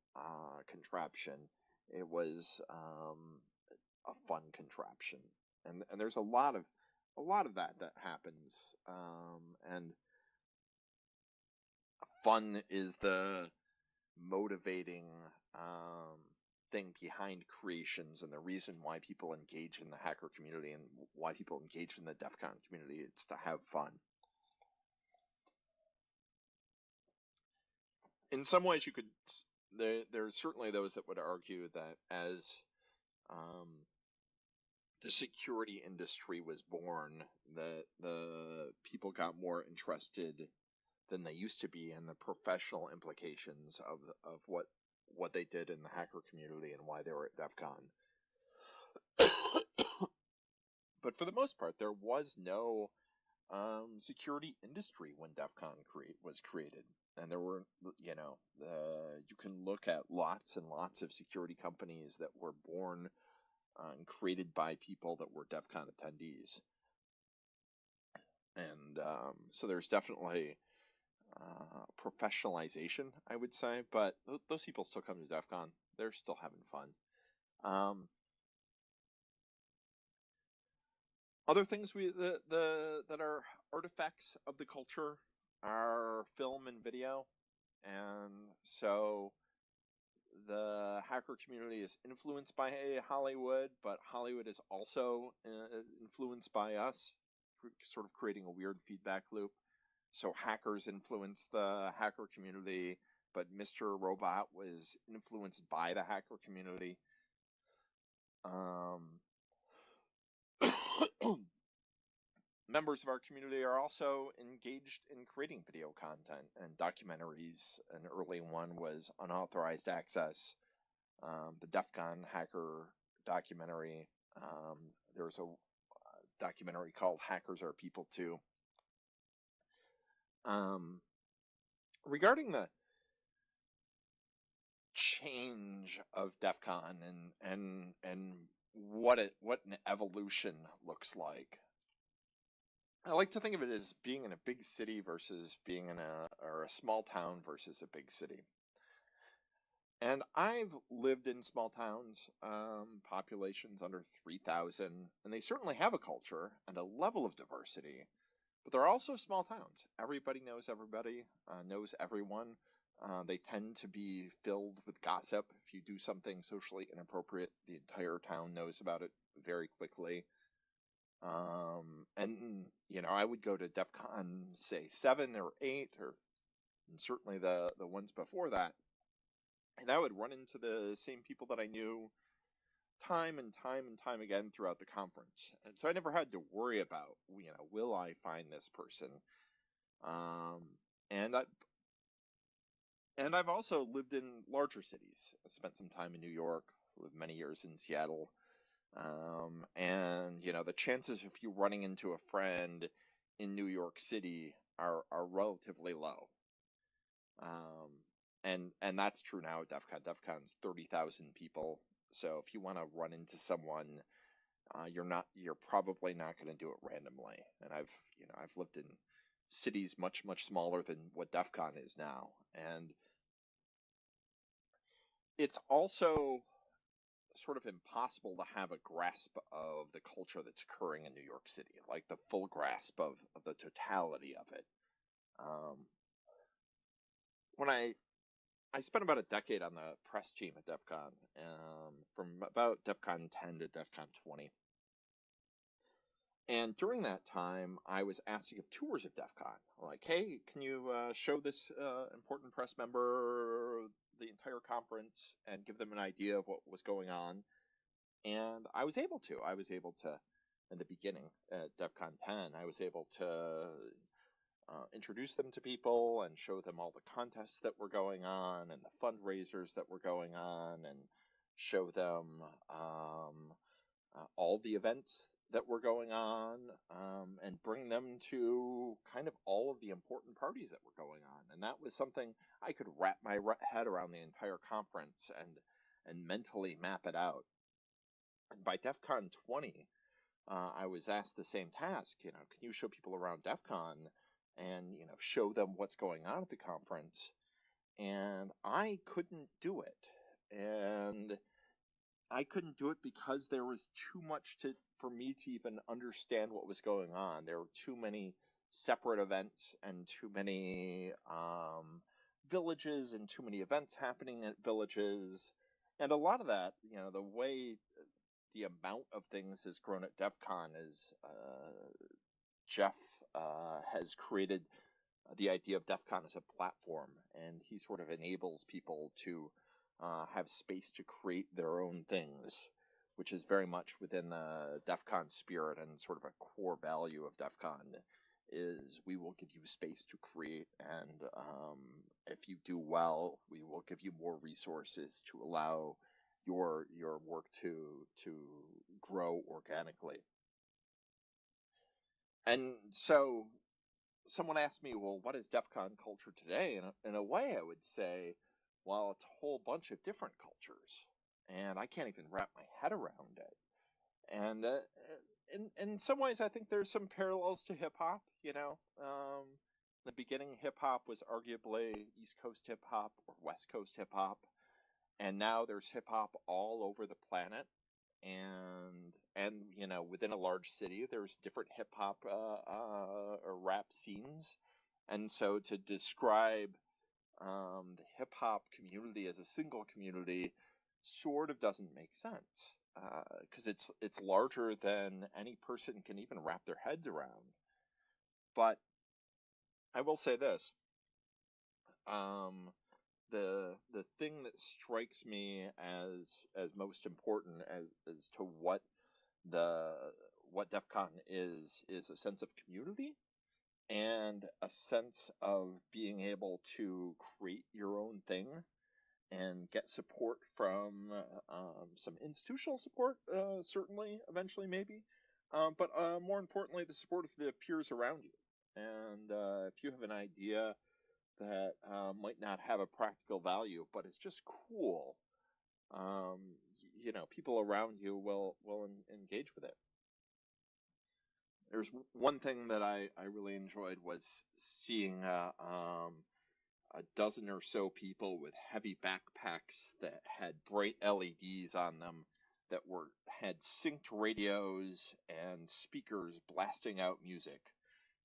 contraption. It was a fun contraption. And there's a lot of that happens. And fun is the motivating thing behind creations, and the reason why people engage in the hacker community and why people engage in the DEF CON community. It's to have fun. In some ways, you could. There's certainly those that would argue that as the security industry was born, that the people got more interested than they used to be in the professional implications of what they did in the hacker community and why they were at DEF CON. But for the most part, there was no security industry when DEF CON was created. And there were, you know, you can look at lots and lots of security companies that were born and created by people that were DEF CON attendees. And so there's definitely professionalization, I would say, but those people still come to DEF CON. They're still having fun. Other things that are artifacts of the culture are film and video. And so the hacker community is influenced by Hollywood, but Hollywood is also influenced by us, sort of creating a weird feedback loop. So hackers influence the hacker community, but Mr. Robot was influenced by the hacker community. Members of our community are also engaged in creating video content and documentaries. An early one was Unauthorized Access, the DEF CON hacker documentary. There's a documentary called Hackers Are People Too. Regarding change of DEF CON and what an evolution looks like. I like to think of it as being in a big city versus being in a small town versus a big city. And I've lived in small towns, populations under 3,000, and they certainly have a culture and a level of diversity, but they're also small towns. Everybody knows everybody, knows everyone. They tend to be filled with gossip. If you do something socially inappropriate, the entire town knows about it very quickly. And, you know, I would go to DEF CON, say, 7 or 8, and certainly the ones before that, and I would run into the same people that I knew time and time again throughout the conference. And so I never had to worry about, you know, will I find this person? And I've also lived in larger cities. I spent some time in New York, lived many years in Seattle. And, you know, the chances of you running into a friend in New York City are relatively low. And that's true now at DEF CON. DEF CON's 30,000 people. So if you want to run into someone, you're probably not going to do it randomly. And I've lived in cities much smaller than what DEF CON is now. And it's also sort of impossible to have a grasp of the culture that's occurring in New York City, like the full grasp of the totality of it. When I spent about a decade on the press team at DEF CON, from about DEF CON 10 to DEF CON 20. And during that time, I was asked to give tours of DEF CON. Like, hey, can you show this important press member the entire conference and give them an idea of what was going on? And I was able to. In the beginning at DEF CON 10, I was able to introduce them to people and show them all the contests that were going on and the fundraisers that were going on, and show them all the events that were going on, and bring them to kind of all of the important parties that were going on. And that was something I could wrap my head around the entire conference and mentally map it out. And by DEF CON 20, I was asked the same task. You know, can you show people around DEF CON and, you know, show them what's going on at the conference? And I couldn't do it. And I couldn't do it because there was too much for me to even understand what was going on. There were too many separate events and too many villages and too many events happening at villages. And a lot of that, you know, the way the amount of things has grown at DEF CON is Jeff has created the idea of DEF CON as a platform, and he sort of enables people to have space to create their own things, which is very much within the DEF CON spirit, and sort of a core value of DEF CON is we will give you space to create, and if you do well, we will give you more resources to allow your work to grow organically. And so someone asked me, well, what is DEF CON culture today? And in a way, I would say, well, it's a whole bunch of different cultures, and I can't even wrap my head around it. And in some ways, I think there's some parallels to hip hop. You know, in the beginning, hip hop was arguably East Coast hip hop or West Coast hip hop, and now there's hip hop all over the planet. And you know, within a large city, there's different hip hop or rap scenes, and so to describe the hip hop community as a single community sort of doesn't make sense, because it's larger than any person can even wrap their heads around. But I will say this: the thing that strikes me as most important as to what DEF CON is a sense of community and a sense of being able to create your own thing and get support from some institutional support, certainly, eventually, maybe, but more importantly, the support of the peers around you. And if you have an idea that might not have a practical value, but it's just cool. You know, people around you will engage with it. There's one thing that I really enjoyed was seeing a dozen or so people with heavy backpacks that had bright LEDs on them that had synced radios and speakers blasting out music.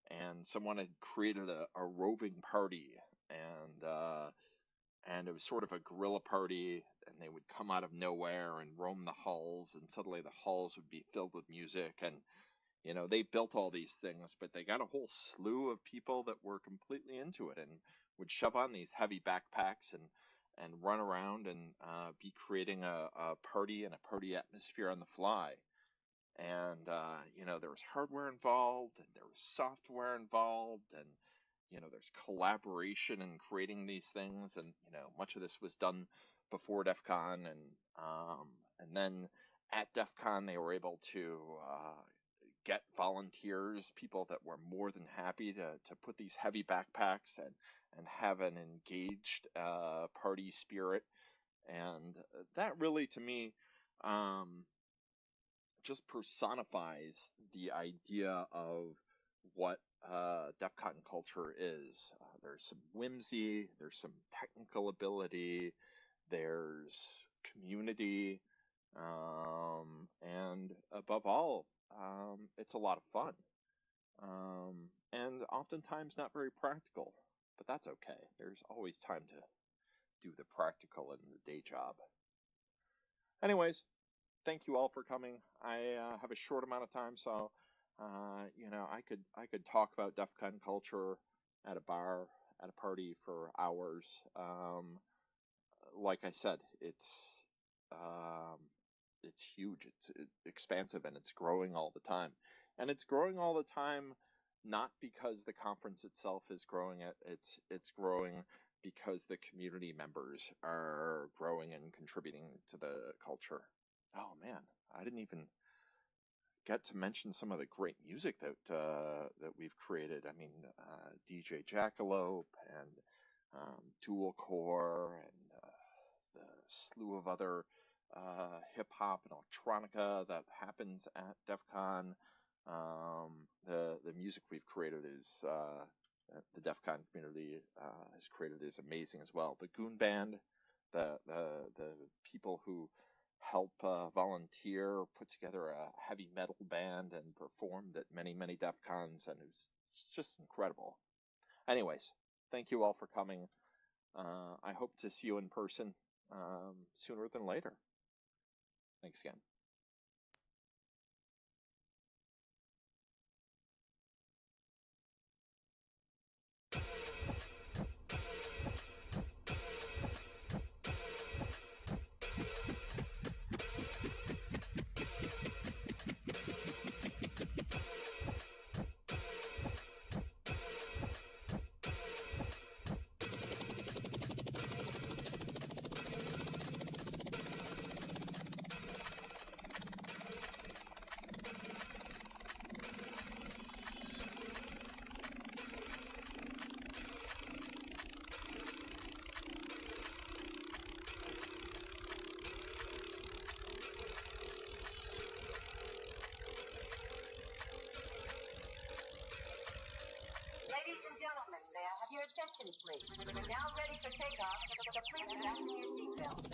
And someone had created a roving party, and it was sort of a guerrilla party, and they would come out of nowhere and roam the halls, and suddenly the halls would be filled with music. And you know, they built all these things, but they got a whole slew of people that were completely into it and would shove on these heavy backpacks and run around and be creating a party and a party atmosphere on the fly. And, you know, there was hardware involved, and there was software involved, and, you know, there's collaboration in creating these things. And, you know, much of this was done before DEF CON. And then at DEF CON, they were able to get volunteers, people that were more than happy to put these heavy backpacks and have an engaged party spirit. And that really, to me, just personifies the idea of what DEFCON culture is. There's some whimsy, there's some technical ability, there's community, and above all, it's a lot of fun. And oftentimes not very practical, but that's okay. There's always time to do the practical in the day job. Anyways, thank you all for coming. I have a short amount of time, so you know, I could talk about DEFCON culture at a bar, at a party for hours. Like I said, it's huge. It's expansive, and it's growing all the time. And it's growing all the time not because the conference itself is growing. It's growing because the community members are growing and contributing to the culture. Oh man, I didn't even get to mention some of the great music that we've created. I mean, DJ Jackalope and Dual Core and the slew of other hip hop and electronica that happens at DEF CON. The music we've created is the DEF CON community has created is amazing as well. The Goon Band, the people who help volunteer, put together a heavy metal band and performed at many DEF CONs, and it's just incredible. Anyways, thank you all for coming. I hope to see you in person sooner than later. Thanks again. Ladies and gentlemen, may I have your attention, please? We're now ready for takeoff, so please fasten your seatbelts.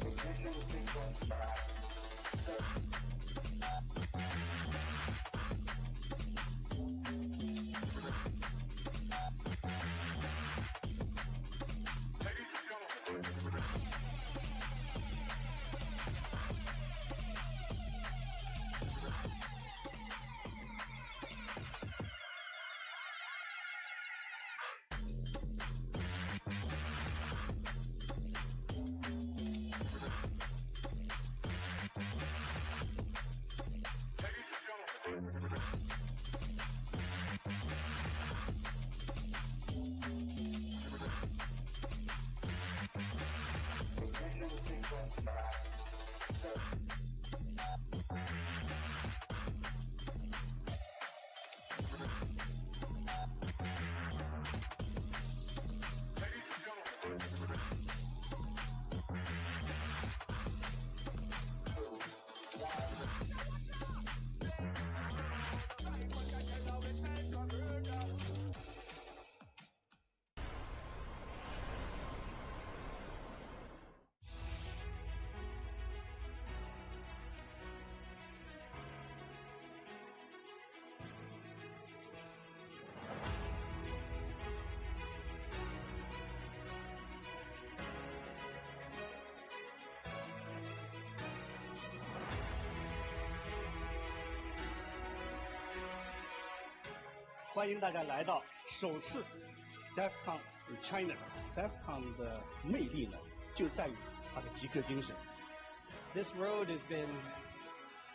Ignition sequence start. 欢迎大家来到首次 DEFCON China。DEFCON 的魅力呢，就在于它的极客精神。This road has been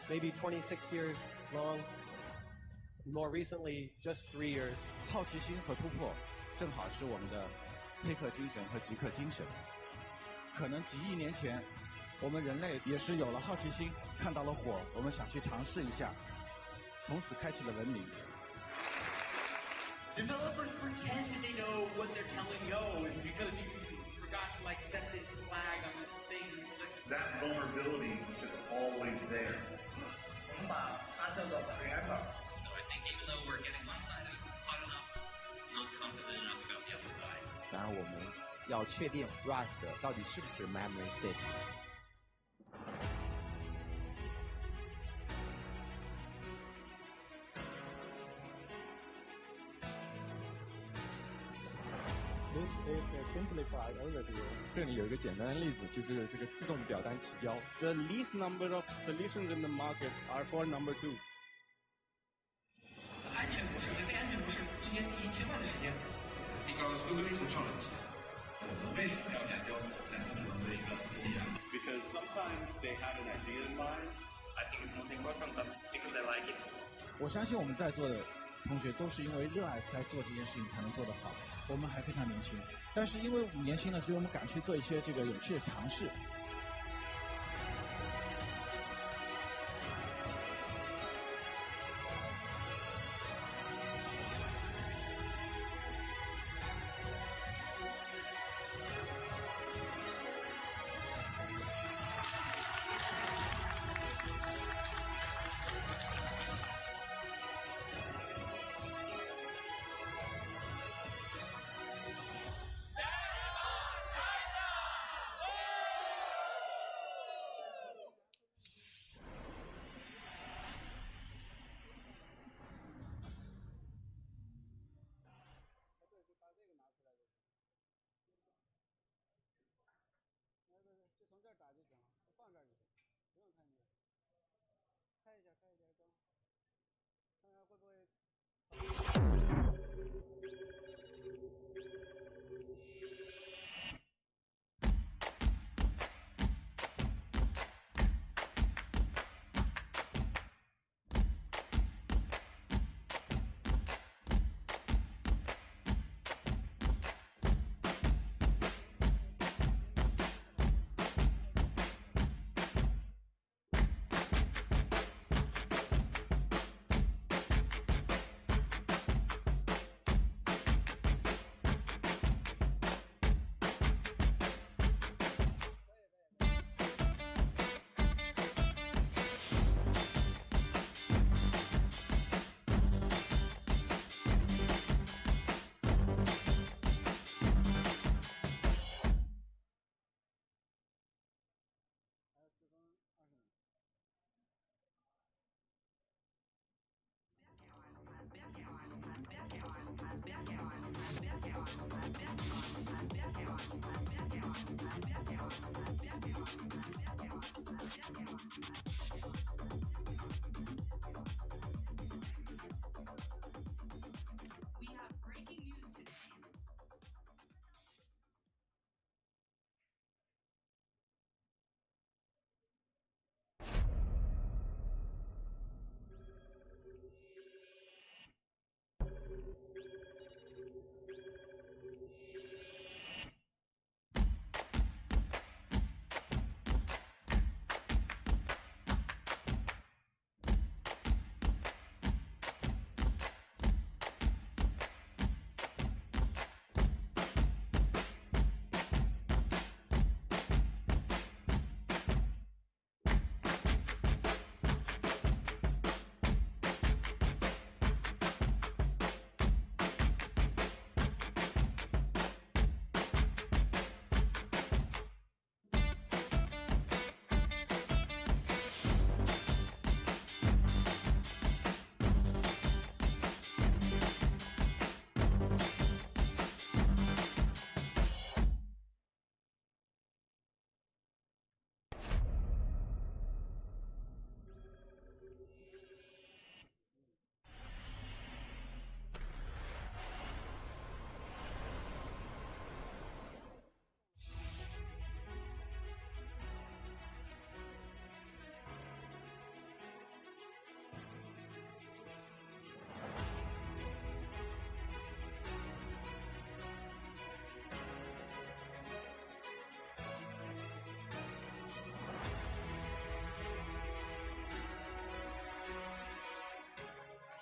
maybe 26 years long. More recently, just 3 years. 好奇心和突破，正好是我们的黑客精神和极客精神。可能几亿年前，我们人类也是有了好奇心，看到了火，我们想去尝试一下，从此开启了文明。Developers pretend they know what they're telling you, and because you forgot to like set this flag on this thing. That vulnerability is always there. So I think even though we're getting one side of it hot enough, not confident enough about the other side. 然而我们要确定 Rust 到底是不是 memory safe。This is a simplified overview. 这里有一个简单的例子，就是这个自动表单提交。The least number of solutions in the market are for number 2. 安全模式和非安全模式之间第一切换的时间。Because we believe in challenge. 我们为什么要研究人工智能的一个理念 Because sometimes they have an idea in mind. I think it's most important because I like it. 我相信我们在座的同学都是因为热爱在做这件事情才能做得好。我们还非常年轻，但是因为我们年轻了，所以我们敢去做一些这个有趣的尝试。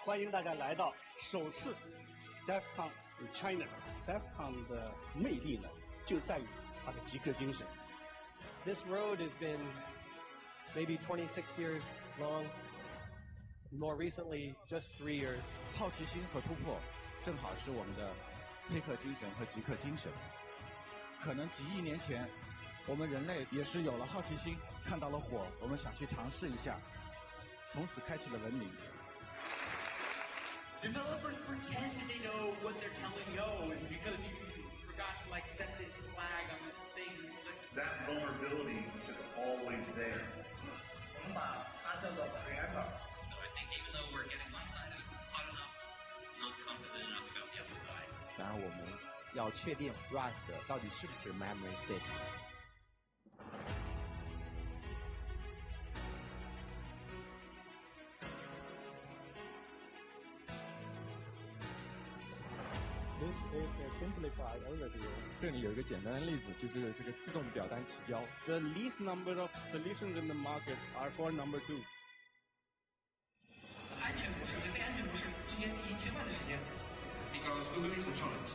欢迎大家来到首次 DEFCON China。DEFCON 的魅力呢，就在于它的极客精神。This road has been maybe 26 years long. More recently, just 3 years. 好奇心和突破，正好是我们的佩克精神和极客精神。可能几亿年前，我们人类也是有了好奇心，看到了火，我们想去尝试一下，从此开启了文明。Developers pretend they know what they're telling you because you forgot to like set this flag on this thing. That vulnerability is always there. So I think even though we're getting one side of it hot enough, not confident enough about the other side. 然而我们要确定 Rust 到底是不是 memory safe。This is a simplified overview. 这里有一个简单的例子，就是这个自动表单提交。The least number of solutions in the market are for number 2. 安全模式跟非安全模式之间第一切换的时间。Because we will need some challenge.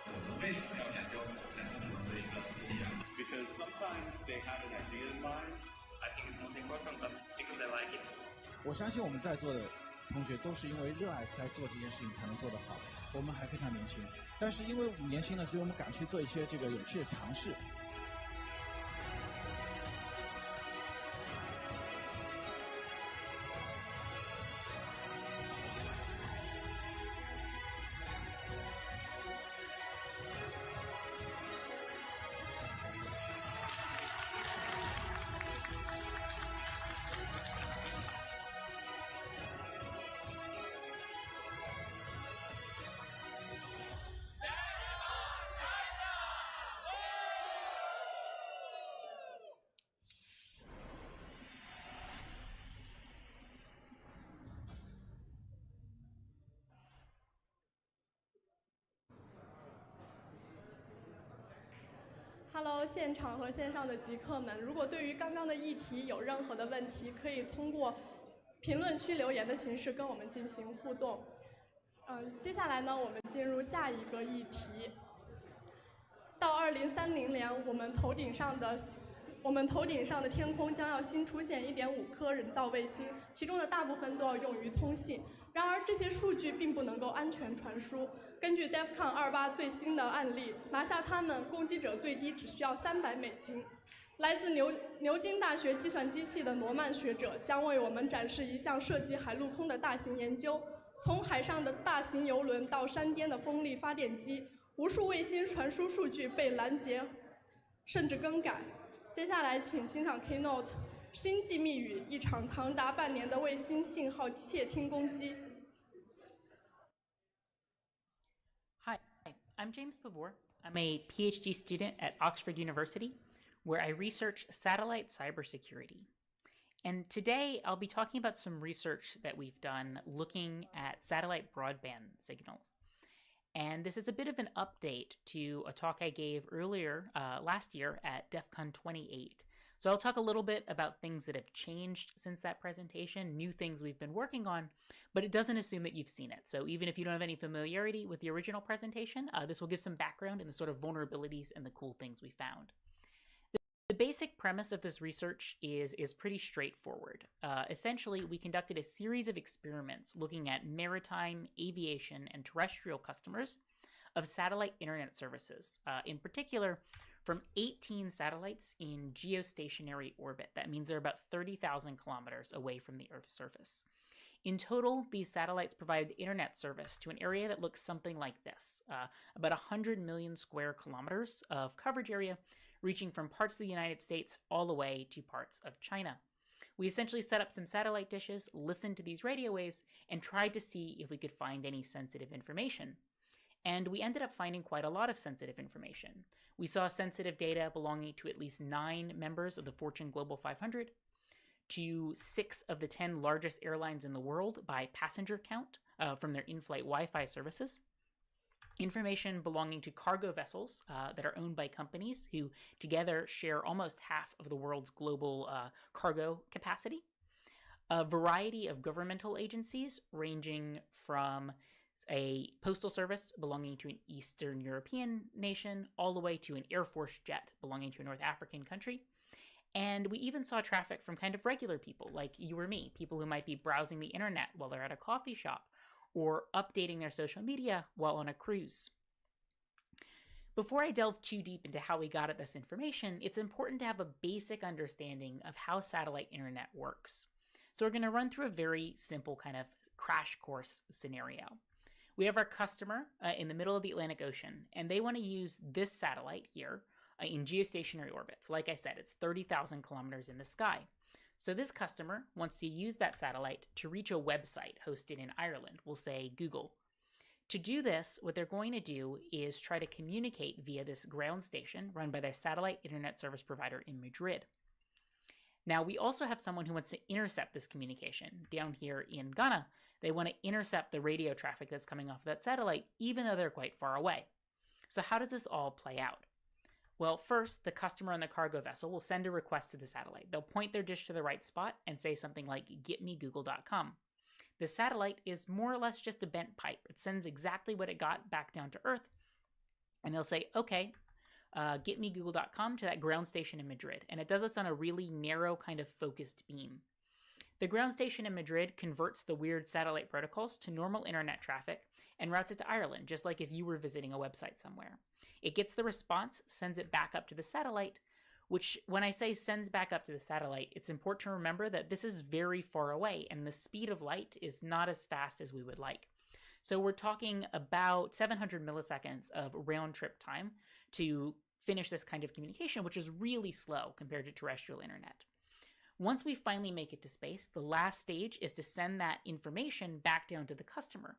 我们为什么要研究人工智能的一个力量 Because sometimes they have an idea in mind. I think it's most important, but because I like it. 我相信我们在座的同学都是因为热爱在做这件事情才能做得好。我们还非常年轻，但是因为我们年轻呢，所以我们敢去做一些这个有趣的尝试。Hello， 现场和线上的极客们，如果对于刚刚的议题有任何的问题，可以通过评论区留言的形式跟我们进行互动。接下来呢，我们进入下一个议题。到2030年，我们头顶上的天空将要新出现1.5颗人造卫星，其中的大部分都要用于通信。然而，这些数据并不能够安全传输。根据 DEFCON 28最新的案例，拿下它们，攻击者最低只需要$300。来自牛津大学计算机系的罗曼学者将为我们展示一项涉及海陆空的大型研究，从海上的大型邮轮到山巅的风力发电机，无数卫星传输数据被拦截，甚至更改。接下来，请欣赏 Keynote《星际密语》，一场长达半年的卫星信号窃听攻击。Hi, I'm James Pavor. I'm a PhD student at Oxford University, where I research satellite cybersecurity. And today I'll be talking about some research that we've done looking at satellite broadband signals. And this is a bit of an update to a talk I gave earlier last year at DEFCON 28. So I'll talk a little bit about things that have changed since that presentation, new things we've been working on, but it doesn't assume that you've seen it. So even if you don't have any familiarity with the original presentation, this will give some background in the sort of vulnerabilities and the cool things we found. The basic premise of this research is pretty straightforward. Essentially, we conducted a series of experiments looking at maritime, aviation, and terrestrial customers of satellite internet services, in particular from 18 satellites in geostationary orbit. That means they're about 30,000 kilometers away from the Earth's surface. In total, these satellites provide internet service to an area that looks something like this, about 100 million square kilometers of coverage area, reaching from parts of the United States all the way to parts of China. We essentially set up some satellite dishes, listened to these radio waves, and tried to see if we could find any sensitive information. And we ended up finding quite a lot of sensitive information. We saw sensitive data belonging to at least 9 members of the Fortune Global 500, to 6 of the 10 largest airlines in the world by passenger count from their in-flight Wi-Fi services, information belonging to cargo vessels that are owned by companies who together share almost half of the world's global cargo capacity, a variety of governmental agencies ranging from a postal service belonging to an Eastern European nation all the way to an Air Force jet belonging to a North African country. And we even saw traffic from kind of regular people like you or me, people who might be browsing the internet while they're at a coffee shop or updating their social media while on a cruise. Before I delve too deep into how we got at this information, it's important to have a basic understanding of how satellite internet works. So we're going to run through a very simple kind of crash course scenario. We have our customer in the middle of the Atlantic Ocean, and they want to use this satellite here in geostationary orbits. Like I said, it's 30,000 kilometers in the sky. So this customer wants to use that satellite to reach a website hosted in Ireland, we'll say Google. To do this, what they're going to do is try to communicate via this ground station run by their satellite internet service provider in Madrid. Now, we also have someone who wants to intercept this communication down here in Ghana. They want to intercept the radio traffic that's coming off that satellite, even though they're quite far away. So how does this all play out? Well, first, the customer on the cargo vessel will send a request to the satellite. They'll point their dish to the right spot and say something like, getmegoogle.com. The satellite is more or less just a bent pipe. It sends exactly what it got back down to Earth, and it'll say, okay, getmegoogle.com to that ground station in Madrid. And it does this on a really narrow kind of focused beam. The ground station in Madrid converts the weird satellite protocols to normal internet traffic and routes it to Ireland, just like if you were visiting a website somewhere. It gets the response, sends it back up to the satellite, which when I say sends back up to the satellite, it's important to remember that this is very far away and the speed of light is not as fast as we would like. So we're talking about 700 milliseconds of round trip time to finish this kind of communication, which is really slow compared to terrestrial internet. Once we finally make it to space, the last stage is to send that information back down to the customer.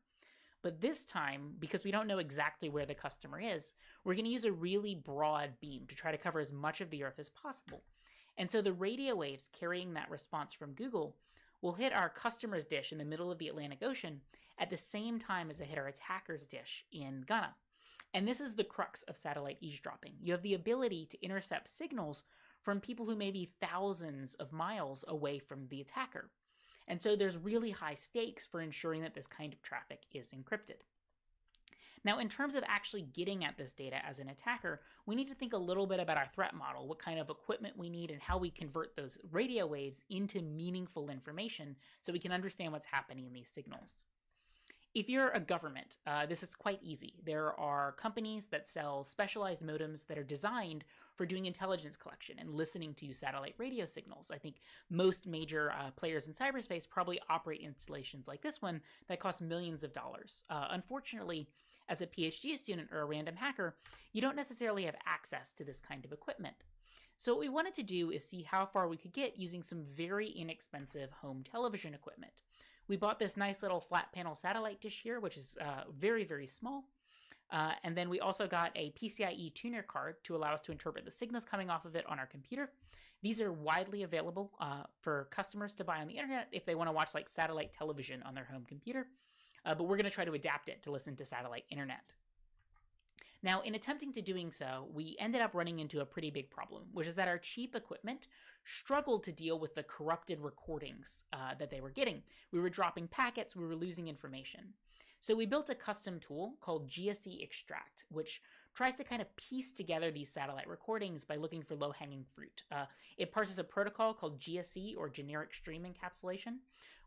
But this time, because we don't know exactly where the customer is, we're going to use a really broad beam to try to cover as much of the Earth as possible. And so the radio waves carrying that response from Google will hit our customer's dish in the middle of the Atlantic Ocean at the same time as they hit our attacker's dish in Ghana. And this is the crux of satellite eavesdropping. You have the ability to intercept signals from people who may be thousands of miles away from the attacker. And so there's really high stakes for ensuring that this kind of traffic is encrypted. Now, in terms of actually getting at this data as an attacker, we need to think a little bit about our threat model, what kind of equipment we need, and how we convert those radio waves into meaningful information so we can understand what's happening in these signals. If you're a government, this is quite easy. There are companies that sell specialized modems that are designed for doing intelligence collection and listening to satellite radio signals. I think most major players in cyberspace probably operate installations like this one that cost millions of dollars. Unfortunately, as a PhD student or a random hacker, you don't necessarily have access to this kind of equipment. So what we wanted to do is see how far we could get using some very inexpensive home television equipment. We bought this nice little flat panel satellite dish here, which is very, very small. And then we also got a PCIe tuner card to allow us to interpret the signals coming off of it on our computer. These are widely available for customers to buy on the internet if they want to watch like satellite television on their home computer. But we're going to try to adapt it to listen to satellite internet. Now, in attempting to doing so, we ended up running into a pretty big problem, which is that our cheap equipment struggled to deal with the corrupted recordings that they were getting. We were dropping packets, we were losing information. So we built a custom tool called GSE Extract, which tries to kind of piece together these satellite recordings by looking for low-hanging fruit. It parses a protocol called GSE, or Generic Stream Encapsulation,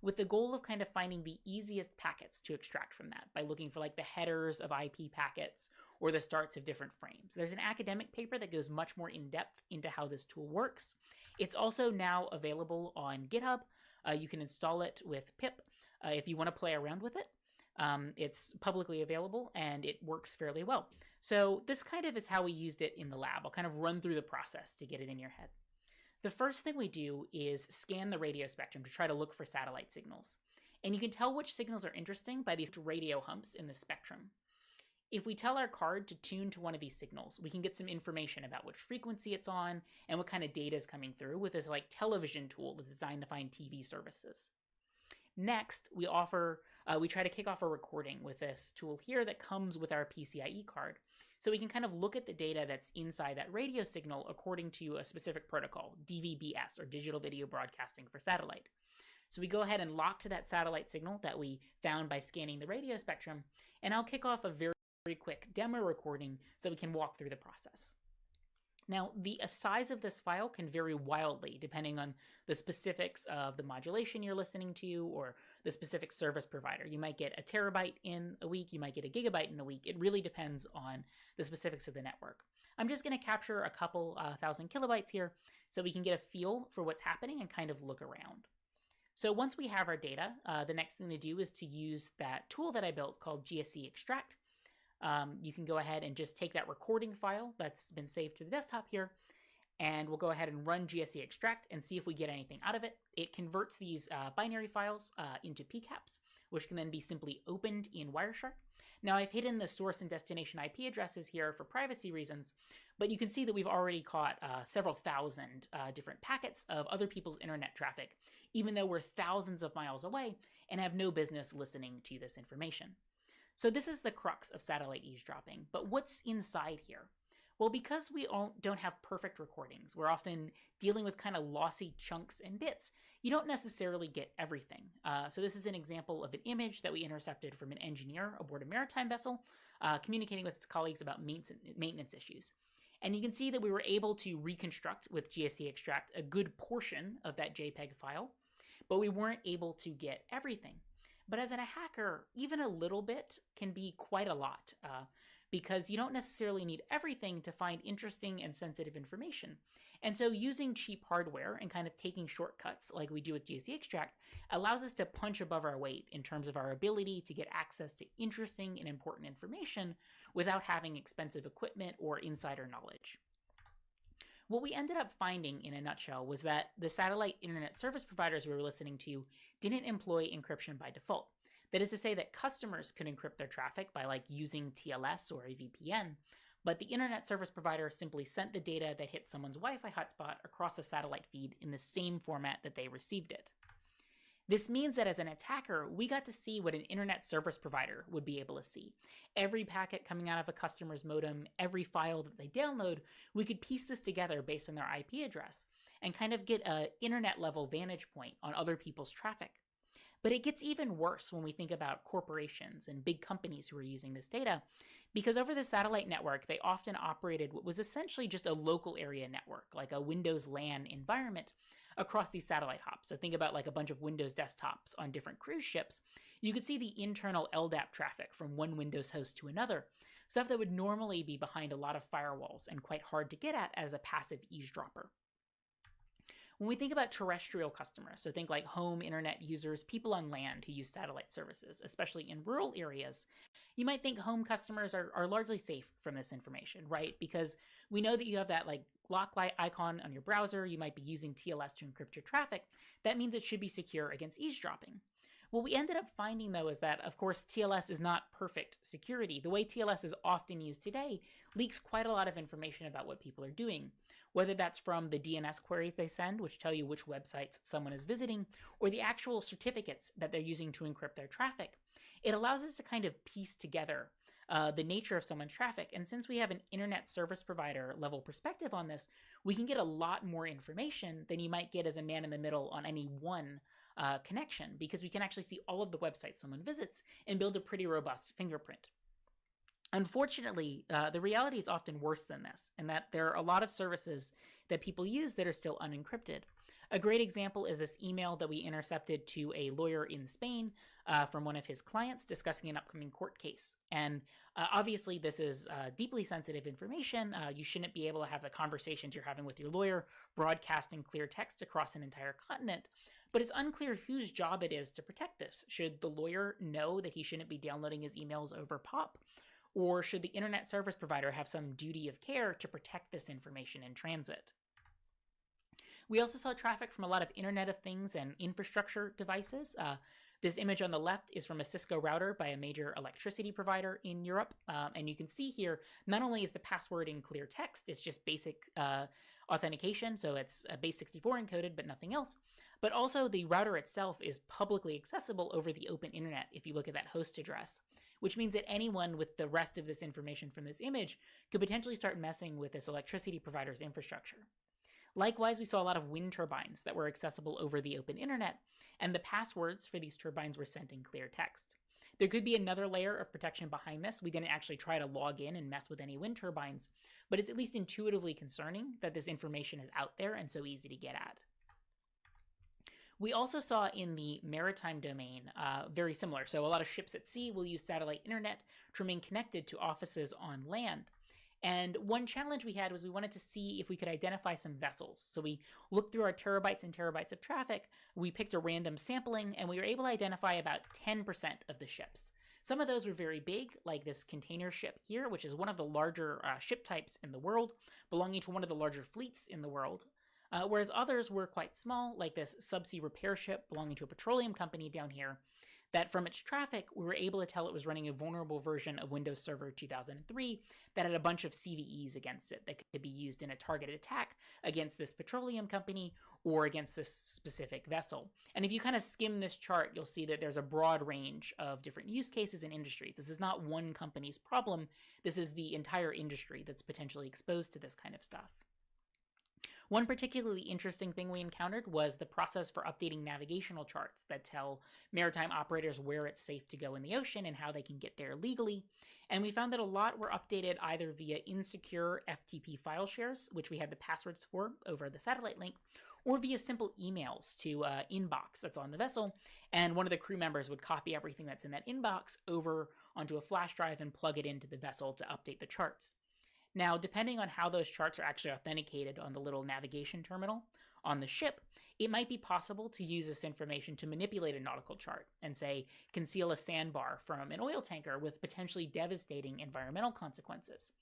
with the goal of kind of finding the easiest packets to extract from that by looking for like the headers of IP packets or the starts of different frames. There's an academic paper that goes much more in depth into how this tool works. It's also now available on GitHub. You can install it with pip if you want to play around with it. It's publicly available and it works fairly well. So this kind of is how we used it in the lab. I'll kind of run through the process to get it in your head. The first thing we do is scan the radio spectrum to try to look for satellite signals. And you can tell which signals are interesting by these radio humps in the spectrum. If we tell our card to tune to one of these signals, we can get some information about which frequency it's on and what kind of data is coming through with this like television tool that's designed to find TV services. Next, we try to kick off a recording with this tool here that comes with our PCIe card. So we can kind of look at the data that's inside that radio signal according to a specific protocol, DVB-S, or Digital Video Broadcasting for Satellite. So we go ahead and lock to that satellite signal that we found by scanning the radio spectrum, and I'll kick off a very quick demo recording so we can walk through the process. Now, the size of this file can vary wildly depending on the specifics of the modulation you're listening to or the specific service provider. You might get a terabyte in a week, you might get a gigabyte in a week. It really depends on the specifics of the network. I'm just going to capture a couple thousand kilobytes here so we can get a feel for what's happening and kind of look around. So once we have our data, the next thing to do is to use that tool that I built called GSC Extract. You can go ahead and just take that recording file that's been saved to the desktop here, and we'll go ahead and run GSC Extract and see if we get anything out of it. It converts these binary files into PCAPs, which can then be simply opened in Wireshark. Now, I've hidden the source and destination IP addresses here for privacy reasons, but you can see that we've already caught several thousand different packets of other people's internet traffic, even though we're thousands of miles away and have no business listening to this information. So this is the crux of satellite eavesdropping, but what's inside here? Well, because we don't have perfect recordings, we're often dealing with kind of lossy chunks and bits. You don't necessarily get everything. So this is an example of an image that we intercepted from an engineer aboard a maritime vessel, communicating with his colleagues about maintenance issues. And you can see that we were able to reconstruct with GSC Extract a good portion of that JPEG file, but we weren't able to get everything. But as a hacker, even a little bit can be quite a lot, because you don't necessarily need everything to find interesting and sensitive information. And so using cheap hardware and kind of taking shortcuts like we do with GSC Extract allows us to punch above our weight in terms of our ability to get access to interesting and important information without having expensive equipment or insider knowledge. What we ended up finding in a nutshell was that the satellite internet service providers we were listening to didn't employ encryption by default. That is to say that customers could encrypt their traffic by using TLS or a VPN, but the internet service provider simply sent the data that hit someone's Wi-Fi hotspot across the satellite feed in the same format that they received it. This means that as an attacker, we got to see what an internet service provider would be able to see. Every packet coming out of a customer's modem, every file that they download, we could piece this together based on their IP address and kind of get an internet level vantage point on other people's traffic. But it gets even worse when we think about corporations and big companies who are using this data, because over the satellite network, they often operated what was essentially just a local area network, like a Windows LAN environment, across these satellite hops. So think about a bunch of Windows desktops on different cruise ships. You could see the internal LDAP traffic from one Windows host to another, stuff that would normally be behind a lot of firewalls and quite hard to get at as a passive eavesdropper. When we think about terrestrial customers, so think like home internet users, people on land who use satellite services, especially in rural areas, you might think home customers are largely safe from this information, right? Because we know that you have that lock light icon on your browser, you might be using TLS to encrypt your traffic. That means it should be secure against eavesdropping. What we ended up finding, though, is that, of course, TLS is not perfect security. The way TLS is often used today leaks quite a lot of information about what people are doing, whether that's from the DNS queries they send, which tell you which websites someone is visiting, or the actual certificates that they're using to encrypt their traffic. It allows us to kind of piece together the nature of someone's traffic. And since we have an internet service provider level perspective on this, we can get a lot more information than you might get as a man in the middle on any one connection, because we can actually see all of the websites someone visits and build a pretty robust fingerprint. Unfortunately, the reality is often worse than this, in that there are a lot of services that people use that are still unencrypted. A great example is this email that we intercepted to a lawyer in Spain from one of his clients discussing an upcoming court case. And obviously, this is deeply sensitive information. You shouldn't be able to have the conversations you're having with your lawyer broadcast in clear text across an entire continent. But it's unclear whose job it is to protect this. Should the lawyer know that he shouldn't be downloading his emails over POP? Or should the internet service provider have some duty of care to protect this information in transit? We also saw traffic from a lot of Internet of Things and infrastructure devices. This image on the left is from a Cisco router by a major electricity provider in Europe. And you can see here, not only is the password in clear text, it's just basic authentication, so it's base 64 encoded, but nothing else. But also the router itself is publicly accessible over the open internet if you look at that host address, which means that anyone with the rest of this information from this image could potentially start messing with this electricity provider's infrastructure. Likewise, we saw a lot of wind turbines that were accessible over the open internet, and the passwords for these turbines were sent in clear text. There could be another layer of protection behind this. We didn't actually try to log in and mess with any wind turbines, but it's at least intuitively concerning that this information is out there and so easy to get at. We also saw in the maritime domain very similar. So a lot of ships at sea will use satellite internet to remain connected to offices on land. And one challenge we had was we wanted to see if we could identify some vessels. So we looked through our terabytes and terabytes of traffic, we picked a random sampling, and we were able to identify about 10% of the ships. Some of those were very big, like this container ship here, which is one of the larger ship types in the world, belonging to one of the larger fleets in the world. Whereas others were quite small, like this subsea repair ship belonging to a petroleum company down here, that from its traffic, we were able to tell it was running a vulnerable version of Windows Server 2003 that had a bunch of CVEs against it that could be used in a targeted attack against this petroleum company or against this specific vessel. And if you kind of skim this chart, you'll see that there's a broad range of different use cases and industries. This is not one company's problem. This is the entire industry that's potentially exposed to this kind of stuff. One particularly interesting thing we encountered was the process for updating navigational charts that tell maritime operators where it's safe to go in the ocean and how they can get there legally. And we found that a lot were updated either via insecure FTP file shares, which we had the passwords for over the satellite link, or via simple emails to inbox that's on the vessel. And one of the crew members would copy everything that's in that inbox over onto a flash drive and plug it into the vessel to update the charts. Now, depending on how those charts are actually authenticated on the little navigation terminal on the ship, it might be possible to use this information to manipulate a nautical chart and, say, conceal a sandbar from an oil tanker with potentially devastating environmental consequences.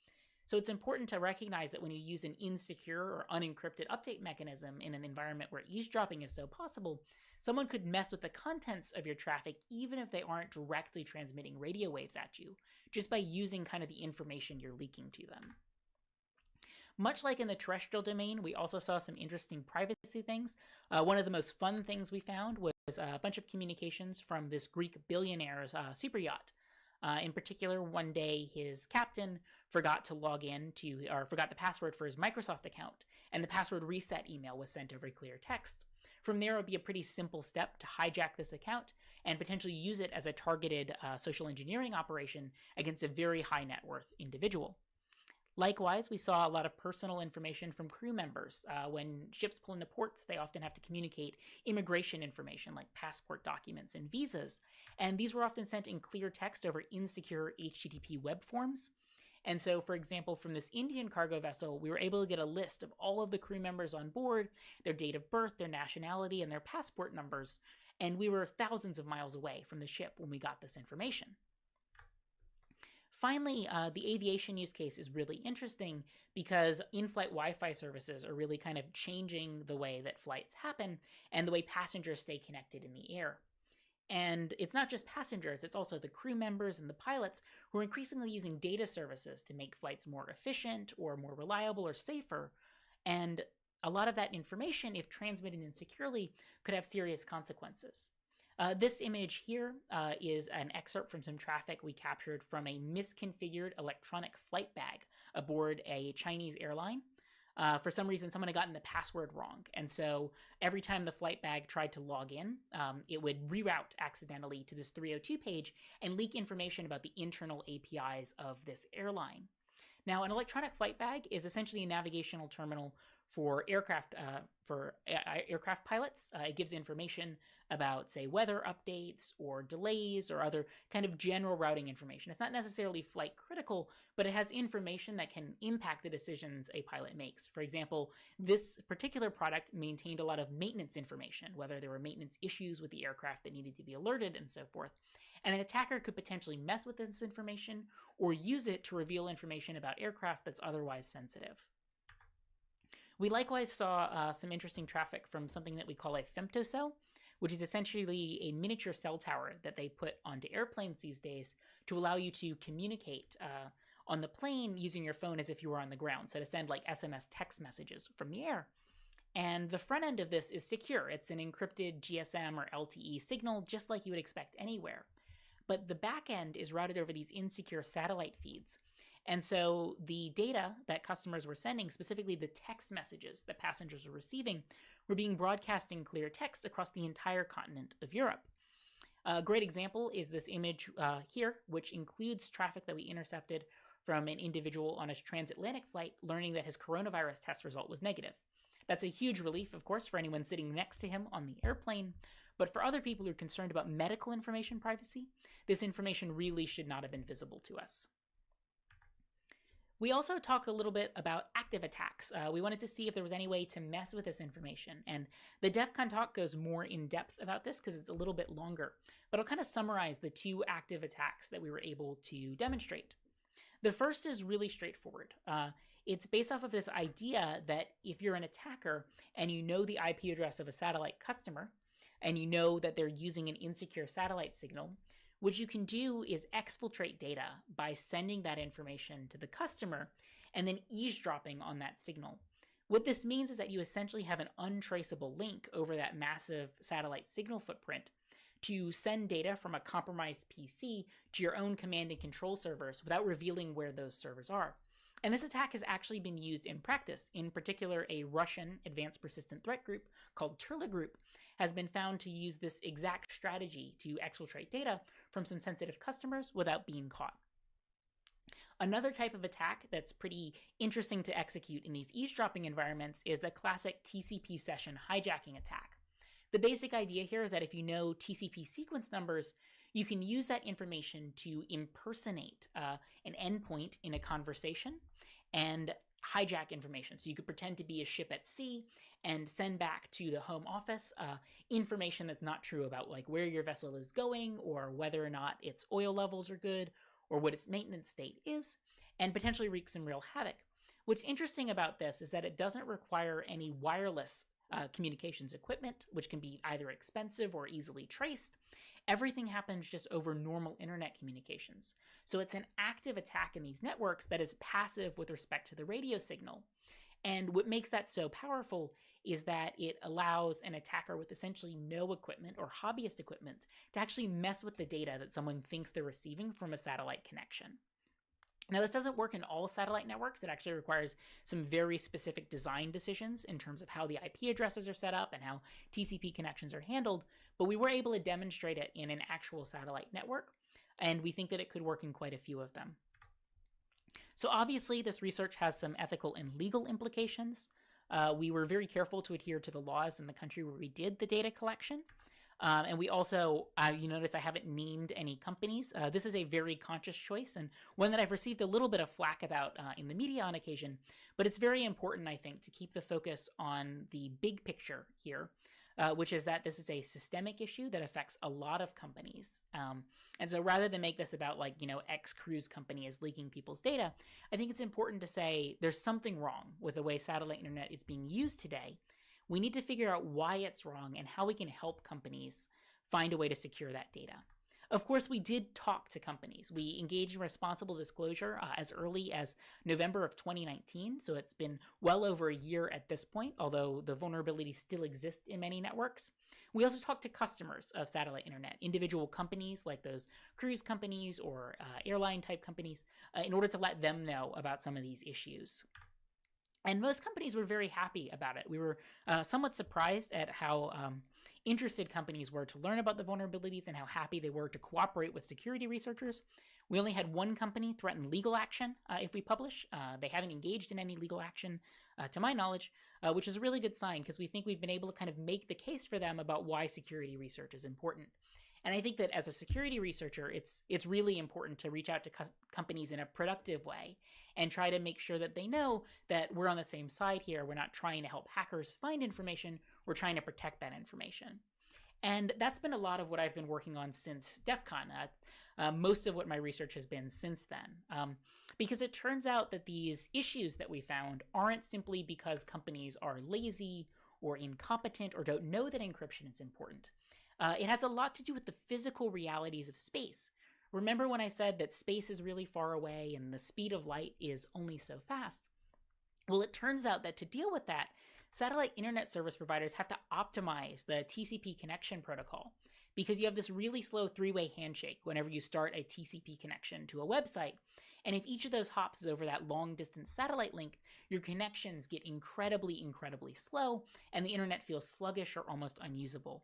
So it's important to recognize that when you use an insecure or unencrypted update mechanism in an environment where eavesdropping is so possible, someone could mess with the contents of your traffic even if they aren't directly transmitting radio waves at you, just by using kind of the information you're leaking to them. Much like in the terrestrial domain, we also saw some interesting privacy things. One of the most fun things we found was a bunch of communications from this Greek billionaire's super yacht. In particular, one day his captain forgot to log in to, or forgot the password for his Microsoft account, and the password reset email was sent over clear text. From there, it would be a pretty simple step to hijack this account and potentially use it as a targeted social engineering operation against a very high net worth individual. Likewise, we saw a lot of personal information from crew members. When ships pull into ports, they often have to communicate immigration information like passport documents and visas, and these were often sent in clear text over insecure HTTP web forms. And so, for example, from this Indian cargo vessel, we were able to get a list of all of the crew members on board, their date of birth, their nationality, and their passport numbers, and we were thousands of miles away from the ship when we got this information. Finally, the aviation use case is really interesting because in-flight Wi-Fi services are really kind of changing the way that flights happen and the way passengers stay connected in the air. And it's not just passengers, it's also the crew members and the pilots who are increasingly using data services to make flights more efficient or more reliable or safer. And a lot of that information, if transmitted insecurely, could have serious consequences. This image here is an excerpt from some traffic we captured from a misconfigured electronic flight bag aboard a Chinese airline. For some reason, someone had gotten the password wrong, and so every time the flight bag tried to log in, it would reroute accidentally to this 302 page and leak information about the internal APIs of this airline. Now, an electronic flight bag is essentially a navigational terminal for aircraft pilots. It gives information about, say, weather updates or delays or other kind of general routing information. It's not necessarily flight critical, but it has information that can impact the decisions a pilot makes. For example, this particular product maintained a lot of maintenance information, whether there were maintenance issues with the aircraft that needed to be alerted and so forth. And an attacker could potentially mess with this information or use it to reveal information about aircraft that's otherwise sensitive. We likewise saw some interesting traffic from something that we call a femtocell, which is essentially a miniature cell tower that they put onto airplanes these days to allow you to communicate on the plane using your phone as if you were on the ground, so to send like SMS text messages from the air. And the front end of this is secure. It's an encrypted GSM or LTE signal, just like you would expect anywhere. But the back end is routed over these insecure satellite feeds. And so the data that customers were sending, specifically the text messages that passengers were receiving, were being broadcast in clear text across the entire continent of Europe. A great example is this image here, which includes traffic that we intercepted from an individual on his transatlantic flight learning that his coronavirus test result was negative. That's a huge relief, of course, for anyone sitting next to him on the airplane, but for other people who are concerned about medical information privacy, this information really should not have been visible to us. We also talk a little bit about active attacks. We wanted to see if there was any way to mess with this information, and the DEFCON talk goes more in depth about this because it's a little bit longer, but I'll kind of summarize the 2 active attacks that we were able to demonstrate. The first is really straightforward. It's based off of this idea that if you're an attacker and you know the IP address of a satellite customer, and you know that they're using an insecure satellite signal, what you can do is exfiltrate data by sending that information to the customer and then eavesdropping on that signal. What this means is that you essentially have an untraceable link over that massive satellite signal footprint to send data from a compromised PC to your own command and control servers without revealing where those servers are. And this attack has actually been used in practice. In particular, a Russian advanced persistent threat group called Turla Group has been found to use this exact strategy to exfiltrate data from some sensitive customers without being caught. Another type of attack that's pretty interesting to execute in these eavesdropping environments is the classic TCP session hijacking attack. The basic idea here is that if you know TCP sequence numbers, you can use that information to impersonate an endpoint in a conversation and hijack information. So you could pretend to be a ship at sea and send back to the home office information that's not true about like where your vessel is going or whether or not its oil levels are good or what its maintenance state is, and potentially wreak some real havoc. What's interesting about this is that it doesn't require any wireless communications equipment, which can be either expensive or easily traced. Everything happens just over normal internet communications. So it's an active attack in these networks that is passive with respect to the radio signal. And what makes that so powerful is that it allows an attacker with essentially no equipment or hobbyist equipment to actually mess with the data that someone thinks they're receiving from a satellite connection. Now, this doesn't work in all satellite networks. It actually requires some very specific design decisions in terms of how the IP addresses are set up and how TCP connections are handled, but we were able to demonstrate it in an actual satellite network, and we think that it could work in quite a few of them. So obviously, this research has some ethical and legal implications. We were very careful to adhere to the laws in the country where we did the data collection. And we also, you notice I haven't named any companies. This is a very conscious choice and one that I've received a little bit of flack about in the media on occasion, but it's very important, I think, to keep the focus on the big picture here, which is that this is a systemic issue that affects a lot of companies. And so rather than make this about like, X cruise company is leaking people's data, I think it's important to say there's something wrong with the way satellite internet is being used today. We need to figure out why it's wrong and how we can help companies find a way to secure that data. Of course, we did talk to companies. We engaged in responsible disclosure as early as November of 2019, so it's been well over a year at this point, although the vulnerabilities still exist in many networks. We also talked to customers of satellite internet, individual companies like those cruise companies or airline type companies, in order to let them know about some of these issues. And most companies were very happy about it. We were somewhat surprised at how interested companies were to learn about the vulnerabilities and how happy they were to cooperate with security researchers. We only had one company threaten legal action if we publish. They haven't engaged in any legal action, to my knowledge, which is a really good sign because we think we've been able to kind of make the case for them about why security research is important. And I think that as a security researcher, it's really important to reach out to companies in a productive way and try to make sure that they know that we're on the same side here. We're not trying to help hackers find information. We're trying to protect that information. And that's been a lot of what I've been working on since DEFCON, most of what my research has been since then. Because it turns out that these issues that we found aren't simply because companies are lazy or incompetent or don't know that encryption is important. It has a lot to do with the physical realities of space. Remember when I said that space is really far away and the speed of light is only so fast? Well, it turns out that to deal with that, satellite internet service providers have to optimize the TCP connection protocol because you have this really slow three-way handshake whenever you start a TCP connection to a website. And if each of those hops is over that long distance satellite link, your connections get incredibly, incredibly slow, and the internet feels sluggish or almost unusable.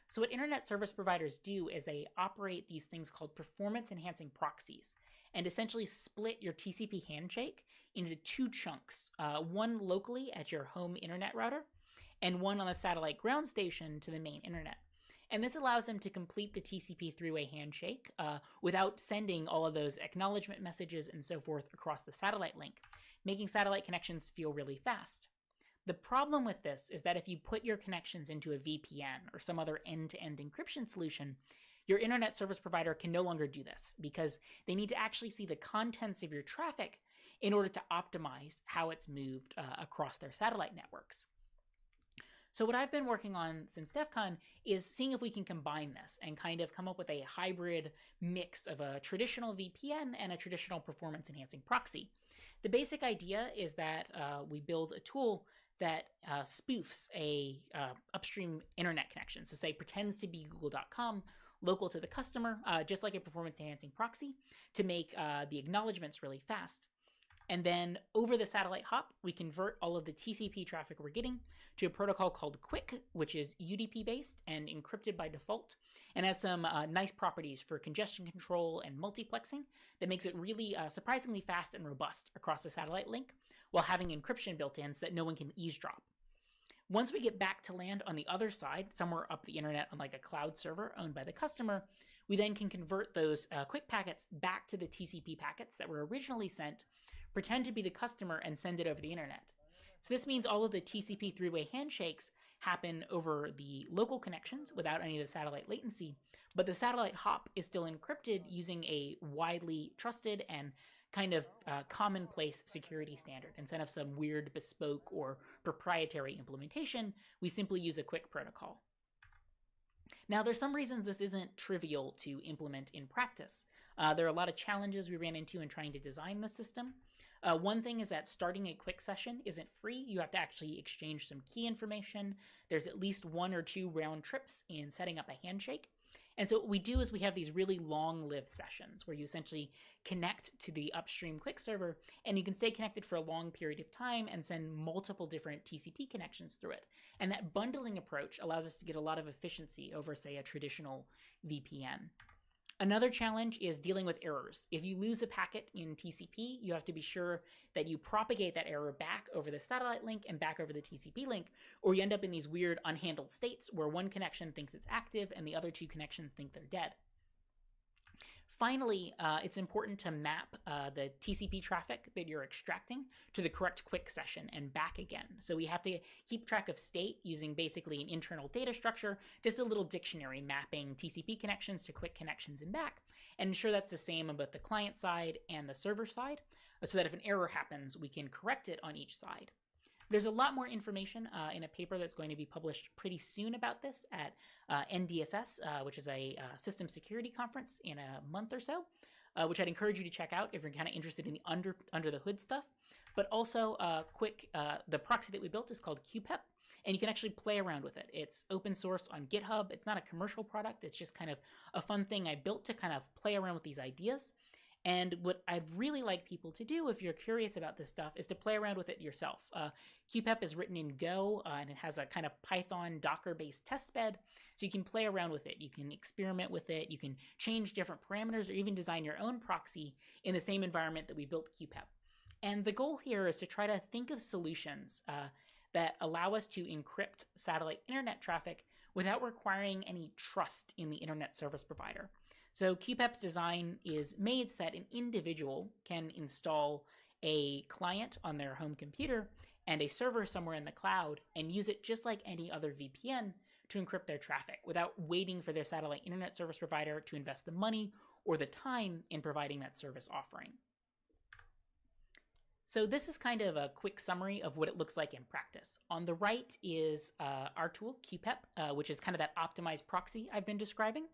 So what internet service providers do is they operate these things called performance enhancing proxies, and essentially split your TCP handshake into two chunks, one locally at your home internet router, and one on the satellite ground station to the main internet. And this allows them to complete the TCP three-way handshake without sending all of those acknowledgement messages and so forth across the satellite link, making satellite connections feel really fast. The problem with this is that if you put your connections into a VPN or some other end-to-end encryption solution, your internet service provider can no longer do this because they need to actually see the contents of your traffic in order to optimize how it's moved across their satellite networks. So what I've been working on since DEFCON is seeing if we can combine this and kind of come up with a hybrid mix of a traditional VPN and a traditional performance enhancing proxy. The basic idea is that we build a tool that spoofs a upstream internet connection. So say pretends to be google.com local to the customer, just like a performance enhancing proxy, to make the acknowledgements really fast. And then over the satellite hop, we convert all of the TCP traffic we're getting to a protocol called QUIC, which is UDP based and encrypted by default, and has some nice properties for congestion control and multiplexing that makes it really surprisingly fast and robust across the satellite link, while having encryption built in so that no one can eavesdrop. Once we get back to land on the other side, somewhere up the internet on like a cloud server owned by the customer, we then can convert those QUIC packets back to the TCP packets that were originally sent, pretend to be the customer, and send it over the internet. So this means all of the TCP three-way handshakes happen over the local connections without any of the satellite latency, but the satellite hop is still encrypted using a widely trusted and kind of commonplace security standard. Instead of some weird bespoke or proprietary implementation, we simply use a QUIC protocol. Now, there's some reasons this isn't trivial to implement in practice. There are a lot of challenges we ran into in trying to design the system. One thing is that starting a QUIC session isn't free. You have to actually exchange some key information. There's at least 1 or 2 round trips in setting up a handshake. And so what we do is we have these really long-lived sessions where you essentially connect to the upstream QUIC server, and you can stay connected for a long period of time and send multiple different TCP connections through it. And that bundling approach allows us to get a lot of efficiency over, say, a traditional VPN. Another challenge is dealing with errors. If you lose a packet in TCP, you have to be sure that you propagate that error back over the satellite link and back over the TCP link, or you end up in these weird unhandled states where one connection thinks it's active and the other 2 connections think they're dead. Finally, it's important to map the TCP traffic that you're extracting to the correct QUIC session and back again. So we have to keep track of state using basically an internal data structure, just a little dictionary mapping TCP connections to QUIC connections and back, and ensure that's the same on both the client side and the server side, so that if an error happens, we can correct it on each side. There's a lot more information in a paper that's going to be published pretty soon about this at NDSS, which is a system security conference in a month or so, which I'd encourage you to check out if you're kind of interested in the under the hood stuff. But also, the proxy that we built is called QPEP, and you can actually play around with it. It's open source on GitHub. It's not a commercial product. It's just kind of a fun thing I built to kind of play around with these ideas. And what I'd really like people to do, if you're curious about this stuff, is to play around with it yourself. QPEP is written in Go, and it has a kind of Python Docker-based test bed, so you can play around with it. You can experiment with it. You can change different parameters or even design your own proxy in the same environment that we built QPEP. And the goal here is to try to think of solutions that allow us to encrypt satellite internet traffic without requiring any trust in the internet service provider. So QPEP's design is made so that an individual can install a client on their home computer and a server somewhere in the cloud and use it just like any other VPN to encrypt their traffic without waiting for their satellite internet service provider to invest the money or the time in providing that service offering. So this is kind of a quick summary of what it looks like in practice. On the right is our tool, QPEP, which is kind of that optimized proxy I've been describing.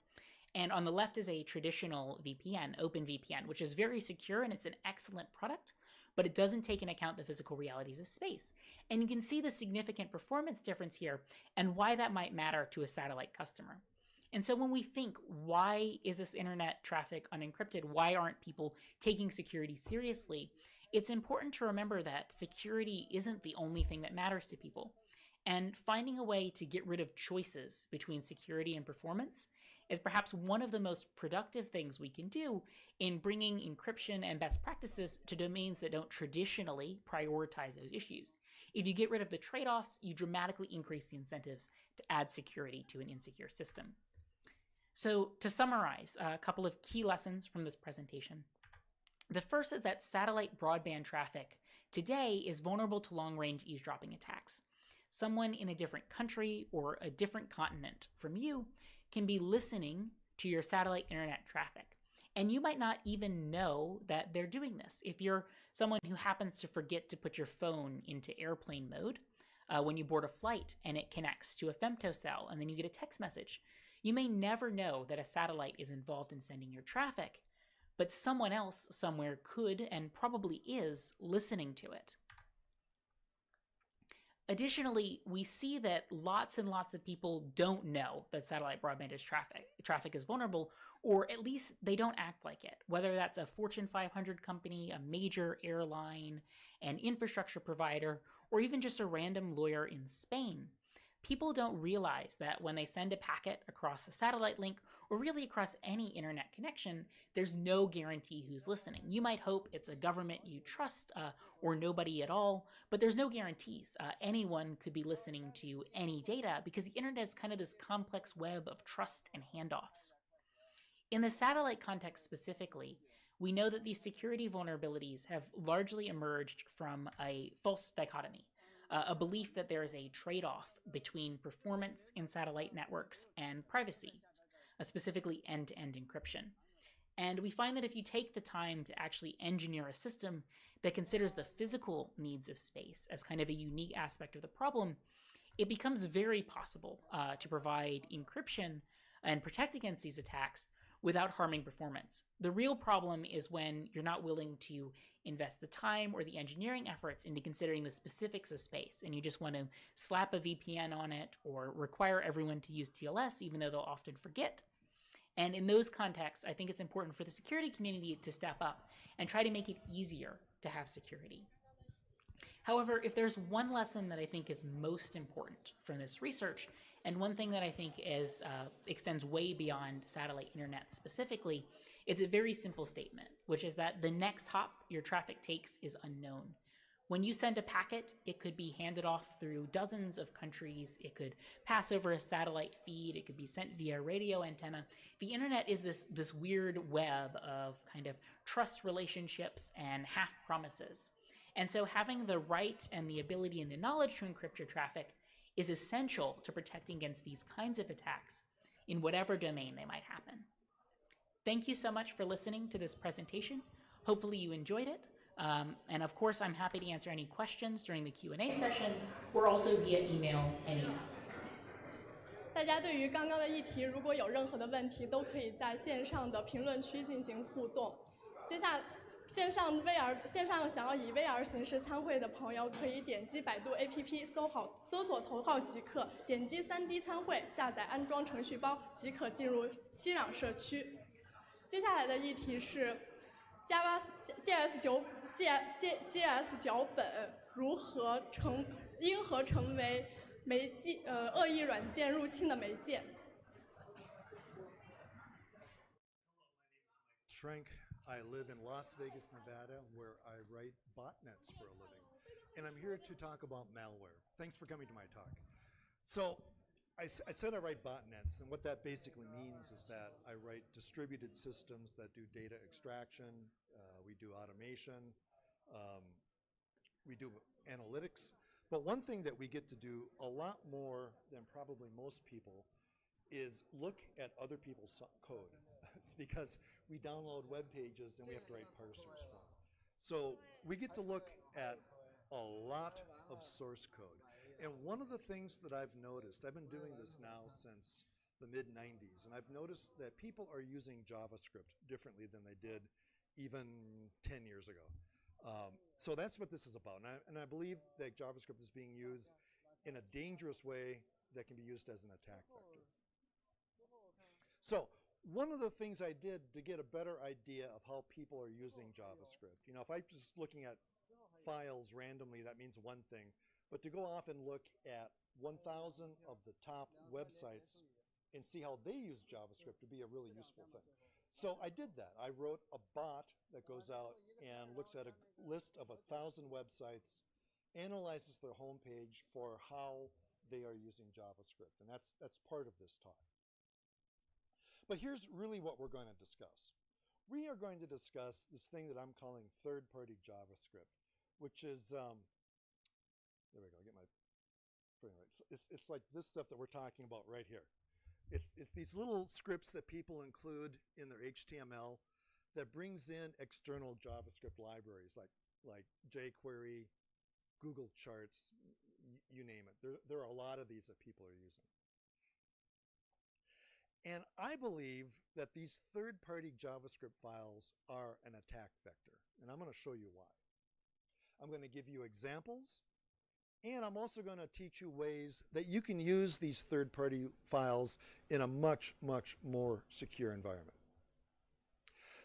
And on the left is a traditional VPN, OpenVPN, which is very secure and it's an excellent product, but it doesn't take into account the physical realities of space. And you can see the significant performance difference here and why that might matter to a satellite customer. And so when we think, why is this internet traffic unencrypted? Why aren't people taking security seriously? It's important to remember that security isn't the only thing that matters to people. And finding a way to get rid of choices between security and performance is perhaps one of the most productive things we can do in bringing encryption and best practices to domains that don't traditionally prioritize those issues. If you get rid of the trade-offs, you dramatically increase the incentives to add security to an insecure system. So to summarize, a couple of key lessons from this presentation. The first is that satellite broadband traffic today is vulnerable to long-range eavesdropping attacks. Someone in a different country or a different continent from you can be listening to your satellite internet traffic. And you might not even know that they're doing this. If you're someone who happens to forget to put your phone into airplane mode when you board a flight and it connects to a femtocell and then you get a text message, you may never know that a satellite is involved in sending your traffic, but someone else somewhere could and probably is listening to it. Additionally, we see that lots and lots of people don't know that satellite broadband is traffic is vulnerable, or at least they don't act like it. Whether that's a Fortune 500 company, a major airline, an infrastructure provider, or even just a random lawyer in Spain. People don't realize that when they send a packet across a satellite link, or really across any internet connection, there's no guarantee who's listening. You might hope it's a government you trust or nobody at all, but there's no guarantees. Anyone could be listening to any data because the internet is kind of this complex web of trust and handoffs. In the satellite context specifically, we know that these security vulnerabilities have largely emerged from a false dichotomy. A belief that there is a trade-off between performance in satellite networks and privacy, specifically end-to-end encryption. And we find that if you take the time to actually engineer a system that considers the physical needs of space as kind of a unique aspect of the problem, it becomes very possible to provide encryption and protect against these attacks without harming performance. The real problem is when you're not willing to invest the time or the engineering efforts into considering the specifics of space, and you just want to slap a VPN on it or require everyone to use TLS, even though they'll often forget. And in those contexts, I think it's important for the security community to step up and try to make it easier to have security. However, if there's one lesson that I think is most important from this research, and one thing that I think extends way beyond satellite internet specifically, it's a very simple statement, which is that the next hop your traffic takes is unknown. When you send a packet, it could be handed off through dozens of countries, it could pass over a satellite feed, it could be sent via radio antenna. The internet is this weird web of kind of trust relationships and half promises. And so having the right and the ability and the knowledge to encrypt your traffic is essential to protecting against these kinds of attacks in whatever domain they might happen. Thank you so much for listening to this presentation. Hopefully you enjoyed it. And of course, I'm happy to answer any questions during the Q&A session or also via email anytime. 大家对于刚刚的议题，如果有任何的问题，都可以在线上的评论区进行互动。接下来，线上想要以 VR 形式参会的朋友，可以点击百度 APP 搜索头号即可，点击 3D 参会，下载安装程序包，即可进入熙壤社区。接下来的议题是 GS 脚本因何成为恶意软件入侵的媒介。Shrink. I live in Las Vegas, Nevada, where I write botnets for a living. And I'm here to talk about malware. Thanks for coming to my talk. So I said I write botnets, and what that basically means is that I write distributed systems that do data extraction, we do automation, we do analytics. But one thing that we get to do a lot more than probably most people is look at other people's code. It's because we download web pages and we have to write parsers for them. So we get to look at a lot of source code. And one of the things that I've noticed, I've been doing this now since the mid-90s, and I've noticed that people are using JavaScript differently than they did even 10 years ago. So that's what this is about. And I believe that JavaScript is being used in a dangerous way that can be used as an attack vector. So one of the things I did to get a better idea of how people are using JavaScript, you know, if I'm just looking at files randomly, that means one thing. But to go off and look at 1,000 of the top websites and see how they use JavaScript would be a really useful thing. So I did that. I wrote a bot that goes out and looks at a list of 1,000 websites, analyzes their homepage for how they are using JavaScript. And that's part of this talk. But here's really what we're going to discuss. We are going to discuss this thing that I'm calling third-party JavaScript, which is, there we go, get my, it's like this stuff that we're talking about right here. It's these little scripts that people include in their HTML that brings in external JavaScript libraries like jQuery, Google Charts, you name it. There are a lot of these that people are using. And I believe that these third-party JavaScript files are an attack vector. And I'm going to show you why. I'm going to give you examples. And I'm also going to teach you ways that you can use these third-party files in a much, much more secure environment.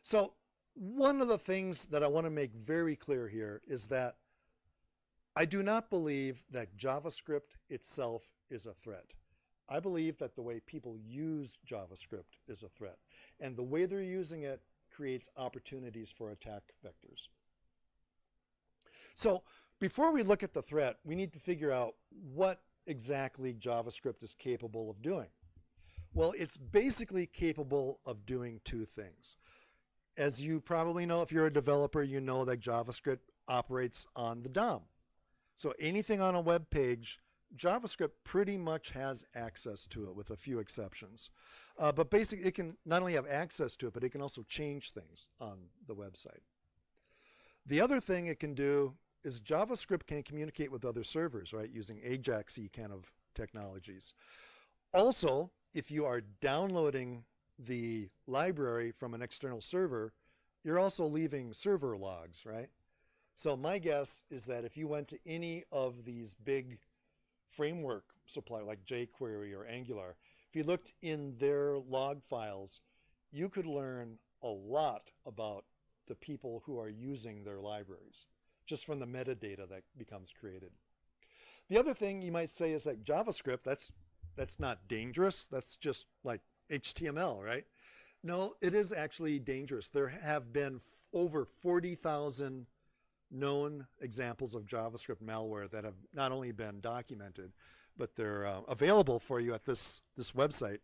So one of the things that I want to make very clear here is that I do not believe that JavaScript itself is a threat. I believe that the way people use JavaScript is a threat. And the way they're using it creates opportunities for attack vectors. So before we look at the threat, we need to figure out what exactly JavaScript is capable of doing. Well, it's basically capable of doing two things. As you probably know, if you're a developer, you know that JavaScript operates on the DOM. So anything on a web page, JavaScript pretty much has access to it with a few exceptions. But basically, it can not only have access to it, but it can also change things on the website. The other thing it can do is JavaScript can communicate with other servers, right, using AJAX-y kind of technologies. Also, if you are downloading the library from an external server, you're also leaving server logs, right? So my guess is that if you went to any of these big framework supplier like jQuery or Angular, if you looked in their log files, you could learn a lot about the people who are using their libraries, just from the metadata that becomes created. The other thing you might say is that JavaScript, that's not dangerous. That's just like HTML, right? No, it is actually dangerous. There have been over 40,000 known examples of JavaScript malware that have not only been documented, but they're available for you at this website,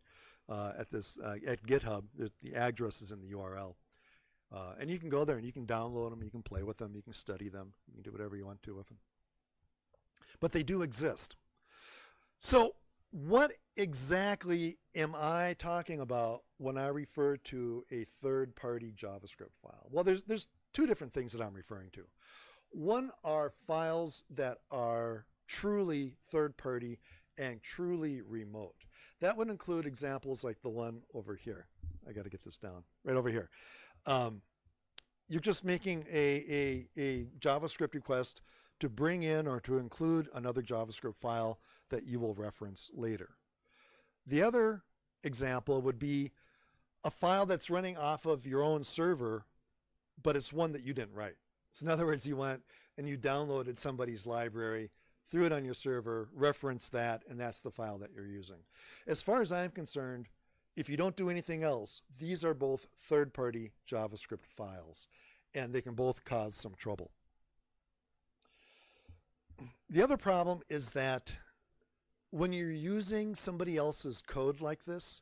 at GitHub. The address is in the URL. And you can go there and you can download them, you can play with them, you can study them, you can do whatever you want to with them. But they do exist. So what exactly am I talking about when I refer to a third-party JavaScript file? Well, there's two different things that I'm referring to. One are files that are truly third-party and truly remote. That would include examples like the one over here. I got to get this down, right over here. You're just making a JavaScript request to bring in or to include another JavaScript file that you will reference later. The other example would be a file that's running off of your own server, but it's one that you didn't write. So in other words, you went and you downloaded somebody's library, threw it on your server, referenced that, and that's the file that you're using. As far as I'm concerned, if you don't do anything else, these are both third-party JavaScript files, and they can both cause some trouble. The other problem is that when you're using somebody else's code like this,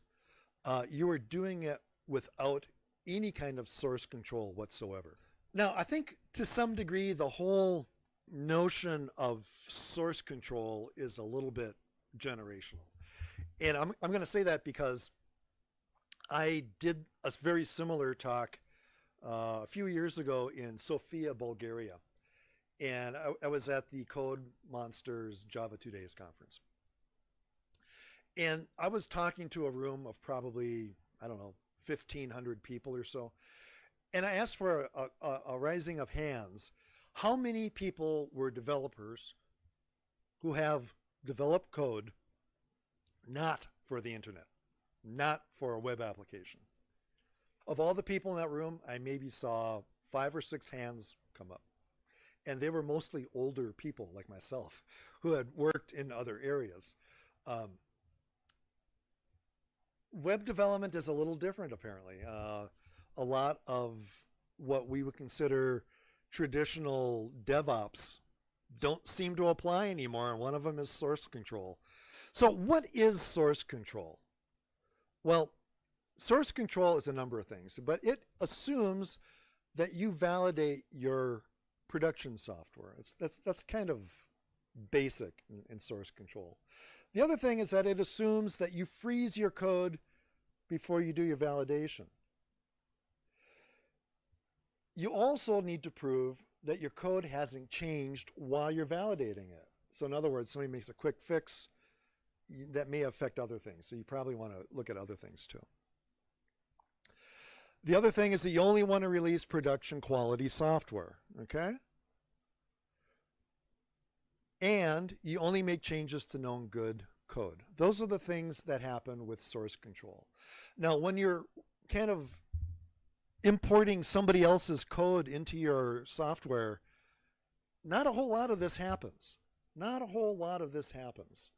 you are doing it without any kind of source control whatsoever. Now, I think to some degree, the whole notion of source control is a little bit generational. And I'm going to say that because I did a very similar talk a few years ago in Sofia, Bulgaria. And I was at the Code Monsters Java 2 Days conference. And I was talking to a room of probably, I don't know, 1,500 people or so. And I asked for a rising of hands. How many people were developers who have developed code not for the internet, not for a web application. Of all the people in that room, I maybe saw 5 or 6 hands come up. And they were mostly older people like myself who had worked in other areas. Web development is a little different, apparently. A lot of what we would consider traditional DevOps don't seem to apply anymore, and one of them is source control. So what is source control? Well, source control is a number of things, but it assumes that you validate your production software. That's kind of basic in source control. The other thing is that it assumes that you freeze your code before you do your validation. You also need to prove that your code hasn't changed while you're validating it. So in other words, somebody makes a quick fix that may affect other things. So you probably want to look at other things too. The other thing is that you only want to release production quality software, okay? And you only make changes to known good code. Those are the things that happen with source control. Now, when you're kind of importing somebody else's code into your software, not a whole lot of this happens. Not a whole lot of this happens.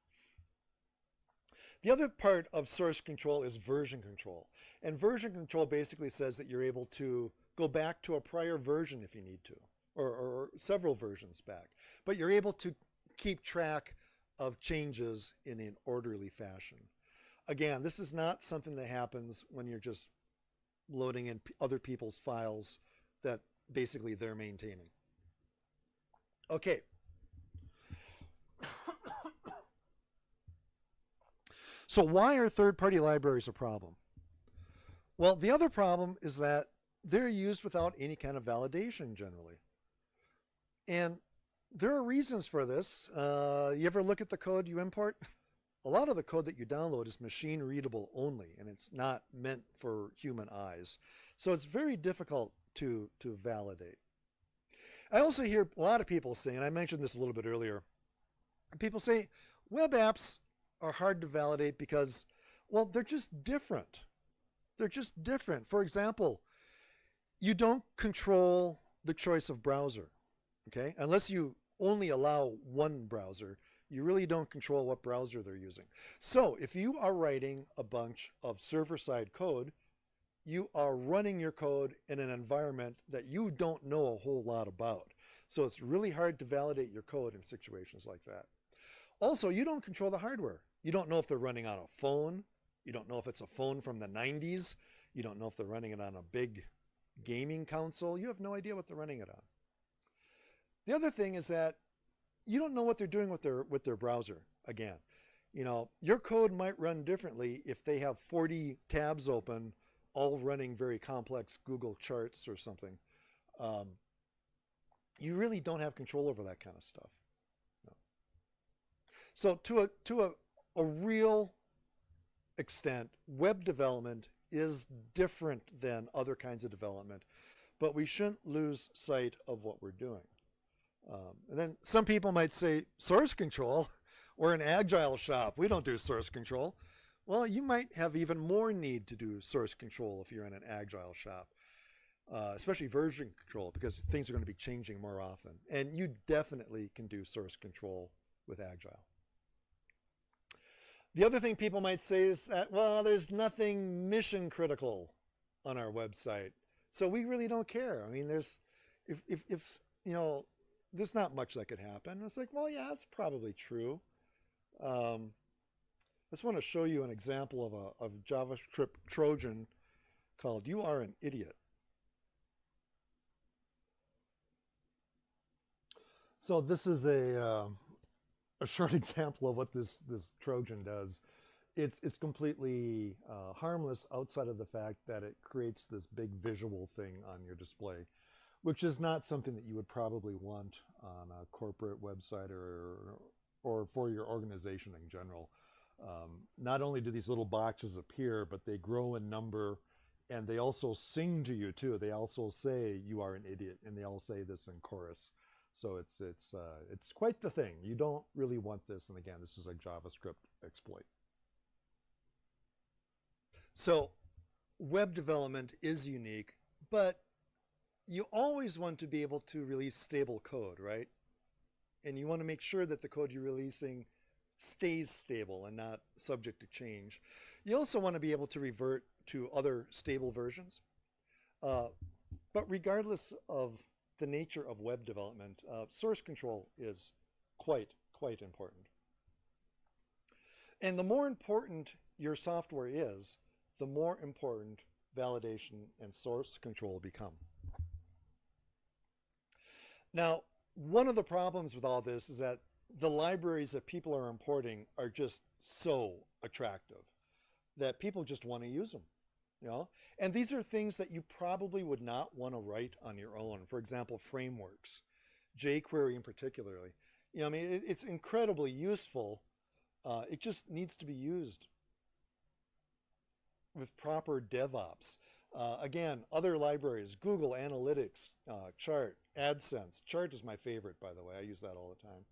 The other part of source control is version control. And version control basically says that you're able to go back to a prior version if you need to, or several versions back. But you're able to keep track of changes in an orderly fashion. Again, this is not something that happens when you're just loading in other people's files that basically they're maintaining. Okay. So why are third-party libraries a problem? Well, the other problem is that they're used without any kind of validation generally. And there are reasons for this. You ever look at the code you import? A lot of the code that you download is machine readable only, and it's not meant for human eyes. So it's very difficult to validate. I also hear a lot of people saying, and I mentioned this a little bit earlier, people say web apps are hard to validate because, well, they're just different. They're just different. For example, you don't control the choice of browser, okay? Unless you only allow one browser, you really don't control what browser they're using. So if you are writing a bunch of server-side code, you are running your code in an environment that you don't know a whole lot about. So it's really hard to validate your code in situations like that. Also, you don't control the hardware. You don't know if they're running on a phone. You don't know if it's a phone from the 90s. You don't know if they're running it on a big gaming console. You have no idea what they're running it on. The other thing is that you don't know what they're doing with their browser. Again, you know, your code might run differently if they have 40 tabs open, all running very complex Google charts or something. You really don't have control over that kind of stuff. No. So to a real extent, web development is different than other kinds of development, but we shouldn't lose sight of what we're doing. And then some people might say, source control, we're an agile shop, we don't do source control. Well, you might have even more need to do source control if you're in an agile shop, especially version control, because things are going to be changing more often. And you definitely can do source control with agile. The other thing people might say is that, well, there's nothing mission critical on our website, so we really don't care. I mean, there's, if you know, there's not much that could happen. It's like, well, yeah, that's probably true. I just want to show you an example of a JavaScript Trojan called "You Are an Idiot." So this is a short example of what this Trojan does. It's completely harmless outside of the fact that it creates this big visual thing on your display, which is not something that you would probably want on a corporate website or for your organization in general. Not only do these little boxes appear, but they grow in number, and they also sing to you too. They also say "You are an idiot," and they all say this in chorus. So it's quite the thing. You don't really want this. And again, this is a JavaScript exploit. So web development is unique, but you always want to be able to release stable code, right? And you want to make sure that the code you're releasing stays stable and not subject to change. You also want to be able to revert to other stable versions. But regardless of the nature of web development, source control is quite important. And the more important your software is, the more important validation and source control become. Now, one of the problems with all this is that the libraries that people are importing are just so attractive that people just want to use them. You know? And these are things that you probably would not want to write on your own. For example, frameworks, jQuery in particularly. You know, I mean, it's incredibly useful. It just needs to be used with proper DevOps. Again, other libraries, Google Analytics, Chart, AdSense. Chart is my favorite, by the way. I use that all the time.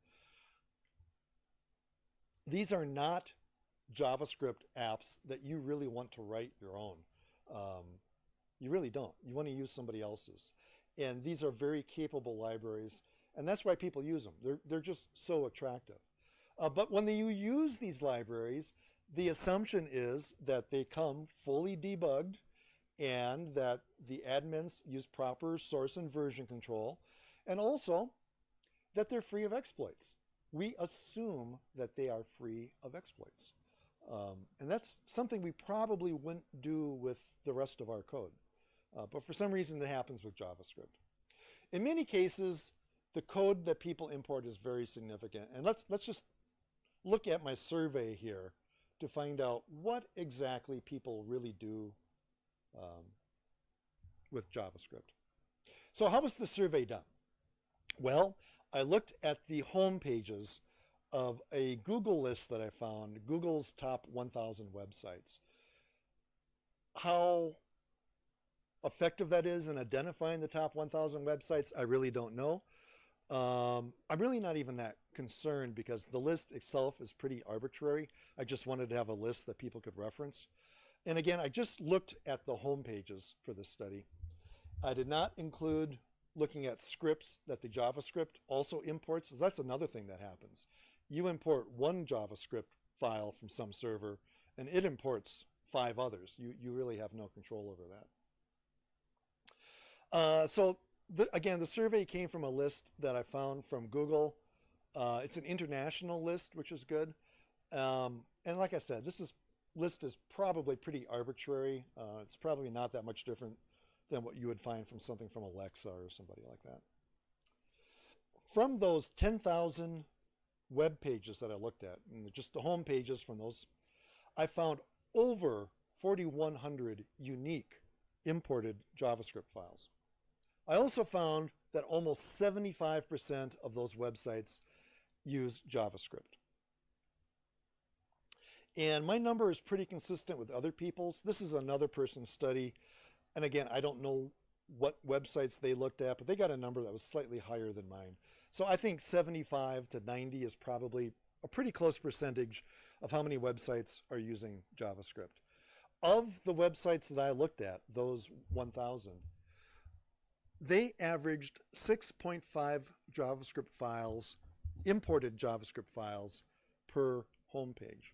These are not JavaScript apps that you really want to write your own. You really don't. You want to use somebody else's. And these are very capable libraries, and that's why people use them. They're just so attractive. But when you use these libraries, the assumption is that they come fully debugged and that the admins use proper source and version control, and also that they're free of exploits. We assume that they are free of exploits. And that's something we probably wouldn't do with the rest of our code. But for some reason, it happens with JavaScript. In many cases, the code that people import is very significant. And let's just look at my survey here to find out what exactly people really do with JavaScript. So how was the survey done? Well, I looked at the home pages of a Google list that I found, Google's top 1,000 websites. How effective that is in identifying the top 1,000 websites, I really don't know. I'm really not even that concerned because the list itself is pretty arbitrary. I just wanted to have a list that people could reference. And again, I just looked at the home pages for this study. I did not include looking at scripts that the JavaScript also imports. That's another thing that happens. You import one JavaScript file from some server and it imports 5 others. You really have no control over that. Again, the survey came from a list that I found from Google. It's an international list, which is good. And like I said, this list is probably pretty arbitrary. It's probably not that much different than what you would find from something from Alexa or somebody like that. From those 10,000 web pages that I looked at, and just the home pages from those, I found over 4,100 unique imported JavaScript files. I also found that almost 75% of those websites use JavaScript. And my number is pretty consistent with other people's. This is another person's study. And again, I don't know what websites they looked at, but they got a number that was slightly higher than mine. So I think 75 to 90 is probably a pretty close percentage of how many websites are using JavaScript. Of the websites that I looked at, those 1,000, they averaged 6.5 JavaScript files, imported JavaScript files per homepage.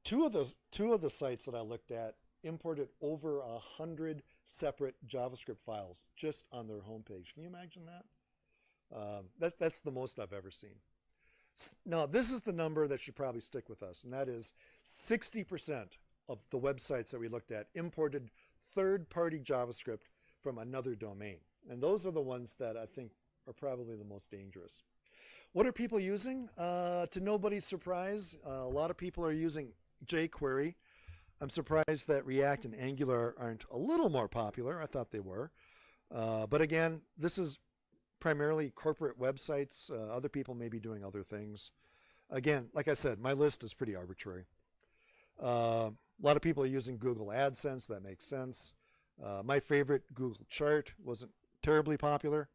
Two of the sites that I looked at imported over 100 separate JavaScript files just on their homepage. Can you imagine that? That's the most I've ever seen. Now, this is the number that should probably stick with us, and that is 60% of the websites that we looked at imported third-party JavaScript from another domain. And those are the ones that I think are probably the most dangerous. What are people using? To nobody's surprise, a lot of people are using jQuery. I'm surprised that React and Angular aren't a little more popular. I thought they were. But again, this is primarily corporate websites. Other people may be doing other things. Again, like I said, my list is pretty arbitrary. A lot of people are using Google AdSense. That makes sense. My favorite, Google Chart, wasn't terribly popular.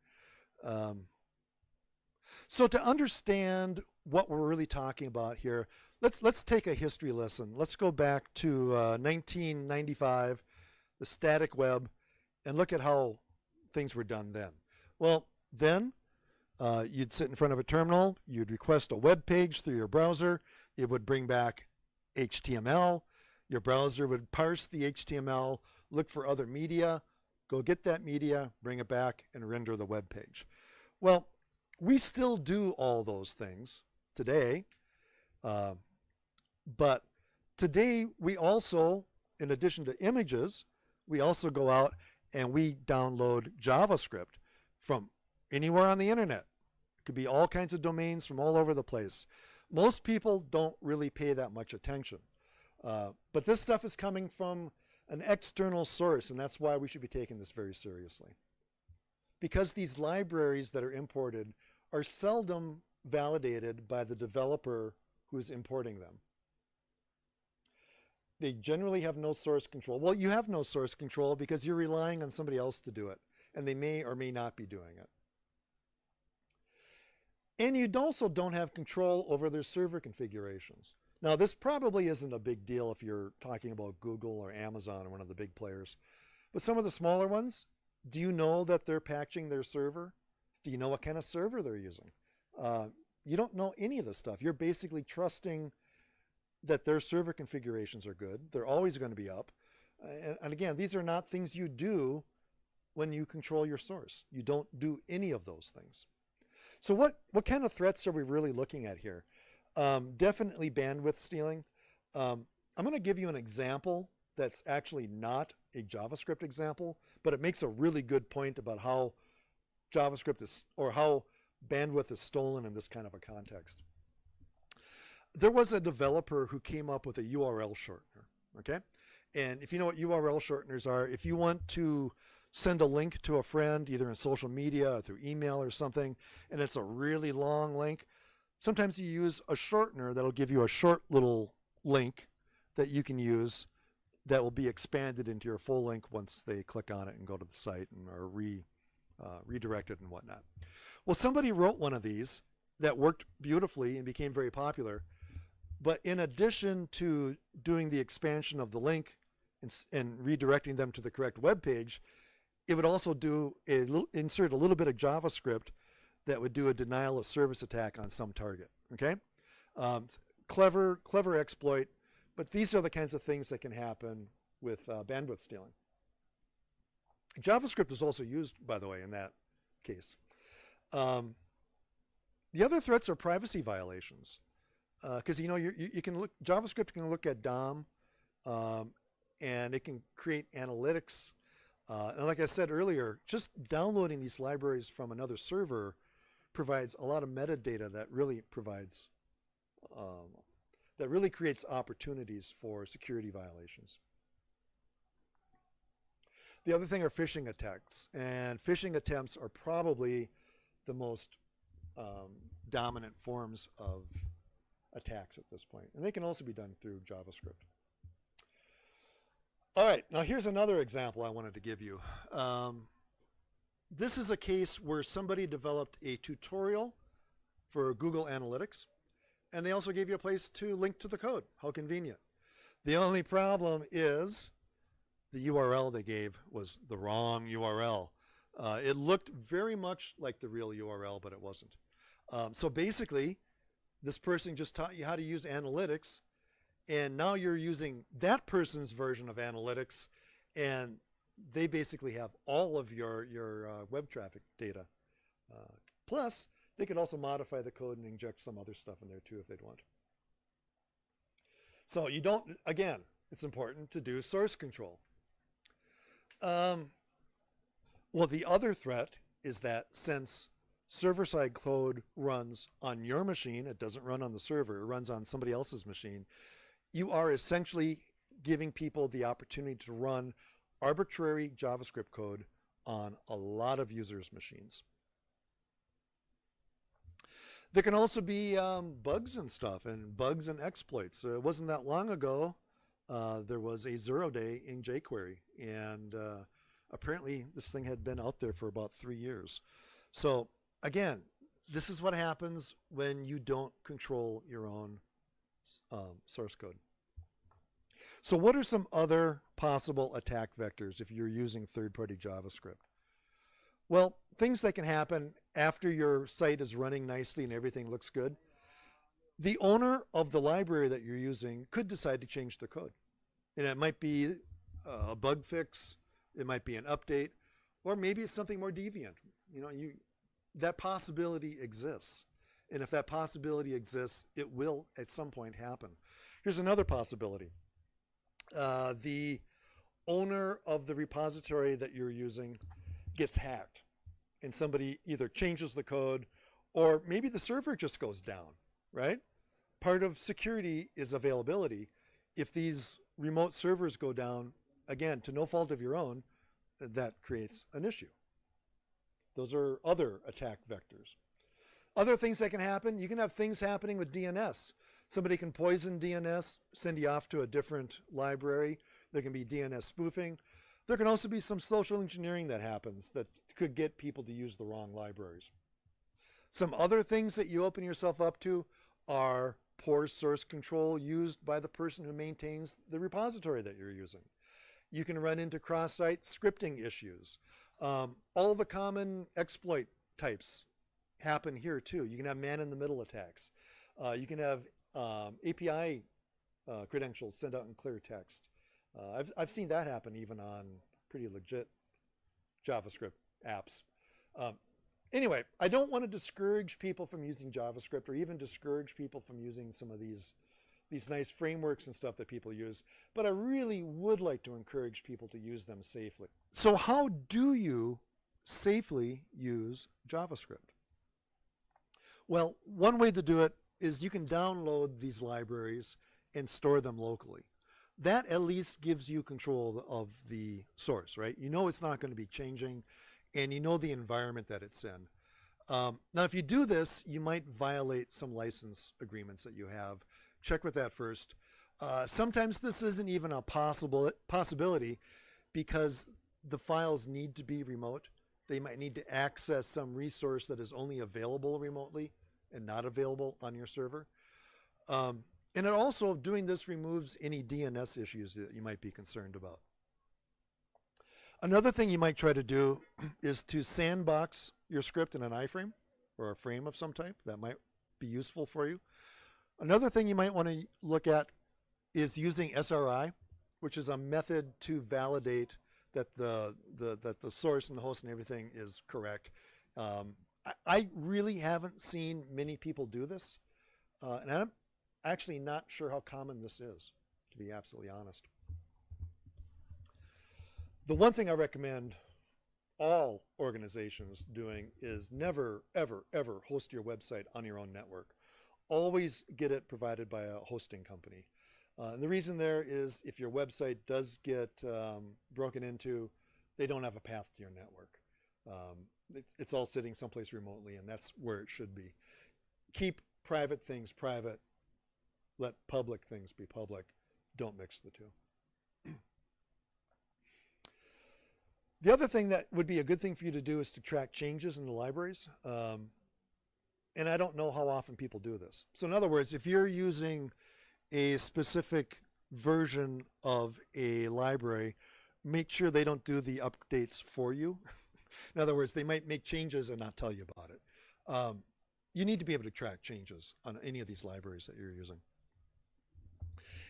So to understand what we're really talking about here, let's take a history lesson. Let's go back to 1995, the static web, and look at how things were done then. Well, then you'd sit in front of a terminal, you'd request a web page through your browser, it would bring back HTML, your browser would parse the HTML, look for other media, go get that media, bring it back, and render the web page. Well, we still do all those things today, but today we also, in addition to images, we also go out and we download JavaScript from anywhere on the internet. It could be all kinds of domains from all over the place. Most people don't really pay that much attention. But this stuff is coming from an external source, and that's why we should be taking this very seriously. Because these libraries that are imported are seldom validated by the developer who is importing them. They generally have no source control. Well, you have no source control because you're relying on somebody else to do it, and they may or may not be doing it. And you also don't have control over their server configurations. Now, this probably isn't a big deal if you're talking about Google or Amazon or one of the big players. But some of the smaller ones, do you know that they're patching their server? Do you know what kind of server they're using? You don't know any of this stuff. You're basically trusting that their server configurations are good. They're always going to be up. And again, these are not things you do when you control your source. You don't do any of those things. So what kind of threats are we really looking at here? Definitely bandwidth stealing. I'm going to give you an example that's actually not a JavaScript example, but it makes a really good point about how JavaScript is, or how bandwidth is stolen in this kind of a context. There was a developer who came up with a URL shortener, okay? And if you know what URL shorteners are, if you want to send a link to a friend, either in social media or through email or something, and it's a really long link, sometimes you use a shortener that'll give you a short little link that you can use that will be expanded into your full link once they click on it and go to the site and are redirected and whatnot. Well, somebody wrote one of these that worked beautifully and became very popular, but in addition to doing the expansion of the link and redirecting them to the correct web page, it would also do insert a little bit of JavaScript that would do a denial of service attack on some target. Okay, clever exploit, but these are the kinds of things that can happen with bandwidth stealing. JavaScript is also used, by the way, in that case. The other threats are privacy violations, because you can look. JavaScript can look at DOM, and it can create analytics. And like I said earlier, just downloading these libraries from another server provides a lot of metadata that really provides, that really creates opportunities for security violations. The other thing are phishing attacks, and phishing attempts are probably the most dominant forms of attacks at this point, and they can also be done through JavaScript. All right, now here's another example I wanted to give you. This is a case where somebody developed a tutorial for Google Analytics, and they also gave you a place to link to the code. How convenient. The only problem is the URL they gave was the wrong URL. It looked very much like the real URL, but it wasn't. So basically, this person just taught you how to use analytics, and now you're using that person's version of analytics, and they basically have all of your web traffic data. Plus, they could also modify the code and inject some other stuff in there too if they'd want. So you don't, again, it's important to do source control. Well, the other threat is that since server-side code runs on your machine, it doesn't run on the server, it runs on somebody else's machine, you are essentially giving people the opportunity to run arbitrary JavaScript code on a lot of users' machines. There can also be bugs and stuff, and bugs and exploits. It wasn't that long ago, there was a 0-day in jQuery, and apparently this thing had been out there for about 3 years. So again, this is what happens when you don't control your own source code. So what are some other possible attack vectors if you're using third-party JavaScript? Well, things that can happen after your site is running nicely and everything looks good. The owner of the library that you're using could decide to change the code. And it might be a bug fix, it might be an update, or maybe it's something more deviant. That possibility exists. And if that possibility exists, it will at some point happen. Here's another possibility. The owner of the repository that you're using gets hacked, and somebody either changes the code, or maybe the server just goes down, right? Part of security is availability. If these remote servers go down, again, to no fault of your own, that creates an issue. Those are other attack vectors. Other things that can happen, you can have things happening with DNS. Somebody can poison DNS, send you off to a different library. There can be DNS spoofing. There can also be some social engineering that happens that could get people to use the wrong libraries. Some other things that you open yourself up to are poor source control used by the person who maintains the repository that you're using. You can run into cross-site scripting issues. All the common exploit types happen here too. You can have man-in-the-middle attacks. You can have API credentials sent out in clear text. I've seen that happen even on pretty legit JavaScript apps. Anyway, I don't want to discourage people from using JavaScript or even discourage people from using some of these nice frameworks and stuff that people use, but I really would like to encourage people to use them safely. So how do you safely use JavaScript? Well, one way to do it is you can download these libraries and store them locally. That at least gives you control of the source, right? You know it's not going to be changing, and you know the environment that it's in. Now, if you do this, you might violate some license agreements that you have. Check with that first. Sometimes this isn't even a possibility because the files need to be remote. They might need to access some resource that is only available remotely and not available on your server. And it also, doing this removes any DNS issues that you might be concerned about. Another thing you might try to do is to sandbox your script in an iframe or a frame of some type. That might be useful for you. Another thing you might want to look at is using SRI, which is a method to validate that the source and the host and everything is correct. I really haven't seen many people do this, and I'm actually not sure how common this is, to be absolutely honest. The one thing I recommend all organizations doing is never, ever, ever host your website on your own network. Always get it provided by a hosting company. And the reason there is if your website does get broken into, they don't have a path to your network. It's all sitting someplace remotely, and that's where it should be. Keep private things private. Let public things be public. Don't mix the two. The other thing that would be a good thing for you to do is to track changes in the libraries. And I don't know how often people do this. So in other words, if you're using a specific version of a library, make sure they don't do the updates for you. In other words, they might make changes and not tell you about it. You need to be able to track changes on any of these libraries that you're using.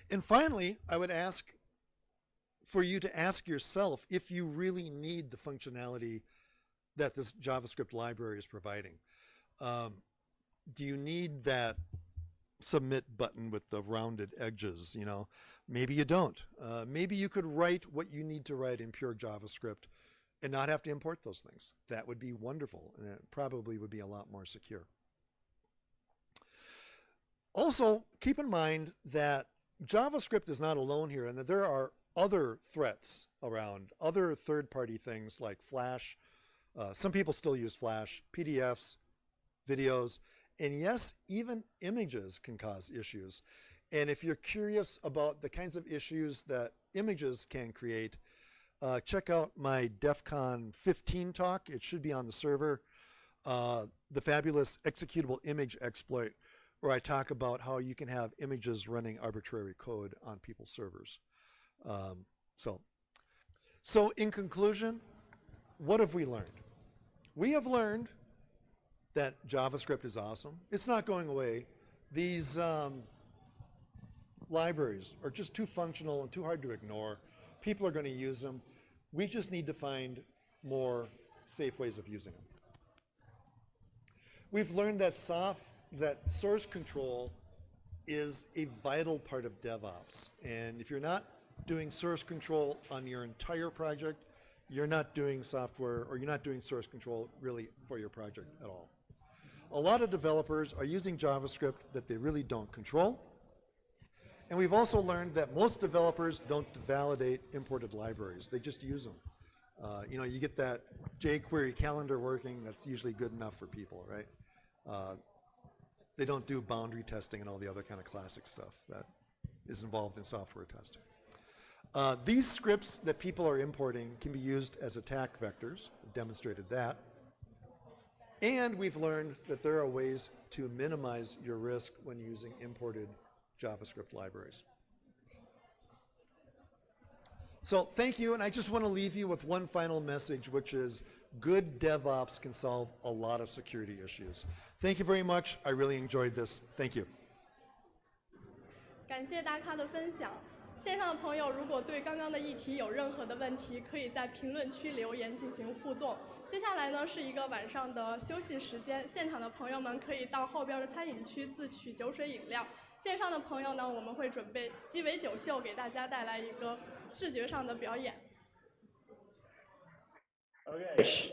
And finally, I would ask for you to ask yourself if you really need the functionality that this JavaScript library is providing. Do you need that submit button with the rounded edges? You know, maybe you don't. Maybe you could write what you need to write in pure JavaScript and not have to import those things. That would be wonderful, and it probably would be a lot more secure. Also, keep in mind that JavaScript is not alone here, and that there are other threats around, other third-party things like Flash. Some people still use Flash, PDFs, videos, and yes, even images can cause issues. And if you're curious about the kinds of issues that images can create, check out my DEFCON 15 talk. It should be on the server. The fabulous executable image exploit, where I talk about how you can have images running arbitrary code on people's servers. So in conclusion, what have we learned? We have learned that JavaScript is awesome. It's not going away. These libraries are just too functional and too hard to ignore. People are going to use them. We just need to find more safe ways of using them. We've learned that source control is a vital part of DevOps. And if you're not doing source control on your entire project, you're not doing software, or you're not doing source control really for your project at all. A lot of developers are using JavaScript that they really don't control. And we've also learned that most developers don't validate imported libraries. They just use them. You get that jQuery calendar working, that's usually good enough for people, right? They don't do boundary testing and all the other kind of classic stuff that is involved in software testing. These scripts that people are importing can be used as attack vectors. We've demonstrated that. And we've learned that there are ways to minimize your risk when using imported JavaScript libraries. So thank you, and I just want to leave you with one final message, which is good DevOps can solve a lot of security issues. Thank you very much. I really enjoyed this. Thank you. 感谢大咖的分享。线上的朋友，如果对刚刚的议题有任何的问题，可以在评论区留言进行互动。接下来呢是一个晚上的休息时间，现场的朋友们可以到后边的餐饮区自取酒水饮料。线上的朋友呢，我们会准备鸡尾酒秀给大家带来一个视觉上的表演。Okay.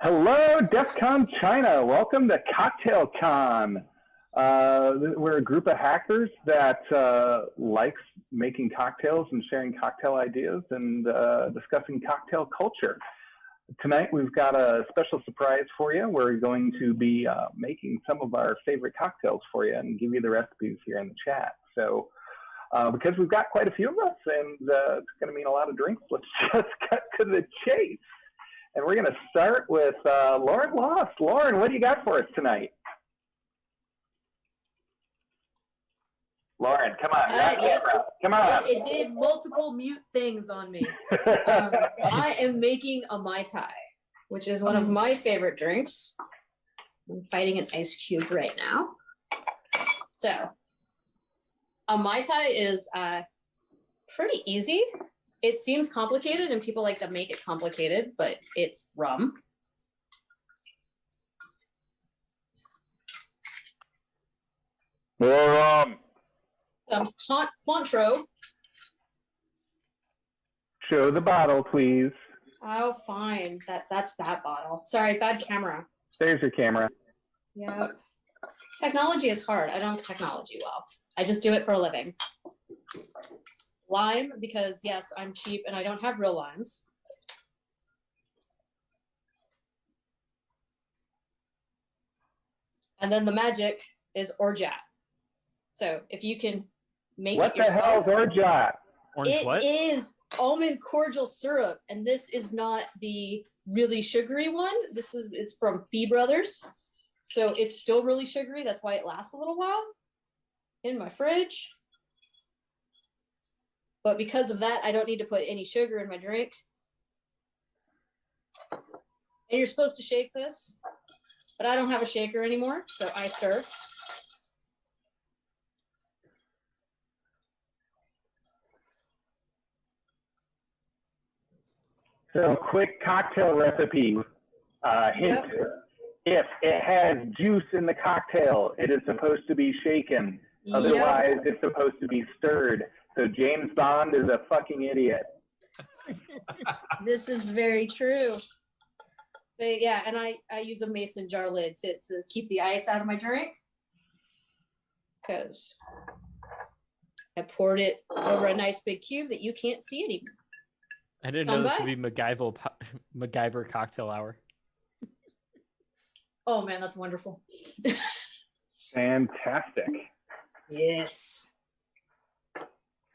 Hello, DEFCON China. Welcome to CocktailCon. We're a group of hackers that likes making cocktails and sharing cocktail ideas and discussing cocktail culture. Tonight we've got a special surprise for you. We're going to be making some of our favorite cocktails for you and give you the recipes here in the chat. So because we've got quite a few of us and it's going to mean a lot of drinks, let's just cut to the chase. And we're going to start with Lauren Loss. Lauren, what do you got for us tonight? Lauren, come on. Come on. It did multiple mute things on me. I am making a Mai Tai, which is one of my favorite drinks. I'm fighting an ice cube right now. So, a Mai Tai is pretty easy. It seems complicated, and people like to make it complicated, but it's rum. More rum. Some Cointreau. Show the bottle, please. Oh, fine. That's that bottle. Sorry, bad camera. There's your camera. Yeah. Technology is hard. I don't technology well. I just do it for a living. Lime, because yes, I'm cheap and I don't have real limes. And then the magic is orgeat. So if you can make it yourself. What the hell is orgeat? It is almond cordial syrup, and this is not the really sugary one. It's from Fee Brothers. So it's still really sugary. That's why it lasts a little while in my fridge. But because of that, I don't need to put any sugar in my drink. And you're supposed to shake this, but I don't have a shaker anymore, so I stir. So quick cocktail recipe hint. Yep. If it has juice in the cocktail, it is supposed to be shaken. Yep. Otherwise, it's supposed to be stirred. So James Bond is a fucking idiot. This is very true. So yeah, and I use a mason jar lid to keep the ice out of my drink. Because I poured it over a nice big cube that you can't see anymore. I didn't know this would be MacGyver cocktail hour. Oh man, that's wonderful. Fantastic. Yes.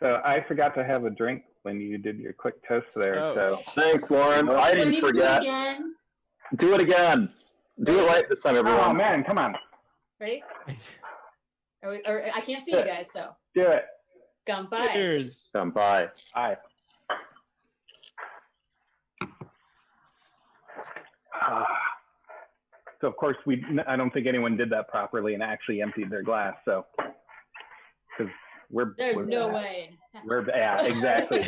So I forgot to have a drink when you did your quick toast there. Oh. So thanks, Lauren. I didn't forget. Do it again. Do it again. Do it right this time, everyone. Oh, man, come on. Ready? Or I can't see you guys, so. Do it. Ganpai. Cheers. Ganpai. Aye. So of course I don't think anyone did that properly and actually emptied their glass. So because There's no way. Yeah, exactly.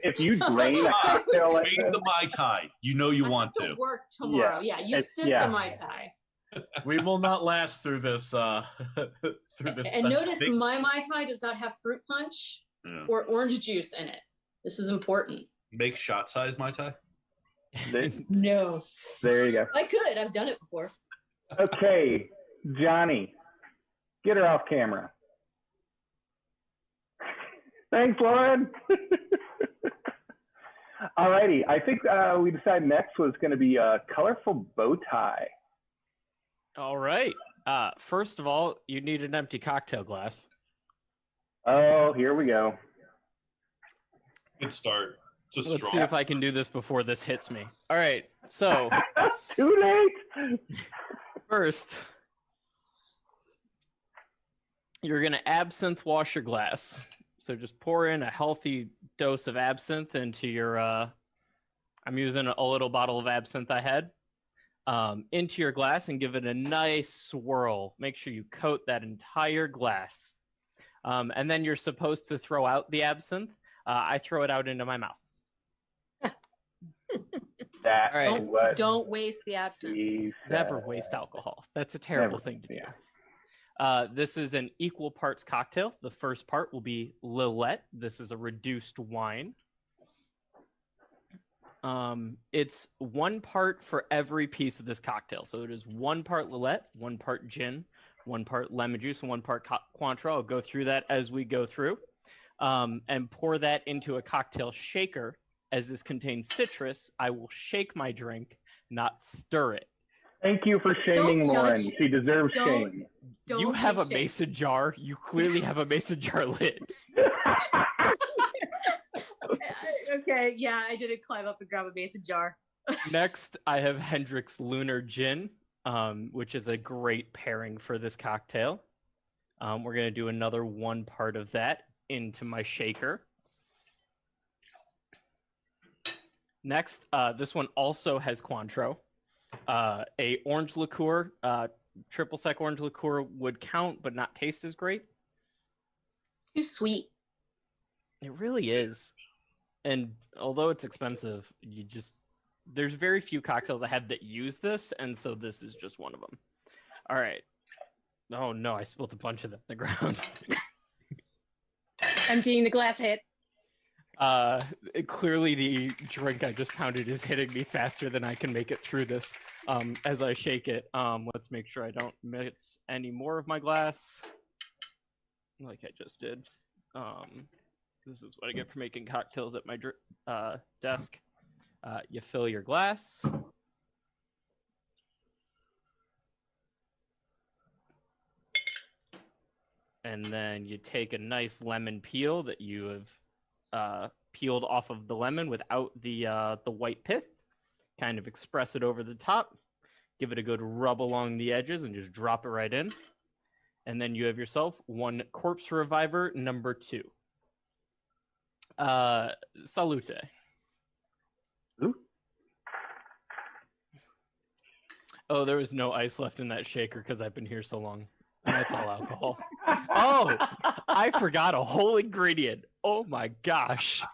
If you drain a cocktail like Drink the Mai Tai. You know you want to work tomorrow. Yeah, you sip the Mai Tai. We will not last through this. Through this. And notice my Mai Tai does not have fruit punch or orange juice in it. This is important. Make shot size Mai Tai. No. There you go. I could. I've done it before. Okay, Johnny, get her off camera. Thanks, Lauren. Alrighty, I think we decided next was going to be a colorful bow tie. All right. First of all, you need an empty cocktail glass. Oh, here we go. Good start. Let's see if I can do this before this hits me. All right, so. Too late. First, you're going to absinthe wash your glass. So just pour in a healthy dose of absinthe into your, I'm using a little bottle of absinthe I had, into your glass and give it a nice swirl. Make sure you coat that entire glass. And then you're supposed to throw out the absinthe. I throw it out into my mouth. Don't waste the absinthe. Never waste alcohol. That's a terrible thing to do. This is an equal parts cocktail. The first part will be Lillet. This is a reduced wine. It's 1 part for every piece of this cocktail. So it is 1 part Lillet, 1 part gin, 1 part lemon juice, and 1 part Cointreau. I'll go through that as we go through. And pour that into a cocktail shaker. As this contains citrus, I will shake my drink, not stir it. Thank you for shaming Lauren. She deserves shame. You have a mason jar. You clearly have a mason jar lid. Okay, yeah, I didn't climb up and grab a mason jar. Next, I have Hendrick's Lunar Gin, which is a great pairing for this cocktail. We're going to do another 1 part of that into my shaker. Next, this one also has Cointreau. A orange liqueur, triple sec orange liqueur would count, but not taste as great. Too sweet. It really is. And although it's expensive, there's very few cocktails I have that use this, and so this is just one of them. All right. Oh no, I spilled a bunch of that on the ground. Emptying the glass hit. Clearly the drink I just pounded is hitting me faster than I can make it through this as I shake it. Let's make sure I don't mix any more of my glass like I just did. This is what I get for making cocktails at my desk. You fill your glass. And then you take a nice lemon peel that you have peeled off of the lemon without the white pith. Kind of express it over the top. Give it a good rub along the edges and just drop it right in. And then you have yourself 1 Corpse Reviver number 2. Salute. Ooh. Oh, there was no ice left in that shaker because I've been here so long. That's all alcohol. Oh, I forgot a whole ingredient. Oh my gosh.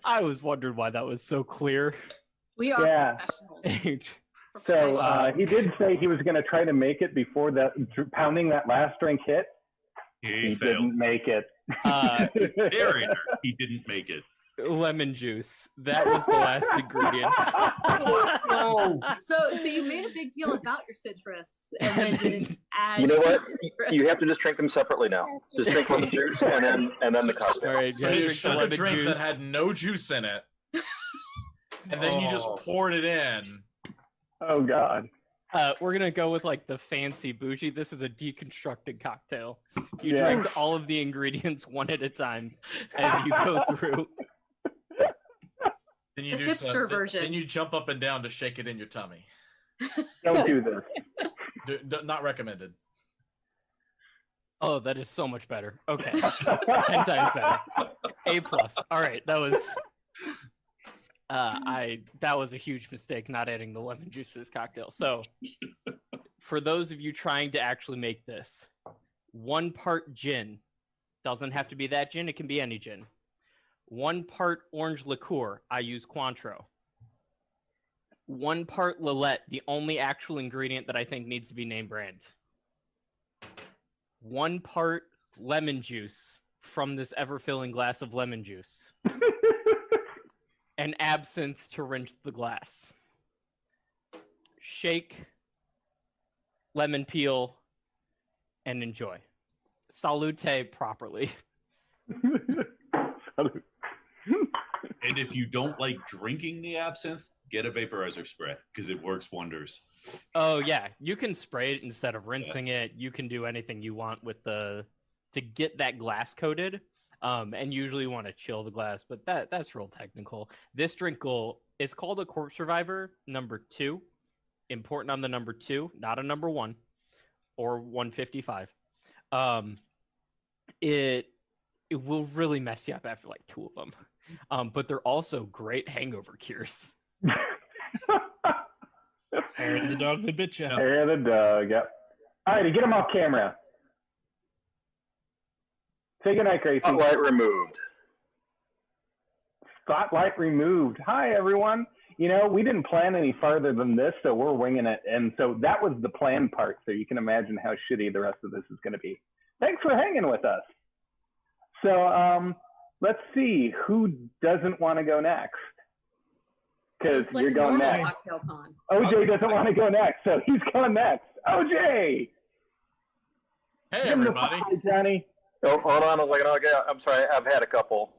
I was wondering why that was so clear. We are professionals. So he did say he was going to try to make it before that pounding that last drink hit. He didn't make it. Narrator, he didn't make it. Lemon juice. That was the last ingredient. No. So you made a big deal about your citrus and then didn't add. You know what? Citrus. You have to just drink them separately now. Just drink lemon juice and then the cocktail. Right, so you shook a drink that had no juice in it, and then you just poured it in. Oh God. We're gonna go with like the fancy bougie. This is a deconstructed cocktail. You drink all of the ingredients one at a time as you go through. Then you do hipster version. Then you jump up and down to shake it in your tummy. Don't do this. Not recommended. Oh, that is so much better. Okay. 10 times better. A+. All right, that was that was a huge mistake not adding the lemon juice to this cocktail. So, for those of you trying to actually make this, 1 part gin, doesn't have to be that gin, it can be any gin. 1 part orange liqueur, I use Cointreau. 1 part Lillet, the only actual ingredient that I think needs to be name brand. 1 part lemon juice from this ever-filling glass of lemon juice. And absinthe to rinse the glass. Shake, lemon peel, and enjoy. Salute properly. And if you don't like drinking the absinthe, get a vaporizer spray because it works wonders. Oh yeah, you can spray it instead of rinsing it. You can do anything you want with to get that glass coated. And usually you want to chill the glass, but that's real technical. This drink is called a Corpse Reviver number 2. Important on the number 2, not a number 1 or 155. It will really mess you up after like 2 of them. But they're also great hangover cures. Hair of the dog that bit you. Hair of the dog, yep. All right, get him off camera. Say goodnight, Gracie. Spotlight removed. Spotlight removed. Hi, everyone. You know, we didn't plan any farther than this, so we're winging it. And so that was the planned part, so you can imagine how shitty the rest of this is going to be. Thanks for hanging with us. So let's see. Who doesn't want to go next? Because like you're going next. Cocktail con. OJ doesn't want to go next, so he's going next. OJ! Hey, everybody. Hi, Johnny. Oh, hold on a second. Okay, I'm sorry. I've had a couple.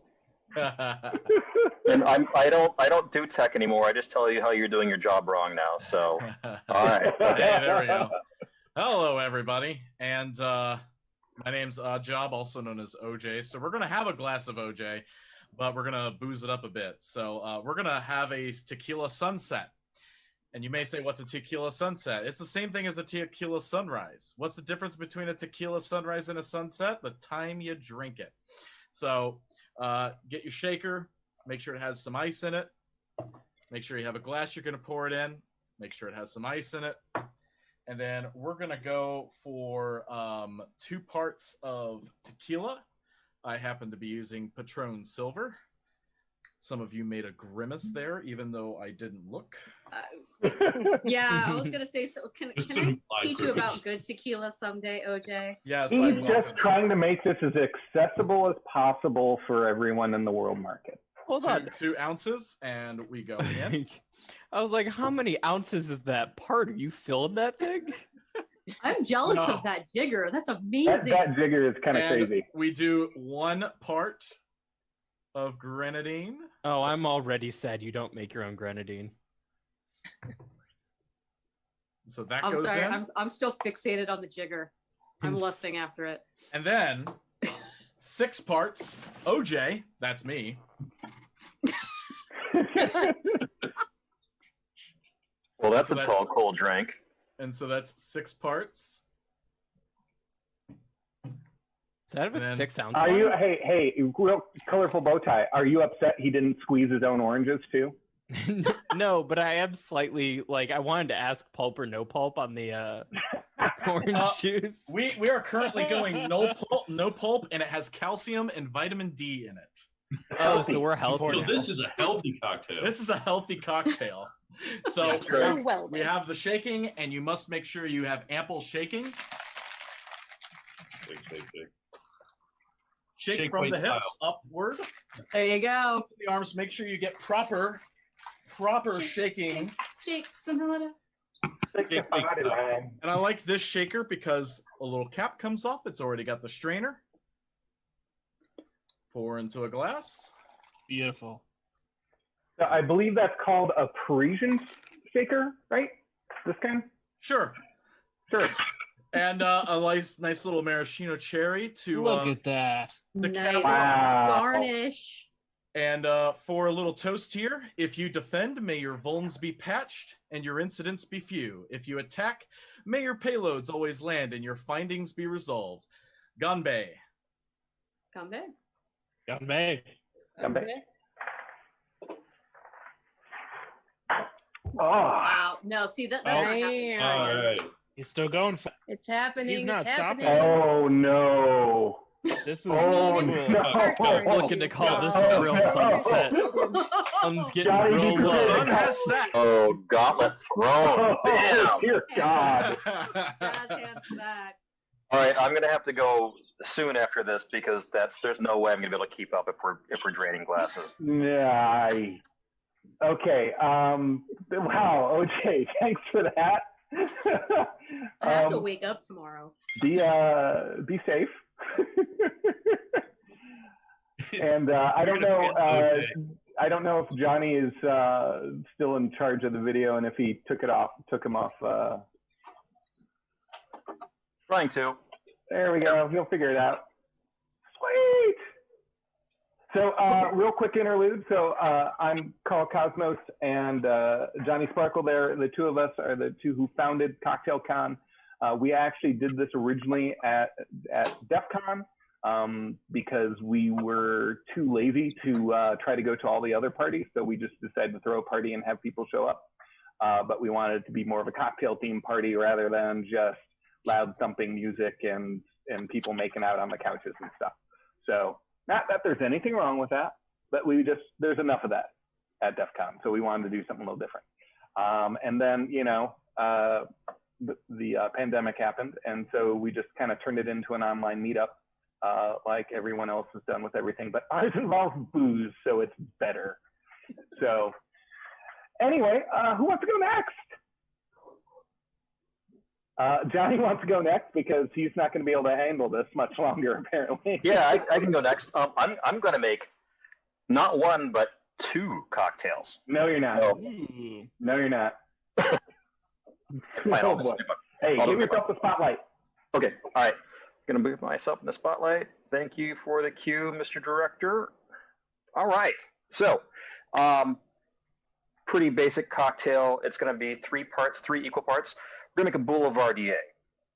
And I don't do tech anymore. I just tell you how you're doing your job wrong now. So, all right. Hey, there we go. Hello, everybody. And my name's Job, also known as OJ. So we're going to have a glass of OJ, but we're going to booze it up a bit. So we're going to have a tequila sunset. And you may say, what's a tequila sunset? It's the same thing as a tequila sunrise. What's the difference between a tequila sunrise and a sunset? The time you drink it. So get your shaker. Make sure it has some ice in it. Make sure you have a glass you're going to pour it in. Make sure it has some ice in it. And then we're going to go for 2 parts of tequila. I happen to be using Patron Silver. Some of you made a grimace there, even though I didn't look. Yeah, I was going to say, so can I teach you about good tequila someday, OJ? Yes. He's just trying to make this as accessible as possible for everyone in the world market. Hold on. 2 ounces, and we go in. I was like, how many ounces is that part? Are you filling that thing? I'm jealous of that jigger. That's amazing. That jigger is kind of crazy. We do 1 part of grenadine. Oh, I'm already sad you don't make your own grenadine. So that I'm goes sorry, in. I'm still fixated on the jigger. I'm lusting after it. And then 6 parts OJ, that's me. Well, that's a tall, cold drink. And so that's 6 parts. Is that a 6 ounce? Are you? Hey, real colorful bow tie. Are you upset he didn't squeeze his own oranges too? No, but I am slightly like I wanted to ask pulp or no pulp on the orange juice. We are currently going no pulp, and it has calcium and vitamin D in it. Oh, so we're healthy. So this is a healthy cocktail. This is a healthy cocktail. So we have the shaking, and you must make sure you have ample shaking. Shake from the hips upward. There you go. The arms. Make sure you get proper shaking. Shake, Sonata. And I like this shaker because a little cap comes off. It's already got the strainer. Pour into a glass. Beautiful. I believe that's called a Parisian shaker, right? This kind? Sure. And a nice little maraschino cherry to look at that. Nice Wow. garnish. And for a little toast here, if you defend, may your vulns be patched and your incidents be few. If you attack, may your payloads always land and your findings be resolved. Ganbei. Ganbei. Ganbei. Ganbei. Oh. Wow. No, see that's not happening. All right. He's still going for It's happening. He's not it's stopping. happening. Oh no. This is Oh no. I'm looking to call this a real sunset. Sun's getting Johnny, real be low. prepared. Sun has set. Oh, gauntlet thrown. Oh, Damn. dear God. Jazz hands for that. All right, I'm gonna have to go soon after this because there's no way I'm gonna be able to keep up if we're draining glasses. Yeah. Okay. Wow. OJ, thanks for that. I have to wake up tomorrow. Be safe. And I don't know. I don't know if Johnny is still in charge of the video and if he took him off. Trying to. There we go. He'll figure it out. Sweet. So real quick interlude. So I'm Carl Cosmos and Johnny Sparkle there. The two of us are the two who founded Cocktail Con. We actually did this originally at DEFCON because we were too lazy to try to go to all the other parties. So we just decided to throw a party and have people show up. But we wanted it to be more of a cocktail themed party rather than just loud thumping music and people making out on the couches and stuff. So not that there's anything wrong with that, but there's enough of that at DEF CON. So we wanted to do something a little different. And then, the pandemic happened. And so we just kind of turned it into an online meetup like everyone else has done with everything. But ours involves booze, so it's better. So anyway, who wants to go next? Johnny wants to go next because he's not going to be able to handle this much longer, apparently. Yeah, I can go next. I'm going to make not one, but two cocktails. No, you're not. No, you're not. Fine, Oh, boy. Hey, give yourself the spotlight. Okay, all right. Going to move myself in the spotlight. Thank you for the cue, Mr. Director. All right. So, pretty basic cocktail. It's going to be three equal parts. We're going to make a Boulevardier.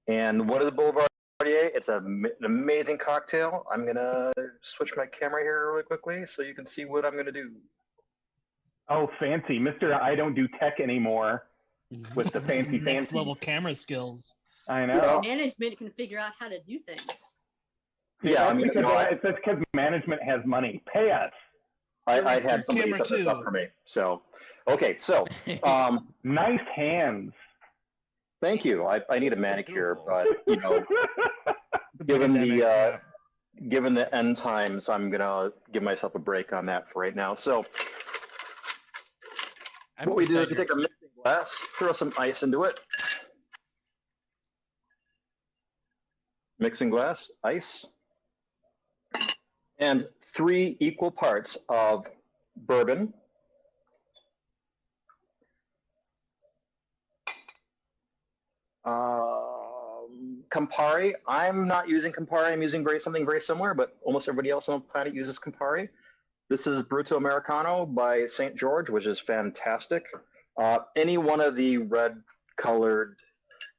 And what is a Boulevardier? It's an amazing cocktail. I'm going to switch my camera here really quickly so you can see what I'm going to do. Oh, fancy. Mr. I don't do tech anymore with the fancy. Next level camera skills. I know. Management can figure out how to do things. Yeah, I mean, it's because management has money. Pay us. I had somebody set this up for me. So, okay, so. Nice hands. Thank you. I need a manicure, but, given the end times, I'm going to give myself a break on that for right now. So, what we do is we take a mixing glass, throw some ice into it. Mixing glass, ice, and 3 equal parts of bourbon, Campari. I'm not using Campari. I'm using something very similar, but almost everybody else on the planet uses Campari. This is Brutto Americano by St. George, which is fantastic. Any one of the red-colored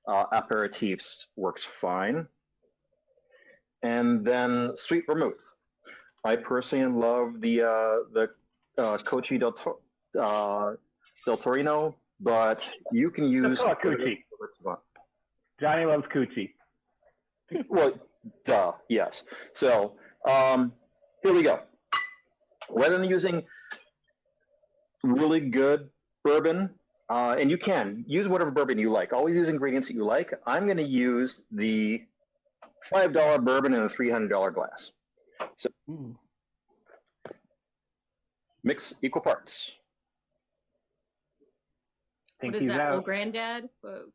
aperitifs works fine. And then sweet vermouth. I personally love the Cocchi del Torino, but you can use Cocchi. Johnny loves Cocchi. Well, duh, yes. So here we go. Rather than using really good bourbon, and you can use whatever bourbon you like. Always use ingredients that you like. I'm going to use the $5 bourbon in a $300 glass. So mix equal parts. What is that, old granddad?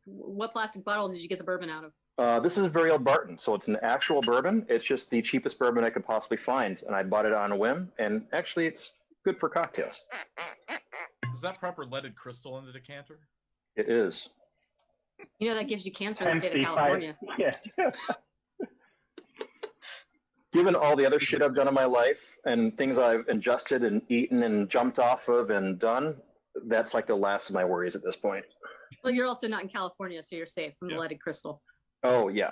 What plastic bottle did you get the bourbon out of? This is very old Barton, so it's an actual bourbon. It's just the cheapest bourbon I could possibly find, and I bought it on a whim, and actually it's good for cocktails. Is that proper leaded crystal in the decanter? It is. You know that gives you cancer in the state of California. Yeah. given all the other shit I've done in my life and things I've ingested and eaten and jumped off of and done, that's like the last of my worries at this point. Well, you're also not in California, so you're safe from the leaded crystal. Oh yeah.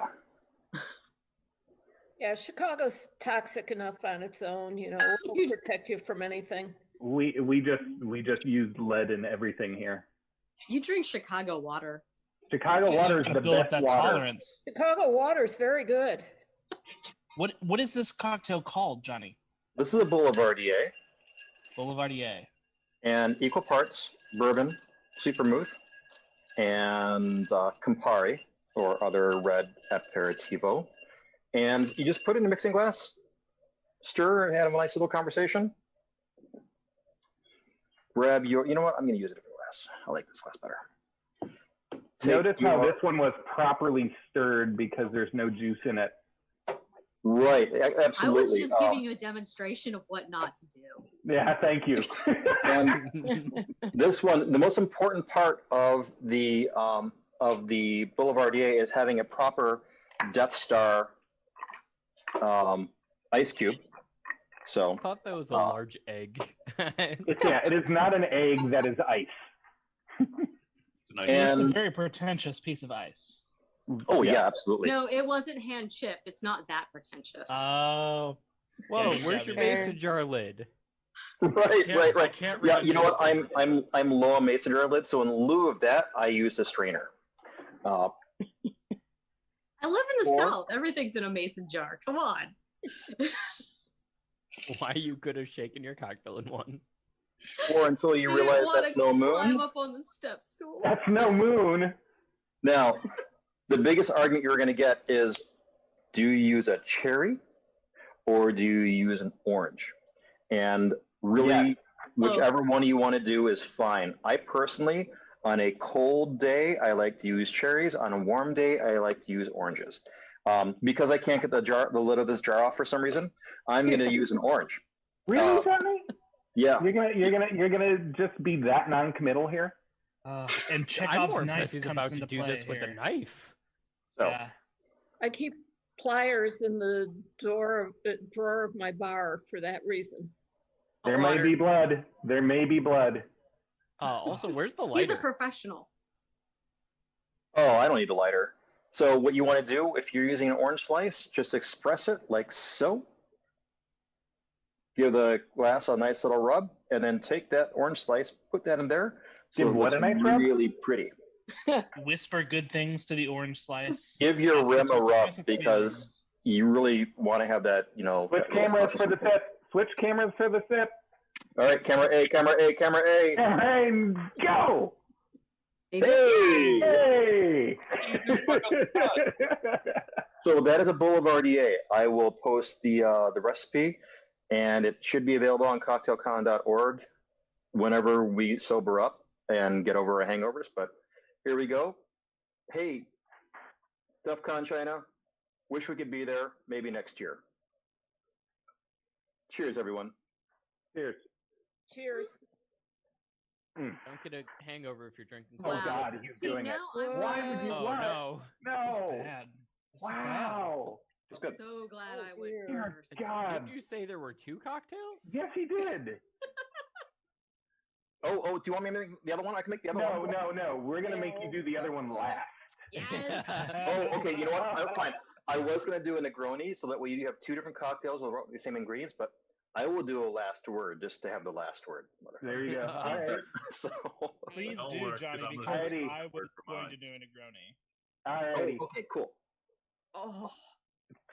Yeah, Chicago's toxic enough on its own. You know, it won't protect you from anything. We just used lead in everything here. You drink Chicago water. Chicago water is the best water. Tolerance. Chicago water is very good. What is this cocktail called, Johnny? This is a Boulevardier. Boulevardier. And equal parts bourbon, sweet vermouth, and Campari or other red aperitivo. And you just put it in a mixing glass, stir, and have a nice little conversation. Grab your, you know what? I'm going to use a different glass. I like this glass better. Notice how this one was properly stirred because there's no juice in it. Right, absolutely. I was just giving you a demonstration of what not to do. Yeah, thank you. And this one, the most important part of the Boulevardier is having a proper Death Star ice cube. So I thought that was a large egg. It is not an egg. That is ice. It's a very pretentious piece of ice. Oh yeah, absolutely. No, it wasn't hand chipped. It's not that pretentious. Oh. Whoa, where's your mason jar lid? Right. Yeah, you know what? I'm low on mason jar lid, so in lieu of that, I used a strainer. I live in the South. Everything's in a mason jar. Come on. Why you could have shaken your cocktail in one. Or until you realize that's no moon. Climb up on the step stool. That's no moon. Now, the biggest argument you're going to get is, do you use a cherry or do you use an orange? And really, whichever one you want to do is fine. I personally, on a cold day, I like to use cherries. On a warm day, I like to use oranges. Because I can't get the lid of this jar off for some reason, I'm going to use an orange. Really, Johnny? Yeah. You're gonna just be that non-committal here? And Chekhov's knife comes about into to do play this with here. a knife. So. Yeah. I keep pliers in the drawer of my bar for that reason. There may be blood. There may be blood. Also, where's the lighter? He's a professional. Oh, I don't need a lighter. So what you want to do, if you're using an orange slice, just express it like so. Give the glass a nice little rub, and then take that orange slice, put that in there. So Give what a nice rub? Really pretty. Whisper good things to the orange slice. Give your rim a rub because you really want to have that, you know. Switch cameras for the sip. Switch cameras for the sip. All right, camera A, camera A, camera A. And go! Hey! Hey! So that is a Boulevardier. I will post the recipe, and it should be available on cocktailcon.org whenever we sober up and get over our hangovers. But here we go. Hey, DEFCON China, wish we could be there maybe next year. Cheers, everyone. Cheers. Cheers. Don't get a hangover if you're drinking. Oh God, he's doing it. Why would you? Oh what? no. No. This is bad. This is Wow. It's good. So glad I went Dear first. God. Didn't you say there were 2 cocktails? Yes, he did. Oh, do you want me to make the other one? I can make the other one. No. We're gonna make you do the other one last. Yes. Oh, okay. You know what? Fine. I was gonna do a Negroni so that way you have 2 different cocktails with the same ingredients, but I will do a last word just to have the last word. There you go. All right. So Please Don't do, work, Johnny, 'cause I'm because gonna I was word for going mine. to do a Negroni. Alrighty. okay, cool. Oh.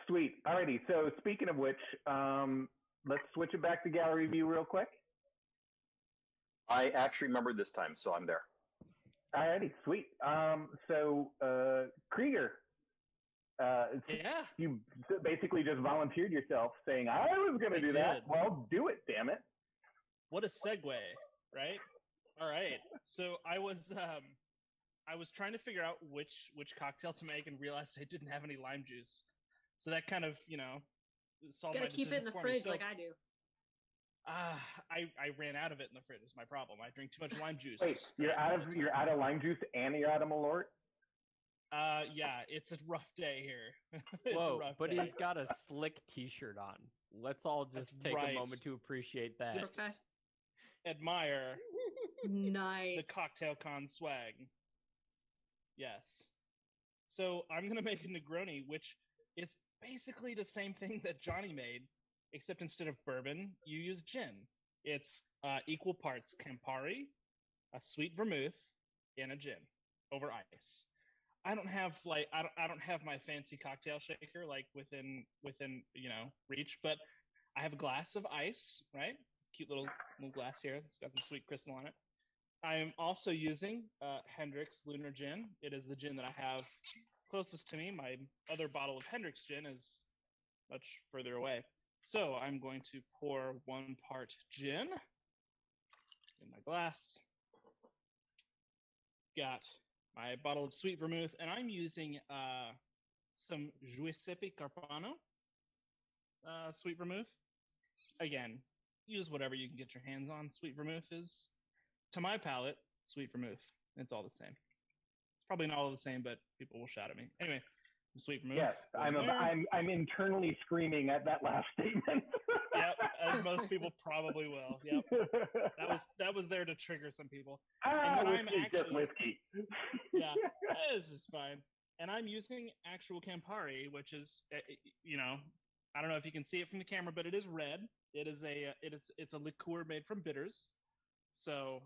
Sweet. Alrighty. So speaking of which, let's switch it back to gallery view real quick. I actually remembered this time, so I'm there. Alrighty. Sweet. So Krieger. Yeah. You basically just volunteered yourself, saying I was going to do that. did. Well, do it, damn it. What a segue, right? All right. So I was trying to figure out which cocktail to make and realized I didn't have any lime juice. So that kind of, solved Gotta my keep it in decision the for me. fridge So, like I do. I ran out of it in the fridge. Is my problem. I drink too much lime juice. Wait, you're out of lime juice and you're out of Malort? Yeah, it's a rough day here. It's a Whoa, rough but day. he's got a slick T-shirt on. Let's all just That's take right. a moment to appreciate that. Just admire nice the Cocktail Con swag. Yes. So I'm gonna make a Negroni, which is basically the same thing that Johnny made, except instead of bourbon, you use gin. It's equal parts Campari, a sweet vermouth, and a gin over ice. I don't have my fancy cocktail shaker like within reach, but I have a glass of ice, right? Cute little glass here. It's got some sweet crystal on it. I am also using Hendrick's Lunar Gin. It is the gin that I have closest to me. My other bottle of Hendrick's gin is much further away. So I'm going to pour 1 part gin in my glass. Got my bottle of sweet vermouth, and I'm using some Giuseppe Carpano sweet vermouth. Again, use whatever you can get your hands on. Sweet vermouth is, to my palate, sweet vermouth. It's all the same. It's probably not all the same, but people will shout at me. Anyway, sweet vermouth. Yes, I'm internally screaming at that last statement. Yep, as most people probably will. Yep, that was there to trigger some people. And then just whiskey. Yeah, this is fine. And I'm using actual Campari, which is, I don't know if you can see it from the camera, but it is red. It is it's a liqueur made from bitters. So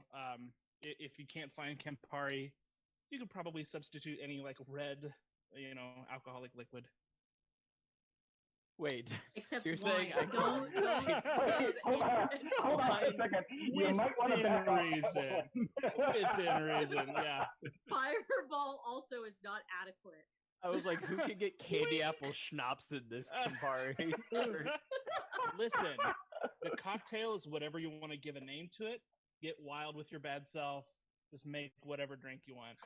if you can't find Campari, you could probably substitute any like red, alcoholic liquid. Wait. Except you're wine. saying I Don't hold on a second. You might want to back off. Within reason, yeah. Fireball also is not adequate. I was like, who could get candy apple schnapps in this Campari? Listen, the cocktail is whatever you want to give a name to it. Get wild with your bad self. Just make whatever drink you want.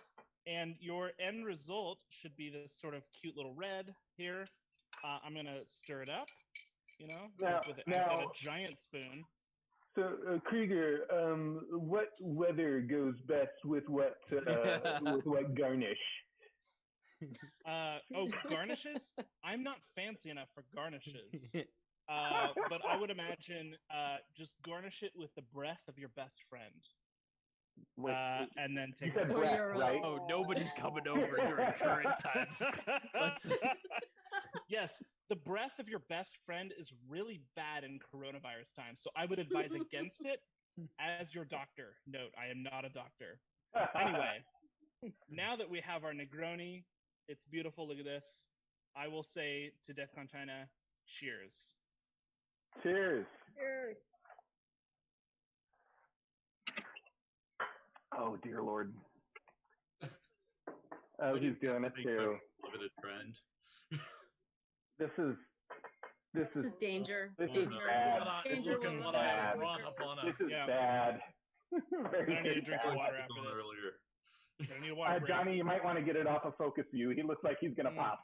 And your end result should be this sort of cute little red here. I'm going to stir it up, with a giant spoon. So, Krieger, what weather goes best with what garnish? Garnishes? I'm not fancy enough for garnishes. But I would imagine just garnish it with the breath of your best friend. And then take a breath, right? Oh, nobody's coming over during current times. Yes, the breath of your best friend is really bad in coronavirus time, so I would advise against it as your doctor. Note, I am not a doctor. Anyway, now that we have our Negroni, it's beautiful. Look at this. I will say to DEFCON China, cheers. Cheers. Cheers. Oh, dear Lord. Oh, he's doing it too. Limited trend. This is danger. This danger. is bad. Danger. Look at what I brought upon us. This is bad. I need to drink the water after this. Earlier. I need a water break. Johnny, you might want to get it off of focus view. He looks like he's gonna pop.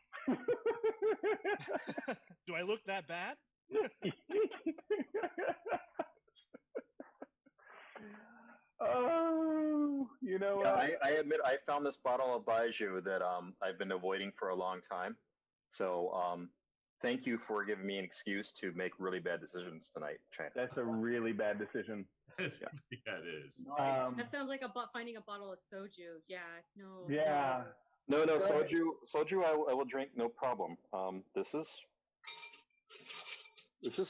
Do I look that bad? Oh, you know what? I admit I found this bottle of Baidu that I've been avoiding for a long time. So thank you for giving me an excuse to make really bad decisions tonight, China. That's a really bad decision. Yeah, it is. That sounds like finding a bottle of soju. Yeah, no. Yeah. No, soju I will drink, no problem. This is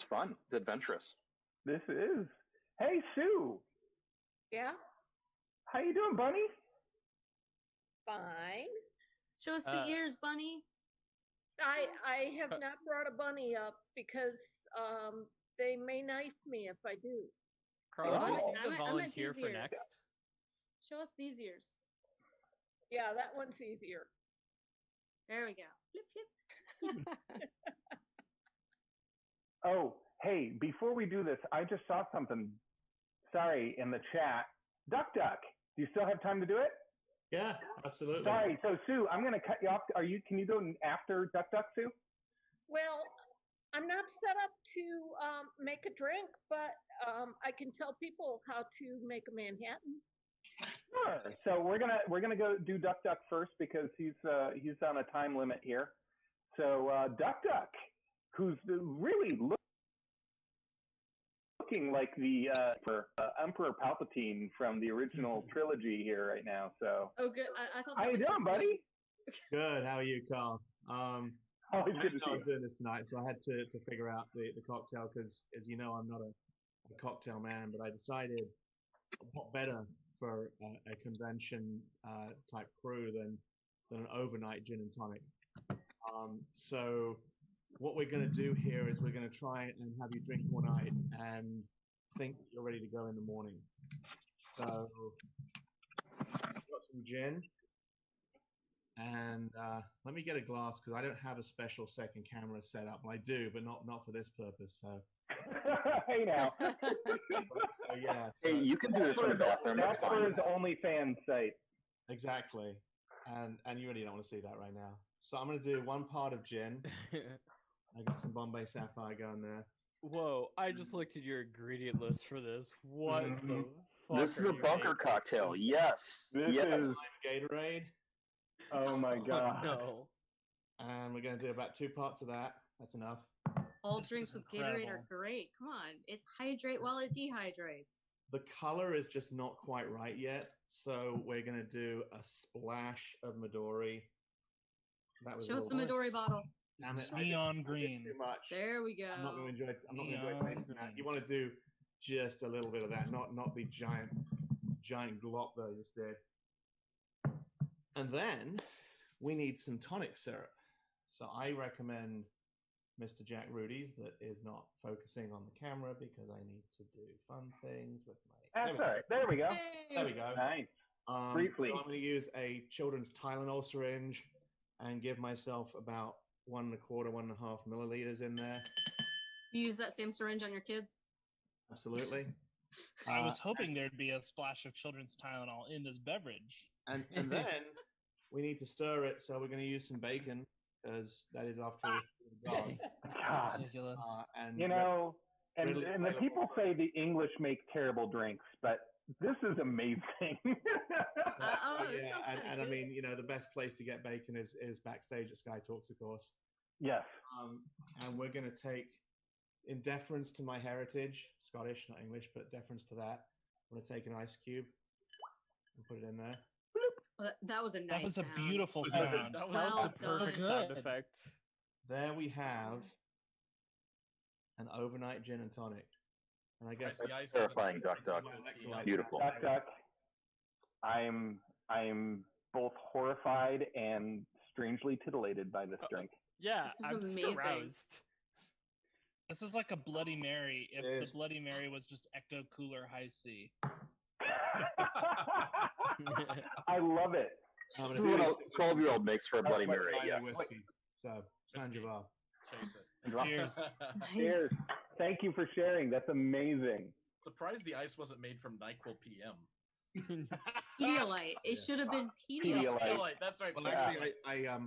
fun. It's adventurous. This is. Hey, Sue. Yeah. How you doing, Bunny? Fine. Show us the ears, Bunny. I have not brought a bunny up because they may knife me if I do. Carla, I'm at volunteer these for ears. next. Show us these ears. Yeah, that one's easier. There we go. Flip, flip. Oh, hey, before we do this, I just saw something. Sorry, in the chat. Duck. Do you still have time to do it? Yeah, absolutely. Sorry. So, Sue, I'm going to cut you off. Can you go after Duck, Sue? Well, I'm not set up to make a drink, but I can tell people how to make a Manhattan. Sure. So we're gonna go do Duck Duck first because he's on a time limit here. So Duck Duck, who's really looking like the Emperor Palpatine from the original trilogy here right now. So. Oh, good. I thought. How you doing, buddy? Good. How are you, Carl? I good to didn't know see I was you. doing this tonight, so I had to figure out the cocktail because, as you know, I'm not a cocktail man. But I decided what better for a convention type crew than an overnight gin and tonic. So what we're going to do here is we're going to try and have you drink all night and think you're ready to go in the morning. So I've got some gin. And let me get a glass because I don't have a special second camera set up. Well, I do, but not for this purpose. So. Hey now. So yeah. Hey, you can do this from the bathroom. That's That's for fine. his OnlyFans site. Exactly. And you really don't want to see that right now. So I'm going to do one part of gin. I got some Bombay Sapphire going there. Whoa! I just looked at your ingredient list for this. What the fuck? This is a bunker cocktail. Yes. This yes. is Gatorade. Oh my god. No. And we're going to do about 2 parts of that. That's enough. All drinks with Gatorade are incredible. great. Come on, it's hydrate while it dehydrates. The color is just not quite right yet, so we're going to do a splash of Midori. That was Show us the Midori bottle. Damn it, Neon I green. did too much. There we go. I'm not going to enjoy. I'm not going to enjoy Neon tasting that. green. You want to do just a little bit of that, not the giant glop that I just did. And then we need some tonic syrup. So I recommend Mr. Jack Rudy's that is not focusing on the camera because I need to do fun things with my. That's all right. There we go. There we go. Nice. So Briefly. I'm going to use a children's Tylenol syringe and give myself about 1 1/4, 1.5 milliliters in there. You use that same syringe on your kids? Absolutely. I was hoping there'd be a splash of children's Tylenol in this beverage. And then we need to stir it, so we're going to use some bacon because that is after all God. God. Ridiculous. And You know, and readily the available. people say the English make terrible drinks, but this is amazing. So, yeah, and I mean, you know, the best place to get bacon is backstage at Sky Talks, of course. Yes. And we're going to take, in deference to my heritage, Scottish, not English, but deference to that, I'm going to take an ice cube and put it in there. That was a nice That was a sound. beautiful sound. That was Well the perfect done. sound Good. effect. There we have an overnight gin and tonic. And I guess The ice Terrifying, Duck Duck. electrolyte Beautiful. Duck Duck. I'm both horrified and strangely titillated by this drink. Yeah, This is I'm just amazing. aroused. This is like a Bloody Mary if It is. the Bloody Mary was just Ecto Cooler High C. I love it. This is what a 12-year-old makes for a Bloody Mary. Yeah. Whiskey. So, Sanjivar. Chase it. Cheers. Cheers. Thank you for sharing. That's amazing. Surprised the ice wasn't made from NyQuil PM. Pedialyte. It should have been Pedialyte. Pedialyte, that's right. Well, actually, I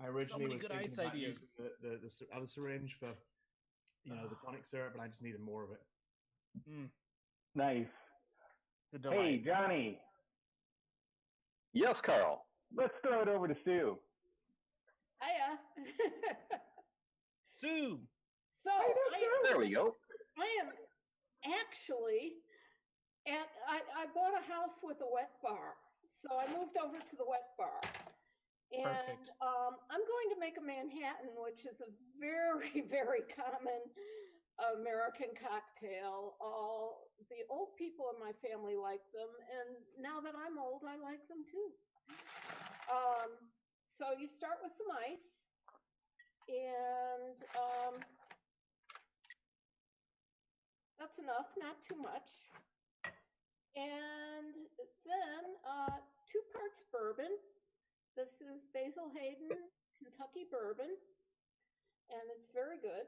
originally many was good thinking ice about ideas. using the other syringe for, you know, the tonic syrup, but I just needed more of it. Nice. The Hey, delight. Johnny, Yes, Carl. let's throw it over to Sue. Hiya. Sue. So There we go. I am actually I bought a house with a wet bar, so I moved over to the wet bar, and Perfect. I'm going to make a Manhattan, which is a very very common American cocktail. All the old people in my family like them, and now that I'm old, I like them too. So you start with some ice, and that's enough, not too much. And then 2 parts bourbon. This is Basil Hayden Kentucky bourbon, and it's very good.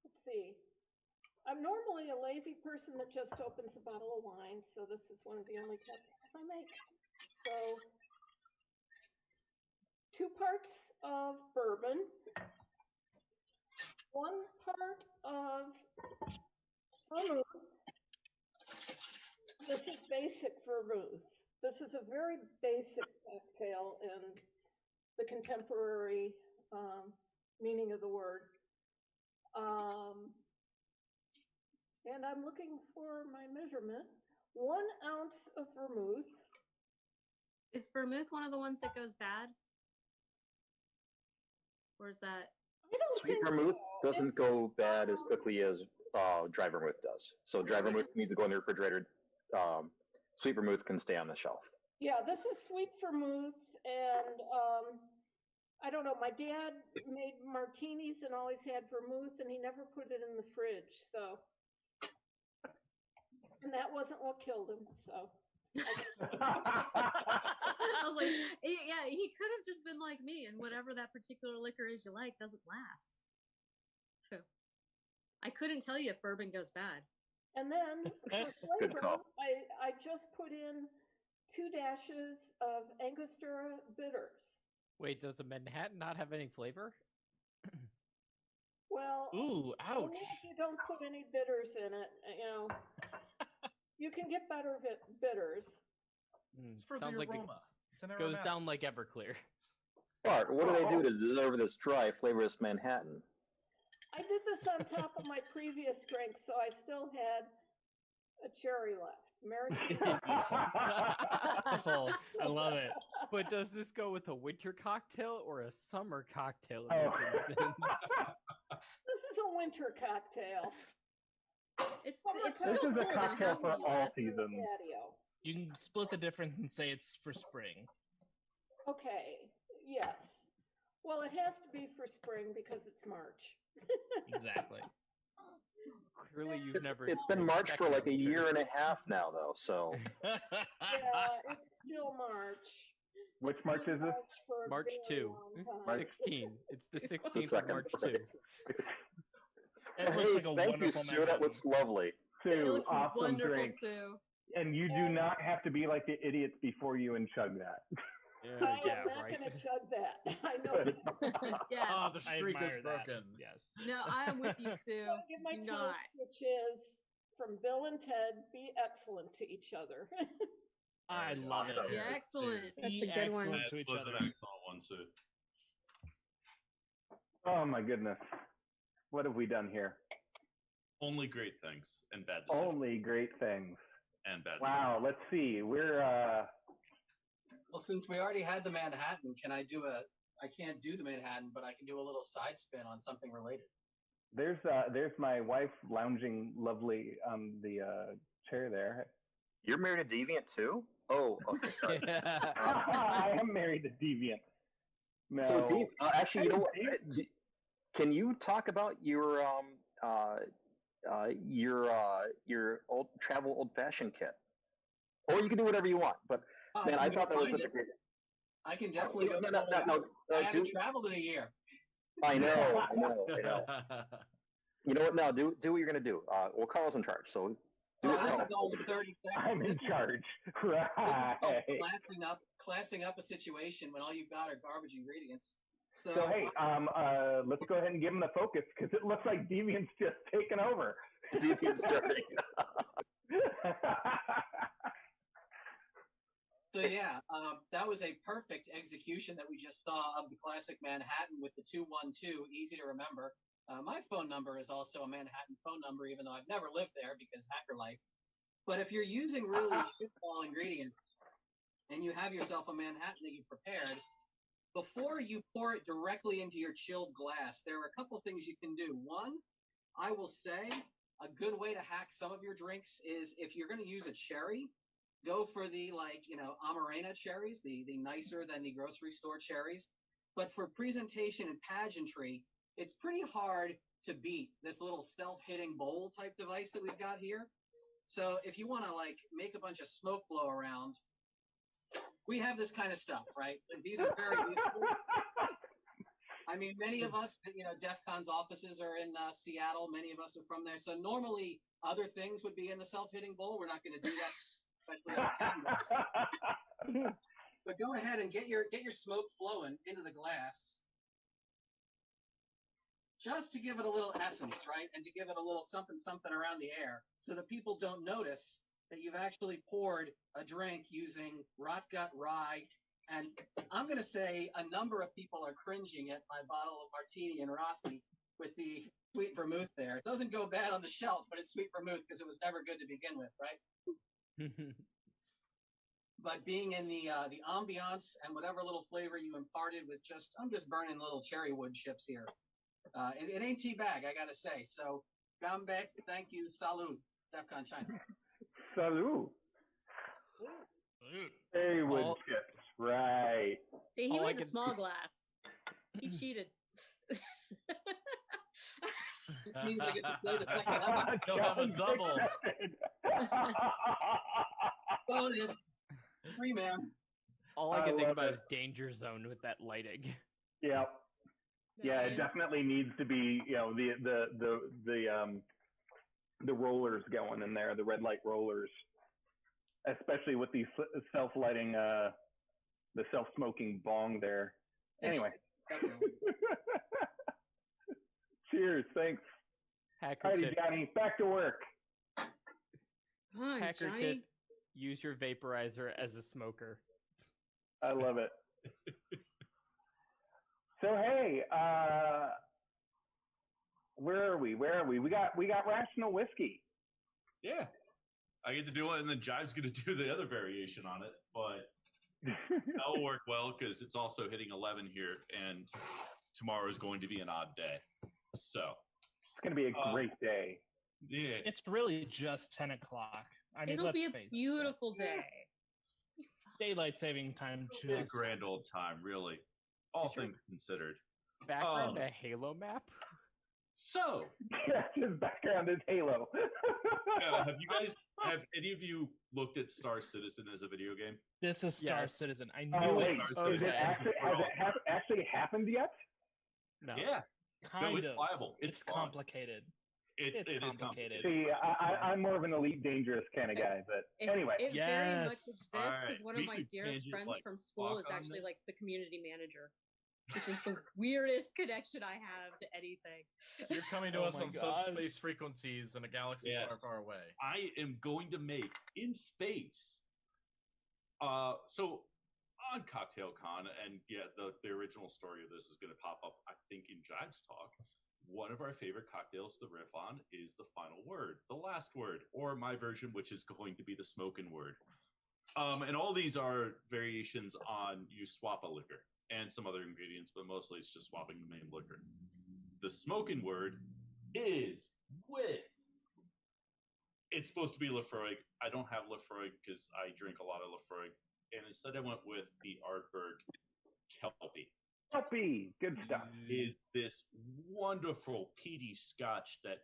Let's see. I'm normally a lazy person that just opens a bottle of wine, so this is one of the only cocktails I make. So 2 parts of bourbon, 1 part of vermouth. This is basic vermouth. This is a very basic cocktail in the contemporary meaning of the word. And I'm looking for my measurement. 1 ounce of vermouth. Is vermouth one of the ones that goes bad? Or is that? I don't Sweet think vermouth so. doesn't go bad as quickly as dry vermouth does. So dry vermouth needs to go in the refrigerator. Sweet vermouth can stay on the shelf. Yeah, this is sweet vermouth, and I don't know. My dad made martinis and always had vermouth, and he never put it in the fridge. So, and that wasn't what killed him. So. I was like, yeah, he could have just been like me, and whatever that particular liquor is you like doesn't last. So, I couldn't tell you if bourbon goes bad. And then for flavor, I just put in 2 dashes of Angostura bitters. Wait, does a Manhattan not have any flavor? Well, ooh, ouch! Only if you don't put any bitters in it, you know. You can get better bitters. It's for the Sounds like aroma. It's an it goes aromatic. down like Everclear. Bart, what do they do to deserve this dry, flavorless Manhattan? I did this on top of my previous drink, so I still had a cherry left. Maraschino. I love it. But does this go with a winter cocktail or a summer cocktail in this instance? This is a winter cocktail. It's This is a cocktail for all seasons. You can split the difference and say it's for spring. Okay, yes. Well, it has to be for spring because it's March. Exactly. Clearly, you've never. It's been March for like a year and a half now, though. So. Yeah, it's still March. Which March is this? March 2. 16. It's the 16th of March 2. It looks like a thank you, wonderful Sue. That looks lovely. Sue, looks awesome wonderful, drink. Sue. And you do not have to be like the idiots before you and chug that. I'm not going to chug that. I know. Yes. Ah, the streak is admire that. broken. Yes. No, I am with you, Sue. I'll give my Do toast, not. which is from Bill and Ted, be excellent to each other. I love it. Yeah, excellent. Be That's a good one. excellent to each That was other. an excellent one, Sue. Oh my goodness. What have we done here? Only great things and bad decisions. Only great things. And bad Wow, let's see. We're Well, since we already had the Manhattan, I can't do the Manhattan, but I can do a little side spin on something related. there's my wife lounging lovely on the chair there. You're married to Deviant too? Oh, okay, sorry. I am married to Deviant. No. So, actually, you know what? Can you talk about your old travel old-fashioned kit? Or you can do whatever you want. But man, I thought that was such a great. I can definitely go. No, I haven't traveled in a year. I know. You know what? No, do what you're gonna do. Well, Carl's in charge, so. This is all 30 seconds. I'm in charge. Right. Classing up a situation when all you've got are garbage ingredients. So hey, let's go ahead and give him the focus because it looks like Deviant's just taken over. Deviant's starting. So yeah, that was a perfect execution that we just saw of the classic Manhattan with the 212, easy to remember. My phone number is also a Manhattan phone number, even though I've never lived there because hacker life. But if you're using really small ingredients and you have yourself a Manhattan that you've prepared, before you pour it directly into your chilled glass, there are a couple things you can do. One, I will say a good way to hack some of your drinks is if you're going to use a cherry, go for the Amarena cherries, the nicer than the grocery store cherries. But for presentation and pageantry, it's pretty hard to beat this little self-hitting bowl type device that we've got here. So if you want to make a bunch of smoke blow around, we have this kind of stuff, right? These are very useful. I mean, many of us, DEFCON's offices are in Seattle. Many of us are from there. So normally other things would be in the self-hitting bowl. We're not going to do that. But go ahead and get your smoke flowing into the glass. just to give it a little essence, right? And to give it a little something around the air so that people don't notice that you've actually poured a drink using rot gut rye. And I'm going to say a number of people are cringing at my bottle of martini and Rossi with the sweet vermouth there. It doesn't go bad on the shelf, but it's sweet vermouth because it was never good to begin with, right? But being in the ambiance and whatever little flavor you imparted with I'm just burning little cherry wood chips here. It ain't tea bag, I gotta say. So, Gambe, thank you. Salud, DEFCON China. Salud. Cherry wood chips, right. See, he made a small glass. He cheated. He'll have a double. Bonus. Free man. All I can think about is Danger Zone with that lighting. Yeah. Yeah, it definitely needs to be, the rollers going in there, the red light rollers, especially with these self-lighting, the self-smoking bong there. Anyway. Cheers, thanks. Alrighty, Johnny, back to work. Hi, Hacker Johnny. tip, use your vaporizer as a smoker. I love it. So hey, where are we? We got rational whiskey. Yeah, I get to do it, and then Jive's going to do the other variation on it, but that'll work well because it's also hitting 11 here, and tomorrow is going to be an odd day. So it's going to be a great day. Yeah, it's really just 10 o'clock. I mean, It'll be a beautiful day. Daylight saving time. A grand old time, really. All things considered. Background a Halo map? So yeah, his background is Halo. Have any of you looked at Star Citizen as a video game? This is Star Citizen. I knew has it actually happened yet? No. Yeah. Kind it's of. viable. It's complicated. It is complicated. See, I'm more of an Elite Dangerous kind of guy, but anyway. It very much exists because one of my dearest friends from school is actually like the community manager, which is the weirdest connection I have to anything. So you're coming to us on subspace frequencies in a galaxy far, far away. I am going to make in space. So on Cocktail Con, and the original story of this is going to pop up, I think, in Jive's talk. One of our favorite cocktails to riff on is the final word, the last word, or my version, which is going to be the smoking word. And all these are variations on you swap a liquor and some other ingredients, but mostly it's just swapping the main liquor. The smoking word is with. It's supposed to be Lefroy. I don't have Lefroy because I drink a lot of Lefroy, and instead I went with the Ardbeg Kelpie. Kelpie, good stuff. Is this wonderful peaty scotch that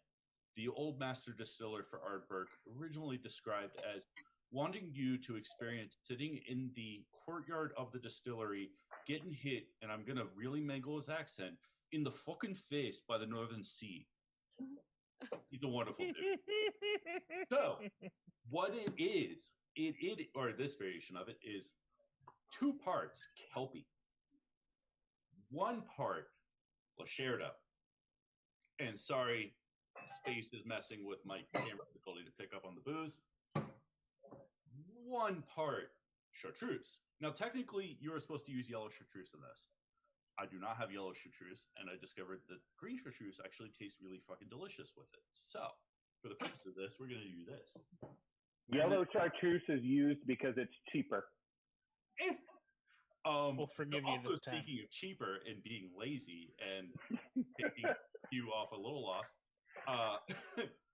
the old master distiller for Ardbeg originally described as wanting you to experience sitting in the courtyard of the distillery, getting hit, and I'm going to really mangle his accent, in the fucking face by the Northern Sea. He's a wonderful dude. So, what it is, or this variation of it, is 2 parts Kelpie. 1 part Lacerda. And sorry, space is messing with my camera's ability to pick up on the booze. 1 part chartreuse. Now, technically, you are supposed to use yellow chartreuse in this. I do not have yellow chartreuse, and I discovered that green chartreuse actually tastes really fucking delicious with it. So, for the purpose of this, we're going to do this. Yellow chartreuse is used because it's cheaper. We'll forgive you this time. Speaking of cheaper and being lazy and taking you off a little loss,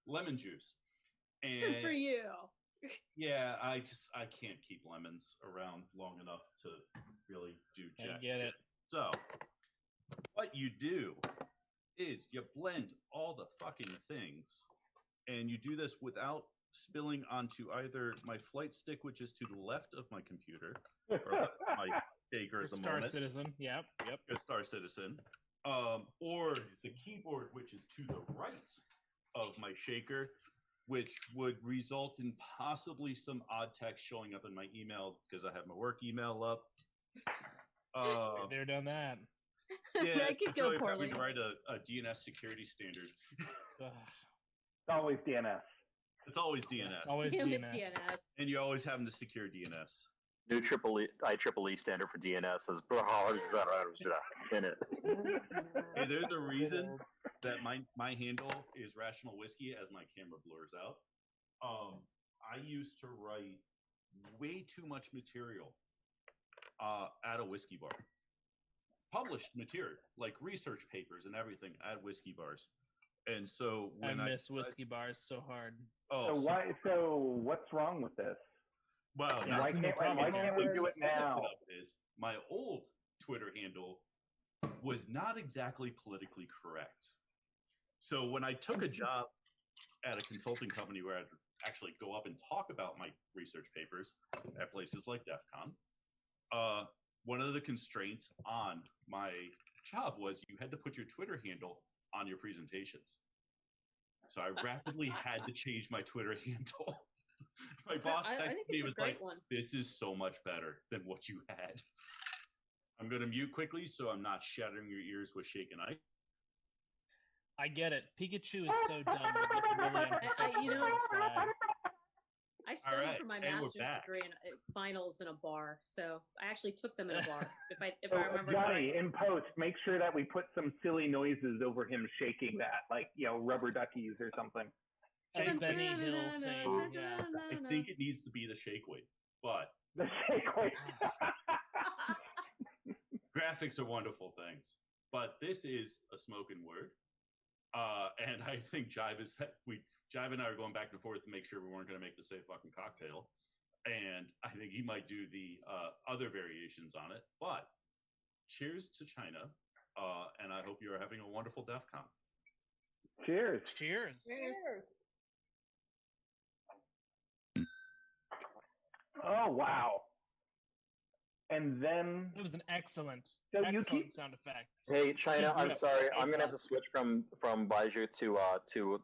lemon juice. And good for you. Yeah, I can't keep lemons around long enough to really do jack. I get it. So, what you do is you blend all the fucking things, and you do this without spilling onto either my flight stick, which is to the left of my computer, or my shaker at the Star moment. Citizen, yep. Star Citizen. Or the keyboard, which is to the right of my shaker, which would result in possibly some odd text showing up in my email because I have my work email up. They're done that. Yeah, that could it's go really poorly. having to write a DNS security standard. It's always DNS. It's always DNS. Always Damn it, DNS. DNS. And you're always having to secure DNS. New IEEE standard for DNS is in it. Hey, there's a reason that my handle is Rational Whiskey as my camera blurs out. I used to write way too much material at a whiskey bar. Published material, like research papers and everything at whiskey bars. And so when I miss whiskey bars so hard. Oh, so what's wrong with this? Well, why can't we do it now? Is my old Twitter handle was not exactly politically correct. So when I took a job at a consulting company where I'd actually go up and talk about my research papers at places like DEFCON, one of the constraints on my job was you had to put your Twitter handle on your presentations. So I rapidly had to change my Twitter handle. My boss texted me, was like, this is so much better than what you had. I'm going to mute quickly so I'm not shattering your ears with shaken ice. I get it. Pikachu is so dumb, but really I studied for my master's degree in finals in a bar, so I actually took them in a bar. If I remember Johnny, correctly. in post, make sure that we put some silly noises over him shaking that, like rubber duckies or something. I think it needs to be the shake weight, but the shake weight. Graphics are wonderful things, but this is a spoken word, and I think Jive and I are going back and forth to make sure we weren't going to make the same fucking cocktail, and I think he might do the other variations on it. But cheers to China, and I hope you are having a wonderful DEFCON. Cheers. Cheers. Cheers. Oh wow! And then it was an excellent sound effect. Hey China, I'm sorry, I'm gonna have to switch from Baidu to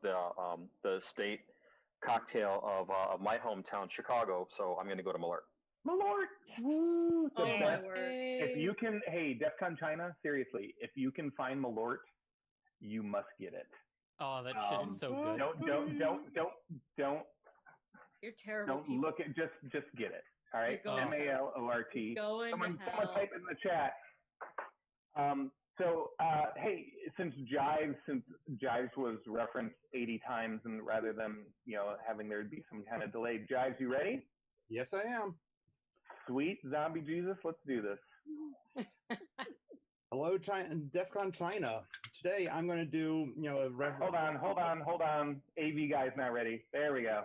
the state cocktail of my hometown, Chicago. So I'm gonna go to Malort. Malort. Yes. Woo, the best. My word. If you can, hey, DEFCON China, seriously, if you can find Malort, you must get it. Oh, that shit is so good. Don't. You're terrible. Don't people. look at just get it. All right, MALORT. Someone type in the chat. Hey, since Jives was referenced 80 times, and rather than having there be some kind of delay, Jives, you ready? Yes, I am. Sweet zombie Jesus, let's do this. Hello, China, DEFCON China. Today I'm going to do a Hold on. AV guy's not ready. There we go.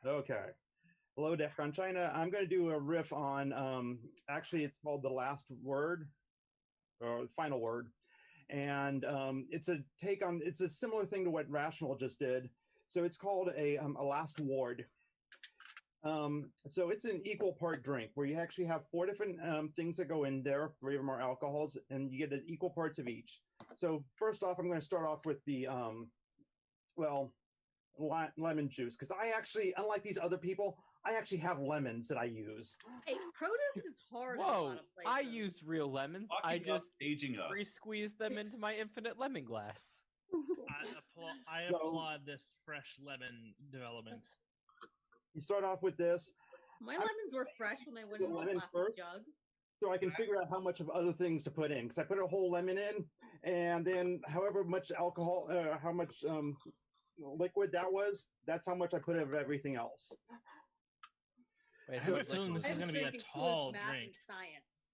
Okay. Hello, DEFCON China. I'm going to do a riff on, actually, it's called The Last Word, or Final Word. And it's a similar thing to what Rational just did. So it's called a last ward. So it's an equal part drink where you actually have 4 different things that go in there. 3 of them are alcohols, and you get equal parts of each. So first off, I'm going to start off with the, lemon juice, because I actually, unlike these other people, I actually have lemons that I use. Hey, produce is hard in a Whoa, lot of places. I use real lemons. I just aging us. re-squeeze them into my infinite lemon glass. I applaud this fresh lemon development. You start off with this. My lemons were fresh when they went in the plastic first, jug. so I can figure out how much of other things to put in, because I put a whole lemon in, and then however much alcohol, how much liquid that was, that's how much I put of everything else. Wait, I have a feeling this is going to be a tall drink. Science.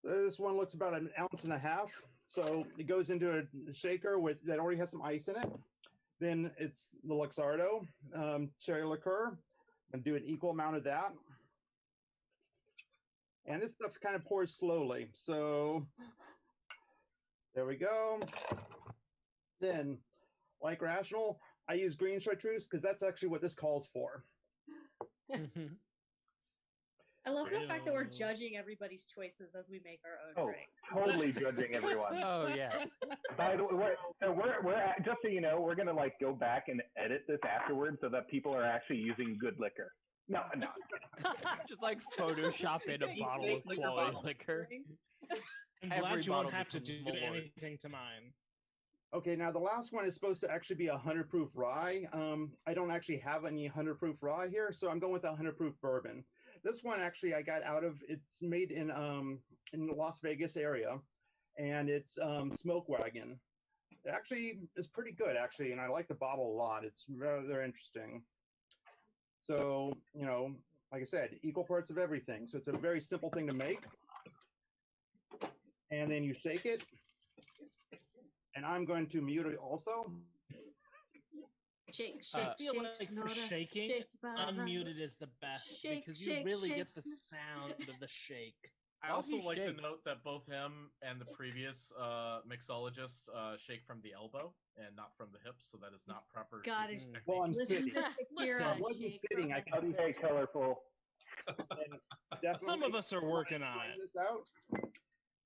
This one looks about 1.5 ounces. So it goes into a shaker that already has some ice in it. Then it's the Luxardo, cherry liqueur. I'm going to do an equal amount of that. And this stuff kind of pours slowly. So there we go. Then, like Rational, I use green chartreuse because that's actually what this calls for. I love the fact that we're judging everybody's choices as we make our own drinks. Totally judging everyone. Oh yeah. By the way, we're just so you know, we're gonna go back and edit this afterwards so that people are actually using good liquor. No. Just like Photoshop in a bottle of quality liquor. I'm Every glad you won't bottle have to becomes do more. anything to mine. Okay, now the last one is supposed to actually be a 100 proof rye. I don't actually have any 100 proof rye here, so I'm going with a 100 proof bourbon. This one actually I got out of, it's made in the Las Vegas area, and it's Smoke Wagon. It actually is pretty good, actually, and I like the bottle a lot. It's rather interesting. So, you know, like I said, equal parts of everything. So it's a very simple thing to make. And then you shake it. And I'm going to mute it also. Shake, I shake, feel shake. like for shaking, unmuted is the best because you really get the sound of the shake. I also like to note that both him and the previous mixologist shake from the elbow and not from the hips, so that is not proper. God, shaking technique. Well, I'm sitting. Listen, I wasn't sitting. I got Okay, colorful. Some of us are working on it. This out.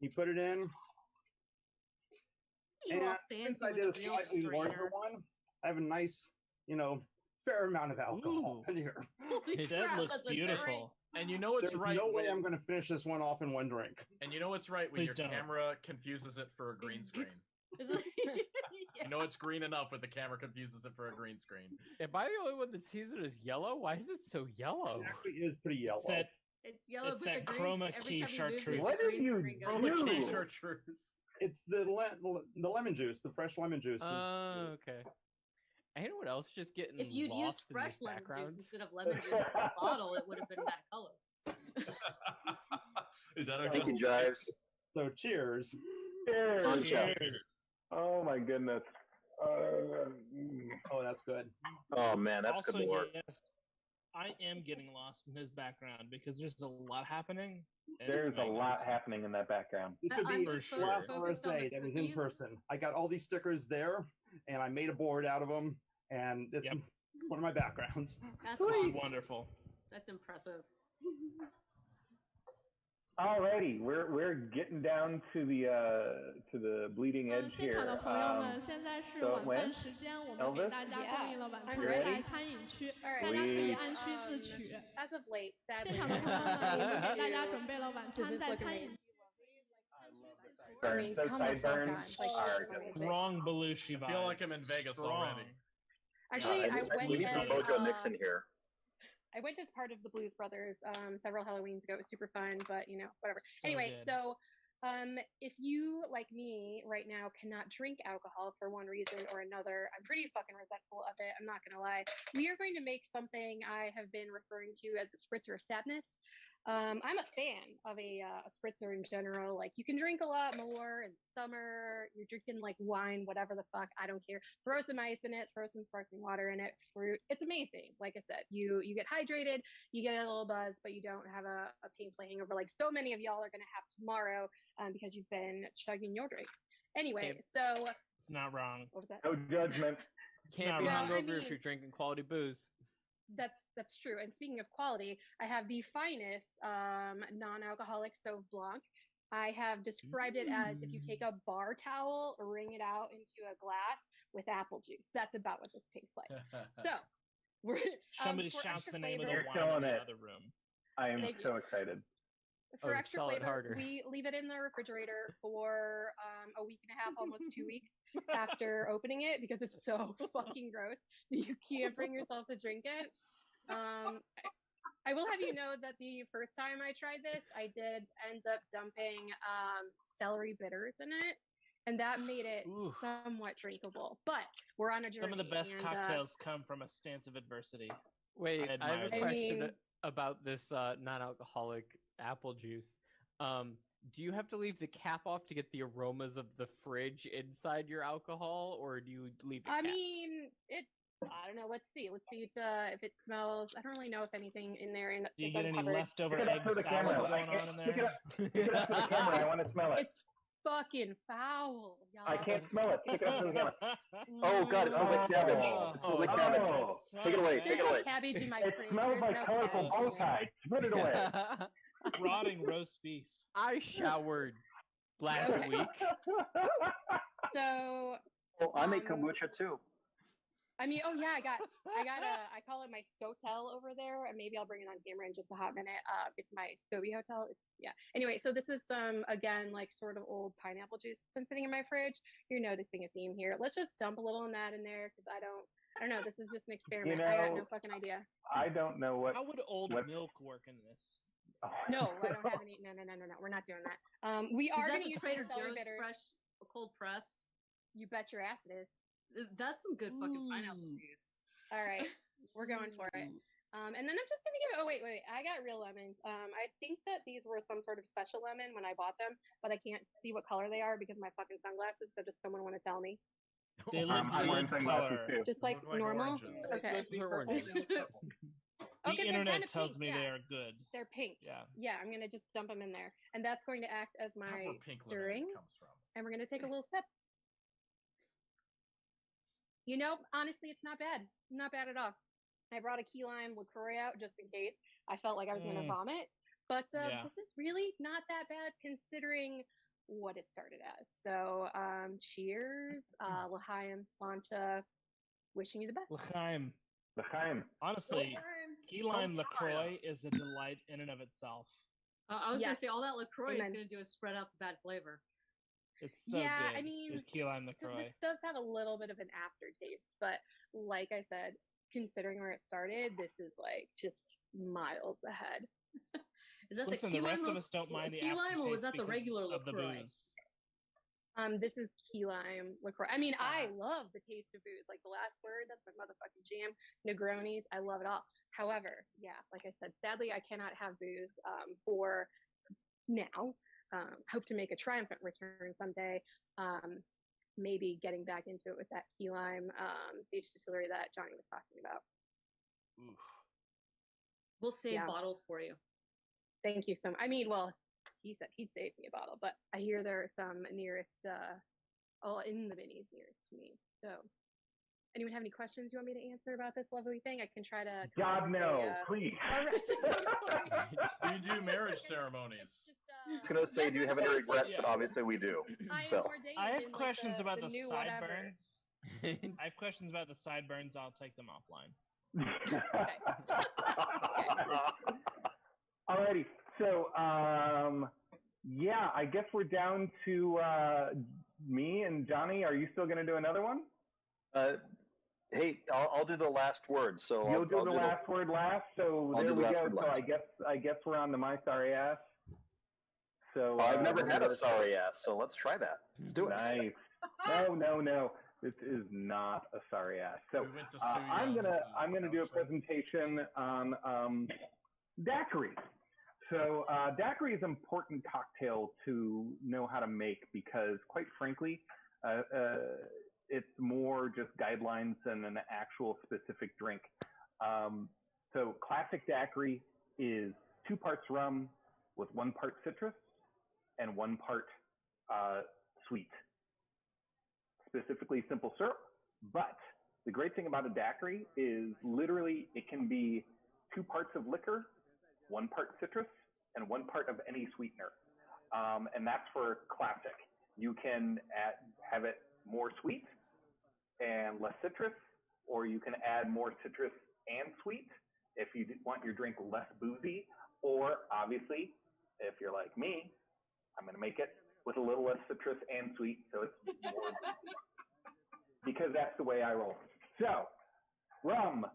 You put it in. You all And since fancy I with did a a real slightly larger strainer. one, I have a nice, you know, fair amount of alcohol in here. Holy That crap, looks that's a beautiful. And you know it's There's right. no way when- I'm going to finish this one off in one drink. And you know it's right when Please your don't. camera confuses it for a green screen. Is it- You know it's green enough when the camera confuses it for a green screen. Am I the only one that sees it as yellow? Why is it so yellow? It actually is pretty yellow. That It's yellow, It's but the that green chroma every key time he moves chartreuse. it, What the did green you screen goes. Chroma key do? chartreuse. It's the lemon juice, the fresh lemon juice. Oh, okay. Anyone else just getting If you'd used lost in fresh these lemon juice backgrounds? instead of lemon juice from the bottle, it would have been that color. Is that our Thank you, double- Jives. So cheers. Cheers. Cheers. Oh my goodness. Oh, that's good. Oh man, that's Also, good work. yes, I am getting lost in his background because there's a lot happening. and There's it's a making lot me happening in that background. This would I'm be just the last focused on the RSA that was in cookies. person. I got all these stickers there, and I made a board out of them, and it's Yep. one of my backgrounds. That's sick. awesome. Wonderful. That's impressive. Alrighty, we're getting down to the bleeding edge 现 here. 场的朋友们，现在是 so 晚 when? 饭时间，我们给 Elvis? 大家供应了晚餐 You ready? 在餐饮区， Alright. 大家可以 Sweet. 按需自取。 As of late, 现 sadly, 场的朋友们，我们给大家准备了晚餐在餐饮区。 Burns. Those sideburns are just Strong Belushi vibes. I feel like I'm in Vegas Strong. already. Actually, I went we need some as, Bojo Nixon here. I went as part of the Blues Brothers several Halloweens ago. It was super fun, but you know, whatever. So Anyway, good. so if you, like me, right now cannot drink alcohol for one reason or another, I'm pretty fucking resentful of it. I'm not gonna lie. We are going to make something I have been referring to as the spritzer of sadness. I'm a fan of a spritzer in general. Like, you can drink a lot more in summer. You're drinking like wine, whatever the fuck. I don't care. Throw some ice in it. Throw some sparkling water in it. Fruit. It's amazing. Like I said, you get hydrated. You get a little buzz, but you don't have a painful hangover like so many of y'all are gonna have tomorrow because you've been chugging your drinks. Anyway, so It's not wrong. what was that? no judgment. Can't Not be wrong. hungover I if mean- you're drinking quality booze. That's true. And speaking of quality, I have the finest non-alcoholic Sauv Blanc. I have described it as if you take a bar towel, wring it out into a glass with apple juice. That's about what this tastes like. So, we're Somebody for shouts extra the name of flavor- the You're wine in killing the it. other room. I am Thank so you. excited. For Oh, extra sell it flavor, harder. we leave it in the refrigerator for a week and a half, almost 2 weeks after opening it because it's so fucking gross that you can't bring yourself to drink it. I will have you know that the first time I tried this, I did end up dumping celery bitters in it, and that made it Ooh. somewhat drinkable. But we're on a journey. Some of the best and, cocktails come from a stance of adversity. Wait, I I have a admire question that. about this non-alcoholic apple juice. Do you have to leave the cap off to get the aromas of the fridge inside your alcohol, or do you leave the I cap? mean, I don't know. Let's see. Let's see if it smells. I don't really know if anything in there. Do you is get any uncovered. leftover Pick it up egg for the camera. salad I going can't- on in pick it there? up. Pick it up for the camera. I want to smell it. It's fucking foul, y'all. I can't smell it. Pick it up for the camera. Oh god, it smells like cabbage. It smells like cabbage. Oh. Take it away. Take There's it no away. cabbage in my It fridge. smells There's like no colorful cabbage. bow ties. Put it away. Rotting roast beef. I showered last Okay. week. So Oh, I make kombucha too. I mean, oh yeah, I call it my Scotel over there, and maybe I'll bring it on camera in just a hot minute. It's my Scobie Hotel. Yeah. Anyway, so this is some, again, like sort of old pineapple juice that's been sitting in my fridge. You're noticing a theme here. Let's just dump a little of that in there because I don't know. This is just an experiment. I got no fucking idea. I don't know what. How would old milk work in this? Oh. No, I don't have any. No. We're not doing that. We are going to use Trader celery Joe's bitters. fresh, cold pressed. You bet your ass it is. That's some good fucking pineapple juice. All right, we're going for it. And then I'm just gonna give it. Oh wait, I got real lemons. I think that these were some sort of special lemon when I bought them, but I can't see what color they are because of my fucking sunglasses. So does someone want to tell me? They look I'm wearing sunglasses too. Just like normal. Okay. The Okay, internet they're kinda tells pink, me they yeah. are good. They're pink. Yeah. I'm gonna just dump them in there, and that's going to act as my stirring. And we're gonna take a little sip. You know, honestly, it's not bad. Not bad at all. I brought a key lime LaCroix out just in case. I felt like I was going to vomit. But this is really not that bad considering what it started as. So cheers. L'chaim, Slancha. Wishing you the best. L'chaim. L'chaim. Honestly, key lime LaCroix is a delight in and of itself. I was going to say, all that LaCroix Amen. is going to do is spread out the bad flavor. It's so good. I mean, with key lime LaCroix. This does have a little bit of an aftertaste, but like I said, considering where it started, this is like just miles ahead. Is that Listen, the key the rest lime of us don't mind the key lime, or was that the aftertaste regular because of the LaCroix? booze. This is key lime LaCroix. I mean, I love the taste of booze. Like the last word, that's my motherfucking jam. Negronis, I love it all. However, yeah, like I said, sadly, I cannot have booze for now. Hope to make a triumphant return someday. Maybe getting back into it with that key lime beef distillery that Johnny was talking about. Oof. We'll save bottles for you. Thank you so much. I mean, well, he said he'd save me a bottle, but I hear there are some nearest, in the minis nearest to me. So, anyone have any questions you want me to answer about this lovely thing? I can try to. God, no, please. Do you do marriage ceremonies? I was going to say, do you have any regrets? But obviously we do. So. I have questions about the new sideburns. I have questions about the sideburns. I'll take them offline. Alrighty, so yeah, I guess we're down to me and Johnny. Are you still going to do another one? Hey, I'll do the last word. So you'll do the last word last. So there we go. So I guess we're on to my sorry ass. So I've never had a sorry ass, so let's try that. Let's do it. Nice. No. This is not a sorry ass. So I'm gonna do a presentation on daiquiri. So daiquiri is an important cocktail to know how to make because, quite frankly, it's more just guidelines than an actual specific drink. So classic daiquiri is 2 parts rum with 1 part citrus and 1 part sweet, specifically simple syrup. But the great thing about a daiquiri is literally it can be 2 parts of liquor, 1 part citrus, and 1 part of any sweetener. And that's for classic. You can have it more sweet and less citrus, or you can add more citrus and sweet if you want your drink less boozy, or obviously, if you're like me, I'm going to make it with a little less citrus and sweet, so it's more boozy. Because that's the way I roll. So, rum,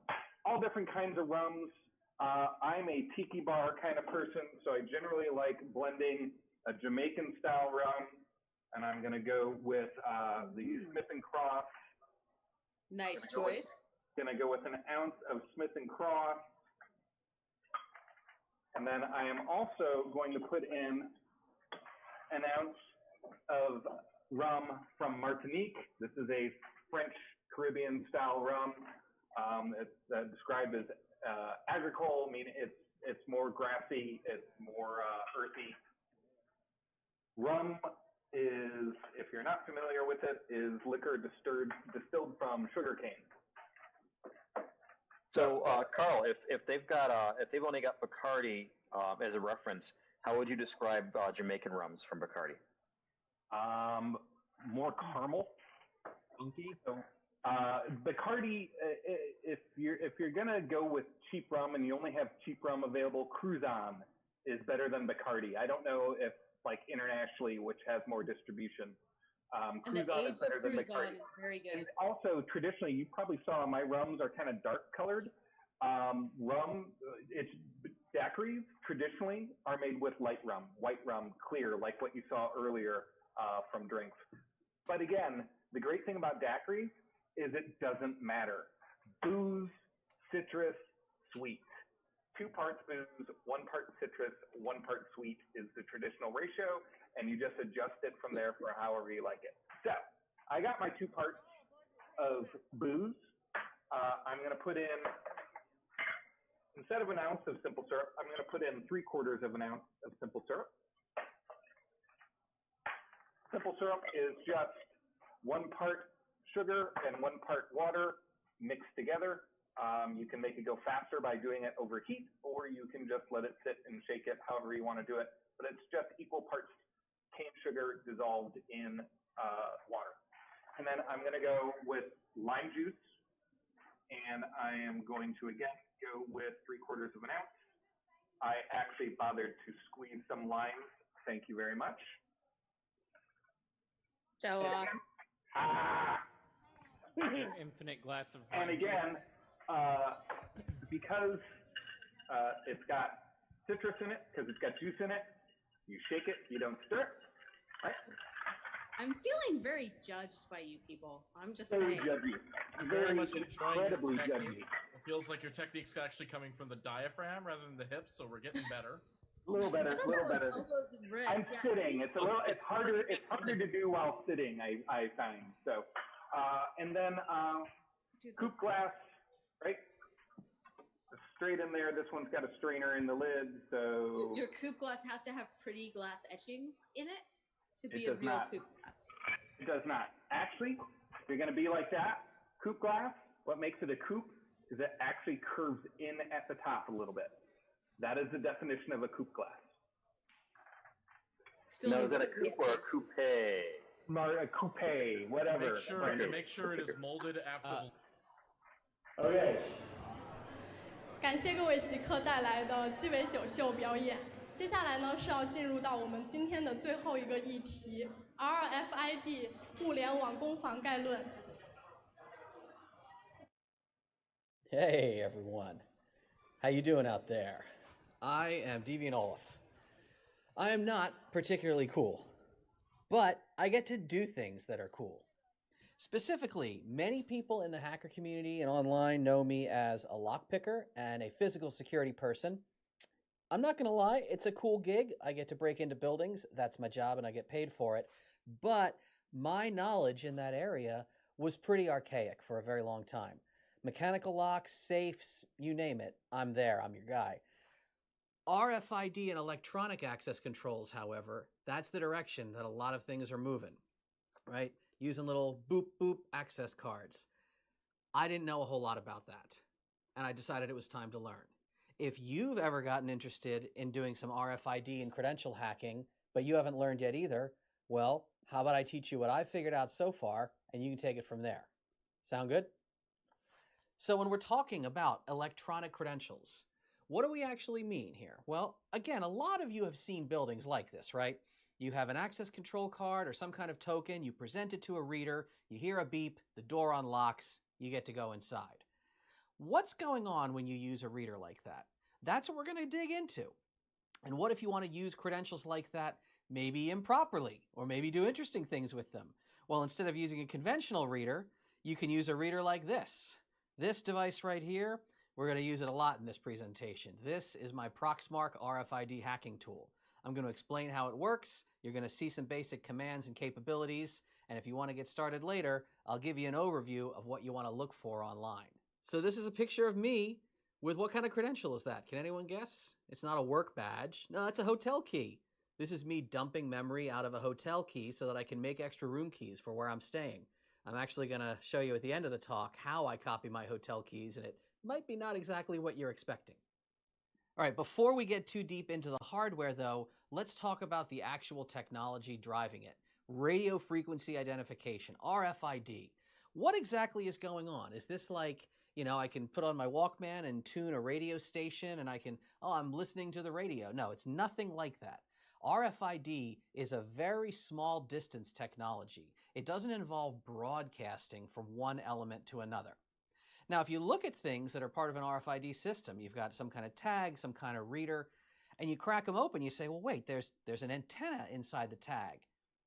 all different kinds of rums. I'm a tiki bar kind of person, so I generally like blending a Jamaican-style rum, and I'm going to go with the Smith & Cross. Nice choice. Going to go with an ounce of Smith & Cross. And then I am also going to put in an ounce of rum from Martinique. This is a French Caribbean-style rum. It's described as agricole, meaning it's more grassy, it's more earthy. Rum is, if you're not familiar with it, is liquor distilled from sugarcane. So, Carl, if they've only got Bacardi as a reference, how would you describe Jamaican rums from Bacardi? More caramel. Funky. So, Bacardi, if you're gonna go with cheap rum and you only have cheap rum available, Cruzan is better than Bacardi. I don't know if like internationally which has more distribution. And the Cruzan is aged better than Cruzan Bacardi. is very good. And also, traditionally, you probably saw my rums are kind of dark colored. Rum, it's daiquiris traditionally are made with light rum, white rum, clear, like what you saw earlier from drinks. But again, the great thing about daiquiris is it doesn't matter. Booze, citrus, sweet. 2 parts booze, 1 part citrus, 1 part sweet is the traditional ratio, and you just adjust it from there for however you like it. So I got my 2 parts of booze. I'm going to put in, instead of an ounce of simple syrup, I'm going to put in 3/4 of an ounce of simple syrup. Simple syrup is just 1 part sugar and 1 part water mixed together. You can make it go faster by doing it over heat, or you can just let it sit and shake it however you want to do it. But it's just equal parts cane sugar dissolved in water. And then I'm going to go with lime juice, and I am going to, again, go with 3/4 of an ounce. I actually bothered to squeeze some limes. Thank you very much. Show off. Infinite glass of And lime again, juice. because it's got citrus in it, because it's got juice in it, you shake it, you don't stir it, right? I'm feeling very judged by you people. I'm just Very saying. judgy. Very much enjoying incredibly your technique. judgy. It feels like your technique's actually coming from the diaphragm rather than the hips, so we're getting better. A little better, I a little thought that better. was elbows and wrists. I'm Yeah, sitting. It's a little. It's harder to do while sitting. I find so. And then coupe glass, right? Straight in there. This one's got a strainer in the lid, so Your coupe glass has to have pretty glass etchings in it to It be a does real not. coupe glass. it does not. Actually, if you're going to be like that, coupe glass. What makes it a coupe is it actually curves in at the top a little bit. That is the definition of a coupe glass. Still Now, is that a coupe or a coupe? A coupe, whatever. Make sure it is molded after. Okay. 感谢各位极客带来的鸡尾酒秀表演。接下来呢是要进入到我们今天的最后一个议题 ，RFID 物联网攻防概论。 Hey everyone, how you doing out there? I am Deviant Olaf. I am not particularly cool, but I get to do things that are cool. Specifically, many people in the hacker community and online know me as a lockpicker and a physical security person. I'm not gonna lie, it's a cool gig. I get to break into buildings, that's my job and I get paid for it. But my knowledge in that area was pretty archaic for a very long time. Mechanical locks, safes, you name it, I'm there, I'm your guy. RFID and electronic access controls, however, that's the direction that a lot of things are moving, right? Using little boop boop access cards. I didn't know a whole lot about that, and I decided it was time to learn. If you've ever gotten interested in doing some RFID and credential hacking, but you haven't learned yet either, well, how about I teach you what I've figured out so far, and you can take it from there. Sound good? So when we're talking about electronic credentials, what do we actually mean here? Well, again, a lot of you have seen buildings like this, right? You have an access control card or some kind of token, you present it to a reader, you hear a beep, the door unlocks, you get to go inside. What's going on when you use a reader like that? That's what we're going to dig into. And what if you want to use credentials like that, maybe improperly, or maybe do interesting things with them? Well, instead of using a conventional reader, you can use a reader like this. This device right here, we're going to use it a lot in this presentation. This is my Proxmark RFID hacking tool. I'm going to explain how it works. You're going to see some basic commands and capabilities. And if you want to get started later, I'll give you an overview of what you want to look for online. So this is a picture of me with what kind of credential is that? Can anyone guess? It's not a work badge. No, it's a hotel key. This is me dumping memory out of a hotel key so that I can make extra room keys for where I'm staying. I'm actually going to show you at the end of the talk how I copy my hotel keys, and it might be not exactly what you're expecting. All right, before we get too deep into the hardware, though, let's talk about the actual technology driving it. Radio frequency identification, RFID. what exactly is going on? Is this like, I can put on my Walkman and tune a radio station and I'm listening to the radio. No, it's nothing like that. RFID is a very small distance technology. It doesn't involve broadcasting from one element to another. Now, if you look at things that are part of an RFID system, you've got some kind of tag, some kind of reader, and you crack them open, you say, well, wait, there's an antenna inside the tag.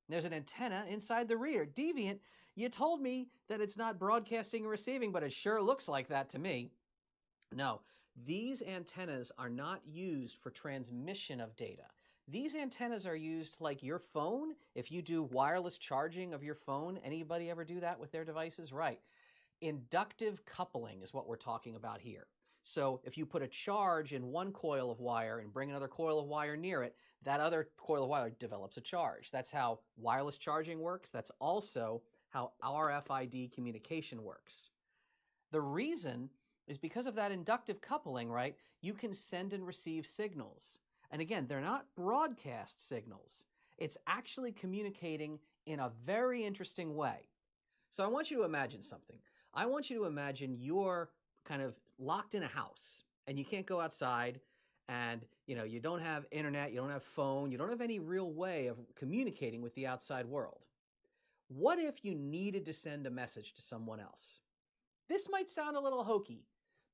There's an antenna inside the reader. Deviant, you told me that it's not broadcasting and receiving, but it sure looks like that to me. No, these antennas are not used for transmission of data. These antennas are used like your phone. If you do wireless charging of your phone, anybody ever do that with their devices? Right. Inductive coupling is what we're talking about here. So if you put a charge in one coil of wire and bring another coil of wire near it, that other coil of wire develops a charge. That's how wireless charging works. That's also how RFID communication works. The reason is because of that inductive coupling, right? You can send and receive signals. And again, they're not broadcast signals. It's actually communicating in a very interesting way. So I want you to imagine something. I want you to imagine you're kind of locked in a house and you can't go outside and you don't have internet, you don't have phone, you don't have any real way of communicating with the outside world. What if you needed to send a message to someone else? This might sound a little hokey,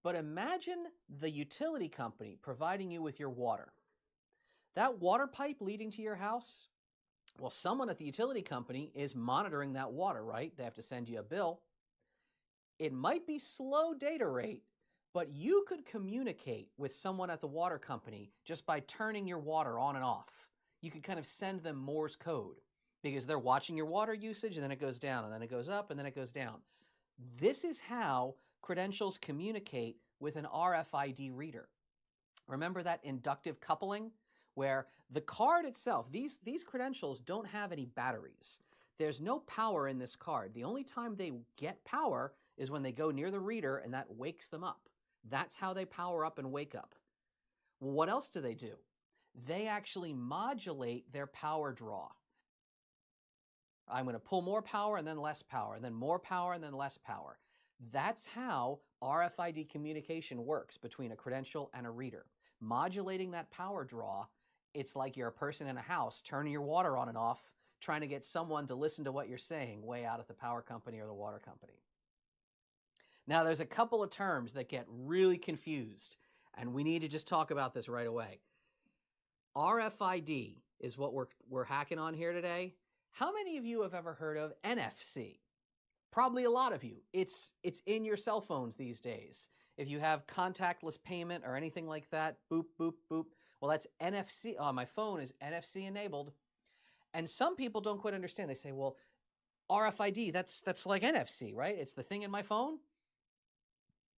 but imagine the utility company providing you with your water. That water pipe leading to your house, well, someone at the utility company is monitoring that water, right? They have to send you a bill. It might be slow data rate, but you could communicate with someone at the water company just by turning your water on and off. You could kind of send them Morse code because they're watching your water usage and then it goes down and then it goes up and then it goes down. This is how credentials communicate with an RFID reader. Remember that inductive coupling where the card itself, these credentials don't have any batteries. There's no power in this card. The only time they get power is when they go near the reader and that wakes them up. That's how they power up and wake up. Well, what else do? They actually modulate their power draw. I'm going to pull more power and then less power, and then more power and then less power. That's how RFID communication works between a credential and a reader. Modulating that power draw, it's like you're a person in a house turning your water on and off, trying to get someone to listen to what you're saying way out at the power company or the water company. Now, there's a couple of terms that get really confused, and we need to just talk about this right away. RFID is what we're hacking on here today. How many of you have ever heard of NFC? Probably a lot of you. It's in your cell phones these days. If you have contactless payment or anything like that, boop, boop, boop. Well, that's NFC. Oh, my phone is NFC enabled. And some people don't quite understand. They say, well, RFID, that's like NFC, right? It's the thing in my phone.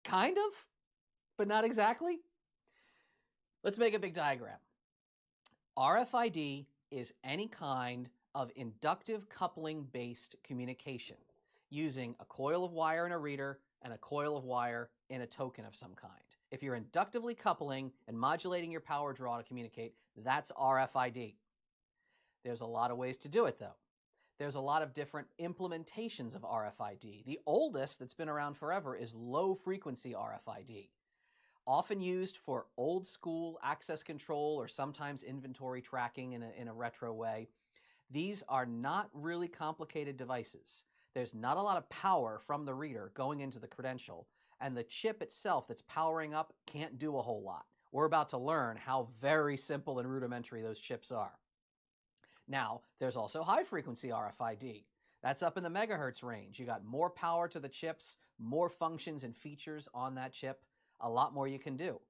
Kind of, but not exactly. Let's make a big diagram. RFID is any kind of inductive coupling-based communication using a coil of wire in a reader and a coil of wire in a token of some kind. If you're inductively coupling and modulating your power draw to communicate, that's RFID. There's a lot of ways to do it, though. There's a lot of different implementations of RFID. The oldest that's been around forever is low-frequency RFID, often used for old-school access control or sometimes inventory tracking in a retro way. These are not really complicated devices. There's not a lot of power from the reader going into the credential, and the chip itself that's powering up can't do a whole lot. We're about to learn how very simple and rudimentary those chips are. Now, there's also high-frequency RFID. That's up in the megahertz range. You got more power to the chips, more functions and features on that chip, a lot more you can do.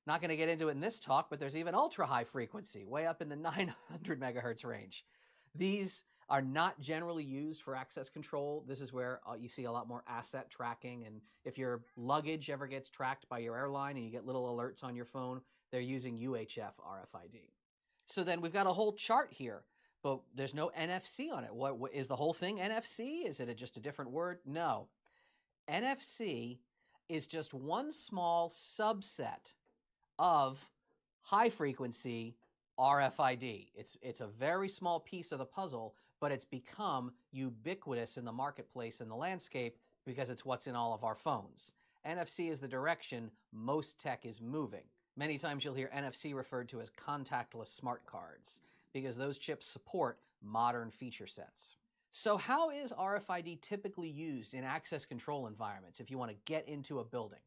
Not going to get into it in this talk, but there's even ultra-high frequency, way up in the 900 megahertz range. These are not generally used for access control. This is where you see a lot more asset tracking, and if your luggage ever gets tracked by your airline and you get little alerts on your phone, they're using UHF RFID. So then we've got a whole chart here, but there's no NFC on it. What is the whole thing NFC? Is it just a different word? No. NFC is just one small subset of high frequency RFID. It's a very small piece of the puzzle, but it's become ubiquitous in the marketplace and the landscape because it's what's in all of our phones. NFC is the direction most tech is moving. Many times you'll hear NFC referred to as contactless smart cards because those chips support modern feature sets. So how is RFID typically used in access control environments if you want to get into a building?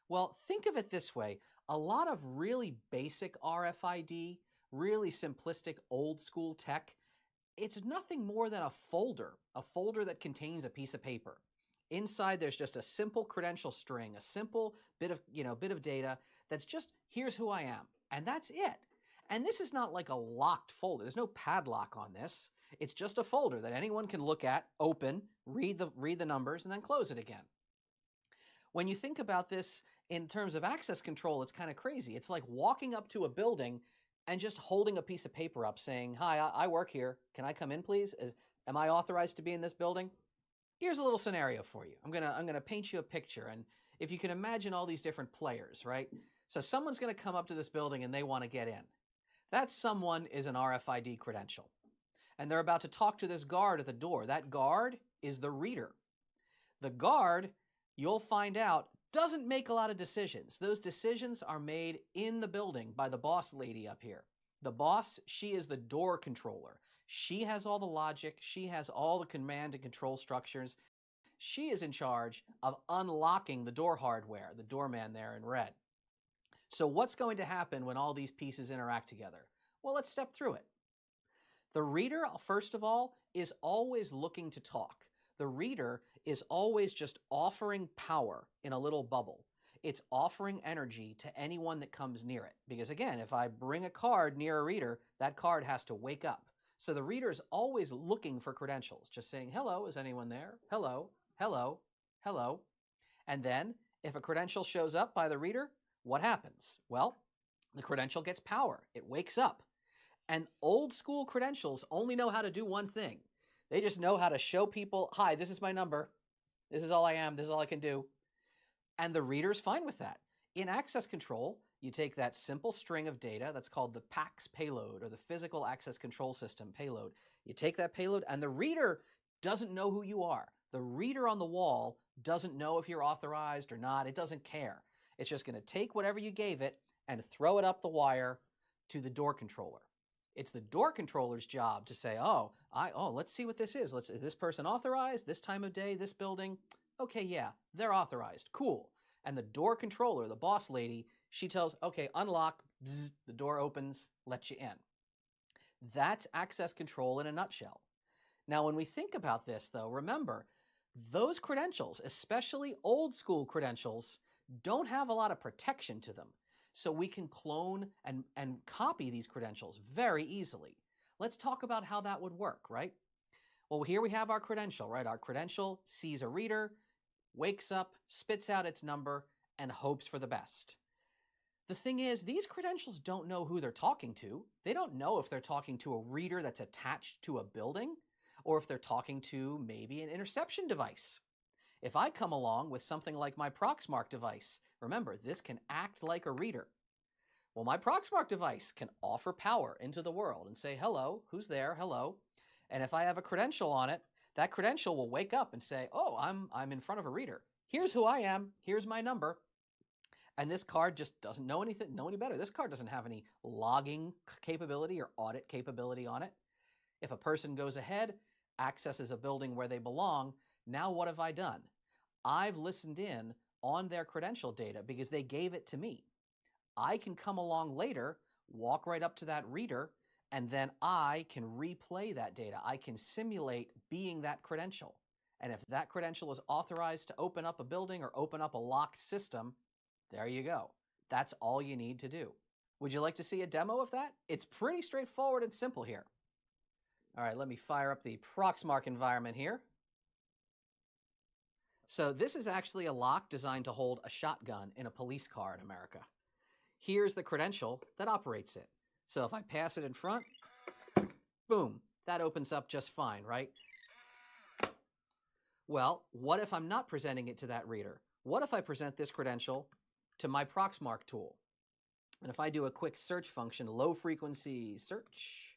Well, think of it this way. A lot of really basic RFID, really simplistic old school tech, it's nothing more than a folder that contains a piece of paper. Inside there's just a simple credential string, a simple bit of data that's just, here's who I am, and that's it. And this is not like a locked folder. There's no padlock on this. It's just a folder that anyone can look at, open, read the numbers, and then close it again. When you think about this in terms of access control, it's kind of crazy. It's like walking up to a building and just holding a piece of paper up saying, hi, I work here. Can I come in, please? Am I authorized to be in this building? Here's a little scenario for you. I'm gonna paint you a picture, and if you can imagine all these different players, right? So someone's gonna come up to this building and they want to get in. That someone is an RFID credential. And they're about to talk to this guard at the door. That guard is the reader. The guard, you'll find out, doesn't make a lot of decisions. Those decisions are made in the building by the boss lady up here. The boss, she is the door controller. She has all the logic. She has all the command and control structures. She is in charge of unlocking the door hardware, the doorman there in red. So what's going to happen when all these pieces interact together? Well, let's step through it. The reader, first of all, is always looking to talk. The reader is always just offering power in a little bubble. It's offering energy to anyone that comes near it. Because again, if I bring a card near a reader, that card has to wake up. So the reader is always looking for credentials, just saying, hello, is anyone there? Hello, hello, hello. And then if a credential shows up by the reader, what happens? Well, the credential gets power. It wakes up. And old school credentials only know how to do one thing. They just know how to show people, hi, this is my number. This is all I am. This is all I can do. And the reader's fine with that. In access control, you take that simple string of data that's called the PAX payload, or the Physical Access Control System payload. You take that payload, and the reader doesn't know who you are. The reader on the wall doesn't know if you're authorized or not. It doesn't care. It's just going to take whatever you gave it and throw it up the wire to the door controller. It's the door controller's job to say, let's see what this is. Is this person authorized? This time of day, this building? Okay, yeah, they're authorized. Cool. And the door controller, the boss lady, she tells, okay, unlock, bzz, the door opens, lets you in. That's access control in a nutshell. Now, when we think about this, though, remember, those credentials, especially old school credentials, don't have a lot of protection to them. So we can clone and copy these credentials very easily. Let's talk about how that would work, right? Well, here we have our credential, right? Our credential sees a reader, wakes up, spits out its number, and hopes for the best. The thing is, these credentials don't know who they're talking to. They don't know if they're talking to a reader that's attached to a building, or if they're talking to maybe an interception device. If I come along with something like my Proxmark device, remember, this can act like a reader. Well, my Proxmark device can offer power into the world and say, hello, who's there? Hello. And if I have a credential on it, that credential will wake up and say, oh, I'm in front of a reader. Here's who I am. Here's my number. And this card just doesn't know any better. This card doesn't have any logging capability or audit capability on it. If a person goes ahead, accesses a building where they belong, now what have I done? I've listened in on their credential data because they gave it to me. I can come along later, walk right up to that reader, and then I can replay that data. I can simulate being that credential. And if that credential is authorized to open up a building or open up a locked system, there you go. That's all you need to do. Would you like to see a demo of that? It's pretty straightforward and simple here. All right, let me fire up the Proxmark environment here. So this is actually a lock designed to hold a shotgun in a police car in America. Here's the credential that operates it. So if I pass it in front, boom, that opens up just fine, right? Well, what if I'm not presenting it to that reader? What if I present this credential to my Proxmark tool? And if I do a quick search function, low frequency search,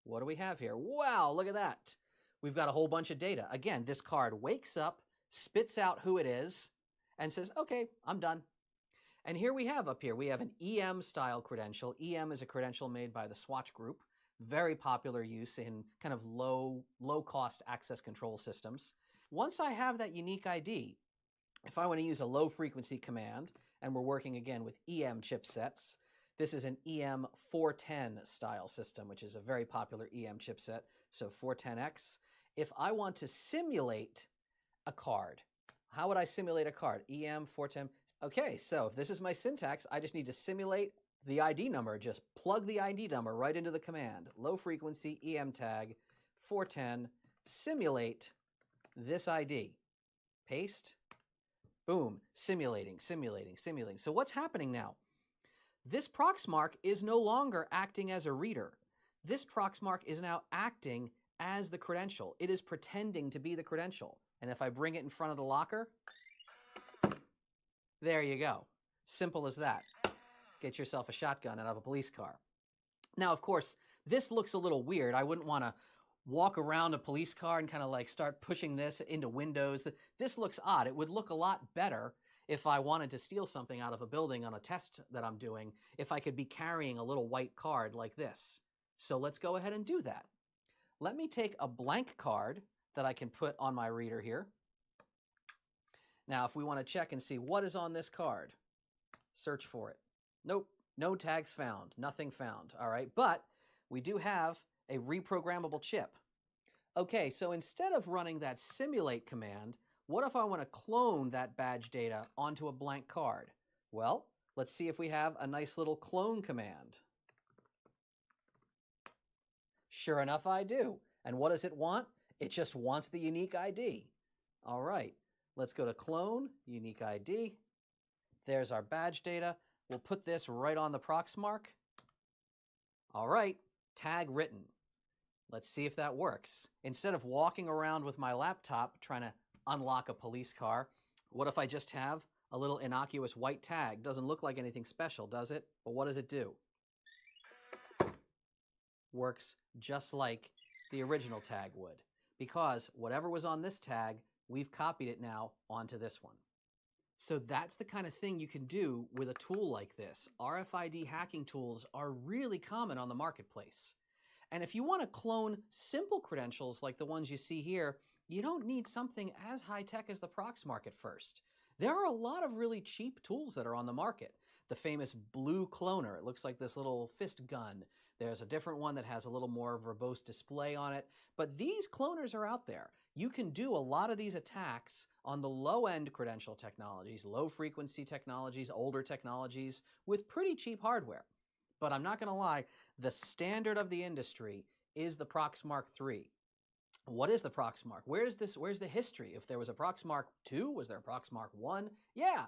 What do we have here? Wow, look at that. We've got a whole bunch of data. Again, this card wakes up, spits out who it is, and says, okay, I'm done. And here we have up here, we have an EM style credential. EM is a credential made by the Swatch Group. Very popular use in kind of low cost access control systems. Once I have that unique ID, if I want to use a low frequency command, and we're working again with EM chipsets, this is an EM 410 style system, which is a very popular EM chipset, so 410X. If I want to simulate a card, how would I simulate a card? EM 410. Okay, so if this is my syntax, I just need to simulate the ID number. Just plug the ID number right into the command. Low frequency EM tag 410 simulate this ID. Paste. Boom. Simulating. So what's happening now? This Proxmark is no longer acting as a reader. This Proxmark is now acting as the credential. It is pretending to be the credential. And if I bring it in front of the locker, there you go. Simple as that. Get yourself a shotgun out of a police car. Now, of course, this looks a little weird. I wouldn't want to walk around a police car and kind of like start pushing this into windows. This looks odd. It would look a lot better if I wanted to steal something out of a building on a test that I'm doing, if I could be carrying a little white card like this. So let's go ahead and do that. Let me take a blank card that I can put on my reader here. Now, if we want to check and see what is on this card, search for it. Nope, no tags found, nothing found. All right, but we do have a reprogrammable chip. Okay, so instead of running that simulate command, what if I want to clone that badge data onto a blank card? Well, let's see if we have a nice little clone command. Sure enough, I do. And what does it want? It just wants the unique ID. All right, let's go to clone, unique ID. There's our badge data. We'll put this right on the Proxmark. All right, tag written. Let's see if that works. Instead of walking around with my laptop trying to unlock a police car, what if I just have a little innocuous white tag? Doesn't look like anything special, does it? But what does it do? Works just like the original tag would, because whatever was on this tag, we've copied it now onto this one. So that's the kind of thing you can do with a tool like this. RFID hacking tools are really common on the marketplace. And if you want to clone simple credentials like the ones you see here, you don't need something as high-tech as the Proxmark at first. There are a lot of really cheap tools that are on the market. The famous blue cloner, it looks like this little fist gun. There's a different one that has a little more verbose display on it. But these cloners are out there. You can do a lot of these attacks on the low-end credential technologies, low-frequency technologies, older technologies, with pretty cheap hardware. But I'm not going to lie, the standard of the industry is the Proxmark 3. What is the Proxmark? Where's the history? If there was a Proxmark 2, was there a Proxmark 1? Yeah.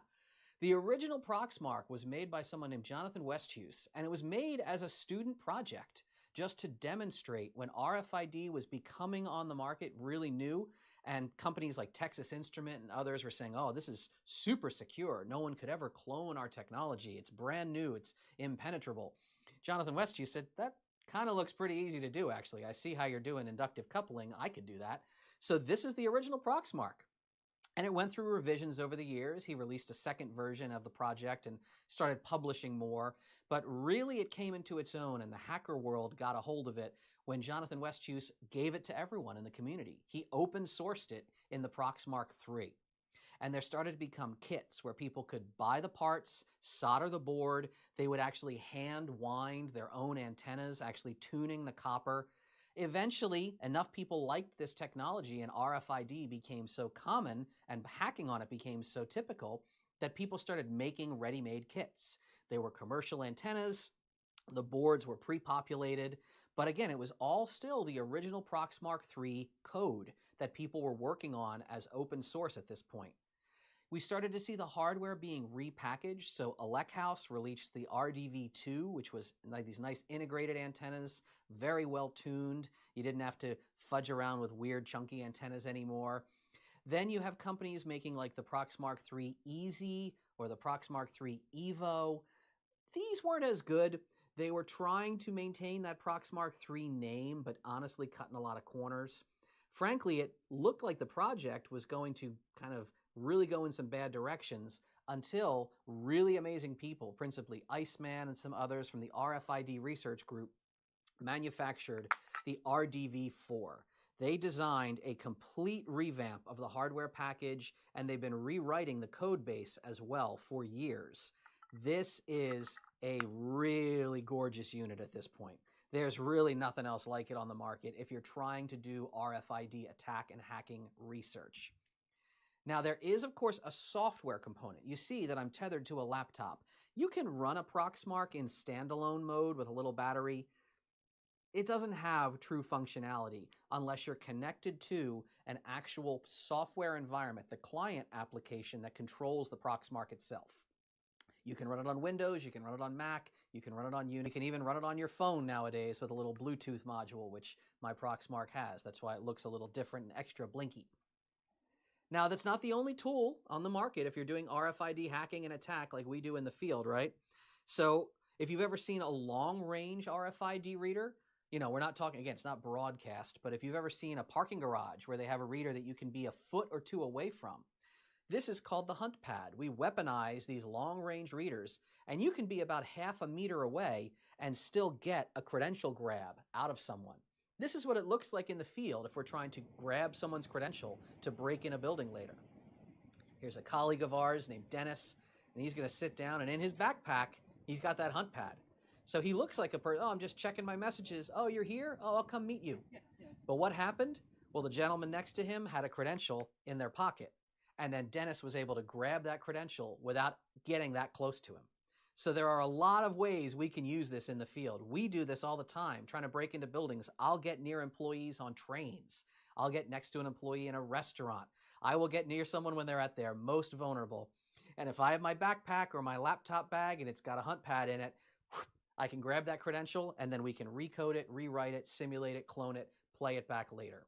The original Proxmark was made by someone named Jonathan Westhuse, and it was made as a student project just to demonstrate when RFID was becoming on the market really new, and companies like Texas Instrument and others were saying, oh, this is super secure. No one could ever clone our technology. It's brand new. It's impenetrable. Jonathan Westhuse said, that kind of looks pretty easy to do, actually. I see how you're doing inductive coupling. I could do that. So this is the original Proxmark. And it went through revisions over the years. He released a second version of the project and started publishing more. But really it came into its own, and the hacker world got a hold of it when Jonathan Westhuse gave it to everyone in the community. He open sourced it in the Proxmark 3. And there started to become kits where people could buy the parts, solder the board. They would actually hand wind their own antennas, actually tuning the copper. Eventually, enough people liked this technology and RFID became so common and hacking on it became so typical that people started making ready-made kits. They were commercial antennas, the boards were pre-populated, but again, it was all still the original Proxmark 3 code that people were working on as open source at this point. We started to see the hardware being repackaged, so Electhouse released the RDV2, which was like these nice integrated antennas, very well tuned. You didn't have to fudge around with weird chunky antennas anymore. Then you have companies making like the Proxmark 3 Easy or the Proxmark 3 Evo. These weren't as good. They were trying to maintain that Proxmark 3 name, but honestly cutting a lot of corners. Frankly, it looked like the project was going to kind of really go in some bad directions until really amazing people, principally Iceman and some others from the RFID research group, manufactured the RDV4. They designed a complete revamp of the hardware package, and they've been rewriting the code base as well for years. This is a really gorgeous unit at this point. There's really nothing else like it on the market if you're trying to do RFID attack and hacking research. Now, there is, of course, a software component. You see that I'm tethered to a laptop. You can run a Proxmark in standalone mode with a little battery. It doesn't have true functionality unless you're connected to an actual software environment, the client application that controls the Proxmark itself. You can run it on Windows, you can run it on Mac, you can run it on Unix, you can even run it on your phone nowadays with a little Bluetooth module, which my Proxmark has. That's why it looks a little different and extra blinky. Now, that's not the only tool on the market if you're doing RFID hacking and attack like we do in the field, right? So if you've ever seen a long-range RFID reader, you know, we're not talking, again, it's not broadcast, but if you've ever seen a parking garage where they have a reader that you can be a foot or two away from, this is called the hunt pad. We weaponize these long-range readers, and you can be about half a meter away and still get a credential grab out of someone. This is what it looks like in the field if we're trying to grab someone's credential to break in a building later. Here's a colleague of ours named Dennis, and he's going to sit down, and in his backpack, he's got that hunt pad. So he looks like a person, oh, I'm just checking my messages. Oh, you're here? Oh, I'll come meet you. But what happened? Well, the gentleman next to him had a credential in their pocket. And then Dennis was able to grab that credential without getting that close to him. So there are a lot of ways we can use this in the field. We do this all the time, trying to break into buildings. I'll get near employees on trains. I'll get next to an employee in a restaurant. I will get near someone when they're at their most vulnerable. And if I have my backpack or my laptop bag and it's got a hunt pad in it, I can grab that credential and then we can recode it, rewrite it, simulate it, clone it, play it back later.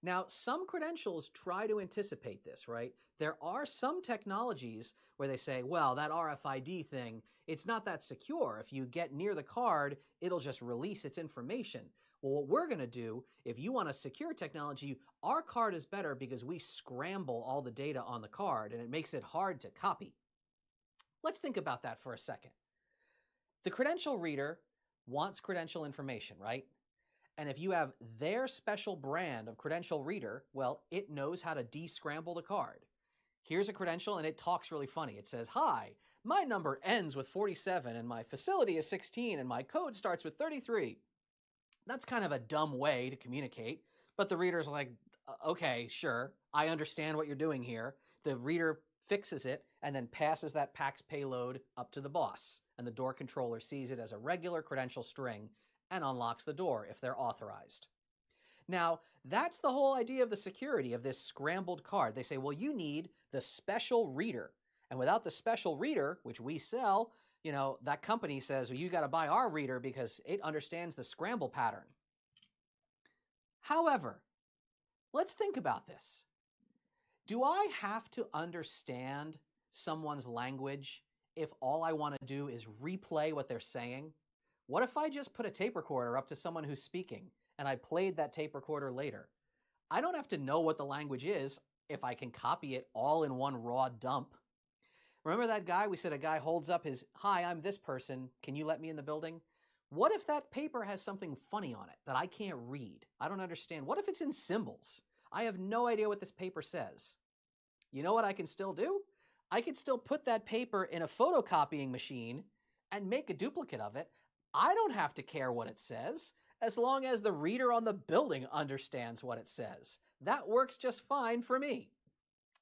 Now, some credentials try to anticipate this, right? There are some technologies where they say, well, that RFID thing, it's not that secure. If you get near the card, it'll just release its information. Well, what we're going to do, if you want a secure technology, our card is better because we scramble all the data on the card and it makes it hard to copy. Let's think about that for a second. The credential reader wants credential information, right? And if you have their special brand of credential reader, well, it knows how to descramble the card. Here's a credential and it talks really funny. It says, hi, my number ends with 47 and my facility is 16 and my code starts with 33. That's kind of a dumb way to communicate, but the reader's like, okay, sure, I understand what you're doing here. The reader fixes it and then passes that PAX payload up to the boss, and the door controller sees it as a regular credential string and unlocks the door if they're authorized. Now, that's the whole idea of the security of this scrambled card. They say, well, you need the special reader. And without the special reader, which we sell, you know, that company says, well, you got to buy our reader because it understands the scramble pattern. However, let's think about this. Do I have to understand someone's language if all I want to do is replay what they're saying? What if I just put a tape recorder up to someone who's speaking and I played that tape recorder later? I don't have to know what the language is if I can copy it all in one raw dump. Remember that guy? We said a guy holds up his, hi, I'm this person. Can you let me in the building? What if that paper has something funny on it that I can't read? I don't understand. What if it's in symbols? I have no idea what this paper says. You know what I can still do? I can still put that paper in a photocopying machine and make a duplicate of it. I don't have to care what it says as long as the reader on the building understands what it says. That works just fine for me.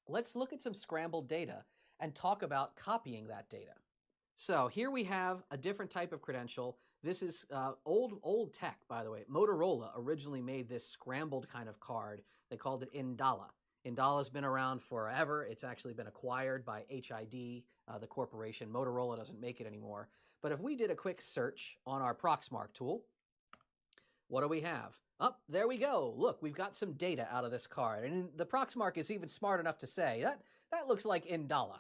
Let's look at some scrambled data and talk about copying that data. So here we have a different type of credential. This is old tech, by the way. Motorola originally made this scrambled kind of card. They called it Indala. Indala's been around forever. It's actually been acquired by HID, the corporation. Motorola doesn't make it anymore. But if we did a quick search on our Proxmark tool, what do we have? Oh, there we go. Look, we've got some data out of this card. And the Proxmark is even smart enough to say, that looks like Indala.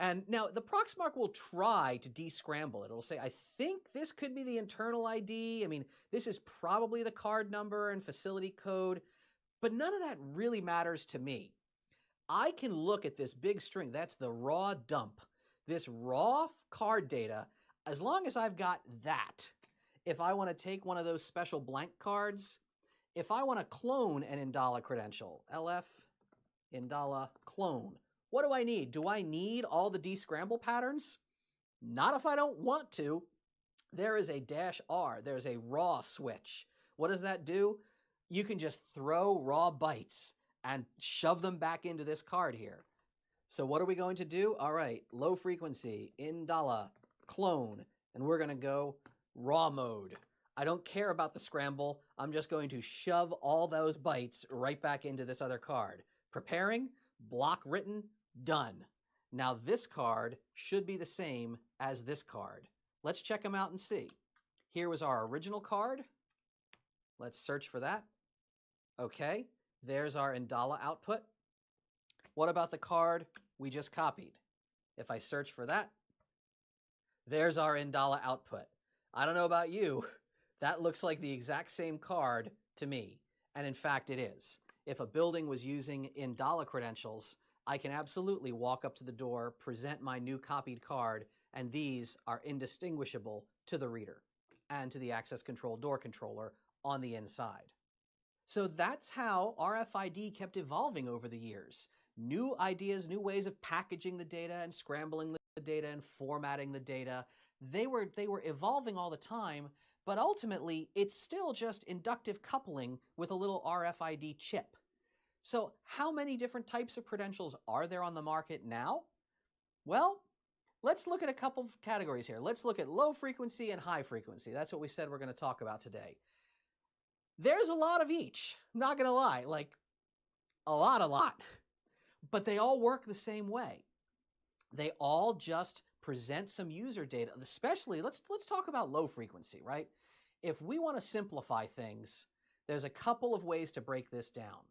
And now the Proxmark will try to descramble it. It'll say, I think this could be the internal ID. I mean, this is probably the card number and facility code, but none of that really matters to me. I can look at this big string. That's the raw dump. This raw card data, as long as I've got that. If I want to take one of those special blank cards, if I want to clone an Indala credential, LF Indala clone, what do I need? Do I need all the descramble patterns? Not if I don't want to. There is a -R. There's a raw switch. What does that do? You can just throw raw bytes and shove them back into this card here. So what are we going to do? All right, low frequency, Indala, clone, and we're going to go raw mode. I don't care about the scramble. I'm just going to shove all those bytes right back into this other card. Preparing, block written, done. Now this card should be the same as this card. Let's check them out and see. Here was our original card. Let's search for that. Okay, there's our Indala output. What about the card we just copied? If I search for that, there's our Indala output. I don't know about you, that looks like the exact same card to me. And in fact, it is. If a building was using Indala credentials, I can absolutely walk up to the door, present my new copied card, and these are indistinguishable to the reader and to the access control door controller on the inside. So that's how RFID kept evolving over the years. New ideas, new ways of packaging the data and scrambling the data and formatting the data. They were evolving all the time, but ultimately it's still just inductive coupling with a little RFID chip. So how many different types of credentials are there on the market now? Well, let's look at a couple of categories here. Let's look at low frequency and high frequency. That's what we said we're going to talk about today. There's a lot of each, I'm not going to lie, like a lot. But they all work the same way. They all just present some user data, especially, let's talk about low frequency, right? If we want to simplify things, there's a couple of ways to break this down.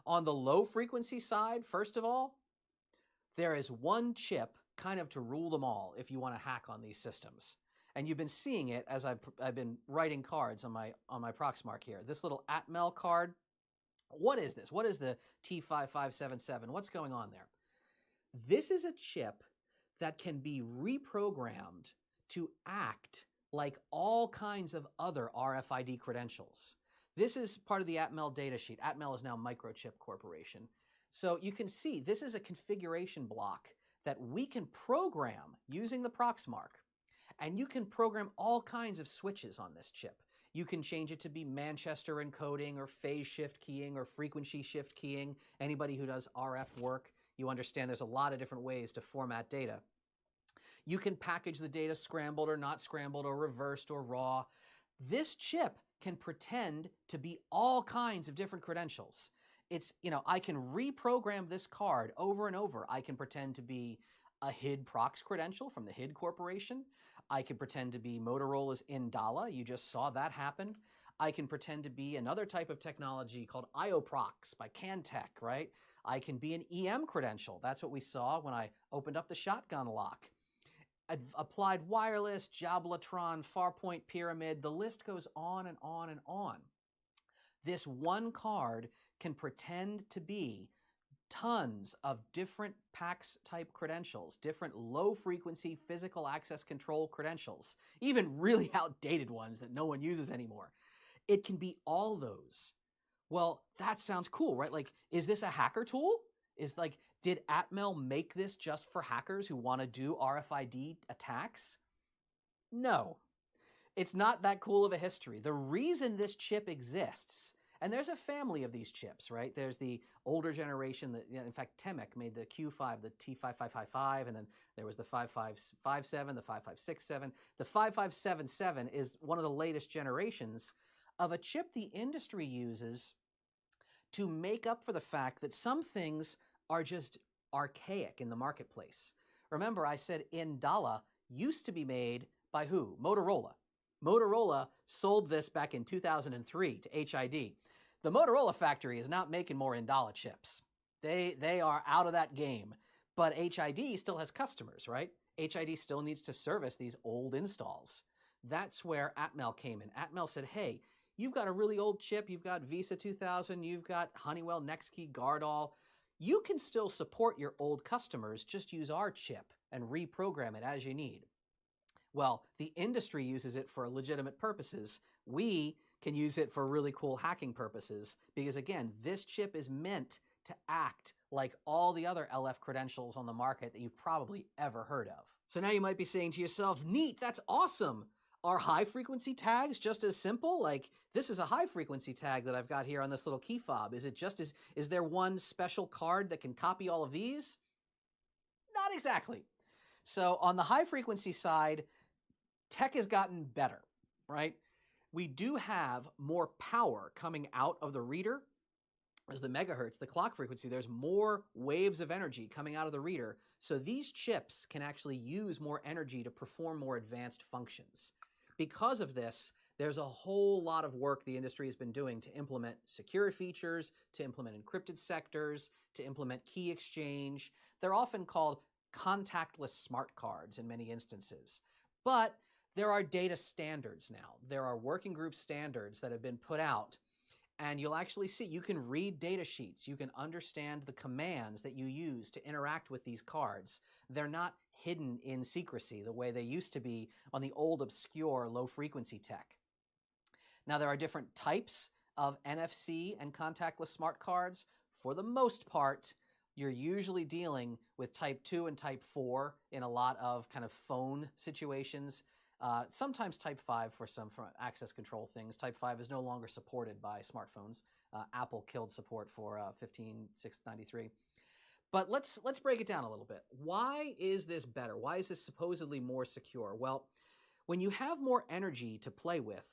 On the low frequency side, first of all, there is one chip kind of to rule them all if you want to hack on these systems. And you've been seeing it as I've been writing cards on my Proxmark here. This little Atmel card. What is this? What is the T5577? What's going on there? This is a chip that can be reprogrammed to act like all kinds of other RFID credentials. This is part of the Atmel datasheet. Atmel is now Microchip Corporation. So you can see this is a configuration block that we can program using the Proxmark. And you can program all kinds of switches on this chip. You can change it to be Manchester encoding or phase shift keying or frequency shift keying. Anybody who does RF work, you understand there's a lot of different ways to format data. You can package the data scrambled or not scrambled or reversed or raw. This chip can pretend to be all kinds of different credentials. It's, I can reprogram this card over and over. I can pretend to be a HID Prox credential from the HID Corporation. I can pretend to be Motorola's Indala. You just saw that happen. I can pretend to be another type of technology called IOProx by Cantech, right? I can be an EM credential. That's what we saw when I opened up the shotgun lock. Applied Wireless, Jablatron, Farpoint Pyramid, the list goes on and on and on. This one card can pretend to be tons of different PAX type credentials, different low frequency physical access control credentials, even really outdated ones that no one uses anymore. It can be all those. Well, that sounds cool, right? Like, is this a hacker tool? Did Atmel make this just for hackers who want to do RFID attacks? No, it's not that cool of a history. The reason this chip exists, and there's a family of these chips, right? There's the older generation that, in fact, Temec made the Q5, the T5555, and then there was the 5557, the 5567. The 5577 is one of the latest generations of a chip the industry uses to make up for the fact that some things are just archaic in the marketplace. Remember, I said Indala used to be made by who? Motorola. Motorola sold this back in 2003 to HID. The Motorola factory is not making more Indala chips. They are out of that game. But HID still has customers, right? HID still needs to service these old installs. That's where Atmel came in. Atmel said, hey, you've got a really old chip. You've got Visa 2000. You've got Honeywell, NextKey, Gardall. You can still support your old customers. Just use our chip and reprogram it as you need. Well, the industry uses it for legitimate purposes. We can use it for really cool hacking purposes because, again, this chip is meant to act like all the other LF credentials on the market that you've probably ever heard of. So now you might be saying to yourself, neat, that's awesome. Are high-frequency tags just as simple? Like, this is a high-frequency tag that I've got here on this little key fob. Is there one special card that can copy all of these? Not exactly. So on the high-frequency side, tech has gotten better, right? We do have more power coming out of the reader. As the megahertz, the clock frequency, there's more waves of energy coming out of the reader. So these chips can actually use more energy to perform more advanced functions. Because of this, there's a whole lot of work the industry has been doing to implement secure features, to implement encrypted sectors, to implement key exchange. They're often called contactless smart cards in many instances. But there are data standards now. There are working group standards that have been put out. And you'll actually see, you can read data sheets. You can understand the commands that you use to interact with these cards. They're not hidden in secrecy the way they used to be on the old, obscure, low-frequency tech. Now, there are different types of NFC and contactless smart cards. For the most part, you're usually dealing with Type 2 and Type 4 in a lot of kind of phone situations. Sometimes Type 5 for some access control things. Type 5 is no longer supported by smartphones. Apple killed support for 15693. But let's break it down a little bit. Why is this better? Why is this supposedly more secure? Well, when you have more energy to play with,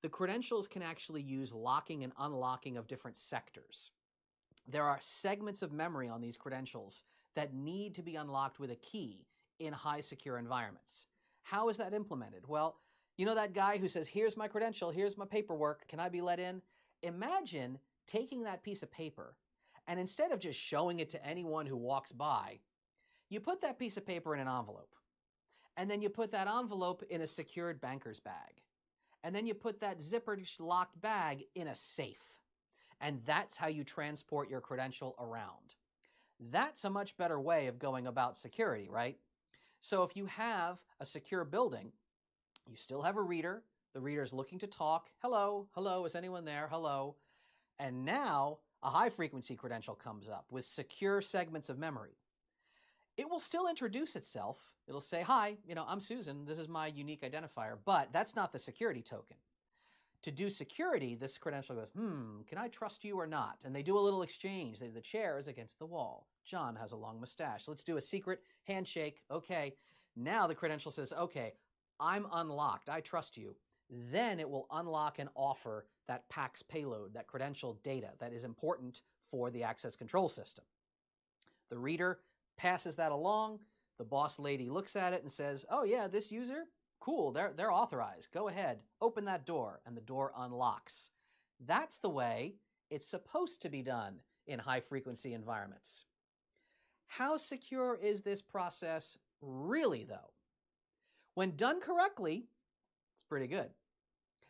the credentials can actually use locking and unlocking of different sectors. There are segments of memory on these credentials that need to be unlocked with a key in high secure environments. How is that implemented? Well, you know that guy who says, here's my credential, here's my paperwork, can I be let in? Imagine taking that piece of paper and instead of just showing it to anyone who walks by, you put that piece of paper in an envelope. And then you put that envelope in a secured banker's bag. And then you put that zippered locked bag in a safe. And that's how you transport your credential around. That's a much better way of going about security, right? So if you have a secure building, you still have a reader. The reader's looking to talk. Hello, hello, is anyone there? Hello. And now a high-frequency credential comes up with secure segments of memory. It will still introduce itself. It'll say, hi, I'm Susan. This is my unique identifier. But that's not the security token. To do security, this credential goes, can I trust you or not? And they do a little exchange. The chair is against the wall. John has a long mustache. Let's do a secret handshake. Okay. Now the credential says, okay, I'm unlocked. I trust you. Then it will unlock and offer that PAX payload, that credential data that is important for the access control system. The reader passes that along. The boss lady looks at it and says, oh yeah, this user, cool, they're authorized. Go ahead, open that door, and the door unlocks. That's the way it's supposed to be done in high-frequency environments. How secure is this process really, though? When done correctly, it's pretty good.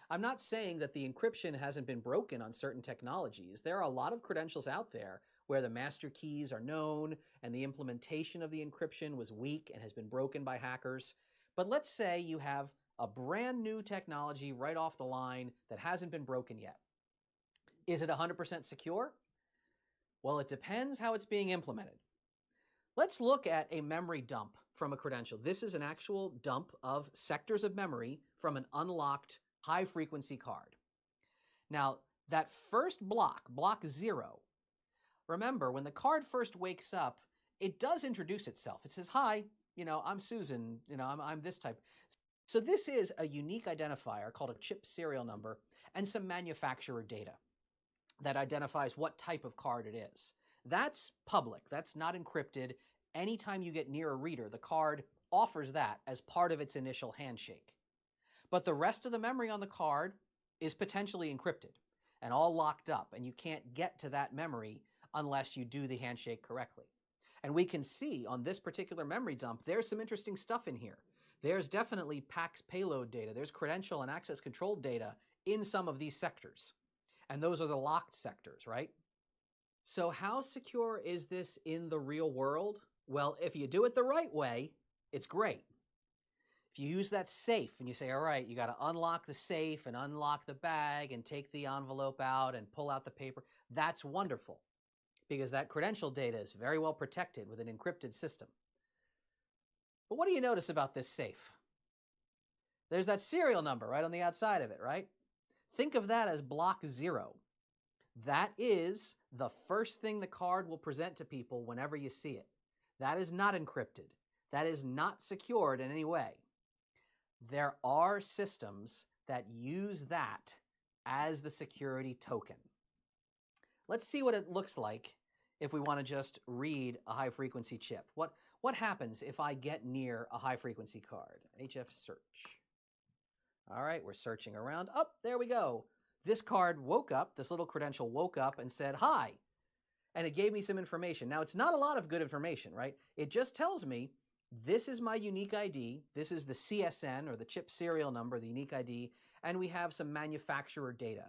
I'm not saying that the encryption hasn't been broken on certain technologies. There are a lot of credentials out there where the master keys are known and the implementation of the encryption was weak and has been broken by hackers. But let's say you have a brand new technology right off the line that hasn't been broken yet. Is it 100% secure? Well, it depends how it's being implemented. Let's look at a memory dump from a credential. This is an actual dump of sectors of memory from an unlocked high-frequency card. Now, that first block, block 0, remember, when the card first wakes up, it does introduce itself. It says, hi, I'm Susan, I'm this type. So this is a unique identifier called a chip serial number and some manufacturer data that identifies what type of card it is. That's public. That's not encrypted. Anytime you get near a reader, the card offers that as part of its initial handshake. But the rest of the memory on the card is potentially encrypted and all locked up, and you can't get to that memory unless you do the handshake correctly. And we can see on this particular memory dump, there's some interesting stuff in here. There's definitely PAX payload data. There's credential and access control data in some of these sectors. And those are the locked sectors, right? So how secure is this in the real world? Well, if you do it the right way, it's great. If you use that safe and you say, all right, you got to unlock the safe and unlock the bag and take the envelope out and pull out the paper, that's wonderful because that credential data is very well protected with an encrypted system. But what do you notice about this safe? There's that serial number right on the outside of it, right? Think of that as block 0. That is the first thing the card will present to people whenever you see it. That is not encrypted. That is not secured in any way. There are systems that use that as the security token. Let's see what it looks like if we want to just read a high-frequency chip. What happens if I get near a high-frequency card? HF search. All right, we're searching around. Oh, there we go. This card woke up, this little credential woke up and said, hi. And it gave me some information. Now, it's not a lot of good information, right? It just tells me this is my unique ID. This is the CSN, or the chip serial number, the unique ID, and we have some manufacturer data.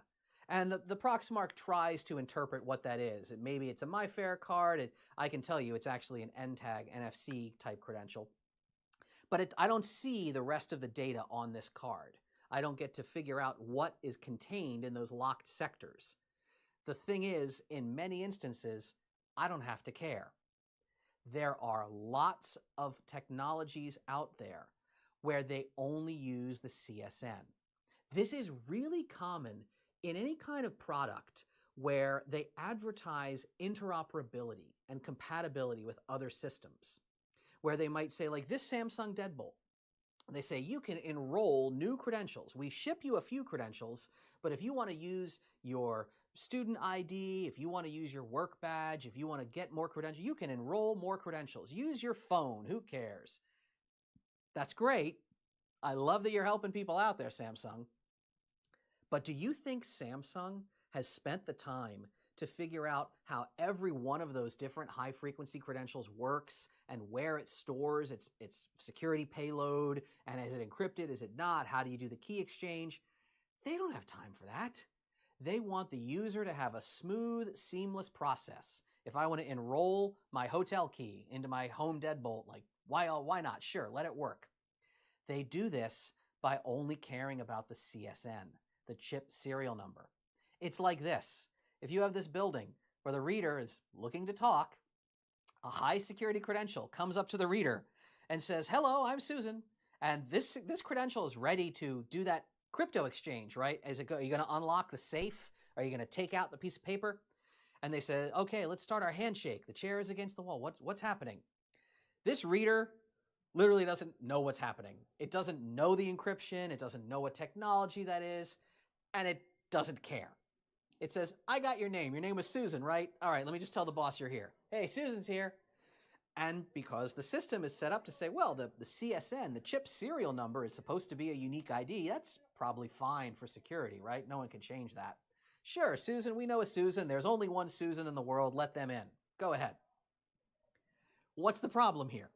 And the Proxmark tries to interpret what that is. Maybe it's a MyFair card. I can tell you it's actually an NTAG, NFC type credential. But I don't see the rest of the data on this card. I don't get to figure out what is contained in those locked sectors. The thing is, in many instances, I don't have to care. There are lots of technologies out there where they only use the CSN. This is really common in any kind of product where they advertise interoperability and compatibility with other systems, where they might say, like this Samsung deadbolt, they say you can enroll new credentials. We ship you a few credentials, but if you want to use your student ID, if you want to use your work badge, if you want to get more credentials, you can enroll more credentials. Use your phone, who cares? That's great. I love that you're helping people out there, Samsung. But do you think Samsung has spent the time to figure out how every one of those different high-frequency credentials works and where it stores its security payload, and is it encrypted, is it not, how do you do the key exchange? They don't have time for that. They want the user to have a smooth, seamless process. If I want to enroll my hotel key into my home deadbolt, like why not? Sure, let it work. They do this by only caring about the CSN, the chip serial number. It's like this. If you have this building where the reader is looking to talk, a high security credential comes up to the reader and says, hello, I'm Susan, and this credential is ready to do that crypto exchange, right? Are you going to unlock the safe? Are you going to take out the piece of paper? And they say, okay, let's start our handshake. The chair is against the wall. What's happening? This reader literally doesn't know what's happening. It doesn't know the encryption. It doesn't know what technology that is, and it doesn't care. It says, I got your name. Your name was Susan, right? All right, let me just tell the boss you're here. Hey, Susan's here. And because the system is set up to say, well, the CSN, the chip serial number, is supposed to be a unique ID, that's probably fine for security, right? No one can change that. Sure, Susan, we know a Susan. There's only one Susan in the world. Let them in. Go ahead. What's the problem here?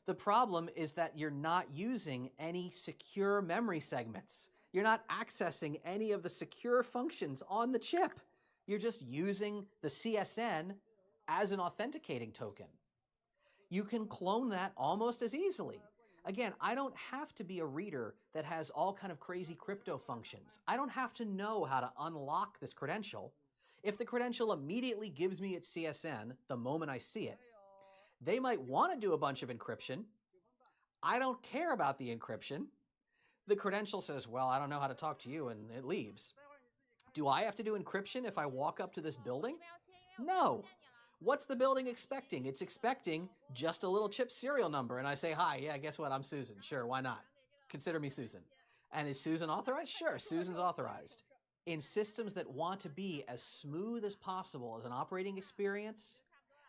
The problem is that you're not using any secure memory segments. You're not accessing any of the secure functions on the chip. You're just using the CSN as an authenticating token. You can clone that almost as easily. Again, I don't have to be a reader that has all kind of crazy crypto functions. I don't have to know how to unlock this credential. If the credential immediately gives me its CSN the moment I see it, they might want to do a bunch of encryption. I don't care about the encryption. The credential says, well, I don't know how to talk to you, and it leaves. Do I have to do encryption if I walk up to this building? No. What's the building expecting? It's expecting just a little chip serial number, and I say, hi, yeah, guess what? I'm Susan. Sure, why not? Consider me Susan. And is Susan authorized? Sure, Susan's authorized. In systems that want to be as smooth as possible as an operating experience,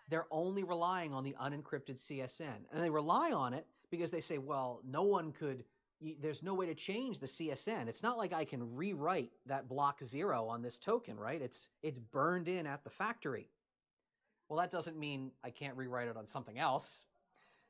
they're only relying on the unencrypted CSN. And they rely on it because they say, well, there's no way to change the CSN. It's not like I can rewrite that block 0 on this token, right? It's burned in at the factory. Well, that doesn't mean I can't rewrite it on something else.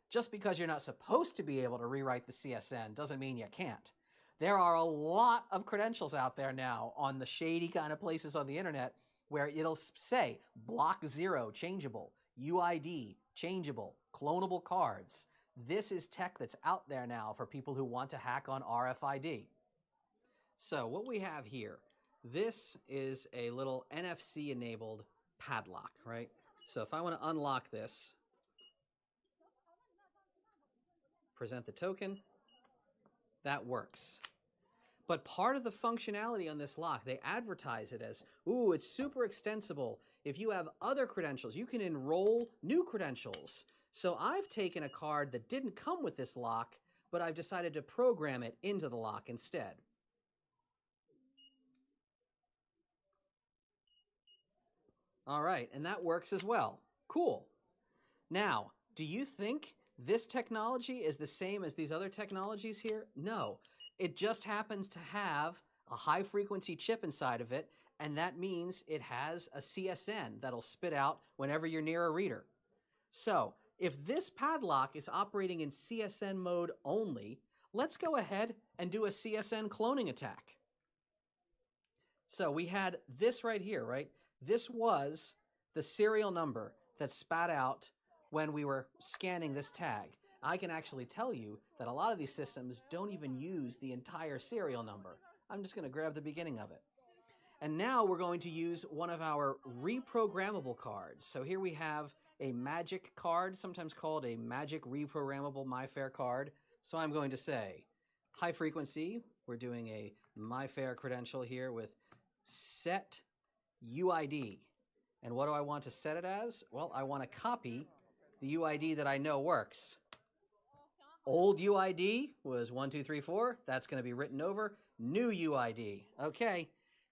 Just because you're not supposed to be able to rewrite the CSN doesn't mean you can't. There are a lot of credentials out there now on the shady kind of places on the internet where it'll say block 0 changeable, UID changeable, clonable cards. This is tech that's out there now for people who want to hack on RFID. So what we have here, this is a little NFC enabled padlock, right? So if I want to unlock this, present the token, that works. But part of the functionality on this lock, they advertise it as, ooh, it's super extensible. If you have other credentials, you can enroll new credentials. So I've taken a card that didn't come with this lock, but I've decided to program it into the lock instead. All right, and that works as well. Cool. Now, do you think this technology is the same as these other technologies here? No. It just happens to have a high-frequency chip inside of it, and that means it has a CSN that'll spit out whenever you're near a reader. So, if this padlock is operating in CSN mode only, let's go ahead and do a CSN cloning attack. So we had this right here, right? This was the serial number that spat out when we were scanning this tag. I can actually tell you that a lot of these systems don't even use the entire serial number. I'm just going to grab the beginning of it. And now we're going to use one of our reprogrammable cards. So here we have a magic card, sometimes called a magic reprogrammable MyFair card. So I'm going to say, high frequency, we're doing a MyFair credential here with set UID. And what do I want to set it as? Well, I want to copy the UID that I know works. Old UID was 1234. That's going to be written over. New UID. Okay.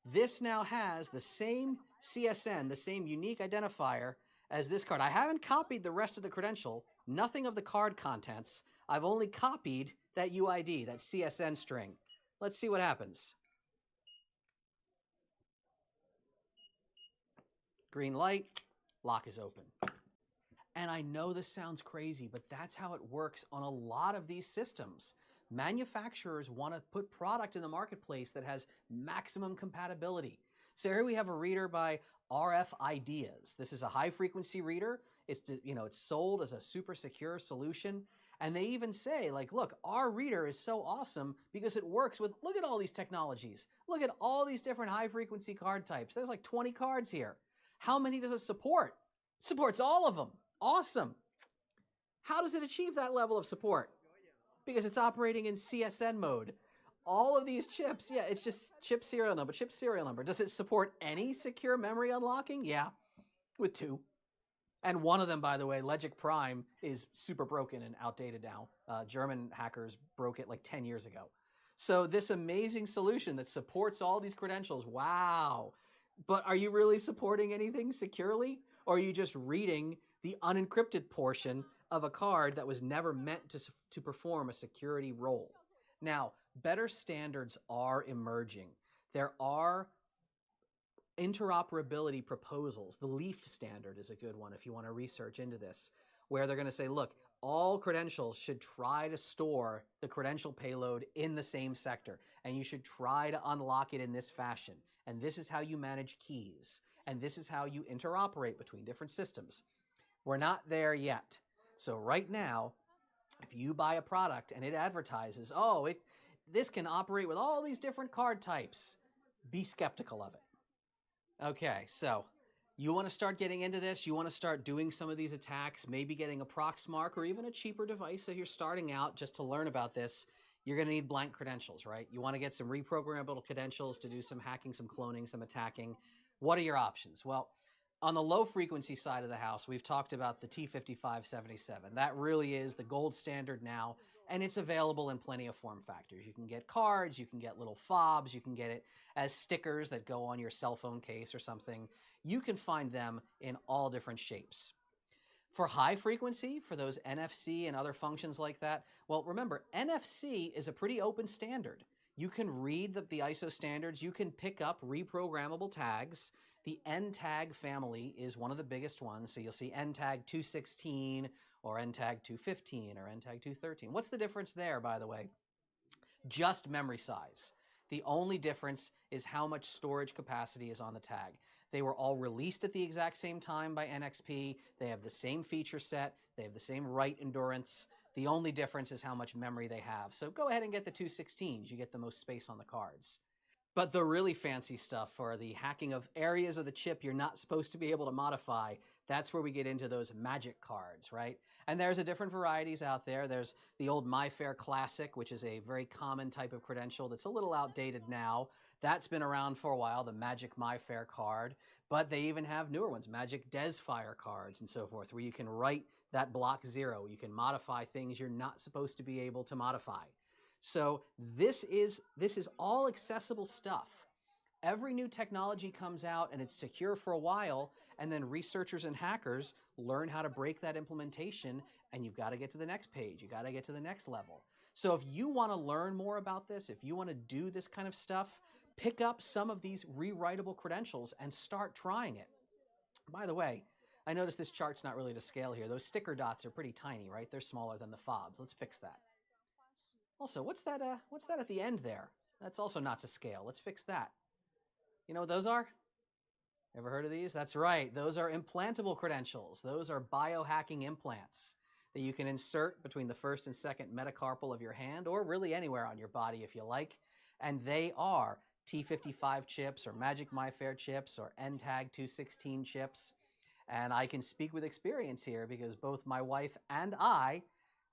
This now has the same CSN, the same unique identifier as this card. I haven't copied the rest of the credential, nothing of the card contents. I've only copied that UID, that CSN string. Let's see what happens. Green light, lock is open. And I know this sounds crazy, but that's how it works on a lot of these systems. Manufacturers want to put product in the marketplace that has maximum compatibility. So here we have a reader by RF Ideas. This is a high-frequency reader. It's, it's sold as a super secure solution. And they even say, like, look, our reader is so awesome because it works with, look at all these technologies. Look at all these different high-frequency card types. There's like 20 cards here. How many does it support? It supports all of them. Awesome. How does it achieve that level of support? Because it's operating in CSN mode. All of these chips, yeah, it's just chip serial number, chip serial number. Does it support any secure memory unlocking? Yeah, with 2. And one of them, by the way, Legic Prime, is super broken and outdated now. German hackers broke it like 10 years ago. So this amazing solution that supports all these credentials, wow. But are you really supporting anything securely? Or are you just reading the unencrypted portion of a card that was never meant to perform a security role? Now, better standards are emerging. There are interoperability proposals. The LEAF standard is a good one if you want to research into this, where they're going to say, look, all credentials should try to store the credential payload in the same sector, and you should try to unlock it in this fashion. And this is how you manage keys. And this is how you interoperate between different systems. We're not there yet. So right now, if you buy a product and it advertises, oh, this can operate with all these different card types, be skeptical of it. Okay, so you want to start getting into this, you want to start doing some of these attacks, maybe getting a Proxmark or even a cheaper device if you're starting out just to learn about this. You're going to need blank credentials, right? You want to get some reprogrammable credentials to do some hacking, some cloning, some attacking. What are your options? Well, on the low frequency side of the house, we've talked about the T5577. That really is the gold standard now, and it's available in plenty of form factors. You can get cards, you can get little fobs, you can get it as stickers that go on your cell phone case or something. You can find them in all different shapes. For high frequency, for those NFC and other functions like that, well, remember, NFC is a pretty open standard. You can read the ISO standards. You can pick up reprogrammable tags. The NTAG family is one of the biggest ones. So you'll see NTAG 216 or NTAG 215 or NTAG 213. What's the difference there, by the way? Just memory size. The only difference is how much storage capacity is on the tag. They were all released at the exact same time by NXP. They have the same feature set. They have the same write endurance. The only difference is how much memory they have. So go ahead and get the 216s. You get the most space on the cards. But the really fancy stuff for the hacking of areas of the chip you're not supposed to be able to modify, that's where we get into those magic cards, right? And there's a different varieties out there. There's the old MyFair Classic, which is a very common type of credential that's a little outdated now. That's been around for a while, the Magic MyFair card. But they even have newer ones, Magic DesFire cards and so forth, where you can write that block 0. You can modify things you're not supposed to be able to modify. So this is all accessible stuff. Every new technology comes out and it's secure for a while, and then researchers and hackers learn how to break that implementation, and you've got to get to the next page. You got to get to the next level. So if you want to learn more about this, if you want to do this kind of stuff, pick up some of these rewritable credentials and start trying it. By the way, I noticed this chart's not really to scale here. Those sticker dots are pretty tiny, right? They're smaller than the fobs. Let's fix that. Also, what's that at the end there? That's also not to scale. Let's fix that. You know what those are? Ever heard of these? That's right. Those are implantable credentials. Those are biohacking implants that you can insert between the first and second metacarpal of your hand, or really anywhere on your body if you like. And they are T55 chips or Magic MyFair chips or NTAG 216 chips. And I can speak with experience here because both my wife and I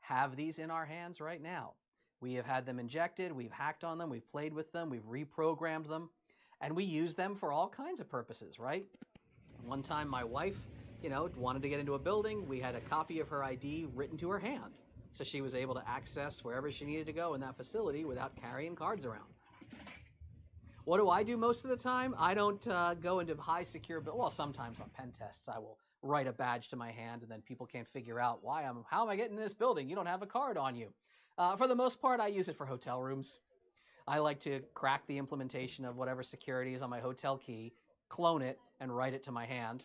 have these in our hands right now. We have had them injected, we've hacked on them, we've played with them, we've reprogrammed them, and we use them for all kinds of purposes, right? One time my wife, wanted to get into a building. We had a copy of her ID written to her hand, so she was able to access wherever she needed to go in that facility without carrying cards around. What do I do most of the time? I don't go into high secure, well, sometimes on pen tests I will write a badge to my hand and then people can't figure out how am I getting in this building? You don't have a card on you. For the most part, I use it for hotel rooms. I like to crack the implementation of whatever security is on my hotel key, clone it, and write it to my hand,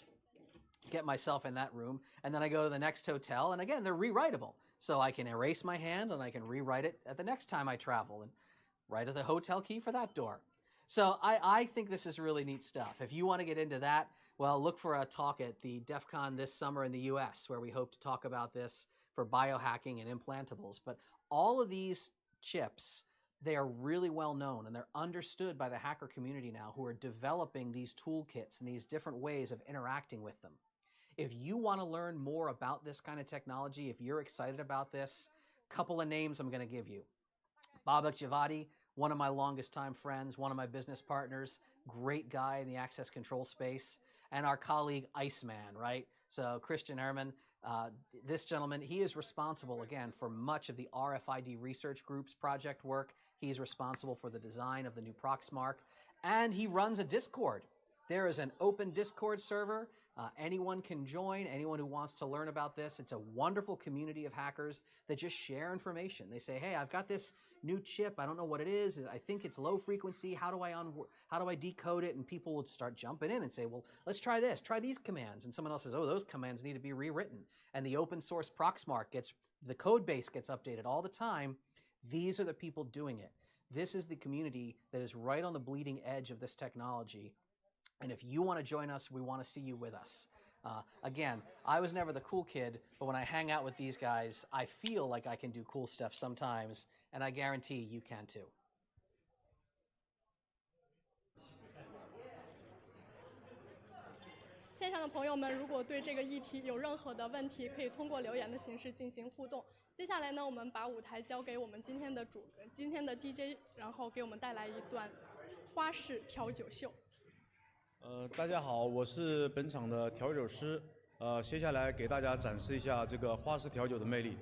get myself in that room, and then I go to the next hotel, and again, they're rewritable. So I can erase my hand, and I can rewrite it at the next time I travel, and write the hotel key for that door. So I think this is really neat stuff. If you want to get into that, well, look for a talk at the DEFCON this summer in the US, where we hope to talk about this for biohacking and implantables. But all of these chips, they are really well known and they're understood by the hacker community now, who are developing these toolkits and these different ways of interacting with them. If you want to learn more about this kind of technology, if you're excited about this, couple of names I'm going to give you. Babak Javadi, one of my longest time friends, one of my business partners, great guy in the access control space, and our colleague Iceman, right? So Christian Herman, this gentleman, he is responsible, again, for much of the RFID Research Group's project work. He's responsible for the design of the new Proxmark, and he runs a Discord. There is an open Discord server. Anyone can join, anyone who wants to learn about this. It's a wonderful community of hackers that just share information. They say, hey, I've got this new chip. I don't know what it is. I think it's low frequency. How do I decode it? And people would start jumping in and say, well, let's try this. Try these commands. And someone else says, oh, those commands need to be rewritten. And the open source Proxmark the code base gets updated all the time. These are the people doing it. This is the community that is right on the bleeding edge of this technology. And if you want to join us, we want to see you with us. Again, I was never the cool kid, but when I hang out with these guys, I feel like I can do cool stuff sometimes, and I guarantee you can too. 线上的朋友们，如果对这个议题有任何的问题，可以通过留言的形式进行互动。接下来呢，我们把舞台交给我们今天的DJ， 然后给我们带来一段花式调酒秀。大家好，我是本场的调酒师，接下来给大家展示一下这个花式调酒的魅力。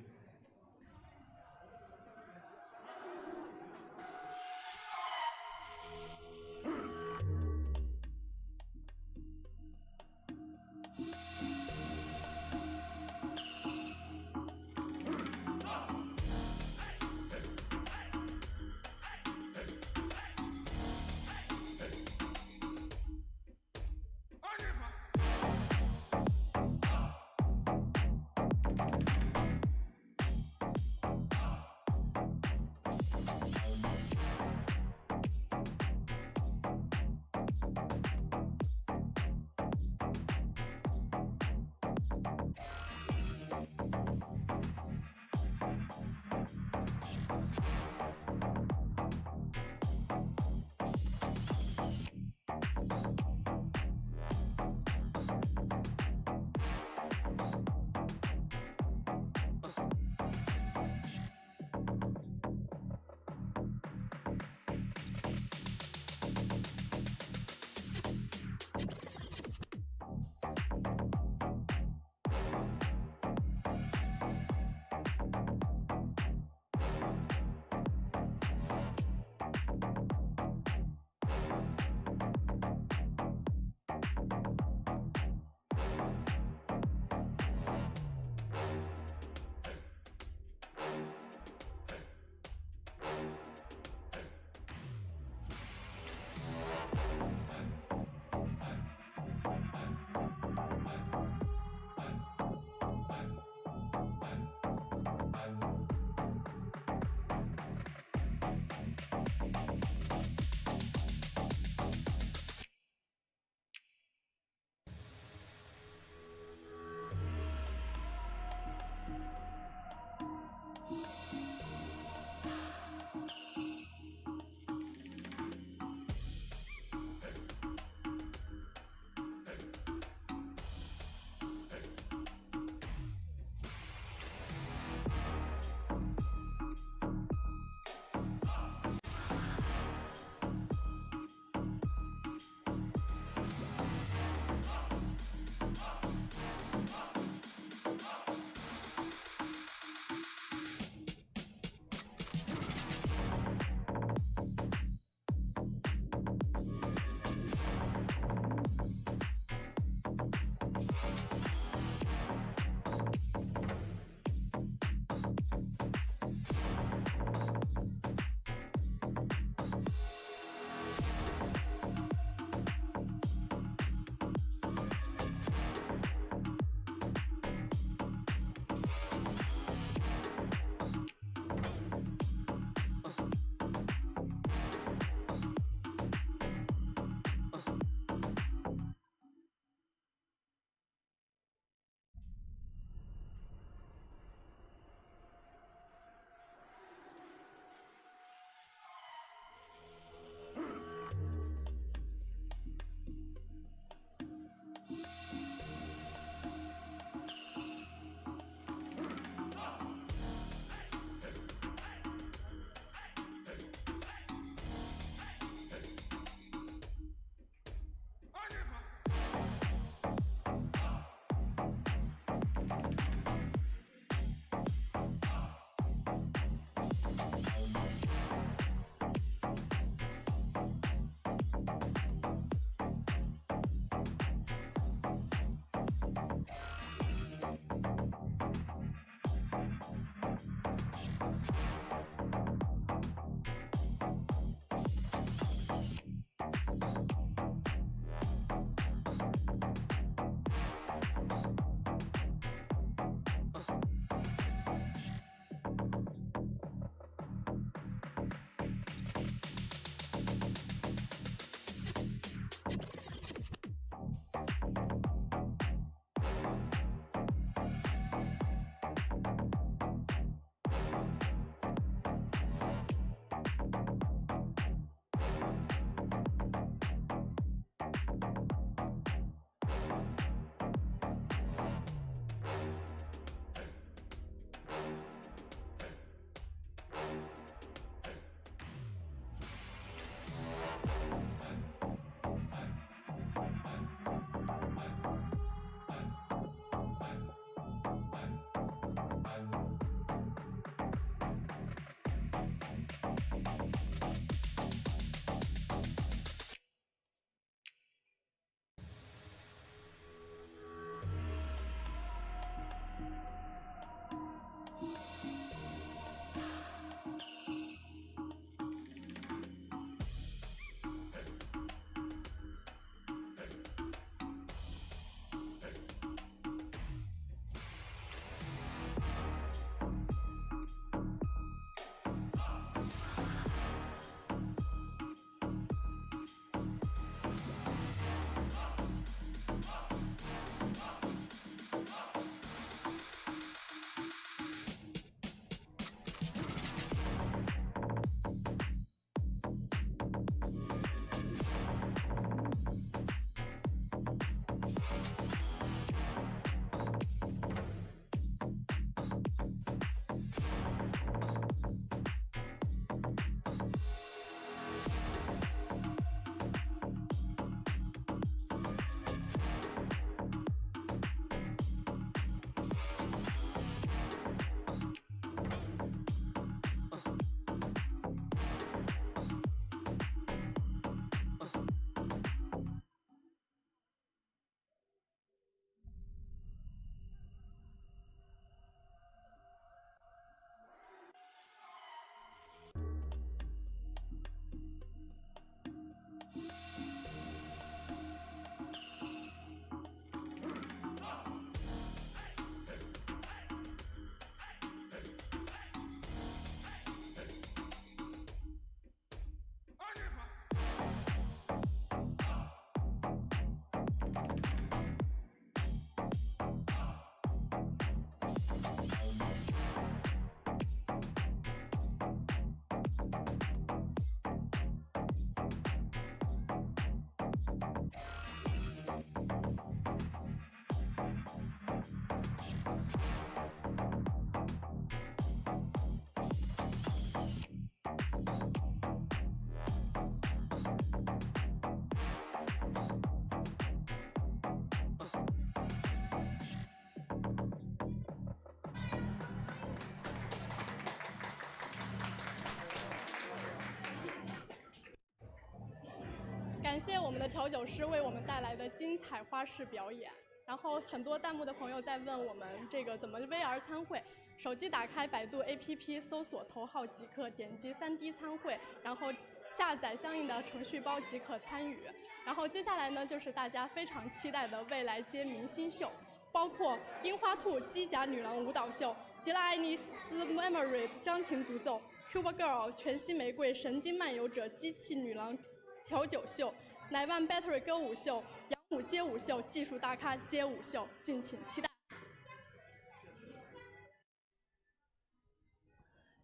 感谢我们的调酒师为我们带来的精彩花式表演。然后很多弹幕的朋友在问我们这个怎么 VR 参会，手机打开百度 APP 搜索头号即可，点击3D 参会，然后下载相应的程序包即可参与。然后接下来呢，就是大家非常期待的未来街明星秀，包括樱花兔机甲女郎舞蹈秀、吉拉爱丽丝 Memory 钢琴独奏、Cuba Girl 全息玫瑰神经漫游者机器女郎调酒秀、乃万 Battery 歌舞秀、洋舞街舞秀、技术大咖街舞秀，敬请期待。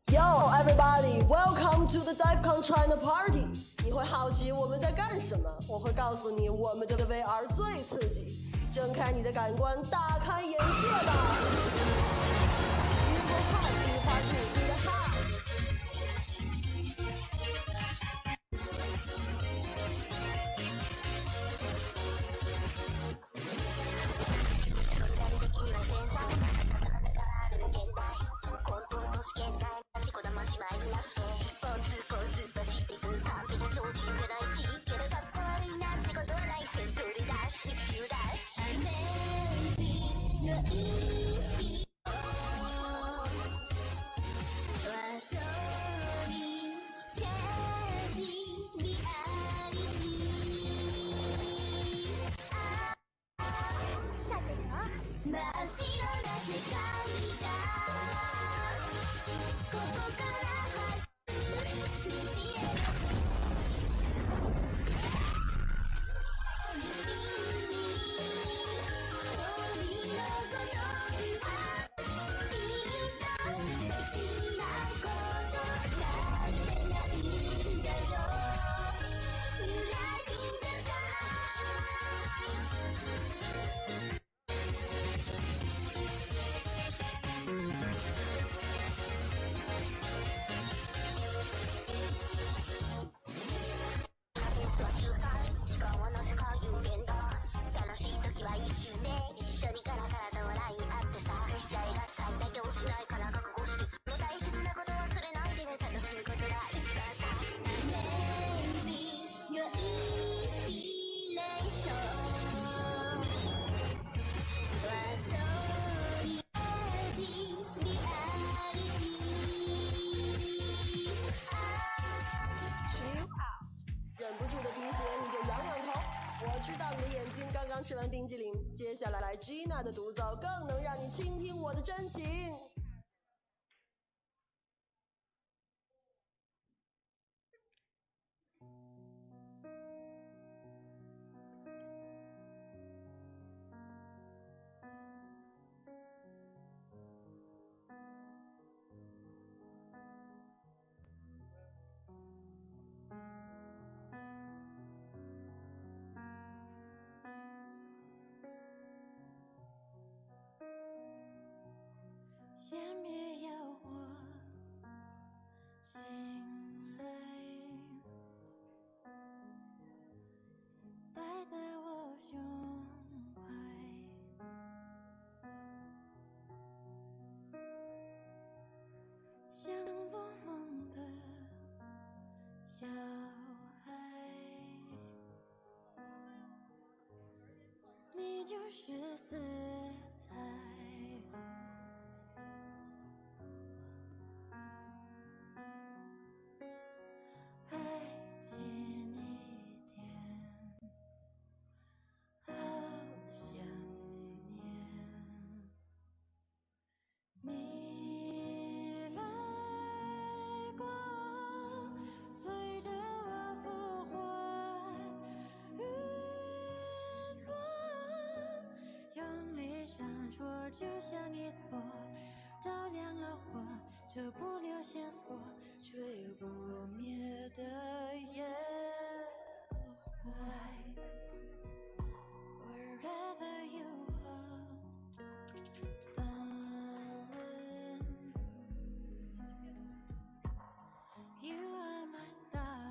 Yo, everybody, welcome to the DEFCON China Party. 你会好奇我们在干什么？我会告诉你，我们的 VR 最刺激，睁开你的感官，大开眼界吧。You will have the party in the house. 吃完冰激凌，接下来 Gina 的独奏更能让你倾听我的真情。先别摇我心累，待在我胸怀，像做梦的小孩，你就是色彩。爱近一点，好想念你来过，随着我复活，云落，用力闪烁，就像一朵照亮了火，这不留线索，却又不灭的烟火。Wherever you are, darling, you are my star.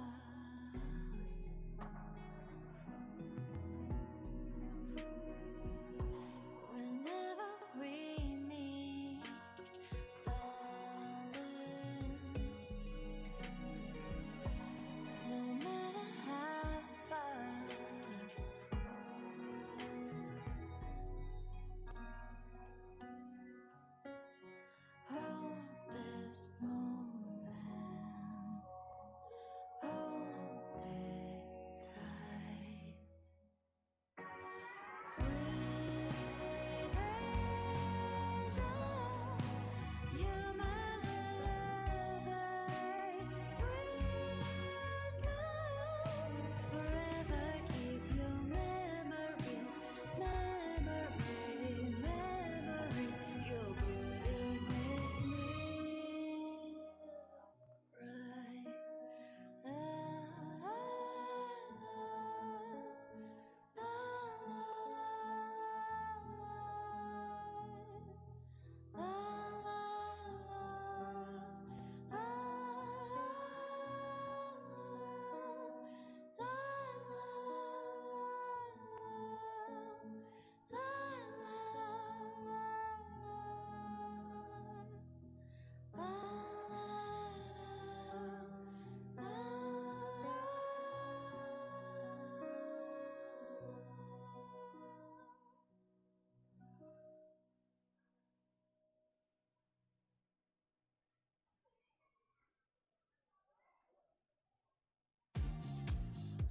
Whenever we meet, darling,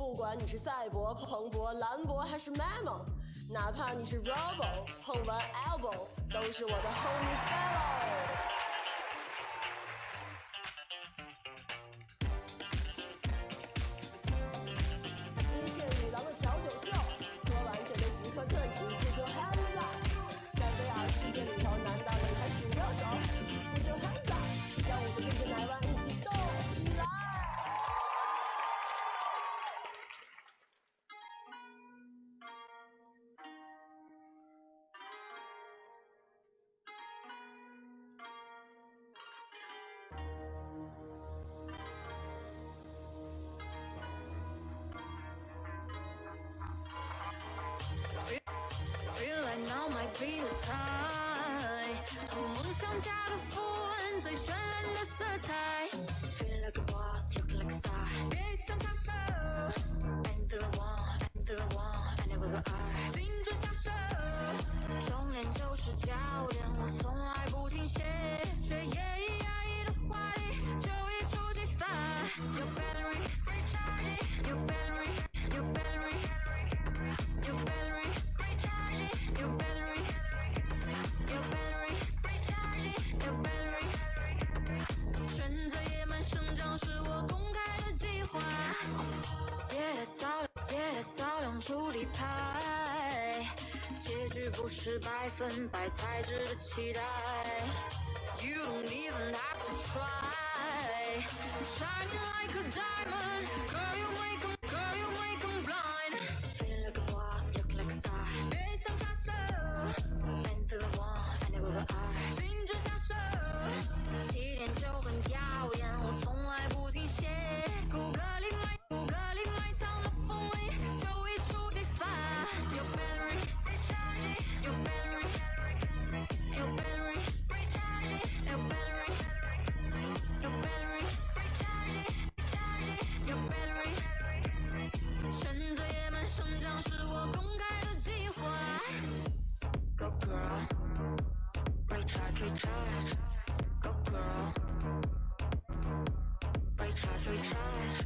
不管你是赛博、彭博、兰博还是 Memo， 哪怕你是 Robo， 碰完 Elbow 都是我的 homie fellow。极限女郎的调酒秀，喝完这杯即刻特饮，不就 hands up？ 在 VR 世界里头，难道你还数标手？不就 hands up？ 让我们跟着奶湾一起动起来！Feel like now might be the time， 图梦想家的符文最绚烂的色彩。Feel like a boss, look like a star， 别想插手 ，I'm the one, I'm the one, I never will are， 精准下手，重练就是教练，我从来不停歇，却也以压抑的华丽就一触即发。Your battery, your battery, your battery, your battery。Your battery, your battery, your battery。选择野蛮生长是我公开的计划。别太早亮出底牌，结局不是100%才值得期待。You don't even have to try, shining like a diamond, girl you make 'em blind. Feel like a boss, look like a star， 别想插手 ，I'm the one, I never will are， 精准下手，起点就很耀眼，我从来不停歇，骨骼里埋藏的风味就一触即发。Your battery, your battery, your battery, your battery, your battery, your battery。选择野蛮生长是我公开的计划。Go girl, recharge, recharge. Go girl, recharge, recharge.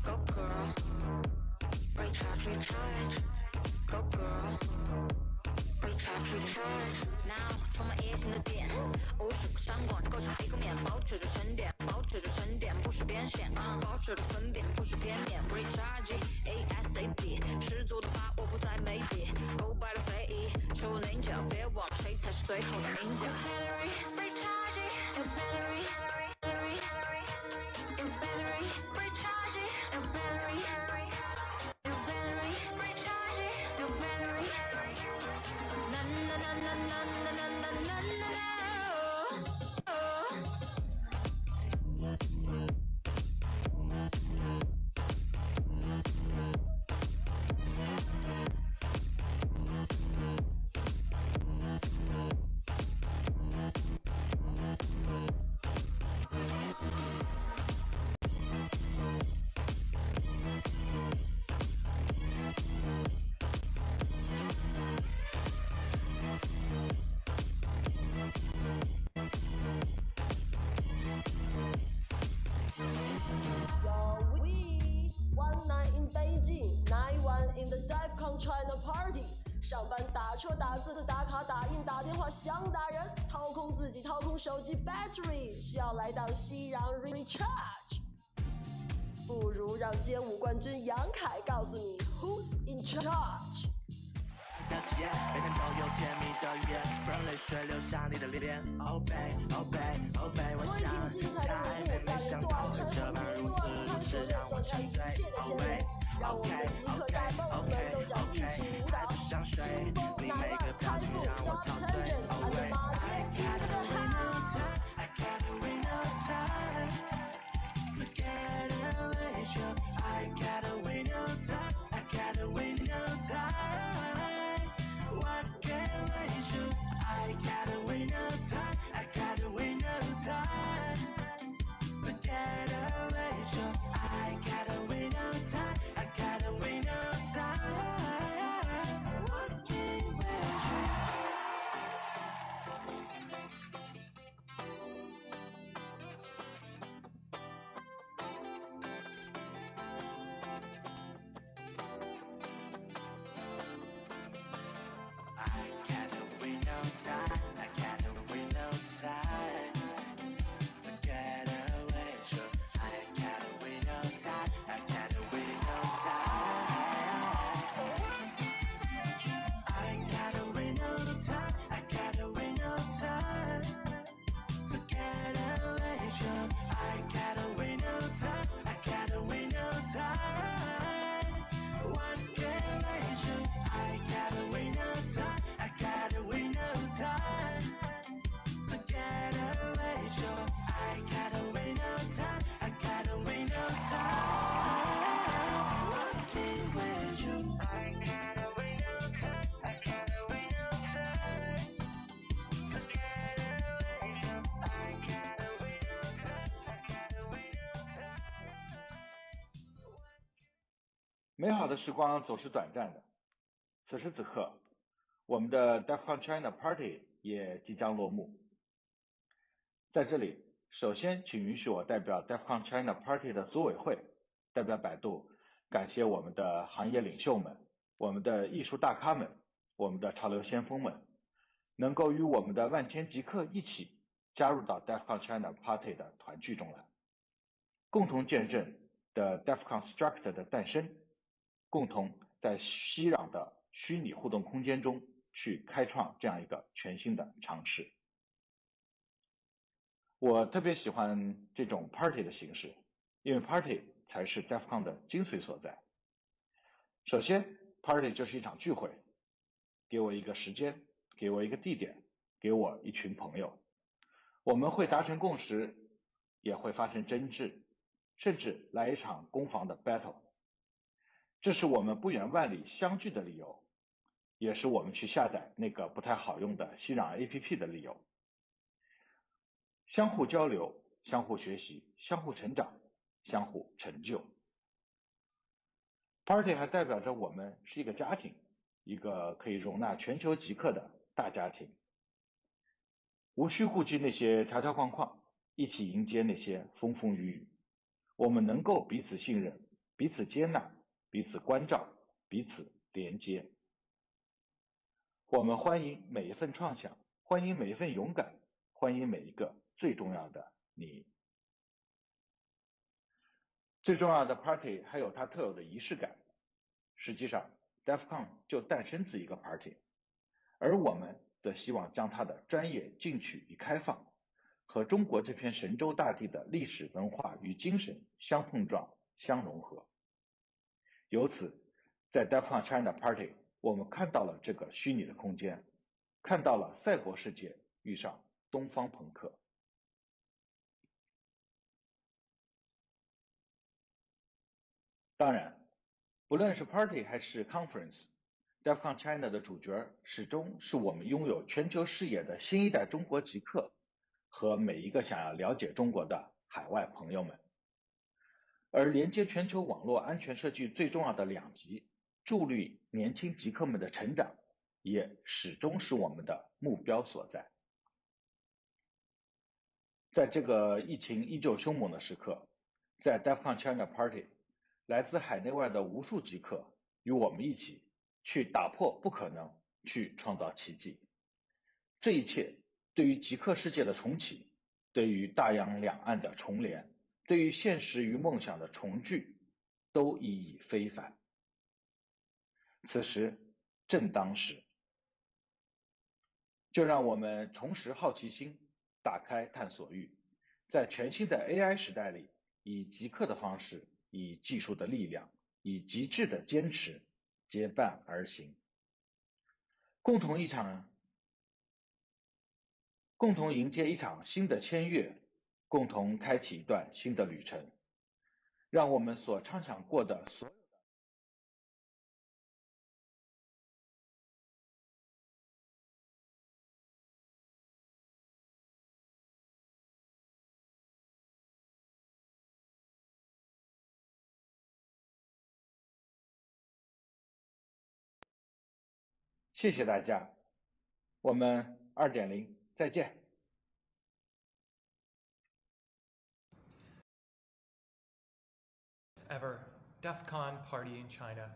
Go girl, recharge, recharge. Go girl, recharge, recharge. Now 充满野心的点，50个闪光构成一个面，保持着沉淀，保持着沉淀，不是变现，保持着分辨，不是片面。Recharge ASAP， 十足的把握不再眉笔，勾白了非议，出棱角，别忘了谁才是最后的赢家。Your battery, battery, your battery, recharge, your battery, your battery, recharge, your battery. Na na na na na na na na na na na. Yo, we one night in Beijing, night one in the DEFCON China party。上班打车打字打卡打印打电话想打人，掏空自己掏空手机 battery， 需要来到西洋 recharge。不如让街舞冠军杨凯告诉你 Who's in charge。的体验，每天都有甜蜜的语言，不让泪水流下你的脸。Oh babe, oh babe, oh babe， 我想你太美，没想到会这般如此让我沉醉。Oh babe, OK, OK, OK, OK， 还不想睡，你每个表情让我陶醉。Oh babe, I gotta win no time, I gotta win no time to get away with you. I gotta win no time, I gotta win no time.What can I do? I gotta win no time, I gotta win no time to get away with you. I gotta win no time, I gotta win no time. Walking with you. time. I gotta wait no time to get away. So I gotta wait no time. I gotta wait no time. I gotta wait no time. I gotta wait no time to get away. So I gotta wait no time. I gotta wait no time. What can I do? I gotta wait no time. I gotta wait no time to get away. So I gotta wait no time. I gotta wait no time. What can we do? I gotta wait no time. I gotta wait no time to get away. So I gotta wait no time. I gotta wait no time. 美好的时光总是短暂的，此时此刻，我们的 DEFCON China Party 也即将落幕。在这里，首先请允许我代表 DEFCON China Party 的组委会，代表百度，感谢我们的行业领袖们、我们的艺术大咖们、我们的潮流先锋们，能够与我们的万千极客一起加入到 DEFCON China Party 的团聚中来，共同见证的 DEFCON Struct 的诞生，共同在熙攘的虚拟互动空间中去开创这样一个全新的尝试。我特别喜欢这种 party 的形式，因为 party 才是 DEFCON 的精髓所在。首先 party 就是一场聚会，给我一个时间，给我一个地点，给我一群朋友，我们会达成共识，也会发生争执，甚至来一场攻防的 battle。这是我们不远万里相聚的理由，也是我们去下载那个不太好用的熙壤 APP 的理由。相互交流，相互学习，相互成长，相互成就。Party 还代表着我们是一个家庭，一个可以容纳全球极客的大家庭。无需顾忌那些条条框框，一起迎接那些风风雨雨。我们能够彼此信任，彼此接纳，彼此关照，彼此连接。我们欢迎每一份创想，欢迎每一份勇敢，欢迎每一个最重要的你。最重要的 party 还有它特有的仪式感。实际上 DEFCON 就诞生自一个 party， 而我们则希望将它的专业、进取与开放和中国这片神州大地的历史文化与精神相碰撞、相融合。由此，在 DEFCON China Party， 我们看到了这个虚拟的空间，看到了赛博世界遇上东方朋克。当然，不论是 Party 还是 Conference，DEFCON China 的主角始终是我们拥有全球视野的新一代中国极客和每一个想要了解中国的海外朋友们。而连接全球网络安全社区最重要的两极，助力年轻极客们的成长，也始终是我们的目标所在。在这个疫情依旧凶猛的时刻，在 DEFCON China Party， 来自海内外的无数极客与我们一起去打破不可能，去创造奇迹。这一切对于极客世界的重启，对于大洋两岸的重联，对于现实与梦想的重聚，都意义非凡。此时正当时，就让我们重拾好奇心，打开探索欲，在全新的 AI 时代里，以极客的方式，以技术的力量，以极致的坚持，结伴而行，共同迎接一场新的签约，共同开启一段新的旅程，让我们所畅想过的所有谢谢大家，我们 2.0 再见。Ever DEFCON party in China,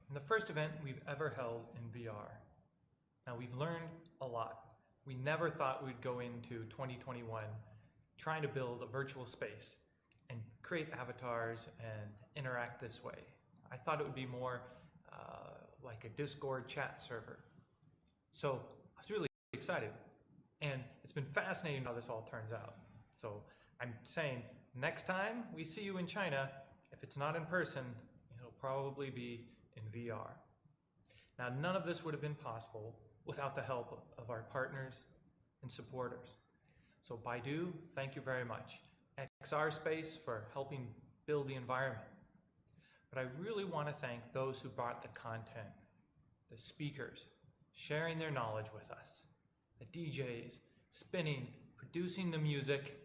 and the first event we've ever held in VR. Now we've learned a lot. We never thought we'd go into 2021 trying to build a virtual space and create avatars and interact this way. I thought it would be more like a Discord chat server. So I was really excited, and it's been fascinating how this all turns out. So I'm saying next time we see you in China, if it's not in person, it'll probably be in VR. Now, none of this would have been possible without the help of our partners and supporters. So Baidu, thank you very much. XR Space for helping build the environment. But I really want to thank those who brought the content, the speakers, sharing their knowledge with us, the DJs, spinning, producing the music,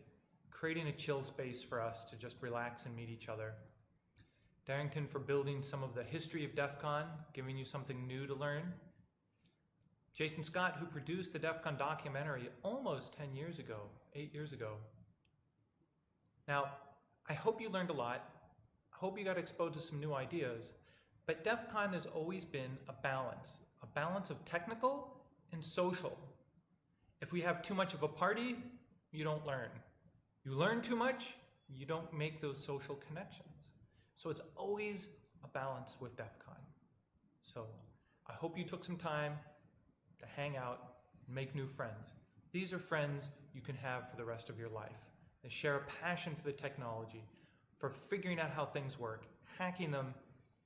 creating a chill space for us to just relax and meet each other. Darrington for building some of the history of DEF CON, giving you something new to learn. Jason Scott, who produced the DEF CON documentary almost 10 years ago, 8 years ago. Now, I hope you learned a lot. I hope you got exposed to some new ideas, but DEF CON has always been a balance of technical and social. If we have too much of a party, you don't learn. You learn too much, you don't make those social connections. So it's always a balance with DEF CON. So I hope you took some time to hang out and make new friends. These are friends you can have for the rest of your life. They share a passion for the technology, for figuring out how things work, hacking them,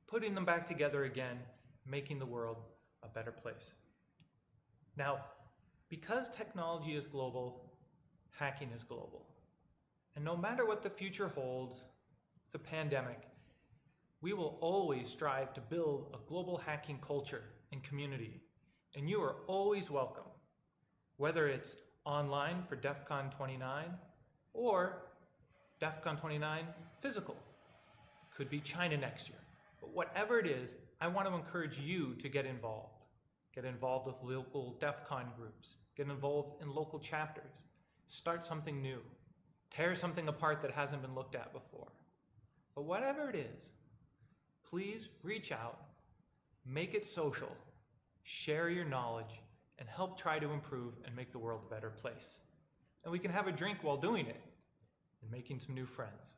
putting them back together again, making the world a better place. Now, because technology is global, hacking is global. And no matter what the future holds, the pandemic, we will always strive to build a global hacking culture and community. And you are always welcome, whether it's online for DEF CON 29 or DEF CON 29 physical. Could be China next year. But whatever it is, I want to encourage you to get involved. Get involved with local DEF CON groups. Get involved in local chapters. Start something new. Tear something apart that hasn't been looked at before. But whatever it is, please reach out, make it social, share your knowledge, and help try to improve and make the world a better place. And we can have a drink while doing it and making some new friends.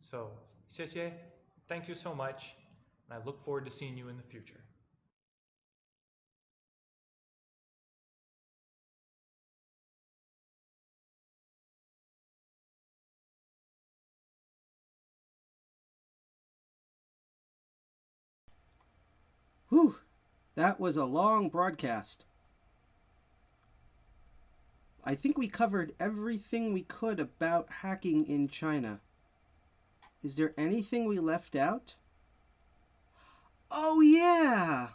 So, 谢谢, thank you so much, and I look forward to seeing you in the future. Whew, that was a long broadcast. I think we covered everything we could about hacking in China. Is there anything we left out? Oh yeah!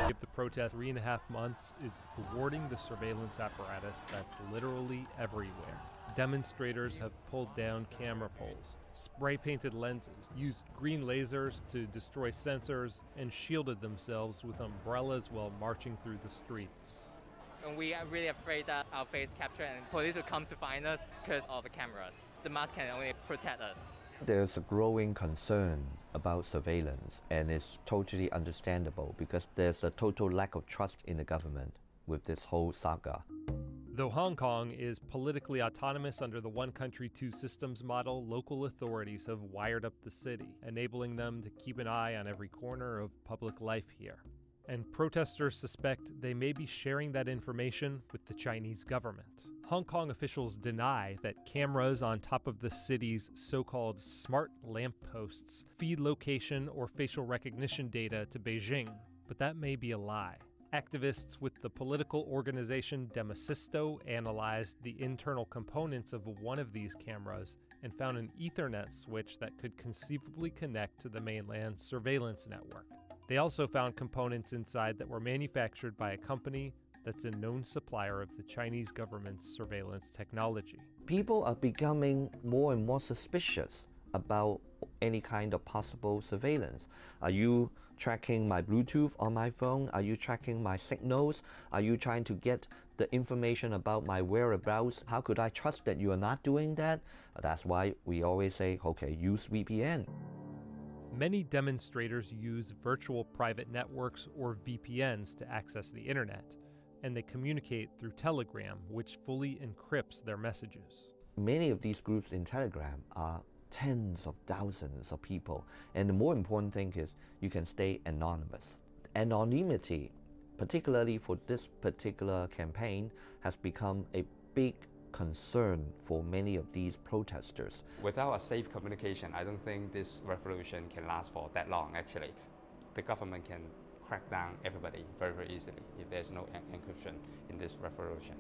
If the protest 3.5 months is thwarting the surveillance apparatus that's literally everywhere. Demonstrators have pulled down camera poles, spray-painted lenses, used green lasers to destroy sensors, and shielded themselves with umbrellas while marching through the streets. And we are really afraid that our face captured and police will come to find us because of the cameras. The mask can only protect us. There's a growing concern about surveillance, and it's totally understandable because there's a total lack of trust in the government with this whole saga. Though Hong Kong is politically autonomous under the one country, two systems model, local authorities have wired up the city, enabling them to keep an eye on every corner of public life here. And protesters suspect they may be sharing that information with the Chinese government. Hong Kong officials deny that cameras on top of the city's so-called smart lampposts feed location or facial recognition data to Beijing, but that may be a lie. Activists with the political organization Demosisto analyzed the internal components of one of these cameras and found an Ethernet switch that could conceivably connect to the mainland surveillance network. They also found components inside that were manufactured by a company that's a known supplier of the Chinese government's surveillance technology. People are becoming more and more suspicious about any kind of possible surveillance. Are you tracking my Bluetooth on my phone? Are you tracking my signals? Are you trying to get the information about my whereabouts? How could I trust that you are not doing that? That's why we always say, okay, use VPN. Many demonstrators use virtual private networks or VPNs to access the internet, and they communicate through Telegram, which fully encrypts their messages. Many of these groups in Telegram are tens of thousands of people, and the more important thing is you can stay anonymous. Anonymity, particularly for this particular campaign, has become a big concern for many of these protesters. Without a safe communication, I don't think this revolution can last for that long, actually. The government can crack down everybody very, very easily if there's no encryption in this revolution.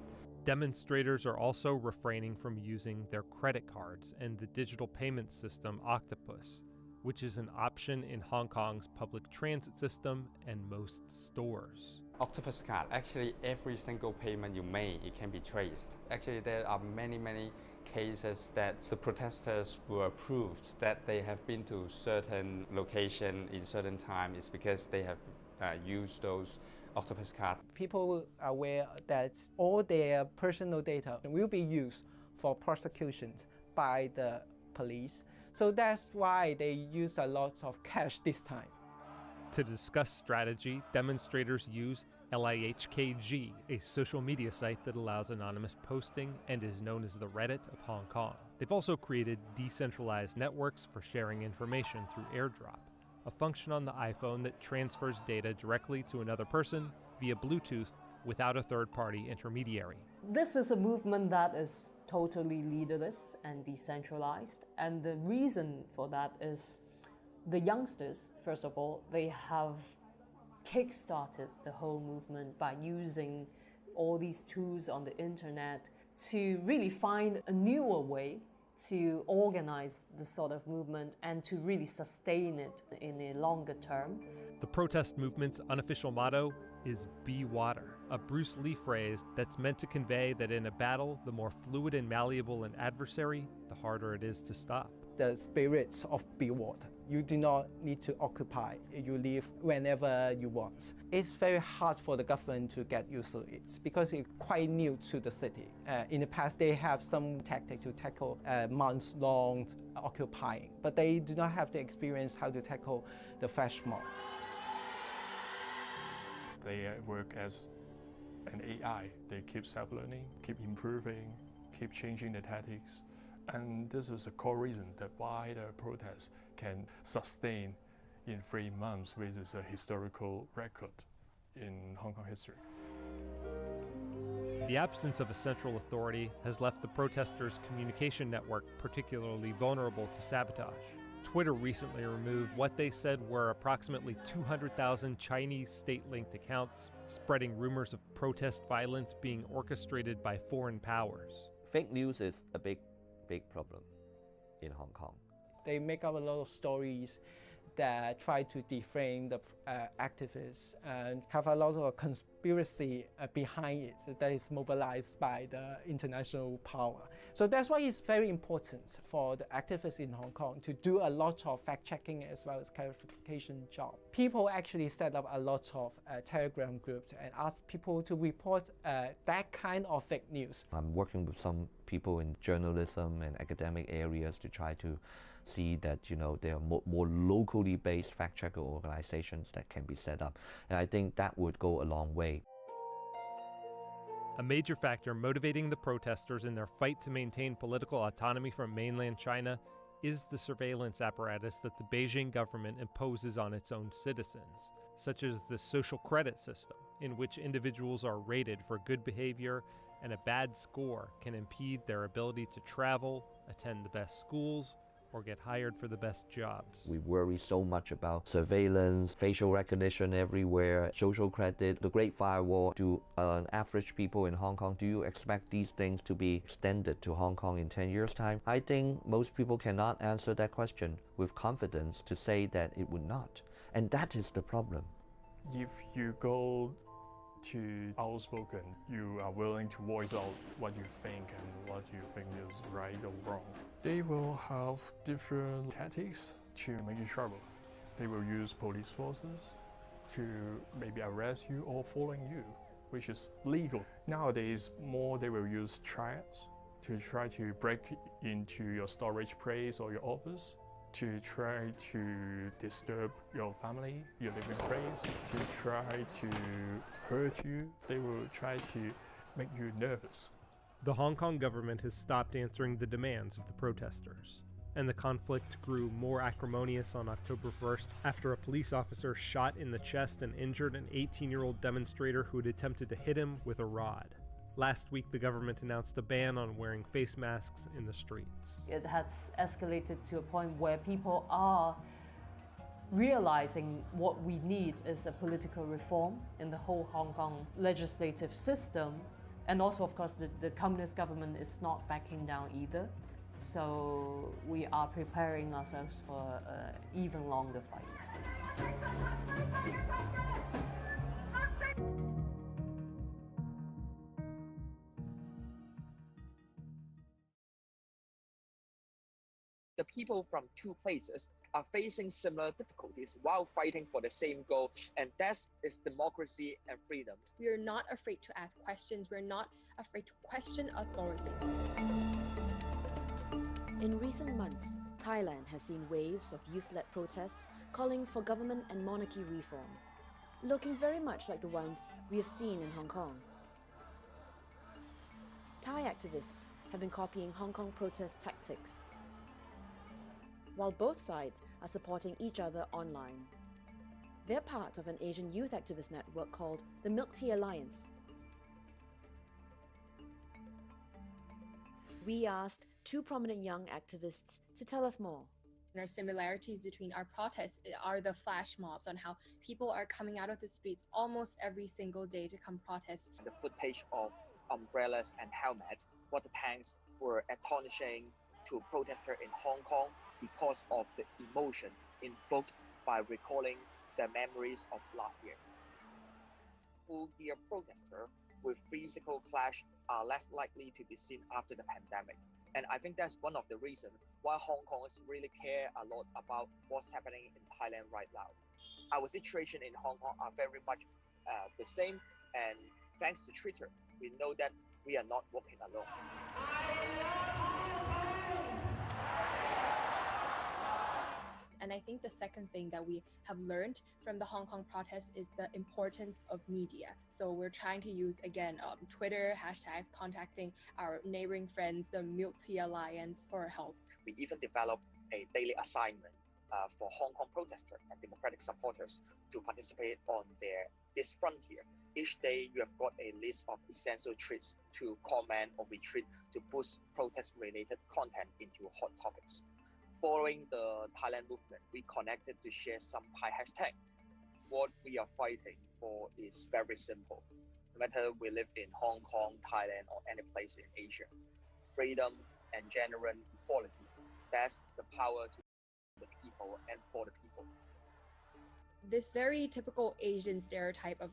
Demonstrators are also refraining from using their credit cards and the digital payment system Octopus, which is an option in Hong Kong's public transit system and most stores. Octopus card, actually every single payment you make, it can be traced. Actually, there are many cases that the protesters were proved that they have been to certain location in certain time. It's because they have used those Octopus card. People are aware that all their personal data will be used for prosecutions by the police. So that's why they use a lot of cash this time. To discuss strategy, demonstrators use LIHKG, a social media site that allows anonymous posting and is known as the Reddit of Hong Kong. They've also created decentralized networks for sharing information through airdrop, a function on the iPhone that transfers data directly to another person via Bluetooth without a third-party intermediary. This is a movement that is totally leaderless and decentralized, and the reason for that is the youngsters, first of all, they have kick-started the whole movement by using all these tools on the internet to really find a newer way to organize this sort of movement and to really sustain it in a longer term. The protest movement's unofficial motto is "Be water," a Bruce Lee phrase that's meant to convey that in a battle, the more fluid and malleable an adversary, the harder it is to stop. The spirits of be water. You do not need to occupy. You leave whenever you want. It's very hard for the government to get used to it because it's quite new to the city. In the past, they have some tactics to tackle months-long occupying, but they do not have the experience how to tackle the flash mob. They work as an AI. They keep self-learning, keep improving, keep changing the tactics. And this is a core reason that why the protests can sustain in 3 months, which is a historical record in Hong Kong history. The absence of a central authority has left the protesters' communication network particularly vulnerable to sabotage. Twitter recently removed what they said were approximately 200,000 Chinese state-linked accounts, spreading rumors of protest violence being orchestrated by foreign powers. Fake news is a big problem in Hong Kong. They make up a lot of stories that try to defame the activists and have a lot of conspiracy behind it that is mobilized by the international power. So that's why it's very important for the activists in Hong Kong to do a lot of fact-checking as well as clarification job. People actually set up a lot of Telegram groups and ask people to report that kind of fake news. I'm working with some people in journalism and academic areas to try to see that there are more locally based fact-checker organizations that can be set up, and I think that would go a long way. A major factor motivating the protesters in their fight to maintain political autonomy from mainland China is the surveillance apparatus that the Beijing government imposes on its own citizens, such as the social credit system, in which individuals are rated for good behavior, and a bad score can impede their ability to travel, attend the best schools, or get hired for the best jobs. We worry so much about surveillance, facial recognition everywhere, social credit, the Great Firewall. To average people in Hong Kong, do you expect these things to be extended to Hong Kong in 10 years' time? I think most people cannot answer that question with confidence to say that it would not. And that is the problem. If you go to outspoken, you are willing to voice out what you think and what you think is right or wrong. They will have different tactics to make you trouble. they will use police forces to maybe arrest you or following you, which is legal. Nowadays, more they will use triads to try to break into your storage place or your office, to try to disturb your family, your living place, to try to hurt you. They will try to make you nervous. The Hong Kong government has stopped answering the demands of the protesters, and the conflict grew more acrimonious on October 1st after a police officer shot in the chest and injured an 18-year-old demonstrator who had attempted to hit him with a rod. Last week, the government announced a ban on wearing face masks in the streets. It has escalated to a point where people are realizing what we need is a political reform in the whole Hong Kong legislative system. And also, of course, the Communist government is not backing down either. So we are preparing ourselves for an even longer fight. The people from two places are facing similar difficulties while fighting for the same goal, and that is democracy and freedom. We are not afraid to ask questions. We're not afraid to question authority. In recent months, Thailand has seen waves of youth-led protests calling for government and monarchy reform, looking very much like the ones we have seen in Hong Kong. Thai activists have been copying Hong Kong protest tactics, while both sides are supporting each other online. They're part of an Asian youth activist network called the Milk Tea Alliance. We asked two prominent young activists to tell us more. Our similarities between our protests are the flash mobs, on how people are coming out of the streets almost every single day to come protest. The footage of umbrellas and helmets, water tanks were astonishing to protesters in Hong Kong because of the emotion invoked by recalling the memories of last year. Full-gear protesters with physical clash are less likely to be seen after the pandemic. And I think that's one of the reasons why Hong Kongers really care a lot about what's happening in Thailand right now. Our situation in Hong Kong are very much the same, and thanks to Twitter, we know that we are not walking alone. And I think the second thing that we have learned from the Hong Kong protests is the importance of media. So we're trying to use, again, Twitter, hashtags, contacting our neighboring friends, the Milk Tea Alliance, for help. We even developed a daily assignment for Hong Kong protesters and democratic supporters to participate on this frontier. Each day, you have got a list of essential tweets to comment or retweet to boost protest-related content into hot topics. Following the Thailand movement, we connected to share some Thai hashtag. What we are fighting for is very simple. No matter we live in Hong Kong, Thailand, or any place in Asia, freedom and genuine equality, that's the power to the people and for the people. This very typical Asian stereotype of,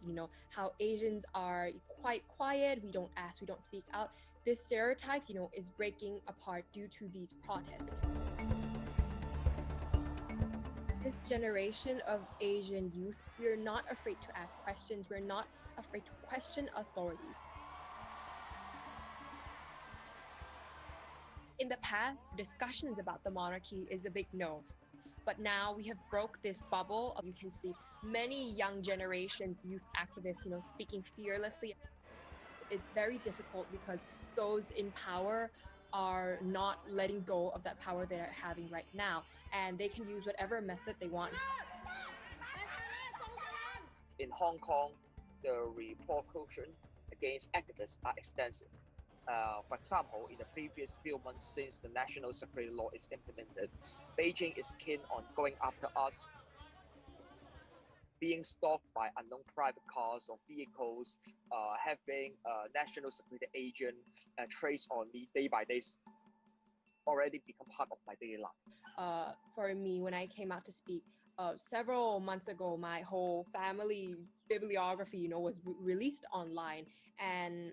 how Asians are quite quiet, we don't ask, we don't speak out. This stereotype, is breaking apart due to these protests. This generation of Asian youth, we're not afraid to ask questions. We're not afraid to question authority. In the past, discussions about the monarchy is a big no. But now we have broke this bubble. You can see many young generations, youth activists, speaking fearlessly. It's very difficult because those in power are not letting go of that power they're having right now, and they can use whatever method they want. In Hong Kong, the repercussions against activists are extensive. For example, in the previous few months since the national security law is implemented, Beijing is keen on going after us, being stalked by unknown private cars or vehicles, having a national security agent trace on me day by day, already become part of my daily life. For me, when I came out to speak, several months ago, my whole family bibliography, was released online, and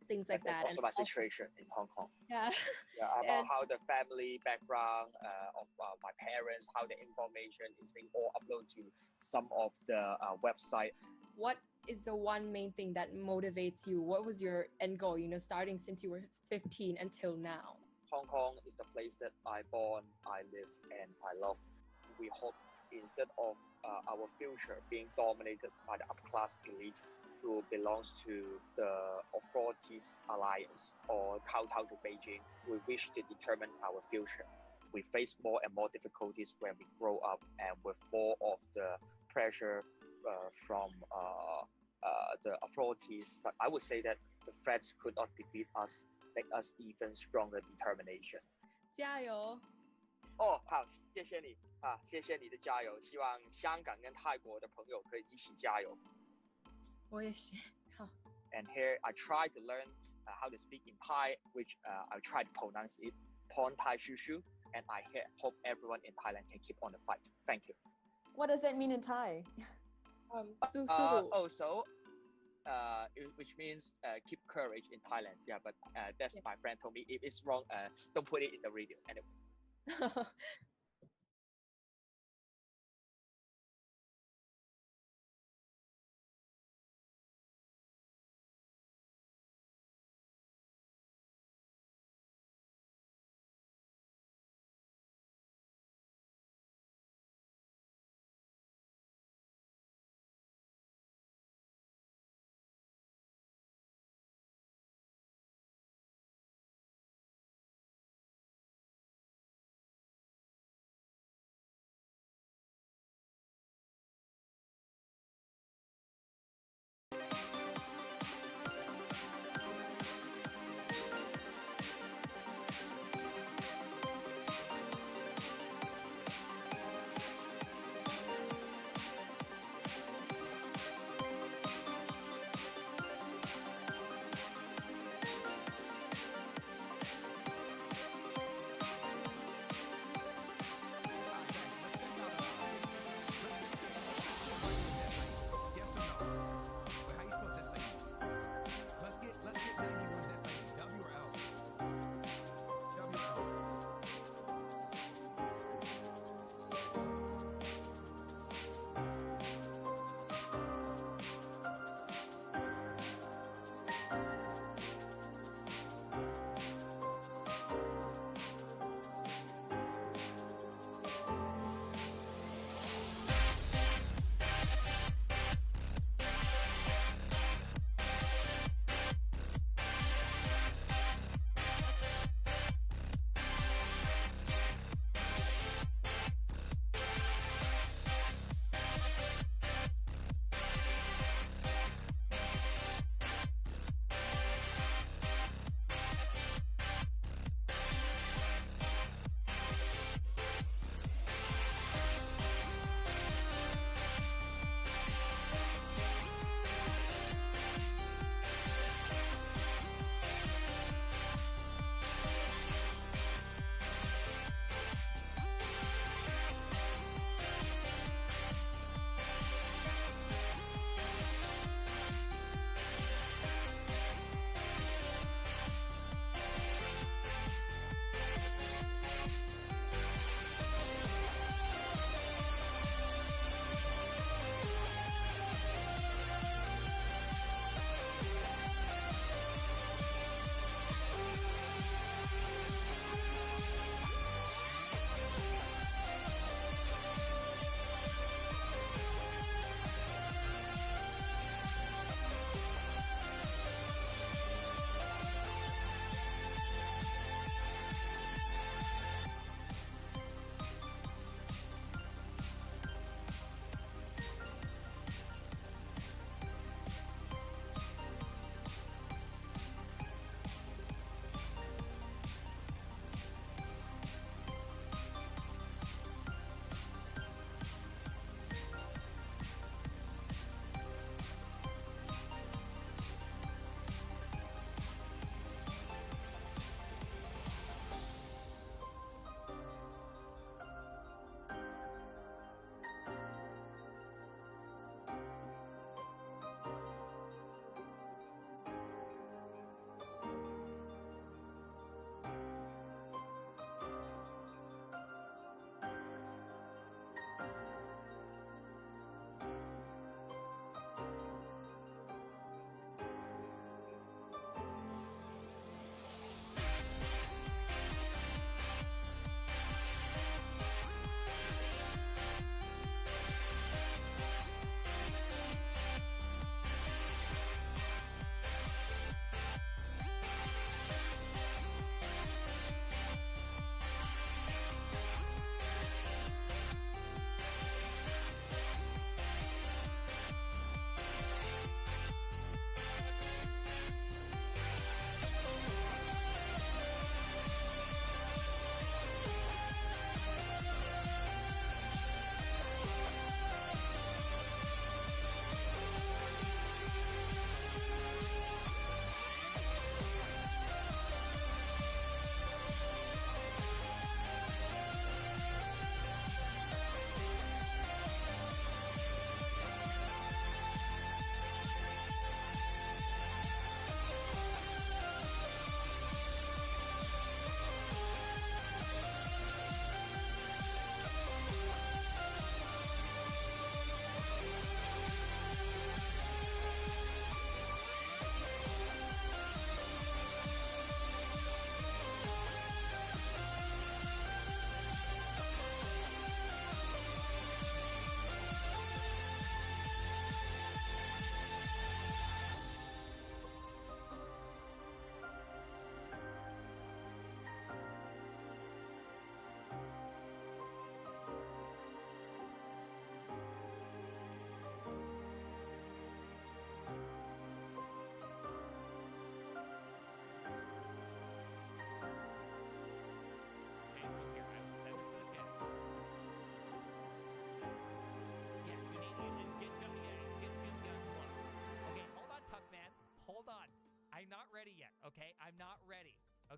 things like that's that. also my situation in Hong Kong. Yeah. Yeah, about And- how the family background of my parents, how the information is being all uploaded to some of the website. What is the one main thing that motivates you? What was your end goal, starting since you were 15 until now? Hong Kong is the place that I born, I live, and I love. We hope instead of our future being dominated by the upper-class elite who belongs to the authorities alliance or kowtow to Beijing, we wish to determine our future. We face more and more difficulties when we grow up, and with more of the pressure from the authorities. But I would say that the threats could not defeat us, make us even stronger determination. 加油！哦，好，谢谢你啊，谢谢你的加油。希望香港跟泰国的朋友可以一起加油。我也是。好。And here I try to learn how to speak in Thai, which I try to pronounce it Pon Thai Shu Shu, and I hope everyone in Thailand can keep on the fight. Thank you. What does that mean in Thai? Also, which means keep courage in Thailand. Yeah, but that's my friend told me. If it's wrong, don't put it in the radio. Anyway.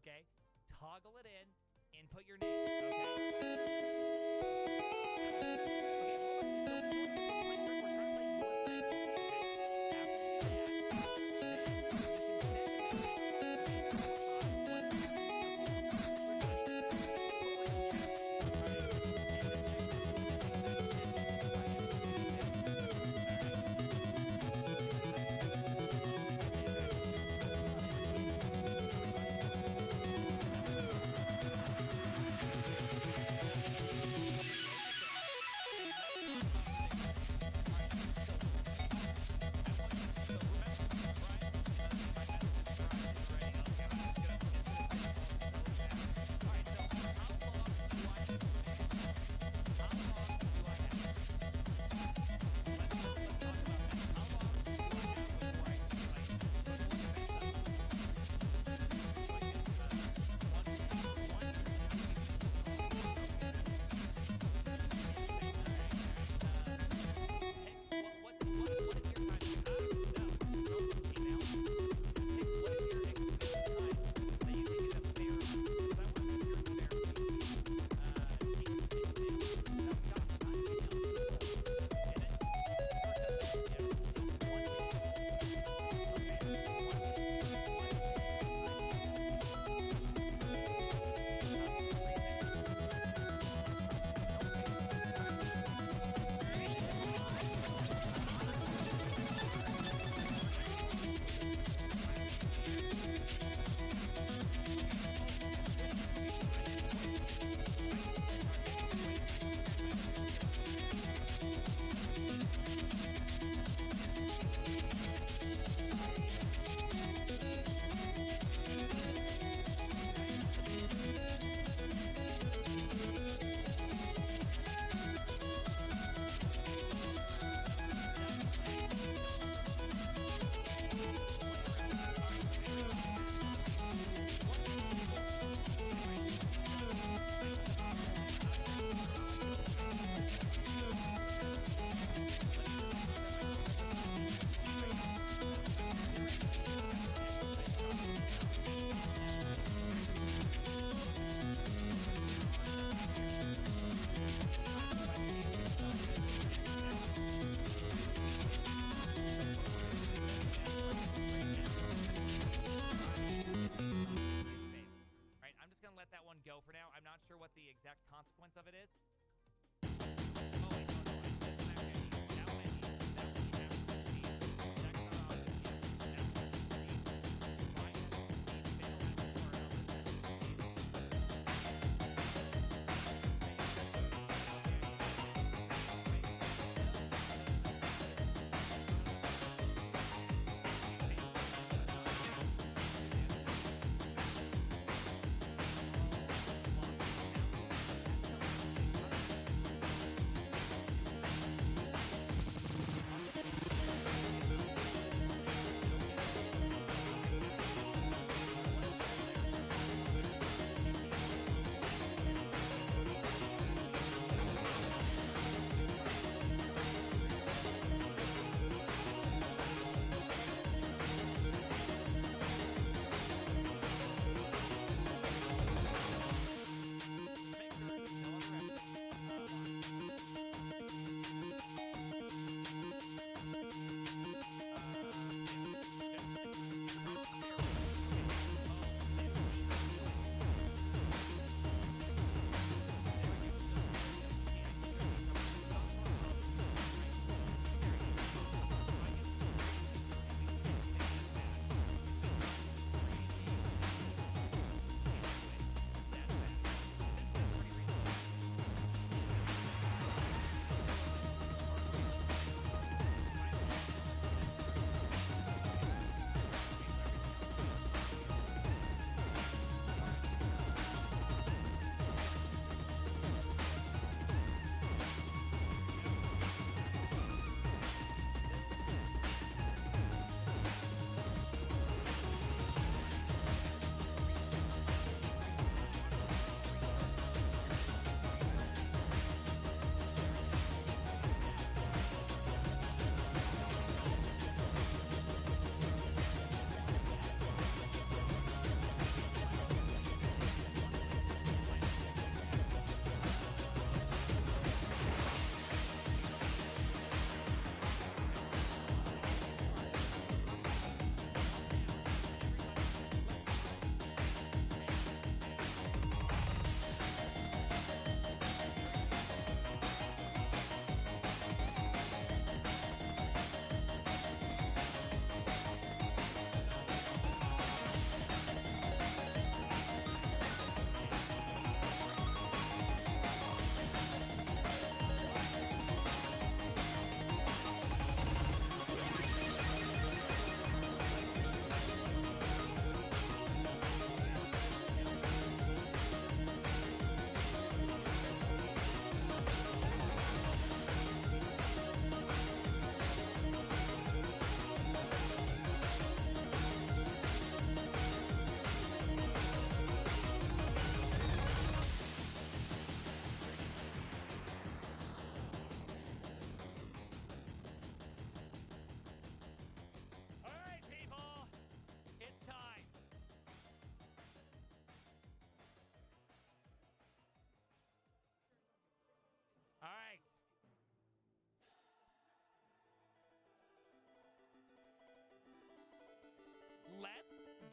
Okay? Toggle it in, input your name.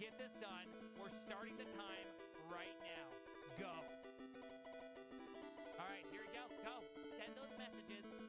get this done. We're starting the time right now. Go. All right, here we go. Go. Send those messages.